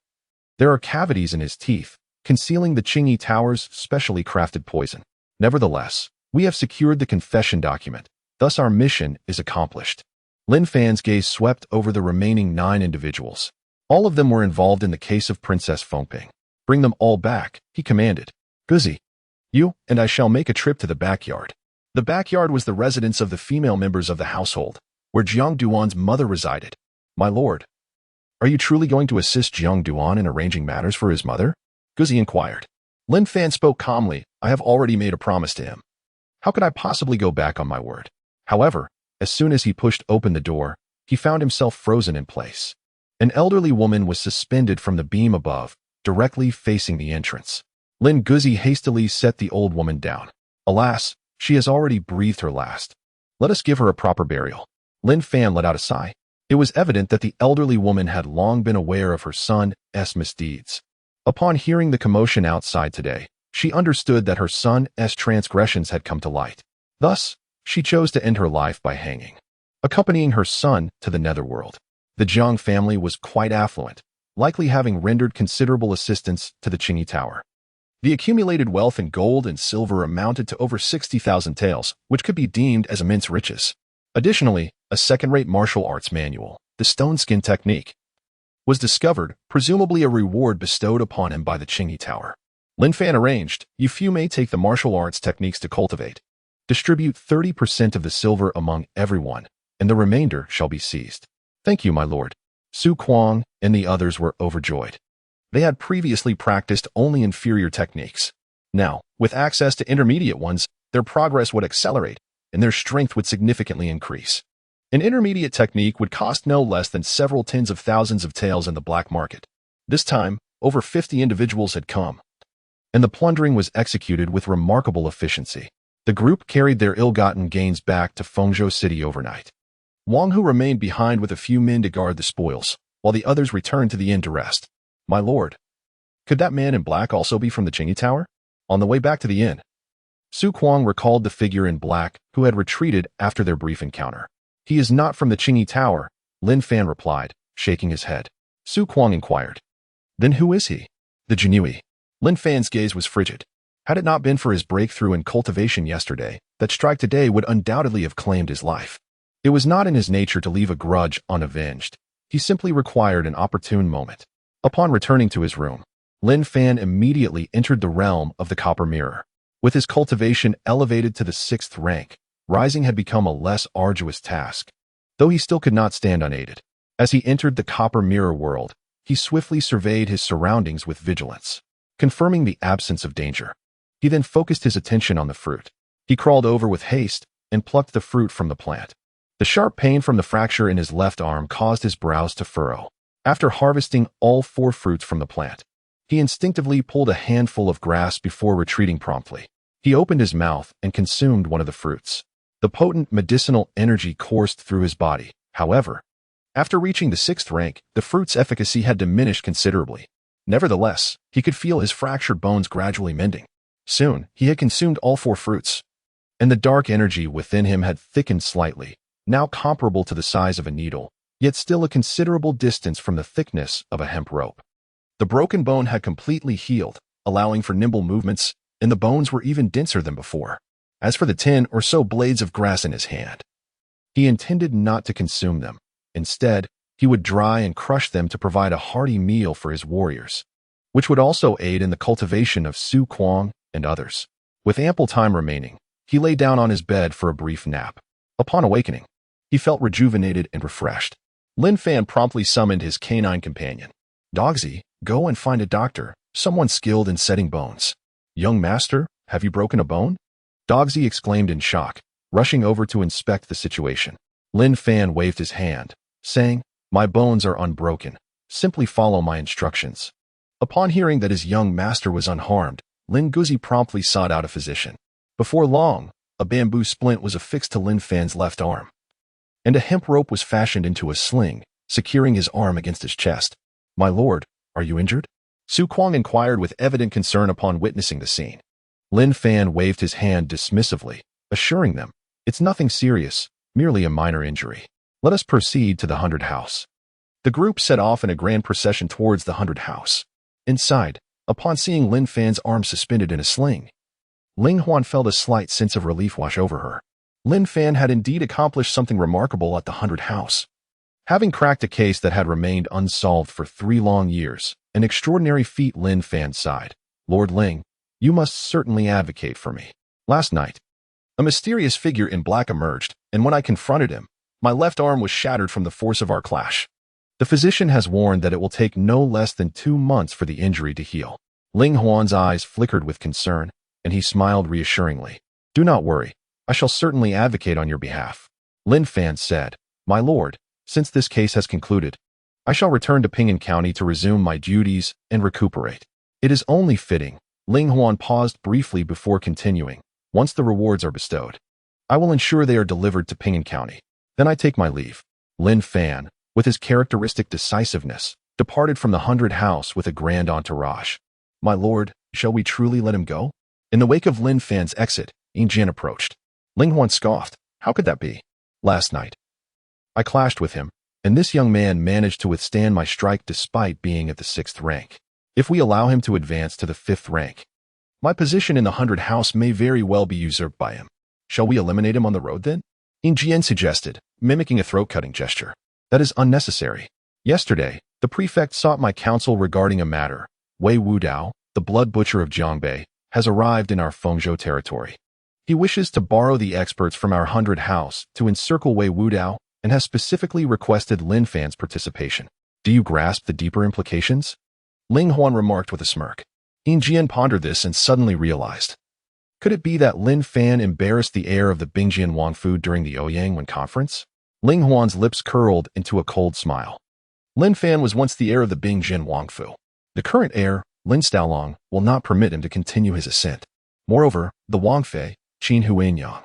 There are cavities in his teeth, concealing the Qingyi Tower's specially crafted poison. Nevertheless, we have secured the confession document. Thus our mission is accomplished. Lin Fan's gaze swept over the remaining 9 individuals. All of them were involved in the case of Princess Fengping. Bring them all back, he commanded. Guzi, you and I shall make a trip to the backyard. The backyard was the residence of the female members of the household, where Jiang Duan's mother resided. My lord, are you truly going to assist Jiang Duan in arranging matters for his mother? Guzi inquired. Lin Fan spoke calmly. I have already made a promise to him. How could I possibly go back on my word? However, as soon as he pushed open the door, he found himself frozen in place. An elderly woman was suspended from the beam above, directly facing the entrance. Lin Guzi hastily set the old woman down. Alas, she has already breathed her last. Let us give her a proper burial. Lin Fan let out a sigh. It was evident that the elderly woman had long been aware of her son's misdeeds. Upon hearing the commotion outside today, she understood that her son's transgressions had come to light. Thus, she chose to end her life by hanging, accompanying her son to the netherworld. The Jiang family was quite affluent, likely having rendered considerable assistance to the Qingyi Tower. The accumulated wealth in gold and silver amounted to over 60,000 taels, which could be deemed as immense riches. Additionally, a second-rate martial arts manual, the stone skin technique, was discovered, presumably a reward bestowed upon him by the Qingyi Tower. Lin Fan arranged, you few may take the martial arts techniques to cultivate. Distribute 30% of the silver among everyone, and the remainder shall be seized. Thank you, my lord. Su Kuang and the others were overjoyed. They had previously practiced only inferior techniques. Now, with access to intermediate ones, their progress would accelerate, and their strength would significantly increase. An intermediate technique would cost no less than several tens of thousands of taels in the black market. This time, over 50 individuals had come, and the plundering was executed with remarkable efficiency. The group carried their ill-gotten gains back to Fengzhou City overnight. Wang Hu remained behind with a few men to guard the spoils, while the others returned to the inn to rest. My lord, could that man in black also be from the Jinyi Tower? On the way back to the inn, Su Kuang recalled the figure in black who had retreated after their brief encounter. He is not from the Jinyi Tower, Lin Fan replied, shaking his head. Su Kuang inquired. Then who is he? The Jinyiwei. Lin Fan's gaze was frigid. Had it not been for his breakthrough in cultivation yesterday, that strike today would undoubtedly have claimed his life. It was not in his nature to leave a grudge unavenged. He simply required an opportune moment. Upon returning to his room, Lin Fan immediately entered the realm of the Copper Mirror. With his cultivation elevated to the 6th rank, rising had become a less arduous task, though he still could not stand unaided. As he entered the Copper Mirror world, he swiftly surveyed his surroundings with vigilance, confirming the absence of danger. He then focused his attention on the fruit. He crawled over with haste and plucked the fruit from the plant. The sharp pain from the fracture in his left arm caused his brows to furrow. After harvesting all 4 fruits from the plant, he instinctively pulled a handful of grass before retreating promptly. He opened his mouth and consumed one of the fruits. The potent medicinal energy coursed through his body. However, after reaching the 6th rank, the fruit's efficacy had diminished considerably. Nevertheless, he could feel his fractured bones gradually mending. Soon, he had consumed all 4 fruits, and the dark energy within him had thickened slightly, now comparable to the size of a needle, yet still a considerable distance from the thickness of a hemp rope. The broken bone had completely healed, allowing for nimble movements, and the bones were even denser than before. As for the 10 or so blades of grass in his hand, he intended not to consume them. Instead, he would dry and crush them to provide a hearty meal for his warriors, which would also aid in the cultivation of Su Kuang and others. With ample time remaining, he lay down on his bed for a brief nap. Upon awakening, he felt rejuvenated and refreshed. Lin Fan promptly summoned his canine companion. Dogsy, go and find a doctor, someone skilled in setting bones. Young master, have you broken a bone? Dogsy exclaimed in shock, rushing over to inspect the situation. Lin Fan waved his hand, saying, My bones are unbroken. Simply follow my instructions. Upon hearing that his young master was unharmed, Lin Guzi promptly sought out a physician. Before long, a bamboo splint was affixed to Lin Fan's left arm, and a hemp rope was fashioned into a sling, securing his arm against his chest. My lord, are you injured? Su Kuang inquired with evident concern upon witnessing the scene. Lin Fan waved his hand dismissively, assuring them, It's nothing serious, merely a minor injury. Let us proceed to the 100 house. The group set off in a grand procession towards the 100 house. Inside, upon seeing Lin Fan's arm suspended in a sling, Ling Huan felt a slight sense of relief wash over her. Lin Fan had indeed accomplished something remarkable at the 100 house. Having cracked a case that had remained unsolved for 3 long years, an extraordinary feat. Lin Fan sighed. Lord Ling, you must certainly advocate for me. Last night, a mysterious figure in black emerged, and when I confronted him, my left arm was shattered from the force of our clash. The physician has warned that it will take no less than 2 months for the injury to heal. Ling Huan's eyes flickered with concern, and he smiled reassuringly. Do not worry, I shall certainly advocate on your behalf. Lin Fan said, My lord, since this case has concluded, I shall return to Ping'an County to resume my duties and recuperate. It is only fitting. Ling Huan paused briefly before continuing. Once the rewards are bestowed, I will ensure they are delivered to Ping'an County. Then I take my leave. Lin Fan, with his characteristic decisiveness, departed from the 100 house with a grand entourage. My lord, shall we truly let him go? In the wake of Lin Fan's exit, Bingjian approached. Ling Huan scoffed. How could that be? Last night, I clashed with him, and this young man managed to withstand my strike despite being at the 6th rank. If we allow him to advance to the 5th rank, my position in the 100 house may very well be usurped by him. Shall we eliminate him on the road then? Bingjian suggested, mimicking a throat-cutting gesture. That is unnecessary. Yesterday, the prefect sought my counsel regarding a matter. Wei Wudao, the blood butcher of Jiangbei, has arrived in our Fengzhou territory. He wishes to borrow the experts from our 100 house to encircle Wei Wudao and has specifically requested Lin Fan's participation. Do you grasp the deeper implications? Ling Huan remarked with a smirk. Bingjian pondered this and suddenly realized. Could it be that Lin Fan embarrassed the heir of the Bingjian Wangfu during the Ouyang conference? Ling Huan's lips curled into a cold smile. Lin Fan was once the heir of the Bingjian Wangfu. The current heir, Lin Staolong, will not permit him to continue his ascent. Moreover, the Wangfei, Jinyiwei,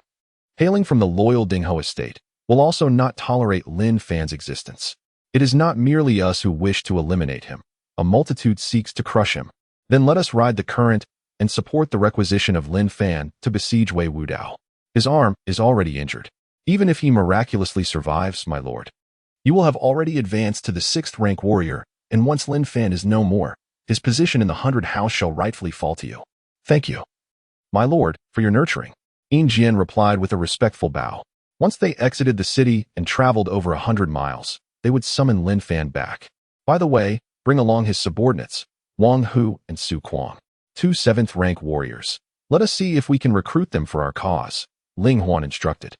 hailing from the loyal Dingho estate, will also not tolerate Lin Fan's existence. It is not merely us who wish to eliminate him. A multitude seeks to crush him. Then let us ride the current and support the requisition of Lin Fan to besiege Wei Wudao. His arm is already injured. Even if he miraculously survives, my lord, you will have already advanced to the 6th rank warrior, and once Lin Fan is no more, his position in the 100 house shall rightfully fall to you. Thank you, my lord, for your nurturing. Jian replied with a respectful bow. Once they exited the city and traveled over 100 miles, they would summon Lin Fan back. By the way, bring along his subordinates, Wang Hu and Su Kuang, 2 7th rank warriors. Let us see if we can recruit them for our cause, Ling Huan instructed.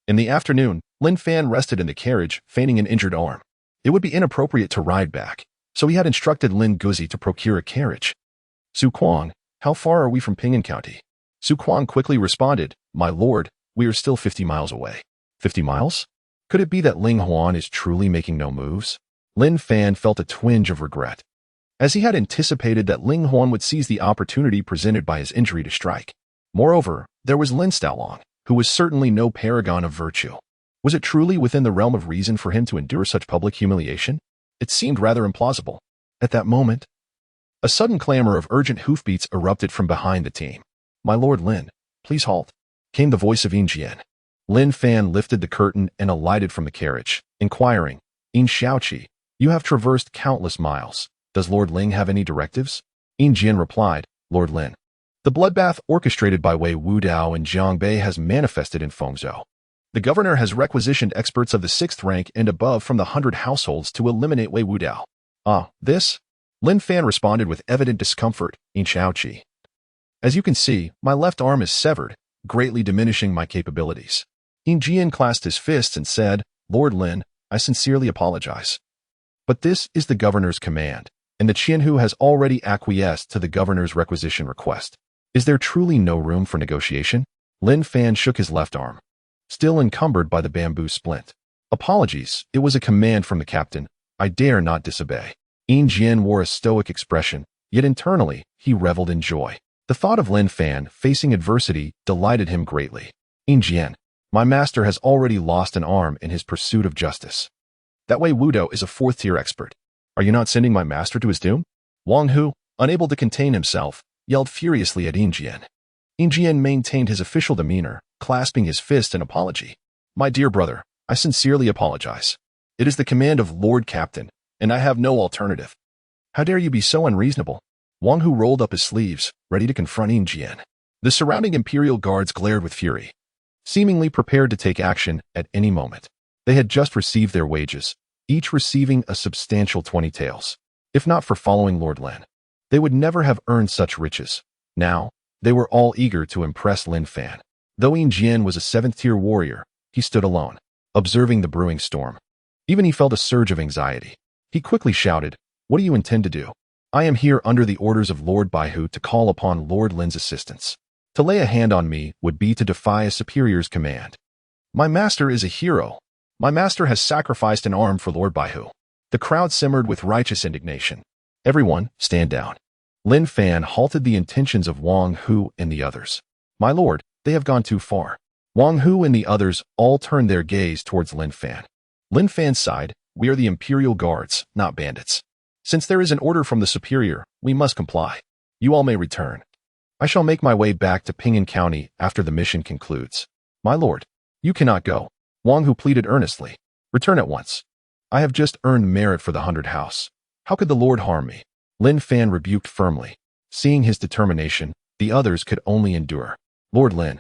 In the afternoon, Lin Fan rested in the carriage, feigning an injured arm. It would be inappropriate to ride back, so he had instructed Lin Guzi to procure a carriage. Su Kuang, how far are we from Ping'an County? Su Kuang quickly responded, my lord, we are still 50 miles away. 50 miles? Could it be that Ling Huan is truly making no moves? Lin Fan felt a twinge of regret, as he had anticipated that Ling Huan would seize the opportunity presented by his injury to strike. Moreover, there was Lin Staolong, who was certainly no paragon of virtue. Was it truly within the realm of reason for him to endure such public humiliation? It seemed rather implausible. At that moment, a sudden clamor of urgent hoofbeats erupted from behind the team. My lord Lin, please halt, came the voice of Jian. Lin Fan lifted the curtain and alighted from the carriage, inquiring, Xiaoqi, you have traversed countless miles. Does Lord Ling have any directives? Jian replied, Lord Lin, the bloodbath orchestrated by Wei Wudao and Jiang Bei has manifested in Fengzhou. The governor has requisitioned experts of the 6th rank and above from the 100 households to eliminate Wei Wudao. This? Lin Fan responded with evident discomfort, Xiaoqi. As you can see, my left arm is severed, greatly diminishing my capabilities. Jian clasped his fists and said, Lord Lin, I sincerely apologize. But this is the governor's command, and the Qianhu has already acquiesced to the governor's requisition request. Is there truly no room for negotiation? Lin Fan shook his left arm, still encumbered by the bamboo splint. Apologies, it was a command from the captain. I dare not disobey. Jian wore a stoic expression, yet internally, he reveled in joy. The thought of Lin Fan facing adversity delighted him greatly. Jian, my master has already lost an arm in his pursuit of justice. That Wei Wudao is a 4th-tier expert. Are you not sending my master to his doom? Wang Hu, unable to contain himself, yelled furiously at Jian. Jian maintained his official demeanor, clasping his fist in apology. My dear brother, I sincerely apologize. It is the command of Lord Captain, and I have no alternative. How dare you be so unreasonable? Wang Hu rolled up his sleeves, ready to confront Jian. The surrounding Imperial Guards glared with fury, seemingly prepared to take action at any moment. They had just received their wages, each receiving a substantial 20 taels. If not for following Lord Lin, they would never have earned such riches. Now, they were all eager to impress Lin Fan. Though Jian was a 7th-tier warrior, he stood alone, observing the brewing storm. Even he felt a surge of anxiety. He quickly shouted, What do you intend to do? I am here under the orders of Lord Baihu to call upon Lord Lin's assistance. To lay a hand on me would be to defy a superior's command. My master is a hero. My master has sacrificed an arm for Lord Baihu. The crowd simmered with righteous indignation. Everyone, stand down. Lin Fan halted the intentions of Wang Hu and the others. My lord, they have gone too far. Wang Hu and the others all turned their gaze towards Lin Fan. Lin Fan sighed, We are the Imperial Guards, not bandits. Since there is an order from the superior, we must comply. You all may return. I shall make my way back to Ping'an County after the mission concludes. My lord, you cannot go. Wang Hu pleaded earnestly. Return at once. I have just earned merit for the 100 house. How could the Lord harm me? Lin Fan rebuked firmly. Seeing his determination, the others could only endure. Lord Lin,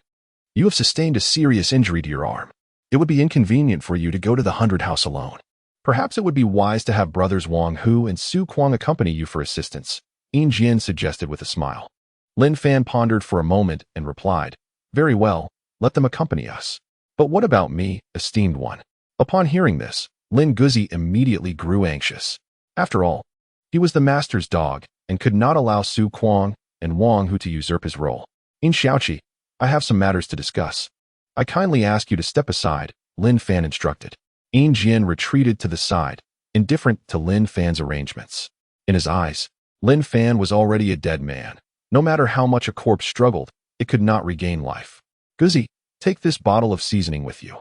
you have sustained a serious injury to your arm. It would be inconvenient for you to go to the 100 house alone. Perhaps it would be wise to have brothers Wang Hu and Su Kuang accompany you for assistance, Jian suggested with a smile. Lin Fan pondered for a moment and replied, Very well, let them accompany us. But what about me, esteemed one? Upon hearing this, Lin Guzi immediately grew anxious. After all, he was the master's dog and could not allow Su Kuang and Wang Hu to usurp his role. Xiaoqi, I have some matters to discuss. I kindly ask you to step aside, Lin Fan instructed. Jian retreated to the side, indifferent to Lin Fan's arrangements. In his eyes, Lin Fan was already a dead man. No matter how much a corpse struggled, it could not regain life. Guzi, take this bottle of seasoning with you.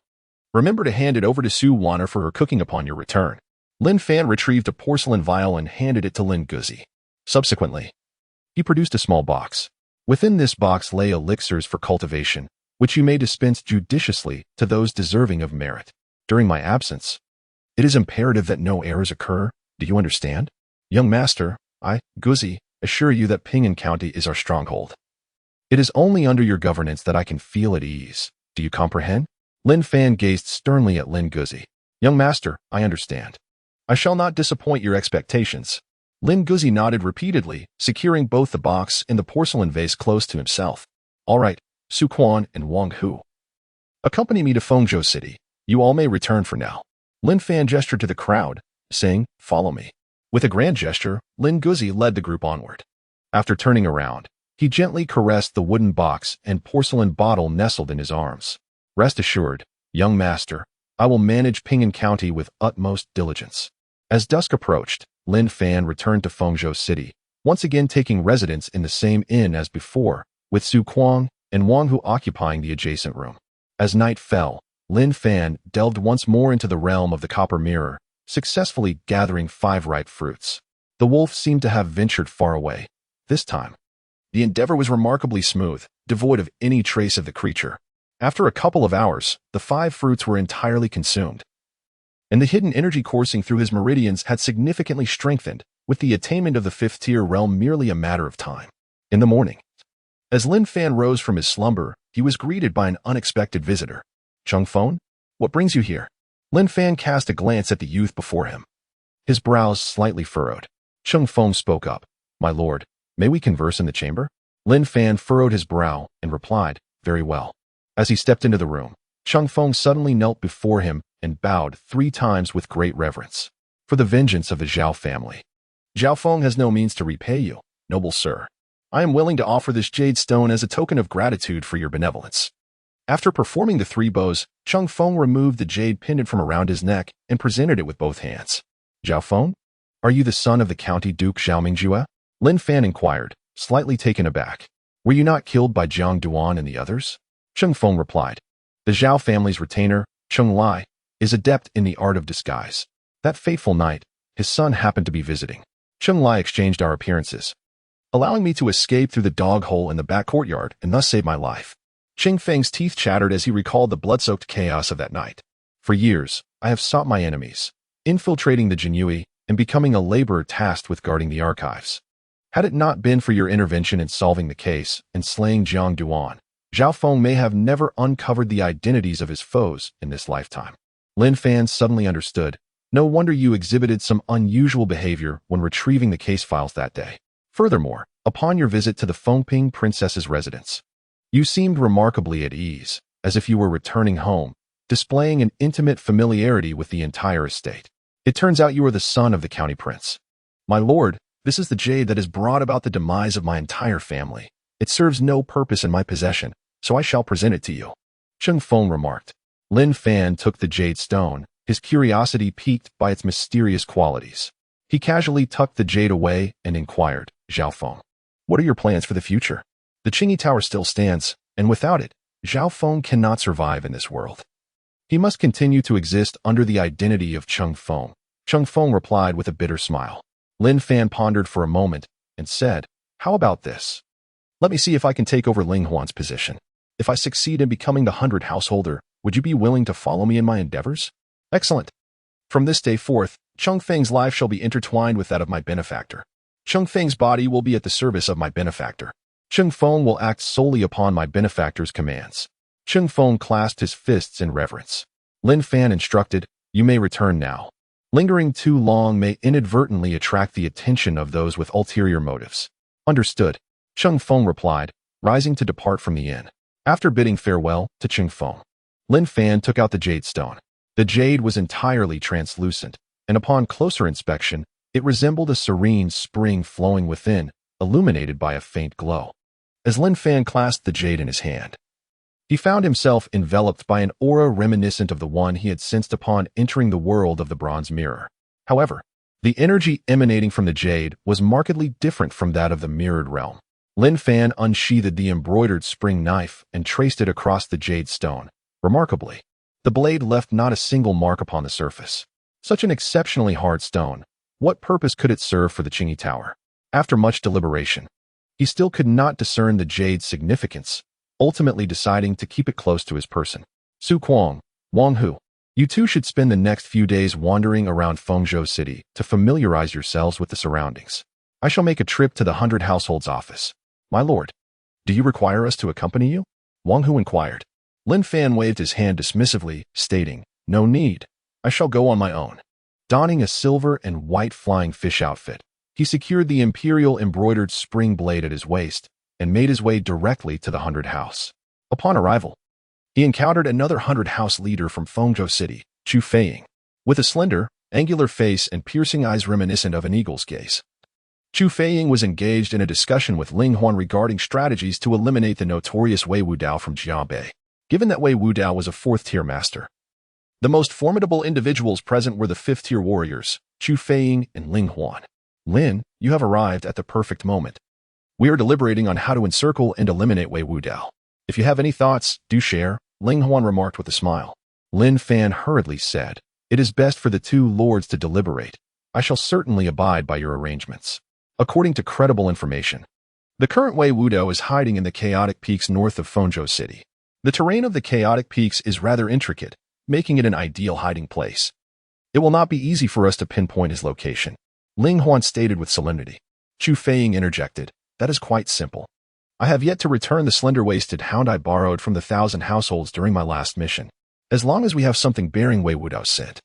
Remember to hand it over to Su Wanner for her cooking upon your return. Lin Fan retrieved a porcelain vial and handed it to Lin Guzi. Subsequently, he produced a small box. Within this box lay elixirs for cultivation, which you may dispense judiciously to those deserving of merit. During my absence, it is imperative that no errors occur. Do you understand? Young master, I, Guzi, assure you that Ping'an County is our stronghold. It is only under your governance that I can feel at ease. Do you comprehend? Lin Fan gazed sternly at Lin Guzi. Young master, I understand. I shall not disappoint your expectations. Lin Guzi nodded repeatedly, securing both the box and the porcelain vase close to himself. All right, Su Quan and Wang Hu. Accompany me to Fengzhou City. You all may return for now. Lin Fan gestured to the crowd, saying, follow me. With a grand gesture, Lin Guzi led the group onward. After turning around, he gently caressed the wooden box and porcelain bottle nestled in his arms. Rest assured, young master, I will manage Ping'an County with utmost diligence. As dusk approached, Lin Fan returned to Fengzhou City, once again taking residence in the same inn as before, with Su Kuang and Wang Hu occupying the adjacent room. As night fell, Lin Fan delved once more into the realm of the Copper Mirror, successfully gathering 5 ripe fruits. The wolf seemed to have ventured far away. This time, the endeavor was remarkably smooth, devoid of any trace of the creature. After a couple of hours, the 5 fruits were entirely consumed, and the hidden energy coursing through his meridians had significantly strengthened, with the attainment of the 5th tier realm merely a matter of time. In the morning, as Lin Fan rose from his slumber, he was greeted by an unexpected visitor. Chung Feng, what brings you here? Lin Fan cast a glance at the youth before him. His brows slightly furrowed. Chung Feng spoke up. My lord, may we converse in the chamber? Lin Fan furrowed his brow and replied, very well. As he stepped into the room, Chung Feng suddenly knelt before him and bowed 3 times with great reverence. For the vengeance of the Zhao family. Zhao Feng has no means to repay you, noble sir. I am willing to offer this jade stone as a token of gratitude for your benevolence. After performing the 3 bows, Chung Feng removed the jade pendant from around his neck and presented it with both hands. Zhao Feng, are you the son of the county Duke Zhao Mingjue? Lin Fan inquired, slightly taken aback. Were you not killed by Jiang Duan and the others? Chung Feng replied. The Zhao family's retainer, Chung Lai, is adept in the art of disguise. That fateful night, his son happened to be visiting. Chung Lai exchanged our appearances, allowing me to escape through the dog hole in the back courtyard and thus save my life. Ching Feng's teeth chattered as he recalled the blood-soaked chaos of that night. For years, I have sought my enemies, infiltrating the Jinyiwei and becoming a laborer tasked with guarding the archives. Had it not been for your intervention in solving the case and slaying Jiang Duan, Zhao Feng may have never uncovered the identities of his foes in this lifetime. Lin Fan suddenly understood. No wonder you exhibited some unusual behavior when retrieving the case files that day. Furthermore, upon your visit to the Fengping princess's residence, you seemed remarkably at ease, as if you were returning home, displaying an intimate familiarity with the entire estate. It turns out you are the son of the county prince. My lord, this is the jade that has brought about the demise of my entire family. It serves no purpose in my possession, so I shall present it to you. Chung Feng remarked. Lin Fan took the jade stone, his curiosity piqued by its mysterious qualities. He casually tucked the jade away and inquired, Zhao Feng, what are your plans for the future? The Qingyi Tower still stands, and without it, Zhao Feng cannot survive in this world. He must continue to exist under the identity of Chung Feng. Chung Feng replied with a bitter smile. Lin Fan pondered for a moment and said, how about this? Let me see if I can take over Ling Huan's position. If I succeed in becoming the 100 householder, would you be willing to follow me in my endeavors? Excellent. From this day forth, Chung Feng's life shall be intertwined with that of my benefactor. Chung Feng's body will be at the service of my benefactor. Chung Feng will act solely upon my benefactor's commands. Chung Feng clasped his fists in reverence. Lin Fan instructed, you may return now. Lingering too long may inadvertently attract the attention of those with ulterior motives. Understood. Chung Feng replied, rising to depart from the inn. After bidding farewell to Chung Feng, Lin Fan took out the jade stone. The jade was entirely translucent, and upon closer inspection, it resembled a serene spring flowing within, illuminated by a faint glow. As Lin Fan clasped the jade in his hand, he found himself enveloped by an aura reminiscent of the one he had sensed upon entering the world of the bronze mirror. However, the energy emanating from the jade was markedly different from that of the mirrored realm. Lin Fan unsheathed the embroidered spring knife and traced it across the jade stone. Remarkably, the blade left not a single mark upon the surface. Such an exceptionally hard stone. What purpose could it serve for the Qingyi Tower? After much deliberation, he still could not discern the jade's significance, ultimately deciding to keep it close to his person. Su Kuang, Wang Hu, you two should spend the next few days wandering around Fengzhou City to familiarize yourselves with the surroundings. I shall make a trip to the 100 Households office. My lord, do you require us to accompany you? Wang Hu inquired. Lin Fan waved his hand dismissively, stating, No need. I shall go on my own. Donning a silver and white flying fish outfit, he secured the imperial embroidered spring blade at his waist and made his way directly to the 100 House. Upon arrival, he encountered another 100 House leader from Fengzhou City, Chu Feiying, with a slender, angular face and piercing eyes reminiscent of an eagle's gaze. Chu Feiying was engaged in a discussion with Ling Huan regarding strategies to eliminate the notorious Wei Wudao from Jiabei, given that Wei Wudao was a 4th-tier master. The most formidable individuals present were the 5th-tier warriors, Chu Feiying and Ling Huan. Lin, you have arrived at the perfect moment. We are deliberating on how to encircle and eliminate Wei Wudao. If you have any thoughts, do share, Ling Huan remarked with a smile. Lin Fan hurriedly said, It is best for the two lords to deliberate. I shall certainly abide by your arrangements. According to credible information, the current Wei Wudao is hiding in the chaotic peaks north of Fengzhou City. The terrain of the chaotic peaks is rather intricate, making it an ideal hiding place. It will not be easy for us to pinpoint his location, Ling Huan stated with solemnity. Chu Feiying interjected, That is quite simple. I have yet to return the slender-waisted hound I borrowed from the 1,000 Households during my last mission. As long as we have something bearing Wei Wudao's scent,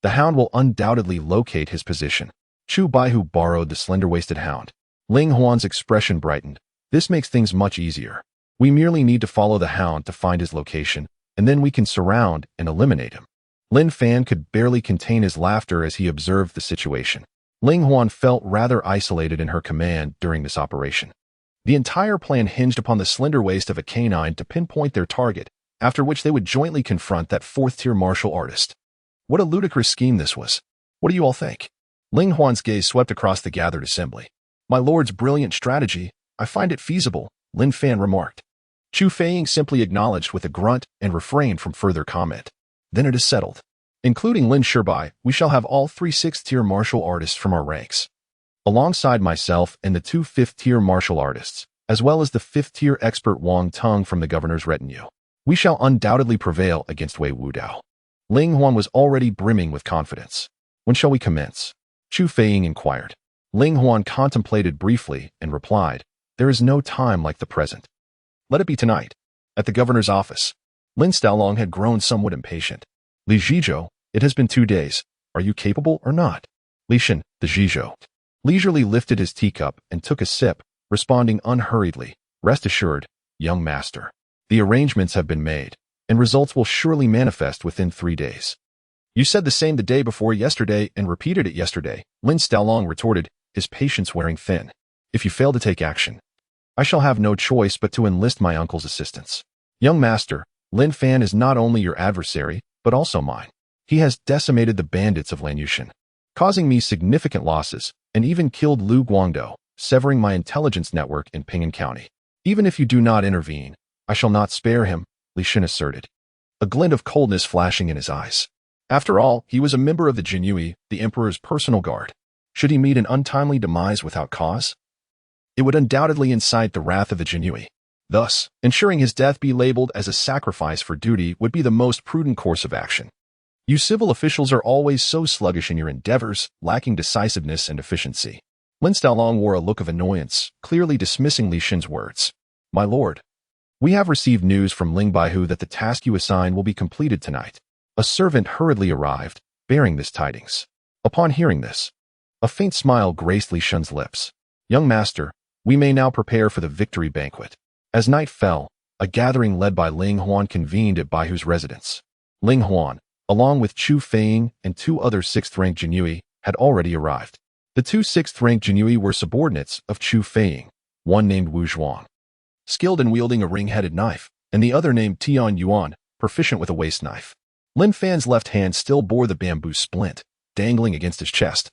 the hound will undoubtedly locate his position. Chu Baihu borrowed the slender-waisted hound. Ling Huan's expression brightened. This makes things much easier. We merely need to follow the hound to find his location, and then we can surround and eliminate him. Lin Fan could barely contain his laughter as he observed the situation. Ling Huan felt rather isolated in her command during this operation. The entire plan hinged upon the slender waist of a canine to pinpoint their target, after which they would jointly confront that 4th-tier martial artist. What a ludicrous scheme this was. What do you all think? Ling Huan's gaze swept across the gathered assembly. My lord's brilliant strategy. I find it feasible, Lin Fan remarked. Chu Feiying simply acknowledged with a grunt and refrained from further comment. Then it is settled. Including Lin Shibai, we shall have all 3 6th-tier martial artists from our ranks, alongside myself and the 2 5th-tier martial artists, as well as the 5th-tier expert Wang Teng from the governor's retinue. We shall undoubtedly prevail against Wei Wudao. Ling Huan was already brimming with confidence. When shall we commence? Chu Feiying inquired. Ling Huan contemplated briefly and replied, There is no time like the present. Let it be tonight. At the governor's office. Lin Xiaolong had grown somewhat impatient. Li Zhizhou, it has been 2 days. Are you capable or not? Li Shen, the Zhizhou, leisurely lifted his teacup and took a sip, responding unhurriedly, Rest assured, young master. The arrangements have been made, and results will surely manifest within 3 days. You said the same the day before yesterday and repeated it yesterday, Lin Xiaolong retorted, his patience wearing thin. If you fail to take action, I shall have no choice but to enlist my uncle's assistance. Young master, Lin Fan is not only your adversary, but also mine. He has decimated the bandits of Lanyushan, causing me significant losses, and even killed Lu Guangdou, severing my intelligence network in Ping'an County. Even if you do not intervene, I shall not spare him, Li Shen asserted, a glint of coldness flashing in his eyes. After all, he was a member of the Jinyiwei, the emperor's personal guard. Should he meet an untimely demise without cause? It would undoubtedly incite the wrath of the Jinyiwei. Thus, ensuring his death be labeled as a sacrifice for duty would be the most prudent course of action. You civil officials are always so sluggish in your endeavors, lacking decisiveness and efficiency. Lin Xiaolong wore a look of annoyance, clearly dismissing Li Shen's words. My lord, we have received news from Ling Baihu that the task you assign will be completed tonight. A servant hurriedly arrived, bearing this tidings. Upon hearing this, a faint smile graced Li Shen's lips. Young master, we may now prepare for the victory banquet. As night fell, a gathering led by Ling Huan convened at Baihu's residence. Ling Huan, along with Chu Feiying and 2 other 6th-rank Jinyiwei, had already arrived. The 2 6th-rank Jinyiwei were subordinates of Chu Feiying, one named Wu Zhuang, skilled in wielding a ring-headed knife, and the other named Tian Yuan, proficient with a waist knife. Lin Fan's left hand still bore the bamboo splint, dangling against his chest,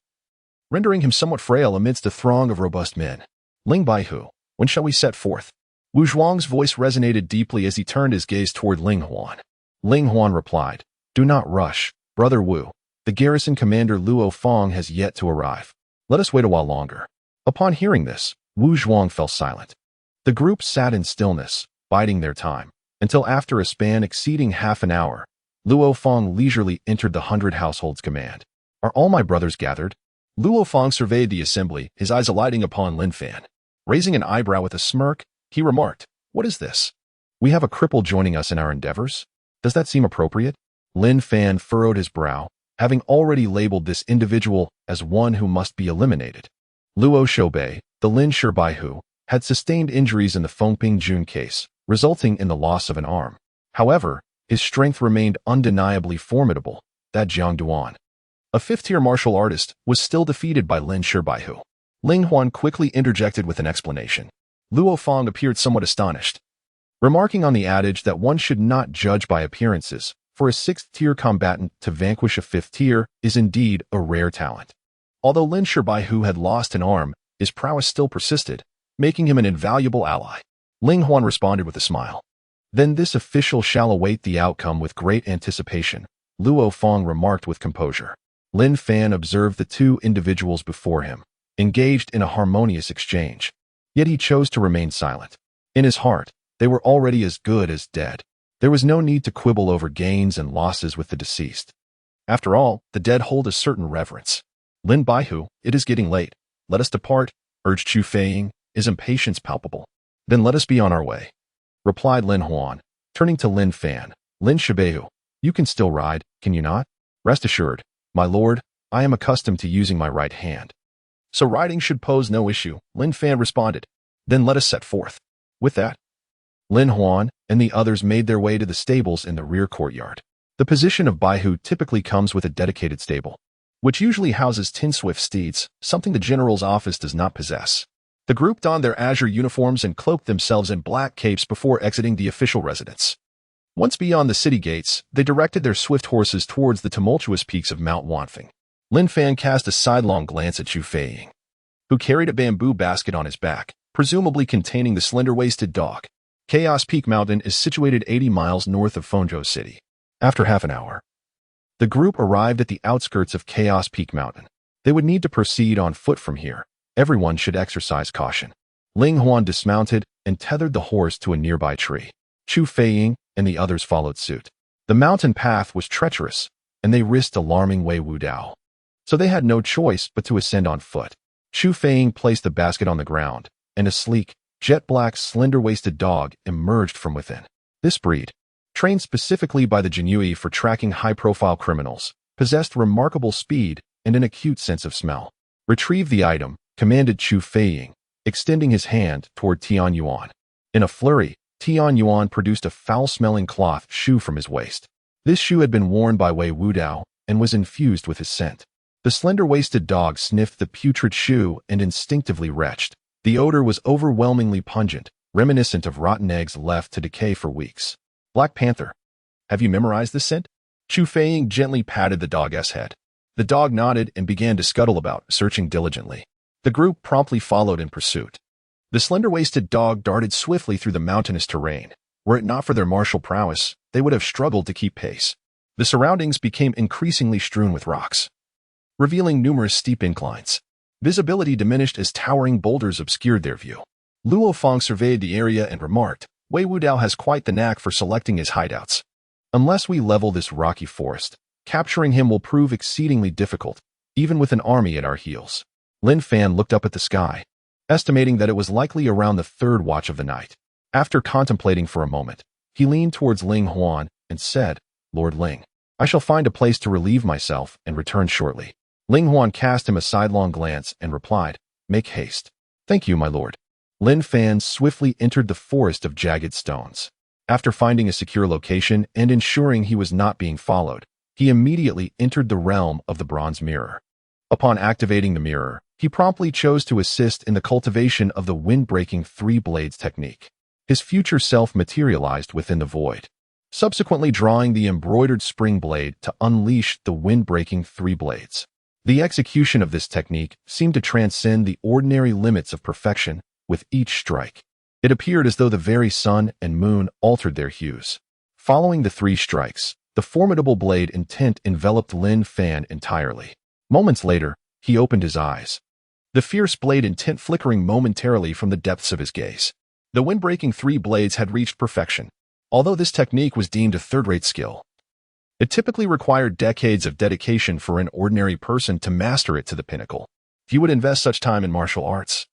rendering him somewhat frail amidst a throng of robust men. Ling Baihu, When shall we set forth? Wu Zhuang's voice resonated deeply as he turned his gaze toward Ling Huan. Ling Huan replied, "Do not rush, Brother Wu. The garrison commander Luo Fong has yet to arrive. Let us wait a while longer." Upon hearing this, Wu Zhuang fell silent. The group sat in stillness, biding their time, until after a span exceeding half an hour, Luo Fong leisurely entered the 100 households command. "Are all my brothers gathered?" Luo Fong surveyed the assembly, his eyes alighting upon Lin Fan. Raising an eyebrow with a smirk, he remarked, "What is this? We have a cripple joining us in our endeavors? Does that seem appropriate?" Lin Fan furrowed his brow, having already labeled this individual as one who must be eliminated. Luo Shoubei, the Lin Shibaihu, had sustained injuries in the Fengping Jun case, resulting in the loss of an arm. However, his strength remained undeniably formidable. That Jiang Duan, a fifth-tier martial artist, was still defeated by Lin Shibaihu. Ling Huan quickly interjected with an explanation. Luo Fong appeared somewhat astonished, remarking on the adage that one should not judge by appearances. For a sixth-tier combatant to vanquish a fifth-tier is indeed a rare talent. Although Lin Shibaihu had lost an arm, his prowess still persisted, making him an invaluable ally. Ling Huan responded with a smile. "Then this official shall await the outcome with great anticipation," Luo Fong remarked with composure. Lin Fan observed the two individuals before him, engaged in a harmonious exchange. Yet he chose to remain silent. In his heart, they were already as good as dead. There was no need to quibble over gains and losses with the deceased. After all, the dead hold a certain reverence. "Lin Baihu, it is getting late. Let us depart," urged Chu Feiying, his impatience palpable. "Then let us be on our way," replied Lin Huan, turning to Lin Fan. "Lin Shibaihu, you can still ride, can you not?" "Rest assured, my lord, I am accustomed to using my right hand, so riding should pose no issue," Lin Fan responded. "Then let us set forth." With that, Lin Huan and the others made their way to the stables in the rear courtyard. The position of Baihu typically comes with a dedicated stable, which usually houses 10 swift steeds, something the general's office does not possess. The group donned their azure uniforms and cloaked themselves in black capes before exiting the official residence. Once beyond the city gates, they directed their swift horses towards the tumultuous peaks of Mount Wanfeng. Lin Fan cast a sidelong glance at Chu Feiying, who carried a bamboo basket on his back, presumably containing the slender-waisted dog. Chaos Peak Mountain is situated 80 miles north of Fengzhou City. After half an hour, the group arrived at the outskirts of Chaos Peak Mountain. They would need to proceed on foot from here. Everyone should exercise caution. Ling Huan dismounted and tethered the horse to a nearby tree. Chu Feiying and the others followed suit. The mountain path was treacherous, and they risked alarming Wei Wudao, so they had no choice but to ascend on foot. Chu Feiying placed the basket on the ground, and a sleek, jet-black, slender-waisted dog emerged from within. This breed, trained specifically by the Jinyiwei for tracking high-profile criminals, possessed remarkable speed and an acute sense of smell. "Retrieve the item," commanded Chu Feiying, extending his hand toward Tian Yuan. In a flurry, Tian Yuan produced a foul-smelling cloth shoe from his waist. This shoe had been worn by Wei Wudao and was infused with his scent. The slender-waisted dog sniffed the putrid shoe and instinctively retched. The odor was overwhelmingly pungent, reminiscent of rotten eggs left to decay for weeks. "Black Panther, have you memorized this scent?" Chu Feiying gently patted the dog's head. The dog nodded and began to scuttle about, searching diligently. The group promptly followed in pursuit. The slender-waisted dog darted swiftly through the mountainous terrain. Were it not for their martial prowess, they would have struggled to keep pace. The surroundings became increasingly strewn with rocks, revealing numerous steep inclines. Visibility diminished as towering boulders obscured their view. Luo Fong surveyed the area and remarked, "Wei Wudao has quite the knack for selecting his hideouts. Unless we level this rocky forest, capturing him will prove exceedingly difficult, even with an army at our heels." Lin Fan looked up at the sky, estimating that it was likely around the third watch of the night. After contemplating for a moment, he leaned towards Ling Huan and said, "Lord Ling, I shall find a place to relieve myself and return shortly." Ling Huan cast him a sidelong glance and replied, "Make haste." "Thank you, my lord." Lin Fan swiftly entered the forest of jagged stones. After finding a secure location and ensuring he was not being followed, he immediately entered the realm of the bronze mirror. Upon activating the mirror, he promptly chose to assist in the cultivation of the wind-breaking three blades technique. His future self materialized within the void, subsequently drawing the embroidered spring blade to unleash the wind-breaking three blades. The execution of this technique seemed to transcend the ordinary limits of perfection, with each strike. It appeared as though the very sun and moon altered their hues. Following the 3 strikes, the formidable blade intent enveloped Lin Fan entirely. Moments later, he opened his eyes, the fierce blade intent flickering momentarily from the depths of his gaze. The wind-breaking 3 blades had reached perfection. Although this technique was deemed a third-rate skill, it typically required decades of dedication for an ordinary person to master it to the pinnacle. Few would invest such time in martial arts,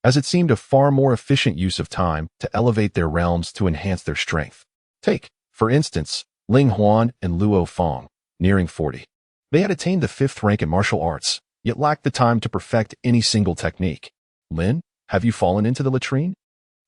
as it seemed a far more efficient use of time to elevate their realms to enhance their strength. Take, for instance, Ling Huan and Luo Fong, nearing 40. They had attained the 5th rank in martial arts, yet lacked the time to perfect any single technique. Lin, have you fallen into the latrine?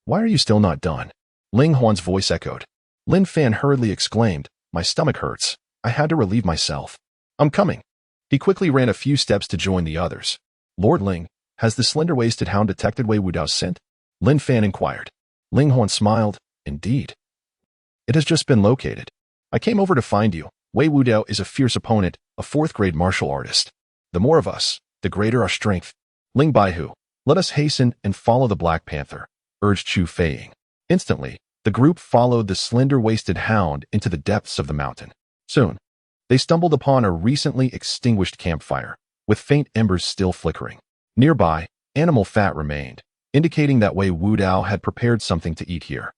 Why are you still not done? Ling Huan's voice echoed. Lin Fan hurriedly exclaimed, my stomach hurts. I had to relieve myself. I'm coming. He quickly ran a few steps to join the others. Lord Ling, has the slender-waisted hound detected Wei Wudao's scent? Lin Fan inquired. Ling Huan smiled. Indeed. It has just been located. I came over to find you. Wei Wudao is a fierce opponent, a 4th-grade martial artist. The more of us, the greater our strength. Ling Baihu, let us hasten and follow the Black Panther, urged Chu Feiying. Instantly, the group followed the slender-waisted hound into the depths of the mountain. Soon, they stumbled upon a recently extinguished campfire, with faint embers still flickering. Nearby, animal fat remained, indicating that Wei Wudao had prepared something to eat here.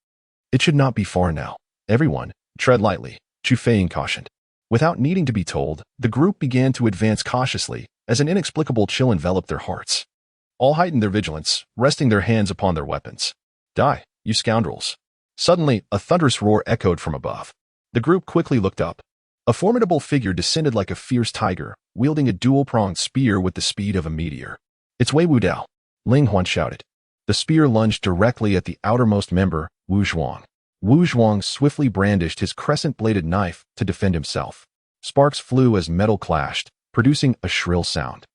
It should not be far now. Everyone, tread lightly, Chu Feiying cautioned. Without needing to be told, the group began to advance cautiously as an inexplicable chill enveloped their hearts. All heightened their vigilance, resting their hands upon their weapons. Die, you scoundrels. Suddenly, a thunderous roar echoed from above. The group quickly looked up. A formidable figure descended like a fierce tiger, wielding a dual-pronged spear with the speed of a meteor. It's Wei Wudao, Ling Huan shouted. The spear lunged directly at the outermost member, Wu Zhuang. Wu Zhuang swiftly brandished his crescent-bladed knife to defend himself. Sparks flew as metal clashed, producing a shrill sound.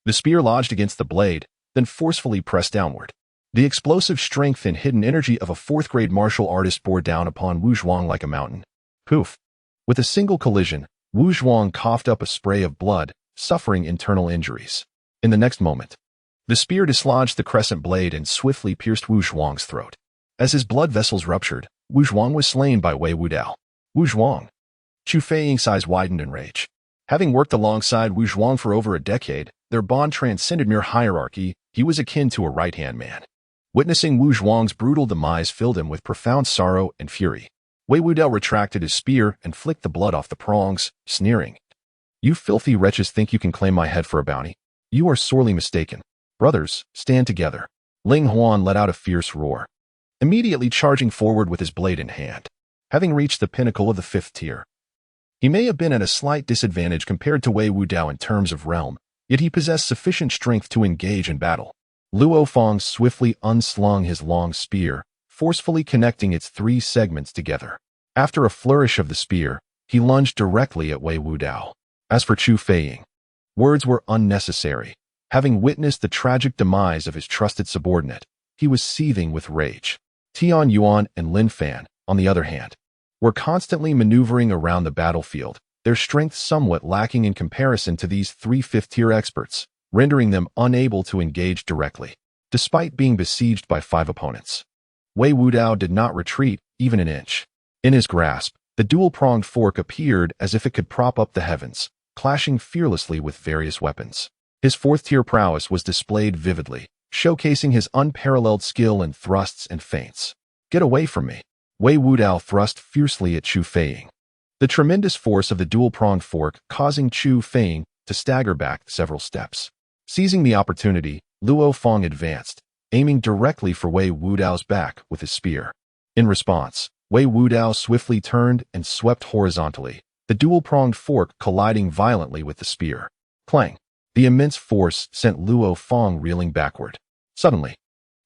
The spear lodged against the blade, then forcefully pressed downward. The explosive strength and hidden energy of a 4th-grade martial artist bore down upon Wu Zhuang like a mountain. Poof! With a single collision, Wu Zhuang coughed up a spray of blood, suffering internal injuries. In the next moment, the spear dislodged the crescent blade and swiftly pierced Wu Zhuang's throat. As his blood vessels ruptured, Wu Zhuang was slain by Wei Wudao. Wu Zhuang. Chu Feiying's eyes widened in rage. Having worked alongside Wu Zhuang for over a decade, their bond transcended mere hierarchy. He was akin to a right-hand man. Witnessing Wu Zhuang's brutal demise filled him with profound sorrow and fury. Wei Wudao retracted his spear and flicked the blood off the prongs, sneering. You filthy wretches think you can claim my head for a bounty? You are sorely mistaken. Brothers, stand together. Ling Huan let out a fierce roar, immediately charging forward with his blade in hand. Having reached the pinnacle of the 5th tier, he may have been at a slight disadvantage compared to Wei Wudao in terms of realm, yet he possessed sufficient strength to engage in battle. Luo Fong swiftly unslung his long spear, forcefully connecting its 3 segments together. After a flourish of the spear, he lunged directly at Wei Wudao. As for Chu Feiying, words were unnecessary. Having witnessed the tragic demise of his trusted subordinate, he was seething with rage. Tian Yuan and Lin Fan, on the other hand, were constantly maneuvering around the battlefield, their strength somewhat lacking in comparison to these 3 5th-tier experts, rendering them unable to engage directly. Despite being besieged by 5 opponents, Wei Wudao did not retreat even an inch. In his grasp, the dual-pronged fork appeared as if it could prop up the heavens, clashing fearlessly with various weapons. His 4th-tier prowess was displayed vividly, showcasing his unparalleled skill in thrusts and feints. Get away from me. Wei Wudao thrust fiercely at Chu Feiying. The tremendous force of the dual-pronged fork causing Chu Feiying to stagger back several steps. Seizing the opportunity, Luo Fong advanced, aiming directly for Wei Wudao's back with his spear. In response, Wei Wudao swiftly turned and swept horizontally, the dual-pronged fork colliding violently with the spear. Clang! The immense force sent Luo Fong reeling backward. Suddenly,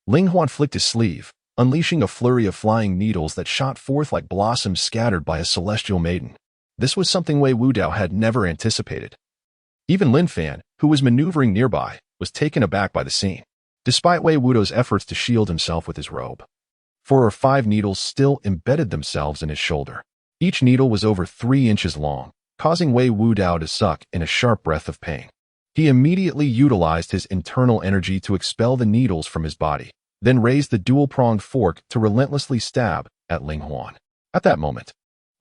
Ling Huan flicked his sleeve, unleashing a flurry of flying needles that shot forth like blossoms scattered by a celestial maiden. This was something Wei Wudao had never anticipated. Even Lin Fan, who was maneuvering nearby, was taken aback by the scene. Despite Wei Wudao's efforts to shield himself with his robe, 4 or 5 needles still embedded themselves in his shoulder. Each needle was over 3 inches long, causing Wei Wudao to suck in a sharp breath of pain. He immediately utilized his internal energy to expel the needles from his body, then raised the dual-pronged fork to relentlessly stab at Ling Huan. At that moment,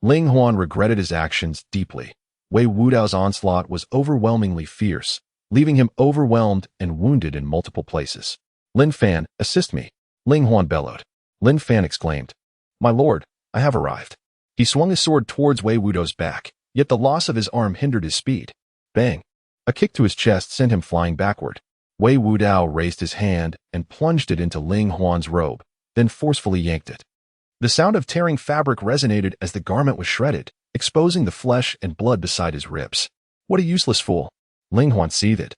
Ling Huan regretted his actions deeply. Wei Wudao's onslaught was overwhelmingly fierce, leaving him overwhelmed and wounded in multiple places. "Lin Fan, assist me," Ling Huan bellowed. Lin Fan exclaimed, "My lord, I have arrived." He swung his sword towards Wei Wudao's back, yet the loss of his arm hindered his speed. Bang! A kick to his chest sent him flying backward. Wei Wudao raised his hand and plunged it into Ling Huan's robe, then forcefully yanked it. The sound of tearing fabric resonated as the garment was shredded, exposing the flesh and blood beside his ribs. "What a useless fool!" Ling Huan seethed,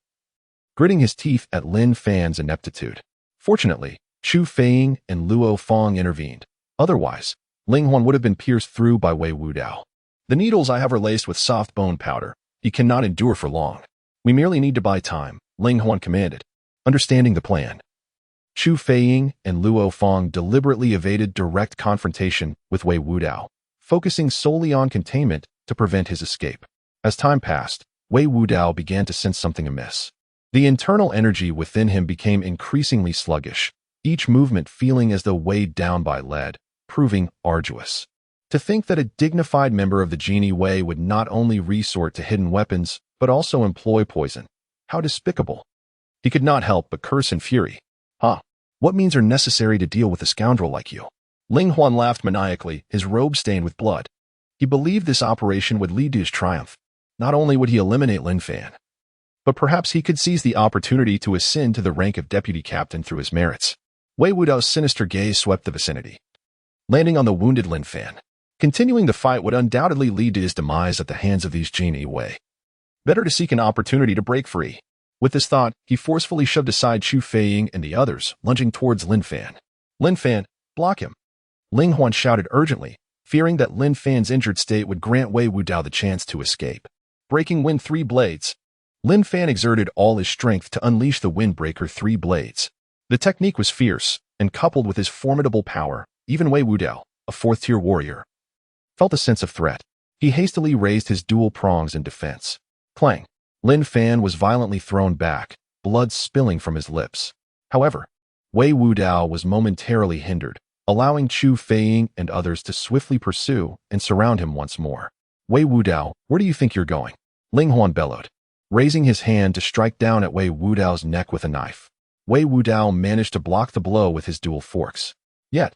gritting his teeth at Lin Fan's ineptitude. Fortunately, Chu Feiying and Luo Fong intervened. Otherwise, Ling Huan would have been pierced through by Wei Wudao. "The needles I have are laced with soft bone powder. He cannot endure for long. We merely need to buy time," Ling Huan commanded, understanding the plan. Chu Feiying and Luo Fong deliberately evaded direct confrontation with Wei Wudao, focusing solely on containment to prevent his escape. As time passed, Wei Wudao began to sense something amiss. The internal energy within him became increasingly sluggish, each movement feeling as though weighed down by lead, proving arduous. To think that a dignified member of the Jinyiwei would not only resort to hidden weapons, but also employ poison. How despicable. He could not help but curse in fury. What means are necessary to deal with a scoundrel like you?" Ling Huan laughed maniacally, his robe stained with blood. He believed this operation would lead to his triumph. Not only would he eliminate Lin Fan, but perhaps he could seize the opportunity to ascend to the rank of deputy captain through his merits. Wei Wudao's sinister gaze swept the vicinity, landing on the wounded Lin Fan. Continuing the fight would undoubtedly lead to his demise at the hands of these Jinyiwei. Better to seek an opportunity to break free. With this thought, he forcefully shoved aside Chu Feiying and the others, lunging towards Lin Fan. "Lin Fan, block him!" Ling Huan shouted urgently, fearing that Lin Fan's injured state would grant Wei Wudao the chance to escape. Breaking Wind 3 Blades. Lin Fan exerted all his strength to unleash the Windbreaker 3 Blades. The technique was fierce, and coupled with his formidable power, even Wei Wudao, a fourth-tier warrior, felt a sense of threat. He hastily raised his dual prongs in defense. Clang! Lin Fan was violently thrown back, blood spilling from his lips. However, Wei Wudao was momentarily hindered, allowing Chu Feiying and others to swiftly pursue and surround him once more. "Wei Wudao, where do you think you're going?" Ling Huan bellowed, raising his hand to strike down at Wei Wudao's neck with a knife. Wei Wudao managed to block the blow with his dual forks. Yet,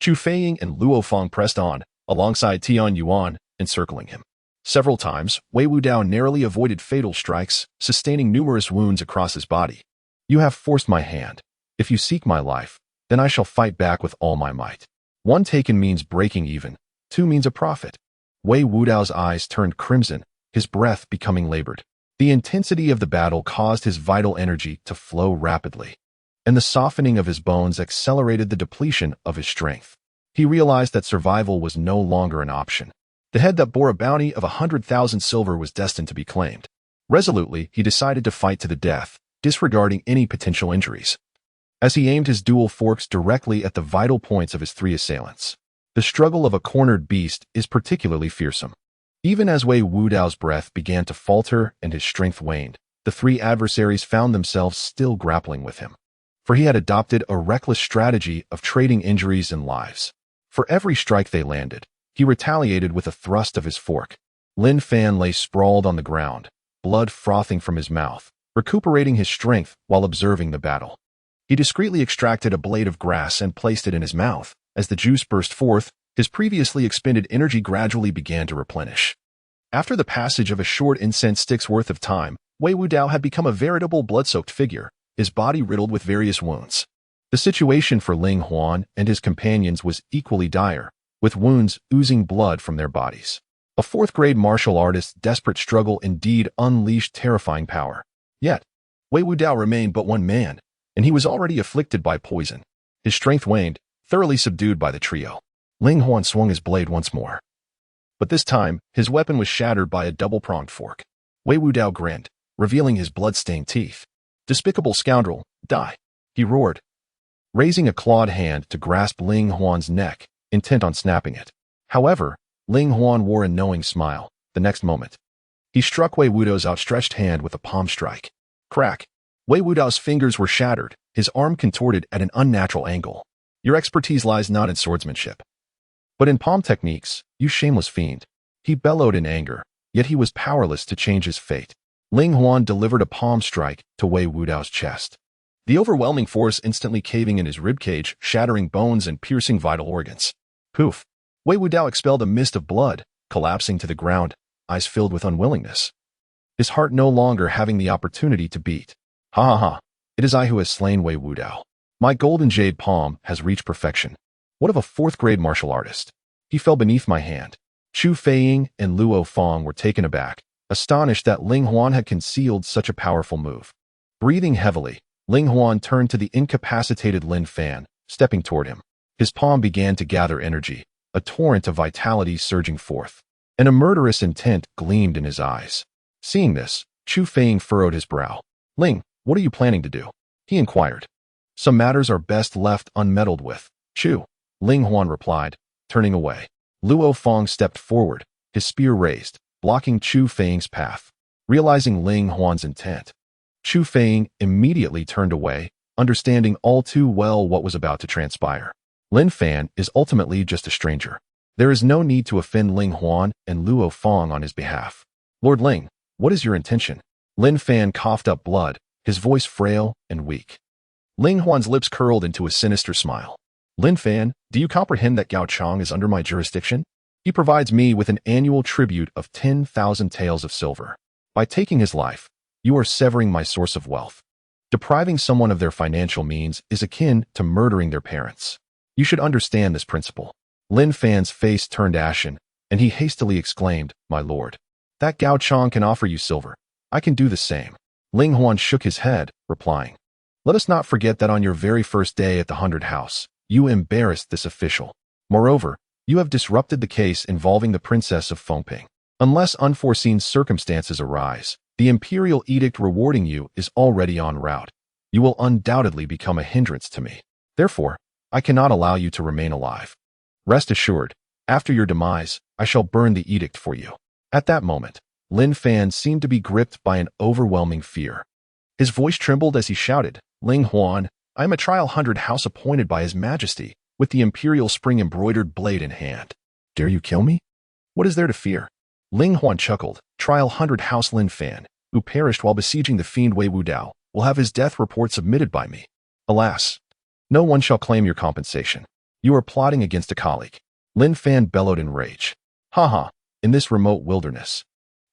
Chu Feiying and Luo Fong pressed on, alongside Tian Yuan, encircling him. Several times, Wei Wudao narrowly avoided fatal strikes, sustaining numerous wounds across his body. "You have forced my hand. If you seek my life, then I shall fight back with all my might. 1 taken means breaking even, 2 means a profit." Wei Wudao's eyes turned crimson, his breath becoming labored. The intensity of the battle caused his vital energy to flow rapidly, and the softening of his bones accelerated the depletion of his strength. He realized that survival was no longer an option. The head that bore a bounty of 100,000 silver was destined to be claimed. Resolutely, he decided to fight to the death, disregarding any potential injuries. As he aimed his dual forks directly at the vital points of his 3 assailants. The struggle of a cornered beast is particularly fearsome. Even as Wei Wudao's breath began to falter and his strength waned, the 3 adversaries found themselves still grappling with him. For he had adopted a reckless strategy of trading injuries and lives. For every strike they landed, he retaliated with a thrust of his fork. Lin Fan lay sprawled on the ground, blood frothing from his mouth, recuperating his strength while observing the battle. He discreetly extracted a blade of grass and placed it in his mouth. As the juice burst forth, his previously expended energy gradually began to replenish. After the passage of a short incense stick's worth of time, Wei Wudao had become a veritable blood-soaked figure, his body riddled with various wounds. The situation for Ling Huan and his companions was equally dire, with wounds oozing blood from their bodies. A 4th-grade martial artist's desperate struggle indeed unleashed terrifying power. Yet, Wei Wudao remained but one man, and he was already afflicted by poison. His strength waned, thoroughly subdued by the trio. Ling Huan swung his blade once more. But this time, his weapon was shattered by a double-pronged fork. Wei Wudao grinned, revealing his blood-stained teeth. "Despicable scoundrel, die!" he roared, raising a clawed hand to grasp Ling Huan's neck, intent on snapping it. However, Ling Huan wore a knowing smile. The next moment, he struck Wei Wudao's outstretched hand with a palm strike. Crack! Wei Wudao's fingers were shattered, his arm contorted at an unnatural angle. Your expertise lies not in swordsmanship, but in palm techniques, you shameless fiend. He bellowed in anger, yet he was powerless to change his fate. Ling Huan delivered a palm strike to Wei Wudao's chest, the overwhelming force instantly caving in his ribcage, shattering bones and piercing vital organs. Poof! Wei Wudao expelled a mist of blood, collapsing to the ground, eyes filled with unwillingness. His heart no longer having the opportunity to beat. Ha ha ha! It is I who has slain Wei Wudao. My golden jade palm has reached perfection. What of a fourth-grade martial artist? He fell beneath my hand. Chu Feiying and Luo Fong were taken aback, astonished that Ling Huan had concealed such a powerful move. Breathing heavily, Ling Huan turned to the incapacitated Lin Fan, stepping toward him. His palm began to gather energy, a torrent of vitality surging forth, and a murderous intent gleamed in his eyes. Seeing this, Chu Feiying furrowed his brow. Ling, what are you planning to do? He inquired. Some matters are best left unmeddled with, Chu, Ling Huan replied, turning away. Luo Fong stepped forward, his spear raised, blocking Chu Feiying's path. Realizing Ling Huan's intent, Chu Feiying immediately turned away, understanding all too well what was about to transpire. Lin Fan is ultimately just a stranger. There is no need to offend Ling Huan and Luo Fong on his behalf. Lord Ling, what is your intention? Lin Fan coughed up blood, his voice frail and weak. Ling Huan's lips curled into a sinister smile. Lin Fan, do you comprehend that Gao Chang is under my jurisdiction? He provides me with an annual tribute of 10,000 taels of silver. By taking his life, you are severing my source of wealth. Depriving someone of their financial means is akin to murdering their parents. You should understand this principle. Lin Fan's face turned ashen, and he hastily exclaimed, My lord, that Gao Chang can offer you silver. I can do the same. Ling Huan shook his head, replying, Let us not forget that on your very first day at the 100 House, you embarrassed this official. Moreover, you have disrupted the case involving the Princess of Fengping. Unless unforeseen circumstances arise, the imperial edict rewarding you is already en route. You will undoubtedly become a hindrance to me. Therefore, I cannot allow you to remain alive. Rest assured, after your demise, I shall burn the edict for you. At that moment, Lin Fan seemed to be gripped by an overwhelming fear. His voice trembled as he shouted, Ling Huan, I am a trial 100 House appointed by His Majesty, with the imperial spring-embroidered blade in hand. Dare you kill me? What is there to fear? Ling Huan chuckled. Trial 100 House Lin Fan, who perished while besieging the fiend Wei Wudao, will have his death report submitted by me. Alas, no one shall claim your compensation. You are plotting against a colleague. Lin Fan bellowed in rage. Ha ha, in this remote wilderness.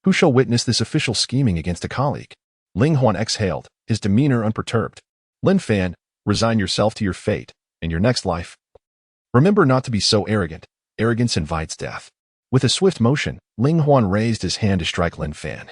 Who shall witness this official scheming against a colleague? Ling Huan exhaled, his demeanor unperturbed. Lin Fan, resign yourself to your fate, in your next life. Remember not to be so arrogant. Arrogance invites death. With a swift motion, Ling Huan raised his hand to strike Lin Fan.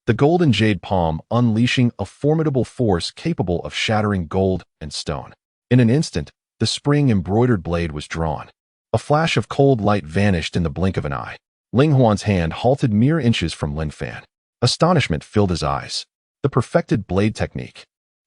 The golden jade palm unleashing a formidable force capable of shattering gold and stone. In an instant, the spring-embroidered blade was drawn. A flash of cold light vanished in the blink of an eye. Ling Huan's hand halted mere inches from Lin Fan. Astonishment filled his eyes. The perfected blade technique.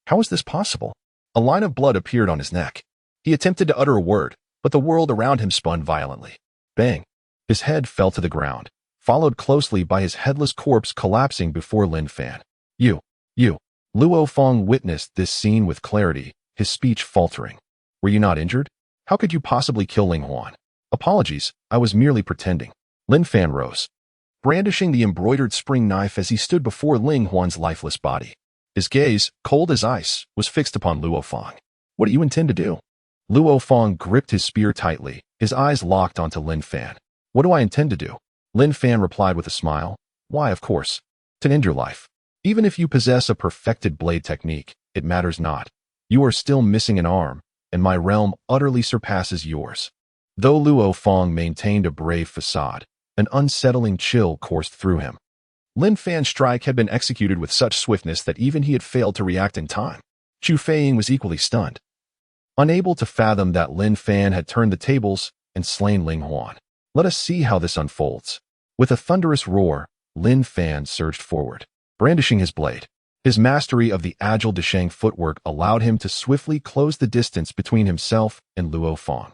How was this possible? A line of blood appeared on his neck. He attempted to utter a word, but the world around him spun violently. Bang! His head fell to the ground, followed closely by his headless corpse collapsing before Lin Fan. You. Luo Fong witnessed this scene with clarity, his speech faltering. Were you not injured? How could you possibly kill Ling Huan? Apologies, I was merely pretending. Lin Fan rose, brandishing the embroidered spring knife as he stood before Ling Huan's lifeless body. His gaze, cold as ice, was fixed upon Luo Fong. What do you intend to do? Luo Fong gripped his spear tightly, his eyes locked onto Lin Fan. What do I intend to do? Lin Fan replied with a smile. Why, of course, to end your life. Even if you possess a perfected blade technique, it matters not. You are still missing an arm, and my realm utterly surpasses yours. Though Luo Fong maintained a brave facade, an unsettling chill coursed through him. Lin Fan's strike had been executed with such swiftness that even he had failed to react in time. Chu Feiying was equally stunned, unable to fathom that Lin Fan had turned the tables and slain Ling Huan. Let us see how this unfolds. With a thunderous roar, Lin Fan surged forward, brandishing his blade. His mastery of the agile Desheng footwork allowed him to swiftly close the distance between himself and Luo Fong.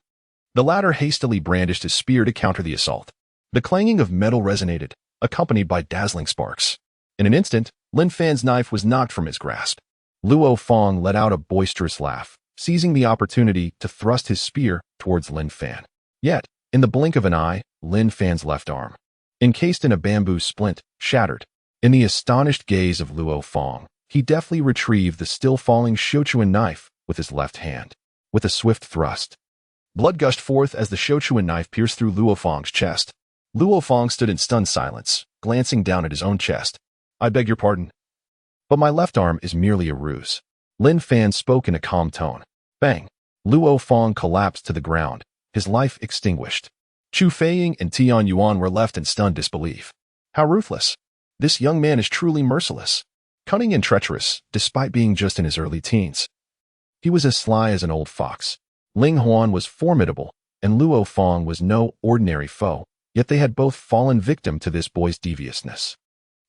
The latter hastily brandished his spear to counter the assault. The clanging of metal resonated, accompanied by dazzling sparks. In an instant, Lin Fan's knife was knocked from his grasp. Luo Fong let out a boisterous laugh, seizing the opportunity to thrust his spear towards Lin Fan. Yet, in the blink of an eye, Lin Fan's left arm, encased in a bamboo splint, shattered. In the astonished gaze of Luo Fong, he deftly retrieved the still-falling Shochuan knife with his left hand. With a swift thrust, blood gushed forth as the Shochuan knife pierced through Luo Fong's chest. Luo Fong stood in stunned silence, glancing down at his own chest. "I beg your pardon, but my left arm is merely a ruse." Lin Fan spoke in a calm tone. Bang! Luo Fong collapsed to the ground, his life extinguished. Chu Feiying and Tian Yuan were left in stunned disbelief. How ruthless! This young man is truly merciless. Cunning and treacherous, despite being just in his early teens. He was as sly as an old fox. Ling Huan was formidable, and Luo Fong was no ordinary foe, yet they had both fallen victim to this boy's deviousness.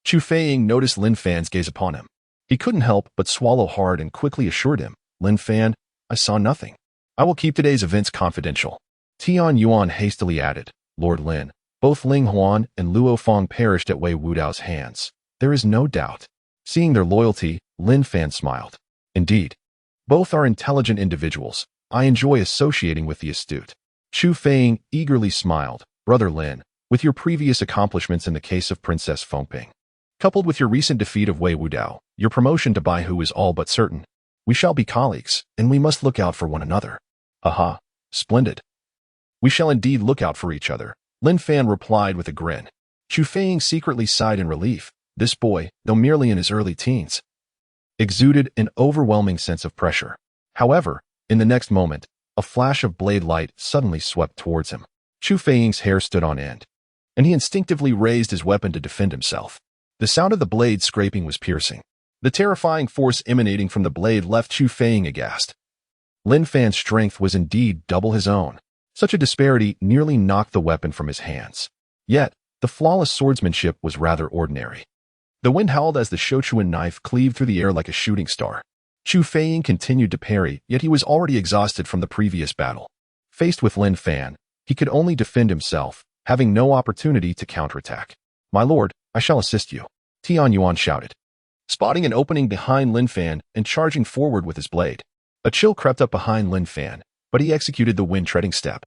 Chu Feiying noticed Lin Fan's gaze upon him. He couldn't help but swallow hard and quickly assured him, "Lin Fan, I saw nothing. I will keep today's events confidential." Tian Yuan hastily added, "Lord Lin, both Ling Huan and Luo Fong perished at Wei Wudao's hands. There is no doubt." Seeing their loyalty, Lin Fan smiled. "Indeed. Both are intelligent individuals. I enjoy associating with the astute." Chu Feiying eagerly smiled. "Brother Lin, with your previous accomplishments in the case of Princess Fengping, coupled with your recent defeat of Wei Wudao, your promotion to Baihu is all but certain. We shall be colleagues, and we must look out for one another." "Aha, splendid. We shall indeed look out for each other," Lin Fan replied with a grin. Chu Feiying secretly sighed in relief. This boy, though merely in his early teens, exuded an overwhelming sense of pressure. However, in the next moment, a flash of blade light suddenly swept towards him. Chu Feiying's hair stood on end, and he instinctively raised his weapon to defend himself. The sound of the blade scraping was piercing. The terrifying force emanating from the blade left Chu Feiying aghast. Lin Fan's strength was indeed double his own. Such a disparity nearly knocked the weapon from his hands. Yet, the flawless swordsmanship was rather ordinary. The wind howled as the Shochuan knife cleaved through the air like a shooting star. Chu Feiying continued to parry, yet he was already exhausted from the previous battle. Faced with Lin Fan, he could only defend himself, having no opportunity to counterattack. "My lord, I shall assist you," Tian Yuan shouted, spotting an opening behind Lin Fan and charging forward with his blade. A chill crept up behind Lin Fan, but he executed the wind-treading step,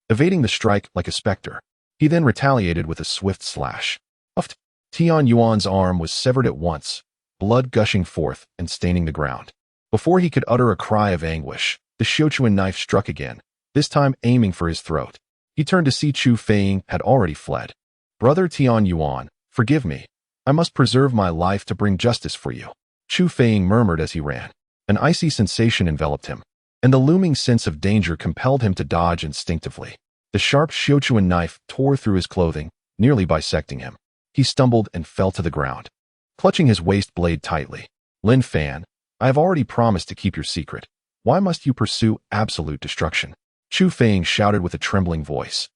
evading the strike like a specter. He then retaliated with a swift slash. Uft! Tian Yuan's arm was severed at once, blood gushing forth and staining the ground. Before he could utter a cry of anguish, the Shochuan knife struck again, this time aiming for his throat. He turned to see Chu Feiying had already fled. "Brother Tian Yuan, forgive me. I must preserve my life to bring justice for you," Chu Feiying murmured as he ran. An icy sensation enveloped him, and the looming sense of danger compelled him to dodge instinctively. The sharp Shochuan knife tore through his clothing, nearly bisecting him. He stumbled and fell to the ground, clutching his waist blade tightly. "Lin Fan, I have already promised to keep your secret. Why must you pursue absolute destruction?" Chu Feiying shouted with a trembling voice.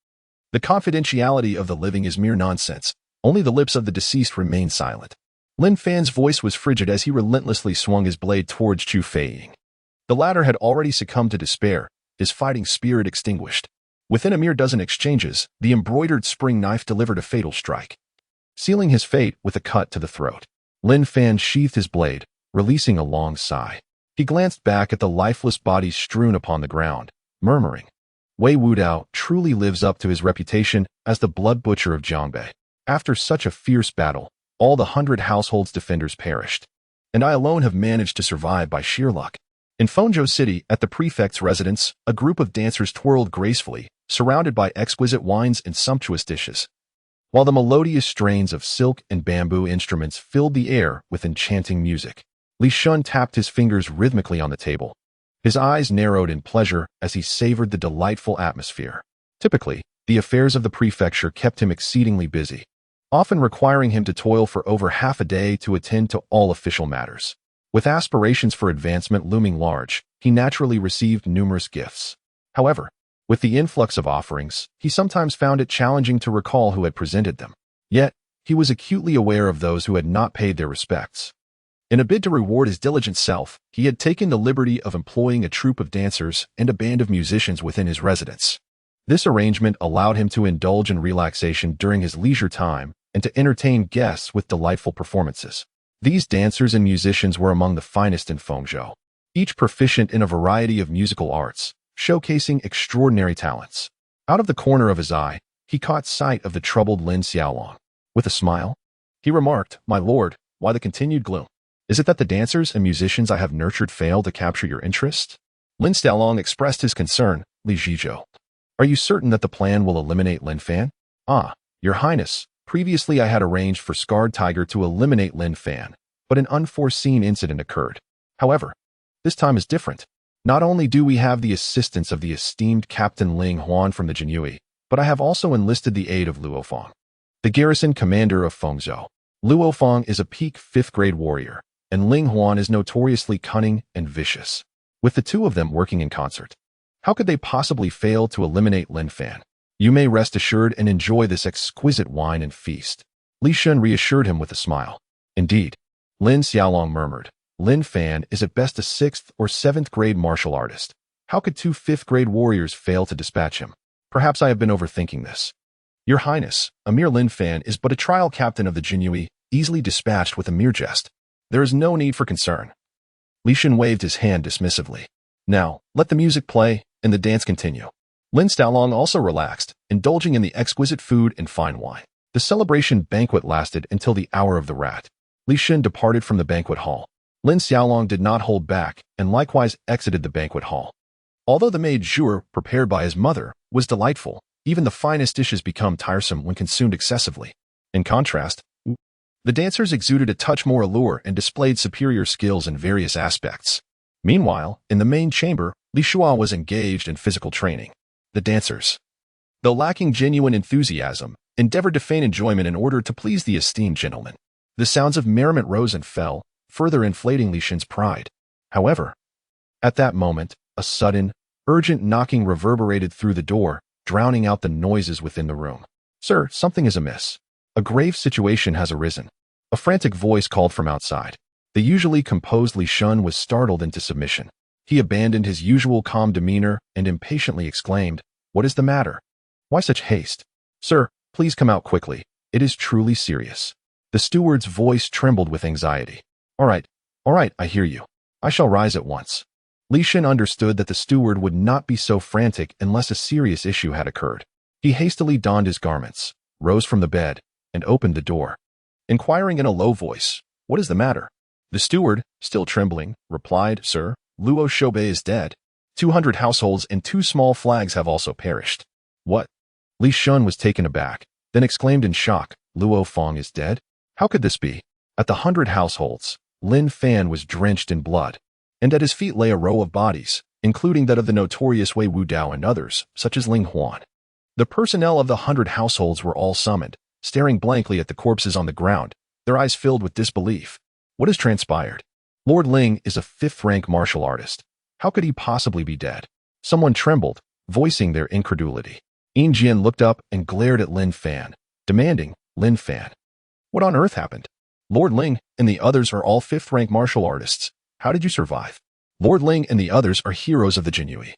"The confidentiality of the living is mere nonsense. Only the lips of the deceased remain silent." Lin Fan's voice was frigid as he relentlessly swung his blade towards Chu Feiying. The latter had already succumbed to despair, his fighting spirit extinguished. Within a mere dozen exchanges, the embroidered spring knife delivered a fatal strike, sealing his fate with a cut to the throat. Lin Fan sheathed his blade, releasing a long sigh. He glanced back at the lifeless bodies strewn upon the ground, murmuring, "Wei Wudao truly lives up to his reputation as the blood butcher of Jiangbei. After such a fierce battle, all the 100 households' defenders perished, and I alone have managed to survive by sheer luck." In Fengzhou City, at the prefect's residence, a group of dancers twirled gracefully, surrounded by exquisite wines and sumptuous dishes, while the melodious strains of silk and bamboo instruments filled the air with enchanting music. Li Shun tapped his fingers rhythmically on the table. His eyes narrowed in pleasure as he savored the delightful atmosphere. Typically, the affairs of the prefecture kept him exceedingly busy, often requiring him to toil for over half a day to attend to all official matters. With aspirations for advancement looming large, he naturally received numerous gifts. However, with the influx of offerings, he sometimes found it challenging to recall who had presented them. Yet, he was acutely aware of those who had not paid their respects. In a bid to reward his diligent self, he had taken the liberty of employing a troupe of dancers and a band of musicians within his residence. This arrangement allowed him to indulge in relaxation during his leisure time and to entertain guests with delightful performances. These dancers and musicians were among the finest in Fengzhou, each proficient in a variety of musical arts, showcasing extraordinary talents. Out of the corner of his eye, he caught sight of the troubled Lin Xiaolong. With a smile, he remarked, "My lord, why the continued gloom? Is it that the dancers and musicians I have nurtured fail to capture your interest?" Lin Xiaolong expressed his concern. "Li Zhizhou, are you certain that the plan will eliminate Lin Fan?" "Ah, your highness, previously I had arranged for Scarred Tiger to eliminate Lin Fan, but an unforeseen incident occurred. However, this time is different. Not only do we have the assistance of the esteemed Captain Ling Huan from the Jinyiwei, but I have also enlisted the aid of Luo Fang, the garrison commander of Fengzhou. Luo Fang is a peak 5th-grade warrior, and Ling Huan is notoriously cunning and vicious. With the two of them working in concert, how could they possibly fail to eliminate Lin Fan? You may rest assured and enjoy this exquisite wine and feast." Li Shun reassured him with a smile. "Indeed," Lin Xiaolong murmured, "Lin Fan is at best a 6th or 7th-grade martial artist. How could two 5th-grade warriors fail to dispatch him? Perhaps I have been overthinking this. Your highness, a mere Lin Fan is but a trial captain of the Jinyiwei, easily dispatched with a mere jest. There is no need for concern." Li Shun waved his hand dismissively. "Now, let the music play and the dance continue." Lin Xiaolong also relaxed, indulging in the exquisite food and fine wine. The celebration banquet lasted until the hour of the rat. Li Shun departed from the banquet hall. Lin Xiaolong did not hold back and likewise exited the banquet hall. Although the maid Zhuer, prepared by his mother, was delightful, even the finest dishes become tiresome when consumed excessively. In contrast, the dancers exuded a touch more allure and displayed superior skills in various aspects. Meanwhile, in the main chamber, Li Shua was engaged in physical training. The dancers, though lacking genuine enthusiasm, endeavored to feign enjoyment in order to please the esteemed gentleman. The sounds of merriment rose and fell, further inflating Li Shun's pride. However, at that moment, a sudden, urgent knocking reverberated through the door, drowning out the noises within the room. "Sir, something is amiss. A grave situation has arisen." A frantic voice called from outside. The usually composed Li Shun was startled into submission. He abandoned his usual calm demeanor and impatiently exclaimed, "What is the matter? Why such haste? Sir, please come out quickly. It is truly serious." The steward's voice trembled with anxiety. All right, I hear you. I shall rise at once." Li Shun understood that the steward would not be so frantic unless a serious issue had occurred. He hastily donned his garments, rose from the bed, and opened the door. Inquiring in a low voice, "What is the matter?" The steward, still trembling, replied, "Sir, Luo Shoubei is dead. 200 households and 2 small flags have also perished." "What?" Li Shun was taken aback, then exclaimed in shock, "Luo Fang is dead? How could this be?" At the 100 households, Lin Fan was drenched in blood, and at his feet lay a row of bodies, including that of the notorious Wei Wudao and others, such as Ling Huan. The personnel of the 100 households were all summoned, staring blankly at the corpses on the ground, their eyes filled with disbelief. What has transpired? Lord Ling is a 5th-rank martial artist. How could he possibly be dead? Someone trembled, voicing their incredulity. Jian looked up and glared at Lin Fan, demanding, "Lin Fan, what on earth happened? Lord Ling and the others are all 5th-rank martial artists. How did you survive?" "Lord Ling and the others are heroes of the Jinyiwei,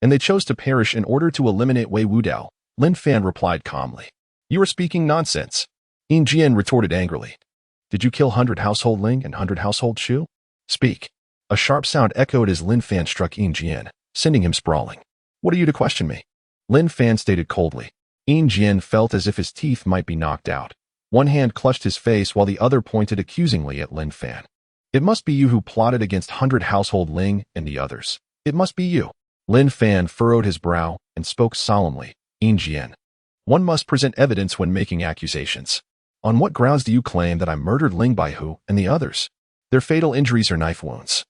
and they chose to perish in order to eliminate Wei Wudao," Lin Fan replied calmly. "You are speaking nonsense," Jian retorted angrily. "Did you kill 100 household Ling and 100 household Shu? Speak." A sharp sound echoed as Lin Fan struck Jian, sending him sprawling. "What are you to question me?" Lin Fan stated coldly. Jian felt as if his teeth might be knocked out. One hand clutched his face while the other pointed accusingly at Lin Fan. "It must be you who plotted against 100 household Ling and the others. It must be you." Lin Fan furrowed his brow and spoke solemnly. "Jian, one must present evidence when making accusations. On what grounds do you claim that I murdered Ling Baihu and the others? Their fatal injuries are knife wounds.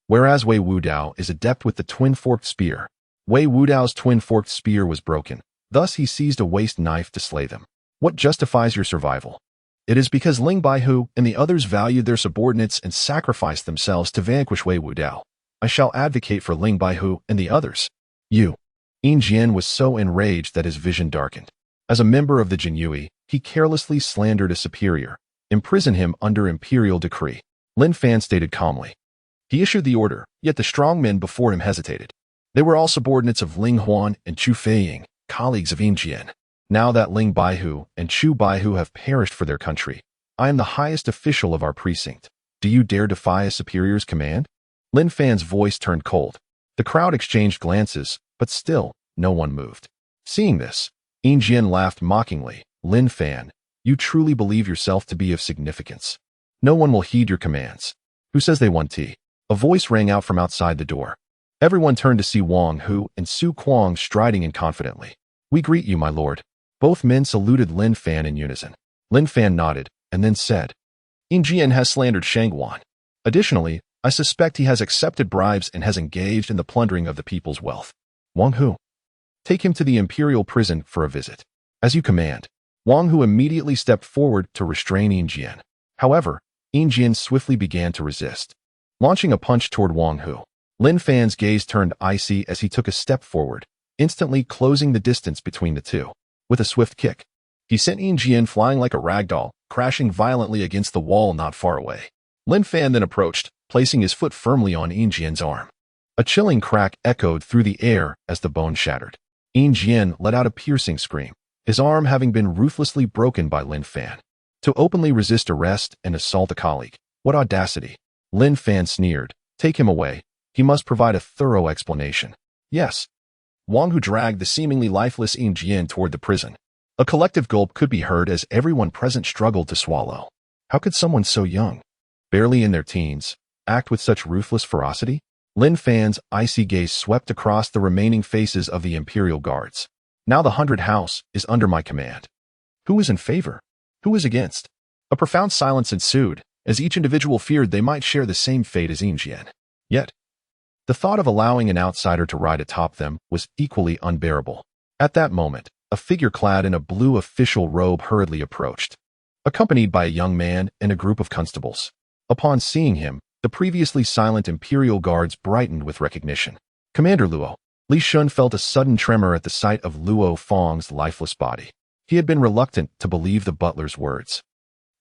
Whereas Wei Wudao is adept with the twin-forked spear. Wei Wudao's twin-forked spear was broken, thus he seized a waste knife to slay them. What justifies your survival? It is because Ling Baihu and the others valued their subordinates and sacrificed themselves to vanquish Wei Wudao. I shall advocate for Ling Baihu and the others." "You." Jian was so enraged that his vision darkened. As a member of the Jinyiwei, he carelessly slandered a superior, imprisoned him under imperial decree. Lin Fan stated calmly. He issued the order, yet the strong men before him hesitated. They were all subordinates of Ling Huan and Chu Feiying, colleagues of Jian. Now that Ling Baihu and Chu Baihu have perished for their country, I am the highest official of our precinct. Do you dare defy a superior's command? Lin Fan's voice turned cold. The crowd exchanged glances, but still, no one moved. Seeing this, Bingjian laughed mockingly. Lin Fan, you truly believe yourself to be of significance. No one will heed your commands. Who says they want tea? A voice rang out from outside the door. Everyone turned to see Wang Hu and Su Kuang striding in confidently. We greet you, my lord. Both men saluted Lin Fan in unison. Lin Fan nodded, and then said, Bingjian has slandered Shangguan. Additionally, I suspect he has accepted bribes and has engaged in the plundering of the people's wealth. Wang Hu, take him to the Imperial prison for a visit. As you command. Wang Hu immediately stepped forward to restrain Bingjian. However, Bingjian swiftly began to resist. Launching a punch toward Wang Hu, Lin Fan's gaze turned icy as he took a step forward, instantly closing the distance between the two. With a swift kick, he sent Bingjian flying like a ragdoll, crashing violently against the wall not far away. Lin Fan then approached, placing his foot firmly on Bingjian's arm. A chilling crack echoed through the air as the bone shattered. Bingjian let out a piercing scream, his arm having been ruthlessly broken by Lin Fan. To openly resist arrest and assault a colleague. What audacity! Lin Fan sneered. Take him away. He must provide a thorough explanation. Yes. Wang Hu dragged the seemingly lifeless Bingjian toward the prison. A collective gulp could be heard as everyone present struggled to swallow. How could someone so young, barely in their teens, act with such ruthless ferocity? Lin Fan's icy gaze swept across the remaining faces of the Imperial Guards. Now the 100 House is under my command. Who is in favor? Who is against? A profound silence ensued, as each individual feared they might share the same fate as Bingjian. Yet, the thought of allowing an outsider to ride atop them was equally unbearable. At that moment, a figure clad in a blue official robe hurriedly approached, accompanied by a young man and a group of constables. Upon seeing him, the previously silent Imperial Guards brightened with recognition. Commander Luo. Li Shun felt a sudden tremor at the sight of Luo Fang's lifeless body. He had been reluctant to believe the butler's words.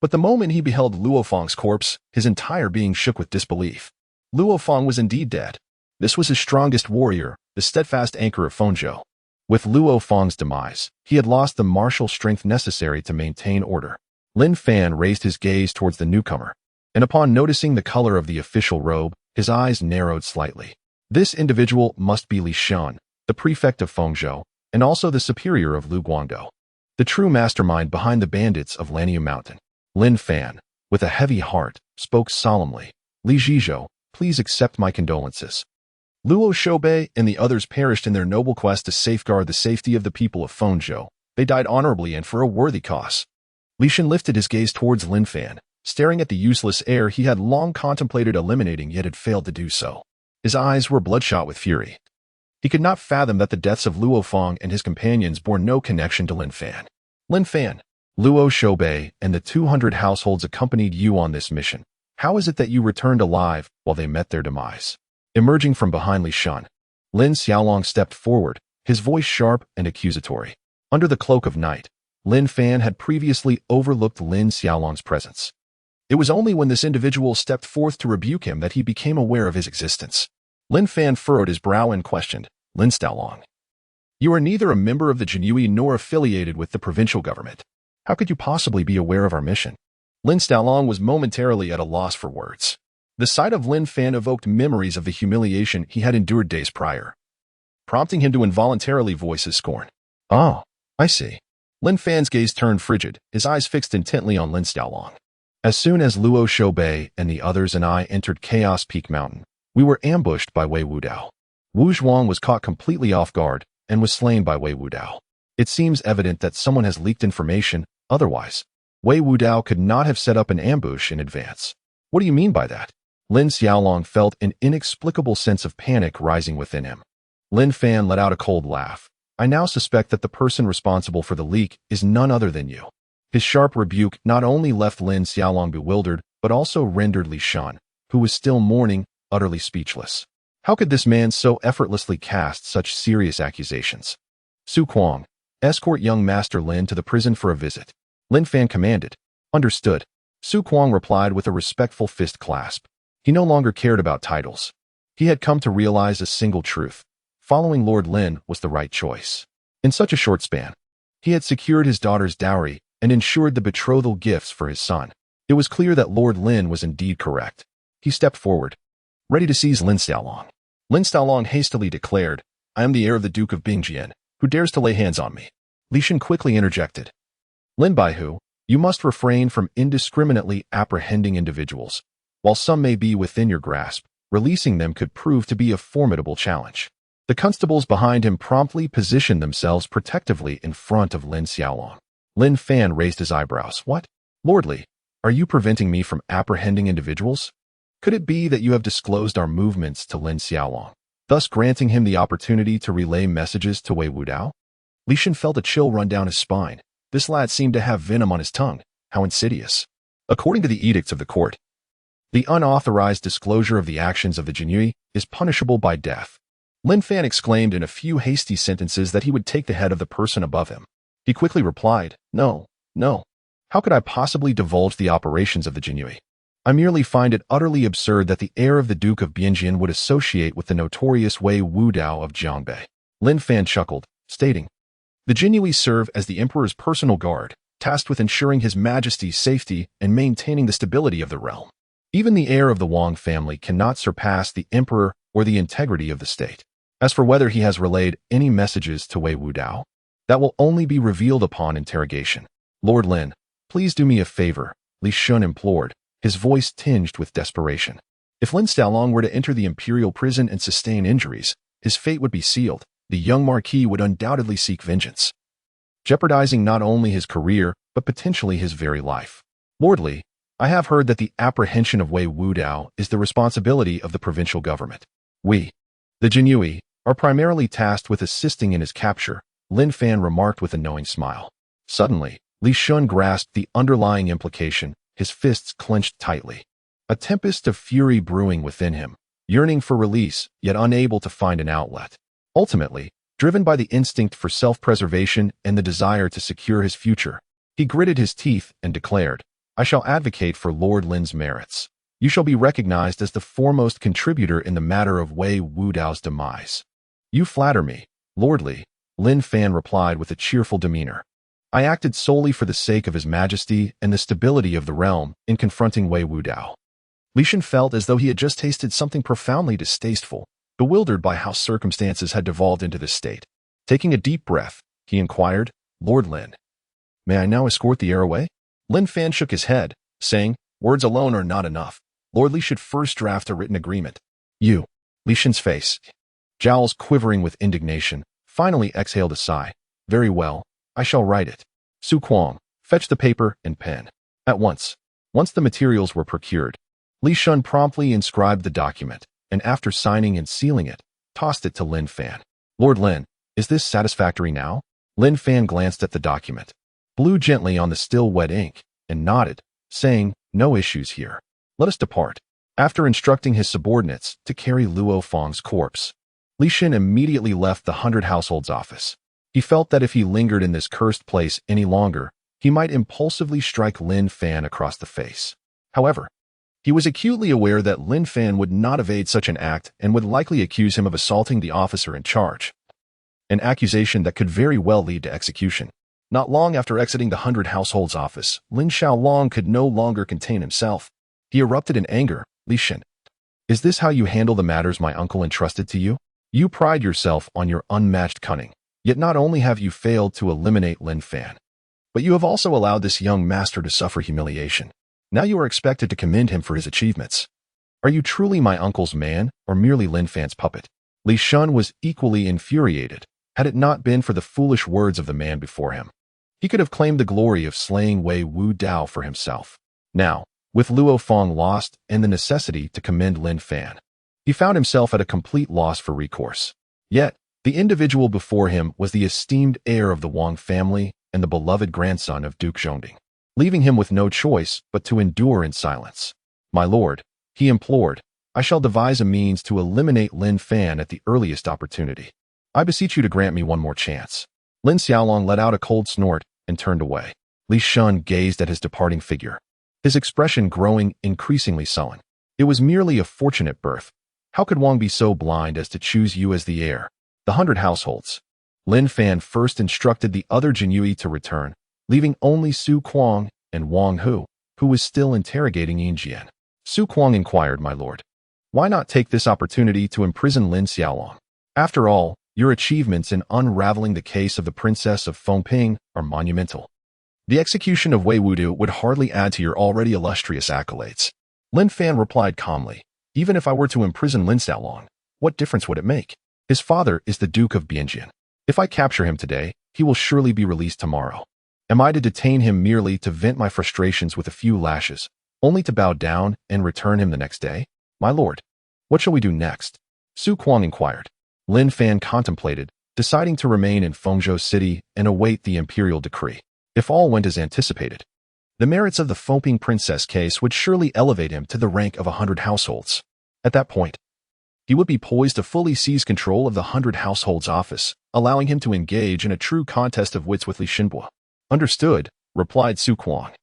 But the moment he beheld Luo Fang's corpse, his entire being shook with disbelief. Luo Fang was indeed dead. This was his strongest warrior, the steadfast anchor of Fengzhou. With Luo Fang's demise, he had lost the martial strength necessary to maintain order. Lin Fan raised his gaze towards the newcomer, and upon noticing the color of the official robe, his eyes narrowed slightly. This individual must be Li Shun, the prefect of Fengzhou, and also the superior of Lu Guangdou, the true mastermind behind the bandits of Laniu Mountain. Lin Fan, with a heavy heart, spoke solemnly. Li Zhizhou, please accept my condolences. Luo Shoubei and the others perished in their noble quest to safeguard the safety of the people of Fengzhou. They died honorably and for a worthy cause. Li Shun lifted his gaze towards Lin Fan, staring at the useless heir he had long contemplated eliminating yet had failed to do so. His eyes were bloodshot with fury. He could not fathom that the deaths of Luo Fang and his companions bore no connection to Lin Fan. Lin Fan, Luo Shoubei and the 200 households accompanied you on this mission. How is it that you returned alive while they met their demise? Emerging from behind Li Shun, Lin Xiaolong stepped forward, his voice sharp and accusatory. Under the cloak of night, Lin Fan had previously overlooked Lin Xiaolong's presence. It was only when this individual stepped forth to rebuke him that he became aware of his existence. Lin Fan furrowed his brow and questioned, Lin Xiaolong, you are neither a member of the Jinyiwei nor affiliated with the provincial government. How could you possibly be aware of our mission? Lin Xiaolong was momentarily at a loss for words. The sight of Lin Fan evoked memories of the humiliation he had endured days prior, prompting him to involuntarily voice his scorn. Oh, I see. Lin Fan's gaze turned frigid, his eyes fixed intently on Lin Xiaolong. As soon as Luo Shoubei and the others and I entered Chaos Peak Mountain, we were ambushed by Wei Wudao. Wu Zhuang was caught completely off guard and was slain by Wei Wudao. It seems evident that someone has leaked information, otherwise, Wei Wudao could not have set up an ambush in advance. What do you mean by that? Lin Xiaolong felt an inexplicable sense of panic rising within him. Lin Fan let out a cold laugh. I now suspect that the person responsible for the leak is none other than you. His sharp rebuke not only left Lin Xiaolong bewildered, but also rendered Li Shun, who was still mourning, utterly speechless. How could this man so effortlessly cast such serious accusations? Su Kuang, escort young Master Lin to the prison for a visit. Lin Fan commanded. Understood. Su Kuang replied with a respectful fist clasp. He no longer cared about titles. He had come to realize a single truth. Following Lord Lin was the right choice. In such a short span, he had secured his daughter's dowry and ensured the betrothal gifts for his son. It was clear that Lord Lin was indeed correct. He stepped forward, ready to seize Lin Xiaolong. Lin Xiaolong hastily declared, "I am the heir of the Duke of Bingjian. Who dares to lay hands on me?" Li Shan quickly interjected, "Lin Baihu, you must refrain from indiscriminately apprehending individuals. While some may be within your grasp, releasing them could prove to be a formidable challenge." The constables behind him promptly positioned themselves protectively in front of Lin Xiaolong. Lin Fan raised his eyebrows. "What? Lord Li, are you preventing me from apprehending individuals? Could it be that you have disclosed our movements to Lin Xiaolong, thus granting him the opportunity to relay messages to Wei Wudao?" Li Shan felt a chill run down his spine. This lad seemed to have venom on his tongue. How insidious. According to the edicts of the court, the unauthorized disclosure of the actions of the Jinyiwei is punishable by death. Lin Fan exclaimed in a few hasty sentences that he would take the head of the person above him. He quickly replied, No. How could I possibly divulge the operations of the Jinyiwei? I merely find it utterly absurd that the heir of the Duke of Bingjian would associate with the notorious Wei Wudao of Jiangbei." Lin Fan chuckled, stating, "The Jinyiwei serve as the Emperor's personal guard, tasked with ensuring His Majesty's safety and maintaining the stability of the realm. Even the heir of the Wang family cannot surpass the Emperor or the integrity of the state. As for whether he has relayed any messages to Wei Wudao, that will only be revealed upon interrogation. Lord Lin, please do me a favor," Li Shun implored, his voice tinged with desperation. If Lin Xiaolong were to enter the imperial prison and sustain injuries, his fate would be sealed. The young marquis would undoubtedly seek vengeance, jeopardizing not only his career, but potentially his very life. "Lord Li, I have heard that the apprehension of Wei Wudao is the responsibility of the provincial government. We, the Jinyiwei, are primarily tasked with assisting in his capture," Lin Fan remarked with a knowing smile. Suddenly, Li Shun grasped the underlying implication, his fists clenched tightly. A tempest of fury brewing within him, yearning for release, yet unable to find an outlet. Ultimately, driven by the instinct for self-preservation and the desire to secure his future, he gritted his teeth and declared, "I shall advocate for Lord Lin's merits. You shall be recognized as the foremost contributor in the matter of Wei Wudao's demise." "You flatter me, Lord Li," Lin Fan replied with a cheerful demeanor. "I acted solely for the sake of His Majesty and the stability of the realm in confronting Wei Wudao." Li Shan felt as though he had just tasted something profoundly distasteful, bewildered by how circumstances had devolved into this state. Taking a deep breath, he inquired, "Lord Lin, may I now escort the heir away?" Lin Fan shook his head, saying, "Words alone are not enough. Lord Li should first draft a written agreement." "You." Li Shan's face, jowls quivering with indignation, finally exhaled a sigh. "Very well, I shall write it. Su Kuang, fetch the paper and pen." At once. Once the materials were procured, Li Shun promptly inscribed the document, and after signing and sealing it, tossed it to Lin Fan. "Lord Lin, is this satisfactory now?" Lin Fan glanced at the document, blew gently on the still wet ink, and nodded, saying, "No issues here. Let us depart." After instructing his subordinates to carry Luo Fang's corpse, Li Shan immediately left the 100 Households office. He felt that if he lingered in this cursed place any longer, he might impulsively strike Lin Fan across the face. However, he was acutely aware that Lin Fan would not evade such an act and would likely accuse him of assaulting the officer in charge, an accusation that could very well lead to execution. Not long after exiting the 100 Households office, Lin Xiaolong could no longer contain himself. He erupted in anger. "Li Shan, is this how you handle the matters my uncle entrusted to you? You pride yourself on your unmatched cunning, yet not only have you failed to eliminate Lin Fan, but you have also allowed this young master to suffer humiliation. Now you are expected to commend him for his achievements. Are you truly my uncle's man, or merely Lin Fan's puppet?" Li Shun was equally infuriated. Had it not been for the foolish words of the man before him, he could have claimed the glory of slaying Wei Wudao for himself. Now, with Luo Fang lost and the necessity to commend Lin Fan, he found himself at a complete loss for recourse. Yet, the individual before him was the esteemed heir of the Wang family and the beloved grandson of Duke Zhongding, leaving him with no choice but to endure in silence. "My lord," he implored, "I shall devise a means to eliminate Lin Fan at the earliest opportunity. I beseech you to grant me one more chance." Lin Xiaolong let out a cold snort and turned away. Li Shun gazed at his departing figure, his expression growing increasingly sullen. It was merely a fortunate birth. How could Wang be so blind as to choose you as the heir? The 100 Households. Lin Fan first instructed the other Jinyiwei to return, leaving only Su Kuang and Wang Hu. who was still interrogating Yinjian. Su Kuang inquired, "My lord, why not take this opportunity to imprison Lin Xiaolong? After all, your achievements in unraveling the case of the Princess of Fengping are monumental. The execution of Wei Wudu would hardly add to your already illustrious accolades." Lin Fan replied calmly, "Even if I were to imprison Lin Xiaolong, what difference would it make? His father is the Duke of Bingjian. If I capture him today, he will surely be released tomorrow. Am I to detain him merely to vent my frustrations with a few lashes, only to bow down and return him the next day? My lord, what shall we do next?" Su Kuang inquired. Lin Fan contemplated, deciding to remain in Fengzhou City and await the imperial decree. If all went as anticipated, the merits of the Fengping princess case would surely elevate him to the rank of 100 households. At that point, he would be poised to fully seize control of the 100 households office, allowing him to engage in a true contest of wits with Li Shinbo. "Understood," replied Su Kuang.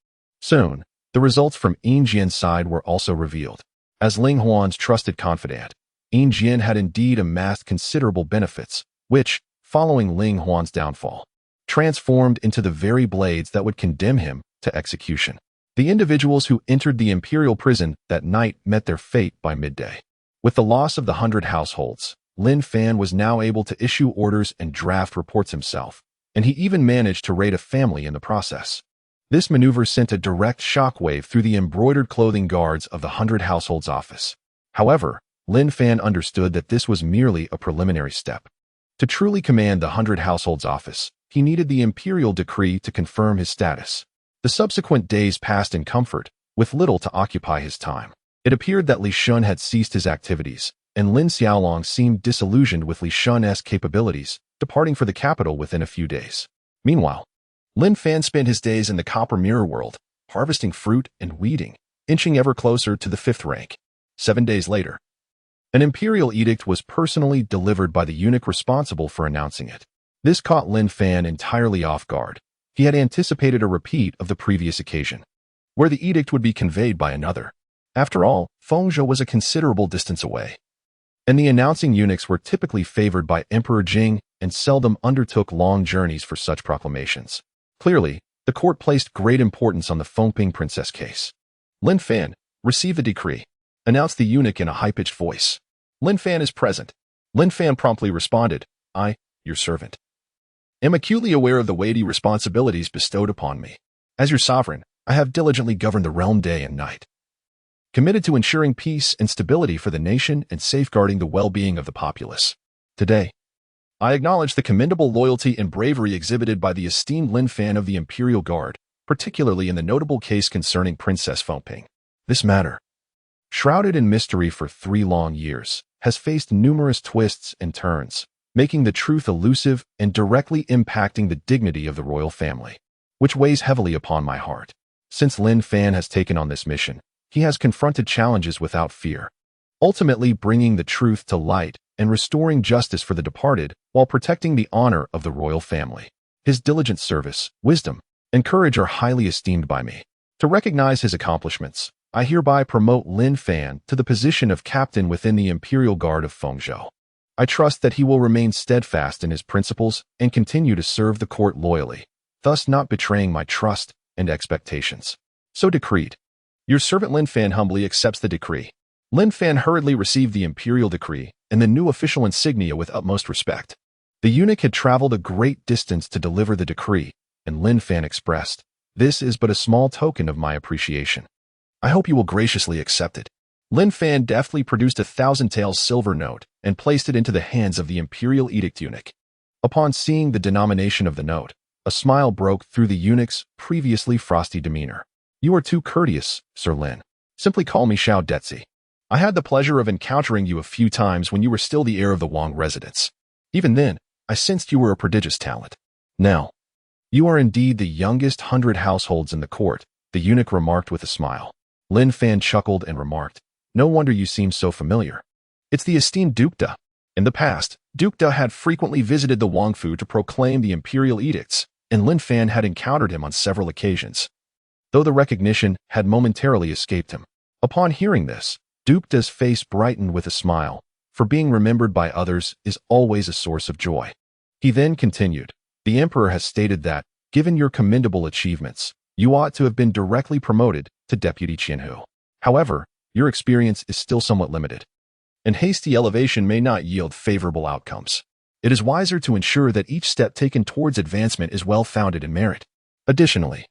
Soon, the results from Yinjian's side were also revealed. As Ling Huan's trusted confidant, Yinjian had indeed amassed considerable benefits, which, following Ling Huan's downfall, transformed into the very blades that would condemn him to execution. The individuals who entered the imperial prison that night met their fate by midday. With the loss of the 100 households, Lin Fan was now able to issue orders and draft reports himself, and he even managed to raid a family in the process. This maneuver sent a direct shockwave through the embroidered clothing guards of the 100 households office. However, Lin Fan understood that this was merely a preliminary step. To truly command the 100 households office, he needed the imperial decree to confirm his status. The subsequent days passed in comfort, with little to occupy his time. It appeared that Li Shun had ceased his activities, and Lin Xiaolong seemed disillusioned with Li Shun's capabilities, departing for the capital within a few days. Meanwhile, Lin Fan spent his days in the Copper Mirror world, harvesting fruit and weeding, inching ever closer to the 5th rank. 7 days later, an imperial edict was personally delivered by the eunuch responsible for announcing it. This caught Lin Fan entirely off guard. He had anticipated a repeat of the previous occasion, where the edict would be conveyed by another. After all, Fengzhou was a considerable distance away, and the announcing eunuchs were typically favored by Emperor Jing and seldom undertook long journeys for such proclamations. Clearly, the court placed great importance on the Fengping princess case. "Lin Fan, receive the decree," announced the eunuch in a high-pitched voice. "Lin Fan is present." Lin Fan promptly responded, "I, your servant, am acutely aware of the weighty responsibilities bestowed upon me. As your sovereign, I have diligently governed the realm day and night, committed to ensuring peace and stability for the nation and safeguarding the well-being of the populace. Today, I acknowledge the commendable loyalty and bravery exhibited by the esteemed Lin Fan of the Imperial Guard, particularly in the notable case concerning Princess Fengping. This matter, shrouded in mystery for 3 long years, has faced numerous twists and turns, making the truth elusive and directly impacting the dignity of the royal family, which weighs heavily upon my heart. Since Lin Fan has taken on this mission, he has confronted challenges without fear, ultimately bringing the truth to light and restoring justice for the departed while protecting the honor of the royal family. His diligent service, wisdom, and courage are highly esteemed by me. To recognize his accomplishments, I hereby promote Lin Fan to the position of captain within the Imperial Guard of Fengzhou. I trust that he will remain steadfast in his principles and continue to serve the court loyally, thus not betraying my trust and expectations. So decreed. Your servant Lin Fan humbly accepts the decree." Lin Fan hurriedly received the imperial decree and the new official insignia with utmost respect. The eunuch had traveled a great distance to deliver the decree, and Lin Fan expressed, "This is but a small token of my appreciation. I hope you will graciously accept it." Lin Fan deftly produced a 1,000-tael silver note and placed it into the hands of the imperial edict eunuch. Upon seeing the denomination of the note, a smile broke through the eunuch's previously frosty demeanor. "You are too courteous, Sir Lin. Simply call me Xiao Detzi. I had the pleasure of encountering you a few times when you were still the heir of the Wang residence. Even then, I sensed you were a prodigious talent. Now, you are indeed the youngest 100 households in the court," the eunuch remarked with a smile. Lin Fan chuckled and remarked, "No wonder you seem so familiar. It's the esteemed Duke-Da. In the past, Duke-Da had frequently visited the Wangfu to proclaim the imperial edicts, and Lin Fan had encountered him on several occasions, though the recognition had momentarily escaped him. Upon hearing this, Duke-Da's face brightened with a smile, for being remembered by others is always a source of joy. He then continued, "The Emperor has stated that, given your commendable achievements, You ought to have been directly promoted to Deputy Qianhu. However, your experience is still somewhat limited, and hasty elevation may not yield favorable outcomes. It is wiser to ensure that each step taken towards advancement is well-founded in merit. Additionally,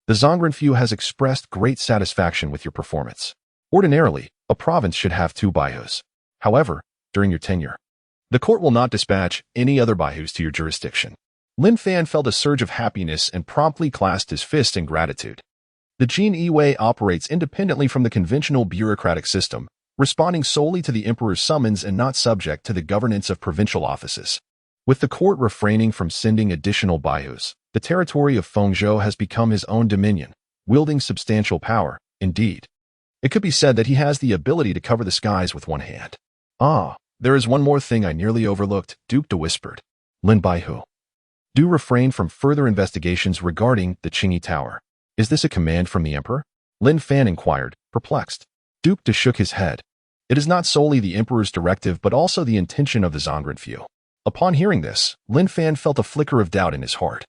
the Zhongrenfu has expressed great satisfaction with your performance. Ordinarily, a province should have 2 baihus. However, during your tenure, the court will not dispatch any other baihus to your jurisdiction. Lin Fan felt a surge of happiness and promptly clasped his fist in gratitude. The Jinyiwei operates independently from the conventional bureaucratic system, responding solely to the emperor's summons and not subject to the governance of provincial offices. With the court refraining from sending additional baihus, the territory of Fengzhou has become his own dominion, wielding substantial power. Indeed, it could be said that he has the ability to cover the skies with one hand. Ah, there is one more thing I nearly overlooked, Duke De whispered. Lin Baihu. Do refrain from further investigations regarding the Qingyi Tower. Is this a command from the emperor? Lin Fan inquired, perplexed. Duke De shook his head. It is not solely the emperor's directive but also the intention of the Zhongrenfu. Upon hearing this, Lin Fan felt a flicker of doubt in his heart.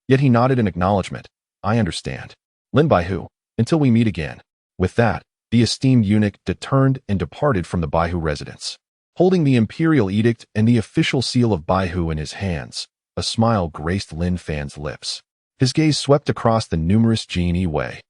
Yet he nodded in acknowledgement. I understand. Lin Baihu, until we meet again. With that, the esteemed eunuch turned and departed from the Baihu residence. Holding the imperial edict and the official seal of Baihu in his hands, a smile graced Lin Fan's lips. His gaze swept across the numerous Jinyiwei.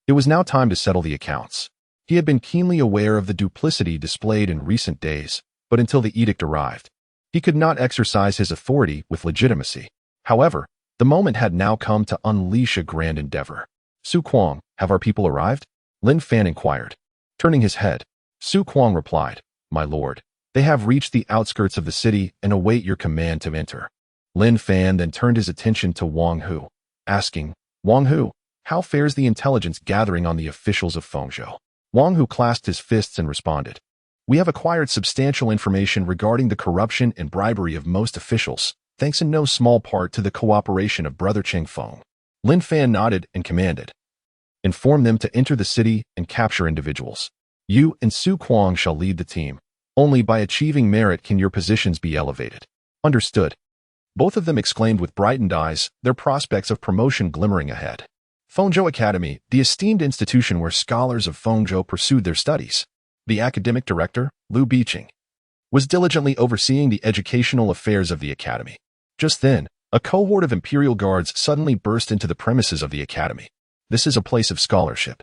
It was now time to settle the accounts. He had been keenly aware of the duplicity displayed in recent days, but until the edict arrived, he could not exercise his authority with legitimacy. However, the moment had now come to unleash a grand endeavor. Su Kuang, have our people arrived? Lin Fan inquired. Turning his head, Su Kuang replied, My lord, they have reached the outskirts of the city and await your command to enter. Lin Fan then turned his attention to Wang Hu, asking, Wang Hu, how fares the intelligence gathering on the officials of Fengzhou? Wang Hu clasped his fists and responded, We have acquired substantial information regarding the corruption and bribery of most officials, thanks in no small part to the cooperation of Brother Cheng Feng. Lin Fan nodded and commanded, Inform them to enter the city and capture individuals. You and Su Kuang shall lead the team. Only by achieving merit can your positions be elevated. Understood. Both of them exclaimed with brightened eyes, their prospects of promotion glimmering ahead. Fengzhou Academy, the esteemed institution where scholars of Fengzhou pursued their studies. The academic director, Lu Biqing, was diligently overseeing the educational affairs of the academy. Just then, a cohort of Imperial Guards suddenly burst into the premises of the academy. This is a place of scholarship.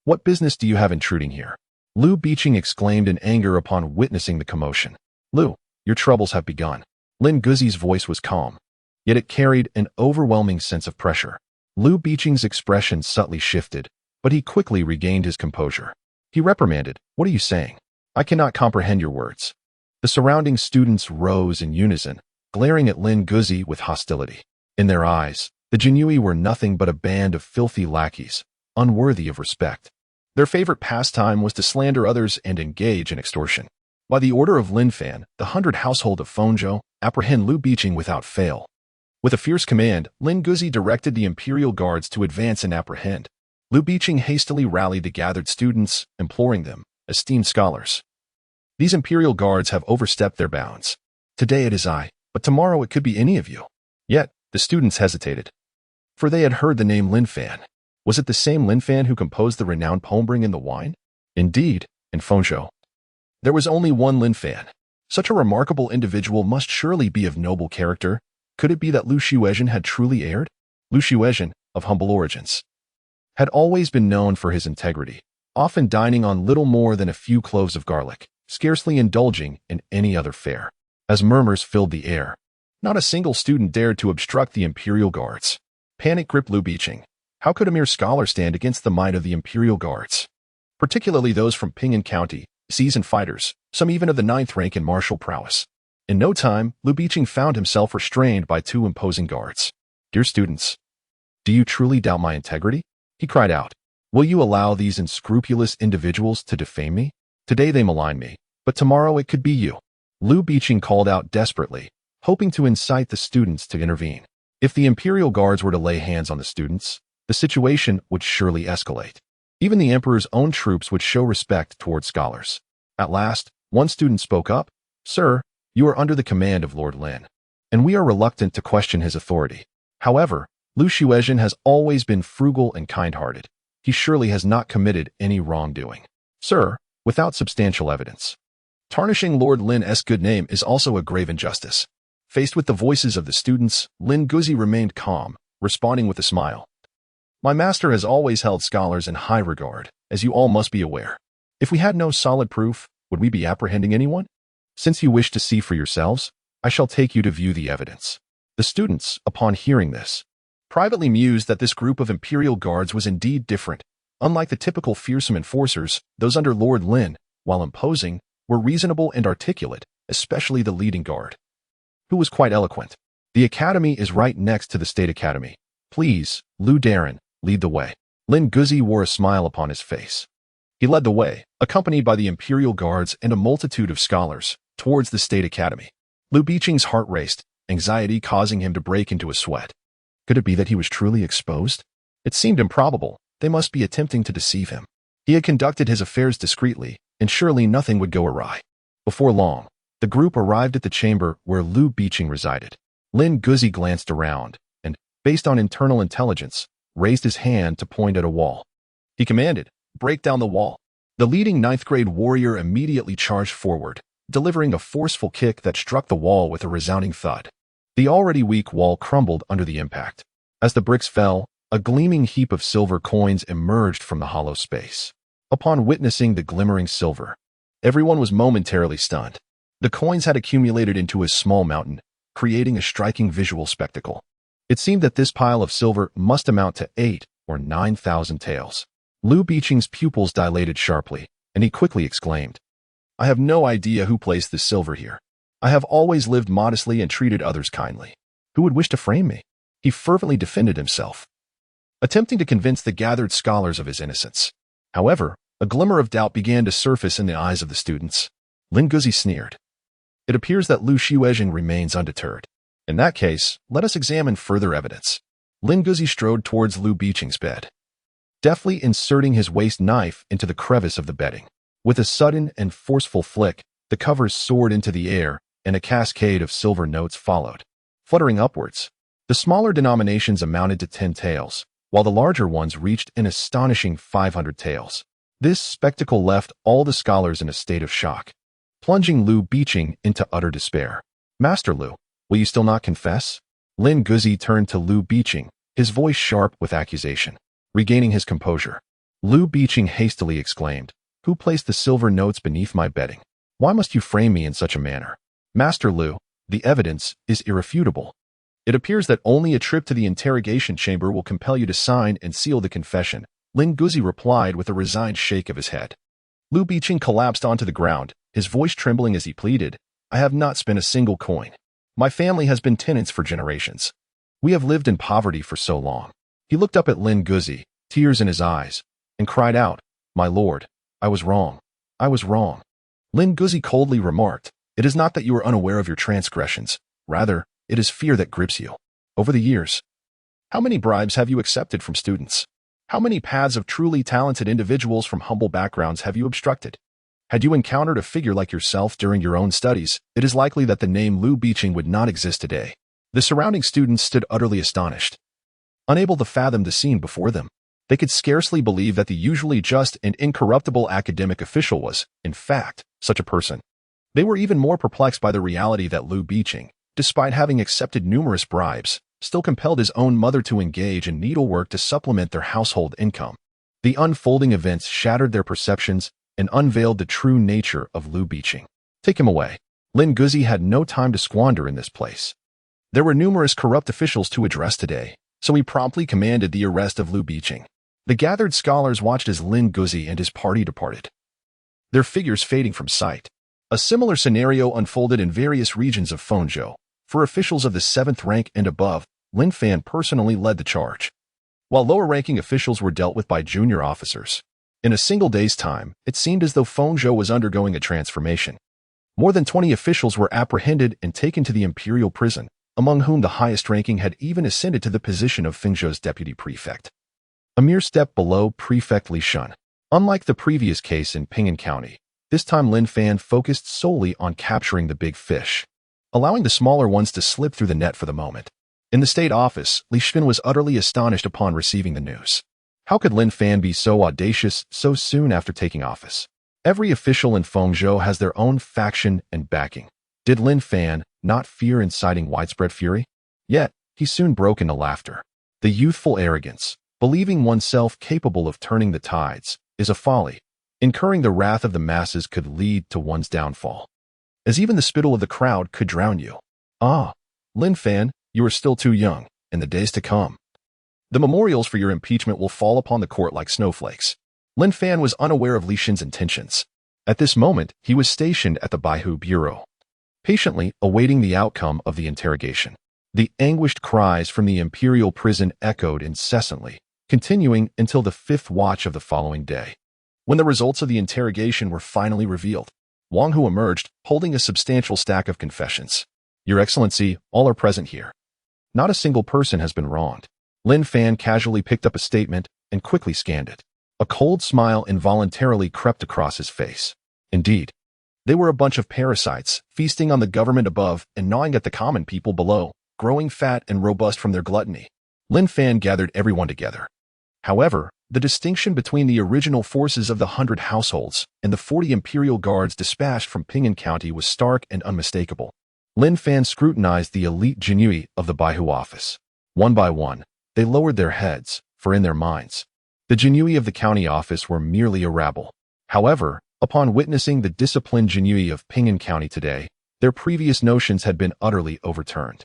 What business do you have intruding here? Lu Biqing exclaimed in anger upon witnessing the commotion. Lu, your troubles have begun. Lin Guzi's voice was calm, yet it carried an overwhelming sense of pressure. Lu Biqing's expression subtly shifted, but he quickly regained his composure. He reprimanded, What are you saying? I cannot comprehend your words. The surrounding students rose in unison, glaring at Lin Guzi with hostility. In their eyes, the Jinyiwei were nothing but a band of filthy lackeys, unworthy of respect. Their favorite pastime was to slander others and engage in extortion. By the order of Lin Fan, the 100 household of Fengzhou apprehend Lu Biqing without fail. With a fierce command, Lin Guzi directed the Imperial Guards to advance and apprehend. Lu Biqing hastily rallied the gathered students, imploring them, esteemed scholars. These Imperial Guards have overstepped their bounds. Today it is I, but tomorrow it could be any of you. Yet, the students hesitated, for they had heard the name Lin Fan. Was it the same Lin Fan who composed the renowned poem Bring in the Wine? Indeed, in Fengzhou, there was only one Lin Fan. Such a remarkable individual must surely be of noble character. Could it be that Lu Xiuezhen had truly erred? Lu Xiuezhen, of humble origins, had always been known for his integrity, often dining on little more than a few cloves of garlic, scarcely indulging in any other fare. As murmurs filled the air, not a single student dared to obstruct the Imperial Guards. Panic gripped Lu Biqing. How could a mere scholar stand against the might of the Imperial Guards? Particularly those from Ping'an County, seasoned fighters, some even of the 9th rank in martial prowess. In no time, Lu Biqing found himself restrained by 2 imposing guards. Dear students, do you truly doubt my integrity? He cried out. Will you allow these unscrupulous individuals to defame me? Today they malign me, but tomorrow it could be you. Lu Biqing called out desperately, hoping to incite the students to intervene. If the Imperial Guards were to lay hands on the students, the situation would surely escalate. Even the emperor's own troops would show respect towards scholars. At last, one student spoke up. Sir, you are under the command of Lord Lin, and we are reluctant to question his authority. However, Lu Shuezhen has always been frugal and kind-hearted. He surely has not committed any wrongdoing. Sir, without substantial evidence. Tarnishing Lord Lin's good name is also a grave injustice. Faced with the voices of the students, Lin Guzi remained calm, responding with a smile. My master has always held scholars in high regard, as you all must be aware. If we had no solid proof, would we be apprehending anyone? Since you wish to see for yourselves, I shall take you to view the evidence. The students, upon hearing this, privately mused that this group of Imperial Guards was indeed different. Unlike the typical fearsome enforcers, those under Lord Lin, while imposing, were reasonable and articulate, especially the leading guard, who was quite eloquent. The academy is right next to the State Academy. Please, Lu Darren, lead the way. Lin Guzi wore a smile upon his face. He led the way, accompanied by the Imperial Guards and a multitude of scholars, towards the State Academy. Lu Biqing's heart raced, anxiety causing him to break into a sweat. Could it be that he was truly exposed? It seemed improbable. They must be attempting to deceive him. He had conducted his affairs discreetly, and surely nothing would go awry. Before long, the group arrived at the chamber where Lu Biqing resided. Lin Guzi glanced around, and, based on internal intelligence, raised his hand to point at a wall. He commanded, "Break down the wall." The leading ninth-grade warrior immediately charged forward, delivering a forceful kick that struck the wall with a resounding thud. The already weak wall crumbled under the impact. As the bricks fell, a gleaming heap of silver coins emerged from the hollow space. Upon witnessing the glimmering silver, everyone was momentarily stunned. The coins had accumulated into a small mountain, creating a striking visual spectacle. It seemed that this pile of silver must amount to 8 or 9,000 taels. Lu Biqing's pupils dilated sharply, and he quickly exclaimed, "I have no idea who placed this silver here. I have always lived modestly and treated others kindly. Who would wish to frame me?" He fervently defended himself, attempting to convince the gathered scholars of his innocence. However, a glimmer of doubt began to surface in the eyes of the students. Lin Guzi sneered. It appears that Lu Shuezhen remains undeterred. In that case, let us examine further evidence. Lin Guzi strode towards Lu Biqing's bed, deftly inserting his waist knife into the crevice of the bedding. With a sudden and forceful flick, the covers soared into the air, and a cascade of silver notes followed, fluttering upwards. The smaller denominations amounted to 10 taels, while the larger ones reached an astonishing 500 taels. This spectacle left all the scholars in a state of shock, plunging Lu Biqing into utter despair. "Master Lu, will you still not confess?" Lin Guzi turned to Lu Biqing, his voice sharp with accusation. Regaining his composure, Lu Biqing hastily exclaimed, "Who placed the silver notes beneath my bedding? Why must you frame me in such a manner?" "Master Lu, the evidence is irrefutable. It appears that only a trip to the interrogation chamber will compel you to sign and seal the confession," Lin Guzi replied with a resigned shake of his head. Lu Biqing collapsed onto the ground, his voice trembling as he pleaded, "I have not spent a single coin. My family has been tenants for generations. We have lived in poverty for so long." He looked up at Lin Guzi, tears in his eyes, and cried out, "My lord, I was wrong. I was wrong." Lin Guzi coldly remarked, "It is not that you are unaware of your transgressions. Rather, it is fear that grips you. Over the years, how many bribes have you accepted from students? How many paths of truly talented individuals from humble backgrounds have you obstructed? Had you encountered a figure like yourself during your own studies, it is likely that the name Lu Biqing would not exist today." The surrounding students stood utterly astonished, unable to fathom the scene before them. They could scarcely believe that the usually just and incorruptible academic official was, in fact, such a person. They were even more perplexed by the reality that Lu Biqing, despite having accepted numerous bribes, still compelled his own mother to engage in needlework to supplement their household income. The unfolding events shattered their perceptions and unveiled the true nature of Lu Biqing. "Take him away." Lin Guzi had no time to squander in this place. There were numerous corrupt officials to address today, so he promptly commanded the arrest of Lu Biqing. The gathered scholars watched as Lin Guzi and his party departed, their figures fading from sight. A similar scenario unfolded in various regions of Fengzhou. For officials of the 7th rank and above, Lin Fan personally led the charge, while lower-ranking officials were dealt with by junior officers. In a single day's time, it seemed as though Fengzhou was undergoing a transformation. More than 20 officials were apprehended and taken to the imperial prison, among whom the highest ranking had even ascended to the position of Fengzhou's deputy prefect, a mere step below Prefect Li Shun. Unlike the previous case in Ping'an County, this time Lin Fan focused solely on capturing the big fish, allowing the smaller ones to slip through the net for the moment. In the state office, Li Fan was utterly astonished upon receiving the news. How could Lin Fan be so audacious so soon after taking office? Every official in Fengzhou has their own faction and backing. Did Lin Fan not fear inciting widespread fury? Yet, he soon broke into laughter. The youthful arrogance, believing oneself capable of turning the tides, is a folly. Incurring the wrath of the masses could lead to one's downfall, as even the spittle of the crowd could drown you. Ah, Lin Fan, you are still too young. In the days to come, the memorials for your impeachment will fall upon the court like snowflakes. Lin Fan was unaware of Li Shin's intentions. At this moment, he was stationed at the Baihu Bureau, patiently awaiting the outcome of the interrogation. The anguished cries from the imperial prison echoed incessantly, continuing until the 5th watch of the following day. When the results of the interrogation were finally revealed, Wang Hu emerged, holding a substantial stack of confessions. Your Excellency, all are present here. Not a single person has been wronged. Lin Fan casually picked up a statement and quickly scanned it. A cold smile involuntarily crept across his face. Indeed, they were a bunch of parasites, feasting on the government above and gnawing at the common people below, growing fat and robust from their gluttony. Lin Fan gathered everyone together. However, the distinction between the original forces of the 100 households and the 40 Imperial Guards dispatched from Bingjian County was stark and unmistakable. Lin Fan scrutinized the elite Jinyiwei of the Baihu office. One by one, they lowered their heads, for in their minds, the Jinyiwei of the county office were merely a rabble. However, upon witnessing the disciplined Jinyiwei of Bingjian County today, their previous notions had been utterly overturned.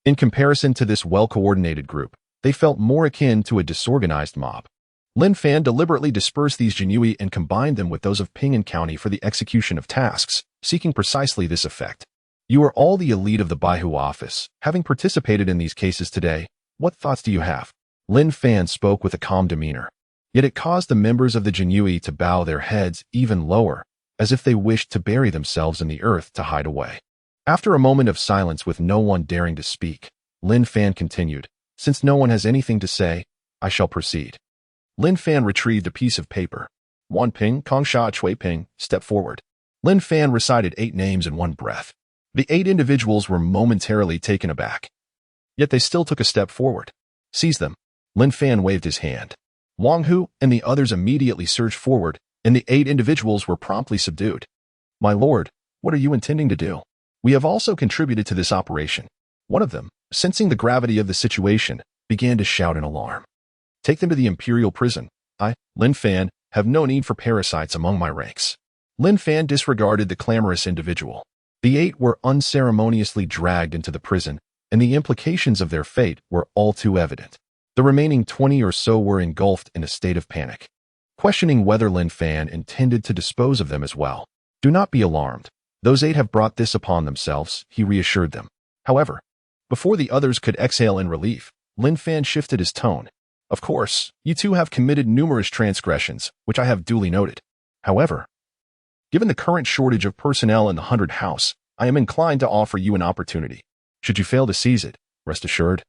In comparison to this well-coordinated group, they felt more akin to a disorganized mob. Lin Fan deliberately dispersed these Jinyiwei and combined them with those of Bingjian County for the execution of tasks, seeking precisely this effect. You are all the elite of the Baihu office. Having participated in these cases today, what thoughts do you have? Lin Fan spoke with a calm demeanor. Yet it caused the members of the Jinyiwei to bow their heads even lower, as if they wished to bury themselves in the earth to hide away. After a moment of silence with no one daring to speak, Lin Fan continued, Since no one has anything to say, I shall proceed. Lin Fan retrieved a piece of paper. Wan Ping, Kong Sha, Chui Ping, step forward. Lin Fan recited 8 names in one breath. The 8 individuals were momentarily taken aback. Yet they still took a step forward. Seize them. Lin Fan waved his hand. Wang Hu and the others immediately surged forward, and the 8 individuals were promptly subdued. My lord, what are you intending to do? We have also contributed to this operation. One of them, sensing the gravity of the situation, began to shout in alarm. Take them to the imperial prison. I, Lin Fan, have no need for parasites among my ranks. Lin Fan disregarded the clamorous individual. The 8 were unceremoniously dragged into the prison, and the implications of their fate were all too evident. The remaining 20 or so were engulfed in a state of panic, questioning whether Lin Fan intended to dispose of them as well. Do not be alarmed. Those 8 have brought this upon themselves, he reassured them. However, before the others could exhale in relief, Lin Fan shifted his tone. Of course, you two have committed numerous transgressions, which I have duly noted. However, given the current shortage of personnel in the 100 house, I am inclined to offer you an opportunity. Should you fail to seize it, rest assured,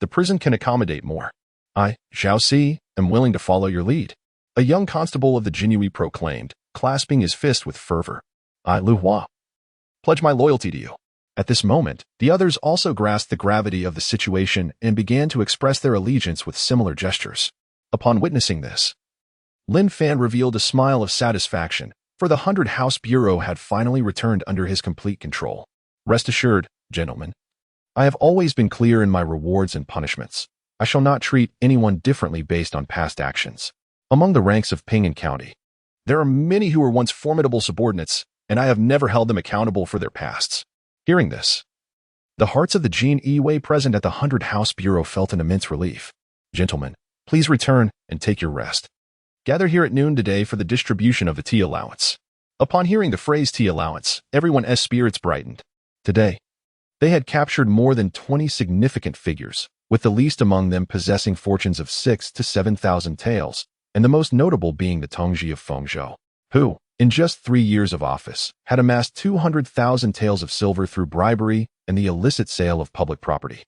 the prison can accommodate more. I, Zhao Si, am willing to follow your lead. A young constable of the Jinyiwei proclaimed, clasping his fist with fervor. I, Lu Hua, pledge my loyalty to you. At this moment, the others also grasped the gravity of the situation and began to express their allegiance with similar gestures. Upon witnessing this, Lin Fan revealed a smile of satisfaction, for the 100 House Bureau had finally returned under his complete control. Rest assured, gentlemen, I have always been clear in my rewards and punishments. I shall not treat anyone differently based on past actions. Among the ranks of Bingjian County, there are many who were once formidable subordinates, and I have never held them accountable for their pasts. Hearing this, the hearts of the Jinyiwei present at the 100 House Bureau felt an immense relief. Gentlemen, please return and take your rest. Gather here at noon today for the distribution of the tea allowance. Upon hearing the phrase tea allowance, everyone's spirits brightened. Today, they had captured more than 20 significant figures, with the least among them possessing fortunes of 6,000 to 7,000 taels, and the most notable being the Tongji of Fengzhou, who, in just 3 years of office, had amassed 200,000 taels of silver through bribery and the illicit sale of public property.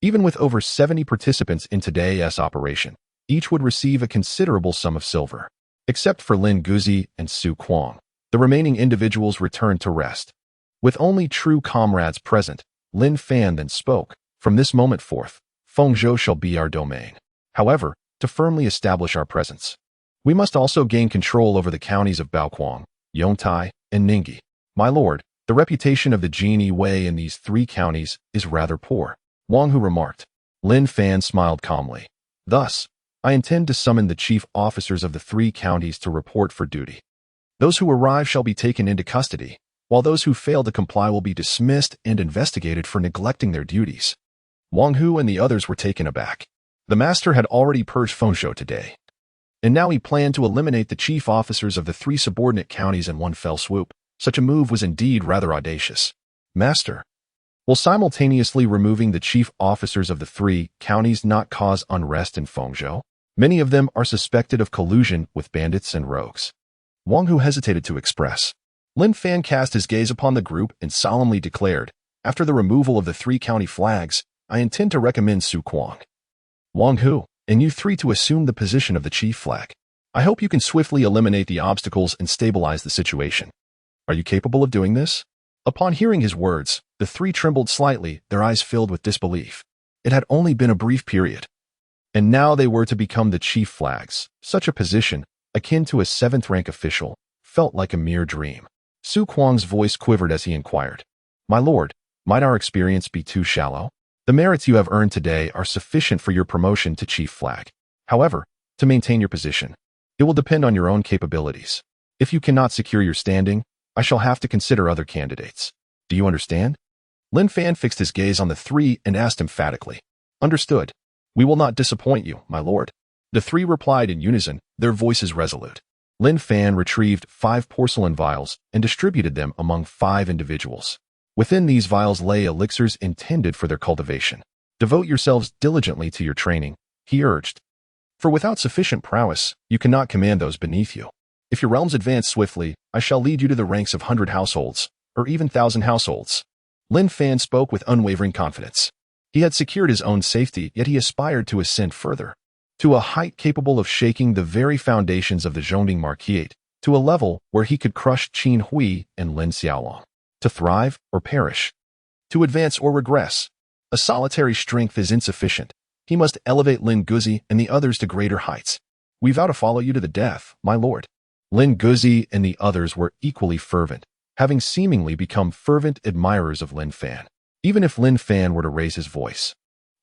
Even with over 70 participants in today's operation, each would receive a considerable sum of silver. Except for Lin Guzi and Su Kuang, the remaining individuals returned to rest. With only true comrades present, Lin Fan then spoke, From this moment forth, Fengzhou shall be our domain. However, to firmly establish our presence, we must also gain control over the counties of Baoquang, Yongtai, and Ningyi. My lord, the reputation of the Jinyiwei in these 3 counties is rather poor, Wang Hu remarked. Lin Fan smiled calmly. Thus, I intend to summon the chief officers of the 3 counties to report for duty. Those who arrive shall be taken into custody, while those who fail to comply will be dismissed and investigated for neglecting their duties. Wang Hu and the others were taken aback. The master had already purged Fengzhou today, and now he planned to eliminate the chief officers of the 3 subordinate counties in one fell swoop. Such a move was indeed rather audacious. Master, will simultaneously removing the chief officers of the 3 counties not cause unrest in Fengzhou? Many of them are suspected of collusion with bandits and rogues. Wang Hu hesitated to express. Lin Fan cast his gaze upon the group and solemnly declared, after the removal of the 3 county flags, I intend to recommend Su Kuang, Wang Hu, and you 3 to assume the position of the chief flag. I hope you can swiftly eliminate the obstacles and stabilize the situation. Are you capable of doing this? Upon hearing his words, the 3 trembled slightly, their eyes filled with disbelief. It had only been a brief period, and now they were to become the chief flags. Such a position, akin to a 7th-rank official, felt like a mere dream. Su Kuang's voice quivered as he inquired, My lord, might our experience be too shallow? The merits you have earned today are sufficient for your promotion to chief flag. However, to maintain your position, it will depend on your own capabilities. If you cannot secure your standing, I shall have to consider other candidates. Do you understand? Lin Fan fixed his gaze on the 3 and asked emphatically. Understood. We will not disappoint you, my lord. The 3 replied in unison, their voices resolute. Lin Fan retrieved 5 porcelain vials and distributed them among 5 individuals. Within these vials lay elixirs intended for their cultivation. Devote yourselves diligently to your training, he urged. For without sufficient prowess, you cannot command those beneath you. If your realms advance swiftly, I shall lead you to the ranks of 100 households, or even 1,000 households. Lin Fan spoke with unwavering confidence. He had secured his own safety, yet he aspired to ascend further, to a height capable of shaking the very foundations of the Zhongding Marquisate, to a level where he could crush Qin Hui and Lin Xiaolong. To thrive or perish, to advance or regress, a solitary strength is insufficient. He must elevate Lin Guzi and the others to greater heights. We vow to follow you to the death, my lord. Lin Guzi and the others were equally fervent, having seemingly become fervent admirers of Lin Fan. Even if Lin Fan were to raise his voice,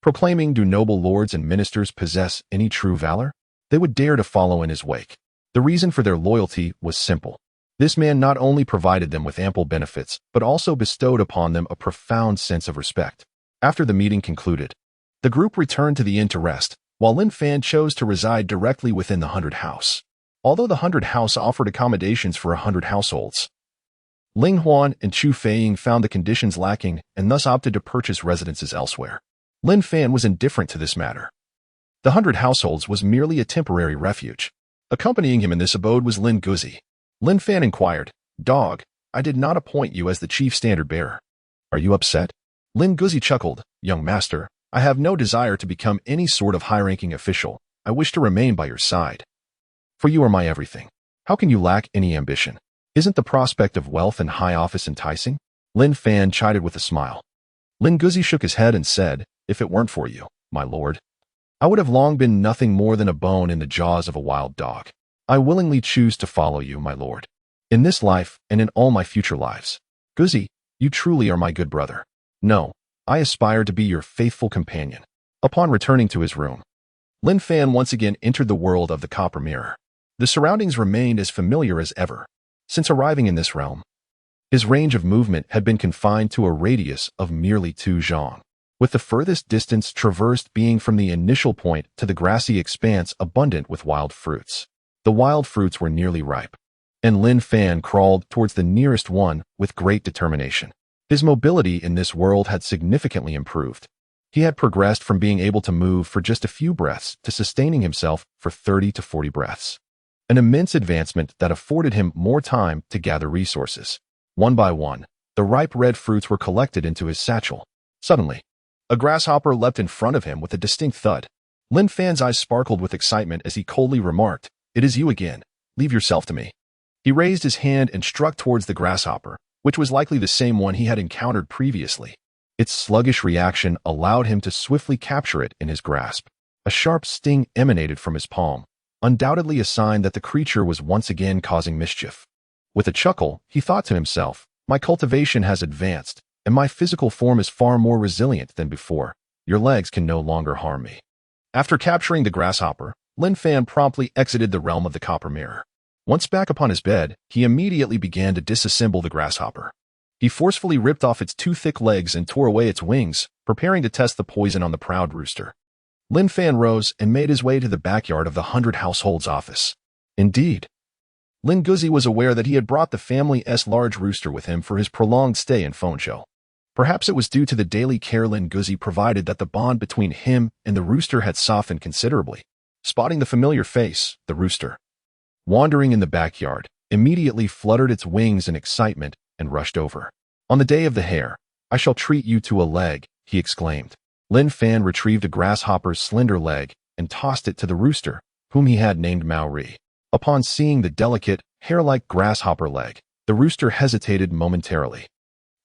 proclaiming, do noble lords and ministers possess any true valor? They would dare to follow in his wake. The reason for their loyalty was simple. This man not only provided them with ample benefits, but also bestowed upon them a profound sense of respect. After the meeting concluded, the group returned to the inn to rest, while Lin Fan chose to reside directly within the 100 house. Although the 100 house offered accommodations for 100 households, Ling Huan and Chu Feiying found the conditions lacking and thus opted to purchase residences elsewhere. Lin Fan was indifferent to this matter. The 100 households was merely a temporary refuge. Accompanying him in this abode was Lin Guzi. Lin Fan inquired, Dog, I did not appoint you as the chief standard bearer. Are you upset? Lin Guzi chuckled, Young master, I have no desire to become any sort of high-ranking official. I wish to remain by your side. For you are my everything. How can you lack any ambition? Isn't the prospect of wealth and high office enticing? Lin Fan chided with a smile. Lin Guzi shook his head and said, If it weren't for you, my lord, I would have long been nothing more than a bone in the jaws of a wild dog. I willingly choose to follow you, my lord, in this life and in all my future lives. Guzi, you truly are my good brother. No, I aspire to be your faithful companion. Upon returning to his room, Lin Fan once again entered the world of the Copper Mirror. The surroundings remained as familiar as ever. Since arriving in this realm, his range of movement had been confined to a radius of merely 2 zhang, with the furthest distance traversed being from the initial point to the grassy expanse abundant with wild fruits. The wild fruits were nearly ripe, and Lin Fan crawled towards the nearest one with great determination. His mobility in this world had significantly improved. He had progressed from being able to move for just a few breaths to sustaining himself for 30 to 40 breaths. An immense advancement that afforded him more time to gather resources. One by one, the ripe red fruits were collected into his satchel. Suddenly, a grasshopper leapt in front of him with a distinct thud. Lin Fan's eyes sparkled with excitement as he coldly remarked, It is you again. Leave yourself to me. He raised his hand and struck towards the grasshopper, which was likely the same one he had encountered previously. Its sluggish reaction allowed him to swiftly capture it in his grasp. A sharp sting emanated from his palm, undoubtedly a sign that the creature was once again causing mischief. With a chuckle, he thought to himself, "My cultivation has advanced, and my physical form is far more resilient than before. Your legs can no longer harm me." After capturing the grasshopper, Lin Fan promptly exited the realm of the copper mirror. Once back upon his bed, he immediately began to disassemble the grasshopper. He forcefully ripped off its two thick legs and tore away its wings, preparing to test the poison on the proud rooster. Lin Fan rose and made his way to the backyard of the 100 Households office. Indeed, Lin Guzi was aware that he had brought the family's large rooster with him for his prolonged stay in Fengzhou. Perhaps it was due to the daily care Lin Guzi provided that the bond between him and the rooster had softened considerably. Spotting the familiar face, the rooster, wandering in the backyard, immediately fluttered its wings in excitement and rushed over. "On the day of the hare, I shall treat you to a leg," he exclaimed. Lin Fan retrieved a grasshopper's slender leg and tossed it to the rooster, whom he had named Maori. Upon seeing the delicate, hair-like grasshopper leg, the rooster hesitated momentarily.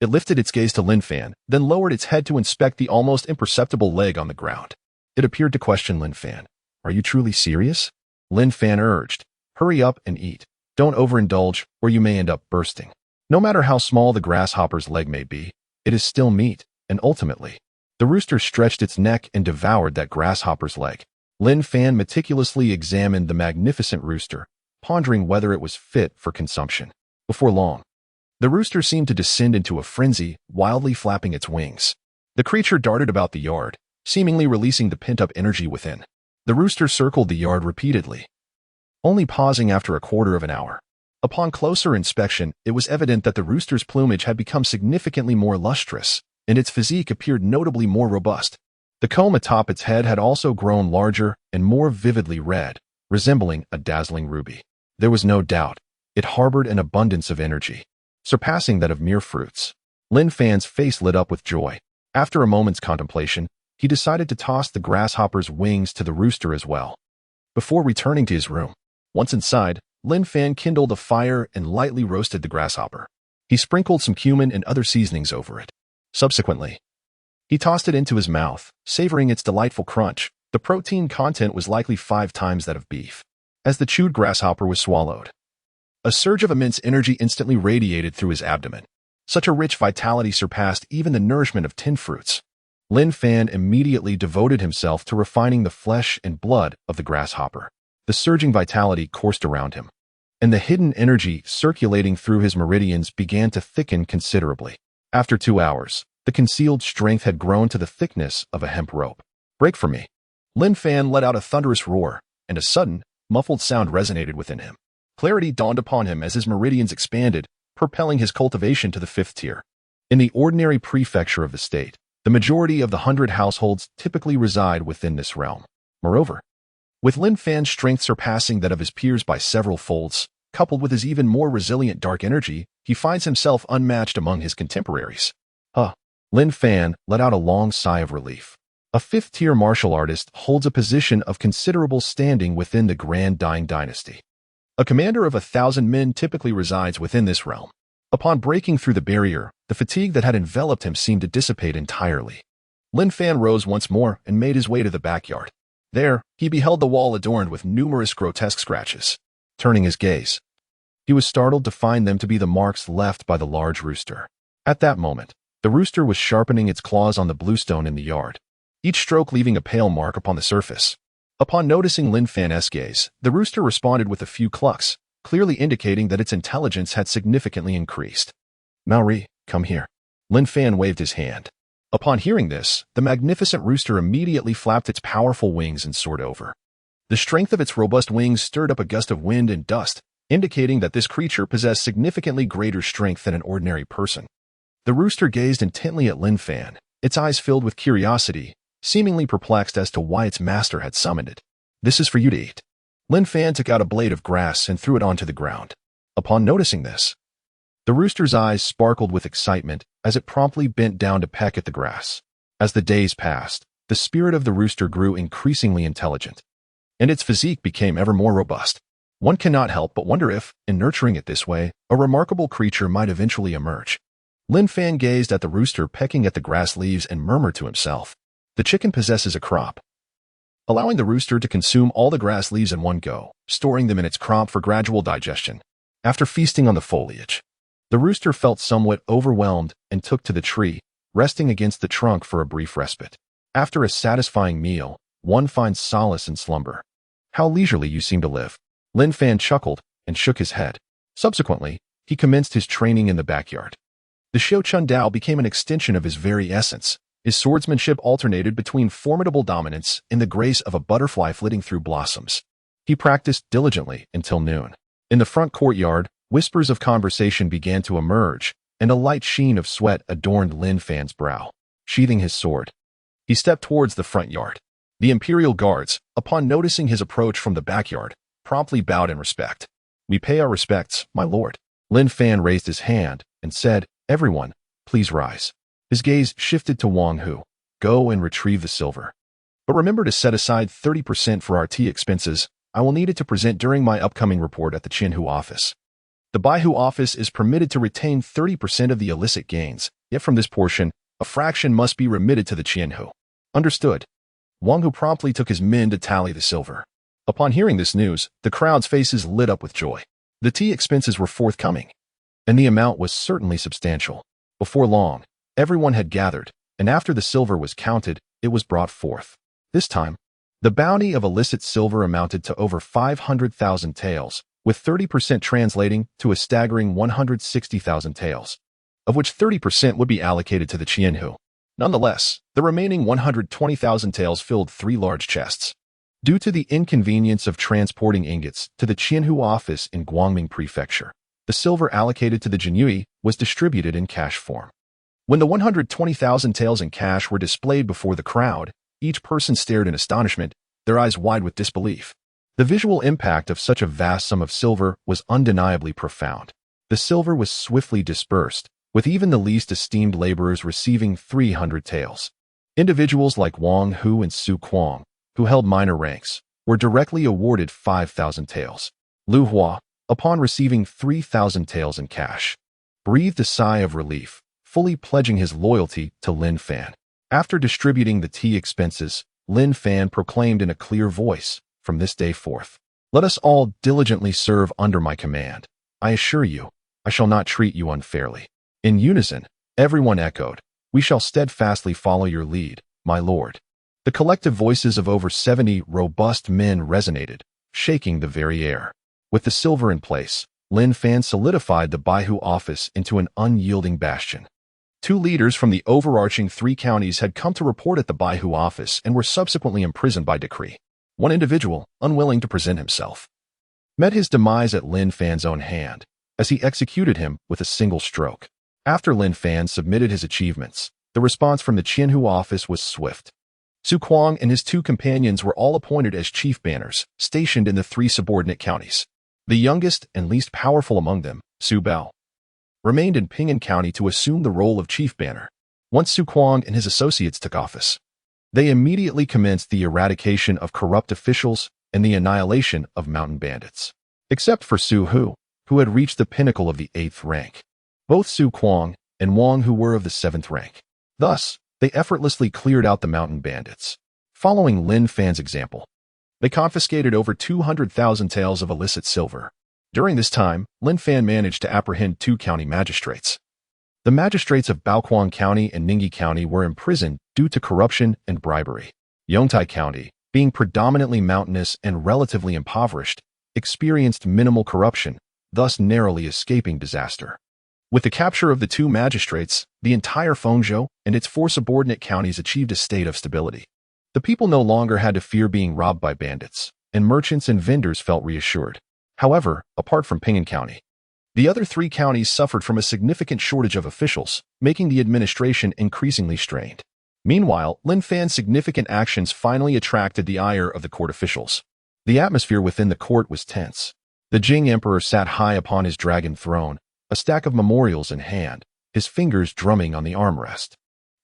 It lifted its gaze to Lin Fan, then lowered its head to inspect the almost imperceptible leg on the ground. It appeared to question Lin Fan. "Are you truly serious?" Lin Fan urged. "Hurry up and eat. Don't overindulge, or you may end up bursting." No matter how small the grasshopper's leg may be, it is still meat, and ultimately, the rooster stretched its neck and devoured that grasshopper's leg. Lin Fan meticulously examined the magnificent rooster, pondering whether it was fit for consumption. Before long, the rooster seemed to descend into a frenzy, wildly flapping its wings. The creature darted about the yard, seemingly releasing the pent-up energy within. The rooster circled the yard repeatedly, only pausing after a quarter of an hour. Upon closer inspection, it was evident that the rooster's plumage had become significantly more lustrous, and its physique appeared notably more robust. The comb atop its head had also grown larger and more vividly red, resembling a dazzling ruby. There was no doubt, it harbored an abundance of energy, surpassing that of mere fruits. Lin Fan's face lit up with joy. After a moment's contemplation, he decided to toss the grasshopper's wings to the rooster as well. Before returning to his room, once inside, Lin Fan kindled a fire and lightly roasted the grasshopper. He sprinkled some cumin and other seasonings over it. Subsequently, he tossed it into his mouth, savoring its delightful crunch. The protein content was likely 5 times that of beef. As the chewed grasshopper was swallowed, a surge of immense energy instantly radiated through his abdomen. Such a rich vitality surpassed even the nourishment of tin fruits. Lin Fan immediately devoted himself to refining the flesh and blood of the grasshopper. The surging vitality coursed around him, and the hidden energy circulating through his meridians began to thicken considerably. After 2 hours, the concealed strength had grown to the thickness of a hemp rope. "Break for me." Lin Fan let out a thunderous roar, and a sudden, muffled sound resonated within him. Clarity dawned upon him as his meridians expanded, propelling his cultivation to the 5th tier. In the ordinary prefecture of the state, the majority of the 100 households typically reside within this realm. Moreover, with Lin Fan's strength surpassing that of his peers by several folds, coupled with his even more resilient dark energy, he finds himself unmatched among his contemporaries. Lin Fan let out a long sigh of relief. A 5th-tier martial artist holds a position of considerable standing within the Grand Ding dynasty. A commander of 1,000 men typically resides within this realm. Upon breaking through the barrier, the fatigue that had enveloped him seemed to dissipate entirely. Lin Fan rose once more and made his way to the backyard. There, he beheld the wall adorned with numerous grotesque scratches. Turning his gaze, he was startled to find them to be the marks left by the large rooster. At that moment, the rooster was sharpening its claws on the bluestone in the yard, each stroke leaving a pale mark upon the surface. Upon noticing Lin Fan's gaze, the rooster responded with a few clucks, clearly indicating that its intelligence had significantly increased. "Maori, come here." Lin Fan waved his hand. Upon hearing this, the magnificent rooster immediately flapped its powerful wings and soared over. The strength of its robust wings stirred up a gust of wind and dust, indicating that this creature possessed significantly greater strength than an ordinary person. The rooster gazed intently at Lin Fan, its eyes filled with curiosity, seemingly perplexed as to why its master had summoned it. "This is for you to eat." Lin Fan took out a blade of grass and threw it onto the ground. Upon noticing this, the rooster's eyes sparkled with excitement as it promptly bent down to peck at the grass. As the days passed, the spirit of the rooster grew increasingly intelligent, and its physique became ever more robust. One cannot help but wonder if, in nurturing it this way, a remarkable creature might eventually emerge. Lin Fan gazed at the rooster pecking at the grass leaves and murmured to himself, "The chicken possesses a crop," allowing the rooster to consume all the grass leaves in one go, storing them in its crop for gradual digestion. After feasting on the foliage, the rooster felt somewhat overwhelmed and took to the tree, resting against the trunk for a brief respite. After a satisfying meal, one finds solace in slumber. "How leisurely you seem to live." Lin Fan chuckled and shook his head. Subsequently, he commenced his training in the backyard. The Xiao Chun Dao became an extension of his very essence. His swordsmanship alternated between formidable dominance and the grace of a butterfly flitting through blossoms. He practiced diligently until noon. In the front courtyard, whispers of conversation began to emerge, and a light sheen of sweat adorned Lin Fan's brow. Sheathing his sword, he stepped towards the front yard. The Imperial Guards, upon noticing his approach from the backyard, promptly bowed in respect. "We pay our respects, my lord." Lin Fan raised his hand and said, "Everyone, please rise." His gaze shifted to Wang Hu. "Go and retrieve the silver. But remember to set aside 30% for our tea expenses. I will need it to present during my upcoming report at the Qianhu office." The Baihu office is permitted to retain 30% of the illicit gains, yet from this portion, a fraction must be remitted to the Qianhu. "Understood." Wang Hu promptly took his men to tally the silver. Upon hearing this news, the crowd's faces lit up with joy. The tea expenses were forthcoming, and the amount was certainly substantial. Before long, everyone had gathered, and after the silver was counted, it was brought forth. This time, the bounty of illicit silver amounted to over 500,000 taels, with 30% translating to a staggering 160,000 taels, of which 30% would be allocated to the Qianhu. Nonetheless, the remaining 120,000 taels filled 3 large chests. Due to the inconvenience of transporting ingots to the Qianhu office in Guangming Prefecture, the silver allocated to the Jinyiwei was distributed in cash form. When the 120,000 taels in cash were displayed before the crowd, each person stared in astonishment, their eyes wide with disbelief. The visual impact of such a vast sum of silver was undeniably profound. The silver was swiftly dispersed, with even the least esteemed laborers receiving 300 taels. Individuals like Wang Hu and Su Kuang, who held minor ranks, were directly awarded 5,000 taels. Lu Hua, upon receiving 3,000 taels in cash, breathed a sigh of relief, fully pledging his loyalty to Lin Fan. After distributing the tea expenses, Lin Fan proclaimed in a clear voice, "From this day forth, let us all diligently serve under my command. I assure you, I shall not treat you unfairly." In unison, everyone echoed, "We shall steadfastly follow your lead, my lord." The collective voices of over 70 robust men resonated, shaking the very air. With the silver in place, Lin Fan solidified the Baihu office into an unyielding bastion. 2 leaders from the overarching 3 counties had come to report at the Baihu office and were subsequently imprisoned by decree. One individual, unwilling to present himself, met his demise at Lin Fan's own hand, as he executed him with a single stroke. After Lin Fan submitted his achievements, the response from the Qianhu office was swift. Su Kuang and his 2 companions were all appointed as chief banners, stationed in the 3 subordinate counties. The youngest and least powerful among them, Su Bao, remained in Ping'an County to assume the role of chief banner. Once Su Kuang and his associates took office, they immediately commenced the eradication of corrupt officials and the annihilation of mountain bandits. Except for Su Hu, who had reached the pinnacle of the 8th rank. Both Su Kuang and Wang Hu were of the 7th rank. Thus, they effortlessly cleared out the mountain bandits. Following Lin Fan's example, they confiscated over 200,000 taels of illicit silver. During this time, Lin Fan managed to apprehend 2 county magistrates. The magistrates of Baoquan County and Ningyi County were imprisoned due to corruption and bribery. Yongtai County, being predominantly mountainous and relatively impoverished, experienced minimal corruption, thus narrowly escaping disaster. With the capture of the 2 magistrates, the entire Fengzhou and its 4 subordinate counties achieved a state of stability. The people no longer had to fear being robbed by bandits, and merchants and vendors felt reassured. However, apart from Ping'an County, the other 3 counties suffered from a significant shortage of officials, making the administration increasingly strained. Meanwhile, Lin Fan's significant actions finally attracted the ire of the court officials. The atmosphere within the court was tense. The Jing Emperor sat high upon his dragon throne, a stack of memorials in hand, his fingers drumming on the armrest.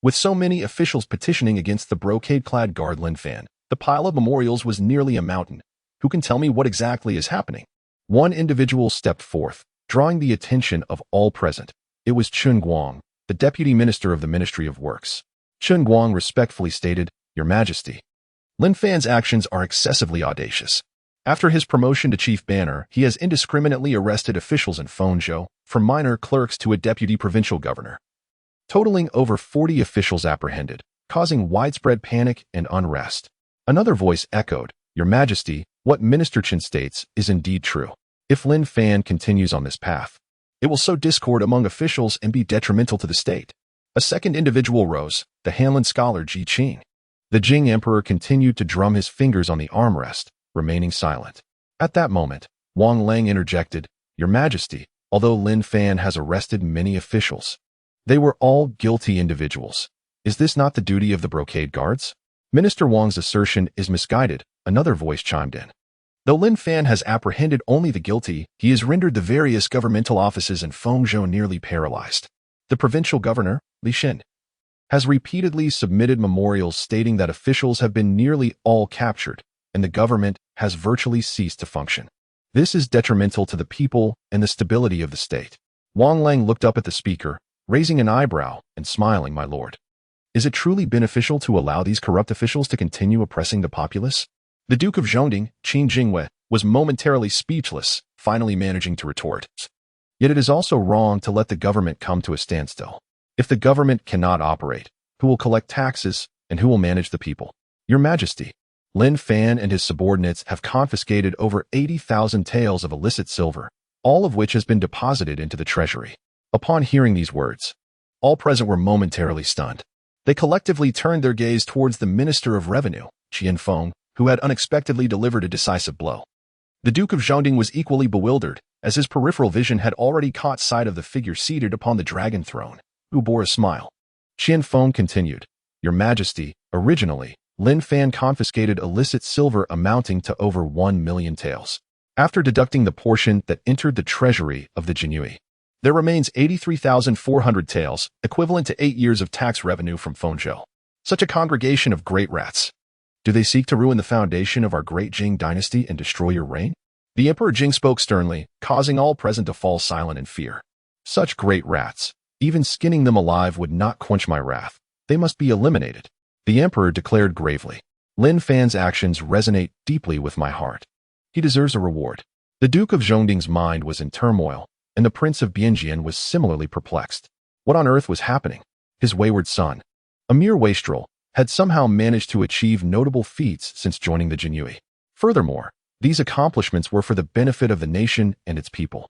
With so many officials petitioning against the brocade-clad guard Lin Fan, the pile of memorials was nearly a mountain. Who can tell me what exactly is happening? One individual stepped forth, drawing the attention of all present. It was Chun Guang, the deputy minister of the Ministry of Works. Chen Guang respectfully stated, Your Majesty. Lin Fan's actions are excessively audacious. After his promotion to chief banner, he has indiscriminately arrested officials in Fengzhou, from minor clerks to a deputy provincial governor, totaling over 40 officials apprehended, causing widespread panic and unrest. Another voice echoed, Your Majesty, what Minister Chen states is indeed true. If Lin Fan continues on this path, it will sow discord among officials and be detrimental to the state. A second individual rose, the Hanlin scholar Ji Qing. The Jing Emperor continued to drum his fingers on the armrest, remaining silent. At that moment, Wang Lang interjected, Your Majesty, although Lin Fan has arrested many officials, they were all guilty individuals. Is this not the duty of the brocade guards? Minister Wang's assertion is misguided, another voice chimed in. Though Lin Fan has apprehended only the guilty, he has rendered the various governmental offices in Fengzhou nearly paralyzed. The provincial governor, Li Shen, has repeatedly submitted memorials stating that officials have been nearly all captured, and the government has virtually ceased to function. This is detrimental to the people and the stability of the state. Wang Lang looked up at the speaker, raising an eyebrow and smiling, My lord. Is it truly beneficial to allow these corrupt officials to continue oppressing the populace? The Duke of Zhongding, Qin Jinyiwei, was momentarily speechless, finally managing to retort. Yet it is also wrong to let the government come to a standstill. If the government cannot operate, who will collect taxes and who will manage the people? Your Majesty, Lin Fan and his subordinates have confiscated over 80,000 taels of illicit silver, all of which has been deposited into the treasury. Upon hearing these words, all present were momentarily stunned. They collectively turned their gaze towards the Minister of Revenue, Qian Feng, who had unexpectedly delivered a decisive blow. The Duke of Zhongding was equally bewildered, as his peripheral vision had already caught sight of the figure seated upon the dragon throne, who bore a smile. Qian Feng continued, Your Majesty, originally, Lin Fan confiscated illicit silver amounting to over 1 million taels. After deducting the portion that entered the treasury of the Jinyiwei, there remains 83,400 taels, equivalent to 8 years of tax revenue from Fengzhou. Such a congregation of great rats. Do they seek to ruin the foundation of our great Jing dynasty and destroy your reign? The Emperor Jing spoke sternly, causing all present to fall silent in fear. Such great rats, even skinning them alive would not quench my wrath. They must be eliminated. The Emperor declared gravely. Lin Fan's actions resonate deeply with my heart. He deserves a reward. The Duke of Zhongding's mind was in turmoil, and the Prince of Bingjian was similarly perplexed. What on earth was happening? His wayward son, a mere wastrel, had somehow managed to achieve notable feats since joining the Jinyiwei. Furthermore, these accomplishments were for the benefit of the nation and its people.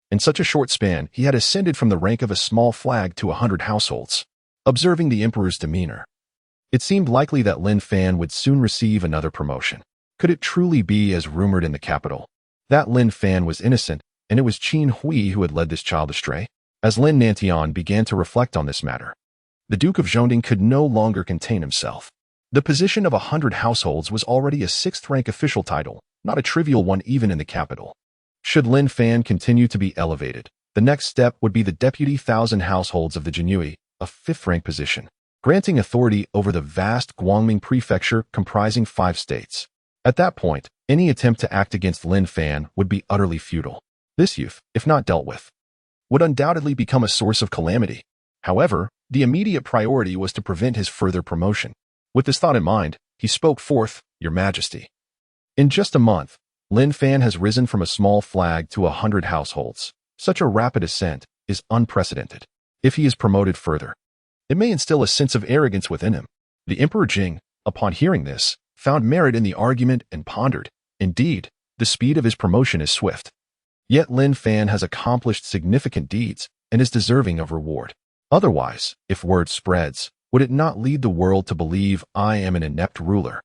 In such a short span, he had ascended from the rank of a small flag to 100 households. Observing the Emperor's demeanor, it seemed likely that Lin Fan would soon receive another promotion. Could it truly be as rumored in the capital, that Lin Fan was innocent, and it was Qin Hui who had led this child astray? As Lin Nantian began to reflect on this matter, the Duke of Zhongding could no longer contain himself. The position of 100 households was already a 6th-rank official title, not a trivial one even in the capital. Should Lin Fan continue to be elevated, the next step would be the Deputy 1,000 households of the Jinyiwei, a 5th-rank position, granting authority over the vast Guangming prefecture comprising 5 states. At that point, any attempt to act against Lin Fan would be utterly futile. This youth, if not dealt with, would undoubtedly become a source of calamity. However, the immediate priority was to prevent his further promotion. With this thought in mind, he spoke forth, Your Majesty. In just a month, Lin Fan has risen from a small flag to 100 households. Such a rapid ascent is unprecedented. If he is promoted further, it may instill a sense of arrogance within him. The Emperor Jing, upon hearing this, found merit in the argument and pondered. Indeed, the speed of his promotion is swift. Yet Lin Fan has accomplished significant deeds and is deserving of reward. Otherwise, if word spreads, would it not lead the world to believe I am an inept ruler,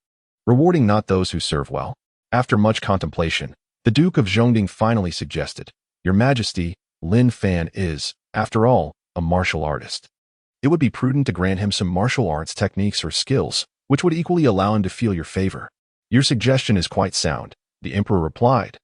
rewarding not those who serve well? After much contemplation, the Duke of Zhongding finally suggested, Your Majesty, Lin Fan is, after all, a martial artist. It would be prudent to grant him some martial arts techniques or skills, which would equally allow him to feel your favor. Your suggestion is quite sound, the Emperor replied,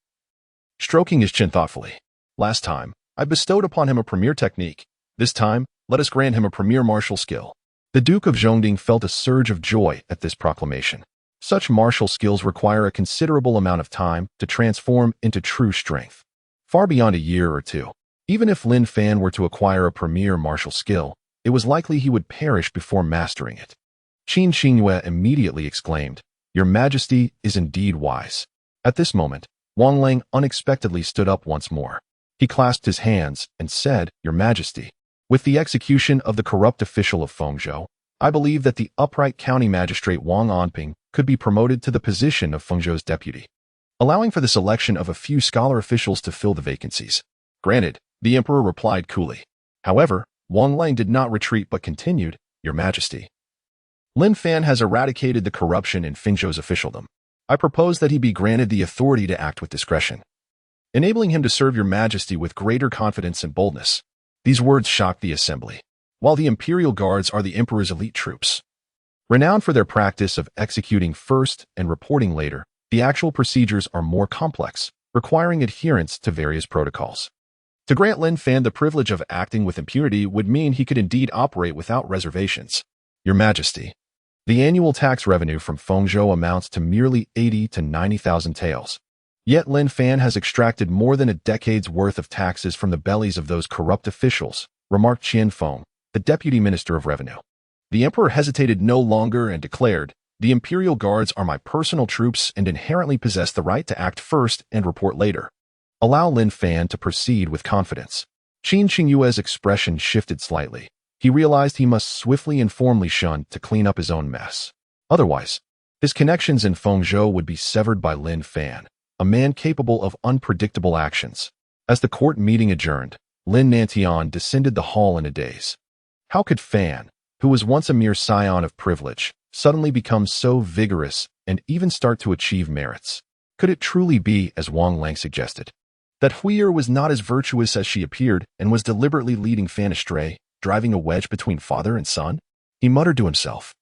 stroking his chin thoughtfully. Last time, I bestowed upon him a premier technique. This time, let us grant him a premier martial skill. The Duke of Zhongding felt a surge of joy at this proclamation. Such martial skills require a considerable amount of time to transform into true strength, far beyond a year or two. Even if Lin Fan were to acquire a premier martial skill, it was likely he would perish before mastering it. Jinyiwei immediately exclaimed, "Your Majesty is indeed wise." At this moment, Wang Lang unexpectedly stood up once more. He clasped his hands and said, "Your Majesty, with the execution of the corrupt official of Fengzhou, I believe that the upright county magistrate Wang Anping could be promoted to the position of Fengzhou's deputy, allowing for the selection of a few scholar officials to fill the vacancies." "Granted," the emperor replied coolly. However, Wang Lang did not retreat but continued, "Your Majesty, Lin Fan has eradicated the corruption in Fengzhou's officialdom. I propose that he be granted the authority to act with discretion, enabling him to serve your Majesty with greater confidence and boldness." These words shocked the assembly. While the Imperial Guards are the Emperor's elite troops, renowned for their practice of executing first and reporting later, the actual procedures are more complex, requiring adherence to various protocols. To grant Lin Fan the privilege of acting with impunity would mean he could indeed operate without reservations. "Your Majesty, the annual tax revenue from Fengzhou amounts to merely 80 to 90,000 taels. Yet Lin Fan has extracted more than a decade's worth of taxes from the bellies of those corrupt officials," remarked Qian Feng, the Deputy Minister of Revenue. The Emperor hesitated no longer and declared, "The Imperial Guards are my personal troops and inherently possess the right to act first and report later. Allow Lin Fan to proceed with confidence." Jinyiwei's expression shifted slightly. He realized he must swiftly and formally shun to clean up his own mess. Otherwise, his connections in Fengzhou would be severed by Lin Fan, a man capable of unpredictable actions. As the court meeting adjourned, Lin Nantian descended the hall in a daze. How could Fan, who was once a mere scion of privilege, suddenly become so vigorous and even start to achieve merits? Could it truly be, as Wang Lang suggested, that heir was not as virtuous as she appeared and was deliberately leading Fan astray, driving a wedge between father and son? He muttered to himself,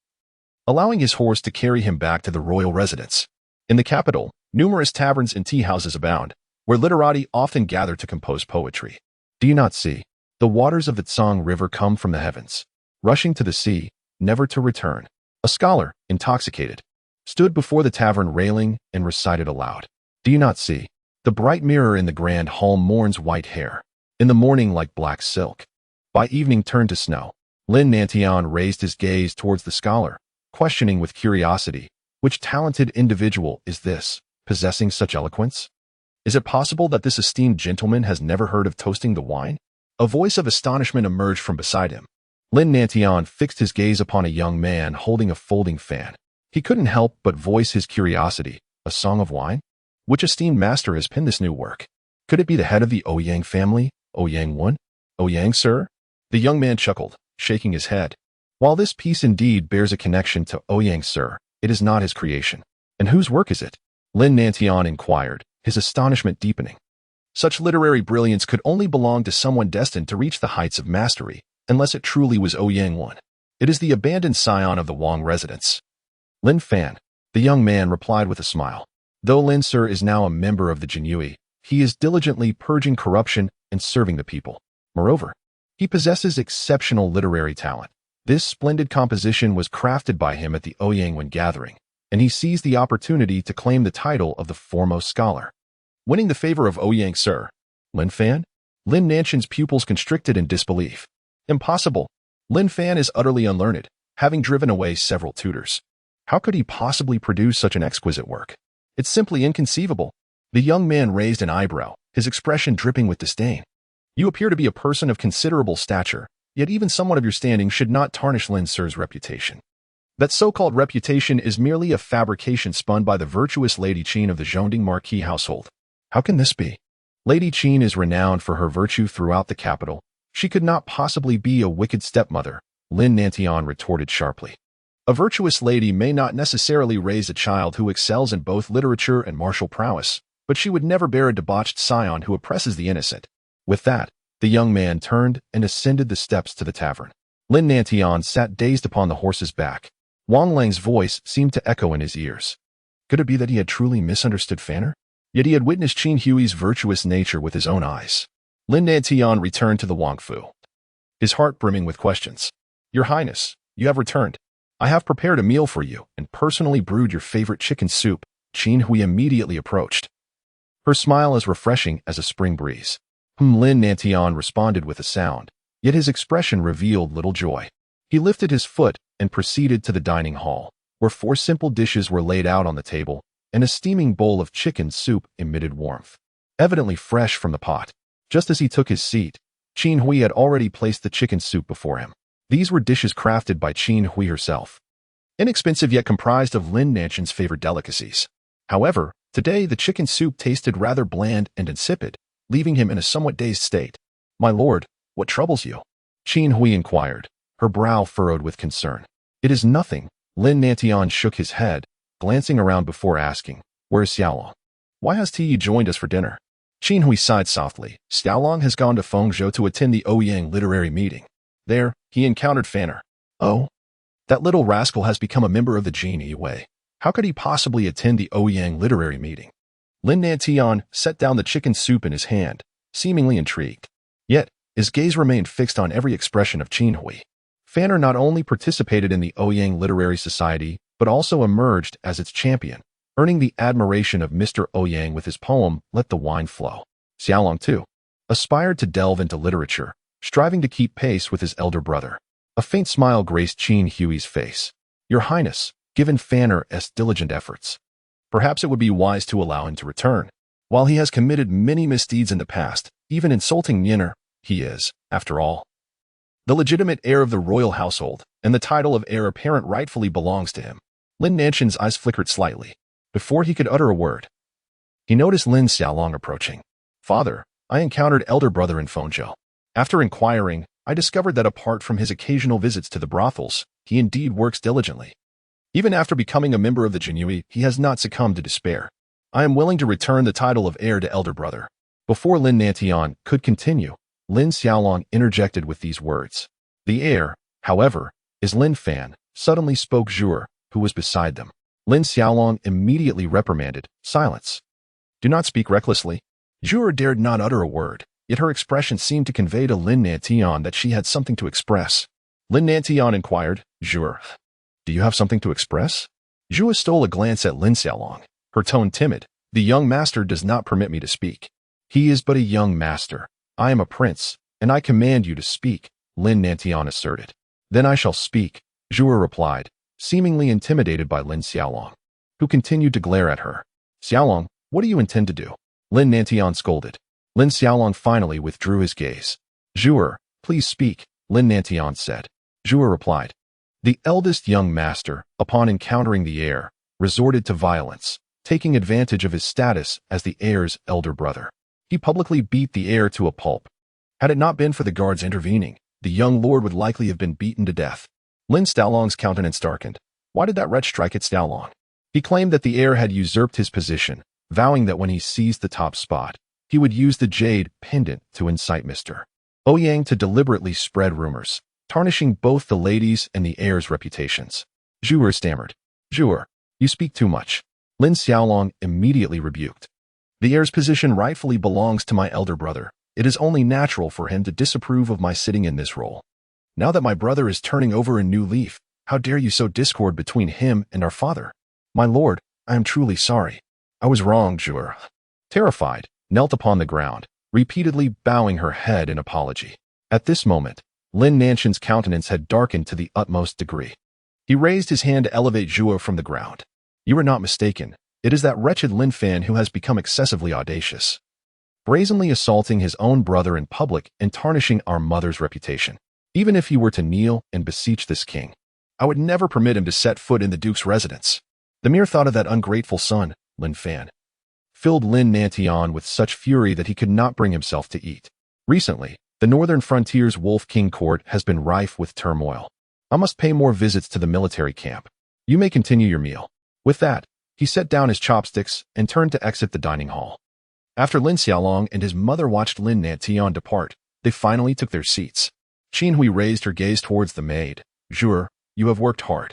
allowing his horse to carry him back to the royal residence. In the capital, numerous taverns and tea houses abound, where literati often gather to compose poetry. Do you not see? The waters of the Tsang River come from the heavens, rushing to the sea, never to return. A scholar, intoxicated, stood before the tavern railing and recited aloud. Do you not see? The bright mirror in the grand hall mourns white hair, in the morning like black silk, by evening turned to snow. Lin Nantian raised his gaze towards the scholar, questioning with curiosity, which talented individual is this, possessing such eloquence? Is it possible that this esteemed gentleman has never heard of toasting the wine? A voice of astonishment emerged from beside him. Lin Nantian fixed his gaze upon a young man holding a folding fan. He couldn't help but voice his curiosity. A song of wine? Which esteemed master has penned this new work? Could it be the head of the Ouyang family? Ouyang one? Ouyang, sir? The young man chuckled, shaking his head. While this piece indeed bears a connection to Ouyang, sir, it is not his creation. And whose work is it? Lin Nantian inquired, his astonishment deepening. Such literary brilliance could only belong to someone destined to reach the heights of mastery, unless it truly was Ouyang one. It is the abandoned scion of the Wang residence. Lin Fan, the young man replied with a smile. Though Lin Sir is now a member of the Jinyiwei, he is diligently purging corruption and serving the people. Moreover, he possesses exceptional literary talent. This splendid composition was crafted by him at the Ouyang gathering, and he seized the opportunity to claim the title of the foremost scholar, winning the favor of Ouyang Sir. Lin Fan? Lin Nanshan's pupils constricted in disbelief. Impossible. Lin Fan is utterly unlearned, having driven away several tutors. How could he possibly produce such an exquisite work? It's simply inconceivable. The young man raised an eyebrow, his expression dripping with disdain. You appear to be a person of considerable stature, yet even someone of your standing should not tarnish Lin Sir's reputation. That so-called reputation is merely a fabrication spun by the virtuous Lady Qin of the Zhongding Marquis household. How can this be? Lady Qin is renowned for her virtue throughout the capital. She could not possibly be a wicked stepmother, Lin Nantian retorted sharply. A virtuous lady may not necessarily raise a child who excels in both literature and martial prowess, but she would never bear a debauched scion who oppresses the innocent. With that, the young man turned and ascended the steps to the tavern. Lin Nantian sat dazed upon the horse's back. Wang Lang's voice seemed to echo in his ears. Could it be that he had truly misunderstood Fanner? Yet he had witnessed Jinyiwei's virtuous nature with his own eyes. Lin Nantian returned to the Wangfu, his heart brimming with questions. Your Highness, you have returned. I have prepared a meal for you and personally brewed your favorite chicken soup. Jinyiwei immediately approached, her smile as refreshing as a spring breeze. Lin Nantian responded with a sound. Yet his expression revealed little joy. He lifted his foot and proceeded to the dining hall, where 4 simple dishes were laid out on the table, and a steaming bowl of chicken soup emitted warmth, evidently fresh from the pot. Just as he took his seat, Jinyiwei had already placed the chicken soup before him. These were dishes crafted by Jinyiwei herself, inexpensive yet comprised of Lin Fan's favorite delicacies. However, today the chicken soup tasted rather bland and insipid, leaving him in a somewhat dazed state. "My lord, what troubles you?" Jinyiwei inquired, her brow furrowed with concern. "It is nothing." Lin Fan shook his head, glancing around before asking, "Where is Xiaolong? Why has Ti joined us for dinner?" Jinyiwei sighed softly. "Xiaolong has gone to Fengzhou to attend the Ouyang literary meeting. There, he encountered Fanner." "Oh? That little rascal has become a member of the Jinyiwei. How could he possibly attend the Ouyang literary meeting?" Lin Fan set down the chicken soup in his hand, seemingly intrigued. Yet, his gaze remained fixed on every expression of Jinyiwei. Fanner not only participated in the Ouyang Literary Society, but also emerged as its champion, earning the admiration of Mr. Ouyang with his poem, Let the Wine Flow. Xiaolong, too, aspired to delve into literature, striving to keep pace with his elder brother. A faint smile graced Jinyiwei's face. "Your Highness, given Fanner's diligent efforts, perhaps it would be wise to allow him to return. While he has committed many misdeeds in the past, even insulting Yinner, he is, after all, the legitimate heir of the royal household, and the title of heir apparent rightfully belongs to him." Lin Fan's eyes flickered slightly. Before he could utter a word, he noticed Lin Xiaolong approaching. "Father, I encountered elder brother in Fengzhou. After inquiring, I discovered that apart from his occasional visits to the brothels, he indeed works diligently. Even after becoming a member of the Jinyiwei, he has not succumbed to despair. I am willing to return the title of heir to elder brother." Before Lin Fan could continue, Lin Xiaolong interjected with these words. "The heir, however, is Lin Fan," suddenly spoke Zhu'er, who was beside them. Lin Xiaolong immediately reprimanded, "Silence. Do not speak recklessly." Zhu'er dared not utter a word, yet her expression seemed to convey to Lin Fan that she had something to express. Lin Fan inquired, "Zhu'er, do you have something to express?" Zhu'er stole a glance at Lin Xiaolong, her tone timid. "The young master does not permit me to speak." "He is but a young master. I am a prince, and I command you to speak," Lin Fan asserted. "Then I shall speak," Zhu'er replied, seemingly intimidated by Lin Xiaolong, who continued to glare at her. "Xiaolong, what do you intend to do?" Lin Fan scolded. Lin Xiaolong finally withdrew his gaze. "Zhu'er, please speak," Lin Fan said. Zhu'er replied. "The eldest young master, upon encountering the heir, resorted to violence, taking advantage of his status as the heir's elder brother. He publicly beat the heir to a pulp. Had it not been for the guards intervening, the young lord would likely have been beaten to death." Lin Xiaolong's countenance darkened. Why did that wretch strike at Xiaolong? He claimed that the heir had usurped his position, vowing that when he seized the top spot, he would use the jade pendant to incite Mr. Ouyang to deliberately spread rumors, tarnishing both the lady's and the heir's reputations. Zhu'er stammered. "Zhu'er, you speak too much." Lin Xiaolong immediately rebuked. "The heir's position rightfully belongs to my elder brother. It is only natural for him to disapprove of my sitting in this role. Now that my brother is turning over a new leaf, how dare you sow discord between him and our father? My lord, I am truly sorry. I was wrong." Zhu'er, terrified, knelt upon the ground, repeatedly bowing her head in apology. At this moment, Lin Fan's countenance had darkened to the utmost degree. He raised his hand to elevate Zhu'er from the ground. "You are not mistaken. It is that wretched Lin Fan who has become excessively audacious, brazenly assaulting his own brother in public and tarnishing our mother's reputation. Even if he were to kneel and beseech this king, I would never permit him to set foot in the duke's residence. The mere thought of that ungrateful son, Lin Fan, filled Lin Fan with such fury that he could not bring himself to eat. Recently, the northern frontier's Wolf King court has been rife with turmoil. I must pay more visits to the military camp. You may continue your meal." With that, he set down his chopsticks and turned to exit the dining hall. After Lin Xiaolong and his mother watched Lin Fan depart, they finally took their seats. Jinyiwei raised her gaze towards the maid. "Zhu'er, you have worked hard."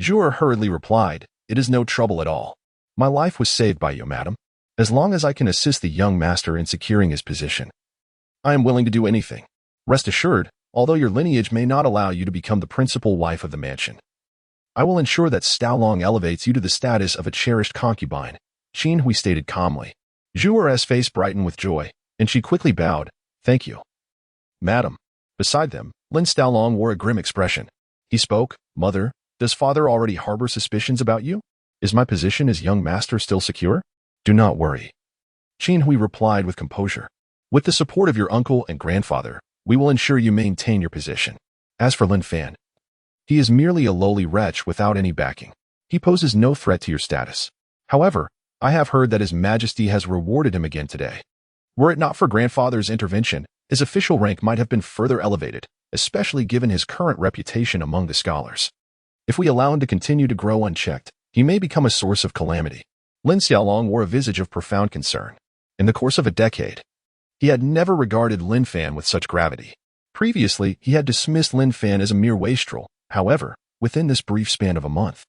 Zhu'er hurriedly replied, "It is no trouble at all. My life was saved by you, madam. As long as I can assist the young master in securing his position, I am willing to do anything. Rest assured, although your lineage may not allow you to become the principal wife of the mansion, I will ensure that Xiaolong elevates you to the status of a cherished concubine," Jinyiwei stated calmly. Zhu'er's face brightened with joy, and she quickly bowed. "Thank you, madam." Beside them, Lin Xiaolong wore a grim expression. He spoke, "Mother, does father already harbor suspicions about you? Is my position as young master still secure?" "Do not worry," Jinyiwei replied with composure. "With the support of your uncle and grandfather, we will ensure you maintain your position. As for Lin Fan, he is merely a lowly wretch without any backing. He poses no threat to your status. However, I have heard that His Majesty has rewarded him again today. Were it not for grandfather's intervention, his official rank might have been further elevated, especially given his current reputation among the scholars. If we allow him to continue to grow unchecked, he may become a source of calamity." Lin Xiaolong wore a visage of profound concern. In the course of a decade, he had never regarded Lin Fan with such gravity. Previously, he had dismissed Lin Fan as a mere wastrel. However, within this brief span of a month,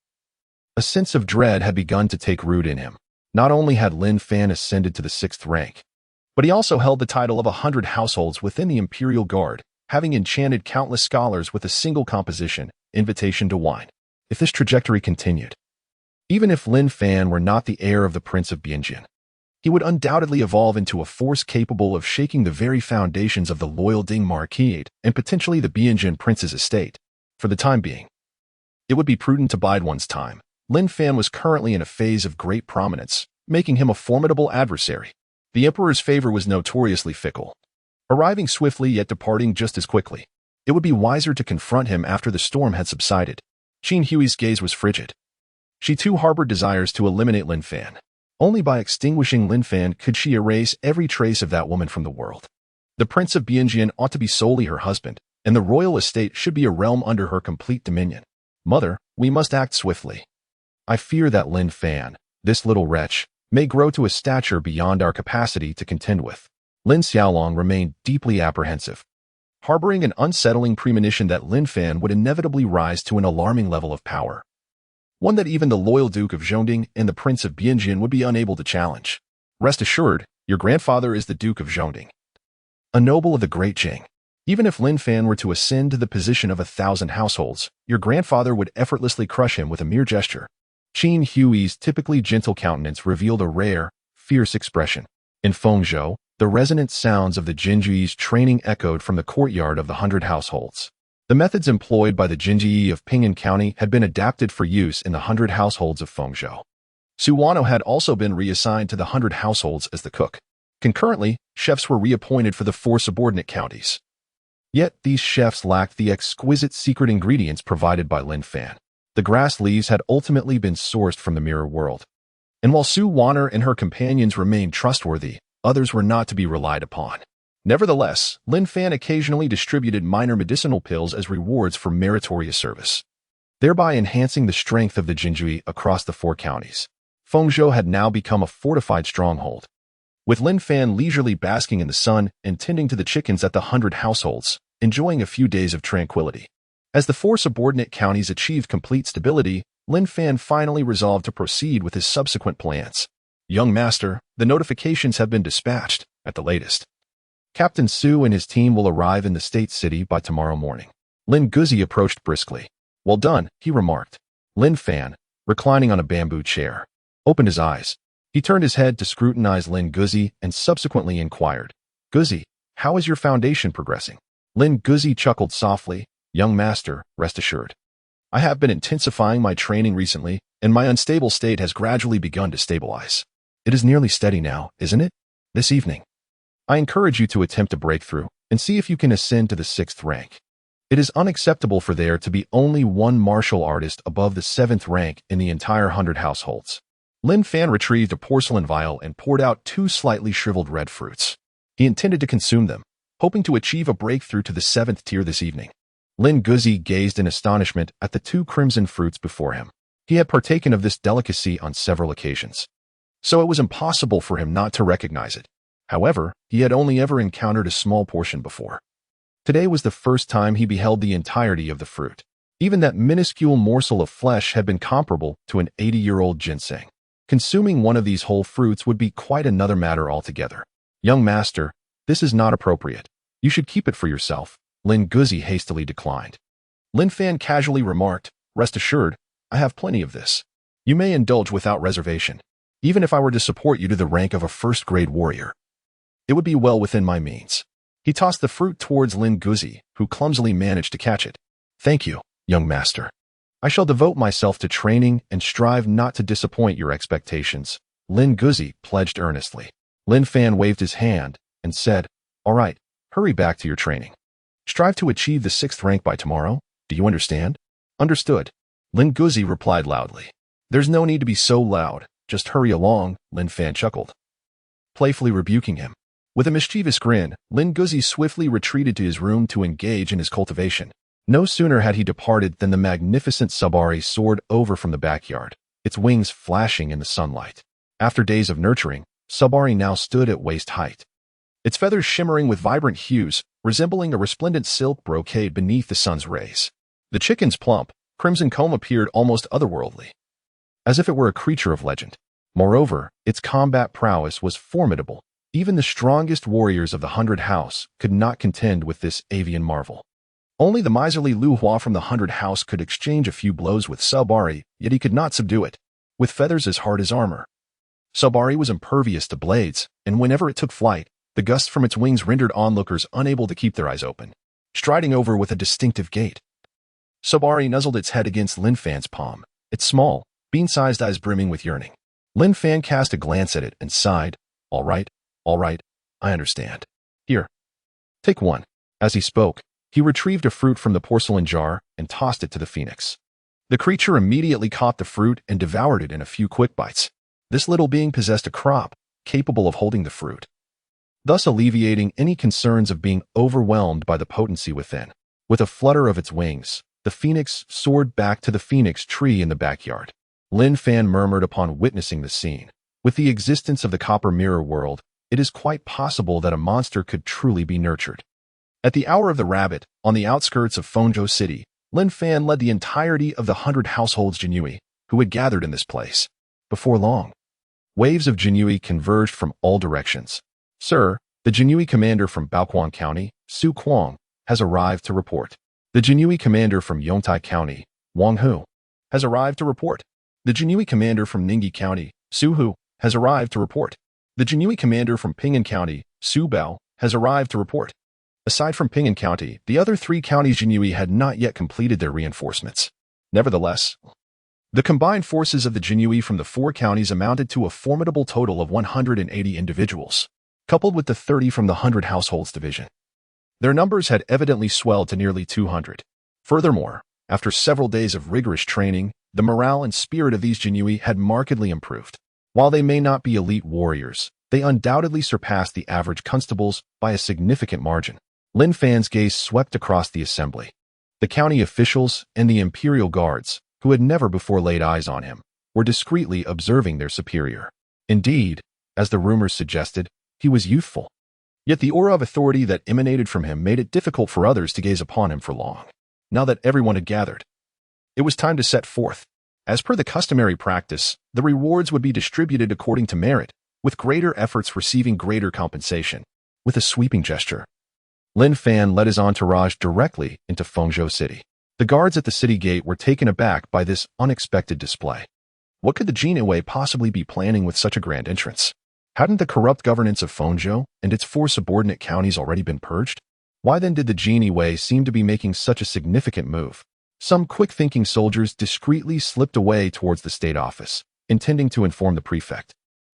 a sense of dread had begun to take root in him. Not only had Lin Fan ascended to the 6th rank, but he also held the title of 100 households within the Imperial Guard, having enchanted countless scholars with a single composition, Invitation to Wine. If this trajectory continued, even if Lin Fan were not the heir of the Prince of Bingjian, he would undoubtedly evolve into a force capable of shaking the very foundations of the loyal Ding Marquisate and potentially the Bingjian Prince's estate. For the time being, it would be prudent to bide one's time. Lin Fan was currently in a phase of great prominence, making him a formidable adversary. The emperor's favor was notoriously fickle, arriving swiftly yet departing just as quickly. It would be wiser to confront him after the storm had subsided. Jinyiwei's gaze was frigid. She too harbored desires to eliminate Lin Fan. Only by extinguishing Lin Fan could she erase every trace of that woman from the world. The Prince of Bingjian ought to be solely her husband, and the royal estate should be a realm under her complete dominion. Mother, we must act swiftly. I fear that Lin Fan, this little wretch, may grow to a stature beyond our capacity to contend with." Lin Xiaolong remained deeply apprehensive, harboring an unsettling premonition that Lin Fan would inevitably rise to an alarming level of power, one that even the loyal Duke of Zhongding and the Prince of Bingjian would be unable to challenge. "Rest assured, your grandfather is the Duke of Zhongding, a noble of the great Jing. Even if Lin Fan were to ascend to the position of 1,000 households, your grandfather would effortlessly crush him with a mere gesture." Jinyiwei's typically gentle countenance revealed a rare, fierce expression. In Fengzhou, the resonant sounds of the Jinyiwei's training echoed from the courtyard of the 100 households. The methods employed by the Jinyiwei of Ping'an County had been adapted for use in the 100 households of Fengzhou. Suwano had also been reassigned to the 100 households as the cook. Concurrently, chefs were reappointed for the 4 subordinate counties. Yet these chefs lacked the exquisite secret ingredients provided by Lin Fan. The grass leaves had ultimately been sourced from the mirror world. And while Su Wanner and her companions remained trustworthy, others were not to be relied upon. Nevertheless, Lin Fan occasionally distributed minor medicinal pills as rewards for meritorious service, thereby enhancing the strength of the Jinyiwei across the 4 counties. Fengzhou had now become a fortified stronghold, with Lin Fan leisurely basking in the sun and tending to the chickens at the 100 households, enjoying a few days of tranquility. As the 4 subordinate counties achieved complete stability, Lin Fan finally resolved to proceed with his subsequent plans. "Young master, the notifications have been dispatched, at the latest. Captain Su and his team will arrive in the state city by tomorrow morning." Lin Guzi approached briskly. "Well done," he remarked. Lin Fan, reclining on a bamboo chair, opened his eyes. He turned his head to scrutinize Lin Guzi and subsequently inquired, "Guzi, how is your foundation progressing?" Lin Guzi chuckled softly. "Young master, rest assured. I have been intensifying my training recently, and my unstable state has gradually begun to stabilize. It is nearly steady now, isn't it? This evening, I encourage you to attempt a breakthrough and see if you can ascend to the 6th rank. It is unacceptable for there to be only one martial artist above the 7th rank in the entire 100 households." Lin Fan retrieved a porcelain vial and poured out 2 slightly shriveled red fruits. He intended to consume them, hoping to achieve a breakthrough to the 7th tier this evening. Lin Guzi gazed in astonishment at the 2 crimson fruits before him. He had partaken of this delicacy on several occasions, so it was impossible for him not to recognize it. However, he had only ever encountered a small portion before. Today was the first time he beheld the entirety of the fruit. Even that minuscule morsel of flesh had been comparable to an 80-year-old ginseng. Consuming one of these whole fruits would be quite another matter altogether. "Young master, this is not appropriate. You should keep it for yourself," Lin Guzi hastily declined. Lin Fan casually remarked, "Rest assured, I have plenty of this. You may indulge without reservation. Even if I were to support you to the rank of a 1st-grade warrior, it would be well within my means." He tossed the fruit towards Lin Guzi, who clumsily managed to catch it. Thank you, young master. I shall devote myself to training and strive not to disappoint your expectations, Lin Guzi pledged earnestly. Lin Fan waved his hand and said, All right, hurry back to your training. Strive to achieve the 6th rank by tomorrow. Do you understand? Understood. Lin Guzi replied loudly. There's no need to be so loud. Just hurry along, Lin Fan chuckled, playfully rebuking him. With a mischievous grin, Lin Guzi swiftly retreated to his room to engage in his cultivation. No sooner had he departed than the magnificent Sabari soared over from the backyard, its wings flashing in the sunlight. After days of nurturing, Sabari now stood at waist height, its feathers shimmering with vibrant hues, resembling a resplendent silk brocade beneath the sun's rays. The chicken's plump, crimson comb appeared almost otherworldly, as if it were a creature of legend. Moreover, its combat prowess was formidable. Even the strongest warriors of the 100 House could not contend with this avian marvel. Only the miserly Lu Hua from the 100 House could exchange a few blows with Sabari, yet he could not subdue it, with feathers as hard as armor. Sabari was impervious to blades, and whenever it took flight, the gust from its wings rendered onlookers unable to keep their eyes open. Striding over with a distinctive gait, Sabari nuzzled its head against Lin Fan's palm, its small, bean-sized eyes brimming with yearning. Lin Fan cast a glance at it and sighed, all right, I understand. Here, take one. As he spoke, he retrieved a fruit from the porcelain jar and tossed it to the phoenix. The creature immediately caught the fruit and devoured it in a few quick bites. This little being possessed a crop capable of holding the fruit, thus alleviating any concerns of being overwhelmed by the potency within. With a flutter of its wings, the phoenix soared back to the phoenix tree in the backyard. Lin Fan murmured upon witnessing the scene. With the existence of the copper mirror world, it is quite possible that a monster could truly be nurtured. At the hour of the rabbit, on the outskirts of Fengzhou City, Lin Fan led the entirety of the 100 households Jinyiwei, who had gathered in this place. Before long, waves of Jinyiwei converged from all directions. Sir, the Jinyiwei commander from Baoquan County, Su Kuang, has arrived to report. The Jinyiwei commander from Yongtai County, Wang Hu, has arrived to report. The Jinyiwei commander from Ningyi County, Su Hu, has arrived to report. The Jinyiwei commander from Ping'an County, Su Bao, has arrived to report. Aside from Ping'an County, the other 3 counties Jinyiwei had not yet completed their reinforcements. Nevertheless, the combined forces of the Jinyiwei from the 4 counties amounted to a formidable total of 180 individuals, coupled with the 30 from the 100 households division. Their numbers had evidently swelled to nearly 200. Furthermore, after several days of rigorous training, the morale and spirit of these Jinyiwei had markedly improved. While they may not be elite warriors, they undoubtedly surpassed the average constables by a significant margin. Lin Fan's gaze swept across the assembly. The county officials and the Imperial Guards, who had never before laid eyes on him, were discreetly observing their superior. Indeed, as the rumors suggested, he was youthful. Yet the aura of authority that emanated from him made it difficult for others to gaze upon him for long. Now that everyone had gathered, it was time to set forth. As per the customary practice, the rewards would be distributed according to merit, with greater efforts receiving greater compensation. With a sweeping gesture, Lin Fan led his entourage directly into Fengzhou City. The guards at the city gate were taken aback by this unexpected display. What could the Jinyiwei possibly be planning with such a grand entrance? Hadn't the corrupt governance of Fengzhou and its 4 subordinate counties already been purged? Why then did the Jinyiwei seem to be making such a significant move? Some quick-thinking soldiers discreetly slipped away towards the state office, intending to inform the prefect,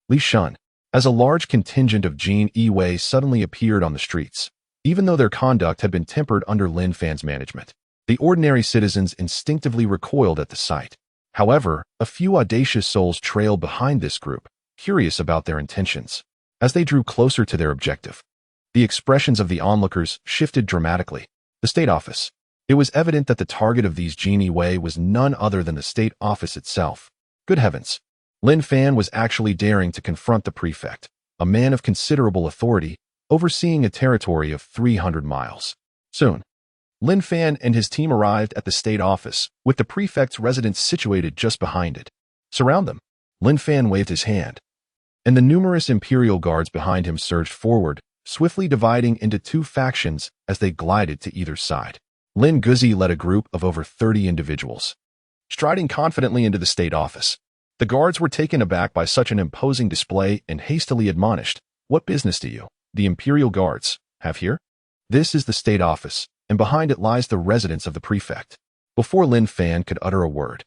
Li Shun, as a large contingent of Jinyiwei suddenly appeared on the streets. Even though their conduct had been tempered under Lin Fan's management, the ordinary citizens instinctively recoiled at the sight. However, a few audacious souls trailed behind this group, curious about their intentions. As they drew closer to their objective, the expressions of the onlookers shifted dramatically. The state office. It was evident that the target of these Jinyiwei was none other than the state office itself. Good heavens! Lin Fan was actually daring to confront the prefect, a man of considerable authority, overseeing a territory of 300 miles. Soon, Lin Fan and his team arrived at the state office, with the prefect's residence situated just behind it. Surround them. Lin Fan waved his hand, and the numerous Imperial Guards behind him surged forward, swiftly dividing into 2 factions as they glided to either side. Lin Guzi led a group of over 30 individuals, striding confidently into the state office. The guards were taken aback by such an imposing display and hastily admonished, "What business do you, the Imperial Guards, have here?" This is the state office, and behind it lies the residence of the prefect. Before Lin Fan could utter a word,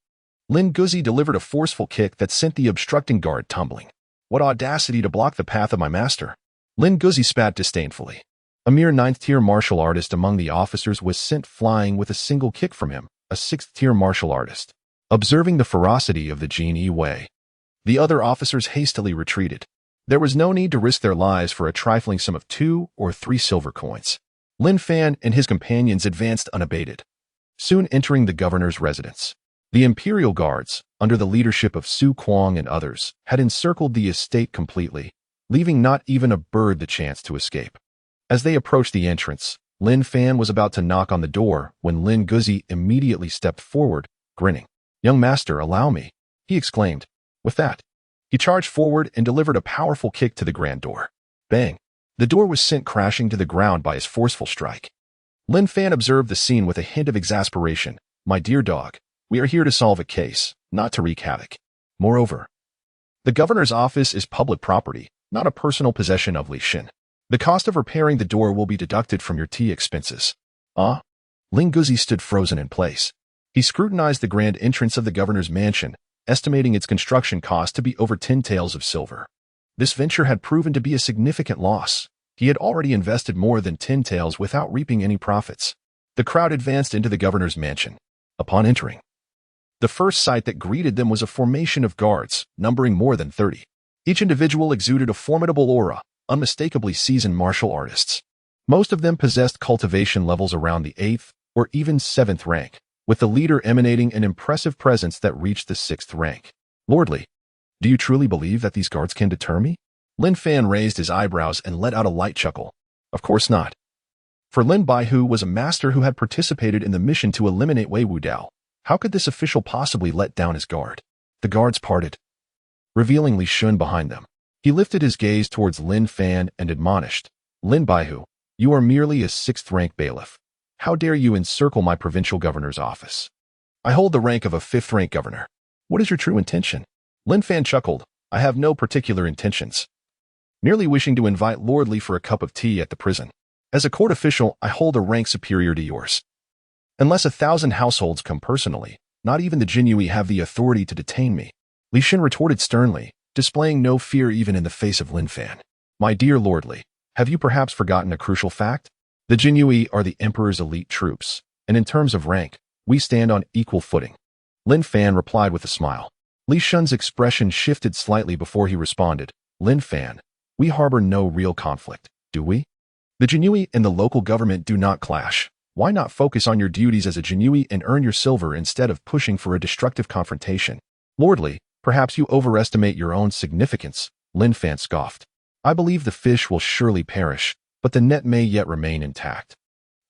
Lin Guzi delivered a forceful kick that sent the obstructing guard tumbling. What audacity to block the path of my master! Lin Guzi spat disdainfully. A mere 9th-tier martial artist among the officers was sent flying with a single kick from him, a 6th-tier martial artist. Observing the ferocity of the Jinyiwei, the other officers hastily retreated. There was no need to risk their lives for a trifling sum of 2 or 3 silver coins. Lin Fan and his companions advanced unabated, soon entering the governor's residence. The Imperial Guards, under the leadership of Su Kuang and others, had encircled the estate completely, leaving not even a bird the chance to escape. As they approached the entrance, Lin Fan was about to knock on the door when Lin Guzi immediately stepped forward, grinning. "Young master, allow me," he exclaimed. With that, he charged forward and delivered a powerful kick to the grand door. Bang! The door was sent crashing to the ground by his forceful strike. Lin Fan observed the scene with a hint of exasperation. "My dear dog, we are here to solve a case, not to wreak havoc. Moreover, the governor's office is public property, not a personal possession of Li Xin. The cost of repairing the door will be deducted from your tea expenses." Ah? Lin Guzi stood frozen in place. He scrutinized the grand entrance of the governor's mansion, estimating its construction cost to be over 10 taels of silver. This venture had proven to be a significant loss. He had already invested more than 10 taels without reaping any profits. The crowd advanced into the governor's mansion. Upon entering, the first sight that greeted them was a formation of guards, numbering more than 30. Each individual exuded a formidable aura, unmistakably seasoned martial artists. Most of them possessed cultivation levels around the 8th or even 7th rank, with the leader emanating an impressive presence that reached the 6th rank. "Lordly, do you truly believe that these guards can deter me?" Lin Fan raised his eyebrows and let out a light chuckle. Of course not. For Lin Baihu was a master who had participated in the mission to eliminate Wei Wudao. How could this official possibly let down his guard? The guards parted, revealing Li Shun behind them. He lifted his gaze towards Lin Fan and admonished, "Lin Baihu, you are merely a 6th-rank bailiff. How dare you encircle my provincial governor's office? I hold the rank of a 5th-rank governor. What is your true intention?" Lin Fan chuckled. "I have no particular intentions. Merely wishing to invite Lord Li for a cup of tea at the prison. As a court official, I hold a rank superior to yours. Unless 1,000 households come personally, not even the Jinyiwei have the authority to detain me." Li Xin retorted sternly, displaying no fear even in the face of Lin Fan. "My dear Lord Li, have you perhaps forgotten a crucial fact? The Jinyiwei are the Emperor's elite troops, and in terms of rank, we stand on equal footing." Lin Fan replied with a smile. Li Shun's expression shifted slightly before he responded, "Lin Fan, we harbor no real conflict, do we? The Jinyiwei and the local government do not clash. Why not focus on your duties as a Jinyiwei and earn your silver instead of pushing for a destructive confrontation?" "Lord Li, perhaps you overestimate your own significance," Lin Fan scoffed. "I believe the fish will surely perish, but the net may yet remain intact."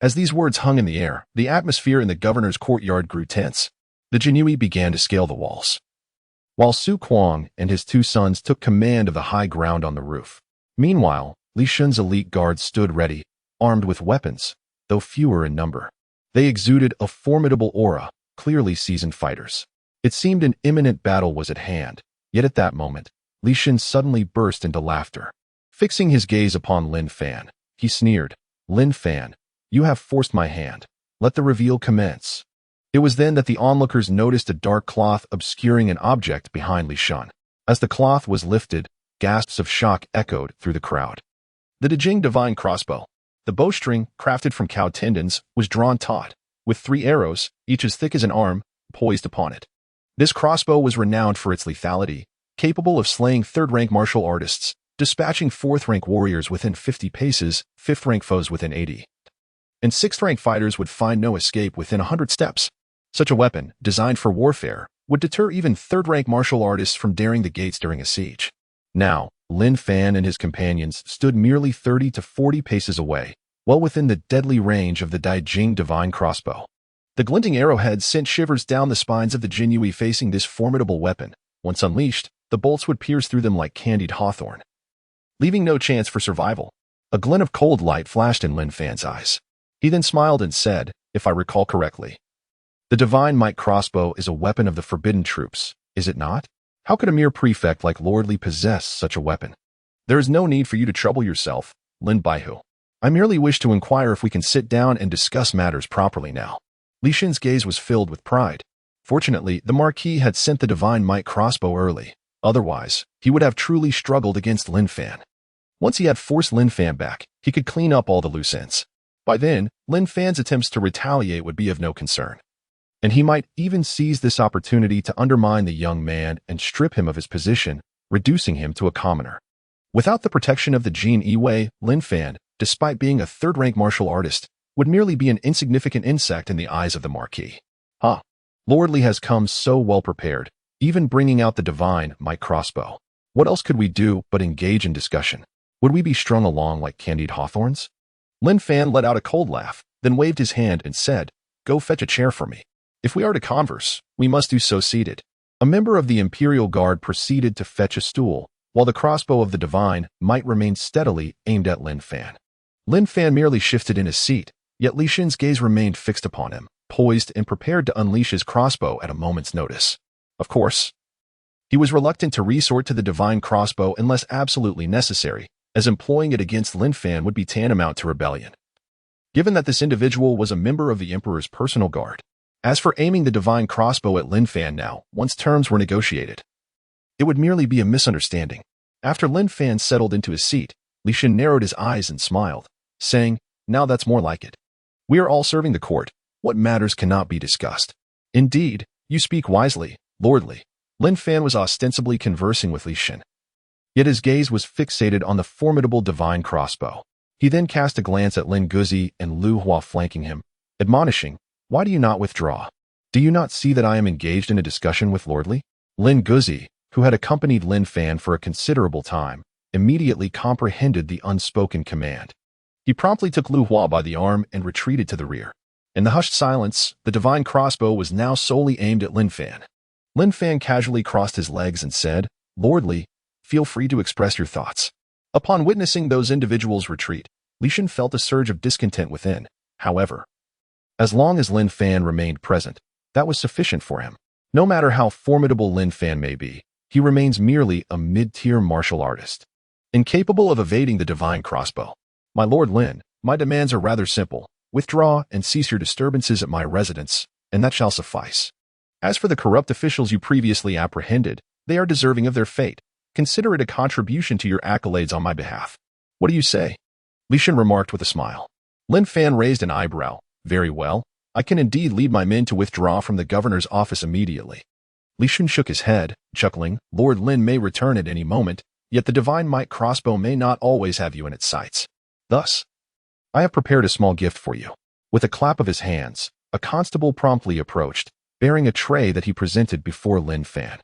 As these words hung in the air, the atmosphere in the governor's courtyard grew tense. The Jinyiwei began to scale the walls, while Su Kuang and his 2 sons took command of the high ground on the roof. Meanwhile, Li Shun's elite guards stood ready, armed with weapons, though fewer in number. They exuded a formidable aura, clearly seasoned fighters. It seemed an imminent battle was at hand, yet at that moment, Li Xin suddenly burst into laughter. Fixing his gaze upon Lin Fan, he sneered, "Lin Fan, you have forced my hand. Let the reveal commence." It was then that the onlookers noticed a dark cloth obscuring an object behind Li Shun. As the cloth was lifted, gasps of shock echoed through the crowd. The Dejing divine crossbow. The bowstring, crafted from cow tendons, was drawn taut, with 3 arrows, each as thick as an arm, poised upon it. This crossbow was renowned for its lethality, capable of slaying 3rd-rank martial artists, dispatching 4th-rank warriors within 50 paces, 5th-rank foes within 80. And 6th-rank fighters would find no escape within 100 steps. Such a weapon, designed for warfare, would deter even 3rd-rank martial artists from daring the gates during a siege. Now, Lin Fan and his companions stood merely 30 to 40 paces away, well within the deadly range of the Dejing divine crossbow. The glinting arrowhead sent shivers down the spines of the Jinyiwei facing this formidable weapon. Once unleashed, the bolts would pierce through them like candied hawthorn, leaving no chance for survival. A glint of cold light flashed in Lin Fan's eyes. He then smiled and said, "If I recall correctly, the divine might crossbow is a weapon of the forbidden troops, is it not? How could a mere prefect like Lord Li possess such a weapon?" "There is no need for you to trouble yourself, Lin Baihu. I merely wish to inquire if we can sit down and discuss matters properly now. Li Shin's gaze was filled with pride. Fortunately, the Marquis had sent the divine might crossbow early. Otherwise, he would have truly struggled against Lin Fan. Once he had forced Lin Fan back, he could clean up all the loose ends. By then, Lin Fan's attempts to retaliate would be of no concern. And he might even seize this opportunity to undermine the young man and strip him of his position, reducing him to a commoner. Without the protection of the Jinyiwei, Lin Fan, despite being a third-rank martial artist, would merely be an insignificant insect in the eyes of the Marquis. Lordly has come so well prepared, even bringing out the divine might crossbow. What else could we do but engage in discussion? Would we be strung along like candied hawthorns? Lin Fan let out a cold laugh, then waved his hand and said, "Go fetch a chair for me. If we are to converse, we must do so seated." A member of the Imperial Guard proceeded to fetch a stool, while the crossbow of the divine might remain steadily aimed at Lin Fan. Lin Fan merely shifted in his seat, yet Li Shin's gaze remained fixed upon him, poised and prepared to unleash his crossbow at a moment's notice. Of course, he was reluctant to resort to the divine crossbow unless absolutely necessary, as employing it against Lin Fan would be tantamount to rebellion. Given that this individual was a member of the Emperor's personal guard. As for aiming the divine crossbow at Lin Fan now, once terms were negotiated, it would merely be a misunderstanding. After Lin Fan settled into his seat, Li Shin narrowed his eyes and smiled, saying, "Now that's more like it. We are all serving the court. What matters cannot be discussed." "Indeed, you speak wisely, lordly." Lin Fan was ostensibly conversing with Li Shin. Yet his gaze was fixated on the formidable divine crossbow. He then cast a glance at Lin Guzi and Lu Hua flanking him, admonishing, "Why do you not withdraw? Do you not see that I am engaged in a discussion with lordly?" Lin Guzi, who had accompanied Lin Fan for a considerable time, immediately comprehended the unspoken command. He promptly took Lu Hua by the arm and retreated to the rear. In the hushed silence, the divine crossbow was now solely aimed at Lin Fan. Lin Fan casually crossed his legs and said, "Lordly, feel free to express your thoughts." Upon witnessing those individuals retreat, Li Shin felt a surge of discontent within. However, as long as Lin Fan remained present, that was sufficient for him. No matter how formidable Lin Fan may be, he remains merely a mid-tier martial artist, incapable of evading the divine crossbow. "My Lord Lin, my demands are rather simple. Withdraw and cease your disturbances at my residence, and that shall suffice. As for the corrupt officials you previously apprehended, they are deserving of their fate. Consider it a contribution to your accolades on my behalf." "What do you say?" Li Shin remarked with a smile. Lin Fan raised an eyebrow. "Very well. I can indeed lead my men to withdraw from the governor's office immediately." Li Shin shook his head, chuckling. "Lord Lin may return at any moment, yet the divine might crossbow may not always have you in its sights. Thus, I have prepared a small gift for you." With a clap of his hands, a constable promptly approached, bearing a tray that he presented before Lin Fan.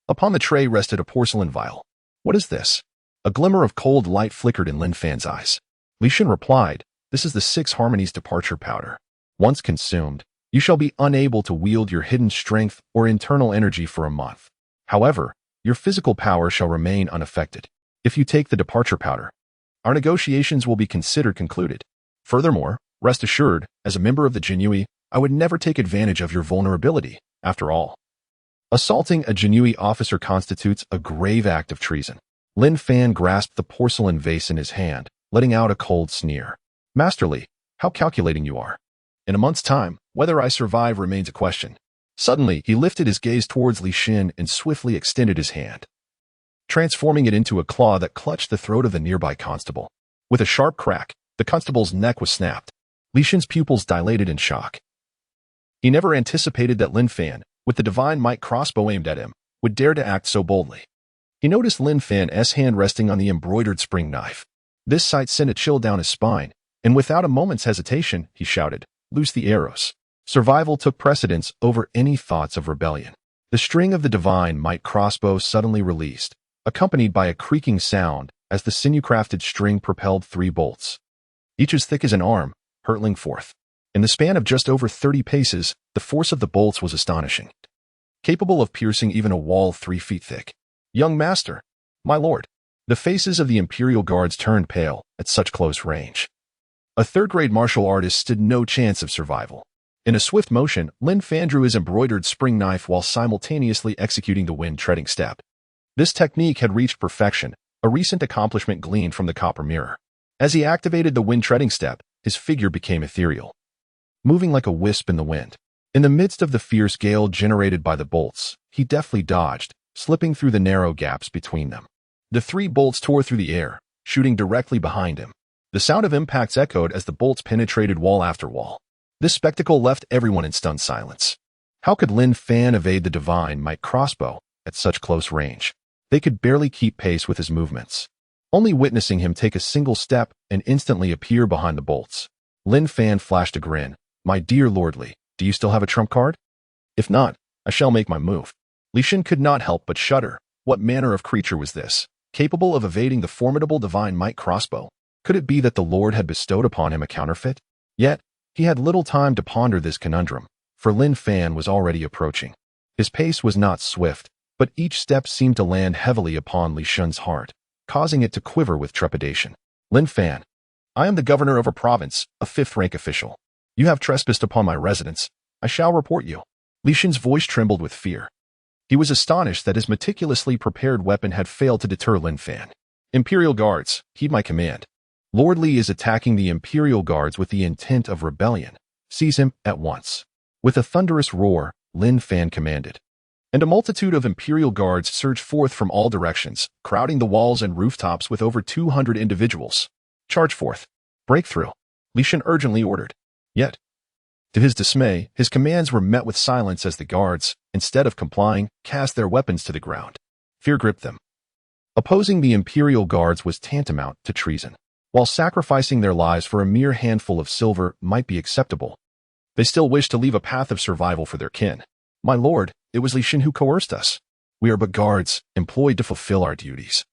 Upon the tray rested a porcelain vial. "What is this?" A glimmer of cold light flickered in Lin Fan's eyes. Li Shin replied, "This is the 6 Harmonies departure powder. Once consumed, you shall be unable to wield your hidden strength or internal energy for a month. However, your physical power shall remain unaffected. If you take the departure powder, our negotiations will be considered concluded. Furthermore, rest assured, as a member of the Jinyiwei, I would never take advantage of your vulnerability. After all, assaulting a Jinyiwei officer constitutes a grave act of treason." Lin Fan grasped the porcelain vase in his hand, letting out a cold sneer. "Masterly, how calculating you are. In a month's time, whether I survive remains a question." Suddenly, he lifted his gaze towards Li Shin and swiftly extended his hand, transforming it into a claw that clutched the throat of the nearby constable. With a sharp crack, the constable's neck was snapped. Li Shin's pupils dilated in shock. He never anticipated that Lin Fan, with the divine might crossbow aimed at him, would dare to act so boldly. He noticed Lin Fan's hand resting on the embroidered spring knife. This sight sent a chill down his spine, and without a moment's hesitation, he shouted, "Loose the arrows." Survival took precedence over any thoughts of rebellion. The string of the divine might crossbow suddenly released, accompanied by a creaking sound as the sinew-crafted string propelled 3 bolts, each as thick as an arm, hurtling forth. In the span of just over 30 paces, the force of the bolts was astonishing, capable of piercing even a wall 3 feet thick. "Young master, my lord." The faces of the Imperial Guards turned pale at such close range. A third-grade martial artist stood no chance of survival. In a swift motion, Lin Fan drew his embroidered spring knife while simultaneously executing the wind-treading step. This technique had reached perfection, a recent accomplishment gleaned from the copper mirror. As he activated the wind-treading step, his figure became ethereal, moving like a wisp in the wind. In the midst of the fierce gale generated by the bolts, he deftly dodged, slipping through the narrow gaps between them. The 3 bolts tore through the air, shooting directly behind him. The sound of impacts echoed as the bolts penetrated wall after wall. This spectacle left everyone in stunned silence. How could Lin Fan evade the divine might crossbow at such close range? They could barely keep pace with his movements. Only witnessing him take a single step and instantly appear behind the bolts. Lin Fan flashed a grin. "My dear lordly, do you still have a trump card? If not, I shall make my move." Li Shan could not help but shudder. What manner of creature was this, capable of evading the formidable divine might crossbow? Could it be that the Lord had bestowed upon him a counterfeit? Yet, he had little time to ponder this conundrum, for Lin Fan was already approaching. His pace was not swift, but each step seemed to land heavily upon Li Shan's heart, causing it to quiver with trepidation. "Lin Fan, I am the governor of a province, a 5th-rank official. You have trespassed upon my residence. I shall report you." Li Shan's voice trembled with fear. He was astonished that his meticulously prepared weapon had failed to deter Lin Fan. "Imperial Guards, heed my command. Lord Li is attacking the Imperial Guards with the intent of rebellion. Seize him at once." With a thunderous roar, Lin Fan commanded. And a multitude of Imperial Guards surged forth from all directions, crowding the walls and rooftops with over 200 individuals. "Charge forth. Breakthrough," Li Shan urgently ordered. Yet, to his dismay, his commands were met with silence as the guards, instead of complying, cast their weapons to the ground. Fear gripped them. Opposing the Imperial Guards was tantamount to treason. While sacrificing their lives for a mere handful of silver might be acceptable, they still wished to leave a path of survival for their kin. "My lord, it was Li Shan who coerced us. We are but guards, employed to fulfill our duties."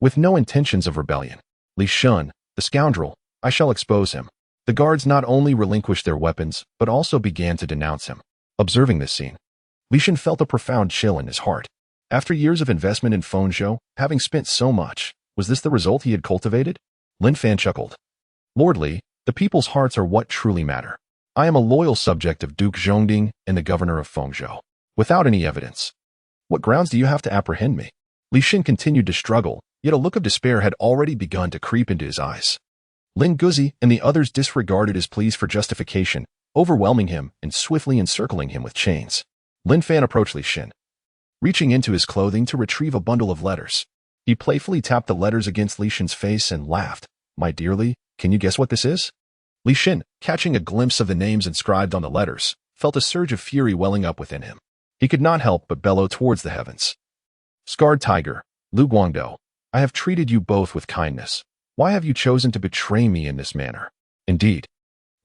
With no intentions of rebellion. "Li Shan, the scoundrel, I shall expose him." The guards not only relinquished their weapons, but also began to denounce him. Observing this scene, Li Shan felt a profound chill in his heart. After years of investment in Fengzhou, having spent so much, was this the result he had cultivated? Lin Fan chuckled. "Lord Li, the people's hearts are what truly matter. I am a loyal subject of Duke Zhongding and the governor of Fengzhou. Without any evidence. What grounds do you have to apprehend me?" Li Shan continued to struggle, yet a look of despair had already begun to creep into his eyes. Lin Guzi and the others disregarded his pleas for justification, overwhelming him and swiftly encircling him with chains. Lin Fan approached Li Shan, reaching into his clothing to retrieve a bundle of letters. He playfully tapped the letters against Li Shan's face and laughed. "My dear Li, can you guess what this is?" Li Shan, catching a glimpse of the names inscribed on the letters, felt a surge of fury welling up within him. He could not help but bellow towards the heavens. "Scarred Tiger, Lu Guangdou, I have treated you both with kindness. Why have you chosen to betray me in this manner?" Indeed,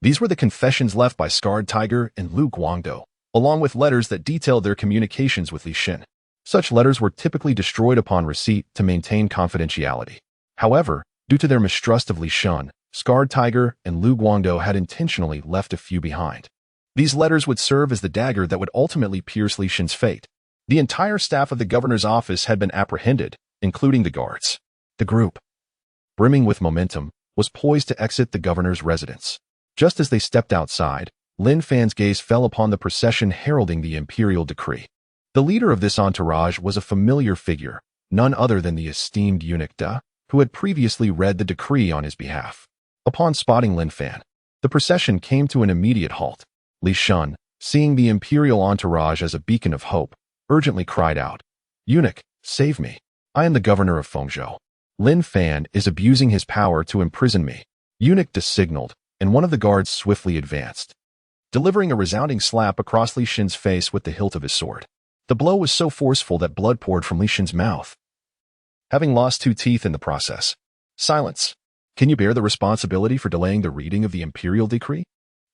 these were the confessions left by Scarred Tiger and Lu Guangdou, along with letters that detailed their communications with Li Shan. Such letters were typically destroyed upon receipt to maintain confidentiality. However, due to their mistrust of Li Shan, Scarred Tiger and Lu Guangdou had intentionally left a few behind. These letters would serve as the dagger that would ultimately pierce Li Shan's fate. The entire staff of the governor's office had been apprehended, including the guards. The group, brimming with momentum, was poised to exit the governor's residence. Just as they stepped outside, Lin Fan's gaze fell upon the procession heralding the imperial decree. The leader of this entourage was a familiar figure, none other than the esteemed eunuch De, who had previously read the decree on his behalf. Upon spotting Lin Fan, the procession came to an immediate halt. Li Shan, seeing the imperial entourage as a beacon of hope, urgently cried out, "Eunuch, save me. I am the governor of Fengzhou. Lin Fan is abusing his power to imprison me." Eunuch De signaled, and one of the guards swiftly advanced, delivering a resounding slap across Li Shan's face with the hilt of his sword. The blow was so forceful that blood poured from Li Shan's mouth, having lost 2 teeth in the process. "Silence. Can you bear the responsibility for delaying the reading of the imperial decree?"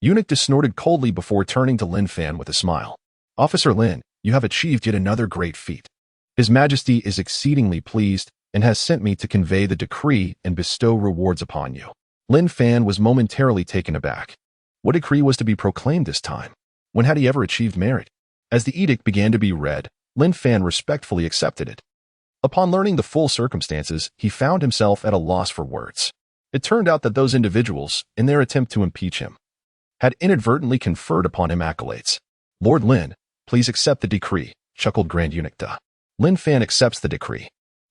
Eunuch De snorted coldly before turning to Lin Fan with a smile. "Officer Lin, you have achieved yet another great feat. His Majesty is exceedingly pleased and has sent me to convey the decree and bestow rewards upon you." Lin Fan was momentarily taken aback. What decree was to be proclaimed this time? When had he ever achieved merit? As the edict began to be read, Lin Fan respectfully accepted it. Upon learning the full circumstances, he found himself at a loss for words. It turned out that those individuals, in their attempt to impeach him, had inadvertently conferred upon him accolades. "Lord Lin, please accept the decree," chuckled Grand Eunuch De. Lin Fan accepts the decree.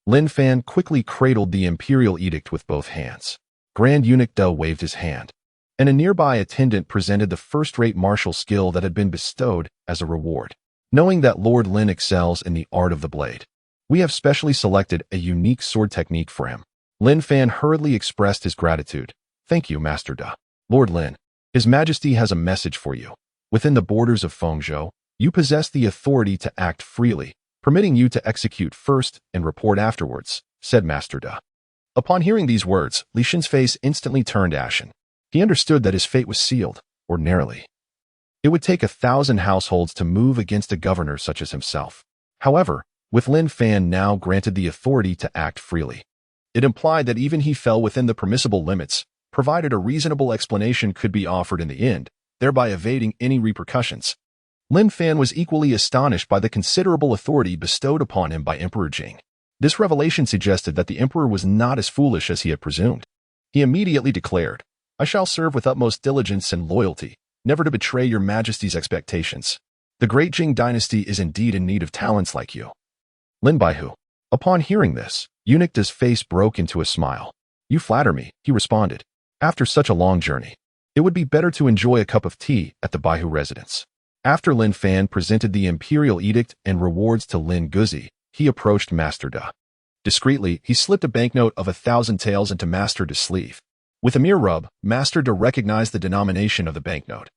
Lin Fan quickly cradled the imperial edict with both hands. Grand Eunuch-De waved his hand, and a nearby attendant presented the first-rate martial skill that had been bestowed as a reward. Knowing that Lord Lin excels in the art of the blade, we have specially selected a unique sword technique for him. Lin Fan hurriedly expressed his gratitude. Thank you, Master De. Lord Lin, His Majesty has a message for you. Within the borders of Fengzhou, you possess the authority to act freely, permitting you to execute first and report afterwards, said Master De. Upon hearing these words, Li Shin's face instantly turned ashen. He understood that his fate was sealed. Ordinarily, it would take 1,000 households to move against a governor such as himself. However, with Lin Fan now granted the authority to act freely, it implied that even he fell within the permissible limits, provided a reasonable explanation could be offered in the end, thereby evading any repercussions. Lin Fan was equally astonished by the considerable authority bestowed upon him by Emperor Jing. This revelation suggested that the emperor was not as foolish as he had presumed. He immediately declared, I shall serve with utmost diligence and loyalty, never to betray your majesty's expectations. The great Jing dynasty is indeed in need of talents like you. Lin Baihu. Upon hearing this, Eunuch-De's face broke into a smile. You flatter me, he responded. After such a long journey, it would be better to enjoy a cup of tea at the Baihu residence. After Lin Fan presented the imperial edict and rewards to Lin Guzi, he approached Master De. Discreetly, he slipped a banknote of 1,000 taels into Master De's sleeve. With a mere rub, Master De recognized the denomination of the banknote,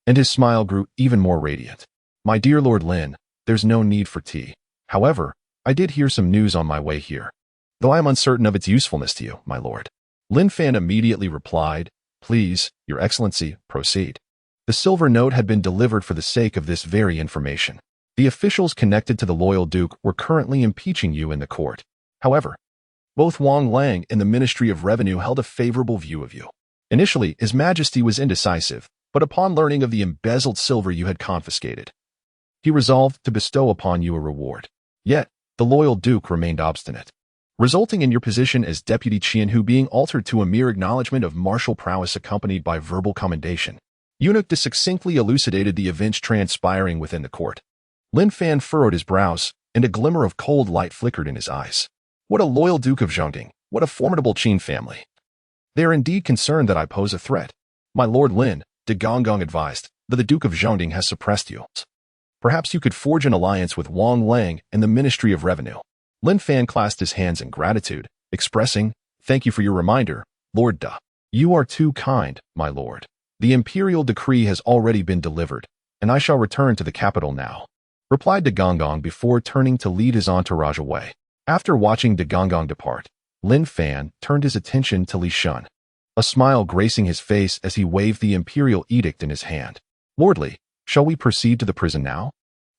and his smile grew even more radiant. My dear Lord Lin, there's no need for tea. However, I did hear some news on my way here, though I am uncertain of its usefulness to you, my lord. Lin Fan immediately replied, Please, Your Excellency, proceed. The silver note had been delivered for the sake of this very information. The officials connected to the loyal duke were currently impeaching you in the court. However, both Wang Lang and the Ministry of Revenue held a favorable view of you. Initially, His Majesty was indecisive, but upon learning of the embezzled silver you had confiscated, he resolved to bestow upon you a reward. Yet, the loyal duke remained obstinate, resulting in your position as Deputy Qianhu being altered to a mere acknowledgement of martial prowess accompanied by verbal commendation. Eunuch-De succinctly elucidated the events transpiring within the court. Lin Fan furrowed his brows, and a glimmer of cold light flickered in his eyes. What a loyal Duke of Zhongding, what a formidable Qin family. They are indeed concerned that I pose a threat. My Lord Lin, De Gonggong advised, that the Duke of Zhongding has suppressed you. Perhaps you could forge an alliance with Wang Lang and the Ministry of Revenue. Lin Fan clasped his hands in gratitude, expressing, Thank you for your reminder, Lord De. You are too kind, my lord. The imperial decree has already been delivered, and I shall return to the capital now, replied De Gonggong before turning to lead his entourage away. After watching De Gonggong depart, Lin Fan turned his attention to Li Shun, a smile gracing his face as he waved the imperial edict in his hand. Lordly, shall we proceed to the prison now?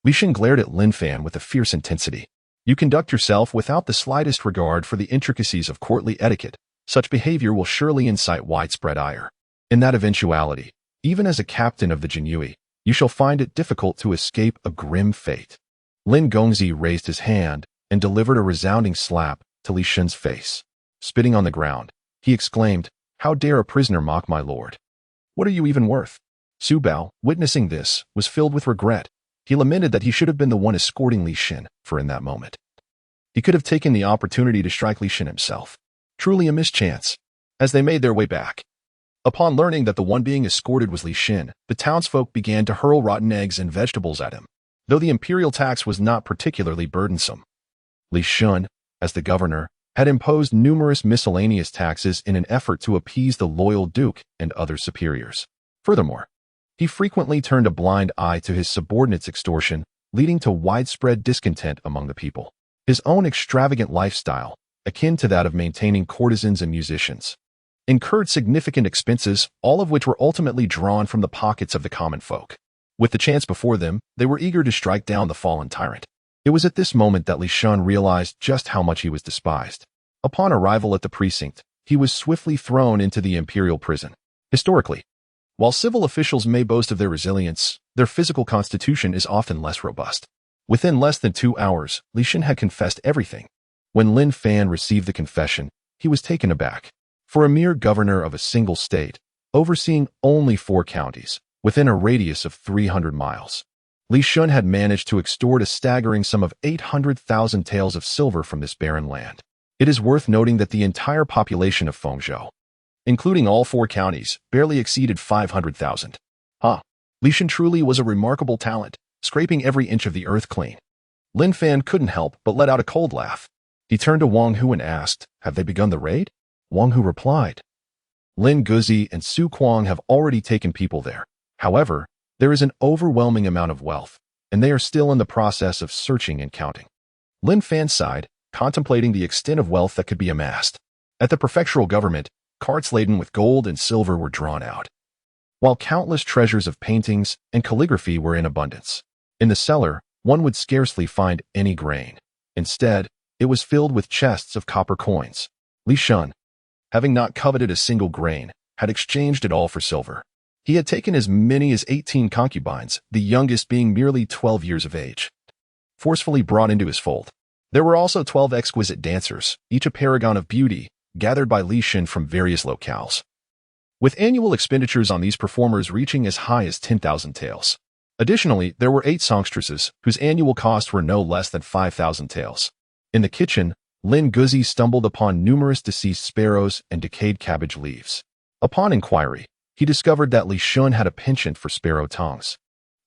Li Shun glared at Lin Fan with a fierce intensity. You conduct yourself without the slightest regard for the intricacies of courtly etiquette. Such behavior will surely incite widespread ire. In that eventuality, even as a captain of the Jinyiwei, you shall find it difficult to escape a grim fate. Lin Gongzi raised his hand and delivered a resounding slap to Li Shun's face. Spitting on the ground, he exclaimed, How dare a prisoner mock my lord? What are you even worth? Su Bao, witnessing this, was filled with regret. He lamented that he should have been the one escorting Li Shin, for in that moment, he could have taken the opportunity to strike Li Shin himself. Truly a mischance. As they made their way back, upon learning that the one being escorted was Li Shin, the townsfolk began to hurl rotten eggs and vegetables at him, though the imperial tax was not particularly burdensome. Li Shun, as the governor, had imposed numerous miscellaneous taxes in an effort to appease the loyal duke and other superiors. Furthermore, he frequently turned a blind eye to his subordinates' extortion, leading to widespread discontent among the people. His own extravagant lifestyle, akin to that of maintaining courtesans and musicians, incurred significant expenses, all of which were ultimately drawn from the pockets of the common folk. With the chance before them, they were eager to strike down the fallen tyrant. It was at this moment that Li Shun realized just how much he was despised. Upon arrival at the precinct, he was swiftly thrown into the imperial prison. Historically, while civil officials may boast of their resilience, their physical constitution is often less robust. Within less than 2 hours, Li Shun had confessed everything. When Lin Fan received the confession, he was taken aback. For a mere governor of a single state, overseeing only 4 counties, within a radius of 300 miles, Li Shun had managed to extort a staggering sum of 800,000 taels of silver from this barren land. It is worth noting that the entire population of Fengzhou including all 4 counties, barely exceeded 500,000. Li Shan truly was a remarkable talent, scraping every inch of the earth clean. Lin Fan couldn't help but let out a cold laugh. He turned to Wang Hu and asked, "Have they begun the raid?" Wang Hu replied, "Lin Guzi and Su Kuang have already taken people there. However, there is an overwhelming amount of wealth, and they are still in the process of searching and counting." Lin Fan sighed, contemplating the extent of wealth that could be amassed. At the prefectural government, carts laden with gold and silver were drawn out, while countless treasures of paintings and calligraphy were in abundance. In the cellar, one would scarcely find any grain. Instead, it was filled with chests of copper coins. Li Shan, having not coveted a single grain, had exchanged it all for silver. He had taken as many as 18 concubines, the youngest being merely 12 years of age, forcefully brought into his fold. There were also 12 exquisite dancers, each a paragon of beauty, gathered by Li Shan from various locales, with annual expenditures on these performers reaching as high as 10,000 taels. Additionally, there were 8 songstresses, whose annual costs were no less than 5,000 taels. In the kitchen, Lin Guzi stumbled upon numerous deceased sparrows and decayed cabbage leaves. Upon inquiry, he discovered that Li Shan had a penchant for sparrow tongues,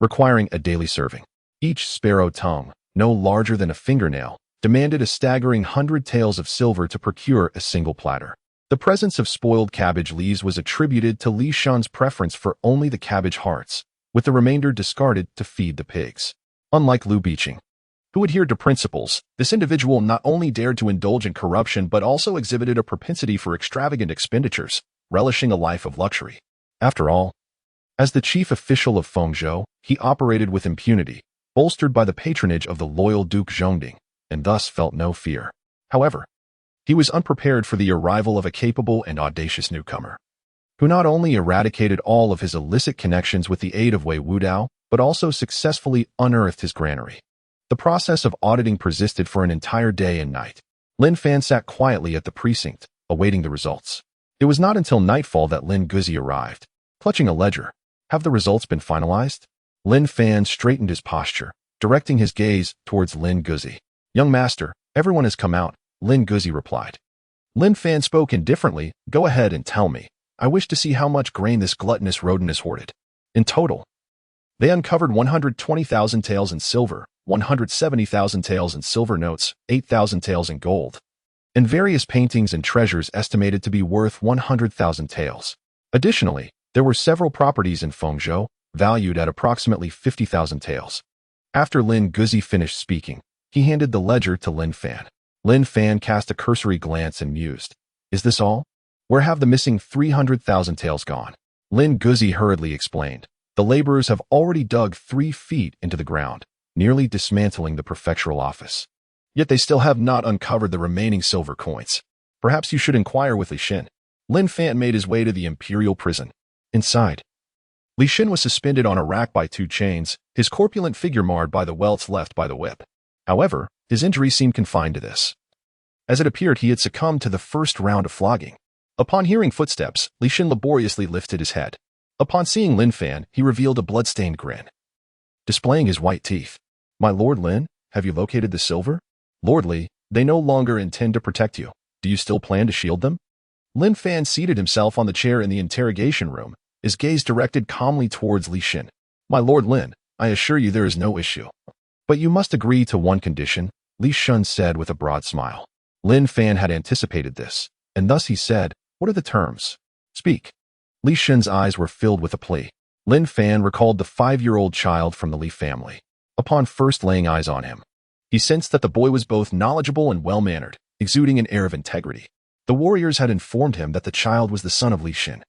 requiring a daily serving. Each sparrow tongue, no larger than a fingernail, demanded a staggering 100 taels of silver to procure a single platter. The presence of spoiled cabbage leaves was attributed to Li Shan's preference for only the cabbage hearts, with the remainder discarded to feed the pigs. Unlike Liu Biqing, who adhered to principles, this individual not only dared to indulge in corruption but also exhibited a propensity for extravagant expenditures, relishing a life of luxury. After all, as the chief official of Fengzhou, he operated with impunity, bolstered by the patronage of the loyal Duke Zhongding, and thus felt no fear. However, he was unprepared for the arrival of a capable and audacious newcomer, who not only eradicated all of his illicit connections with the aid of Wei Wudao, but also successfully unearthed his granary. The process of auditing persisted for an entire day and night. Lin Fan sat quietly at the precinct, awaiting the results. It was not until nightfall that Lin Guzi arrived, clutching a ledger. "Have the results been finalized?" Lin Fan straightened his posture, directing his gaze towards Lin Guzi. "Young master, everyone has come out," Lin Guzi replied. Lin Fan spoke indifferently. "Go ahead and tell me. I wish to see how much grain this gluttonous rodent has hoarded." In total, they uncovered 120,000 taels in silver, 170,000 taels in silver notes, 8,000 taels in gold, and various paintings and treasures estimated to be worth 100,000 taels. Additionally, there were several properties in Fengzhou, valued at approximately 50,000 taels. After Lin Guzi finished speaking, he handed the ledger to Lin Fan. Lin Fan cast a cursory glance and mused. "Is this all? Where have the missing 300,000 taels gone?" Lin Guzi hurriedly explained. "The laborers have already dug 3 feet into the ground, nearly dismantling the prefectural office. Yet they still have not uncovered the remaining silver coins. Perhaps you should inquire with Li Shan." Lin Fan made his way to the Imperial prison. Inside, Li Shan was suspended on a rack by 2 chains, his corpulent figure marred by the welts left by the whip. However, his injuries seemed confined to this, as it appeared he had succumbed to the first round of flogging. Upon hearing footsteps, Li Shan laboriously lifted his head. Upon seeing Lin Fan, he revealed a blood-stained grin, displaying his white teeth. "My Lord Lin, have you located the silver?" "Lord Li, they no longer intend to protect you. Do you still plan to shield them?" Lin Fan seated himself on the chair in the interrogation room, his gaze directed calmly towards Li Shan. "My Lord Lin, I assure you there is no issue. But you must agree to one condition," Li Shan said with a broad smile. Lin Fan had anticipated this, and thus he said, "What are the terms? Speak." Li Shan's eyes were filled with a plea. Lin Fan recalled the 5-year-old child from the Li family. Upon first laying eyes on him, he sensed that the boy was both knowledgeable and well-mannered, exuding an air of integrity. The warriors had informed him that the child was the son of Li Shan,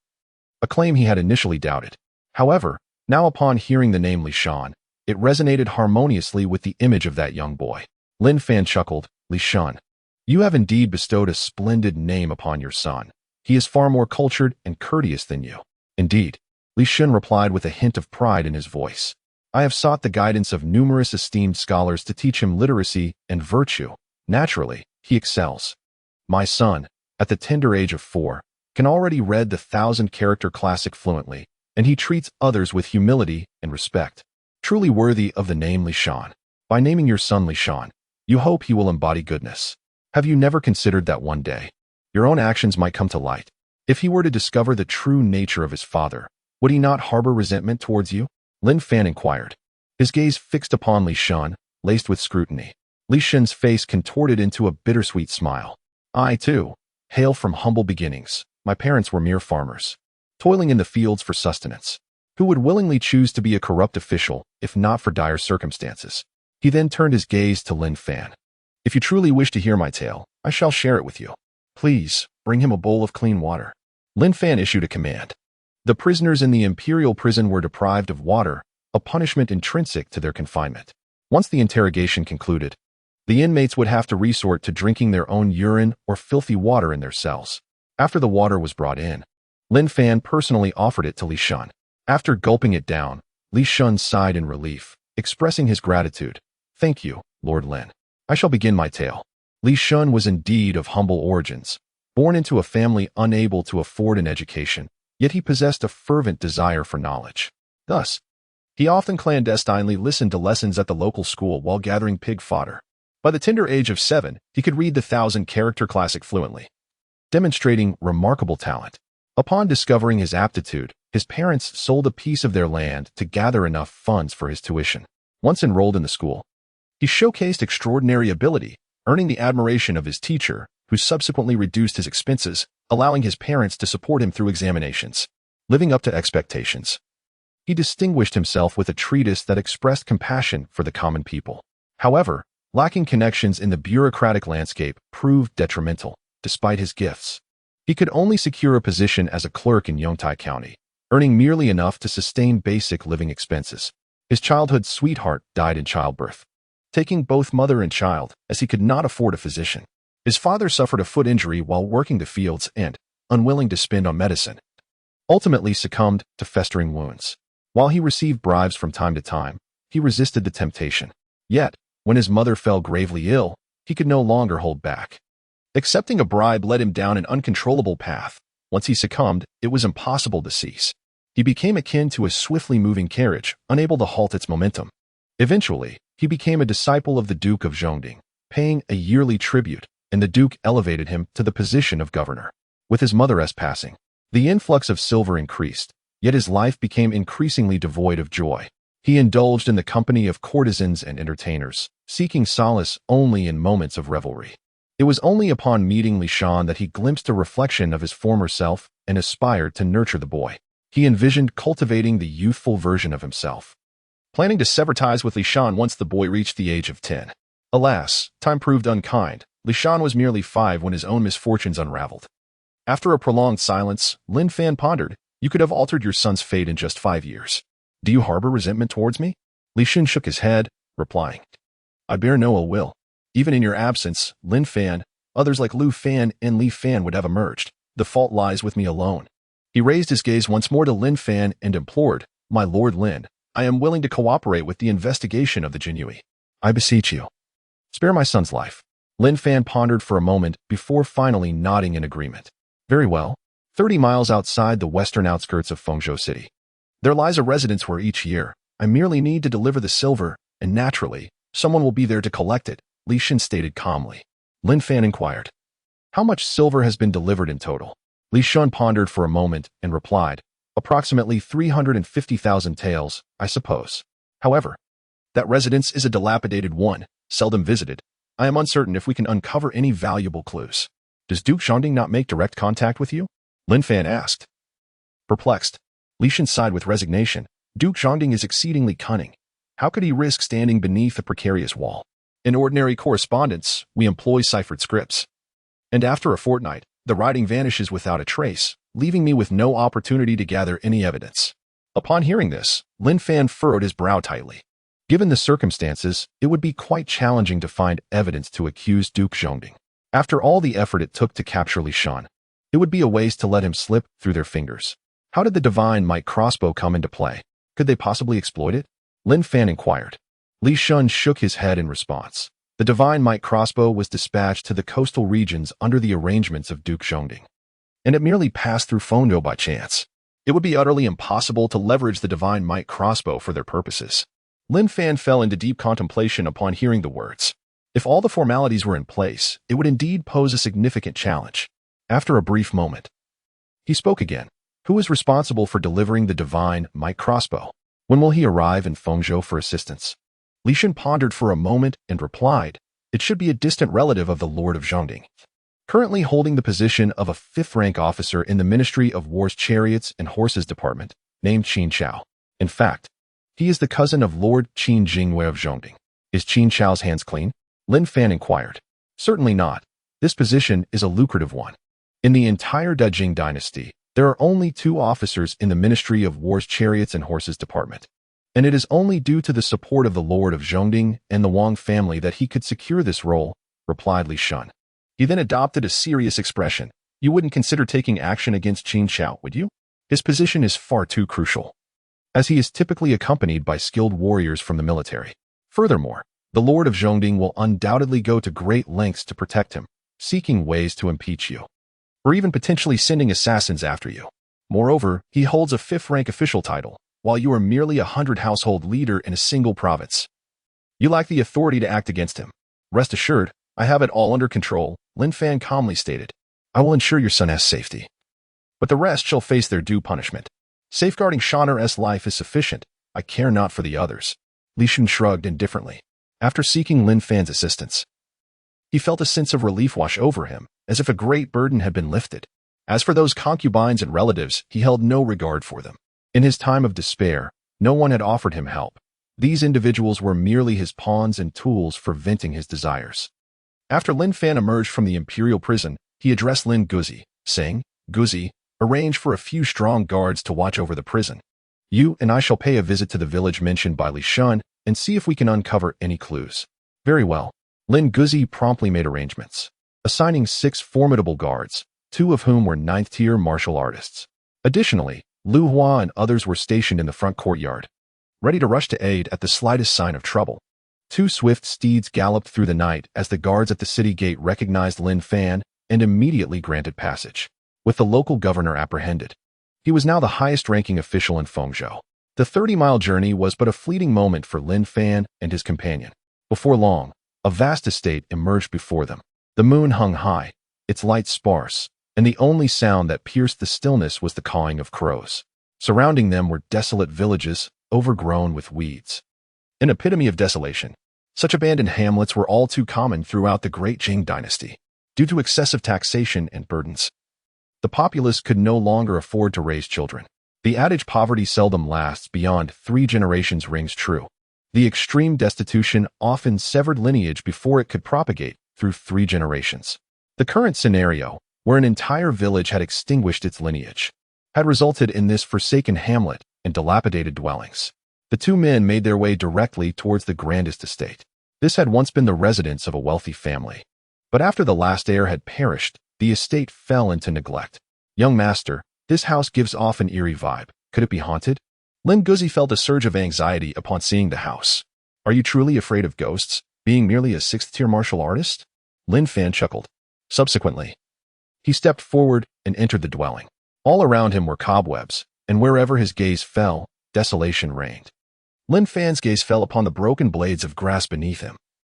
a claim he had initially doubted. However, now upon hearing the name Li Shan, it resonated harmoniously with the image of that young boy. Lin Fan chuckled. "Li Shan, you have indeed bestowed a splendid name upon your son. He is far more cultured and courteous than you." "Indeed," Li Shan replied with a hint of pride in his voice. "I have sought the guidance of numerous esteemed scholars to teach him literacy and virtue. Naturally, he excels. My son, at the tender age of 4, can already read the 1,000-character classic fluently, and he treats others with humility and respect. Truly worthy of the name Li Shan. By naming your son Li Shan, you hope he will embody goodness. Have you never considered that one day, your own actions might come to light, If he were to discover the true nature of his father, would he not harbor resentment towards you? Lin Fan inquired, his gaze fixed upon Li Shan, laced with scrutiny. Li Shan's face contorted into a bittersweet smile. I, too, hail from humble beginnings. My parents were mere farmers, toiling in the fields for sustenance. Who would willingly choose to be a corrupt official, if not for dire circumstances? He then turned his gaze to Lin Fan. If you truly wish to hear my tale, I shall share it with you. Please, bring him a bowl of clean water. Lin Fan issued a command. The prisoners in the Imperial prison were deprived of water, a punishment intrinsic to their confinement. Once the interrogation concluded, the inmates would have to resort to drinking their own urine or filthy water in their cells. After the water was brought in, Lin Fan personally offered it to Li Shan. After gulping it down, Li Shan sighed in relief, expressing his gratitude. Thank you, Lord Lin. I shall begin my tale. Li Shan was indeed of humble origins, born into a family unable to afford an education, yet he possessed a fervent desire for knowledge. Thus, he often clandestinely listened to lessons at the local school while gathering pig fodder. By the tender age of 7, he could read the 1,000-character classic fluently, demonstrating remarkable talent. Upon discovering his aptitude, his parents sold a piece of their land to gather enough funds for his tuition. Once enrolled in the school, he showcased extraordinary ability, earning the admiration of his teacher, who subsequently reduced his expenses, allowing his parents to support him through examinations. Living up to expectations, he distinguished himself with a treatise that expressed compassion for the common people. However, lacking connections in the bureaucratic landscape proved detrimental. Despite his gifts, he could only secure a position as a clerk in Yongtai County, earning merely enough to sustain basic living expenses. His childhood sweetheart died in childbirth, taking both mother and child, as he could not afford a physician. His father suffered a foot injury while working the fields and, unwilling to spend on medicine, ultimately succumbed to festering wounds. While he received bribes from time to time, he resisted the temptation. Yet, when his mother fell gravely ill, he could no longer hold back. Accepting a bribe led him down an uncontrollable path. Once he succumbed, it was impossible to cease. He became akin to a swiftly moving carriage, unable to halt its momentum. Eventually, he became a disciple of the Duke of Zhongding, paying a yearly tribute, and the Duke elevated him to the position of governor. With his mother's passing, the influx of silver increased, yet his life became increasingly devoid of joy. He indulged in the company of courtesans and entertainers, seeking solace only in moments of revelry. It was only upon meeting Li Shan that he glimpsed a reflection of his former self and aspired to nurture the boy. He envisioned cultivating the youthful version of himself, planning to sever ties with Li Shan once the boy reached the age of 10. Alas, time proved unkind. Li Shan was merely 5 when his own misfortunes unraveled. After a prolonged silence, Lin Fan pondered, "You could have altered your son's fate in just 5 years. Do you harbor resentment towards me?" Li Shan shook his head, replying, "I bear no ill will. Even in your absence, Lin Fan, others like Lu Fan and Li Fan would have emerged. The fault lies with me alone." He raised his gaze once more to Lin Fan and implored, "My Lord Lin, I am willing to cooperate with the investigation of the Jinyiwei. I beseech you, spare my son's life." Lin Fan pondered for a moment before finally nodding in agreement. "Very well. 30 miles outside the western outskirts of Fengzhou City, there lies a residence where each year I merely need to deliver the silver, and naturally, someone will be there to collect it," Li Shan stated calmly. Lin Fan inquired, "How much silver has been delivered in total?" Li Shan pondered for a moment and replied, "Approximately 350,000 taels, I suppose. However, that residence is a dilapidated one, seldom visited. I am uncertain if we can uncover any valuable clues." "Does Duke Zhongding not make direct contact with you?" Lin Fan asked. Perplexed, Li Shan sighed with resignation. Duke Zhongding is exceedingly cunning. How could he risk standing beneath a precarious wall? In ordinary correspondence, we employ ciphered scripts. And after a fortnight, the writing vanishes without a trace, leaving me with no opportunity to gather any evidence. Upon hearing this, Lin Fan furrowed his brow tightly. Given the circumstances, it would be quite challenging to find evidence to accuse Duke Zhongding. After all the effort it took to capture Li Shan, it would be a waste to let him slip through their fingers. How did the divine might crossbow come into play? Could they possibly exploit it? Lin Fan inquired. Li Shan shook his head in response. The divine might crossbow was dispatched to the coastal regions under the arrangements of Duke Zhongding, and it merely passed through Fengzhou by chance. It would be utterly impossible to leverage the divine might crossbow for their purposes. Lin Fan fell into deep contemplation upon hearing the words. If all the formalities were in place, it would indeed pose a significant challenge. After a brief moment, He spoke again. Who is responsible for delivering the divine might crossbow? When will he arrive in Fengzhou for assistance? Li Shan pondered for a moment and replied, it should be a distant relative of the Lord of Zhongding, currently holding the position of a 5th-rank officer in the Ministry of War's Chariots and Horses Department, named Qin Chao. In fact, he is the cousin of Lord Qin Jinyiwei of Zhongding. Is Qin Chao's hands clean? Lin Fan inquired. Certainly not. This position is a lucrative one. In the entire Dajing dynasty, there are only 2 officers in the Ministry of War's Chariots and Horses Department, and it is only due to the support of the Lord of Zhongding and the Wang family that he could secure this role, replied Li Shan. He then adopted a serious expression. You wouldn't consider taking action against Qin Chao, would you? His position is far too crucial, as he is typically accompanied by skilled warriors from the military. Furthermore, the Lord of Zhongding will undoubtedly go to great lengths to protect him, seeking ways to impeach you, or even potentially sending assassins after you. Moreover, he holds a 5th-rank official title, while you are merely a 100-household leader in a single province. You lack the authority to act against him. Rest assured, I have it all under control, Lin Fan calmly stated. I will ensure your son's safety, but the rest shall face their due punishment. Safeguarding Shauner's life is sufficient. I care not for the others. Li Shan shrugged indifferently. After seeking Lin Fan's assistance, he felt a sense of relief wash over him, as if a great burden had been lifted. As for those concubines and relatives, he held no regard for them. In his time of despair, no one had offered him help. These individuals were merely his pawns and tools for venting his desires. After Lin Fan emerged from the imperial prison, he addressed Lin Guzi, saying, Guzi, arrange for a few strong guards to watch over the prison. You and I shall pay a visit to the village mentioned by Li Shan and see if we can uncover any clues. Very well. Lin Guzi promptly made arrangements, assigning 6 formidable guards, 2 of whom were 9th-tier martial artists. Additionally, Lu Hua and others were stationed in the front courtyard, ready to rush to aid at the slightest sign of trouble. 2 swift steeds galloped through the night as the guards at the city gate recognized Lin Fan and immediately granted passage, with the local governor apprehended. He was now the highest-ranking official in Fengzhou. The 30-mile journey was but a fleeting moment for Lin Fan and his companion. Before long, a vast estate emerged before them. The moon hung high, its light sparse, and the only sound that pierced the stillness was the cawing of crows. Surrounding them were desolate villages, overgrown with weeds. An epitome of desolation. Such abandoned hamlets were all too common throughout the Great Jing dynasty. Due to excessive taxation and burdens, the populace could no longer afford to raise children. The adage poverty seldom lasts beyond 3 generations rings true. The extreme destitution often severed lineage before it could propagate through 3 generations. The current scenario, where an entire village had extinguished its lineage, had resulted in this forsaken hamlet and dilapidated dwellings. The 2 men made their way directly towards the grandest estate. This had once been the residence of a wealthy family, but after the last heir had perished, the estate fell into neglect. Young master, this house gives off an eerie vibe. Could it be haunted? Lin Guzi felt a surge of anxiety upon seeing the house. Are you truly afraid of ghosts, being merely a 6th-tier martial artist? Lin Fan chuckled. Subsequently, he stepped forward and entered the dwelling. All around him were cobwebs, and wherever his gaze fell, desolation reigned. Lin Fan's gaze fell upon the broken blades of grass beneath him.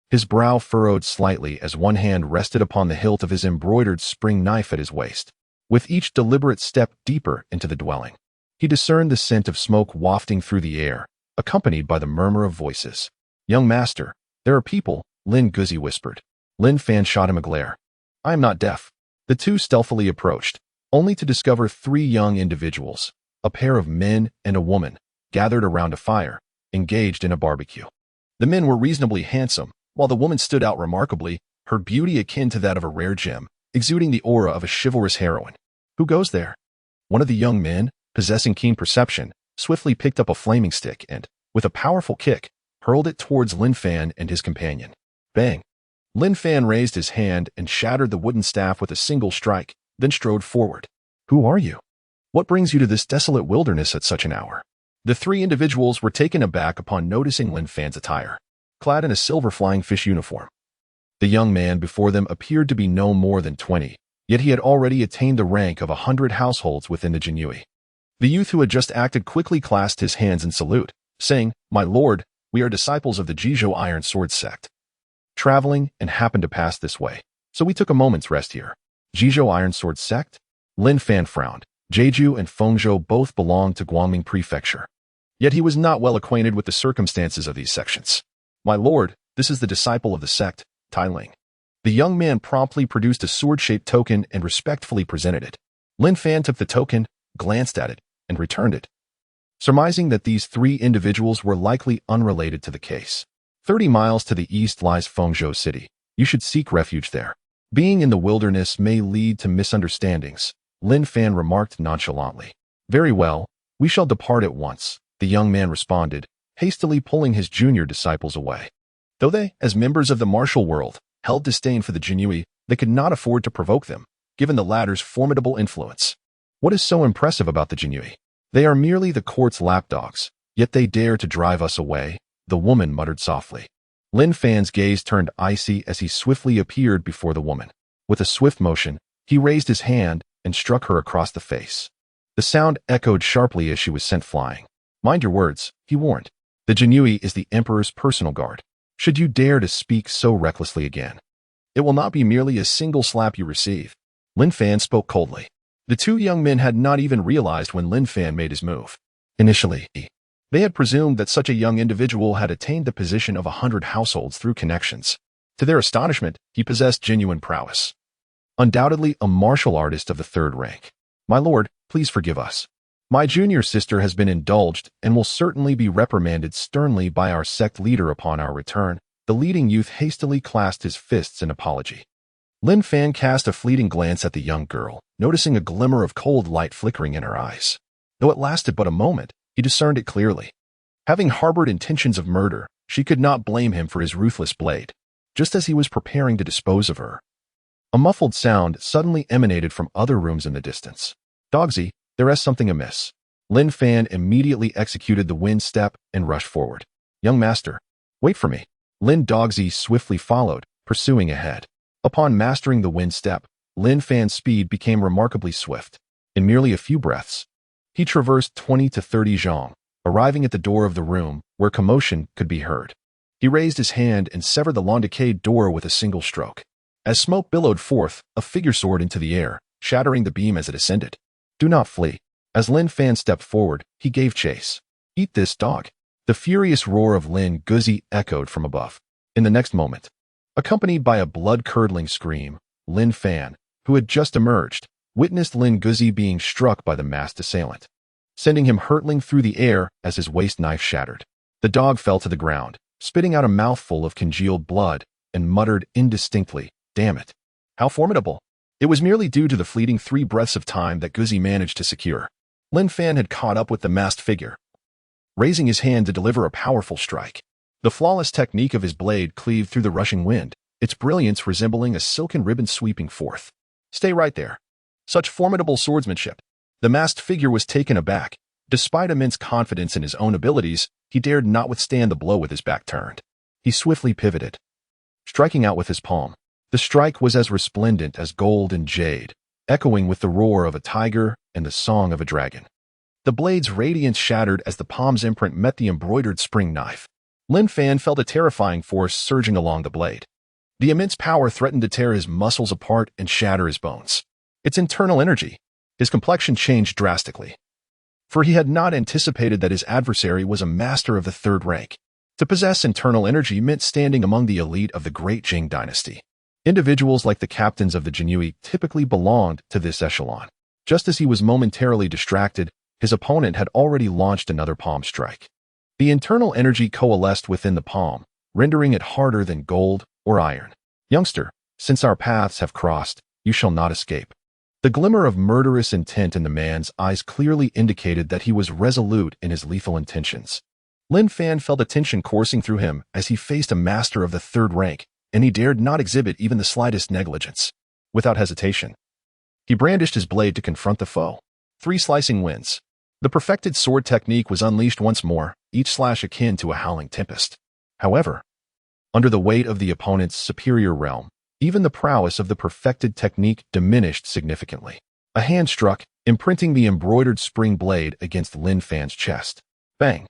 His brow furrowed slightly as one hand rested upon the hilt of his embroidered spring knife at his waist. With each deliberate step deeper into the dwelling, he discerned the scent of smoke wafting through the air, accompanied by the murmur of voices. Young master, there are people, Lin Guzi whispered. Lin Fan shot him a glare. I am not deaf. The 2 stealthily approached, only to discover 3 young individuals, a pair of men and a woman, gathered around a fire, engaged in a barbecue. The men were reasonably handsome, while the woman stood out remarkably, her beauty akin to that of a rare gem, exuding the aura of a chivalrous heroine. Who goes there? One of the young men, possessing keen perception, swiftly picked up a flaming stick and, with a powerful kick, hurled it towards Lin Fan and his companion. Bang! Lin Fan raised his hand and shattered the wooden staff with a single strike, then strode forward. Who are you? What brings you to this desolate wilderness at such an hour? The 3 individuals were taken aback upon noticing Lin Fan's attire, clad in a silver flying fish uniform. The young man before them appeared to be no more than 20, yet he had already attained the rank of 100 households within the Jinyiwei. The youth who had just acted quickly clasped his hands in salute, saying, My lord, we are disciples of the Jizhou Iron Sword sect, traveling and happened to pass this way, so we took a moment's rest here. Jizhou Iron Sword sect? Lin Fan frowned. Jeju and Fengzhou both belonged to Guangming Prefecture. Yet he was not well acquainted with the circumstances of these sections. "My lord, this is the disciple of the sect, Tai Ling." The young man promptly produced a sword-shaped token and respectfully presented it. Lin Fan took the token, glanced at it, and returned it, surmising that these three individuals were likely unrelated to the case. 30 miles to the east lies Fengzhou City. You should seek refuge there. Being in the wilderness may lead to misunderstandings, Lin Fan remarked nonchalantly. "Very well, we shall depart at once," the young man responded, hastily pulling his junior disciples away. Though they, as members of the martial world, held disdain for the Jinyiwei, they could not afford to provoke them, given the latter's formidable influence. What is so impressive about the Jinyiwei? They are merely the court's lapdogs, yet they dare to drive us away, the woman muttered softly. Lin Fan's gaze turned icy as he swiftly appeared before the woman. With a swift motion, he raised his hand and struck her across the face. The sound echoed sharply as she was sent flying. "Mind your words," he warned. "The Jinyiwei is the Emperor's personal guard. Should you dare to speak so recklessly again, it will not be merely a single slap you receive." Lin Fan spoke coldly. The two young men had not even realized when Lin Fan made his move. Initially, they had presumed that such a young individual had attained the position of 100 households through connections. To their astonishment, he possessed genuine prowess. Undoubtedly a martial artist of the third rank. "My lord, please forgive us. My junior sister has been indulged and will certainly be reprimanded sternly by our sect leader upon our return." The leading youth hastily clasped his fists in apology. Lin Fan cast a fleeting glance at the young girl, noticing a glimmer of cold light flickering in her eyes. Though it lasted but a moment, he discerned it clearly. Having harbored intentions of murder, she could not blame him for his ruthless blade. Just as he was preparing to dispose of her, a muffled sound suddenly emanated from other rooms in the distance. "Dogsy, there is something amiss." Lin Fan immediately executed the wind step and rushed forward. "Young master, wait for me." Lin Dogsy swiftly followed, pursuing ahead. Upon mastering the wind step, Lin Fan's speed became remarkably swift. In merely a few breaths, he traversed 20 to 30 zhang, arriving at the door of the room where commotion could be heard. He raised his hand and severed the long-decayed door with a single stroke. As smoke billowed forth, a figure soared into the air, shattering the beam as it ascended. "Do not flee." As Lin Fan stepped forward, he gave chase. "Eat this, dog." The furious roar of Lin Guzi echoed from above. In the next moment, accompanied by a blood-curdling scream, Lin Fan, who had just emerged, witnessed Lin Guzi being struck by the masked assailant, sending him hurtling through the air as his waist knife shattered. The dog fell to the ground, spitting out a mouthful of congealed blood, and muttered indistinctly, "Damn it. How formidable." It was merely due to the fleeting 3 breaths of time that Guzi managed to secure. Lin Fan had caught up with the masked figure, raising his hand to deliver a powerful strike. The flawless technique of his blade cleaved through the rushing wind, its brilliance resembling a silken ribbon sweeping forth. "Stay right there." Such formidable swordsmanship. The masked figure was taken aback. Despite immense confidence in his own abilities, he dared not withstand the blow with his back turned. He swiftly pivoted, striking out with his palm. The strike was as resplendent as gold and jade, echoing with the roar of a tiger and the song of a dragon. The blade's radiance shattered as the palm's imprint met the embroidered spring knife. Lin Fan felt a terrifying force surging along the blade. The immense power threatened to tear his muscles apart and shatter his bones. Its internal energy. His complexion changed drastically, for he had not anticipated that his adversary was a master of the third rank. To possess internal energy meant standing among the elite of the great Jing dynasty. Individuals like the captains of the Jinyiwei typically belonged to this echelon. Just as he was momentarily distracted, his opponent had already launched another palm strike. The internal energy coalesced within the palm, rendering it harder than gold or iron. "Youngster, since our paths have crossed, you shall not escape." The glimmer of murderous intent in the man's eyes clearly indicated that he was resolute in his lethal intentions. Lin Fan felt a tension coursing through him as he faced a master of the third rank, and he dared not exhibit even the slightest negligence. Without hesitation, he brandished his blade to confront the foe. 3 slicing winds. The perfected sword technique was unleashed once more, each slash akin to a howling tempest. However, under the weight of the opponent's superior realm, even the prowess of the perfected technique diminished significantly. A hand struck, imprinting the embroidered spring blade against Lin Fan's chest. Bang!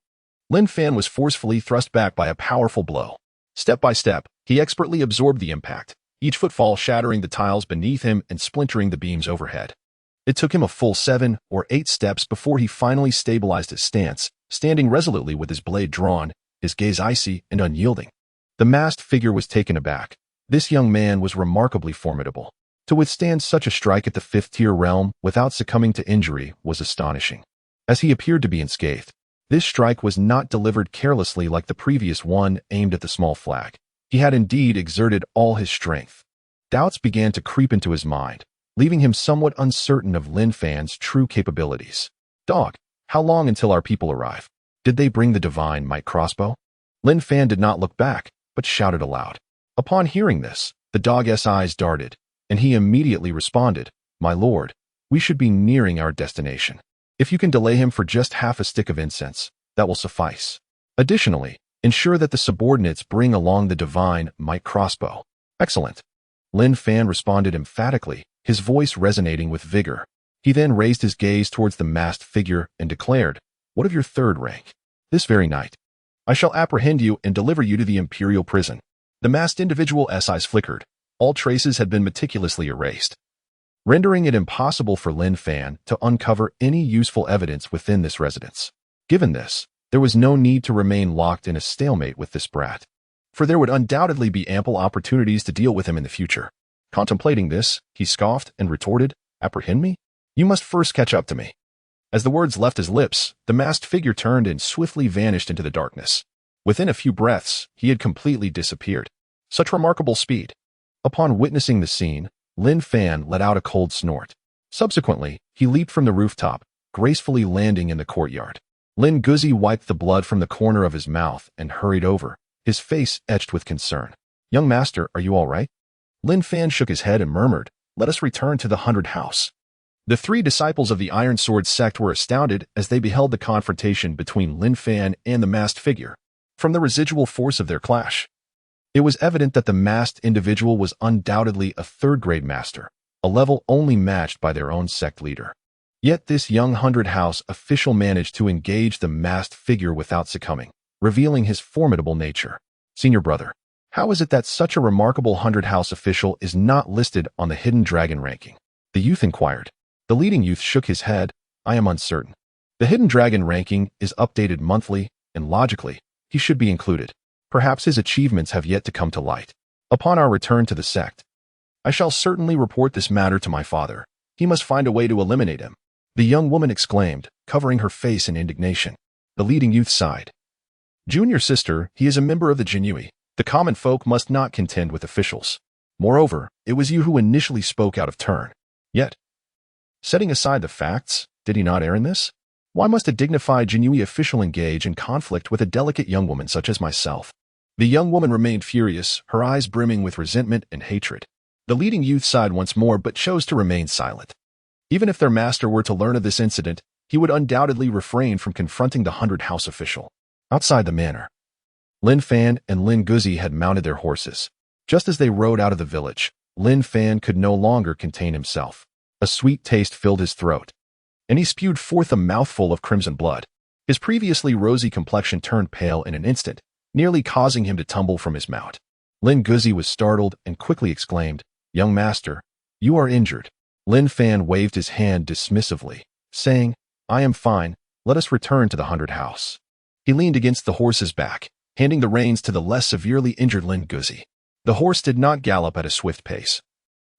Lin Fan was forcefully thrust back by a powerful blow. Step by step, he expertly absorbed the impact, each footfall shattering the tiles beneath him and splintering the beams overhead. It took him a full 7 or 8 steps before he finally stabilized his stance, standing resolutely with his blade drawn, his gaze icy and unyielding. The masked figure was taken aback. This young man was remarkably formidable. To withstand such a strike at the 5th-tier realm without succumbing to injury was astonishing. As he appeared to be unscathed, this strike was not delivered carelessly like the previous one aimed at the small flag. He had indeed exerted all his strength. Doubts began to creep into his mind, leaving him somewhat uncertain of Lin Fan's true capabilities. Dog, how long until our people arrive? Did they bring the divine might crossbow? Lin Fan did not look back, but shouted aloud. Upon hearing this, the dog's eyes darted, and he immediately responded, "My lord, we should be nearing our destination. If you can delay him for just half a stick of incense, that will suffice. Additionally, ensure that the subordinates bring along the divine might crossbow." "Excellent." Lin Fan responded emphatically, his voice resonating with vigor. He then raised his gaze towards the masked figure and declared, "What of your 3rd rank? This very night, I shall apprehend you and deliver you to the Imperial prison." The masked individual's eyes flickered. All traces had been meticulously erased, rendering it impossible for Lin Fan to uncover any useful evidence within this residence. Given this, there was no need to remain locked in a stalemate with this brat, for there would undoubtedly be ample opportunities to deal with him in the future. Contemplating this, he scoffed and retorted, "Apprehend me? You must first catch up to me." As the words left his lips, the masked figure turned and swiftly vanished into the darkness. Within a few breaths, he had completely disappeared. Such remarkable speed. Upon witnessing the scene, Lin Fan let out a cold snort. Subsequently, he leaped from the rooftop, gracefully landing in the courtyard. Lin Guzi wiped the blood from the corner of his mouth and hurried over, his face etched with concern. "Young master, are you all right?" Lin Fan shook his head and murmured, "Let us return to the 100 house." The 3 disciples of the Iron Sword sect were astounded as they beheld the confrontation between Lin Fan and the masked figure. From the residual force of their clash, it was evident that the masked individual was undoubtedly a 3rd-grade master, a level only matched by their own sect leader. Yet this young 100 house official managed to engage the masked figure without succumbing, revealing his formidable nature. "Senior brother, how is it that such a remarkable 100 house official is not listed on the hidden dragon ranking?" the youth inquired. The leading youth shook his head. "I am uncertain. The hidden dragon ranking is updated monthly, and logically, he should be included. Perhaps his achievements have yet to come to light. Upon our return to the sect, I shall certainly report this matter to my father. He must find a way to eliminate him." The young woman exclaimed, covering her face in indignation. The leading youth sighed. "Junior sister, he is a member of the Jinyiwei. The common folk must not contend with officials. Moreover, it was you who initially spoke out of turn. Yet, setting aside the facts, did he not err in this? Why must a dignified Jinyiwei official engage in conflict with a delicate young woman such as myself?" The young woman remained furious, her eyes brimming with resentment and hatred. The leading youth sighed once more but chose to remain silent. Even if their master were to learn of this incident, he would undoubtedly refrain from confronting the 100 house official. Outside the manor, Lin Fan and Lin Guzi had mounted their horses. Just as they rode out of the village, Lin Fan could no longer contain himself. A sweet taste filled his throat, and he spewed forth a mouthful of crimson blood. His previously rosy complexion turned pale in an instant, nearly causing him to tumble from his mount. Lin Guzi was startled and quickly exclaimed, "Young master, you are injured." Lin Fan waved his hand dismissively, saying, "I am fine, let us return to the 100 house." He leaned against the horse's back, handing the reins to the less severely injured Lin Guzi. The horse did not gallop at a swift pace,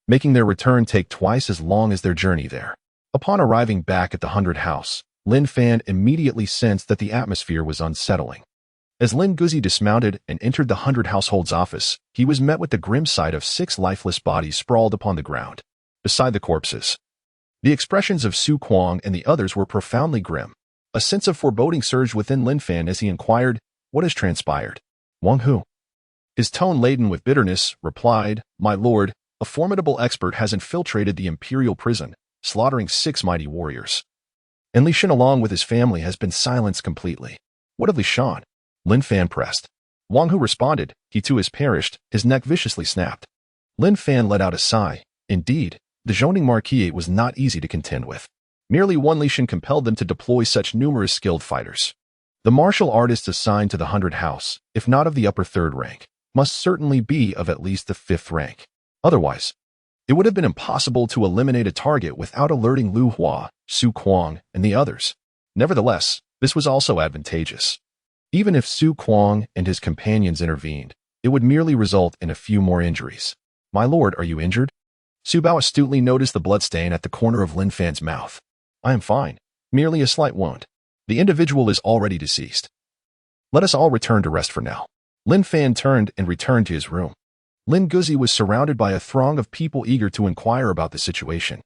making their return take twice as long as their journey there. Upon arriving back at the 100 house, Lin Fan immediately sensed that the atmosphere was unsettling. As Lin Guzi dismounted and entered the 100 household's office, he was met with the grim sight of 6 lifeless bodies sprawled upon the ground. Beside the corpses, the expressions of Su Kuang and the others were profoundly grim. A sense of foreboding surged within Lin Fan as he inquired, "What has transpired?" Wang Hu, his tone laden with bitterness, replied, "My lord, a formidable expert has infiltrated the Imperial prison, slaughtering 6 mighty warriors. And Li Shan along with his family has been silenced completely." "What of Li Shan?" Lin Fan pressed. Wang Hu responded, "He too has perished," his neck viciously snapped. Lin Fan let out a sigh. Indeed, the Zhoning Marquis was not easy to contend with. Merely one Li Shan compelled them to deploy such numerous skilled fighters. The martial artists assigned to the 100 house, if not of the upper 3rd rank, must certainly be of at least the 5th rank. Otherwise, It would have been impossible to eliminate a target without alerting Lu Hua, Su Kuang, and the others. Nevertheless, this was also advantageous. Even if Su Kuang and his companions intervened, it would merely result in a few more injuries. "My lord, are you injured?" Su Bao astutely noticed the bloodstain at the corner of Lin Fan's mouth. "I am fine. Merely a slight wound. The individual is already deceased. Let us all return to rest for now." Lin Fan turned and returned to his room. Lin Guzi was surrounded by a throng of people eager to inquire about the situation.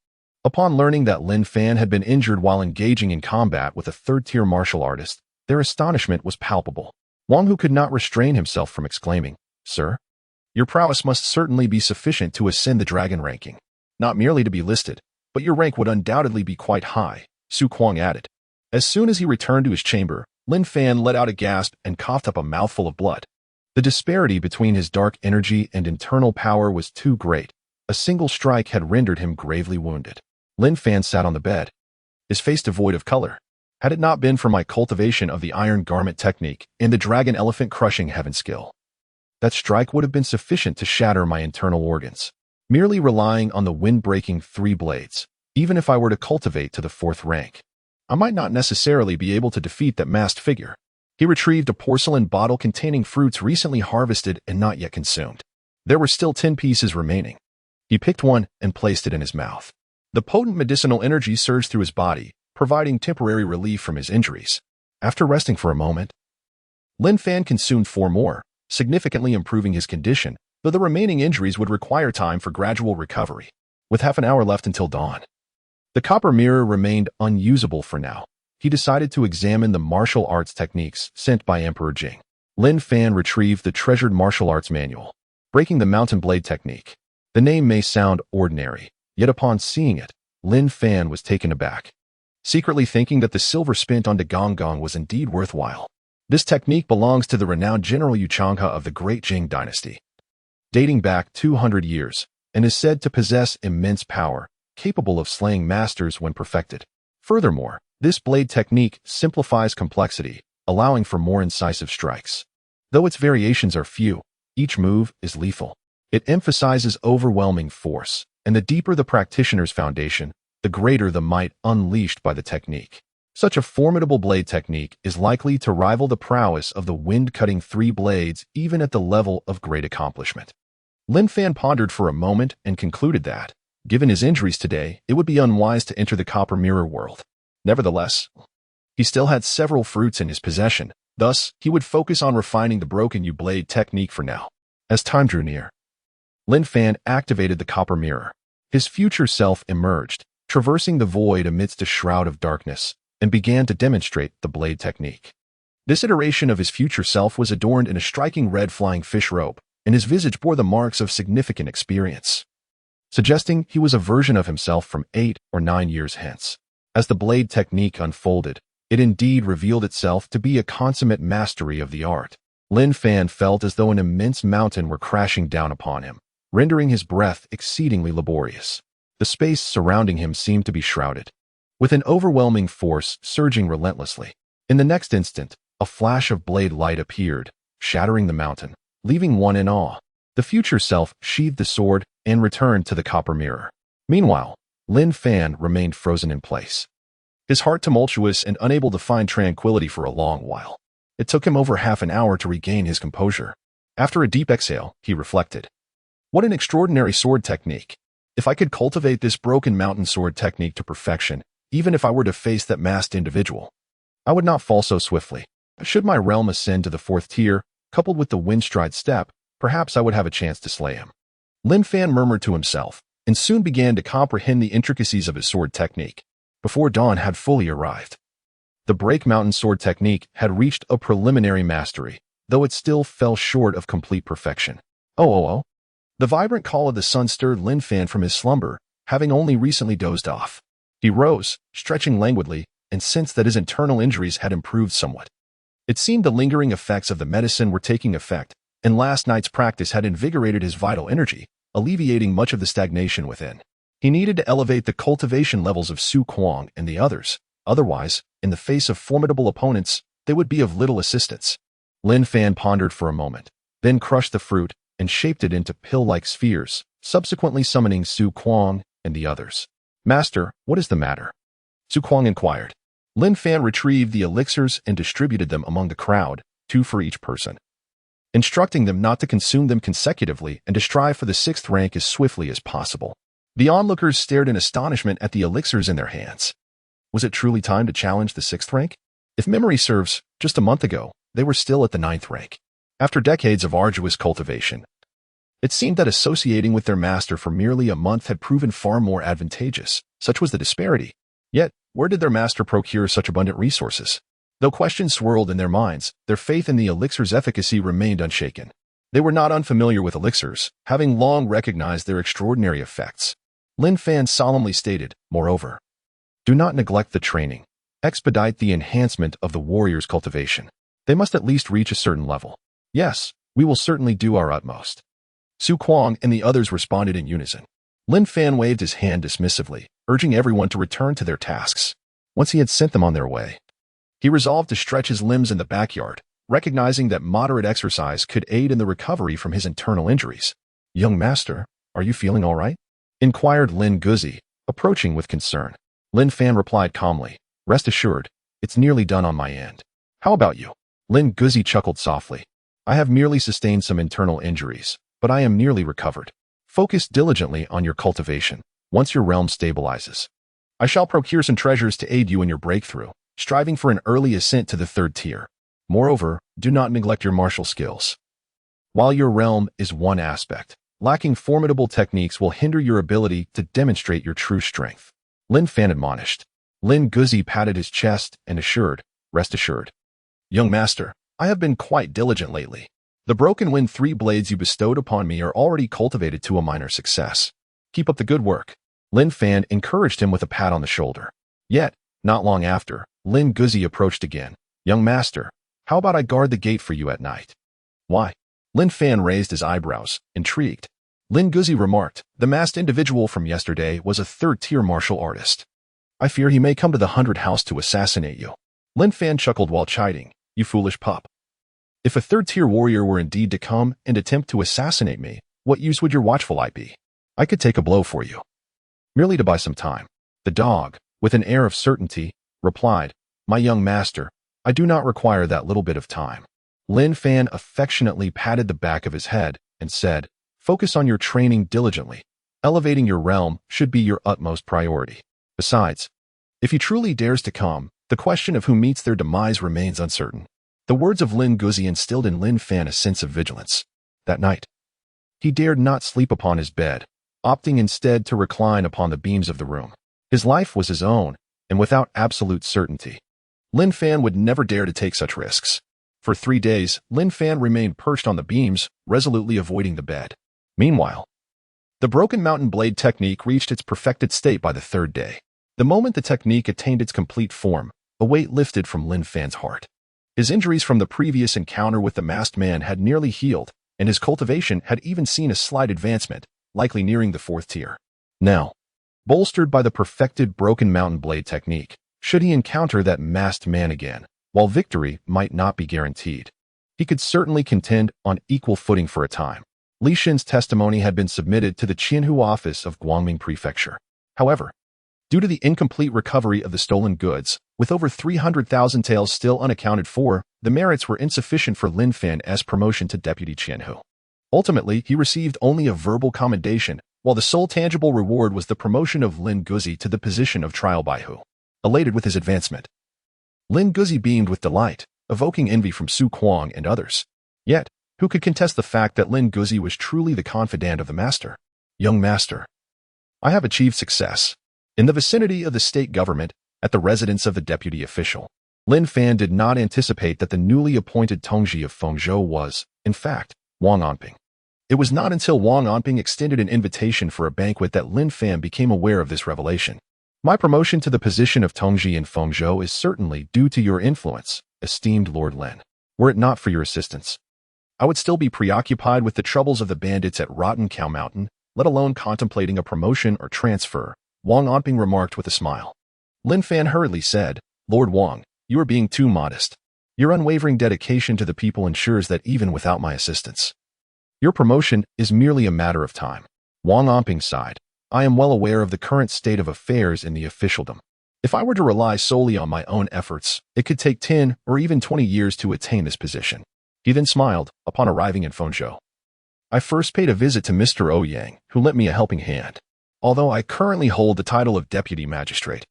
Upon learning that Lin Fan had been injured while engaging in combat with a third-tier martial artist, their astonishment was palpable. Wang Hu could not restrain himself from exclaiming, "Sir, your prowess must certainly be sufficient to ascend the dragon ranking. Not merely to be listed, but your rank would undoubtedly be quite high," Su Kuang added. As soon as he returned to his chamber, Lin Fan let out a gasp and coughed up a mouthful of blood. The disparity between his dark energy and internal power was too great. A single strike had rendered him gravely wounded. Lin Fan sat on the bed, his face devoid of color. "Had it not been for my cultivation of the iron garment technique and the dragon elephant crushing heaven skill, that strike would have been sufficient to shatter my internal organs. Merely relying on the wind-breaking 3 blades, even if I were to cultivate to the 4th rank, I might not necessarily be able to defeat that masked figure." He retrieved a porcelain bottle containing fruits recently harvested and not yet consumed. There were still 10 pieces remaining. He picked one and placed it in his mouth. The potent medicinal energy surged through his body, providing temporary relief from his injuries. After resting for a moment, Lin Fan consumed 4 more, significantly improving his condition, though the remaining injuries would require time for gradual recovery. With half an hour left until dawn, the copper mirror remained unusable for now. He decided to examine the martial arts techniques sent by Emperor Jing. Lin Fan retrieved the treasured martial arts manual, breaking the mountain blade technique. The name may sound ordinary, yet upon seeing it, Lin Fan was taken aback, secretly thinking that the silver spent on Gong was indeed worthwhile. This technique belongs to the renowned General Yu Changhe of the Great Jing dynasty, dating back 200 years, and is said to possess immense power, capable of slaying masters when perfected. Furthermore, this blade technique simplifies complexity, allowing for more incisive strikes. Though its variations are few, each move is lethal. It emphasizes overwhelming force, and the deeper the practitioner's foundation, the greater the might unleashed by the technique. Such a formidable blade technique is likely to rival the prowess of the wind-cutting 3 blades even at the level of great accomplishment. Lin Fan pondered for a moment and concluded that, given his injuries today, it would be unwise to enter the copper mirror world. Nevertheless, he still had several fruits in his possession, thus he would focus on refining the broken Yu blade technique for now. As time drew near, Lin Fan activated the copper mirror. His future self emerged, traversing the void amidst a shroud of darkness, and began to demonstrate the blade technique. This iteration of his future self was adorned in a striking red flying fish robe, and his visage bore the marks of significant experience, suggesting he was a version of himself from 8 or 9 years hence. As the blade technique unfolded, it indeed revealed itself to be a consummate mastery of the art. Lin Fan felt as though an immense mountain were crashing down upon him, rendering his breath exceedingly laborious. The space surrounding him seemed to be shrouded, with an overwhelming force surging relentlessly. In the next instant, a flash of blade light appeared, shattering the mountain, leaving one in awe. The future self sheathed the sword and returned to the copper mirror. Meanwhile, Lin Fan remained frozen in place, his heart tumultuous and unable to find tranquility for a long while. It took him over half an hour to regain his composure. After a deep exhale, he reflected, "What an extraordinary sword technique! If I could cultivate this broken mountain sword technique to perfection, even if I were to face that masked individual, I would not fall so swiftly. Should my realm ascend to the 4th tier, coupled with the windstride step, perhaps I would have a chance to slay him." Lin Fan murmured to himself, and soon began to comprehend the intricacies of his sword technique. Before dawn had fully arrived, the break mountain sword technique had reached a preliminary mastery, though it still fell short of complete perfection. Oh. The vibrant call of the sun stirred Lin Fan from his slumber, having only recently dozed off. He rose, stretching languidly, and sensed that his internal injuries had improved somewhat. It seemed the lingering effects of the medicine were taking effect, and last night's practice had invigorated his vital energy, alleviating much of the stagnation within. He needed to elevate the cultivation levels of Su Kuang and the others, otherwise, in the face of formidable opponents, they would be of little assistance. Lin Fan pondered for a moment, then crushed the fruit and shaped it into pill-like spheres, subsequently summoning Su Kuang and the others. "Master, what is the matter?" Su Kuang inquired. Lin Fan retrieved the elixirs and distributed them among the crowd, 2 for each person, instructing them not to consume them consecutively and to strive for the 6th rank as swiftly as possible. The onlookers stared in astonishment at the elixirs in their hands. Was it truly time to challenge the 6th rank? If memory serves, just a month ago, they were still at the 9th rank. After decades of arduous cultivation, it seemed that associating with their master for merely a month had proven far more advantageous. Such was the disparity. Yet, where did their master procure such abundant resources? Though questions swirled in their minds, their faith in the elixir's efficacy remained unshaken. They were not unfamiliar with elixirs, having long recognized their extraordinary effects. Lin Fan solemnly stated, moreover, "Do not neglect the training. Expedite the enhancement of the warrior's cultivation. They must at least reach a certain level." "Yes, we will certainly do our utmost." Su Kuang and the others responded in unison. Lin Fan waved his hand dismissively, urging everyone to return to their tasks. Once he had sent them on their way, he resolved to stretch his limbs in the backyard, recognizing that moderate exercise could aid in the recovery from his internal injuries. "Young master, are you feeling all right?" inquired Lin Guzi, approaching with concern. Lin Fan replied calmly, "Rest assured, it's nearly done on my end. How about you?" Lin Guzi chuckled softly. "I have merely sustained some internal injuries, but I am nearly recovered. Focus diligently on your cultivation. Once your realm stabilizes, I shall procure some treasures to aid you in your breakthrough, striving for an early ascent to the 3rd tier. Moreover, do not neglect your martial skills. While your realm is one aspect, lacking formidable techniques will hinder your ability to demonstrate your true strength." Lin Fan admonished. Lin Guzi patted his chest and assured, "Rest assured. Young master, I have been quite diligent lately. The broken wind 3 blades you bestowed upon me are already cultivated to a minor success. Keep up the good work." Lin Fan encouraged him with a pat on the shoulder. Yet, not long after, Lin Guzi approached again. "Young master, how about I guard the gate for you at night?" "Why?" Lin Fan raised his eyebrows, intrigued. Lin Guzi remarked, "The masked individual from yesterday was a 3rd-tier martial artist. I fear he may come to the 100th house to assassinate you." Lin Fan chuckled while chiding, "You foolish pup. If a 3rd-tier warrior were indeed to come and attempt to assassinate me, what use would your watchful eye be? I could take a blow for you. Merely to buy some time." The dog, with an air of certainty, replied, "My young master, I do not require that little bit of time." Lin Fan affectionately patted the back of his head and said, "Focus on your training diligently. Elevating your realm should be your utmost priority. Besides, if he truly dares to come, the question of who meets their demise remains uncertain." The words of Lin Guzi instilled in Lin Fan a sense of vigilance. That night, he dared not sleep upon his bed, opting instead to recline upon the beams of the room. His life was his own, and without absolute certainty, Lin Fan would never dare to take such risks. For 3 days, Lin Fan remained perched on the beams, resolutely avoiding the bed. Meanwhile, the broken mountain blade technique reached its perfected state by the 3rd day. The moment the technique attained its complete form, a weight lifted from Lin Fan's heart. His injuries from the previous encounter with the masked man had nearly healed, and his cultivation had even seen a slight advancement, likely nearing the 4th tier. Now, bolstered by the perfected broken mountain blade technique, should he encounter that masked man again, while victory might not be guaranteed, he could certainly contend on equal footing for a time. Li Xin's testimony had been submitted to the Qianhu office of Guangming Prefecture. However, due to the incomplete recovery of the stolen goods, with over 300,000 taels still unaccounted for, the merits were insufficient for Lin Fan's promotion to Deputy Qianhu. Ultimately, he received only a verbal commendation, while the sole tangible reward was the promotion of Lin Guzi to the position of Trial Baihu. Elated with his advancement, Lin Guzi beamed with delight, evoking envy from Su Kuang and others. Yet, who could contest the fact that Lin Guzi was truly the confidant of the master? "Young master, I have achieved success." In the vicinity of the state government, at the residence of the deputy official, Lin Fan did not anticipate that the newly appointed Tongji of Fengzhou was, in fact, Wang Anping. It was not until Wang Anping extended an invitation for a banquet that Lin Fan became aware of this revelation. "My promotion to the position of Tongji in Fengzhou is certainly due to your influence, esteemed Lord Lin. Were it not for your assistance, I would still be preoccupied with the troubles of the bandits at Rotten Cow Mountain, let alone contemplating a promotion or transfer," Wang Anping remarked with a smile. Lin Fan hurriedly said, "Lord Wang, you are being too modest. Your unwavering dedication to the people ensures that even without my assistance, Your promotion is merely a matter of time. Wang Onping sighed. I am well aware of the current state of affairs in the officialdom. If I were to rely solely on my own efforts, it could take 10 or even 20 years to attain this position. He then smiled upon arriving in Fengzhou. I first paid a visit to Mr. Ouyang, who lent me a helping hand. Although I currently hold the title of deputy magistrate,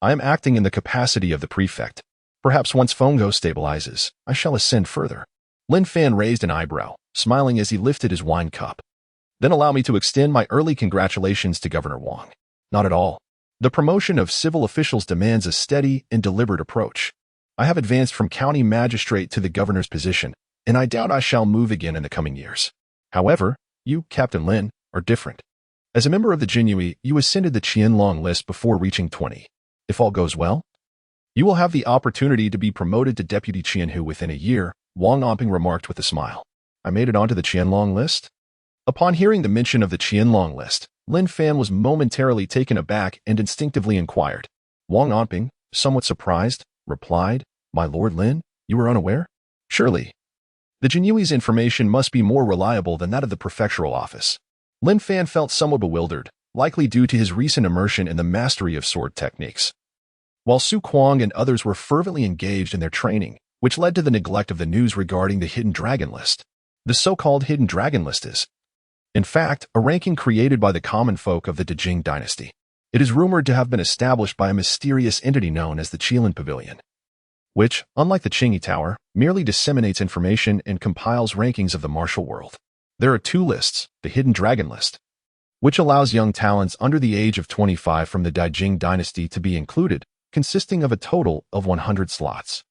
I am acting in the capacity of the prefect. Perhaps once Fengzhou stabilizes, I shall ascend further. Lin Fan raised an eyebrow, smiling as he lifted his wine cup. Then allow me to extend my early congratulations to Governor Wang. Not at all. The promotion of civil officials demands a steady and deliberate approach. I have advanced from county magistrate to the governor's position, and I doubt I shall move again in the coming years. However, you, Captain Lin, are different. As a member of the Jinyiwei, you ascended the Qianlong list before reaching 20. If all goes well, you will have the opportunity to be promoted to Deputy Qianhu within a year, Wang Onping remarked with a smile. I made it onto the Qianlong list? Upon hearing the mention of the Qianlong list, Lin Fan was momentarily taken aback and instinctively inquired. Wang Onping, somewhat surprised, replied, My Lord Lin, you were unaware? Surely. The Jinyiwei's information must be more reliable than that of the prefectural office. Lin Fan felt somewhat bewildered, likely due to his recent immersion in the mastery of sword techniques. While Su Kuang and others were fervently engaged in their training, which led to the neglect of the news regarding the Hidden Dragon List. The so-called Hidden Dragon List is, in fact, a ranking created by the common folk of the Jing dynasty. It is rumored to have been established by a mysterious entity known as the Qilin Pavilion, which, unlike the Qingyi Tower, merely disseminates information and compiles rankings of the martial world. There are two lists, the Hidden Dragon List, which allows young talents under the age of 25 from the Jing dynasty to be included, consisting of a total of 100 slots.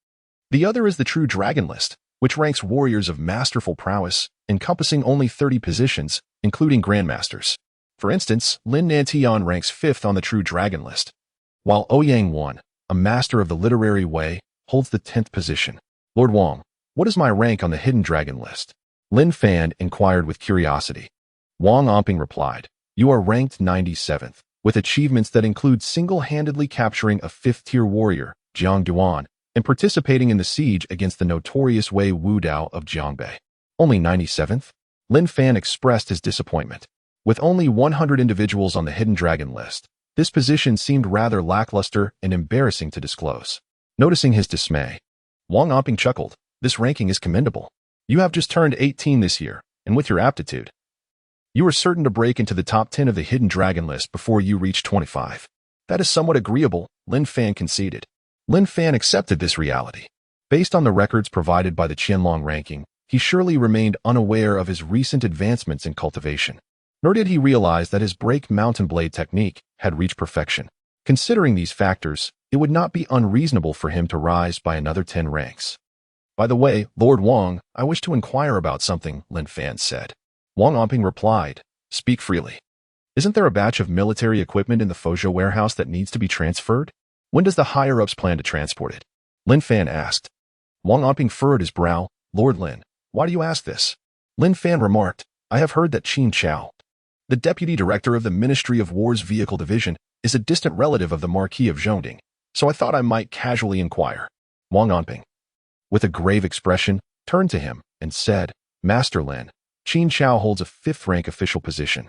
The other is the True Dragon List, which ranks warriors of masterful prowess, encompassing only 30 positions, including grandmasters. For instance, Lin Nantian ranks 5th on the True Dragon List, while Ouyang Wan, a master of the literary way, holds the 10th position. Lord Wang, what is my rank on the Hidden Dragon List? Lin Fan inquired with curiosity. Wang Onping replied, You are ranked 97th, with achievements that include single-handedly capturing a 5th-tier warrior, Jiang Duan, and participating in the siege against the notorious Wei Wudao of Jiangbei. Only 97th? Lin Fan expressed his disappointment. With only 100 individuals on the Hidden Dragon List, this position seemed rather lackluster and embarrassing to disclose. Noticing his dismay, Wang Onping chuckled. This ranking is commendable. You have just turned 18 this year, and with your aptitude, you are certain to break into the top 10 of the Hidden Dragon List before you reach 25. That is somewhat agreeable, Lin Fan conceded. Lin Fan accepted this reality. Based on the records provided by the Qianlong ranking, he surely remained unaware of his recent advancements in cultivation. Nor did he realize that his break mountain blade technique had reached perfection. Considering these factors, it would not be unreasonable for him to rise by another 10 ranks. By the way, Lord Wang, I wish to inquire about something, Lin Fan said. Wang Onping replied, Speak freely. Isn't there a batch of military equipment in the Fuzhou warehouse that needs to be transferred? When does the higher-ups plan to transport it? Lin Fan asked. Wang Onping furrowed his brow. Lord Lin, why do you ask this? Lin Fan remarked, I have heard that Qin Chao, the deputy director of the Ministry of War's Vehicle Division, is a distant relative of the Marquis of Zhongding, so I thought I might casually inquire. Wang Onping, with a grave expression, turned to him and said, Master Lin, Qin Chao holds a 5th-rank official position,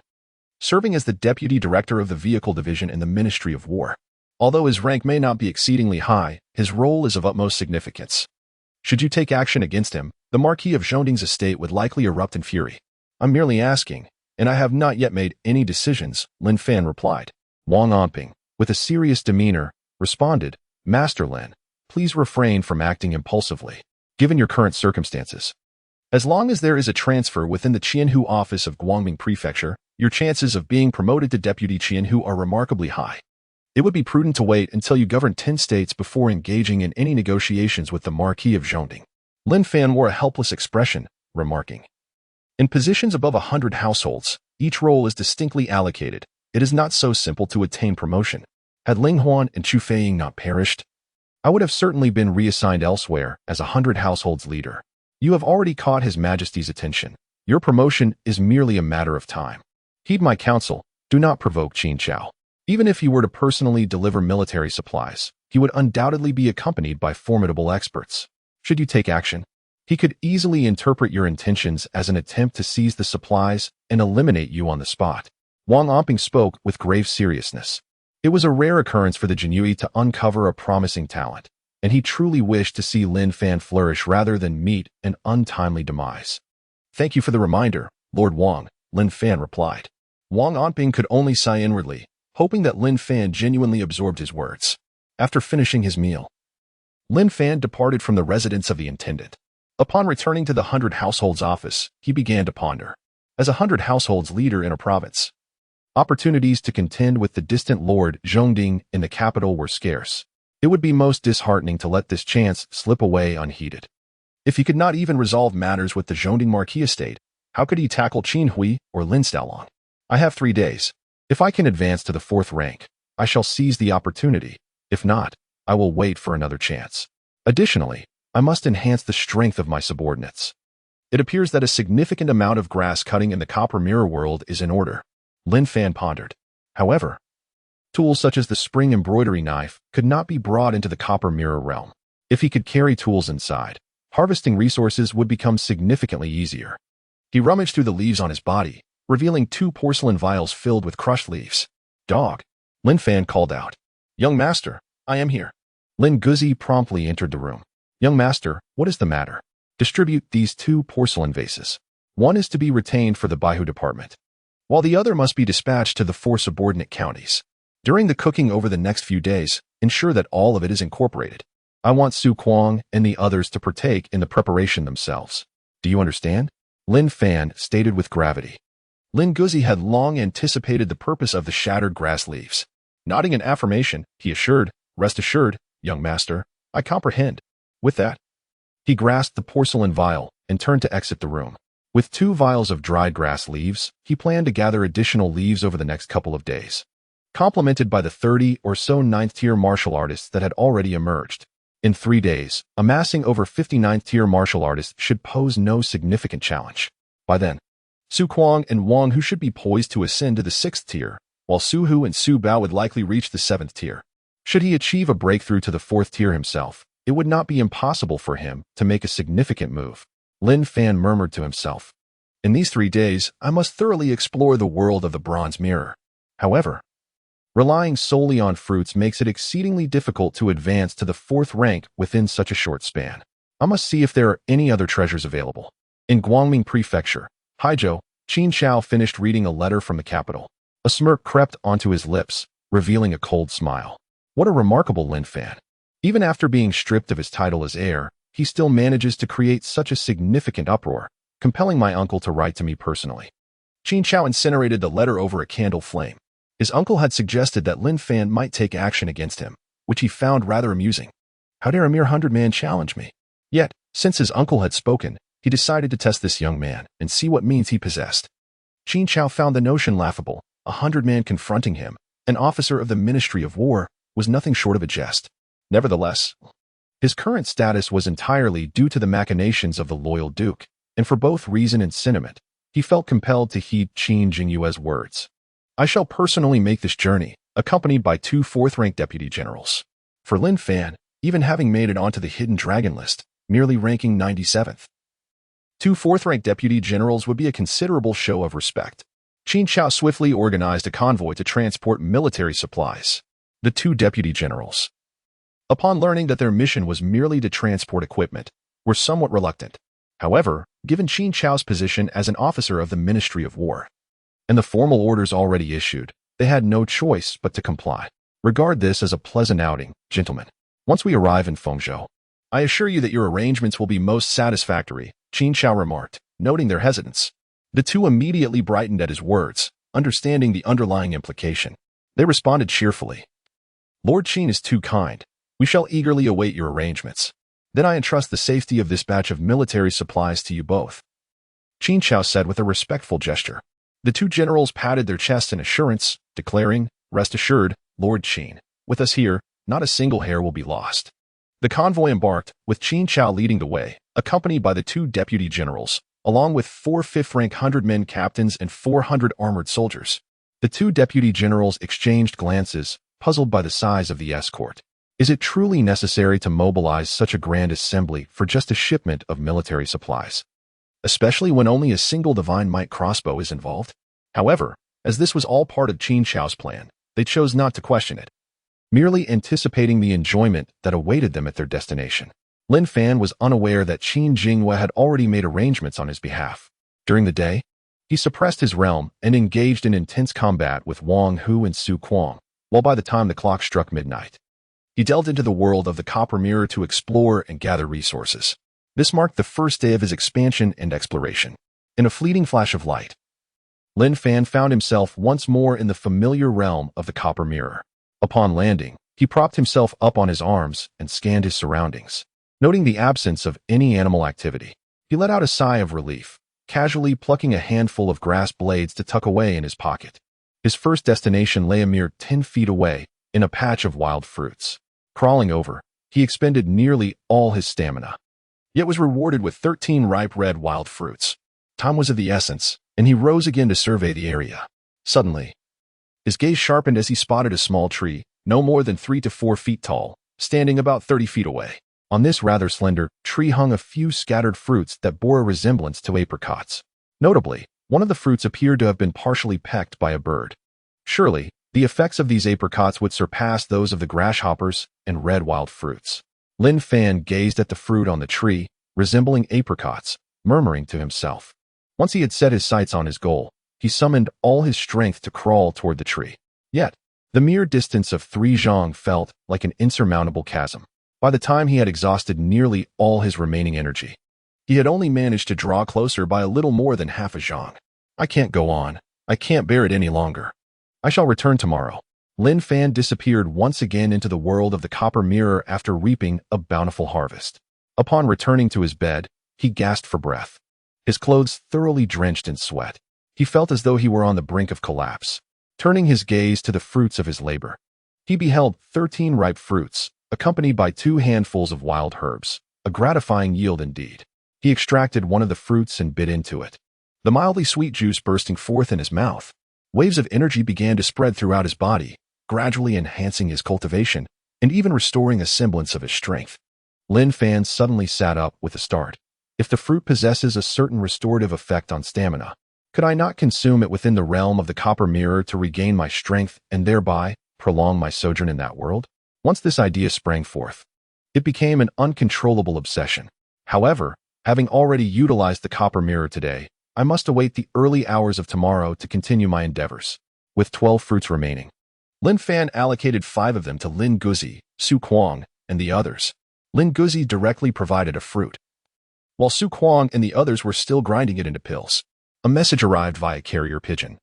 serving as the deputy director of the Vehicle Division in the Ministry of War. Although his rank may not be exceedingly high, his role is of utmost significance. Should you take action against him, the Marquis of Zhongding's estate would likely erupt in fury. I'm merely asking, and I have not yet made any decisions, Lin Fan replied. Wang Onping, with a serious demeanor, responded, Master Lin, please refrain from acting impulsively, given your current circumstances. As long as there is a transfer within the Qianhu office of Guangming Prefecture, your chances of being promoted to Deputy Qianhu are remarkably high. It would be prudent to wait until you govern 10 states before engaging in any negotiations with the Marquis of Zhongding. Lin Fan wore a helpless expression, remarking, In positions above 100 households, each role is distinctly allocated. It is not so simple to attain promotion. Had Ling Huan and Chu Feiying not perished, I would have certainly been reassigned elsewhere as 100 households leader. You have already caught His Majesty's attention. Your promotion is merely a matter of time. Heed my counsel, do not provoke Qin Chao. Even if he were to personally deliver military supplies, he would undoubtedly be accompanied by formidable experts. Should you take action, He could easily interpret your intentions as an attempt to seize the supplies and eliminate you on the spot. Wang Omping spoke with grave seriousness. It was a rare occurrence for the Jinyiwei to uncover a promising talent, and he truly wished to see Lin Fan flourish rather than meet an untimely demise. Thank you for the reminder, Lord Wang, Lin Fan replied. Wang Omping could only sigh inwardly, hoping that Lin Fan genuinely absorbed his words. After finishing his meal, Lin Fan departed from the residence of the intendant. Upon returning to the 100 Households office, he began to ponder. As a 100 Households leader in a province, opportunities to contend with the distant Lord Zhongding in the capital were scarce. It would be most disheartening to let this chance slip away unheeded. If he could not even resolve matters with the Zhongding Marquis estate, how could he tackle Qin Hui or Lin Xiaolong? I have 3 days. If I can advance to the 4th rank, I shall seize the opportunity. If not, I will wait for another chance. Additionally, I must enhance the strength of my subordinates. It appears that a significant amount of grass cutting in the copper mirror world is in order. Lin Fan pondered. However, tools such as the spring embroidery knife could not be brought into the copper mirror realm. If he could carry tools inside, harvesting resources would become significantly easier. He rummaged through the leaves on his body, revealing 2 porcelain vials filled with crushed leaves. Dog, Lin Fan called out. Young master, I am here. Lin Guzi promptly entered the room. Young master, what is the matter? Distribute these 2 porcelain vases. One is to be retained for the Baihu department, while the other must be dispatched to the 4 subordinate counties. During the cooking over the next few days, ensure that all of it is incorporated. I want Su Kuang and the others to partake in the preparation themselves. Do you understand? Lin Fan stated with gravity. Lin Guzi had long anticipated the purpose of the shattered grass leaves. Nodding in affirmation, he assured, rest assured, young master, I comprehend. With that, he grasped the porcelain vial and turned to exit the room. With 2 vials of dried grass leaves, he planned to gather additional leaves over the next couple of days, complemented by the 30 or so 9th-tier martial artists that had already emerged. In 3 days, amassing over 50 9th-tier martial artists should pose no significant challenge. By then, Su Kuang and Wang Hu should be poised to ascend to the 6th tier, while Su Hu and Su Bao would likely reach the 7th tier. Should he achieve a breakthrough to the 4th tier himself, it would not be impossible for him to make a significant move. Lin Fan murmured to himself. In these 3 days, I must thoroughly explore the world of the bronze mirror. However, relying solely on fruits makes it exceedingly difficult to advance to the 4th rank within such a short span. I must see if there are any other treasures available. In Guangming Prefecture, Haizhou, Qin Xiao finished reading a letter from the capital. A smirk crept onto his lips, revealing a cold smile. What a remarkable Lin Fan. Even after being stripped of his title as heir, he still manages to create such a significant uproar, compelling my uncle to write to me personally. Qin Xiao incinerated the letter over a candle flame. His uncle had suggested that Lin Fan might take action against him, which he found rather amusing. How dare a mere 100-man challenge me? Yet, since his uncle had spoken, he decided to test this young man and see what means he possessed. Qin Xiao found the notion laughable. 100-man confronting him, an officer of the Ministry of War, was nothing short of a jest. Nevertheless, his current status was entirely due to the machinations of the loyal Duke, and for both reason and sentiment, he felt compelled to heed Qin Jinyiwei's words. I shall personally make this journey, accompanied by 2 4th-rank deputy generals. For Lin Fan, even having made it onto the hidden dragon list, merely ranking 97th, 2 4th-rank deputy generals would be a considerable show of respect. Qin Xiao swiftly organized a convoy to transport military supplies. The 2 deputy generals, upon learning that their mission was merely to transport equipment, were somewhat reluctant. However, given Qin Xiao's position as an officer of the Ministry of War, and the formal orders already issued, they had no choice but to comply. Regard this as a pleasant outing, gentlemen. Once we arrive in Fengzhou, I assure you that your arrangements will be most satisfactory, Qin Xiao remarked, noting their hesitance. The 2 immediately brightened at his words, understanding the underlying implication. They responded cheerfully. Lord Qin is too kind. We shall eagerly await your arrangements. Then I entrust the safety of this batch of military supplies to you both, Qin Xiao said with a respectful gesture. The 2 generals patted their chests in assurance, declaring, rest assured, Lord Qin, with us here, not a single hair will be lost. The convoy embarked, with Qin Xiao leading the way, accompanied by the 2 deputy generals, along with 4 5th-rank 100-men captains and 400 armored soldiers. The 2 deputy generals exchanged glances, puzzled by the size of the escort. Is it truly necessary to mobilize such a grand assembly for just a shipment of military supplies? Especially when only a single divine might crossbow is involved? However, as this was all part of Qin Shao's plan, they chose not to question it, merely anticipating the enjoyment that awaited them at their destination. Lin Fan was unaware that Qin Jinyiwei had already made arrangements on his behalf. During the day, he suppressed his realm and engaged in intense combat with Wang Hu and Su Kuang, while by the time the clock struck midnight, he delved into the world of the Copper Mirror to explore and gather resources. This marked the first day of his expansion and exploration. In a fleeting flash of light, Lin Fan found himself once more in the familiar realm of the Copper Mirror. Upon landing, he propped himself up on his arms and scanned his surroundings. Noting the absence of any animal activity, he let out a sigh of relief, casually plucking a handful of grass blades to tuck away in his pocket. His first destination lay a mere 10 feet away, in a patch of wild fruits. Crawling over, he expended nearly all his stamina, yet was rewarded with 13 ripe red wild fruits. Time was of the essence, and he rose again to survey the area. Suddenly, his gaze sharpened as he spotted a small tree, no more than 3 to 4 feet tall, standing about 30 feet away. On this rather slender tree hung a few scattered fruits that bore a resemblance to apricots. Notably, one of the fruits appeared to have been partially pecked by a bird. Surely, the effects of these apricots would surpass those of the grasshoppers and red wild fruits. Lin Fan gazed at the fruit on the tree, resembling apricots, murmuring to himself. Once he had set his sights on his goal, he summoned all his strength to crawl toward the tree. Yet, the mere distance of 3 zhang felt like an insurmountable chasm. By the time he had exhausted nearly all his remaining energy, he had only managed to draw closer by a little more than half a zhang. I can't go on. I can't bear it any longer. I shall return tomorrow. Lin Fan disappeared once again into the world of the Copper Mirror after reaping a bountiful harvest. Upon returning to his bed, he gasped for breath. His clothes thoroughly drenched in sweat. He felt as though he were on the brink of collapse. Turning his gaze to the fruits of his labor, he beheld 13 ripe fruits, accompanied by 2 handfuls of wild herbs, a gratifying yield indeed. He extracted one of the fruits and bit into it, the mildly sweet juice bursting forth in his mouth. Waves of energy began to spread throughout his body, gradually enhancing his cultivation and even restoring a semblance of his strength. Lin Fan suddenly sat up with a start. If the fruit possesses a certain restorative effect on stamina, could I not consume it within the realm of the Copper Mirror to regain my strength and thereby prolong my sojourn in that world? Once this idea sprang forth, it became an uncontrollable obsession. However, having already utilized the Copper Mirror today, I must await the early hours of tomorrow to continue my endeavors. With 12 fruits remaining, Lin Fan allocated 5 of them to Lin Guzi, Su Kuang, and the others. Lin Guzi directly provided a fruit, while Su Kuang and the others were still grinding it into pills. A message arrived via carrier pigeon,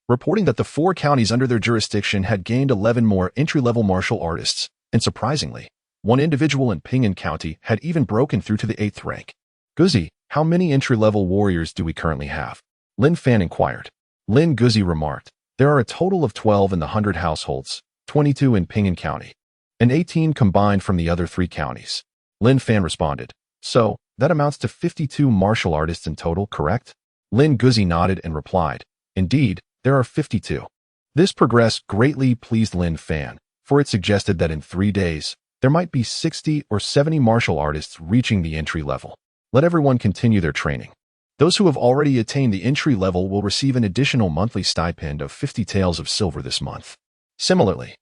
reporting that the 4 counties under their jurisdiction had gained 11 more entry-level martial artists, and surprisingly, one individual in Ping'an County had even broken through to the 8th rank. Guzi, how many entry-level warriors do we currently have? Lin Fan inquired. Lin Guzi remarked, there are a total of 12 in the 100 households, 22 in Ping'an County, and 18 combined from the other 3 counties. Lin Fan responded, so, that amounts to 52 martial artists in total, correct? Lin Guzi nodded and replied, indeed, there are 52. This progress greatly pleased Lin Fan, for it suggested that in 3 days, there might be 60 or 70 martial artists reaching the entry level. Let everyone continue their training. Those who have already attained the entry level will receive an additional monthly stipend of 50 taels of silver this month. Similarly,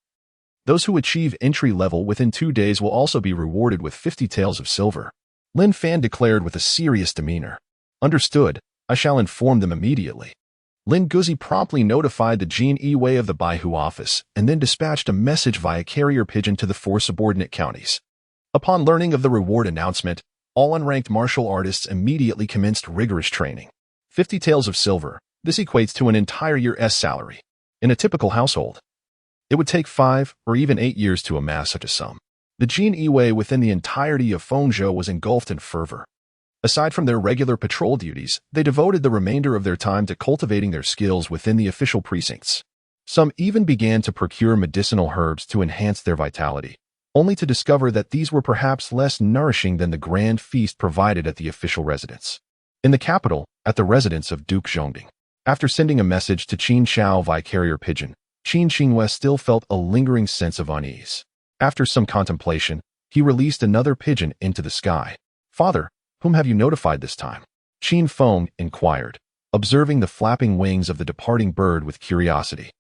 those who achieve entry level within 2 days will also be rewarded with 50 taels of silver. Lin Fan declared with a serious demeanor. Understood, I shall inform them immediately. Lin Guzi promptly notified the Jinyiwei of the Baihu office and then dispatched a message via carrier pigeon to the 4 subordinate counties. Upon learning of the reward announcement, all unranked martial artists immediately commenced rigorous training. 50 taels of silver, this equates to an entire year's salary. In a typical household, it would take 5 or even 8 years to amass such a sum. The Jinyiwei within the entirety of Fengzhou was engulfed in fervor. Aside from their regular patrol duties, they devoted the remainder of their time to cultivating their skills within the official precincts. Some even began to procure medicinal herbs to enhance their vitality, only to discover that these were perhaps less nourishing than the grand feast provided at the official residence. In the capital, at the residence of Duke Zhongding, after sending a message to Qin Shao via carrier pigeon, Qin Jinyiwei still felt a lingering sense of unease. After some contemplation, he released another pigeon into the sky. "Father, whom have you notified this time?" Qin Feng inquired, observing the flapping wings of the departing bird with curiosity.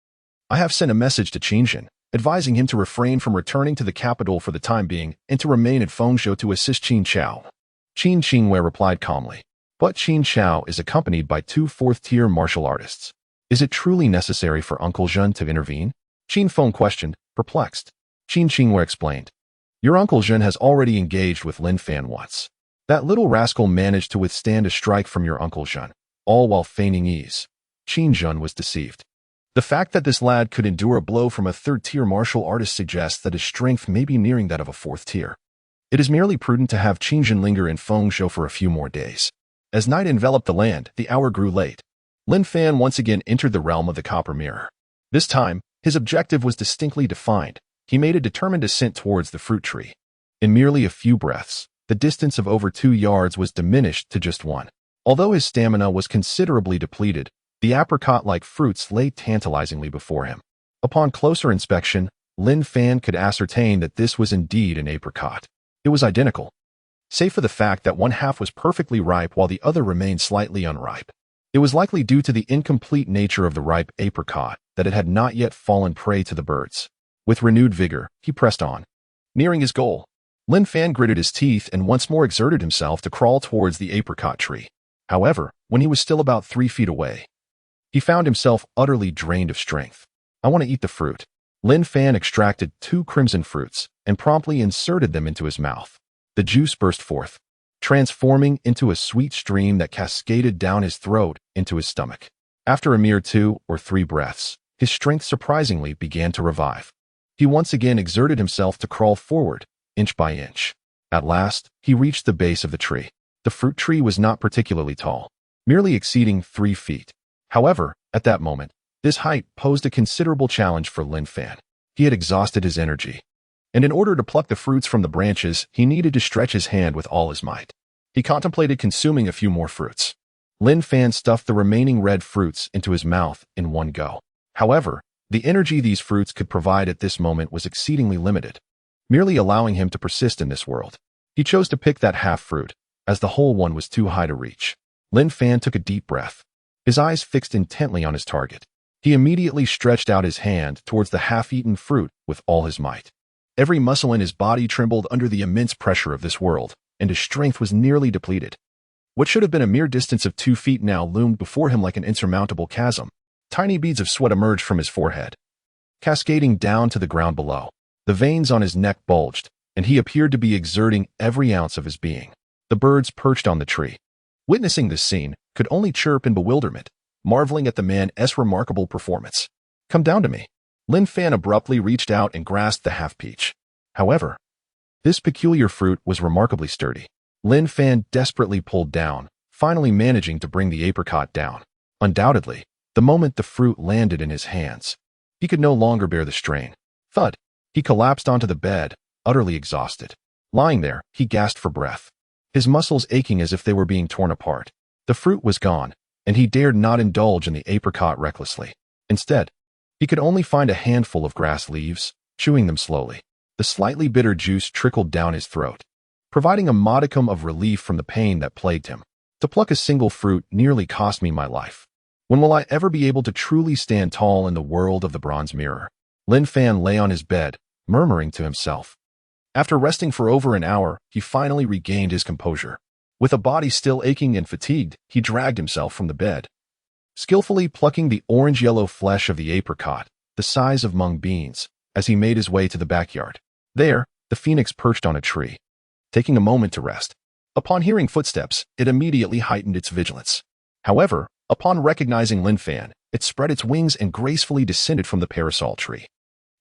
"I have sent a message to Qingjin, advising him to refrain from returning to the capital for the time being and to remain at Fengzhou to assist Qin Chao." Qin Jinyiwei replied calmly. "But Qin Chao is accompanied by 2 fourth-tier martial artists. Is it truly necessary for Uncle Zhen to intervene?" Qin Feng questioned, perplexed. Qin Jinyiwei explained. "Your Uncle Zhen has already engaged with Lin Fan once. That little rascal managed to withstand a strike from your Uncle Zhen, all while feigning ease." Qin Zhen was deceived. The fact that this lad could endure a blow from a third-tier martial artist suggests that his strength may be nearing that of a fourth tier. It is merely prudent to have Qingjin linger in Fengzhou for a few more days. As night enveloped the land, the hour grew late. Lin Fan once again entered the realm of the Copper Mirror. This time, his objective was distinctly defined. He made a determined ascent towards the fruit tree. In merely a few breaths, the distance of over 2 yards was diminished to just 1. Although his stamina was considerably depleted, the apricot-like fruits lay tantalizingly before him. Upon closer inspection, Lin Fan could ascertain that this was indeed an apricot. It was identical, save for the fact that one half was perfectly ripe while the other remained slightly unripe. It was likely due to the incomplete nature of the ripe apricot that it had not yet fallen prey to the birds. With renewed vigor, he pressed on. Nearing his goal, Lin Fan gritted his teeth and once more exerted himself to crawl towards the apricot tree. However, when he was still about 3 feet away, he found himself utterly drained of strength. "I want to eat the fruit." Lin Fan extracted 2 crimson fruits and promptly inserted them into his mouth. The juice burst forth, transforming into a sweet stream that cascaded down his throat into his stomach. After a mere 2 or 3 breaths, his strength surprisingly began to revive. He once again exerted himself to crawl forward, inch by inch. At last, he reached the base of the tree. The fruit tree was not particularly tall, merely exceeding 3 feet. However, at that moment, this height posed a considerable challenge for Lin Fan. He had exhausted his energy, and in order to pluck the fruits from the branches, he needed to stretch his hand with all his might. He contemplated consuming a few more fruits. Lin Fan stuffed the remaining red fruits into his mouth in one go. However, the energy these fruits could provide at this moment was exceedingly limited, merely allowing him to persist in this world. He chose to pick that half fruit, as the whole one was too high to reach. Lin Fan took a deep breath, his eyes fixed intently on his target. He immediately stretched out his hand towards the half-eaten fruit with all his might. Every muscle in his body trembled under the immense pressure of this world, and his strength was nearly depleted. What should have been a mere distance of 2 feet now loomed before him like an insurmountable chasm. Tiny beads of sweat emerged from his forehead, cascading down to the ground below. The veins on his neck bulged, and he appeared to be exerting every ounce of his being. The birds perched on the tree, witnessing this scene, could only chirp in bewilderment, marveling at the man's remarkable performance. "Come down to me." Lin Fan abruptly reached out and grasped the half-peach. However, this peculiar fruit was remarkably sturdy. Lin Fan desperately pulled down, finally managing to bring the apricot down. Undoubtedly, the moment the fruit landed in his hands, he could no longer bear the strain. Thud! He collapsed onto the bed, utterly exhausted. Lying there, he gasped for breath, his muscles aching as if they were being torn apart. The fruit was gone, and he dared not indulge in the apricot recklessly. Instead, he could only find a handful of grass leaves, chewing them slowly. The slightly bitter juice trickled down his throat, providing a modicum of relief from the pain that plagued him. To pluck a single fruit nearly cost me my life. When will I ever be able to truly stand tall in the world of the bronze mirror? Lin Fan lay on his bed, murmuring to himself. After resting for over an hour, he finally regained his composure. With a body still aching and fatigued, he dragged himself from the bed, skillfully plucking the orange-yellow flesh of the apricot, the size of mung beans, as he made his way to the backyard. There, the phoenix perched on a tree, taking a moment to rest. Upon hearing footsteps, it immediately heightened its vigilance. However, upon recognizing Lin Fan, it spread its wings and gracefully descended from the parasol tree.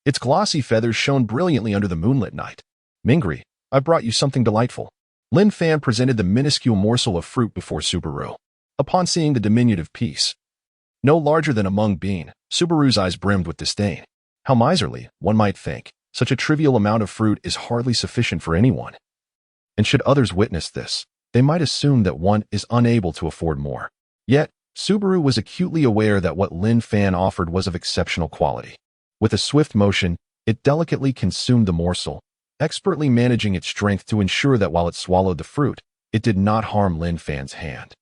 Its glossy feathers shone brilliantly under the moonlit night. "Mingri, I brought you something delightful." Lin Fan presented the minuscule morsel of fruit before Subaru. Upon seeing the diminutive piece, no larger than a mung bean, Subaru's eyes brimmed with disdain. How miserly, one might think. Such a trivial amount of fruit is hardly sufficient for anyone. And should others witness this, they might assume that one is unable to afford more. Yet, Subaru was acutely aware that what Lin Fan offered was of exceptional quality. With a swift motion, It delicately consumed the morsel, expertly managing its strength to ensure that while it swallowed the fruit, it did not harm Lin Fan's hand.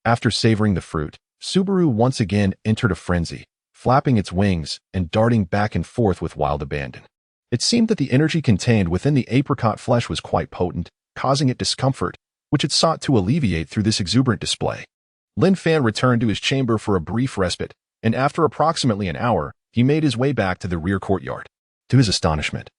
After savoring the fruit, Subaru once again entered a frenzy, flapping its wings and darting back and forth with wild abandon. It seemed that the energy contained within the apricot flesh was quite potent, causing it discomfort, which it sought to alleviate through this exuberant display. Lin Fan returned to his chamber for a brief respite, and after approximately an hour, he made his way back to the rear courtyard. To his astonishment,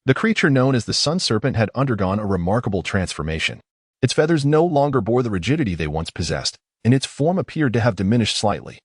the creature known as the Sun Serpent had undergone a remarkable transformation. Its feathers no longer bore the rigidity they once possessed, and its form appeared to have diminished slightly.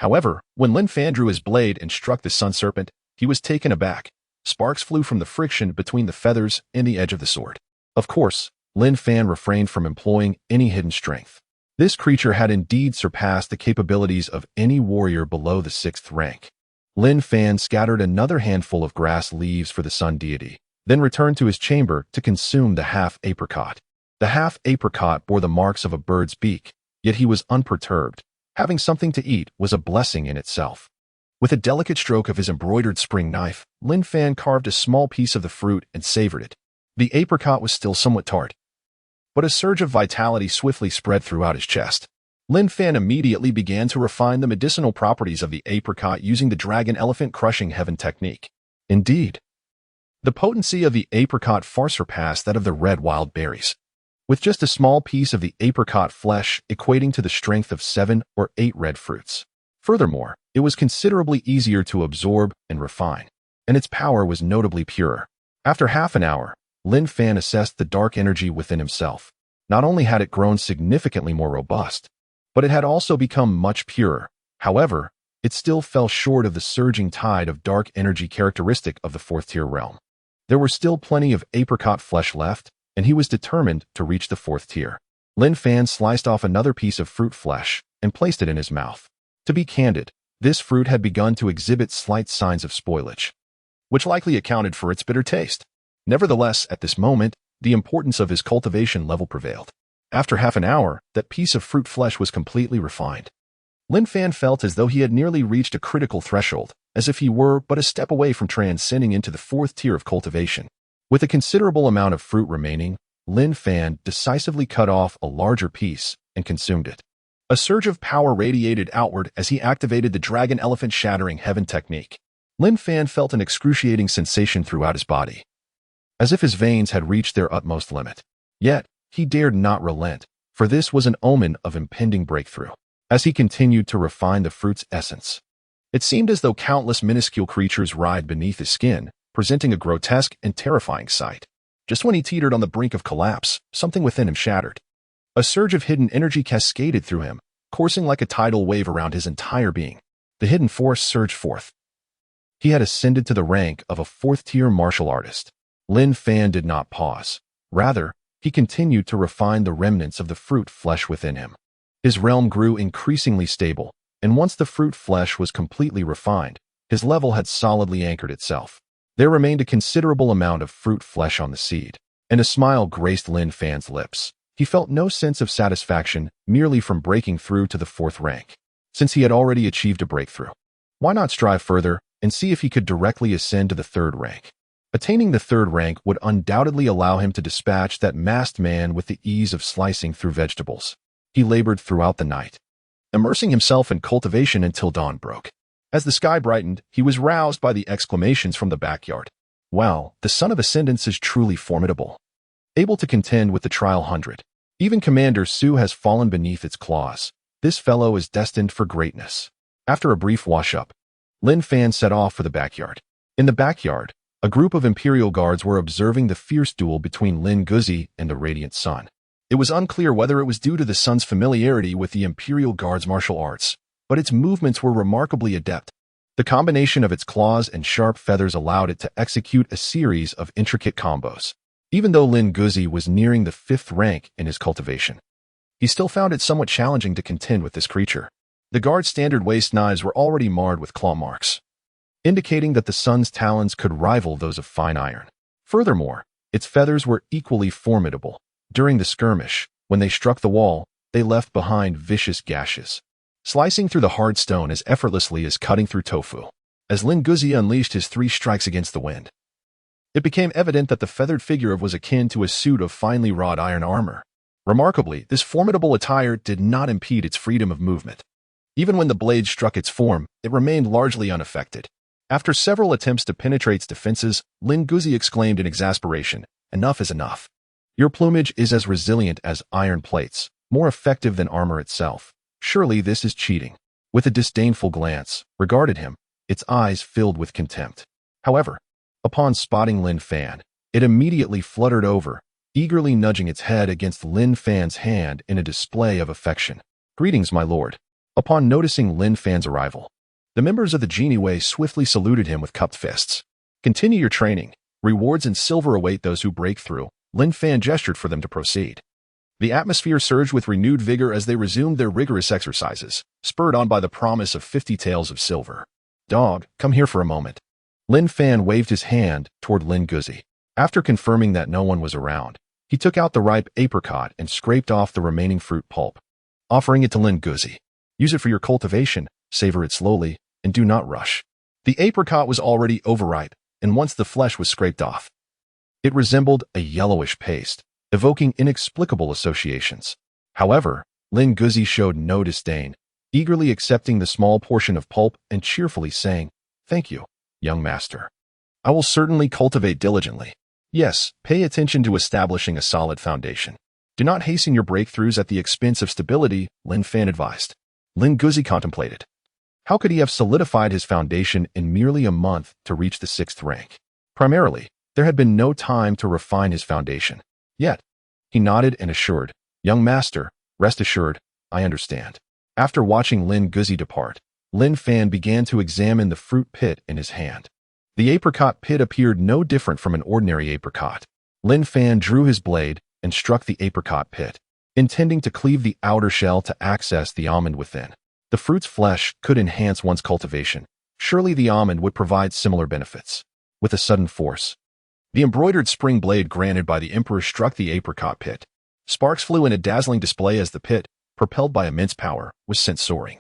However, when Lin Fan drew his blade and struck the Sun Serpent, he was taken aback. Sparks flew from the friction between the feathers and the edge of the sword. Of course, Lin Fan refrained from employing any hidden strength. This creature had indeed surpassed the capabilities of any warrior below the 6th rank. Lin Fan scattered another handful of grass leaves for the sun deity, then returned to his chamber to consume the half-apricot. The half-apricot bore the marks of a bird's beak, yet he was unperturbed. Having something to eat was a blessing in itself. With a delicate stroke of his embroidered spring knife, Lin Fan carved a small piece of the fruit and savored it. The apricot was still somewhat tart, but a surge of vitality swiftly spread throughout his chest. Lin Fan immediately began to refine the medicinal properties of the apricot using the dragon elephant crushing heaven technique. Indeed, the potency of the apricot far surpassed that of the red wild berries, with just a small piece of the apricot flesh equating to the strength of 7 or 8 red fruits. Furthermore, it was considerably easier to absorb and refine, and its power was notably purer. After half an hour, Lin Fan assessed the dark energy within himself. Not only had it grown significantly more robust, but it had also become much purer. However, it still fell short of the surging tide of dark energy characteristic of the 4th-tier realm. There were still plenty of apricot flesh left, and he was determined to reach the 4th tier. Lin Fan sliced off another piece of fruit flesh and placed it in his mouth. To be candid, this fruit had begun to exhibit slight signs of spoilage, which likely accounted for its bitter taste. Nevertheless, at this moment, the importance of his cultivation level prevailed. After half an hour, that piece of fruit flesh was completely refined. Lin Fan felt as though he had nearly reached a critical threshold, as if he were but a step away from transcending into the 4th tier of cultivation. With a considerable amount of fruit remaining, Lin Fan decisively cut off a larger piece and consumed it. A surge of power radiated outward as he activated the dragon elephant shattering heaven technique. Lin Fan felt an excruciating sensation throughout his body, as if his veins had reached their utmost limit. Yet, he dared not relent, for this was an omen of impending breakthrough. As he continued to refine the fruit's essence, it seemed as though countless minuscule creatures writhed beneath his skin, presenting a grotesque and terrifying sight. Just when he teetered on the brink of collapse, something within him shattered. A surge of hidden energy cascaded through him, coursing like a tidal wave around his entire being. The hidden force surged forth. He had ascended to the rank of a 4th-tier martial artist. Lin Fan did not pause. Rather, he continued to refine the remnants of the fruit flesh within him. His realm grew increasingly stable, and once the fruit flesh was completely refined, his level had solidly anchored itself. There remained a considerable amount of fruit flesh on the seed, and a smile graced Lin Fan's lips. He felt no sense of satisfaction merely from breaking through to the 4th rank, since he had already achieved a breakthrough. Why not strive further and see if he could directly ascend to the 3rd rank? Attaining the 3rd rank would undoubtedly allow him to dispatch that masked man with the ease of slicing through vegetables. He labored throughout the night, immersing himself in cultivation until dawn broke. As the sky brightened, he was roused by the exclamations from the backyard. Wow, the son of Ascendance is truly formidable, able to contend with the Trial 100. Even Commander Su has fallen beneath its claws. This fellow is destined for greatness. After a brief wash-up, Lin Fan set off for the backyard. In the backyard, a group of Imperial Guards were observing the fierce duel between Lin Guzi and the Radiant Sun. It was unclear whether it was due to the Sun's familiarity with the Imperial Guard's martial arts, but its movements were remarkably adept. The combination of its claws and sharp feathers allowed it to execute a series of intricate combos. Even though Lin Guzi was nearing the 5th rank in his cultivation, he still found it somewhat challenging to contend with this creature. The guard's standard waist knives were already marred with claw marks, indicating that the Sun's talons could rival those of fine iron. Furthermore, its feathers were equally formidable. During the skirmish, when they struck the wall, they left behind vicious gashes, slicing through the hard stone as effortlessly as cutting through tofu. as Lin Guzi unleashed his 3 strikes against the wind. It became evident that the feathered figure was akin to a suit of finely wrought iron armor. Remarkably, this formidable attire did not impede its freedom of movement. Even when the blade struck its form, it remained largely unaffected. After several attempts to penetrate its defenses, Lin Guzi exclaimed in exasperation, "Enough is enough. Your plumage is as resilient as iron plates, more effective than armor itself. Surely this is cheating." With a disdainful glance, regarded him, its eyes filled with contempt. However, upon spotting Lin Fan, it immediately fluttered over, eagerly nudging its head against Lin Fan's hand in a display of affection. "Greetings, my lord." Upon noticing Lin Fan's arrival, the members of the Jinyiwei swiftly saluted him with cupped fists. "Continue your training. Rewards in silver await those who break through." Lin Fan gestured for them to proceed. The atmosphere surged with renewed vigor as they resumed their rigorous exercises, spurred on by the promise of 50 taels of silver. "Dog, come here for a moment." Lin Fan waved his hand toward Lin Guzi. After confirming that no one was around, he took out the ripe apricot and scraped off the remaining fruit pulp, offering it to Lin Guzi. "Use it for your cultivation, savor it slowly, and do not rush." The apricot was already overripe, and once the flesh was scraped off, it resembled a yellowish paste, evoking inexplicable associations. However, Lin Guzi showed no disdain, eagerly accepting the small portion of pulp and cheerfully saying, "Thank you, young master. I will certainly cultivate diligently." "Yes, pay attention to establishing a solid foundation. Do not hasten your breakthroughs at the expense of stability," Lin Fan advised. Lin Guzi contemplated. How could he have solidified his foundation in merely a month to reach the 6th rank? Primarily, there had been no time to refine his foundation. Yet, he nodded and assured, "Young master, rest assured, I understand." After watching Lin Guzi depart, Lin Fan began to examine the fruit pit in his hand. The apricot pit appeared no different from an ordinary apricot. Lin Fan drew his blade and struck the apricot pit, intending to cleave the outer shell to access the almond within. The fruit's flesh could enhance one's cultivation. Surely the almond would provide similar benefits. With a sudden force, the embroidered spring blade granted by the emperor struck the apricot pit. Sparks flew in a dazzling display as the pit, propelled by immense power, was sent soaring,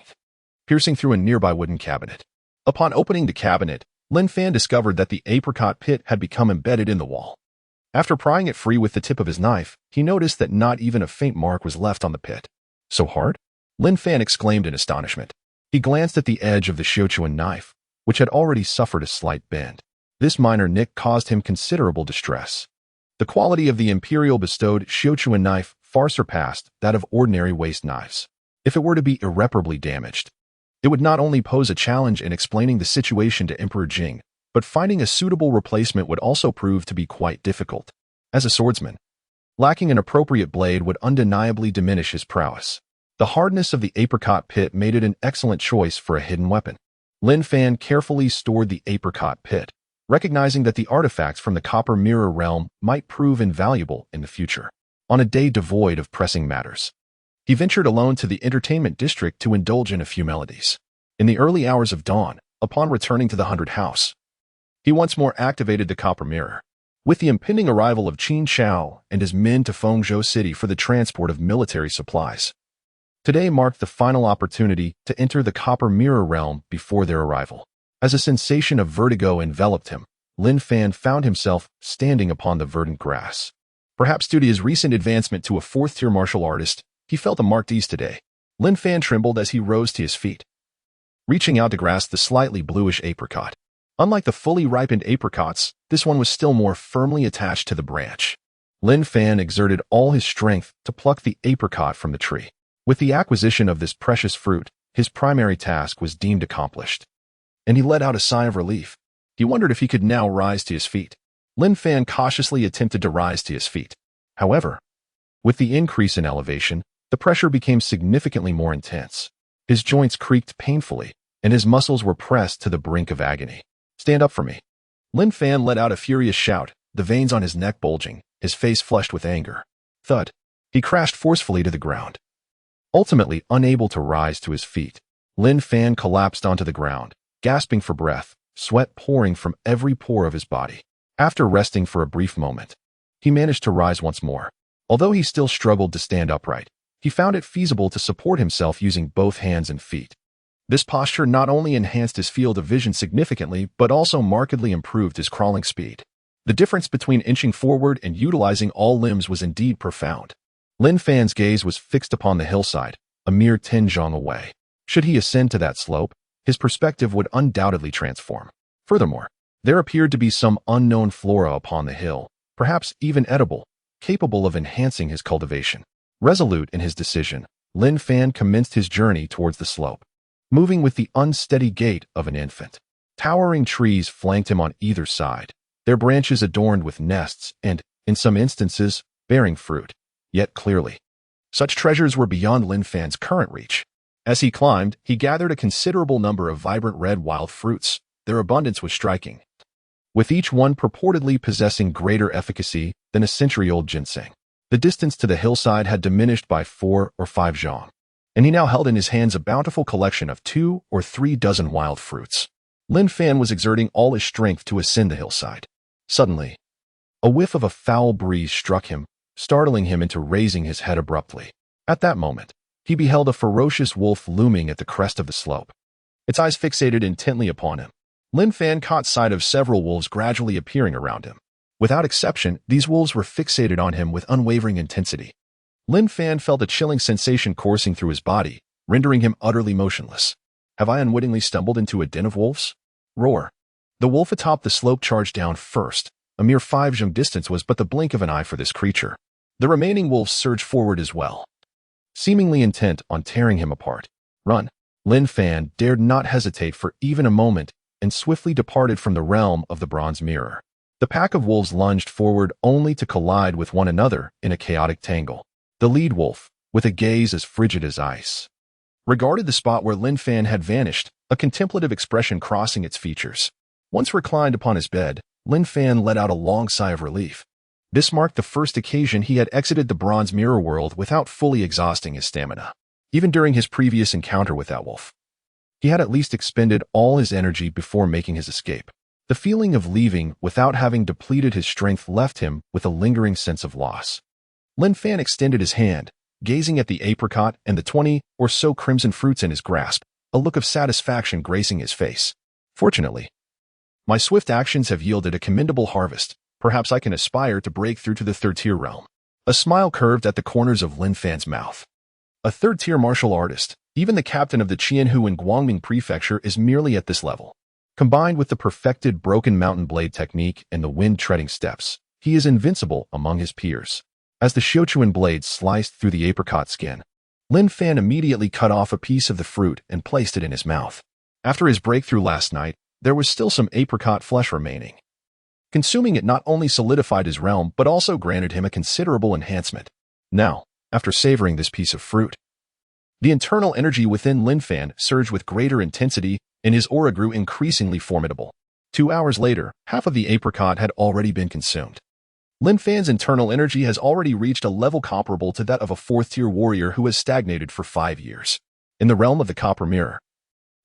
piercing through a nearby wooden cabinet. Upon opening the cabinet, Lin Fan discovered that the apricot pit had become embedded in the wall. After prying it free with the tip of his knife, he noticed that not even a faint mark was left on the pit. "So hard?" Lin Fan exclaimed in astonishment. He glanced at the edge of the Xiaochuan knife, which had already suffered a slight bend. This minor nick caused him considerable distress. The quality of the Imperial bestowed Xiaochuan knife far surpassed that of ordinary waste knives. If it were to be irreparably damaged, it would not only pose a challenge in explaining the situation to Emperor Jing, but finding a suitable replacement would also prove to be quite difficult. As a swordsman, lacking an appropriate blade would undeniably diminish his prowess. The hardness of the apricot pit made it an excellent choice for a hidden weapon. Lin Fan carefully stored the apricot pit, recognizing that the artifacts from the Copper Mirror realm might prove invaluable in the future. On a day devoid of pressing matters, he ventured alone to the entertainment district to indulge in a few melodies. In the early hours of dawn, upon returning to the 100 house, he once more activated the Copper Mirror. With the impending arrival of Qin Shao and his men to Fengzhou City for the transport of military supplies, today marked the final opportunity to enter the Copper Mirror realm before their arrival. As a sensation of vertigo enveloped him, Lin Fan found himself standing upon the verdant grass. Perhaps due to his recent advancement to a 4th-tier martial artist, he felt a marked ease today. Lin Fan trembled as he rose to his feet, reaching out to grasp the slightly bluish apricot. Unlike the fully ripened apricots, this one was still more firmly attached to the branch. Lin Fan exerted all his strength to pluck the apricot from the tree. With the acquisition of this precious fruit, his primary task was deemed accomplished, and he let out a sigh of relief. He wondered if he could now rise to his feet. Lin Fan cautiously attempted to rise to his feet. However, with the increase in elevation, the pressure became significantly more intense. His joints creaked painfully, and his muscles were pressed to the brink of agony. "Stand up for me." Lin Fan let out a furious shout, the veins on his neck bulging, his face flushed with anger. Thud. He crashed forcefully to the ground. Ultimately unable to rise to his feet, Lin Fan collapsed onto the ground, gasping for breath, sweat pouring from every pore of his body. After resting for a brief moment, he managed to rise once more. Although he still struggled to stand upright, he found it feasible to support himself using both hands and feet. This posture not only enhanced his field of vision significantly, but also markedly improved his crawling speed. The difference between inching forward and utilizing all limbs was indeed profound. Lin Fan's gaze was fixed upon the hillside, a mere 10 zhang away. Should he ascend to that slope, his perspective would undoubtedly transform. Furthermore, there appeared to be some unknown flora upon the hill, perhaps even edible, capable of enhancing his cultivation. Resolute in his decision, Lin Fan commenced his journey towards the slope, moving with the unsteady gait of an infant. Towering trees flanked him on either side, their branches adorned with nests and, in some instances, bearing fruit. Yet clearly, such treasures were beyond Lin Fan's current reach. As he climbed, he gathered a considerable number of vibrant red wild fruits. Their abundance was striking, with each one purportedly possessing greater efficacy than a century-old ginseng. The distance to the hillside had diminished by 4 or 5 zhang, and he now held in his hands a bountiful collection of 2 or 3 dozen wild fruits. Lin Fan was exerting all his strength to ascend the hillside. Suddenly, a whiff of a foul breeze struck him, startling him into raising his head abruptly. At that moment, he beheld a ferocious wolf looming at the crest of the slope, its eyes fixated intently upon him. Lin Fan caught sight of several wolves gradually appearing around him. Without exception, these wolves were fixated on him with unwavering intensity. Lin Fan felt a chilling sensation coursing through his body, rendering him utterly motionless. Have I unwittingly stumbled into a den of wolves? Roar. The wolf atop the slope charged down first. A mere 5 zhang distance was but the blink of an eye for this creature. The remaining wolves surged forward as well, seemingly intent on tearing him apart. Run. Lin Fan dared not hesitate for even a moment and swiftly departed from the realm of the bronze mirror. The pack of wolves lunged forward only to collide with one another in a chaotic tangle. The lead wolf, with a gaze as frigid as ice, regarded the spot where Lin Fan had vanished, a contemplative expression crossing its features. Once reclined upon his bed, Lin Fan let out a long sigh of relief. This marked the first occasion he had exited the bronze mirror world without fully exhausting his stamina. Even during his previous encounter with that wolf, he had at least expended all his energy before making his escape. The feeling of leaving without having depleted his strength left him with a lingering sense of loss. Lin Fan extended his hand, gazing at the apricot and the 20 or so crimson fruits in his grasp, a look of satisfaction gracing his face. Fortunately, my swift actions have yielded a commendable harvest. Perhaps I can aspire to break through to the third-tier realm. A smile curved at the corners of Lin Fan's mouth. A third-tier martial artist, even the captain of the Qianhu in Guangming Prefecture, is merely at this level. Combined with the perfected broken mountain blade technique and the wind-treading steps, he is invincible among his peers. As the Xiuquan blade sliced through the apricot skin, Lin Fan immediately cut off a piece of the fruit and placed it in his mouth. After his breakthrough last night, there was still some apricot flesh remaining. Consuming it not only solidified his realm, but also granted him a considerable enhancement. Now, after savoring this piece of fruit, the internal energy within Lin Fan surged with greater intensity, and his aura grew increasingly formidable. 2 hours later, half of the apricot had already been consumed. Lin Fan's internal energy has already reached a level comparable to that of a 4th-tier warrior who has stagnated for 5 years. In the realm of the Copper Mirror,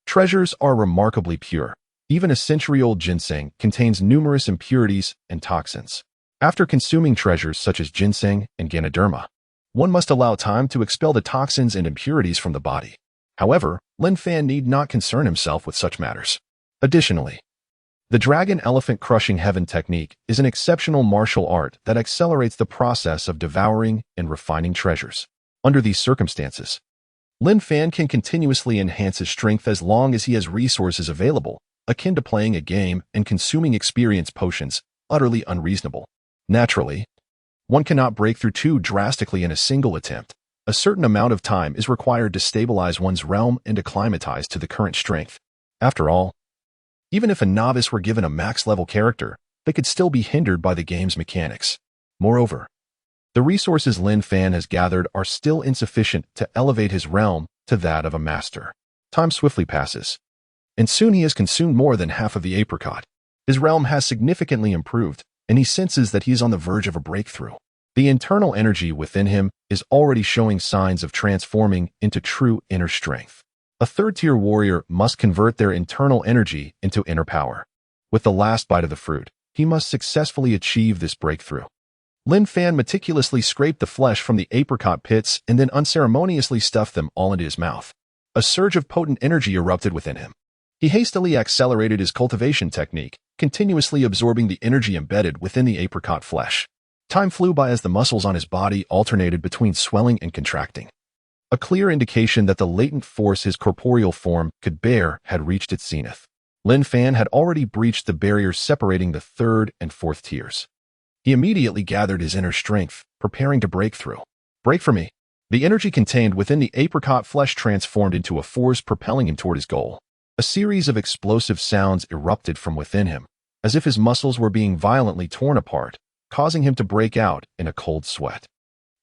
treasures are remarkably pure. Even a century-old ginseng contains numerous impurities and toxins. After consuming treasures such as ginseng and ganoderma, one must allow time to expel the toxins and impurities from the body. However, Lin Fan need not concern himself with such matters. Additionally, the Dragon Elephant Crushing Heaven technique is an exceptional martial art that accelerates the process of devouring and refining treasures. Under these circumstances, Lin Fan can continuously enhance his strength as long as he has resources available, akin to playing a game and consuming experience potions, utterly unreasonable. Naturally, one cannot break through too drastically in a single attempt. A certain amount of time is required to stabilize one's realm and acclimatize to the current strength. After all, even if a novice were given a max-level character, they could still be hindered by the game's mechanics. Moreover, the resources Lin Fan has gathered are still insufficient to elevate his realm to that of a master. Time swiftly passes, and soon he has consumed more than half of the apricot. His realm has significantly improved, and he senses that he is on the verge of a breakthrough. The internal energy within him is already showing signs of transforming into true inner strength. A third-tier warrior must convert their internal energy into inner power. With the last bite of the fruit, he must successfully achieve this breakthrough. Lin Fan meticulously scraped the flesh from the apricot pits and then unceremoniously stuffed them all into his mouth. A surge of potent energy erupted within him. He hastily accelerated his cultivation technique, continuously absorbing the energy embedded within the apricot flesh. Time flew by as the muscles on his body alternated between swelling and contracting. A clear indication that the latent force his corporeal form could bear had reached its zenith. Lin Fan had already breached the barriers separating the third and fourth tiers. He immediately gathered his inner strength, preparing to break through. Break for me. The energy contained within the apricot flesh transformed into a force propelling him toward his goal. A series of explosive sounds erupted from within him, as if his muscles were being violently torn apart, causing him to break out in a cold sweat.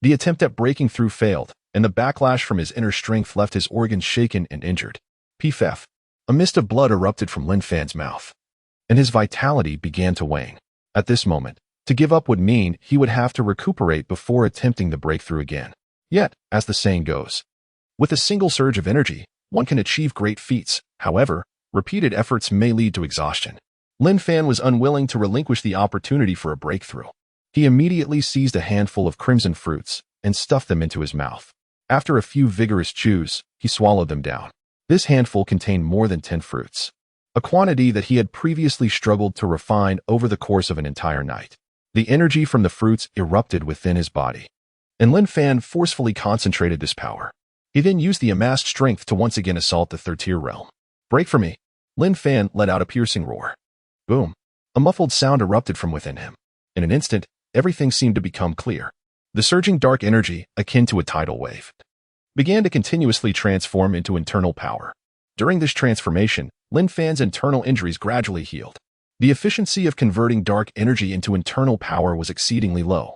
The attempt at breaking through failed, and the backlash from his inner strength left his organs shaken and injured. Pff. A mist of blood erupted from Lin Fan's mouth, and his vitality began to wane. At this moment, to give up would mean he would have to recuperate before attempting the breakthrough again. Yet, as the saying goes, with a single surge of energy, one can achieve great feats. However, repeated efforts may lead to exhaustion. Lin Fan was unwilling to relinquish the opportunity for a breakthrough. He immediately seized a handful of crimson fruits and stuffed them into his mouth. After a few vigorous chews, he swallowed them down. This handful contained more than 10 fruits, a quantity that he had previously struggled to refine over the course of an entire night. The energy from the fruits erupted within his body, and Lin Fan forcefully concentrated this power. He then used the amassed strength to once again assault the third-tier realm. Break for me. Lin Fan let out a piercing roar. Boom. A muffled sound erupted from within him. In an instant, everything seemed to become clear. The surging dark energy, akin to a tidal wave, began to continuously transform into internal power. During this transformation, Lin Fan's internal injuries gradually healed. The efficiency of converting dark energy into internal power was exceedingly low.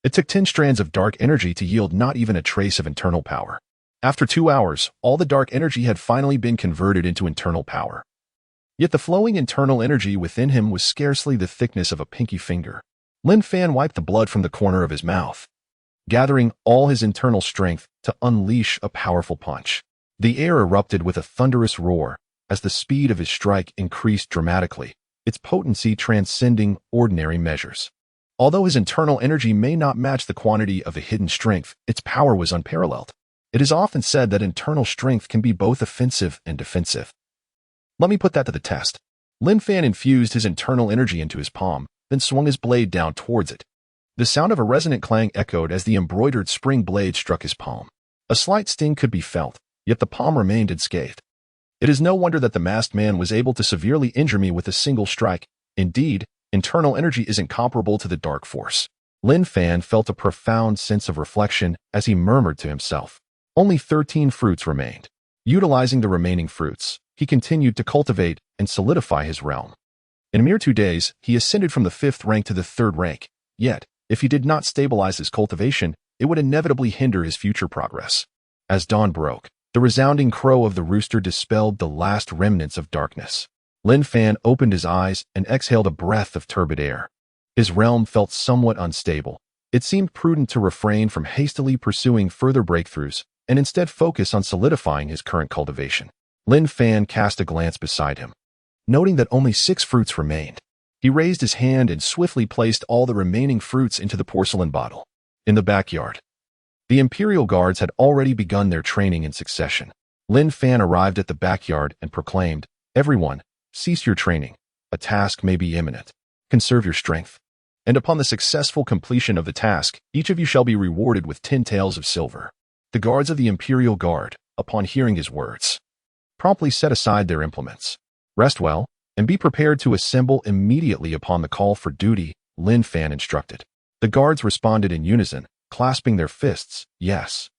It took 10 strands of dark energy to yield not even a trace of internal power. After 2 hours, all the dark energy had finally been converted into internal power. Yet the flowing internal energy within him was scarcely the thickness of a pinky finger. Lin Fan wiped the blood from the corner of his mouth, gathering all his internal strength to unleash a powerful punch. The air erupted with a thunderous roar as the speed of his strike increased dramatically, its potency transcending ordinary measures. Although his internal energy may not match the quantity of a hidden strength, its power was unparalleled. It is often said that internal strength can be both offensive and defensive. Let me put that to the test. Lin Fan infused his internal energy into his palm, then swung his blade down towards it. The sound of a resonant clang echoed as the embroidered spring blade struck his palm. A slight sting could be felt, yet the palm remained unscathed. It is no wonder that the masked man was able to severely injure me with a single strike. Indeed, internal energy is incomparable to the dark force. Lin Fan felt a profound sense of reflection as he murmured to himself. Only 13 fruits remained. Utilizing the remaining fruits, he continued to cultivate and solidify his realm. In a mere 2 days, he ascended from the 5th rank to the 3rd rank. Yet, if he did not stabilize his cultivation, it would inevitably hinder his future progress. As dawn broke, the resounding crow of the rooster dispelled the last remnants of darkness. Lin Fan opened his eyes and exhaled a breath of turbid air. His realm felt somewhat unstable. It seemed prudent to refrain from hastily pursuing further breakthroughs and instead focus on solidifying his current cultivation. Lin Fan cast a glance beside him, noting that only 6 fruits remained. He raised his hand and swiftly placed all the remaining fruits into the porcelain bottle. In the backyard, the Imperial Guards had already begun their training in succession. Lin Fan arrived at the backyard and proclaimed, "Everyone, cease your training. A task may be imminent. Conserve your strength. And upon the successful completion of the task, each of you shall be rewarded with 10 taels of silver." The guards of the Imperial Guard, upon hearing his words, promptly set aside their implements. "Rest well, and be prepared to assemble immediately upon the call for duty," Lin Fan instructed. The guards responded in unison, clasping their fists, "Yes."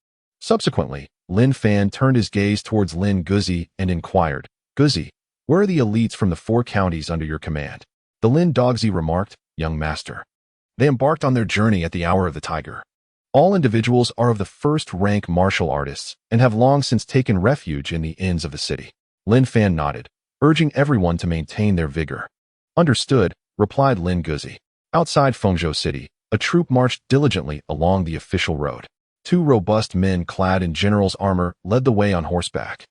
Subsequently, Lin Fan turned his gaze towards Lin Guzi and inquired, "Guzi, where are the elites from the 4 counties under your command?" The Lin Dogzi remarked, "Young master, they embarked on their journey at the hour of the tiger. All individuals are of the 1st rank martial artists and have long since taken refuge in the inns of the city." Lin Fan nodded, urging everyone to maintain their vigor. "Understood," replied Lin Guzi. Outside Fengzhou City, a troop marched diligently along the official road. 2 robust men clad in general's armor led the way on horseback,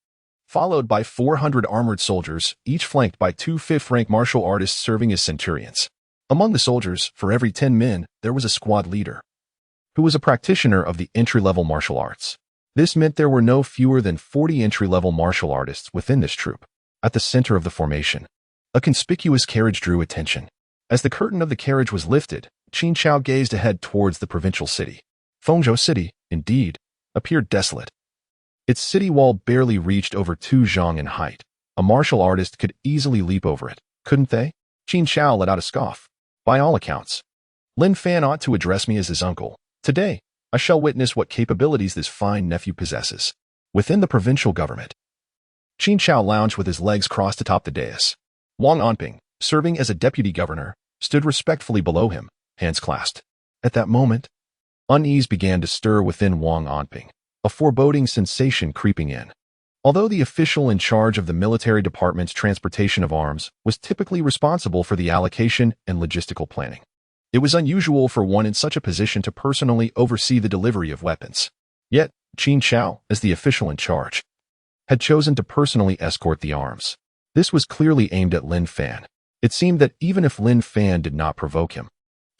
followed by 400 armored soldiers, each flanked by 2 5th-rank martial artists serving as centurions. Among the soldiers, for every 10 men, there was a squad leader, who was a practitioner of the entry-level martial arts. This meant there were no fewer than 40 entry-level martial artists within this troop. At the center of the formation, a conspicuous carriage drew attention. As the curtain of the carriage was lifted, Qin Chao gazed ahead towards the provincial city. Fengzhou City, indeed, appeared desolate. Its city wall barely reached over 2 zhang in height. A martial artist could easily leap over it, couldn't they? Qin Chao let out a scoff. By all accounts, Lin Fan ought to address me as his uncle. Today, I shall witness what capabilities this fine nephew possesses. Within the provincial government, Qin Chao lounged with his legs crossed atop the dais. Wang Anping, serving as a deputy governor, stood respectfully below him, hands clasped. At that moment, unease began to stir within Wang Anping, a foreboding sensation creeping in. Although the official in charge of the military department's transportation of arms was typically responsible for the allocation and logistical planning, it was unusual for one in such a position to personally oversee the delivery of weapons. Yet, Qin Chao, as the official in charge, had chosen to personally escort the arms. This was clearly aimed at Lin Fan. It seemed that even if Lin Fan did not provoke him,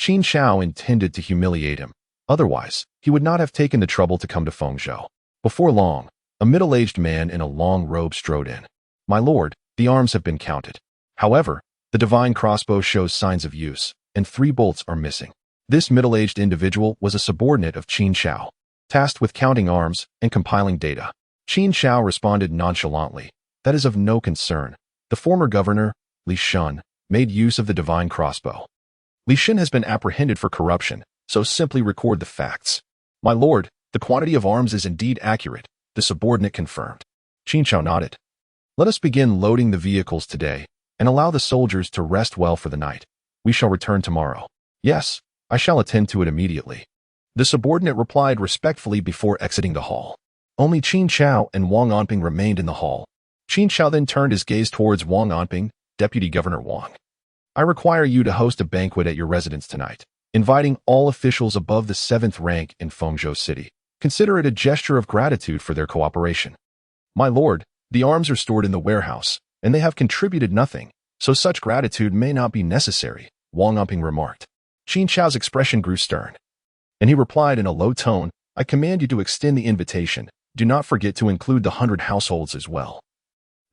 Qin Chao intended to humiliate him. Otherwise, he would not have taken the trouble to come to Fengzhou. Before long, a middle-aged man in a long robe strode in. "My lord, the arms have been counted. However, the divine crossbow shows signs of use, and 3 bolts are missing." This middle-aged individual was a subordinate of Qin Chao, tasked with counting arms and compiling data. Qin Chao responded nonchalantly, "That is of no concern. The former governor, Li Shan, made use of the divine crossbow. Li Shan has been apprehended for corruption, so simply record the facts." "My lord, the quantity of arms is indeed accurate," the subordinate confirmed. Qin Chao nodded. "Let us begin loading the vehicles today, and allow the soldiers to rest well for the night. We shall return tomorrow." "Yes, I shall attend to it immediately," the subordinate replied respectfully before exiting the hall. Only Qin Chao and Wang Anping remained in the hall. Qin Chao then turned his gaze towards Wang Anping, Deputy Governor Wang. "I require you to host a banquet at your residence tonight, inviting all officials above the 7th rank in Fengzhou City. Consider it a gesture of gratitude for their cooperation." "My lord, the arms are stored in the warehouse, and they have contributed nothing, so such gratitude may not be necessary," Wang Anping remarked. Qin Chao's expression grew stern, and he replied in a low tone, "I command you to extend the invitation. Do not forget to include the 100 households as well.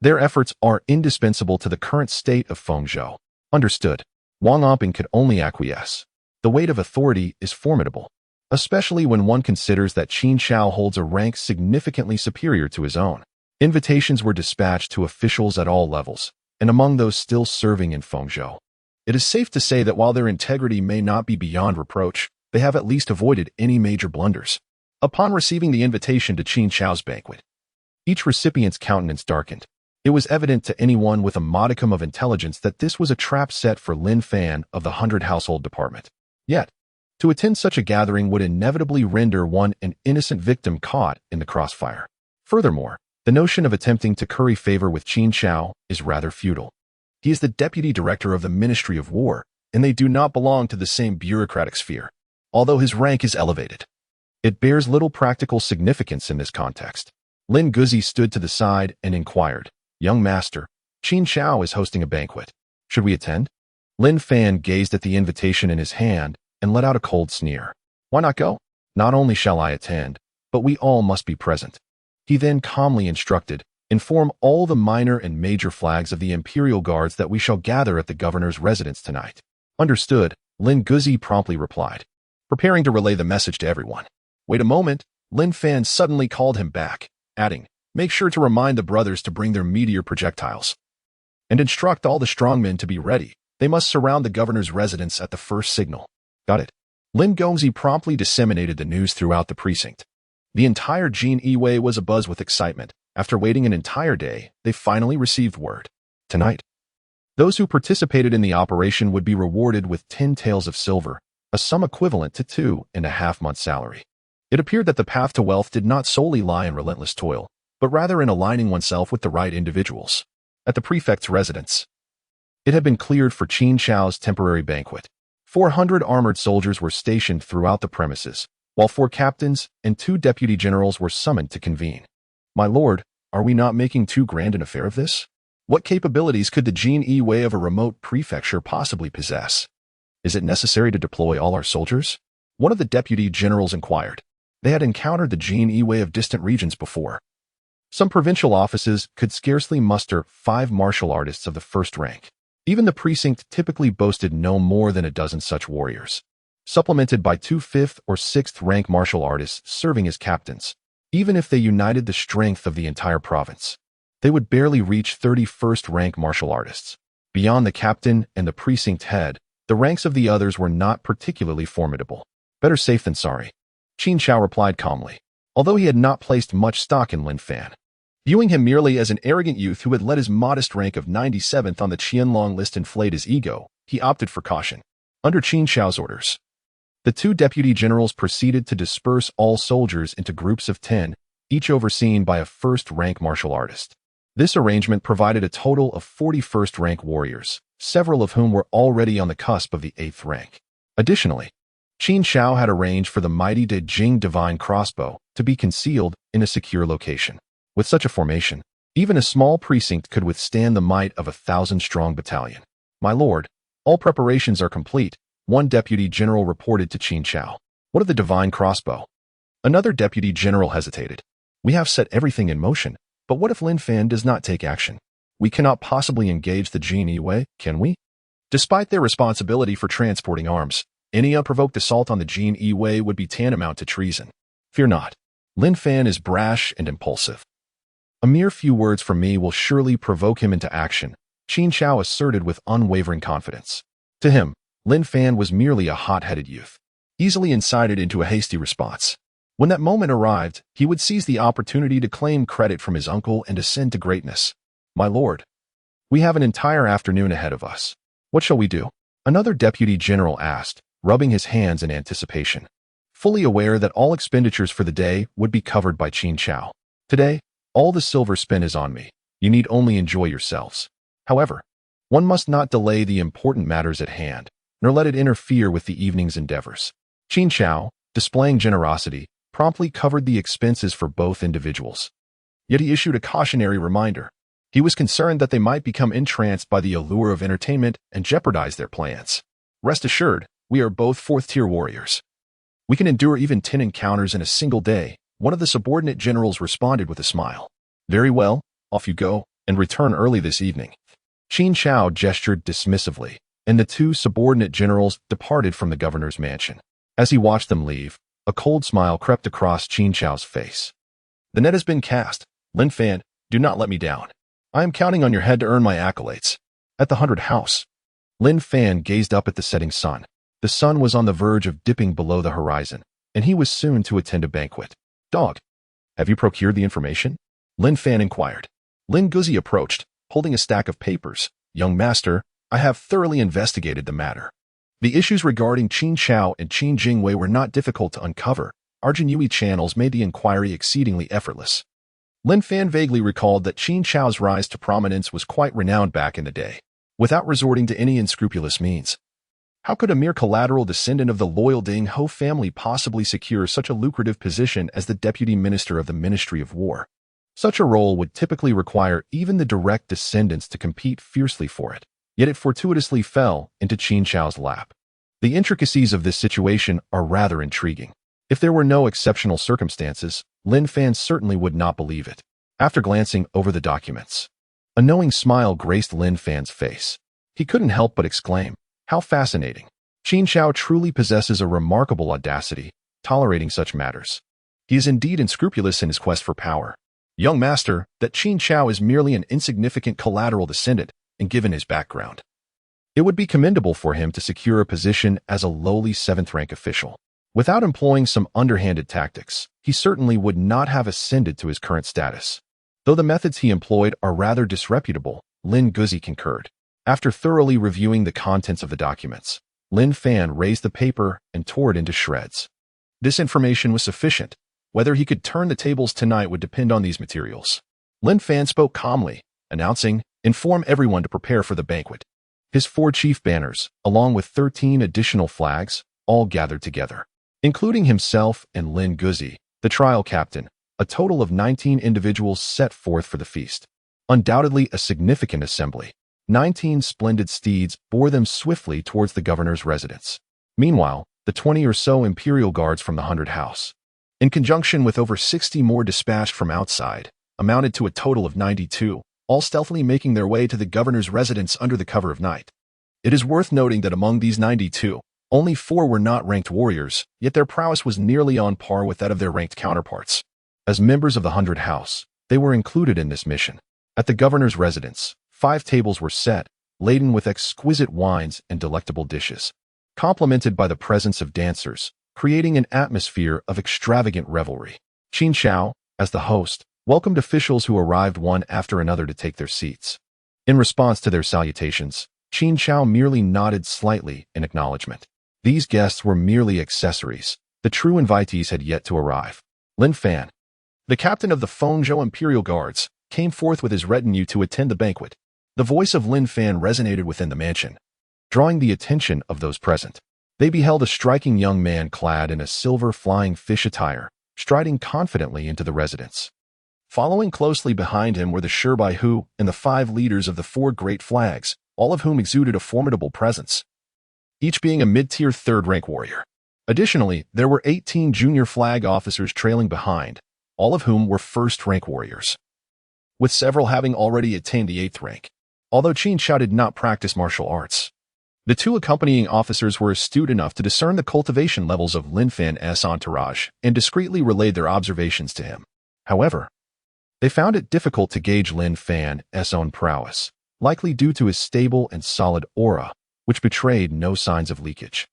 Their efforts are indispensable to the current state of Fengzhou." "Understood." Wang Anping could only acquiesce. The weight of authority is formidable, especially when one considers that Qin Chao holds a rank significantly superior to his own. Invitations were dispatched to officials at all levels, and among those still serving in Fengzhou. It is safe to say that while their integrity may not be beyond reproach, they have at least avoided any major blunders. Upon receiving the invitation to Qin Chao's banquet, each recipient's countenance darkened. It was evident to anyone with a modicum of intelligence that this was a trap set for Lin Fan of the 100 household department. Yet, to attend such a gathering would inevitably render one an innocent victim caught in the crossfire. Furthermore, the notion of attempting to curry favor with Qin Chao is rather futile. He is the deputy director of the Ministry of War, and they do not belong to the same bureaucratic sphere. Although his rank is elevated, it bears little practical significance in this context. Lin Guzi stood to the side and inquired, "Young master, Qin Chao is hosting a banquet. Should we attend?" Lin Fan gazed at the invitation in his hand and let out a cold sneer. "Why not go? Not only shall I attend, but we all must be present." He then calmly instructed, "Inform all the minor and major flags of the Imperial Guards that we shall gather at the governor's residence tonight." "Understood," Lin Guzi promptly replied, preparing to relay the message to everyone. "Wait a moment," Lin Fan suddenly called him back, adding, "Make sure to remind the brothers to bring their meteor projectiles, and instruct all the strongmen to be ready. They must surround the governor's residence at the first signal." "Got it." Lin Gongzi promptly disseminated the news throughout the precinct. The entire Jinyiwei was abuzz with excitement. After waiting an entire day, they finally received word. Tonight, those who participated in the operation would be rewarded with 10 taels of silver, a sum equivalent to 2.5 months' salary. It appeared that the path to wealth did not solely lie in relentless toil, but rather in aligning oneself with the right individuals. At the prefect's residence, it had been cleared for Qin Chao's temporary banquet. 400 armored soldiers were stationed throughout the premises, while 4 captains and 2 deputy generals were summoned to convene. "My lord, are we not making too grand an affair of this? What capabilities could the Jinyiwei of a remote prefecture possibly possess? Is it necessary to deploy all our soldiers?" one of the deputy generals inquired. They had encountered the Jinyiwei of distant regions before. Some provincial offices could scarcely muster 5 martial artists of the first rank. Even the precinct typically boasted no more than a dozen such warriors, supplemented by 2 5th or 6th rank martial artists serving as captains. Even if they united the strength of the entire province, they would barely reach 31st rank martial artists. Beyond the captain and the precinct head, the ranks of the others were not particularly formidable. Better safe than sorry, Qin Xiao replied calmly, although he had not placed much stock in Lin Fan. Viewing him merely as an arrogant youth who had let his modest rank of 97th on the Qianlong list inflate his ego, he opted for caution. Under Qin Xiao's orders, the 2 deputy generals proceeded to disperse all soldiers into groups of 10, each overseen by a first-rank martial artist. This arrangement provided a total of 41st-rank warriors, several of whom were already on the cusp of the 8th rank. Additionally, Qin Xiao had arranged for the mighty De Jing divine crossbow to be concealed in a secure location. With such a formation, even a small precinct could withstand the might of a 1,000-strong battalion. My lord, all preparations are complete, one deputy general reported to Qin Xiao. What of the divine crossbow? Another deputy general hesitated. We have set everything in motion, but what if Lin Fan does not take action? We cannot possibly engage the Jinyiwei, can we? Despite their responsibility for transporting arms, any unprovoked assault on the Jinyiwei would be tantamount to treason. Fear not. Lin Fan is brash and impulsive. A mere few words from me will surely provoke him into action, Qin Xiao asserted with unwavering confidence. To him, Lin Fan was merely a hot-headed youth, easily incited into a hasty response. When that moment arrived, he would seize the opportunity to claim credit from his uncle and ascend to greatness. My lord, we have an entire afternoon ahead of us. What shall we do? Another deputy general asked, rubbing his hands in anticipation, fully aware that all expenditures for the day would be covered by Qin Xiao. Today, all the silver spin is on me. You need only enjoy yourselves. However, one must not delay the important matters at hand, nor let it interfere with the evening's endeavors. Qin Xiao, displaying generosity, promptly covered the expenses for both individuals. Yet he issued a cautionary reminder. He was concerned that they might become entranced by the allure of entertainment and jeopardize their plans. Rest assured, we are both 4th-tier warriors. We can endure even 10 encounters in a single day. One of the subordinate generals responded with a smile. Very well, off you go, and return early this evening. Qin Xiao gestured dismissively, and the 2 subordinate generals departed from the governor's mansion. As he watched them leave, a cold smile crept across Qin Xiao's face. The net has been cast. Lin Fan, do not let me down. I am counting on your head to earn my accolades. At the 100 house, Lin Fan gazed up at the setting sun. The sun was on the verge of dipping below the horizon, and he was soon to attend a banquet. Dog, have you procured the information? Lin Fan inquired. Lin Guzi approached, holding a stack of papers. Young master, I have thoroughly investigated the matter. The issues regarding Qin Xiao and Qin Jinyiwei were not difficult to uncover. Our Jinyiwei channels made the inquiry exceedingly effortless. Lin Fan vaguely recalled that Qin Xiao's rise to prominence was quite renowned back in the day, without resorting to any unscrupulous means. How could a mere collateral descendant of the loyal Ding Ho family possibly secure such a lucrative position as the deputy minister of the Ministry of War? Such a role would typically require even the direct descendants to compete fiercely for it, yet it fortuitously fell into Qin Xiao's lap. The intricacies of this situation are rather intriguing. If there were no exceptional circumstances, Lin Fan certainly would not believe it. After glancing over the documents, a knowing smile graced Lin Fan's face. He couldn't help but exclaim, how fascinating. Qin Xiao truly possesses a remarkable audacity, tolerating such matters. He is indeed unscrupulous in his quest for power. Young master, that Qin Xiao is merely an insignificant collateral descendant, and given his background, it would be commendable for him to secure a position as a lowly 7th-rank official. Without employing some underhanded tactics, he certainly would not have ascended to his current status. Though the methods he employed are rather disreputable, Lin Guzi concurred. After thoroughly reviewing the contents of the documents, Lin Fan raised the paper and tore it into shreds. This information was sufficient. Whether he could turn the tables tonight would depend on these materials. Lin Fan spoke calmly, announcing, inform everyone to prepare for the banquet. His 4 chief banners, along with 13 additional flags, all gathered together, including himself and Lin Guzi, the trial captain. A total of 19 individuals set forth for the feast. Undoubtedly a significant assembly. 19 splendid steeds bore them swiftly towards the governor's residence. Meanwhile, the 20 or so Imperial Guards from the 100 house, in conjunction with over 60 more dispatched from outside, amounted to a total of 92, all stealthily making their way to the governor's residence under the cover of night. It is worth noting that among these 92, only 4 were not ranked warriors, yet their prowess was nearly on par with that of their ranked counterparts. As members of the 100 House, they were included in this mission. At the governor's residence, 5 tables were set, laden with exquisite wines and delectable dishes, complemented by the presence of dancers, creating an atmosphere of extravagant revelry. Qin Xiao, as the host, welcomed officials who arrived one after another to take their seats. In response to their salutations, Qin Xiao merely nodded slightly in acknowledgement. These guests were merely accessories. The true invitees had yet to arrive. Lin Fan, the captain of the Fengzhou Imperial Guards, came forth with his retinue to attend the banquet. The voice of Lin Fan resonated within the mansion, drawing the attention of those present. They beheld a striking young man clad in a silver flying fish attire, striding confidently into the residence. Following closely behind him were the Shibai Hu and the 5 leaders of the 4 great flags, all of whom exuded a formidable presence, each being a mid-tier 3rd-rank warrior. Additionally, there were 18 junior flag officers trailing behind, all of whom were 1st-rank warriors, with several having already attained the 8th rank. Although Qin Xiao did not practice martial arts, the 2 accompanying officers were astute enough to discern the cultivation levels of Lin Fan's entourage and discreetly relayed their observations to him. However, they found it difficult to gauge Lin Fan's own prowess, likely due to his stable and solid aura, which betrayed no signs of leakage.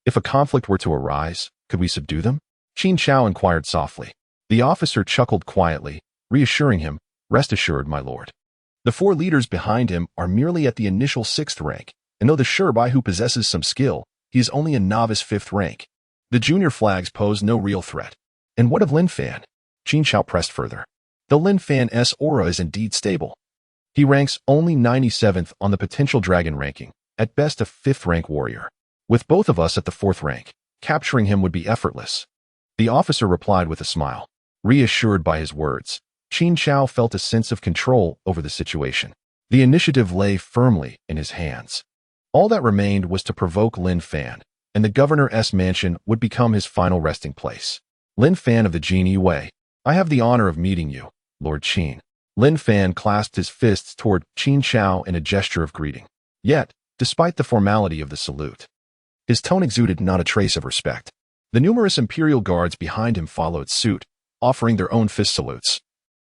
If a conflict were to arise, could we subdue them? Qin Xiao inquired softly. The officer chuckled quietly, reassuring him, "Rest assured, my lord. The 4 leaders behind him are merely at the initial 6th rank, and though the Shibai who possesses some skill, he is only a novice 5th rank. The junior flags pose no real threat." "And what of Lin Fan?" Qin Xiao pressed further. "The Lin Fan's aura is indeed stable. He ranks only 97th on the potential dragon ranking, at best a 5th-rank warrior. With both of us at the 4th rank, capturing him would be effortless." The officer replied with a smile. Reassured by his words, Qin Xiao felt a sense of control over the situation. The initiative lay firmly in his hands. All that remained was to provoke Lin Fan, and the governor's mansion would become his final resting place. "Lin Fan of the Jinyiwei, I have the honor of meeting you, Lord Qin." Lin Fan clasped his fists toward Qin Xiao in a gesture of greeting. Yet, despite the formality of the salute, his tone exuded not a trace of respect. The numerous Imperial Guards behind him followed suit, offering their own fist salutes.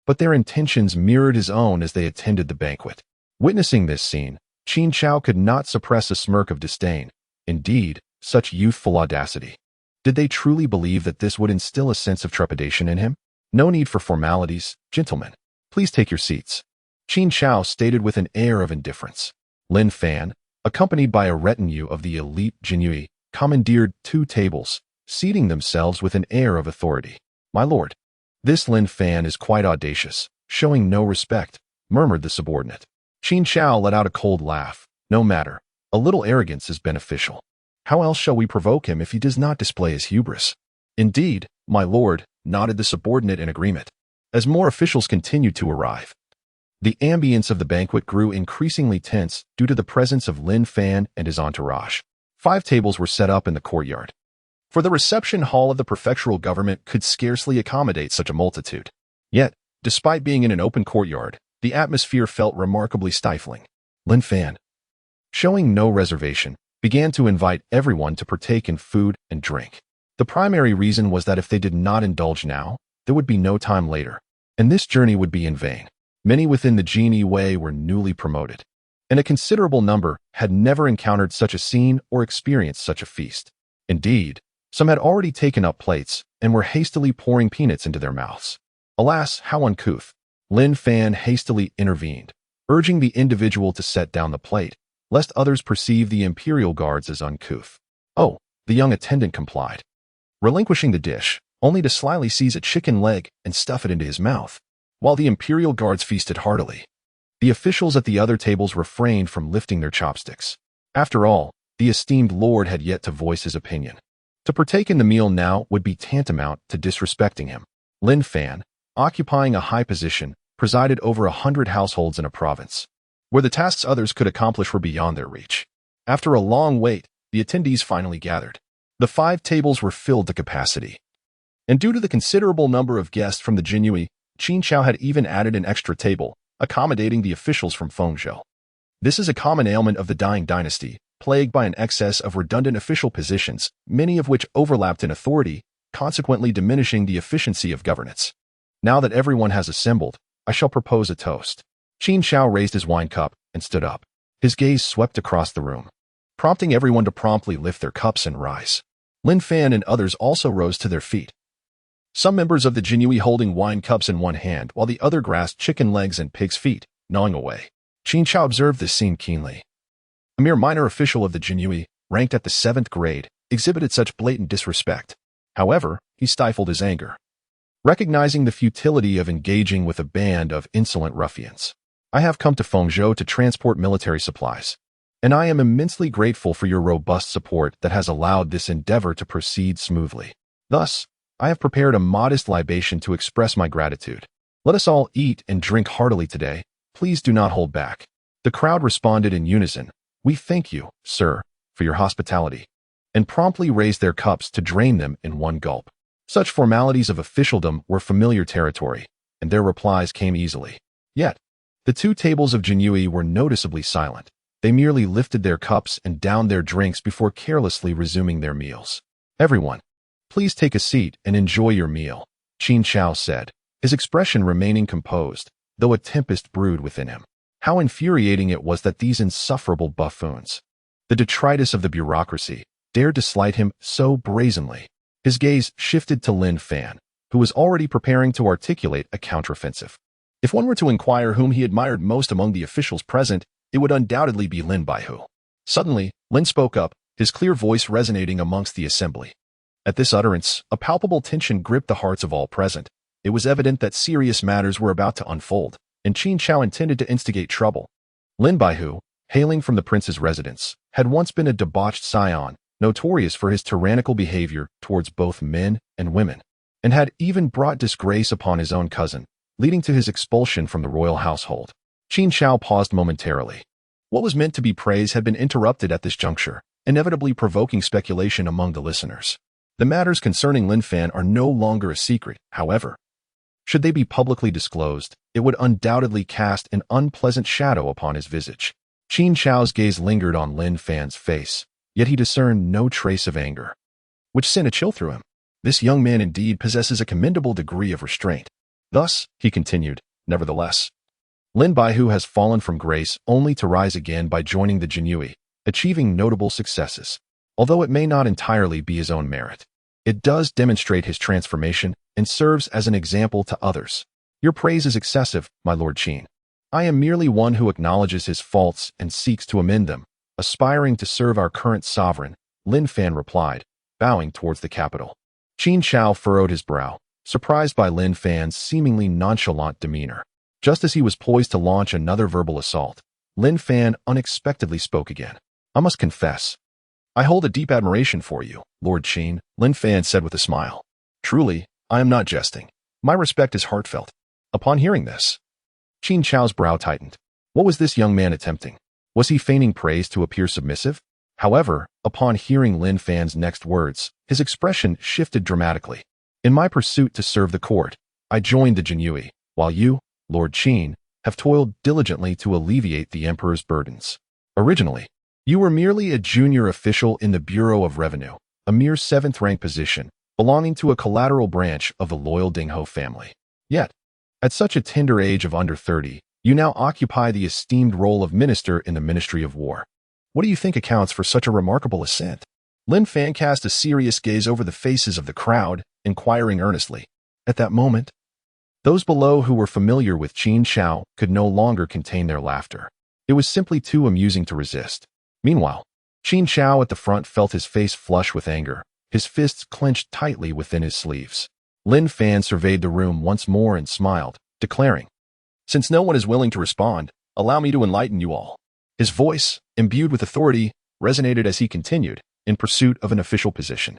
But their intentions mirrored his own as they attended the banquet. Witnessing this scene, Qin Xiao could not suppress a smirk of disdain. Indeed, such youthful audacity. Did they truly believe that this would instill a sense of trepidation in him? "No need for formalities, gentlemen. Please take your seats," Qin Xiao stated with an air of indifference. Lin Fan, accompanied by a retinue of the elite Jinyiwei, commandeered 2 tables, seating themselves with an air of authority. "My lord, this Lin Fan is quite audacious, showing no respect," murmured the subordinate. Qin Xiao let out a cold laugh. "No matter, a little arrogance is beneficial. How else shall we provoke him if he does not display his hubris?" "Indeed, my lord," nodded the subordinate in agreement. As more officials continued to arrive, the ambience of the banquet grew increasingly tense due to the presence of Lin Fan and his entourage. 5 tables were set up in the courtyard, for the reception hall of the prefectural government could scarcely accommodate such a multitude. Yet, despite being in an open courtyard, the atmosphere felt remarkably stifling. Lin Fan, showing no reservation, began to invite everyone to partake in food and drink. The primary reason was that if they did not indulge now, there would be no time later, and this journey would be in vain. Many within the Jinyiwei were newly promoted, and a considerable number had never encountered such a scene or experienced such a feast. Indeed, some had already taken up plates and were hastily pouring peanuts into their mouths. Alas, how uncouth! Lin Fan hastily intervened, urging the individual to set down the plate, lest others perceive the Imperial Guards as uncouth. "Oh," the young attendant complied, relinquishing the dish, only to slyly seize a chicken leg and stuff it into his mouth. While the Imperial Guards feasted heartily, the officials at the other tables refrained from lifting their chopsticks. After all, the esteemed lord had yet to voice his opinion. To partake in the meal now would be tantamount to disrespecting him. Lin Fan, occupying a high position, presided over 100 households in a province, where the tasks others could accomplish were beyond their reach. After a long wait, the attendees finally gathered. The 5 tables were filled to capacity. And due to the considerable number of guests from the Jinyiwei, Qin Shao had even added an extra table, accommodating the officials from Fengzhou. This is a common ailment of the dying dynasty, plagued by an excess of redundant official positions, many of which overlapped in authority, consequently diminishing the efficiency of governance. Now that everyone has assembled, I shall propose a toast. Qin Shao raised his wine cup and stood up. His gaze swept across the room, prompting everyone to promptly lift their cups and rise. Lin Fan and others also rose to their feet. Some members of the Jinyiwei holding wine cups in one hand while the other grasped chicken legs and pig's feet, gnawing away. Qin Shao observed this scene keenly. A mere minor official of the Jinyiwei, ranked at the 7th grade, exhibited such blatant disrespect. However, he stifled his anger, recognizing the futility of engaging with a band of insolent ruffians. I have come to Fengzhou to transport military supplies, and I am immensely grateful for your robust support that has allowed this endeavor to proceed smoothly. Thus, I have prepared a modest libation to express my gratitude. Let us all eat and drink heartily today. Please do not hold back. The crowd responded in unison. We thank you, sir, for your hospitality, and promptly raised their cups to drain them in one gulp. Such formalities of officialdom were familiar territory, and their replies came easily. Yet, the two tables of Jinyiwei were noticeably silent. They merely lifted their cups and downed their drinks before carelessly resuming their meals. Everyone, please take a seat and enjoy your meal, Qin Shao said, his expression remaining composed, though a tempest brewed within him. How infuriating it was that these insufferable buffoons, the detritus of the bureaucracy, dared to slight him so brazenly. His gaze shifted to Lin Fan, who was already preparing to articulate a counteroffensive. If one were to inquire whom he admired most among the officials present, it would undoubtedly be Lin Baihu. Suddenly, Lin spoke up, his clear voice resonating amongst the assembly. At this utterance, a palpable tension gripped the hearts of all present. It was evident that serious matters were about to unfold, and Qin Shao intended to instigate trouble. Lin Baihu, hailing from the prince's residence, had once been a debauched scion, notorious for his tyrannical behavior towards both men and women, and had even brought disgrace upon his own cousin, leading to his expulsion from the royal household. Qin Shao paused momentarily. What was meant to be praise had been interrupted at this juncture, inevitably provoking speculation among the listeners. The matters concerning Lin Fan are no longer a secret, however. Should they be publicly disclosed, it would undoubtedly cast an unpleasant shadow upon his visage. Qin Shao's gaze lingered on Lin Fan's face, yet he discerned no trace of anger, which sent a chill through him. This young man indeed possesses a commendable degree of restraint. Thus, he continued, nevertheless, Lin Baihu has fallen from grace only to rise again by joining the Jinyiwei, achieving notable successes. Although it may not entirely be his own merit, it does demonstrate his transformation and serves as an example to others. Your praise is excessive, my Lord Qin. I am merely one who acknowledges his faults and seeks to amend them, aspiring to serve our current sovereign, Lin Fan replied, bowing towards the capital. Qin Shao furrowed his brow, surprised by Lin Fan's seemingly nonchalant demeanor. Just as he was poised to launch another verbal assault, Lin Fan unexpectedly spoke again. I must confess, I hold a deep admiration for you, Lord Qin, Lin Fan said with a smile. Truly, I am not jesting. My respect is heartfelt. Upon hearing this, Qin Shao's brow tightened. What was this young man attempting? Was he feigning praise to appear submissive? However, upon hearing Lin Fan's next words, his expression shifted dramatically. In my pursuit to serve the court, I joined the Jinyiwei, while you, Lord Qin, have toiled diligently to alleviate the emperor's burdens. Originally, you were merely a junior official in the Bureau of Revenue, a mere 7th-rank position, belonging to a collateral branch of the loyal Dingho family. Yet, at such a tender age of under 30, you now occupy the esteemed role of minister in the Ministry of War. What do you think accounts for such a remarkable ascent? Lin Fan cast a serious gaze over the faces of the crowd, inquiring earnestly. At that moment, those below who were familiar with Qin Shao could no longer contain their laughter. It was simply too amusing to resist. Meanwhile, Qin Shao at the front felt his face flush with anger, his fists clenched tightly within his sleeves. Lin Fan surveyed the room once more and smiled, declaring, Since no one is willing to respond, allow me to enlighten you all. His voice, imbued with authority, resonated as he continued, in pursuit of an official position.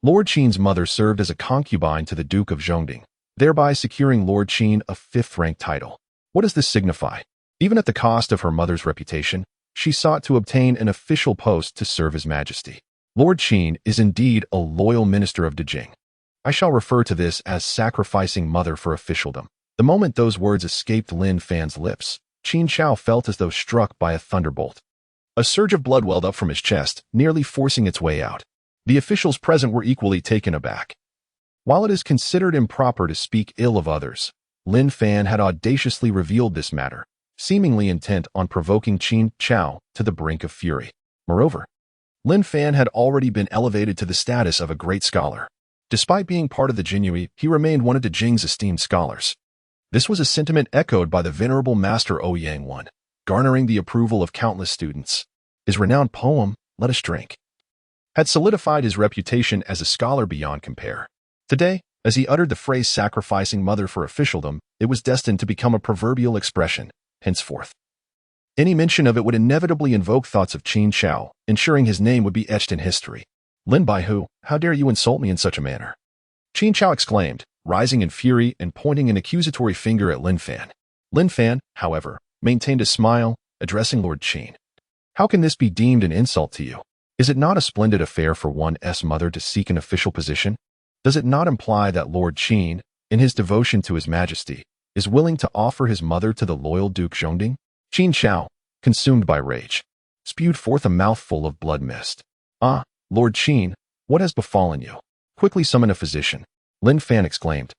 Lord Qin's mother served as a concubine to the Duke of Zhongding, thereby securing Lord Qin a 5th-rank title. What does this signify? Even at the cost of her mother's reputation, she sought to obtain an official post to serve His Majesty. Lord Qin is indeed a loyal minister of Dejing. I shall refer to this as sacrificing mother for officialdom. The moment those words escaped Lin Fan's lips, Qin Chao felt as though struck by a thunderbolt. A surge of blood welled up from his chest, nearly forcing its way out. The officials present were equally taken aback. While it is considered improper to speak ill of others, Lin Fan had audaciously revealed this matter, seemingly intent on provoking Qin Chao to the brink of fury. Moreover, Lin Fan had already been elevated to the status of a great scholar. Despite being part of the Jinyiwei, he remained one of the Jing's esteemed scholars. This was a sentiment echoed by the venerable master Ouyang I, garnering the approval of countless students. His renowned poem, Let Us Drink, had solidified his reputation as a scholar beyond compare. Today, as he uttered the phrase sacrificing mother for officialdom, it was destined to become a proverbial expression, henceforth. Any mention of it would inevitably invoke thoughts of Qin Chao, ensuring his name would be etched in history. Lin Baihu, how dare you insult me in such a manner? Qin Chao exclaimed, rising in fury and pointing an accusatory finger at Lin Fan. Lin Fan, however, maintained a smile, addressing Lord Qin. How can this be deemed an insult to you? Is it not a splendid affair for one's mother to seek an official position? Does it not imply that Lord Qin, in his devotion to his majesty, is willing to offer his mother to the loyal Duke Zhongding? Qin Chao, consumed by rage, spewed forth a mouthful of blood mist. Ah, Lord Qin, what has befallen you? Quickly summon a physician, Lin Fan exclaimed,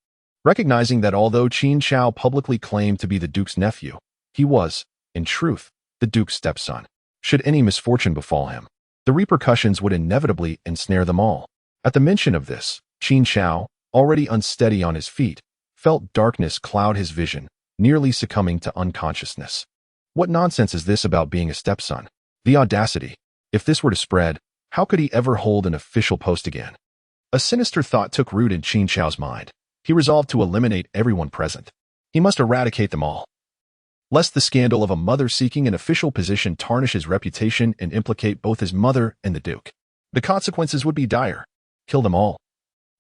recognizing that although Qin Chao publicly claimed to be the Duke's nephew, he was, in truth, the Duke's stepson. Should any misfortune befall him, the repercussions would inevitably ensnare them all. At the mention of this, Qin Chao, already unsteady on his feet, felt darkness cloud his vision, nearly succumbing to unconsciousness. What nonsense is this about being a stepson? The audacity! If this were to spread, how could he ever hold an official post again? A sinister thought took root in Qin Chao's mind. He resolved to eliminate everyone present. He must eradicate them all, lest the scandal of a mother seeking an official position tarnish his reputation and implicate both his mother and the Duke. The consequences would be dire. Kill them all.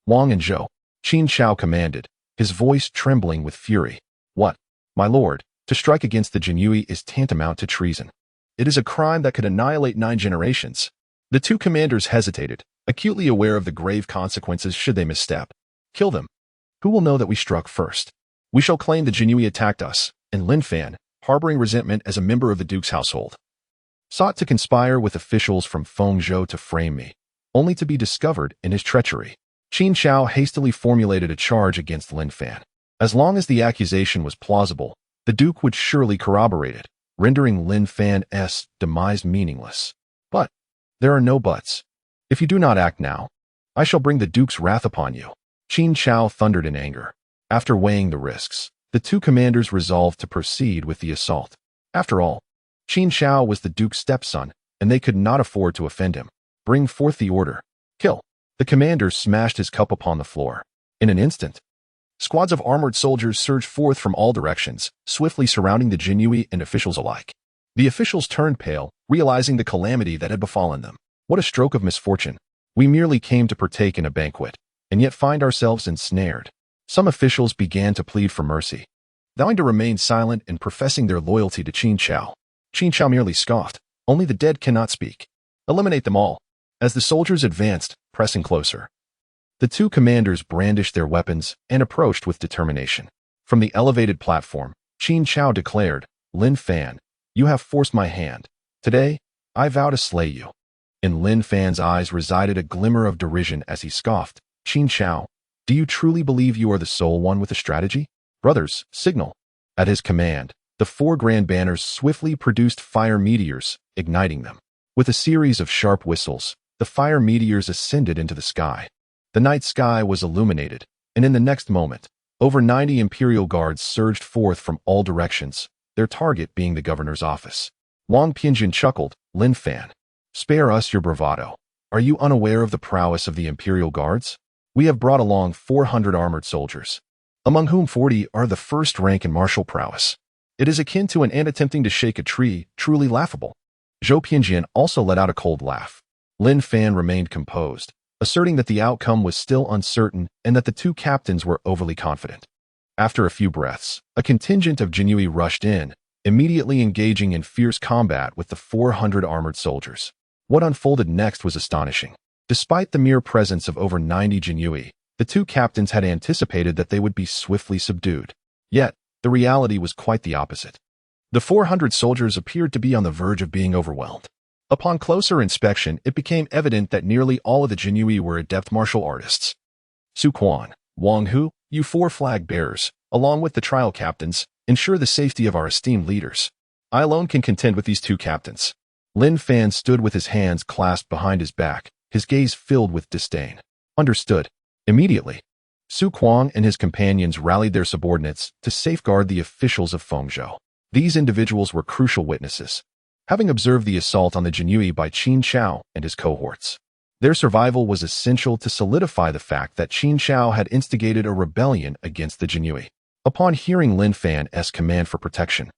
Wang and Zhou, Qin Chao commanded, his voice trembling with fury. What, my lord, to strike against the Jinyiwei is tantamount to treason. It is a crime that could annihilate 9 generations. The two commanders hesitated, acutely aware of the grave consequences should they misstep. Kill them. Who will know that we struck first? We shall claim the Jinyiwei attacked us, and Lin Fan, harboring resentment as a member of the Duke's household, sought to conspire with officials from Fengzhou to frame me, only to be discovered in his treachery. Qin Chao hastily formulated a charge against Lin Fan. As long as the accusation was plausible, the Duke would surely corroborate it, rendering Lin Fan's demise meaningless. But there are no buts. If you do not act now, I shall bring the Duke's wrath upon you. Qin Chao thundered in anger. After weighing the risks, the two commanders resolved to proceed with the assault. After all, Qin Chao was the Duke's stepson, and they could not afford to offend him. Bring forth the order. Kill. The commander smashed his cup upon the floor. In an instant, squads of armored soldiers surged forth from all directions, swiftly surrounding the Jinyiwei and officials alike. The officials turned pale, realizing the calamity that had befallen them. What a stroke of misfortune. We merely came to partake in a banquet, and yet find ourselves ensnared. Some officials began to plead for mercy, vowing to remain silent and professing their loyalty to Qin Chao. Qin Chao merely scoffed. Only the dead cannot speak. Eliminate them all. As the soldiers advanced, pressing closer, the two commanders brandished their weapons and approached with determination. From the elevated platform, Qin Chao declared, Lin Fan, you have forced my hand. Today, I vow to slay you. In Lin Fan's eyes resided a glimmer of derision as he scoffed. Qin Chao, do you truly believe you are the sole one with a strategy? Brothers, signal. At his command, the 4 grand banners swiftly produced fire meteors, igniting them. With a series of sharp whistles, the fire meteors ascended into the sky. The night sky was illuminated, and in the next moment, over 90 Imperial Guards surged forth from all directions, their target being the governor's office. Wang Pinjin chuckled, Lin Fan, spare us your bravado. Are you unaware of the prowess of the Imperial Guards? We have brought along 400 armored soldiers, among whom 40 are the first rank in martial prowess. It is akin to an ant attempting to shake a tree, truly laughable. Zhou Pinjian also let out a cold laugh. Lin Fan remained composed, asserting that the outcome was still uncertain and that the two captains were overly confident. After a few breaths, a contingent of Jinyiwei rushed in, immediately engaging in fierce combat with the 400 armored soldiers. What unfolded next was astonishing. Despite the mere presence of over 90 Jinyiwei, The two captains had anticipated that they would be swiftly subdued. Yet, the reality was quite the opposite. The 400 soldiers appeared to be on the verge of being overwhelmed. Upon closer inspection, it became evident that nearly all of the Jinyiwei were adept martial artists. Su Quan, Wang Hu, you 4 flag bearers, along with the trial captains, ensure the safety of our esteemed leaders. I alone can contend with these 2 captains. Lin Fan stood with his hands clasped behind his back, his gaze filled with disdain. Understood. Immediately, Su Quan and his companions rallied their subordinates to safeguard the officials of Fengzhou. These individuals were crucial witnesses, having observed the assault on the Jinyiwei by Qin Shao and his cohorts. Their survival was essential to solidify the fact that Qin Shao had instigated a rebellion against the Jinyiwei. Upon hearing Lin Fan's command for protection,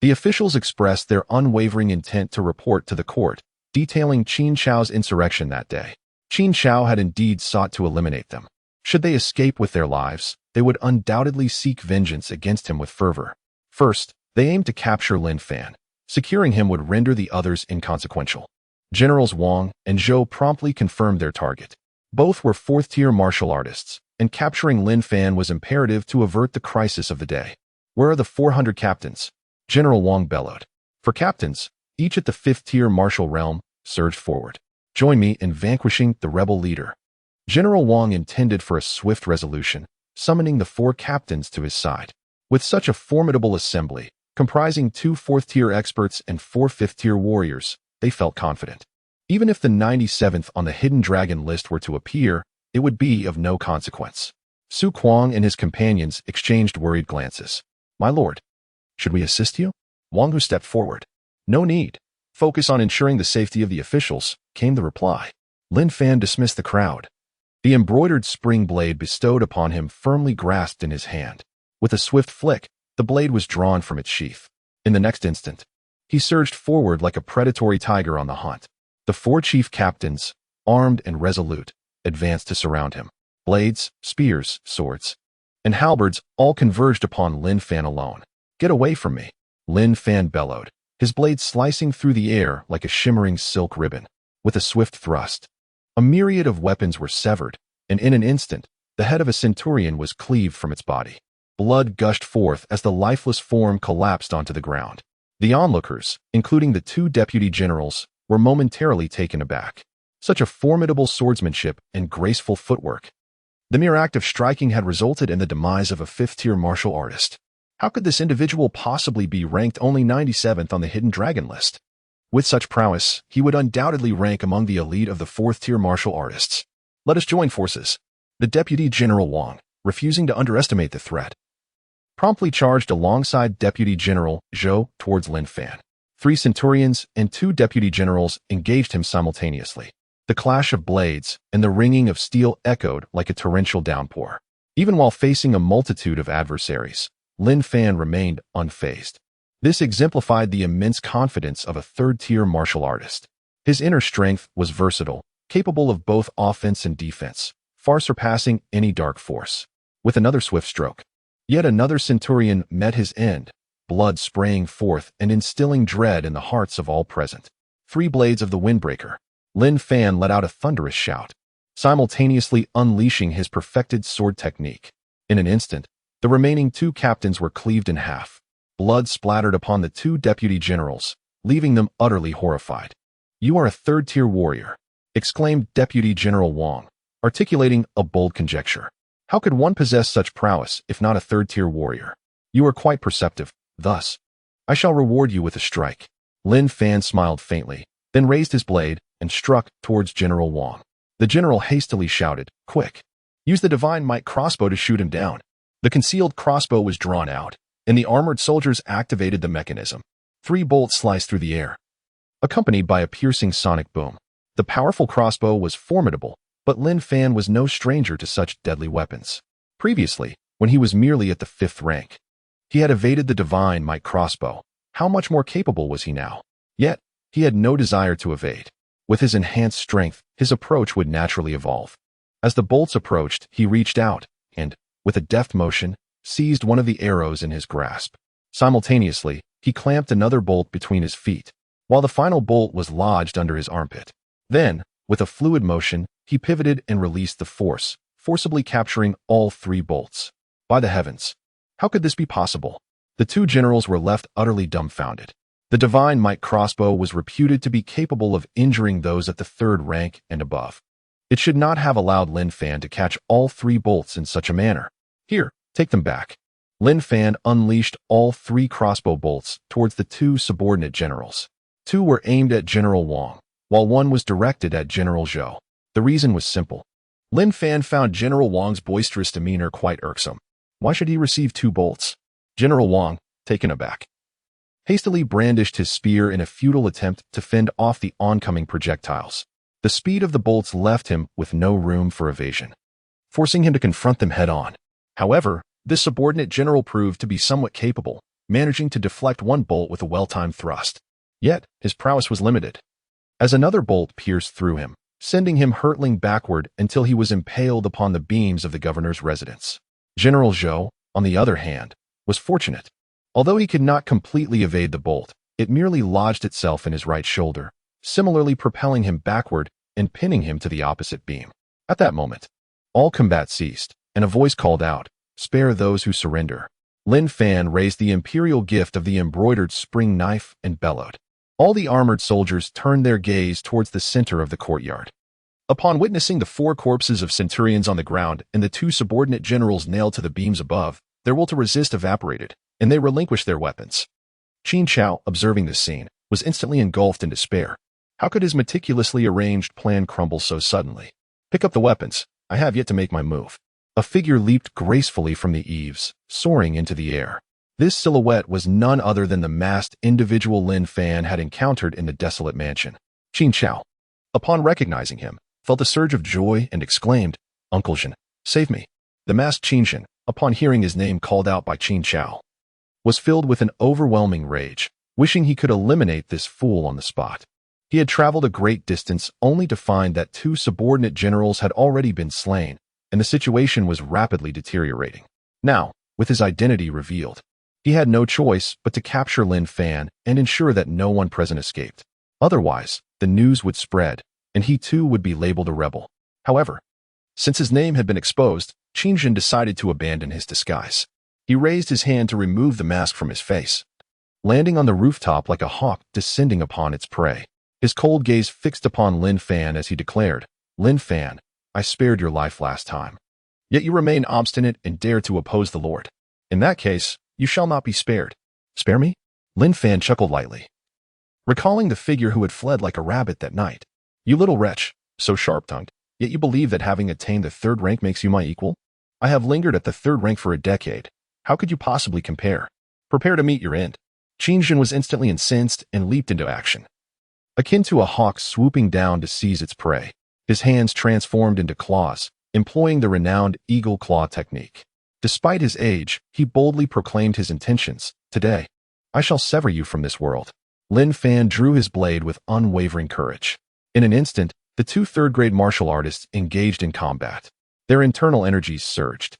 the officials expressed their unwavering intent to report to the court, detailing Qin Shao's insurrection that day. Qin Shao had indeed sought to eliminate them. Should they escape with their lives, they would undoubtedly seek vengeance against him with fervor. First, they aimed to capture Lin Fan. Securing him would render the others inconsequential. Generals Wang and Zhou promptly confirmed their target. Both were 4th-tier martial artists, and capturing Lin Fan was imperative to avert the crisis of the day. Where are the 400 captains? General Wang bellowed. For captains, each at the 5th-tier martial realm, surged forward. Join me in vanquishing the rebel leader. General Wang intended for a swift resolution, summoning the 4 captains to his side. With such a formidable assembly, comprising 2 4th-tier experts and 4 5th-tier warriors, they felt confident. Even if the 97th on the Hidden Dragon list were to appear, it would be of no consequence. Su Quan and his companions exchanged worried glances. My lord, should we assist you? Wang Hu stepped forward. No need. Focus on ensuring the safety of the officials, came the reply. Lin Fan dismissed the crowd. The embroidered spring blade bestowed upon him firmly grasped in his hand. With a swift flick, the blade was drawn from its sheath. In the next instant, he surged forward like a predatory tiger on the hunt. The 4 chief captains, armed and resolute, advanced to surround him. Blades, spears, swords, and halberds all converged upon Lin Fan alone. Get away from me, Lin Fan bellowed, his blade slicing through the air like a shimmering silk ribbon. With a swift thrust, a myriad of weapons were severed, and in an instant, the head of a centurion was cleaved from its body. Blood gushed forth as the lifeless form collapsed onto the ground. The onlookers, including the 2 deputy generals, were momentarily taken aback. Such a formidable swordsmanship and graceful footwork. The mere act of striking had resulted in the demise of a 5th-tier martial artist. How could this individual possibly be ranked only 97th on the Hidden Dragon list? With such prowess, he would undoubtedly rank among the elite of the 4th-tier martial artists. Let us join forces. The Deputy General Wang, refusing to underestimate the threat, promptly charged alongside Deputy General Zhou towards Lin Fan. 3 centurions and 2 deputy generals engaged him simultaneously. The clash of blades and the ringing of steel echoed like a torrential downpour. Even while facing a multitude of adversaries, Lin Fan remained unfazed. This exemplified the immense confidence of a 3rd-tier martial artist. His inner strength was versatile, capable of both offense and defense, far surpassing any dark force. With another swift stroke, yet another centurion met his end, blood spraying forth and instilling dread in the hearts of all present. 3 blades of the windbreaker. Lin Fan let out a thunderous shout, simultaneously unleashing his perfected sword technique. In an instant, the remaining 2 captains were cleaved in half. Blood splattered upon the 2 deputy generals, leaving them utterly horrified. You are a 3rd-tier warrior, exclaimed Deputy General Wang, articulating a bold conjecture. How could one possess such prowess if not a 3rd-tier warrior? You are quite perceptive. Thus, I shall reward you with a strike. Lin Fan smiled faintly, then raised his blade and struck towards General Wang. The general hastily shouted, Quick! Use the divine might crossbow to shoot him down. The concealed crossbow was drawn out, and the armored soldiers activated the mechanism. 3 bolts sliced through the air, accompanied by a piercing sonic boom. The powerful crossbow was formidable, but Lin Fan was no stranger to such deadly weapons. Previously, when he was merely at the 5th rank, he had evaded the divine might crossbow. How much more capable was he now? Yet, he had no desire to evade. With his enhanced strength, his approach would naturally evolve. As the bolts approached, he reached out, and, with a deft motion, seized one of the arrows in his grasp. Simultaneously, he clamped another bolt between his feet, while the final bolt was lodged under his armpit. Then, with a fluid motion, he pivoted and released the force, forcibly capturing all 3 bolts. By the heavens! How could this be possible? The 2 generals were left utterly dumbfounded. The divine might crossbow was reputed to be capable of injuring those at the 3rd rank and above. It should not have allowed Lin Fan to catch all 3 bolts in such a manner. Here, take them back. Lin Fan unleashed all 3 crossbow bolts towards the 2 subordinate generals. 2 were aimed at General Wang, while 1 was directed at General Zhou. The reason was simple. Lin Fan found General Wang's boisterous demeanor quite irksome. Why should he receive 2 bolts? General Wang, taken aback, hastily brandished his spear in a futile attempt to fend off the oncoming projectiles. The speed of the bolts left him with no room for evasion, forcing him to confront them head-on. However, this subordinate general proved to be somewhat capable, managing to deflect 1 bolt with a well-timed thrust. Yet, his prowess was limited, as another bolt pierced through him, sending him hurtling backward until he was impaled upon the beams of the governor's residence. General Zhou, on the other hand, was fortunate. Although he could not completely evade the bolt, it merely lodged itself in his right shoulder, similarly propelling him backward and pinning him to the opposite beam. At that moment, all combat ceased, and a voice called out, "Spare those who surrender." Lin Fan raised the imperial gift of the embroidered spring knife and bellowed. All the armored soldiers turned their gaze towards the center of the courtyard. Upon witnessing the 4 corpses of centurions on the ground and the 2 subordinate generals nailed to the beams above, their will to resist evaporated, and they relinquished their weapons. Qin Chao, observing this scene, was instantly engulfed in despair. How could his meticulously arranged plan crumble so suddenly? "Pick up the weapons. I have yet to make my move." A figure leaped gracefully from the eaves, soaring into the air. This silhouette was none other than the masked individual Lin Fan had encountered in the desolate mansion. Qin Chao, upon recognizing him, felt a surge of joy and exclaimed, "Uncle Jin, save me." The masked Qin Jin, upon hearing his name called out by Qin Chao, was filled with an overwhelming rage, wishing he could eliminate this fool on the spot. He had traveled a great distance only to find that 2 subordinate generals had already been slain, and the situation was rapidly deteriorating. Now, with his identity revealed, he had no choice but to capture Lin Fan and ensure that no one present escaped. Otherwise, the news would spread, and he too would be labeled a rebel. However, since his name had been exposed, Qin Jin decided to abandon his disguise. He raised his hand to remove the mask from his face, landing on the rooftop like a hawk descending upon its prey. His cold gaze fixed upon Lin Fan as he declared, "Lin Fan, I spared your life last time. Yet you remain obstinate and dare to oppose the Lord. In that case, you shall not be spared." "Spare me?" Lin Fan chuckled lightly, recalling the figure who had fled like a rabbit that night. "You little wretch, so sharp-tongued, yet you believe that having attained the 3rd rank makes you my equal? I have lingered at the 3rd rank for a decade. How could you possibly compare? Prepare to meet your end." Qin Jin was instantly incensed and leaped into action, akin to a hawk swooping down to seize its prey. His hands transformed into claws, employing the renowned eagle claw technique. Despite his age, he boldly proclaimed his intentions. "Today, I shall sever you from this world." Lin Fan drew his blade with unwavering courage. In an instant, the 2 3rd-grade martial artists engaged in combat. Their internal energies surged,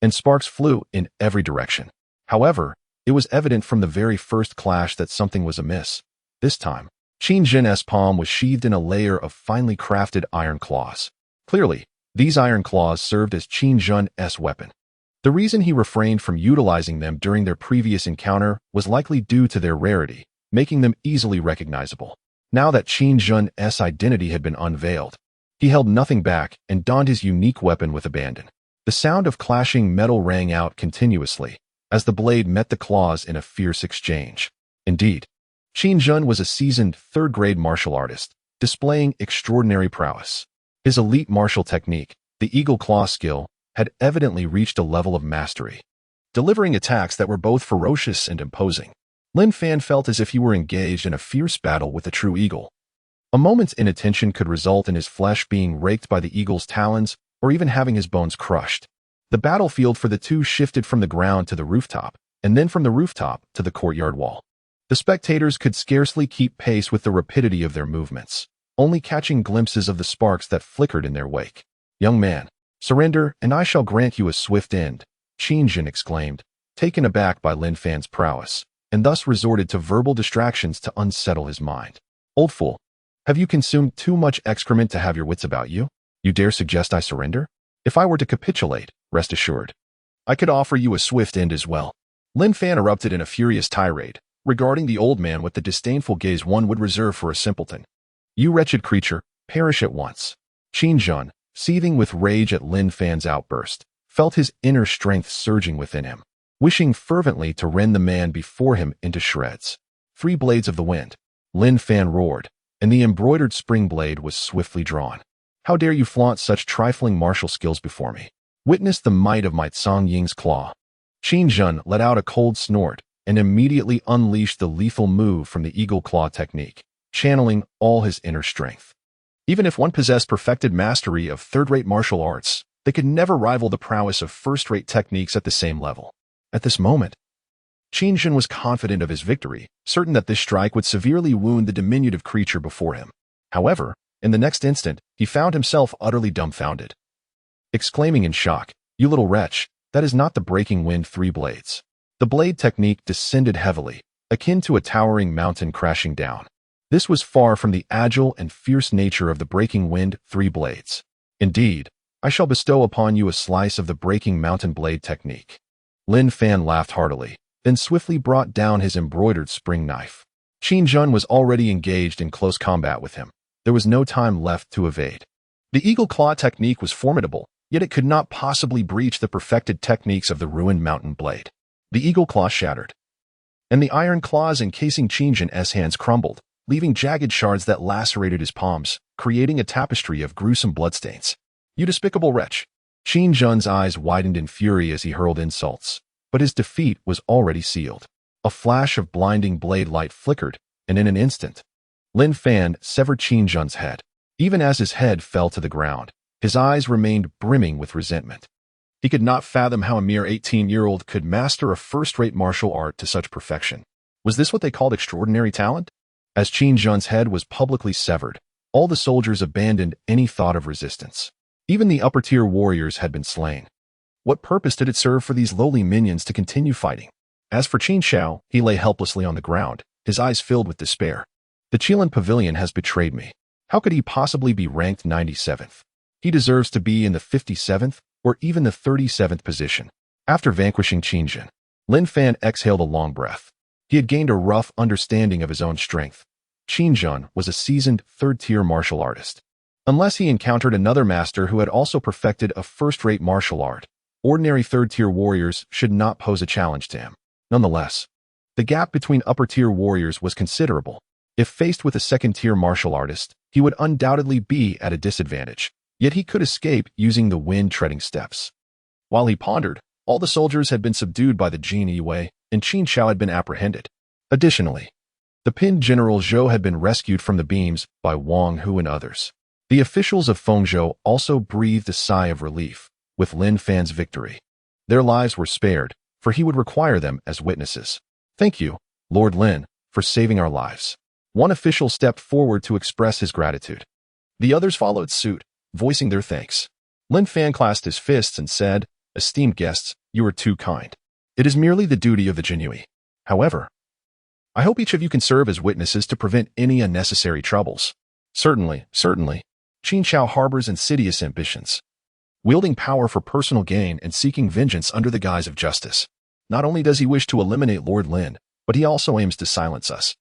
and sparks flew in every direction. However, it was evident from the very first clash that something was amiss. This time, Qin Jin's palm was sheathed in a layer of finely crafted iron claws. Clearly, these iron claws served as Qin Jin's weapon. The reason he refrained from utilizing them during their previous encounter was likely due to their rarity, making them easily recognizable. Now that Qin Jin's identity had been unveiled, he held nothing back and donned his unique weapon with abandon. The sound of clashing metal rang out continuously as the blade met the claws in a fierce exchange. Indeed, Qin Jin was a seasoned 3rd-grade martial artist, displaying extraordinary prowess. His elite martial technique, the eagle claw skill, had evidently reached a level of mastery, delivering attacks that were both ferocious and imposing. Lin Fan felt as if he were engaged in a fierce battle with a true eagle. A moment's inattention could result in his flesh being raked by the eagle's talons or even having his bones crushed. The battlefield for the 2 shifted from the ground to the rooftop, and then from the rooftop to the courtyard wall. The spectators could scarcely keep pace with the rapidity of their movements, only catching glimpses of the sparks that flickered in their wake. "Young man, surrender, and I shall grant you a swift end," Qin Jin exclaimed, taken aback by Lin Fan's prowess, and thus resorted to verbal distractions to unsettle his mind. "Old fool, have you consumed too much excrement to have your wits about you? You dare suggest I surrender?" If I were to capitulate, rest assured, I could offer you a swift end as well. Lin Fan erupted in a furious tirade, regarding the old man with the disdainful gaze one would reserve for a simpleton. You wretched creature, perish at once. Qin Jun, seething with rage at Lin Fan's outburst, felt his inner strength surging within him, wishing fervently to rend the man before him into shreds. 3 blades of the wind. Lin Fan roared, and the embroidered spring blade was swiftly drawn. How dare you flaunt such trifling martial skills before me? Witness the might of my Cong Ying's claw. Qin Jun let out a cold snort and immediately unleashed the lethal move from the eagle claw technique, channeling all his inner strength. Even if one possessed perfected mastery of third-rate martial arts, they could never rival the prowess of first-rate techniques at the same level. At this moment, Qin Jun was confident of his victory, certain that this strike would severely wound the diminutive creature before him. However, in the next instant, he found himself utterly dumbfounded. Exclaiming in shock, "You little wretch, that is not the breaking wind 3 blades." The blade technique descended heavily, akin to a towering mountain crashing down. This was far from the agile and fierce nature of the breaking wind 3 blades. Indeed, I shall bestow upon you a slice of the breaking mountain blade technique. Lin Fan laughed heartily, then swiftly brought down his embroidered spring knife. Qin Jun was already engaged in close combat with him. There was no time left to evade. The eagle claw technique was formidable, yet it could not possibly breach the perfected techniques of the ruined mountain blade. The eagle claw shattered, and the iron claws encasing Qin Jun's hands crumbled, leaving jagged shards that lacerated his palms, creating a tapestry of gruesome bloodstains. You despicable wretch! Qin Jun's eyes widened in fury as he hurled insults, but his defeat was already sealed. A flash of blinding blade light flickered, and in an instant, Lin Fan severed Qin Jun's head. Even as his head fell to the ground, his eyes remained brimming with resentment. He could not fathom how a mere 18-year-old could master a first-rate martial art to such perfection. Was this what they called extraordinary talent? As Qin Jun's head was publicly severed, all the soldiers abandoned any thought of resistance. Even the upper-tier warriors had been slain. What purpose did it serve for these lowly minions to continue fighting? As for Qin Xiao, he lay helplessly on the ground, his eyes filled with despair. The Qilin Pavilion has betrayed me. How could he possibly be ranked 97th? He deserves to be in the 57th or even the 37th position. After vanquishing Qin Jun, Lin Fan exhaled a long breath. He had gained a rough understanding of his own strength. Qin Jun was a seasoned third-tier martial artist. Unless he encountered another master who had also perfected a first-rate martial art, ordinary third-tier warriors should not pose a challenge to him. Nonetheless, the gap between upper-tier warriors was considerable. If faced with a second-tier martial artist, he would undoubtedly be at a disadvantage, yet he could escape using the wind-treading steps. While he pondered, all the soldiers had been subdued by the Jinyiwei, and Qin Xiao had been apprehended. Additionally, the pinned General Zhou had been rescued from the beams by Wang Hu and others. The officials of Fengzhou also breathed a sigh of relief with Lin Fan's victory. Their lives were spared, for he would require them as witnesses. Thank you, Lord Lin, for saving our lives. One official stepped forward to express his gratitude. The others followed suit, voicing their thanks. Lin Fan clasped his fists and said, "Esteemed guests, you are too kind. It is merely the duty of the Jinyiwei. However, I hope each of you can serve as witnesses to prevent any unnecessary troubles." Certainly. Qin Xiao harbors insidious ambitions, wielding power for personal gain and seeking vengeance under the guise of justice. Not only does he wish to eliminate Lord Lin, but he also aims to silence us.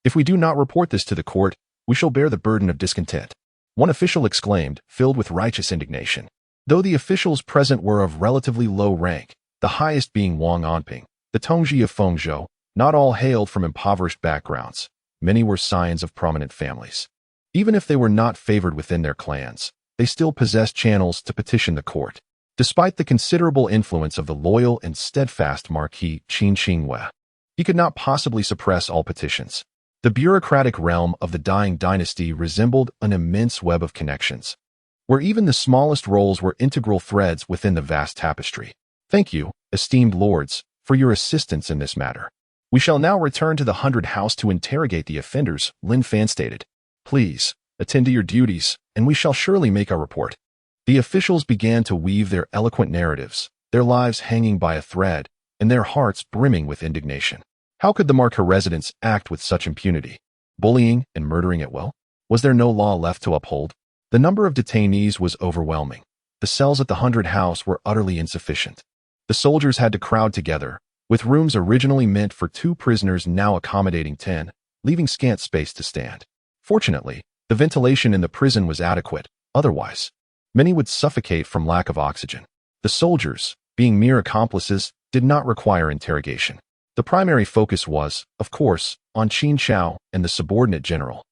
If we do not report this to the court, we shall bear the burden of discontent. One official exclaimed, filled with righteous indignation. Though the officials present were of relatively low rank, the highest being Wang Anping, the Tongji of Fengzhou, not all hailed from impoverished backgrounds. Many were scions of prominent families. Even if they were not favored within their clans, they still possessed channels to petition the court. Despite the considerable influence of the loyal and steadfast Marquis Jinyiwei, he could not possibly suppress all petitions. The bureaucratic realm of the dying dynasty resembled an immense web of connections, where even the smallest roles were integral threads within the vast tapestry. Thank you, esteemed lords, for your assistance in this matter. We shall now return to the 100 House to interrogate the offenders, Lin Fan stated. Please, attend to your duties, and we shall surely make our report. The officials began to weave their eloquent narratives, their lives hanging by a thread, and their hearts brimming with indignation. How could the Marca residents act with such impunity? Bullying and murdering at will? Was there no law left to uphold? The number of detainees was overwhelming. the cells at the 100 House were utterly insufficient. The soldiers had to crowd together, with rooms originally meant for 2 prisoners now accommodating 10, leaving scant space to stand. Fortunately, the ventilation in the prison was adequate, otherwise, many would suffocate from lack of oxygen. The soldiers, being mere accomplices, did not require interrogation. The primary focus was, of course, on Qin Xiao and the subordinate general,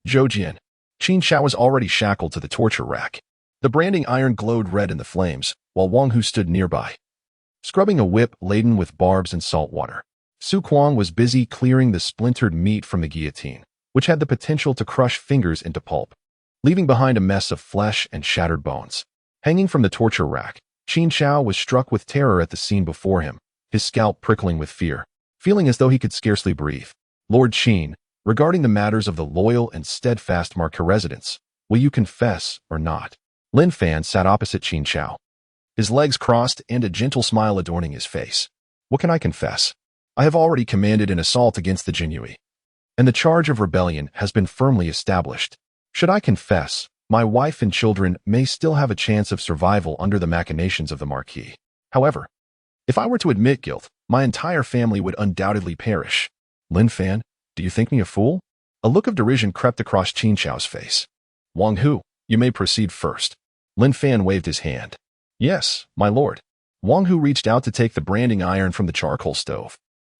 Zhou Jian. Qin Xiao was already shackled to the torture rack. The branding iron glowed red in the flames, while Wang Hu stood nearby, scrubbing a whip laden with barbs and salt water. Su Kuang was busy clearing the splintered meat from the guillotine, which had the potential to crush fingers into pulp, leaving behind a mess of flesh and shattered bones. Hanging from the torture rack, Qin Xiao was struck with terror at the scene before him, his scalp prickling with fear, feeling as though he could scarcely breathe. Lord Qin, regarding the matters of the loyal and steadfast Marquis residents, will you confess or not? Lin Fan sat opposite Qin Xiao, his legs crossed and a gentle smile adorning his face. What can I confess? I have already commanded an assault against the Jinyiwei, and the charge of rebellion has been firmly established. Should I confess, my wife and children may still have a chance of survival under the machinations of the Marquis. However, if I were to admit guilt, my entire family would undoubtedly perish. Lin Fan, do you think me a fool? A look of derision crept across Qin Xiao's face. Wang Hu, you may proceed first. Lin Fan waved his hand. Yes, my lord. Wang Hu reached out to take the branding iron from the charcoal stove.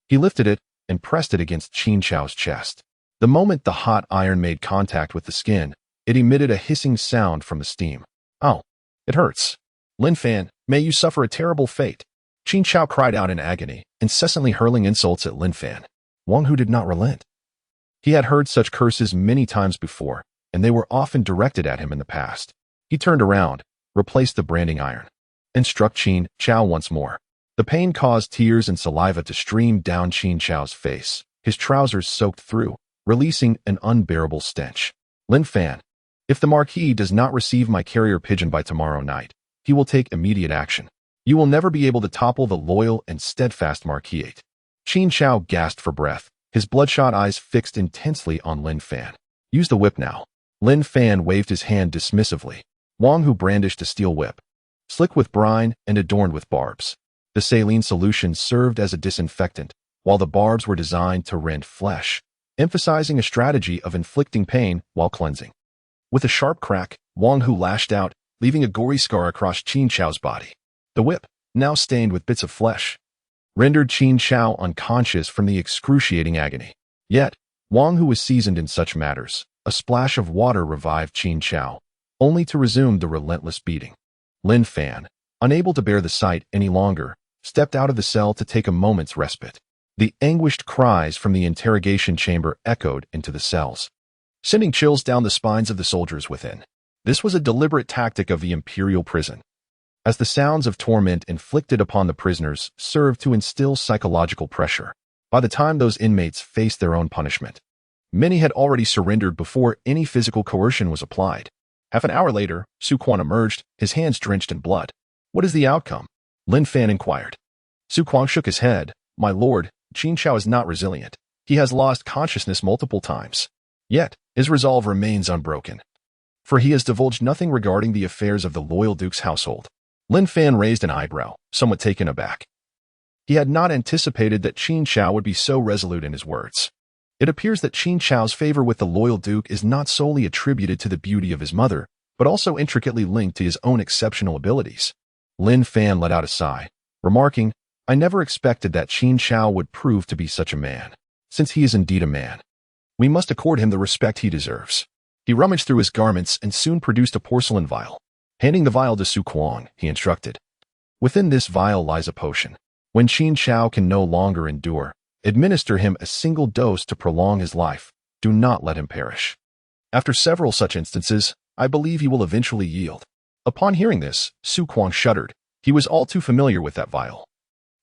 He lifted it and pressed it against Qin Xiao's chest. The moment the hot iron made contact with the skin, it emitted a hissing sound from the steam. Oh, it hurts. Lin Fan, may you suffer a terrible fate. Qin Xiao cried out in agony, incessantly hurling insults at Lin Fan. Wang Hu did not relent. He had heard such curses many times before, and they were often directed at him in the past. He turned around, replaced the branding iron, and struck Qin Xiao once more. The pain caused tears and saliva to stream down Qin Xiao's face, his trousers soaked through, releasing an unbearable stench. Lin Fan, if the Marquis does not receive my carrier pigeon by tomorrow night, he will take immediate action. You will never be able to topple the loyal and steadfast Marquis. Qin Xiao gasped for breath, his bloodshot eyes fixed intensely on Lin Fan. Use the whip now. Lin Fan waved his hand dismissively. Wang Hu brandished a steel whip, slick with brine and adorned with barbs. The saline solution served as a disinfectant, while the barbs were designed to rend flesh, emphasizing a strategy of inflicting pain while cleansing. With a sharp crack, Wang Hu lashed out, leaving a gory scar across Qin Xiao's body. The whip, now stained with bits of flesh, rendered Qin Xiao unconscious from the excruciating agony. Yet, Wang Hu was seasoned in such matters. A splash of water revived Qin Xiao, only to resume the relentless beating. Lin Fan, unable to bear the sight any longer, stepped out of the cell to take a moment's respite. The anguished cries from the interrogation chamber echoed into the cells, sending chills down the spines of the soldiers within. This was a deliberate tactic of the Imperial prison, as the sounds of torment inflicted upon the prisoners served to instill psychological pressure. By the time those inmates faced their own punishment, many had already surrendered before any physical coercion was applied. Half an hour later, Su Kuang emerged, his hands drenched in blood. What is the outcome? Lin Fan inquired. Su Kuang shook his head. My lord, Qin Xiao is not resilient. He has lost consciousness multiple times. Yet, his resolve remains unbroken, for he has divulged nothing regarding the affairs of the loyal duke's household. Lin Fan raised an eyebrow, somewhat taken aback. He had not anticipated that Qin Xiao would be so resolute in his words. It appears that Qin Xiao's favor with the loyal duke is not solely attributed to the beauty of his mother, but also intricately linked to his own exceptional abilities. Lin Fan let out a sigh, remarking, I never expected that Qin Xiao would prove to be such a man. Since he is indeed a man, we must accord him the respect he deserves. He rummaged through his garments and soon produced a porcelain vial. Handing the vial to Su Kuang, he instructed. Within this vial lies a potion. When Qin Xiao can no longer endure, administer him a single dose to prolong his life. Do not let him perish. After several such instances, I believe he will eventually yield. Upon hearing this, Su Kuang shuddered. He was all too familiar with that vial,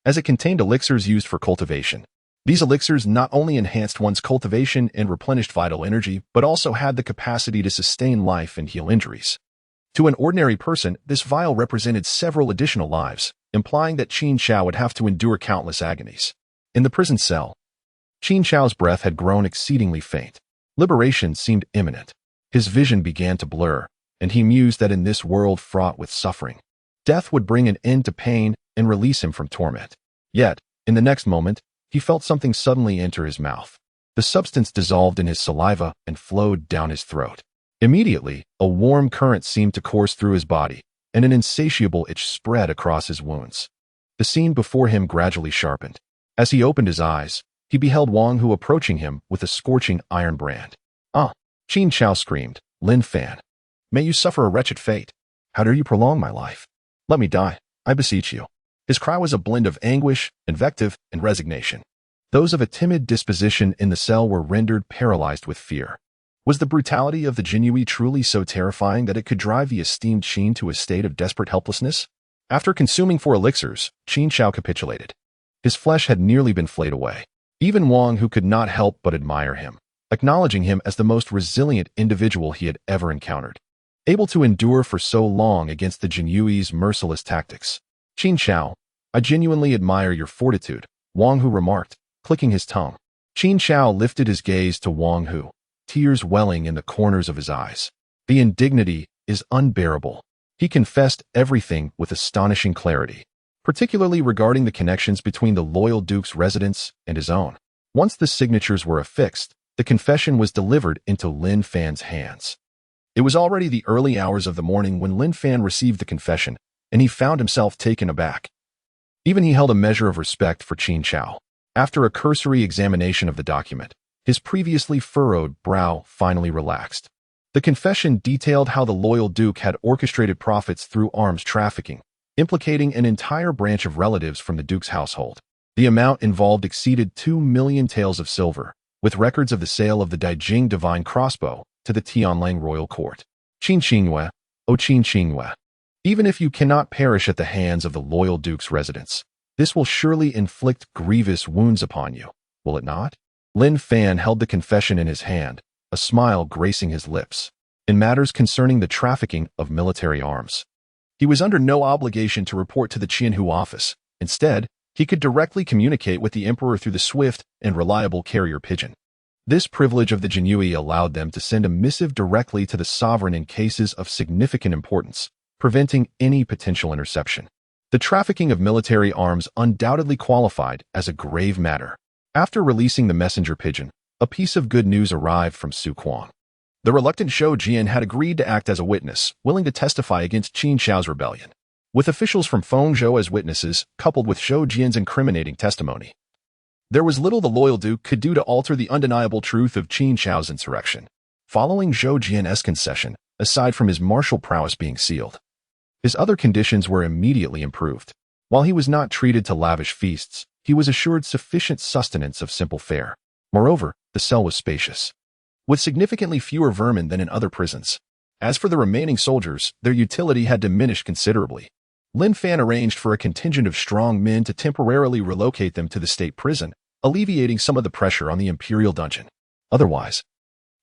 as it contained elixirs used for cultivation. These elixirs not only enhanced one's cultivation and replenished vital energy, but also had the capacity to sustain life and heal injuries. To an ordinary person, this vial represented several additional lives, implying that Qin Xiao would have to endure countless agonies. In the prison cell, Qin Xiao's breath had grown exceedingly faint. Liberation seemed imminent. His vision began to blur, and he mused that in this world fraught with suffering, death would bring an end to pain and release him from torment. Yet, in the next moment, he felt something suddenly enter his mouth. The substance dissolved in his saliva and flowed down his throat. Immediately, a warm current seemed to course through his body, and an insatiable itch spread across his wounds. The scene before him gradually sharpened. As he opened his eyes, he beheld Wang Hu approaching him with a scorching iron brand. "Ah!" Qin Chao screamed. "Lin Fan, may you suffer a wretched fate. How dare you prolong my life? Let me die, I beseech you." His cry was a blend of anguish, invective, and resignation. Those of a timid disposition in the cell were rendered paralyzed with fear. Was the brutality of the Jinyiwei truly so terrifying that it could drive the esteemed Qin to a state of desperate helplessness? After consuming 4 elixirs, Qin Chao capitulated. His flesh had nearly been flayed away. Even Wang Hu could not help but admire him, acknowledging him as the most resilient individual he had ever encountered. Able to endure for so long against the Jinyiwei's merciless tactics. "Qin Chao, I genuinely admire your fortitude," Wang Hu remarked, clicking his tongue. Qin Chao lifted his gaze to Wang Hu, tears welling in the corners of his eyes. The indignity is unbearable. He confessed everything with astonishing clarity, particularly regarding the connections between the loyal Duke's residence and his own. Once the signatures were affixed, the confession was delivered into Lin Fan's hands. It was already the early hours of the morning when Lin Fan received the confession, and he found himself taken aback. Even he held a measure of respect for Qin Chao. After a cursory examination of the document, his previously furrowed brow finally relaxed. The confession detailed how the loyal Duke had orchestrated profits through arms trafficking, implicating an entire branch of relatives from the Duke's household. The amount involved exceeded 2 million taels of silver, with records of the sale of the Daijing divine crossbow to the Tianlang royal court. Jinyiwei, O Jinyiwei. Even if you cannot perish at the hands of the loyal Duke's residence, this will surely inflict grievous wounds upon you, will it not? Lin Fan held the confession in his hand, a smile gracing his lips. In matters concerning the trafficking of military arms, he was under no obligation to report to the Qianhu office. Instead, he could directly communicate with the emperor through the swift and reliable carrier pigeon. This privilege of the Jinyiwei allowed them to send a missive directly to the sovereign in cases of significant importance, preventing any potential interception. The trafficking of military arms undoubtedly qualified as a grave matter. After releasing the messenger pigeon, a piece of good news arrived from Su Kuang. The reluctant Zhou Jian had agreed to act as a witness, willing to testify against Qin Chao's rebellion. With officials from Fengzhou as witnesses, coupled with Zhou Jian's incriminating testimony, there was little the loyal Duke could do to alter the undeniable truth of Qin Chao's insurrection. Following Zhou Jian's concession, aside from his martial prowess being sealed, his other conditions were immediately improved. While he was not treated to lavish feasts, he was assured sufficient sustenance of simple fare. Moreover, the cell was spacious, with significantly fewer vermin than in other prisons. As for the remaining soldiers, their utility had diminished considerably. Lin Fan arranged for a contingent of strong men to temporarily relocate them to the state prison, alleviating some of the pressure on the Imperial dungeon. Otherwise,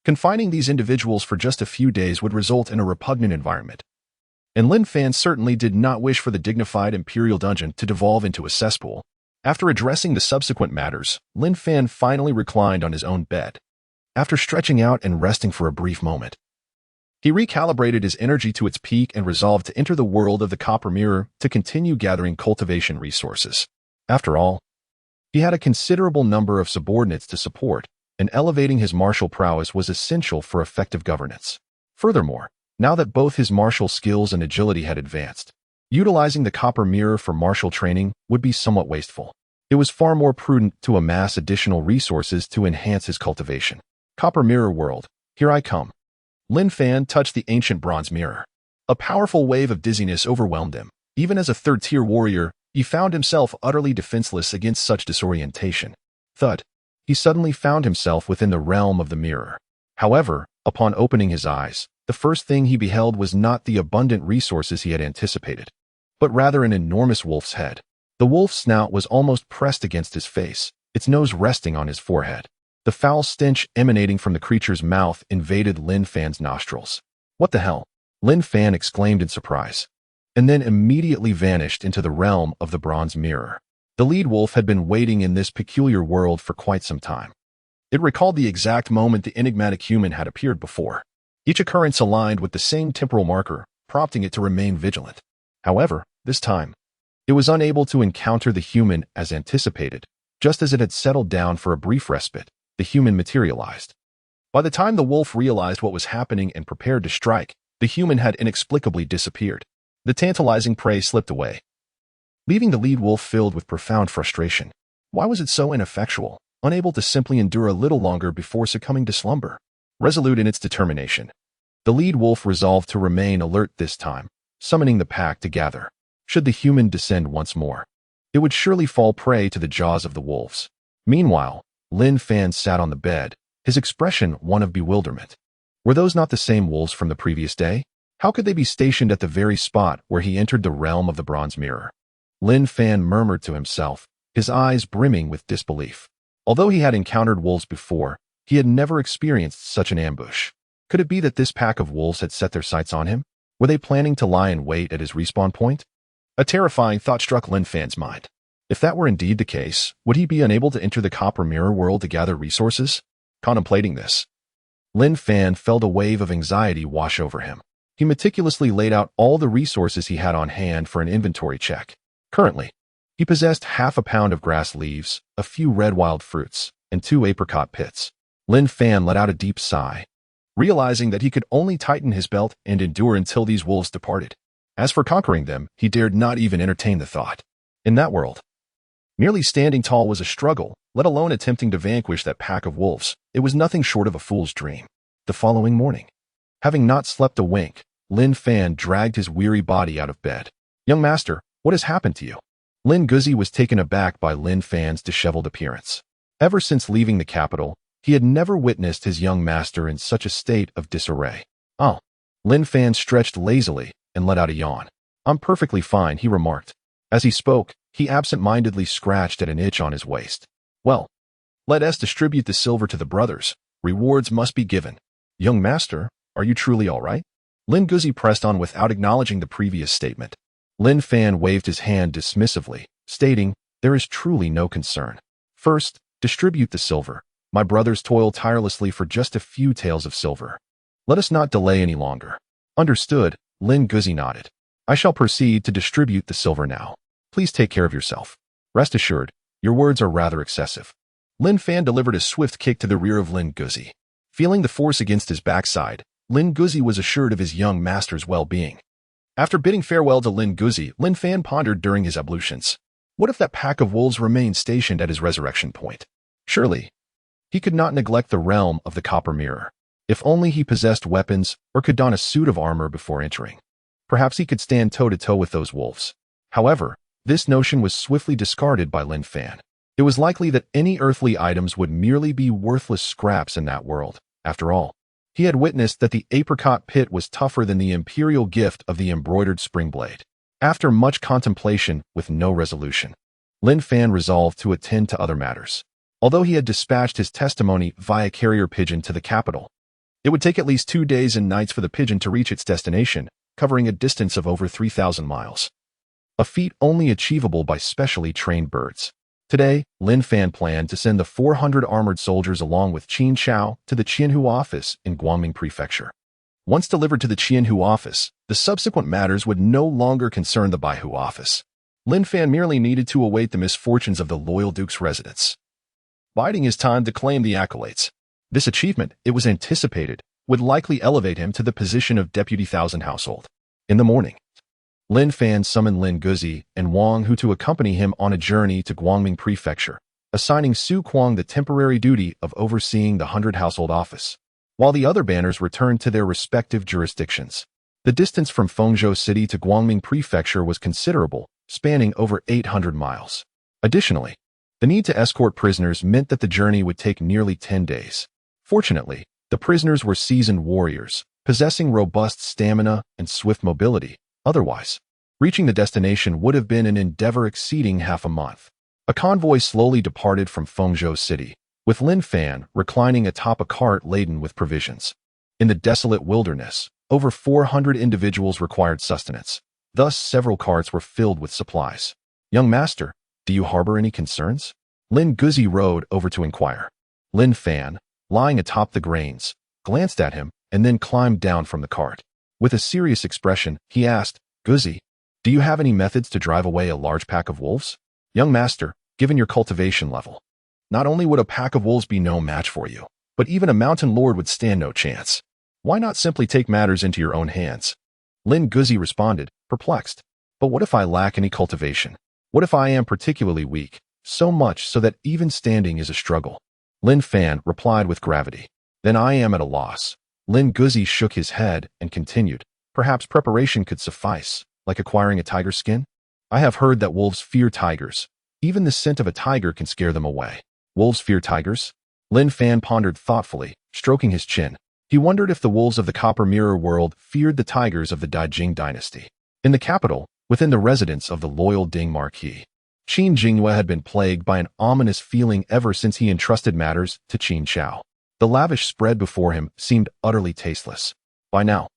confining these individuals for just a few days would result in a repugnant environment. And Lin Fan certainly did not wish for the dignified Imperial dungeon to devolve into a cesspool. After addressing the subsequent matters, Lin Fan finally reclined on his own bed. After stretching out and resting for a brief moment, he recalibrated his energy to its peak and resolved to enter the world of the Copper Mirror to continue gathering cultivation resources. After all, he had a considerable number of subordinates to support, and elevating his martial prowess was essential for effective governance. Furthermore, now that both his martial skills and agility had advanced, utilizing the Copper Mirror for martial training would be somewhat wasteful. It was far more prudent to amass additional resources to enhance his cultivation. Copper Mirror world, here I come. Lin Fan touched the ancient bronze mirror. A powerful wave of dizziness overwhelmed him. Even as a third-tier warrior, he found himself utterly defenseless against such disorientation. Thud. He suddenly found himself within the realm of the mirror. However, upon opening his eyes, the first thing he beheld was not the abundant resources he had anticipated, but rather an enormous wolf's head. The wolf's snout was almost pressed against his face, its nose resting on his forehead. The foul stench emanating from the creature's mouth invaded Lin Fan's nostrils. What the hell? Lin Fan exclaimed in surprise, and then immediately vanished into the realm of the bronze mirror. The lead wolf had been waiting in this peculiar world for quite some time. It recalled the exact moment the enigmatic human had appeared before. each occurrence aligned with the same temporal marker, prompting it to remain vigilant. However, this time, it was unable to encounter the human as anticipated. Just as it had settled down for a brief respite, the human materialized. By the time the wolf realized what was happening and prepared to strike, the human had inexplicably disappeared. The tantalizing prey slipped away, leaving the lead wolf filled with profound frustration. Why was it so ineffectual, unable to simply endure a little longer before succumbing to slumber? Resolute in its determination, the lead wolf resolved to remain alert this time, summoning the pack to gather. Should the human descend once more, it would surely fall prey to the jaws of the wolves. Meanwhile, Lin Fan sat on the bed, his expression one of bewilderment. Were those not the same wolves from the previous day? How could they be stationed at the very spot where he entered the realm of the bronze mirror? Lin Fan murmured to himself, his eyes brimming with disbelief. Although he had encountered wolves before, he had never experienced such an ambush. Could it be that this pack of wolves had set their sights on him? Were they planning to lie in wait at his respawn point? A terrifying thought struck Lin Fan's mind. If that were indeed the case, would he be unable to enter the copper mirror world to gather resources? Contemplating this, Lin Fan felt a wave of anxiety wash over him. He meticulously laid out all the resources he had on hand for an inventory check. Currently, he possessed half a pound of grass leaves, a few red wild fruits, and 2 apricot pits. Lin Fan let out a deep sigh, realizing that he could only tighten his belt and endure until these wolves departed. As for conquering them, he dared not even entertain the thought. In that world, merely standing tall was a struggle, let alone attempting to vanquish that pack of wolves. It was nothing short of a fool's dream. The following morning, having not slept a wink, Lin Fan dragged his weary body out of bed. "Young master, what has happened to you?" Lin Guzi was taken aback by Lin Fan's disheveled appearance. Ever since leaving the capital, he had never witnessed his young master in such a state of disarray. "Oh." Lin Fan stretched lazily and let out a yawn. "I'm perfectly fine," he remarked. As he spoke, he absent-mindedly scratched at an itch on his waist. "Well, let us distribute the silver to the brothers. Rewards must be given." "Young master, are you truly all right?" Lin Guzi pressed on without acknowledging the previous statement. Lin Fan waved his hand dismissively, stating, "There is truly no concern. First, distribute the silver. My brothers toil tirelessly for just a few taels of silver. Let us not delay any longer." "Understood," Lin Guzi nodded. "I shall proceed to distribute the silver now. Please take care of yourself. Rest assured, your words are rather excessive." Lin Fan delivered a swift kick to the rear of Lin Guzi. Feeling the force against his backside, Lin Guzi was assured of his young master's well-being. After bidding farewell to Lin Guzi, Lin Fan pondered during his ablutions. What if that pack of wolves remained stationed at his resurrection point? Surely, he could not neglect the realm of the copper mirror. If only he possessed weapons or could don a suit of armor before entering. Perhaps he could stand toe-to-toe with those wolves. However, this notion was swiftly discarded by Lin Fan. It was likely that any earthly items would merely be worthless scraps in that world. After all, he had witnessed that the apricot pit was tougher than the imperial gift of the embroidered spring blade. After much contemplation with no resolution, Lin Fan resolved to attend to other matters. Although he had dispatched his testimony via carrier pigeon to the capital, it would take at least 2 days and nights for the pigeon to reach its destination, covering a distance of over 3,000 miles. A feat only achievable by specially trained birds. Today, Lin Fan planned to send the 400 armored soldiers along with Qin Xiao to the Qianhu office in Guangming Prefecture. Once delivered to the Qianhu office, the subsequent matters would no longer concern the Baihu office. Lin Fan merely needed to await the misfortunes of the loyal duke's residence, biding his time to claim the accolades. This achievement, it was anticipated, would likely elevate him to the position of Deputy Thousand Household. In the morning, Lin Fan summoned Lin Guzi and Wang Hu to accompany him on a journey to Guangming Prefecture, assigning Su Kuang the temporary duty of overseeing the 100 household office, while the other banners returned to their respective jurisdictions. The distance from Fengzhou City to Guangming Prefecture was considerable, spanning over 800 miles. Additionally, the need to escort prisoners meant that the journey would take nearly 10 days. Fortunately, the prisoners were seasoned warriors, possessing robust stamina and swift mobility. Otherwise, reaching the destination would have been an endeavor exceeding half a month. A convoy slowly departed from Fengzhou City, with Lin Fan reclining atop a cart laden with provisions. In the desolate wilderness, over 400 individuals required sustenance. Thus, several carts were filled with supplies. "Young master, do you harbor any concerns?" Lin Guzi rode over to inquire. Lin Fan, lying atop the grains, glanced at him and then climbed down from the cart. With a serious expression, he asked, "Guzi, do you have any methods to drive away a large pack of wolves? Young master, given your cultivation level, not only would a pack of wolves be no match for you, but even a mountain lord would stand no chance. Why not simply take matters into your own hands?" Lin Guzi responded, perplexed. "But what if I lack any cultivation? What if I am particularly weak, so much so that even standing is a struggle?" Lin Fan replied with gravity. "Then I am at a loss." Lin Guzi shook his head and continued, "Perhaps preparation could suffice, like acquiring a tiger skin? I have heard that wolves fear tigers. Even the scent of a tiger can scare them away." "Wolves fear tigers?" Lin Fan pondered thoughtfully, stroking his chin. He wondered if the wolves of the Copper Mirror world feared the tigers of the Daijing dynasty. In the capital, within the residence of the loyal Ding Marquis, Qin Jinyiwei had been plagued by an ominous feeling ever since he entrusted matters to Qin Chao. The lavish spread before him seemed utterly tasteless. By now,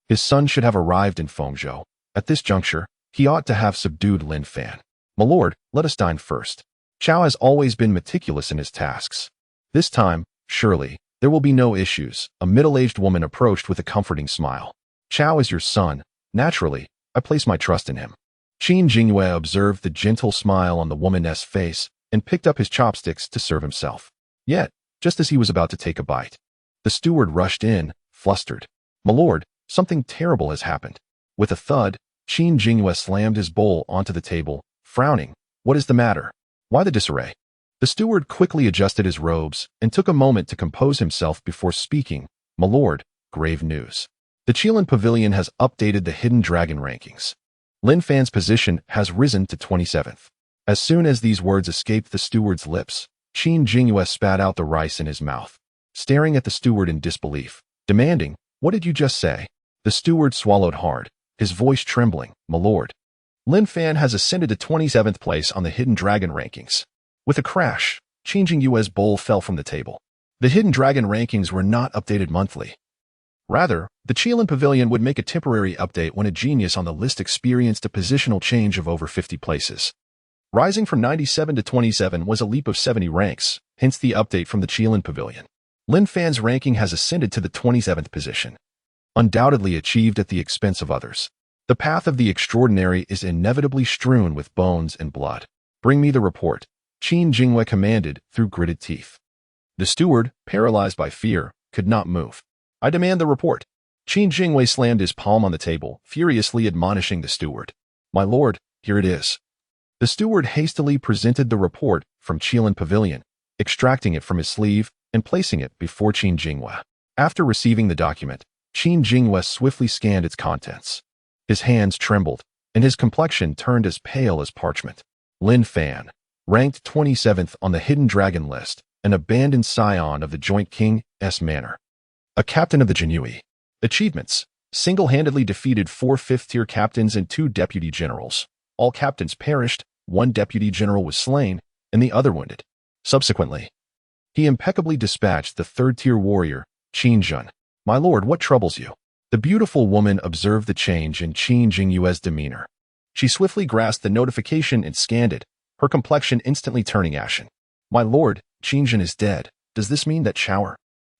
his son should have arrived in Fengzhou. At this juncture, he ought to have subdued Lin Fan. "My lord, let us dine first." Chao has always been meticulous in his tasks. This time, surely, there will be no issues. A middle-aged woman approached with a comforting smile. "Chao is your son. Naturally, I place my trust in him." Qin Jinyiwei observed the gentle smile on the woman's face and picked up his chopsticks to serve himself. Yet, just as he was about to take a bite, the steward rushed in, flustered. "My lord, something terrible has happened." With a thud, Qin Jinyiwei slammed his bowl onto the table, frowning. "What is the matter? Why the disarray?" The steward quickly adjusted his robes and took a moment to compose himself before speaking. "My lord, grave news. The Qilin Pavilion has updated the Hidden Dragon rankings. Lin Fan's position has risen to 27th. As soon as these words escaped the steward's lips, Qin Jinyiwei spat out the rice in his mouth, staring at the steward in disbelief, demanding, "What did you just say?" The steward swallowed hard, his voice trembling. "My lord, Lin Fan has ascended to 27th place on the Hidden Dragon rankings." With a crash, Qin Jinyiwei's bowl fell from the table. The Hidden Dragon rankings were not updated monthly. Rather, the Qilin Pavilion would make a temporary update when a genius on the list experienced a positional change of over 50 places. Rising from 97 to 27 was a leap of 70 ranks, hence the update from the Qilin Pavilion. Lin Fan's ranking has ascended to the 27th position, undoubtedly achieved at the expense of others. The path of the extraordinary is inevitably strewn with bones and blood. "Bring me the report," Qin Jinyiwei commanded through gritted teeth. The steward, paralyzed by fear, could not move. "I demand the report." Qin Jinyiwei slammed his palm on the table, furiously admonishing the steward. "My lord, here it is." The steward hastily presented the report from Qilin Pavilion, extracting it from his sleeve and placing it before Qin Jinyiwei. After receiving the document, Qin Jinyiwei swiftly scanned its contents. His hands trembled, and his complexion turned as pale as parchment. Lin Fan, ranked 27th on the Hidden Dragon list, an abandoned scion of the Joint King's manor. A captain of the Jinyiwei. Achievements: single-handedly defeated 4 fifth-tier captains and 2 deputy generals. All captains perished, 1 deputy general was slain, and the other wounded. Subsequently, he impeccably dispatched the 3rd-tier warrior, Qin Jun. "My lord, what troubles you?" The beautiful woman observed the change in Qin Jingyue's demeanor. She swiftly grasped the notification and scanned it, her complexion instantly turning ashen. "My lord, Qin Jun is dead. Does this mean that Chao?"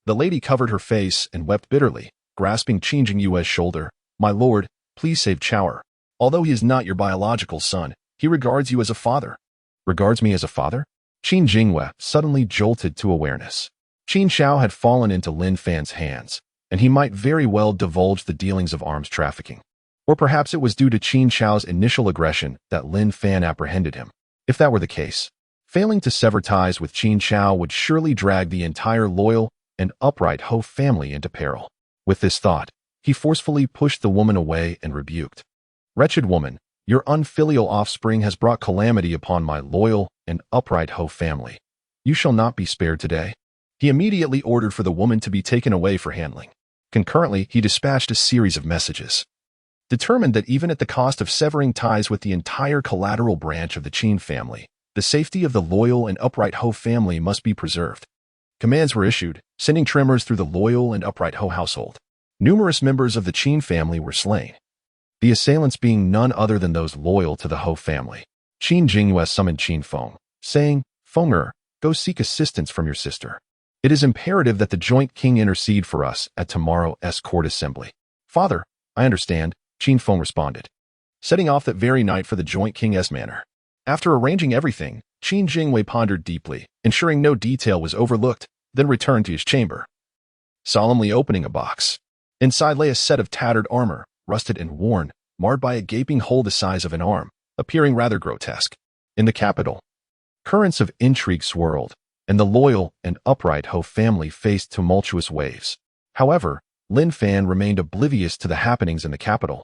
The lady covered her face and wept bitterly, grasping Qin Jingyue's shoulder. "My lord, please save Chao. Although he is not your biological son, he regards you as a father." "Regards me as a father?" Qin Jinyiwei suddenly jolted to awareness. Qin Chao had fallen into Lin Fan's hands, and he might very well divulge the dealings of arms trafficking. Or perhaps it was due to Qin Chao's initial aggression that Lin Fan apprehended him. If that were the case, failing to sever ties with Qin Chao would surely drag the entire loyal and upright Ho family into peril. With this thought, he forcefully pushed the woman away and rebuked. "Wretched woman, your unfilial offspring has brought calamity upon my loyal and upright Ho family. You shall not be spared today." He immediately ordered for the woman to be taken away for handling. Concurrently, he dispatched a series of messages. Determined that even at the cost of severing ties with the entire collateral branch of the Qin family, the safety of the loyal and upright Ho family must be preserved. Commands were issued, sending tremors through the loyal and upright Ho household. Numerous members of the Qin family were slain, the assailants being none other than those loyal to the Ho family. Qin Jinyiwei summoned Qin Feng, saying, "Fenger, go seek assistance from your sister." It is imperative that the joint king intercede for us at tomorrow's court assembly. Father, I understand, Qin Feng responded, setting off that very night for the joint king's manor. After arranging everything, Qin Jinyiwei pondered deeply, ensuring no detail was overlooked, then returned to his chamber, solemnly opening a box. Inside lay a set of tattered armor, rusted and worn, marred by a gaping hole the size of an arm, appearing rather grotesque. In the capital, currents of intrigue swirled, and the loyal and upright Ho family faced tumultuous waves. However, Lin Fan remained oblivious to the happenings in the capital,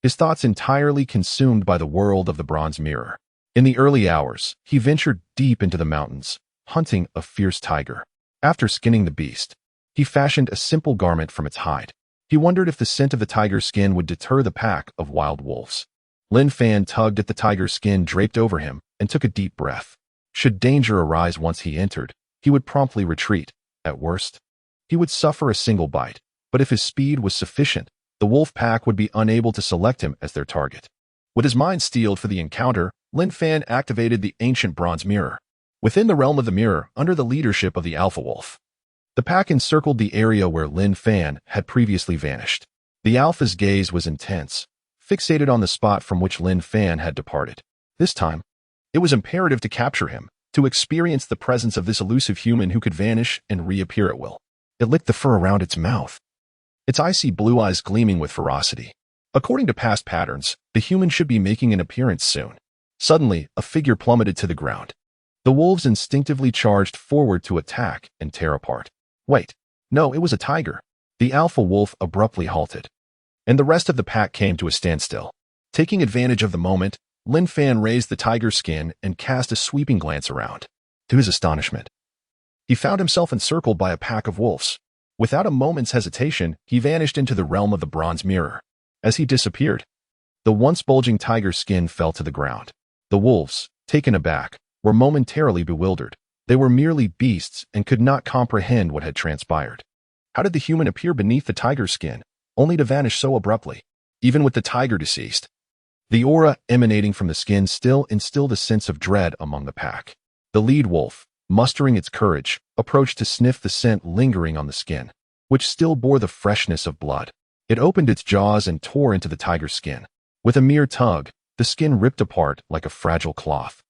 his thoughts entirely consumed by the world of the bronze mirror. In the early hours, he ventured deep into the mountains, hunting a fierce tiger. After skinning the beast, he fashioned a simple garment from its hide. He wondered if the scent of the tiger's skin would deter the pack of wild wolves. Lin Fan tugged at the tiger's skin draped over him and took a deep breath. Should danger arise once he entered, he would promptly retreat. At worst, he would suffer a single bite, but if his speed was sufficient, the wolf pack would be unable to select him as their target. With his mind steeled for the encounter, Lin Fan activated the ancient bronze mirror. Within the realm of the mirror, under the leadership of the alpha wolf, the pack encircled the area where Lin Fan had previously vanished. The alpha's gaze was intense, fixated on the spot from which Lin Fan had departed. This time, it was imperative to capture him, to experience the presence of this elusive human who could vanish and reappear at will. It licked the fur around its mouth, its icy blue eyes gleaming with ferocity. According to past patterns, the human should be making an appearance soon. Suddenly, a figure plummeted to the ground. The wolves instinctively charged forward to attack and tear apart. Wait, no, it was a tiger. The alpha wolf abruptly halted, and the rest of the pack came to a standstill. Taking advantage of the moment, Lin Fan raised the tiger's skin and cast a sweeping glance around. To his astonishment, he found himself encircled by a pack of wolves. Without a moment's hesitation, he vanished into the realm of the bronze mirror. As he disappeared, the once bulging tiger's skin fell to the ground. The wolves, taken aback, were momentarily bewildered. They were merely beasts and could not comprehend what had transpired. How did the human appear beneath the tiger's skin, only to vanish so abruptly? Even with the tiger deceased, the aura emanating from the skin still instilled a sense of dread among the pack. The lead wolf, mustering its courage, approached to sniff the scent lingering on the skin, which still bore the freshness of blood. It opened its jaws and tore into the tiger's skin. With a mere tug, the skin ripped apart like a fragile cloth,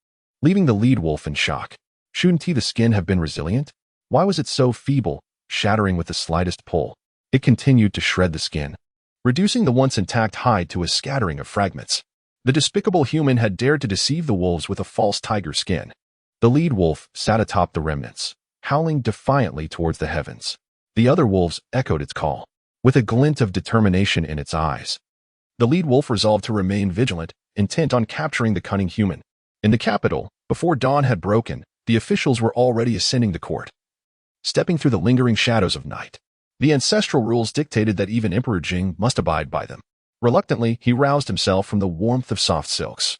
leaving the lead wolf in shock. Shouldn't the skin have been resilient? Why was it so feeble, shattering with the slightest pull? It continued to shred the skin, reducing the once intact hide to a scattering of fragments. The despicable human had dared to deceive the wolves with a false tiger skin. The lead wolf sat atop the remnants, howling defiantly towards the heavens. The other wolves echoed its call, with a glint of determination in its eyes. The lead wolf resolved to remain vigilant, intent on capturing the cunning human. In the capital, before dawn had broken, the officials were already ascending the court, stepping through the lingering shadows of night. The ancestral rules dictated that even Emperor Jing must abide by them. Reluctantly, he roused himself from the warmth of soft silks.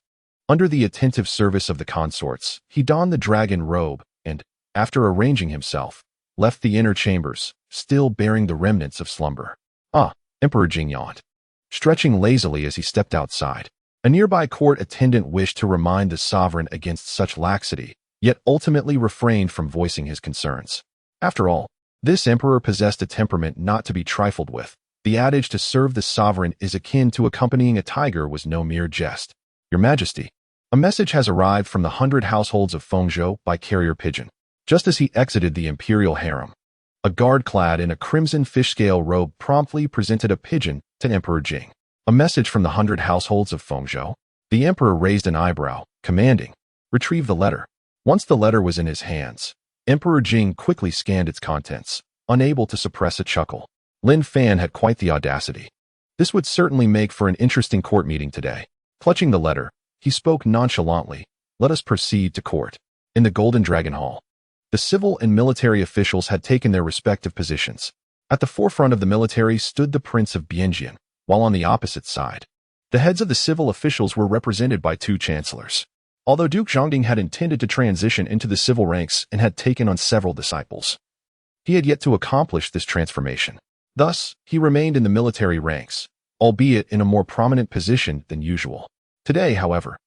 Under the attentive service of the consorts, he donned the dragon robe and, after arranging himself, left the inner chambers, still bearing the remnants of slumber. Ah, Emperor Jing yawned, stretching lazily as he stepped outside. A nearby court attendant wished to remind the sovereign against such laxity, yet ultimately refrained from voicing his concerns. After all, this emperor possessed a temperament not to be trifled with. The adage to serve the sovereign is akin to accompanying a tiger was no mere jest. Your Majesty, a message has arrived from the 100 households of Fengzhou by carrier pigeon. Just as he exited the imperial harem, a guard clad in a crimson fish-scale robe promptly presented a pigeon to Emperor Jing. A message from the 100 households of Fengzhou. The emperor raised an eyebrow, commanding, "Retrieve the letter." Once the letter was in his hands, Emperor Jing quickly scanned its contents, unable to suppress a chuckle. Lin Fan had quite the audacity. This would certainly make for an interesting court meeting today. Clutching the letter, he spoke nonchalantly, "Let us proceed to court." In the Golden Dragon Hall, the civil and military officials had taken their respective positions. At the forefront of the military stood the Prince of Bingjian, while on the opposite side, the heads of the civil officials were represented by two chancellors. Although Duke Zhongding had intended to transition into the civil ranks and had taken on several disciples, he had yet to accomplish this transformation. Thus, he remained in the military ranks, albeit in a more prominent position than usual. Today, however,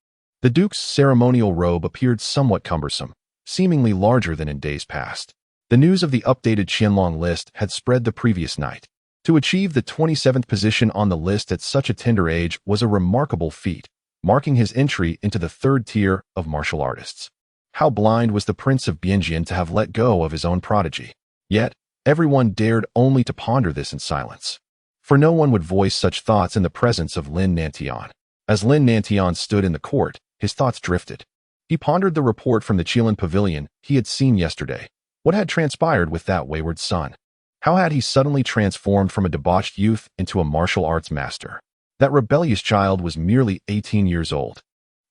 the Duke's ceremonial robe appeared somewhat cumbersome, seemingly larger than in days past. The news of the updated Qianlong list had spread the previous night. To achieve the 27th position on the list at such a tender age was a remarkable feat, marking his entry into the third tier of martial artists. How blind was the Prince of Bingjian to have let go of his own prodigy. Yet, everyone dared only to ponder this in silence. For no one would voice such thoughts in the presence of Lin Nantian. As Lin Nantian stood in the court, his thoughts drifted. He pondered the report from the Qilin Pavilion he had seen yesterday. What had transpired with that wayward son? How had he suddenly transformed from a debauched youth into a martial arts master? That rebellious child was merely 18 years old,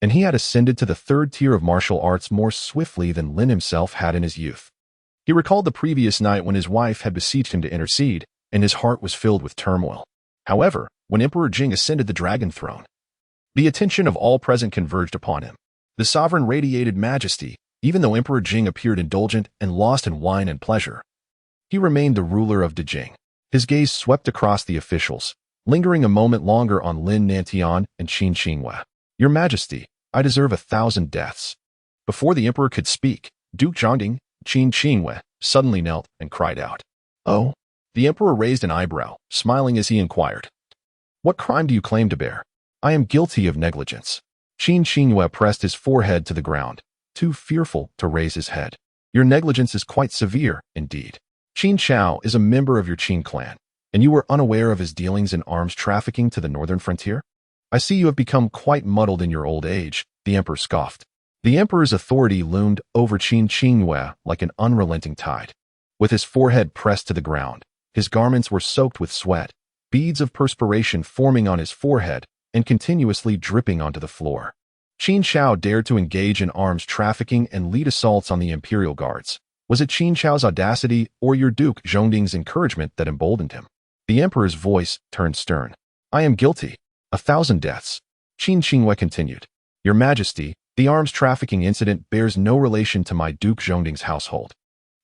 and he had ascended to the third tier of martial arts more swiftly than Lin himself had in his youth. He recalled the previous night when his wife had beseeched him to intercede, and his heart was filled with turmoil. However, when Emperor Jing ascended the dragon throne, the attention of all present converged upon him. The sovereign radiated majesty, even though Emperor Jing appeared indulgent and lost in wine and pleasure. He remained the ruler of Dejing. His gaze swept across the officials, lingering a moment longer on Lin Nantian and Qin Jinyiwei. Your Majesty, I deserve 1,000 deaths. Before the emperor could speak, Duke Zhongding, Qin Jinyiwei, suddenly knelt and cried out. Oh? The emperor raised an eyebrow, smiling as he inquired. What crime do you claim to bear? I am guilty of negligence. Qin Jinyiwei pressed his forehead to the ground, too fearful to raise his head. Your negligence is quite severe, indeed. Qin Chao is a member of your Qin clan, and you were unaware of his dealings in arms trafficking to the northern frontier? I see you have become quite muddled in your old age, the emperor scoffed. The emperor's authority loomed over Qin Jinyiwei like an unrelenting tide. With his forehead pressed to the ground, his garments were soaked with sweat, beads of perspiration forming on his forehead and continuously dripping onto the floor. Qin Chao dared to engage in arms trafficking and lead assaults on the Imperial Guards. Was it Qin Chao's audacity or your Duke Zhongding's encouragement that emboldened him? The emperor's voice turned stern. I am guilty. 1,000 deaths. Qin Jinyiwei continued. Your Majesty, the arms trafficking incident bears no relation to my Duke Zhongding's household.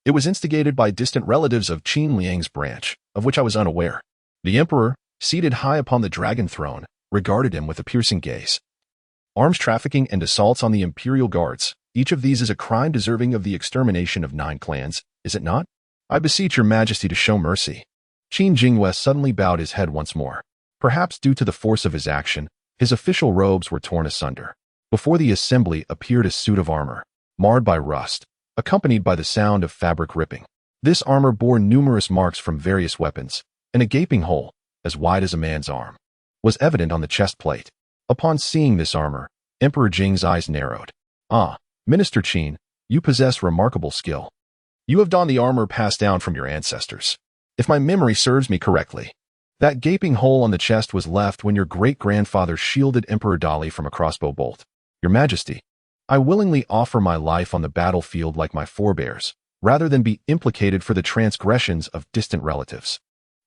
It was instigated by distant relatives of Qin Liang's branch, of which I was unaware. The emperor, seated high upon the dragon throne, regarded him with a piercing gaze. Arms trafficking and assaults on the Imperial Guards, each of these is a crime deserving of the extermination of 9 clans, is it not? I beseech your Majesty to show mercy. Qin Jinyiwei suddenly bowed his head once more. Perhaps due to the force of his action, his official robes were torn asunder. Before the assembly appeared a suit of armor, marred by rust, accompanied by the sound of fabric ripping. This armor bore numerous marks from various weapons, and a gaping hole, as wide as a man's arm, was evident on the chest plate. Upon seeing this armor, Emperor Jing's eyes narrowed. Ah, Minister Qin, you possess remarkable skill. You have donned the armor passed down from your ancestors. If my memory serves me correctly, that gaping hole on the chest was left when your great-grandfather shielded Emperor Dali from a crossbow bolt. Your Majesty, I willingly offer my life on the battlefield like my forebears, rather than be implicated for the transgressions of distant relatives.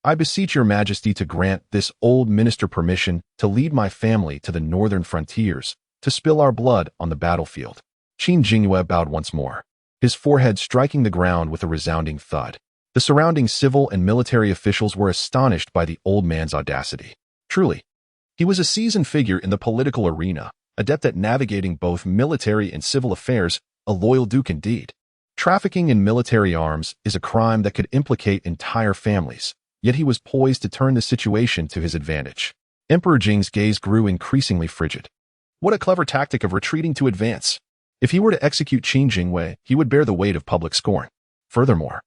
I beseech your Majesty to grant this old minister permission to lead my family to the northern frontiers, to spill our blood on the battlefield. Qin Jinyiwei bowed once more, his forehead striking the ground with a resounding thud. The surrounding civil and military officials were astonished by the old man's audacity. Truly, he was a seasoned figure in the political arena, adept at navigating both military and civil affairs, a loyal duke indeed. Trafficking in military arms is a crime that could implicate entire families, yet he was poised to turn the situation to his advantage. Emperor Jing's gaze grew increasingly frigid. What a clever tactic of retreating to advance. If he were to execute Qin Jinyiwei, he would bear the weight of public scorn. Furthermore,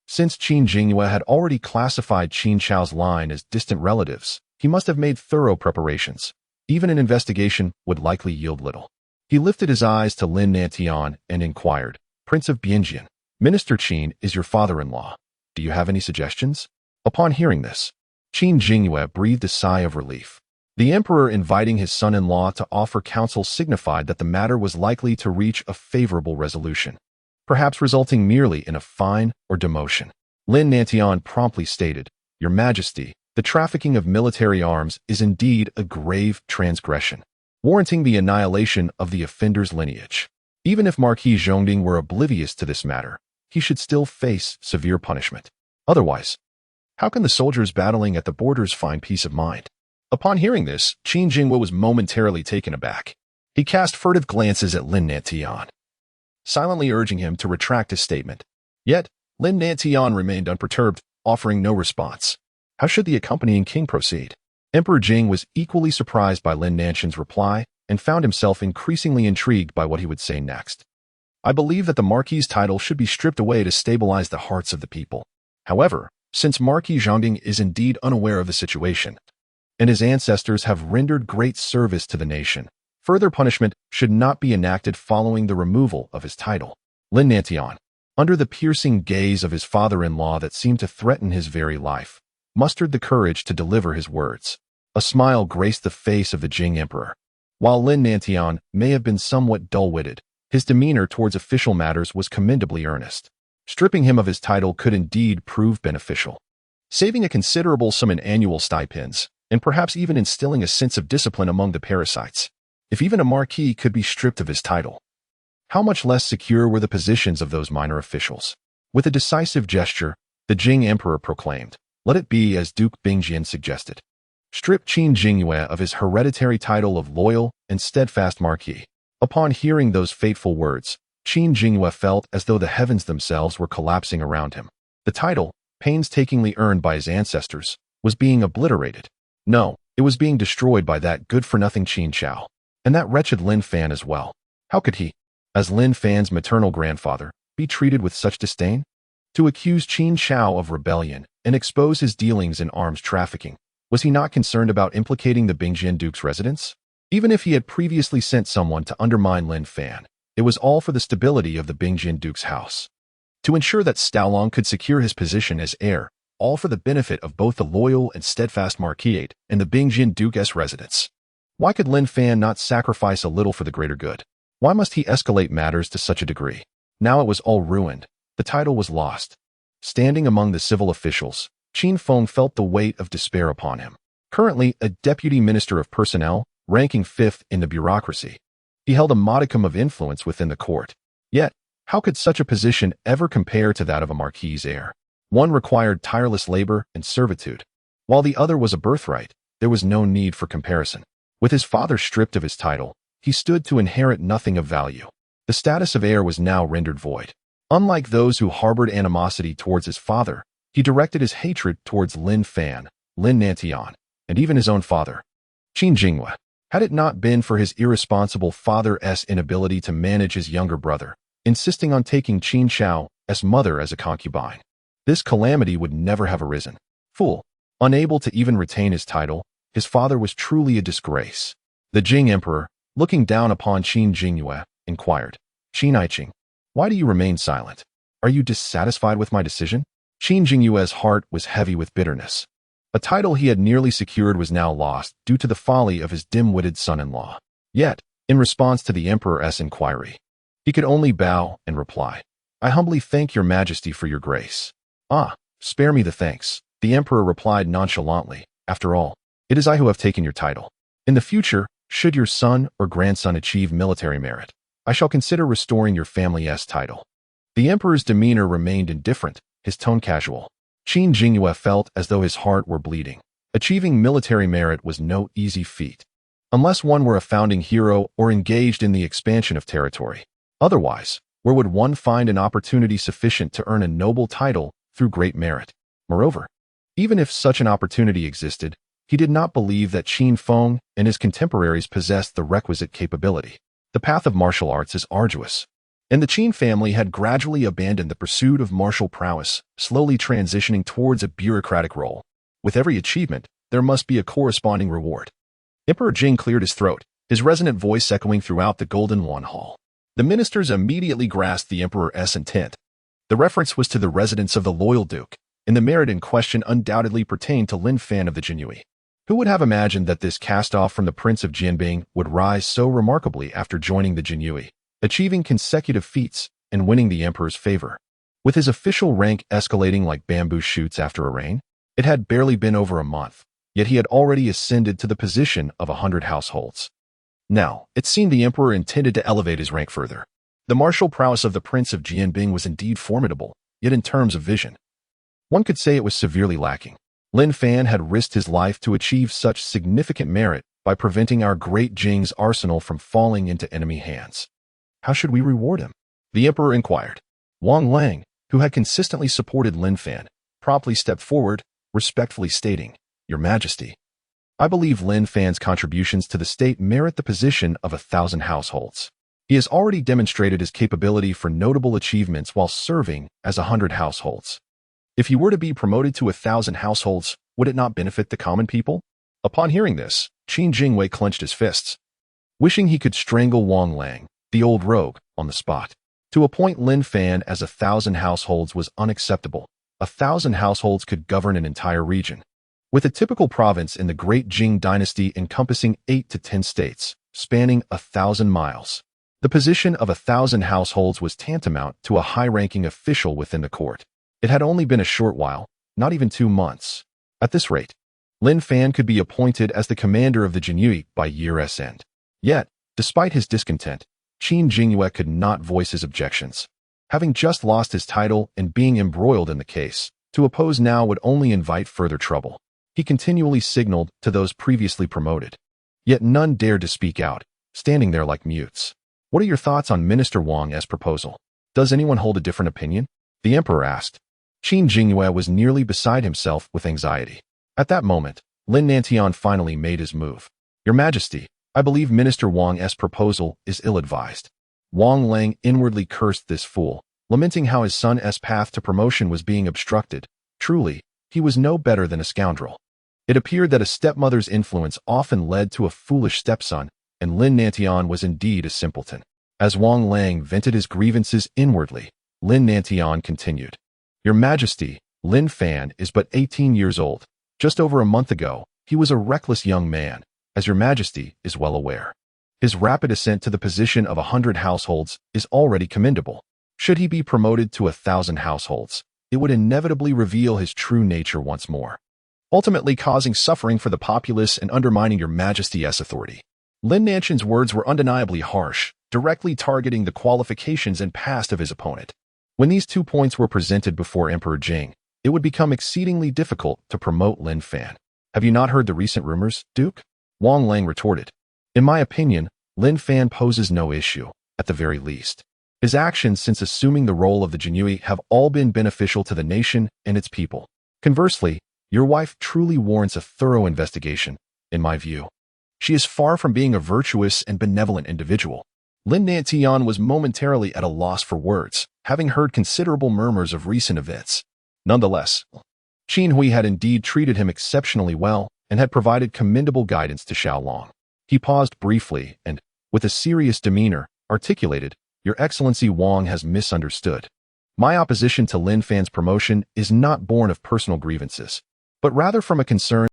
since Qin Jinyiwei had already classified Qin Chao's line as distant relatives, he must have made thorough preparations. Even an investigation would likely yield little. He lifted his eyes to Lin Nantian and inquired, Prince of Bingjian, Minister Qin is your father-in-law. Do you have any suggestions? Upon hearing this, Qin Jinyiwei breathed a sigh of relief. The emperor inviting his son-in-law to offer counsel signified that the matter was likely to reach a favorable resolution, perhaps resulting merely in a fine or demotion. Lin Nantian promptly stated, Your Majesty, the trafficking of military arms is indeed a grave transgression, warranting the annihilation of the offender's lineage. Even if Marquis Zhongding were oblivious to this matter, he should still face severe punishment. Otherwise, how can the soldiers battling at the borders find peace of mind? Upon hearing this, Qin Jinyiwei was momentarily taken aback. He cast furtive glances at Lin Nantian, silently urging him to retract his statement. Yet, Lin Fan remained unperturbed, offering no response. How should the accompanying king proceed? Emperor Jing was equally surprised by Lin Fan's reply and found himself increasingly intrigued by what he would say next. I believe that the Marquis title should be stripped away to stabilize the hearts of the people. However, since Marquis Zhongding is indeed unaware of the situation, and his ancestors have rendered great service to the nation, further punishment should not be enacted following the removal of his title. Lin Fan, under the piercing gaze of his father-in-law that seemed to threaten his very life, mustered the courage to deliver his words. A smile graced the face of the Jing emperor. While Lin Fan may have been somewhat dull-witted, his demeanor towards official matters was commendably earnest. Stripping him of his title could indeed prove beneficial, saving a considerable sum in annual stipends, and perhaps even instilling a sense of discipline among the parasites. If even a marquis could be stripped of his title, how much less secure were the positions of those minor officials? With a decisive gesture, the Jing emperor proclaimed, "Let it be as Duke Bingjian suggested. Strip Qin Jinyiwei of his hereditary title of loyal and steadfast marquis." Upon hearing those fateful words, Qin Jinyiwei felt as though the heavens themselves were collapsing around him. The title, painstakingly earned by his ancestors, was being obliterated. No, it was being destroyed by that good-for-nothing Qin Chao. And that wretched Lin Fan as well. How could he, as Lin Fan's maternal grandfather, be treated with such disdain? To accuse Qin Chao of rebellion and expose his dealings in arms trafficking, was he not concerned about implicating the Bingjian Duke's residence? Even if he had previously sent someone to undermine Lin Fan, it was all for the stability of the Bingjian Duke's house. To ensure that Staolong could secure his position as heir, all for the benefit of both the loyal and steadfast marquisate and the Bingjian Duke's residence. Why could Lin Fan not sacrifice a little for the greater good? Why must he escalate matters to such a degree? Now it was all ruined. The title was lost. Standing among the civil officials, Qin Feng felt the weight of despair upon him. Currently a deputy minister of personnel, ranking 5th in the bureaucracy, he held a modicum of influence within the court. Yet, how could such a position ever compare to that of a marquis's heir? One required tireless labor and servitude, while the other was a birthright. There was no need for comparison. With his father stripped of his title, he stood to inherit nothing of value. The status of heir was now rendered void. Unlike those who harbored animosity towards his father, he directed his hatred towards Lin Fan, Lin Fan, and even his own father, Qin Jinyiwei. Had it not been for his irresponsible father's inability to manage his younger brother, insisting on taking Qin Chao's mother as a concubine, this calamity would never have arisen. Fool! Unable to even retain his title, his father was truly a disgrace. The Jing emperor, looking down upon Qin Jinyiwei, inquired, "Qin Aiqing, why do you remain silent? Are you dissatisfied with my decision?" Qin Jingyue's heart was heavy with bitterness. A title he had nearly secured was now lost due to the folly of his dim-witted son-in-law. Yet, in response to the emperor's inquiry, he could only bow and reply, "I humbly thank your majesty for your grace." "Ah, spare me the thanks," the emperor replied nonchalantly. "After all, it is I who have taken your title. In the future, should your son or grandson achieve military merit, I shall consider restoring your family's title." The emperor's demeanor remained indifferent, his tone casual. Qin Jinyiwei felt as though his heart were bleeding. Achieving military merit was no easy feat, unless one were a founding hero or engaged in the expansion of territory. Otherwise, where would one find an opportunity sufficient to earn a noble title through great merit? Moreover, even if such an opportunity existed, he did not believe that Qin Feng and his contemporaries possessed the requisite capability. The path of martial arts is arduous, and the Qin family had gradually abandoned the pursuit of martial prowess, slowly transitioning towards a bureaucratic role. With every achievement, there must be a corresponding reward. Emperor Jing cleared his throat, his resonant voice echoing throughout the Golden Wan Hall. The ministers immediately grasped the emperor's intent. The reference was to the residence of the loyal duke, and the merit in question undoubtedly pertained to Lin Fan of the Jinyiwei. Who would have imagined that this cast-off from the Prince of Jianbing would rise so remarkably after joining the Jinyiwei, achieving consecutive feats and winning the emperor's favor? With his official rank escalating like bamboo shoots after a rain, it had barely been over a month, yet he had already ascended to the position of 100 households. Now, it seemed the emperor intended to elevate his rank further. The martial prowess of the Prince of Jianbing was indeed formidable, yet in terms of vision, one could say it was severely lacking. Lin Fan had risked his life to achieve such significant merit by preventing our great Jing's arsenal from falling into enemy hands. How should we reward him? The emperor inquired. Wang Lang, who had consistently supported Lin Fan, promptly stepped forward, respectfully stating, "Your Majesty, I believe Lin Fan's contributions to the state merit the position of 1,000 households. He has already demonstrated his capability for notable achievements while serving as 100 households. If he were to be promoted to 1,000 households, would it not benefit the common people?" Upon hearing this, Jinyiwei clenched his fists, wishing he could strangle Wang Lang, the old rogue, on the spot. To appoint Lin Fan as 1,000 households was unacceptable. 1,000 households could govern an entire region, with a typical province in the Great Jing dynasty encompassing 8 to 10 states, spanning 1,000 miles. The position of 1,000 households was tantamount to a high-ranking official within the court. It had only been a short while, not even 2 months. At this rate, Lin Fan could be appointed as the commander of the Jinyiwei by year's end. Yet, despite his discontent, Jinyiwei could not voice his objections. Having just lost his title and being embroiled in the case, to oppose now would only invite further trouble. He continually signaled to those previously promoted. Yet none dared to speak out, standing there like mutes. "What are your thoughts on Minister Wang's proposal? Does anyone hold a different opinion?" the emperor asked. Jinyiwei was nearly beside himself with anxiety. At that moment, Lin Fan finally made his move. "Your Majesty, I believe Minister Wang's proposal is ill-advised." Wang Lang inwardly cursed this fool, lamenting how his son's path to promotion was being obstructed. Truly, he was no better than a scoundrel. It appeared that a stepmother's influence often led to a foolish stepson, and Lin Fan was indeed a simpleton. As Wang Lang vented his grievances inwardly, Lin Fan continued, "Your Majesty, Lin Fan is but 18 years old. Just over a month ago, he was a reckless young man, as your Majesty is well aware. His rapid ascent to the position of 100 households is already commendable. Should he be promoted to 1,000 households, it would inevitably reveal his true nature once more, ultimately causing suffering for the populace and undermining your Majesty's authority." Lin Fan's words were undeniably harsh, directly targeting the qualifications and past of his opponent. When these 2 points were presented before Emperor Jing, it would become exceedingly difficult to promote Lin Fan. "Have you not heard the recent rumors, Duke?" Wang Lang retorted. "In my opinion, Lin Fan poses no issue, at the very least. His actions since assuming the role of the Jinyiwei have all been beneficial to the nation and its people. Conversely, your wife truly warrants a thorough investigation, in my view. She is far from being a virtuous and benevolent individual." Lin Fan was momentarily at a loss for words, having heard considerable murmurs of recent events. Nonetheless, Jinyiwei had indeed treated him exceptionally well and had provided commendable guidance to Xiaolong. He paused briefly and, with a serious demeanor, articulated, "Your Excellency Wang has misunderstood. My opposition to Lin Fan's promotion is not born of personal grievances, but rather from a concern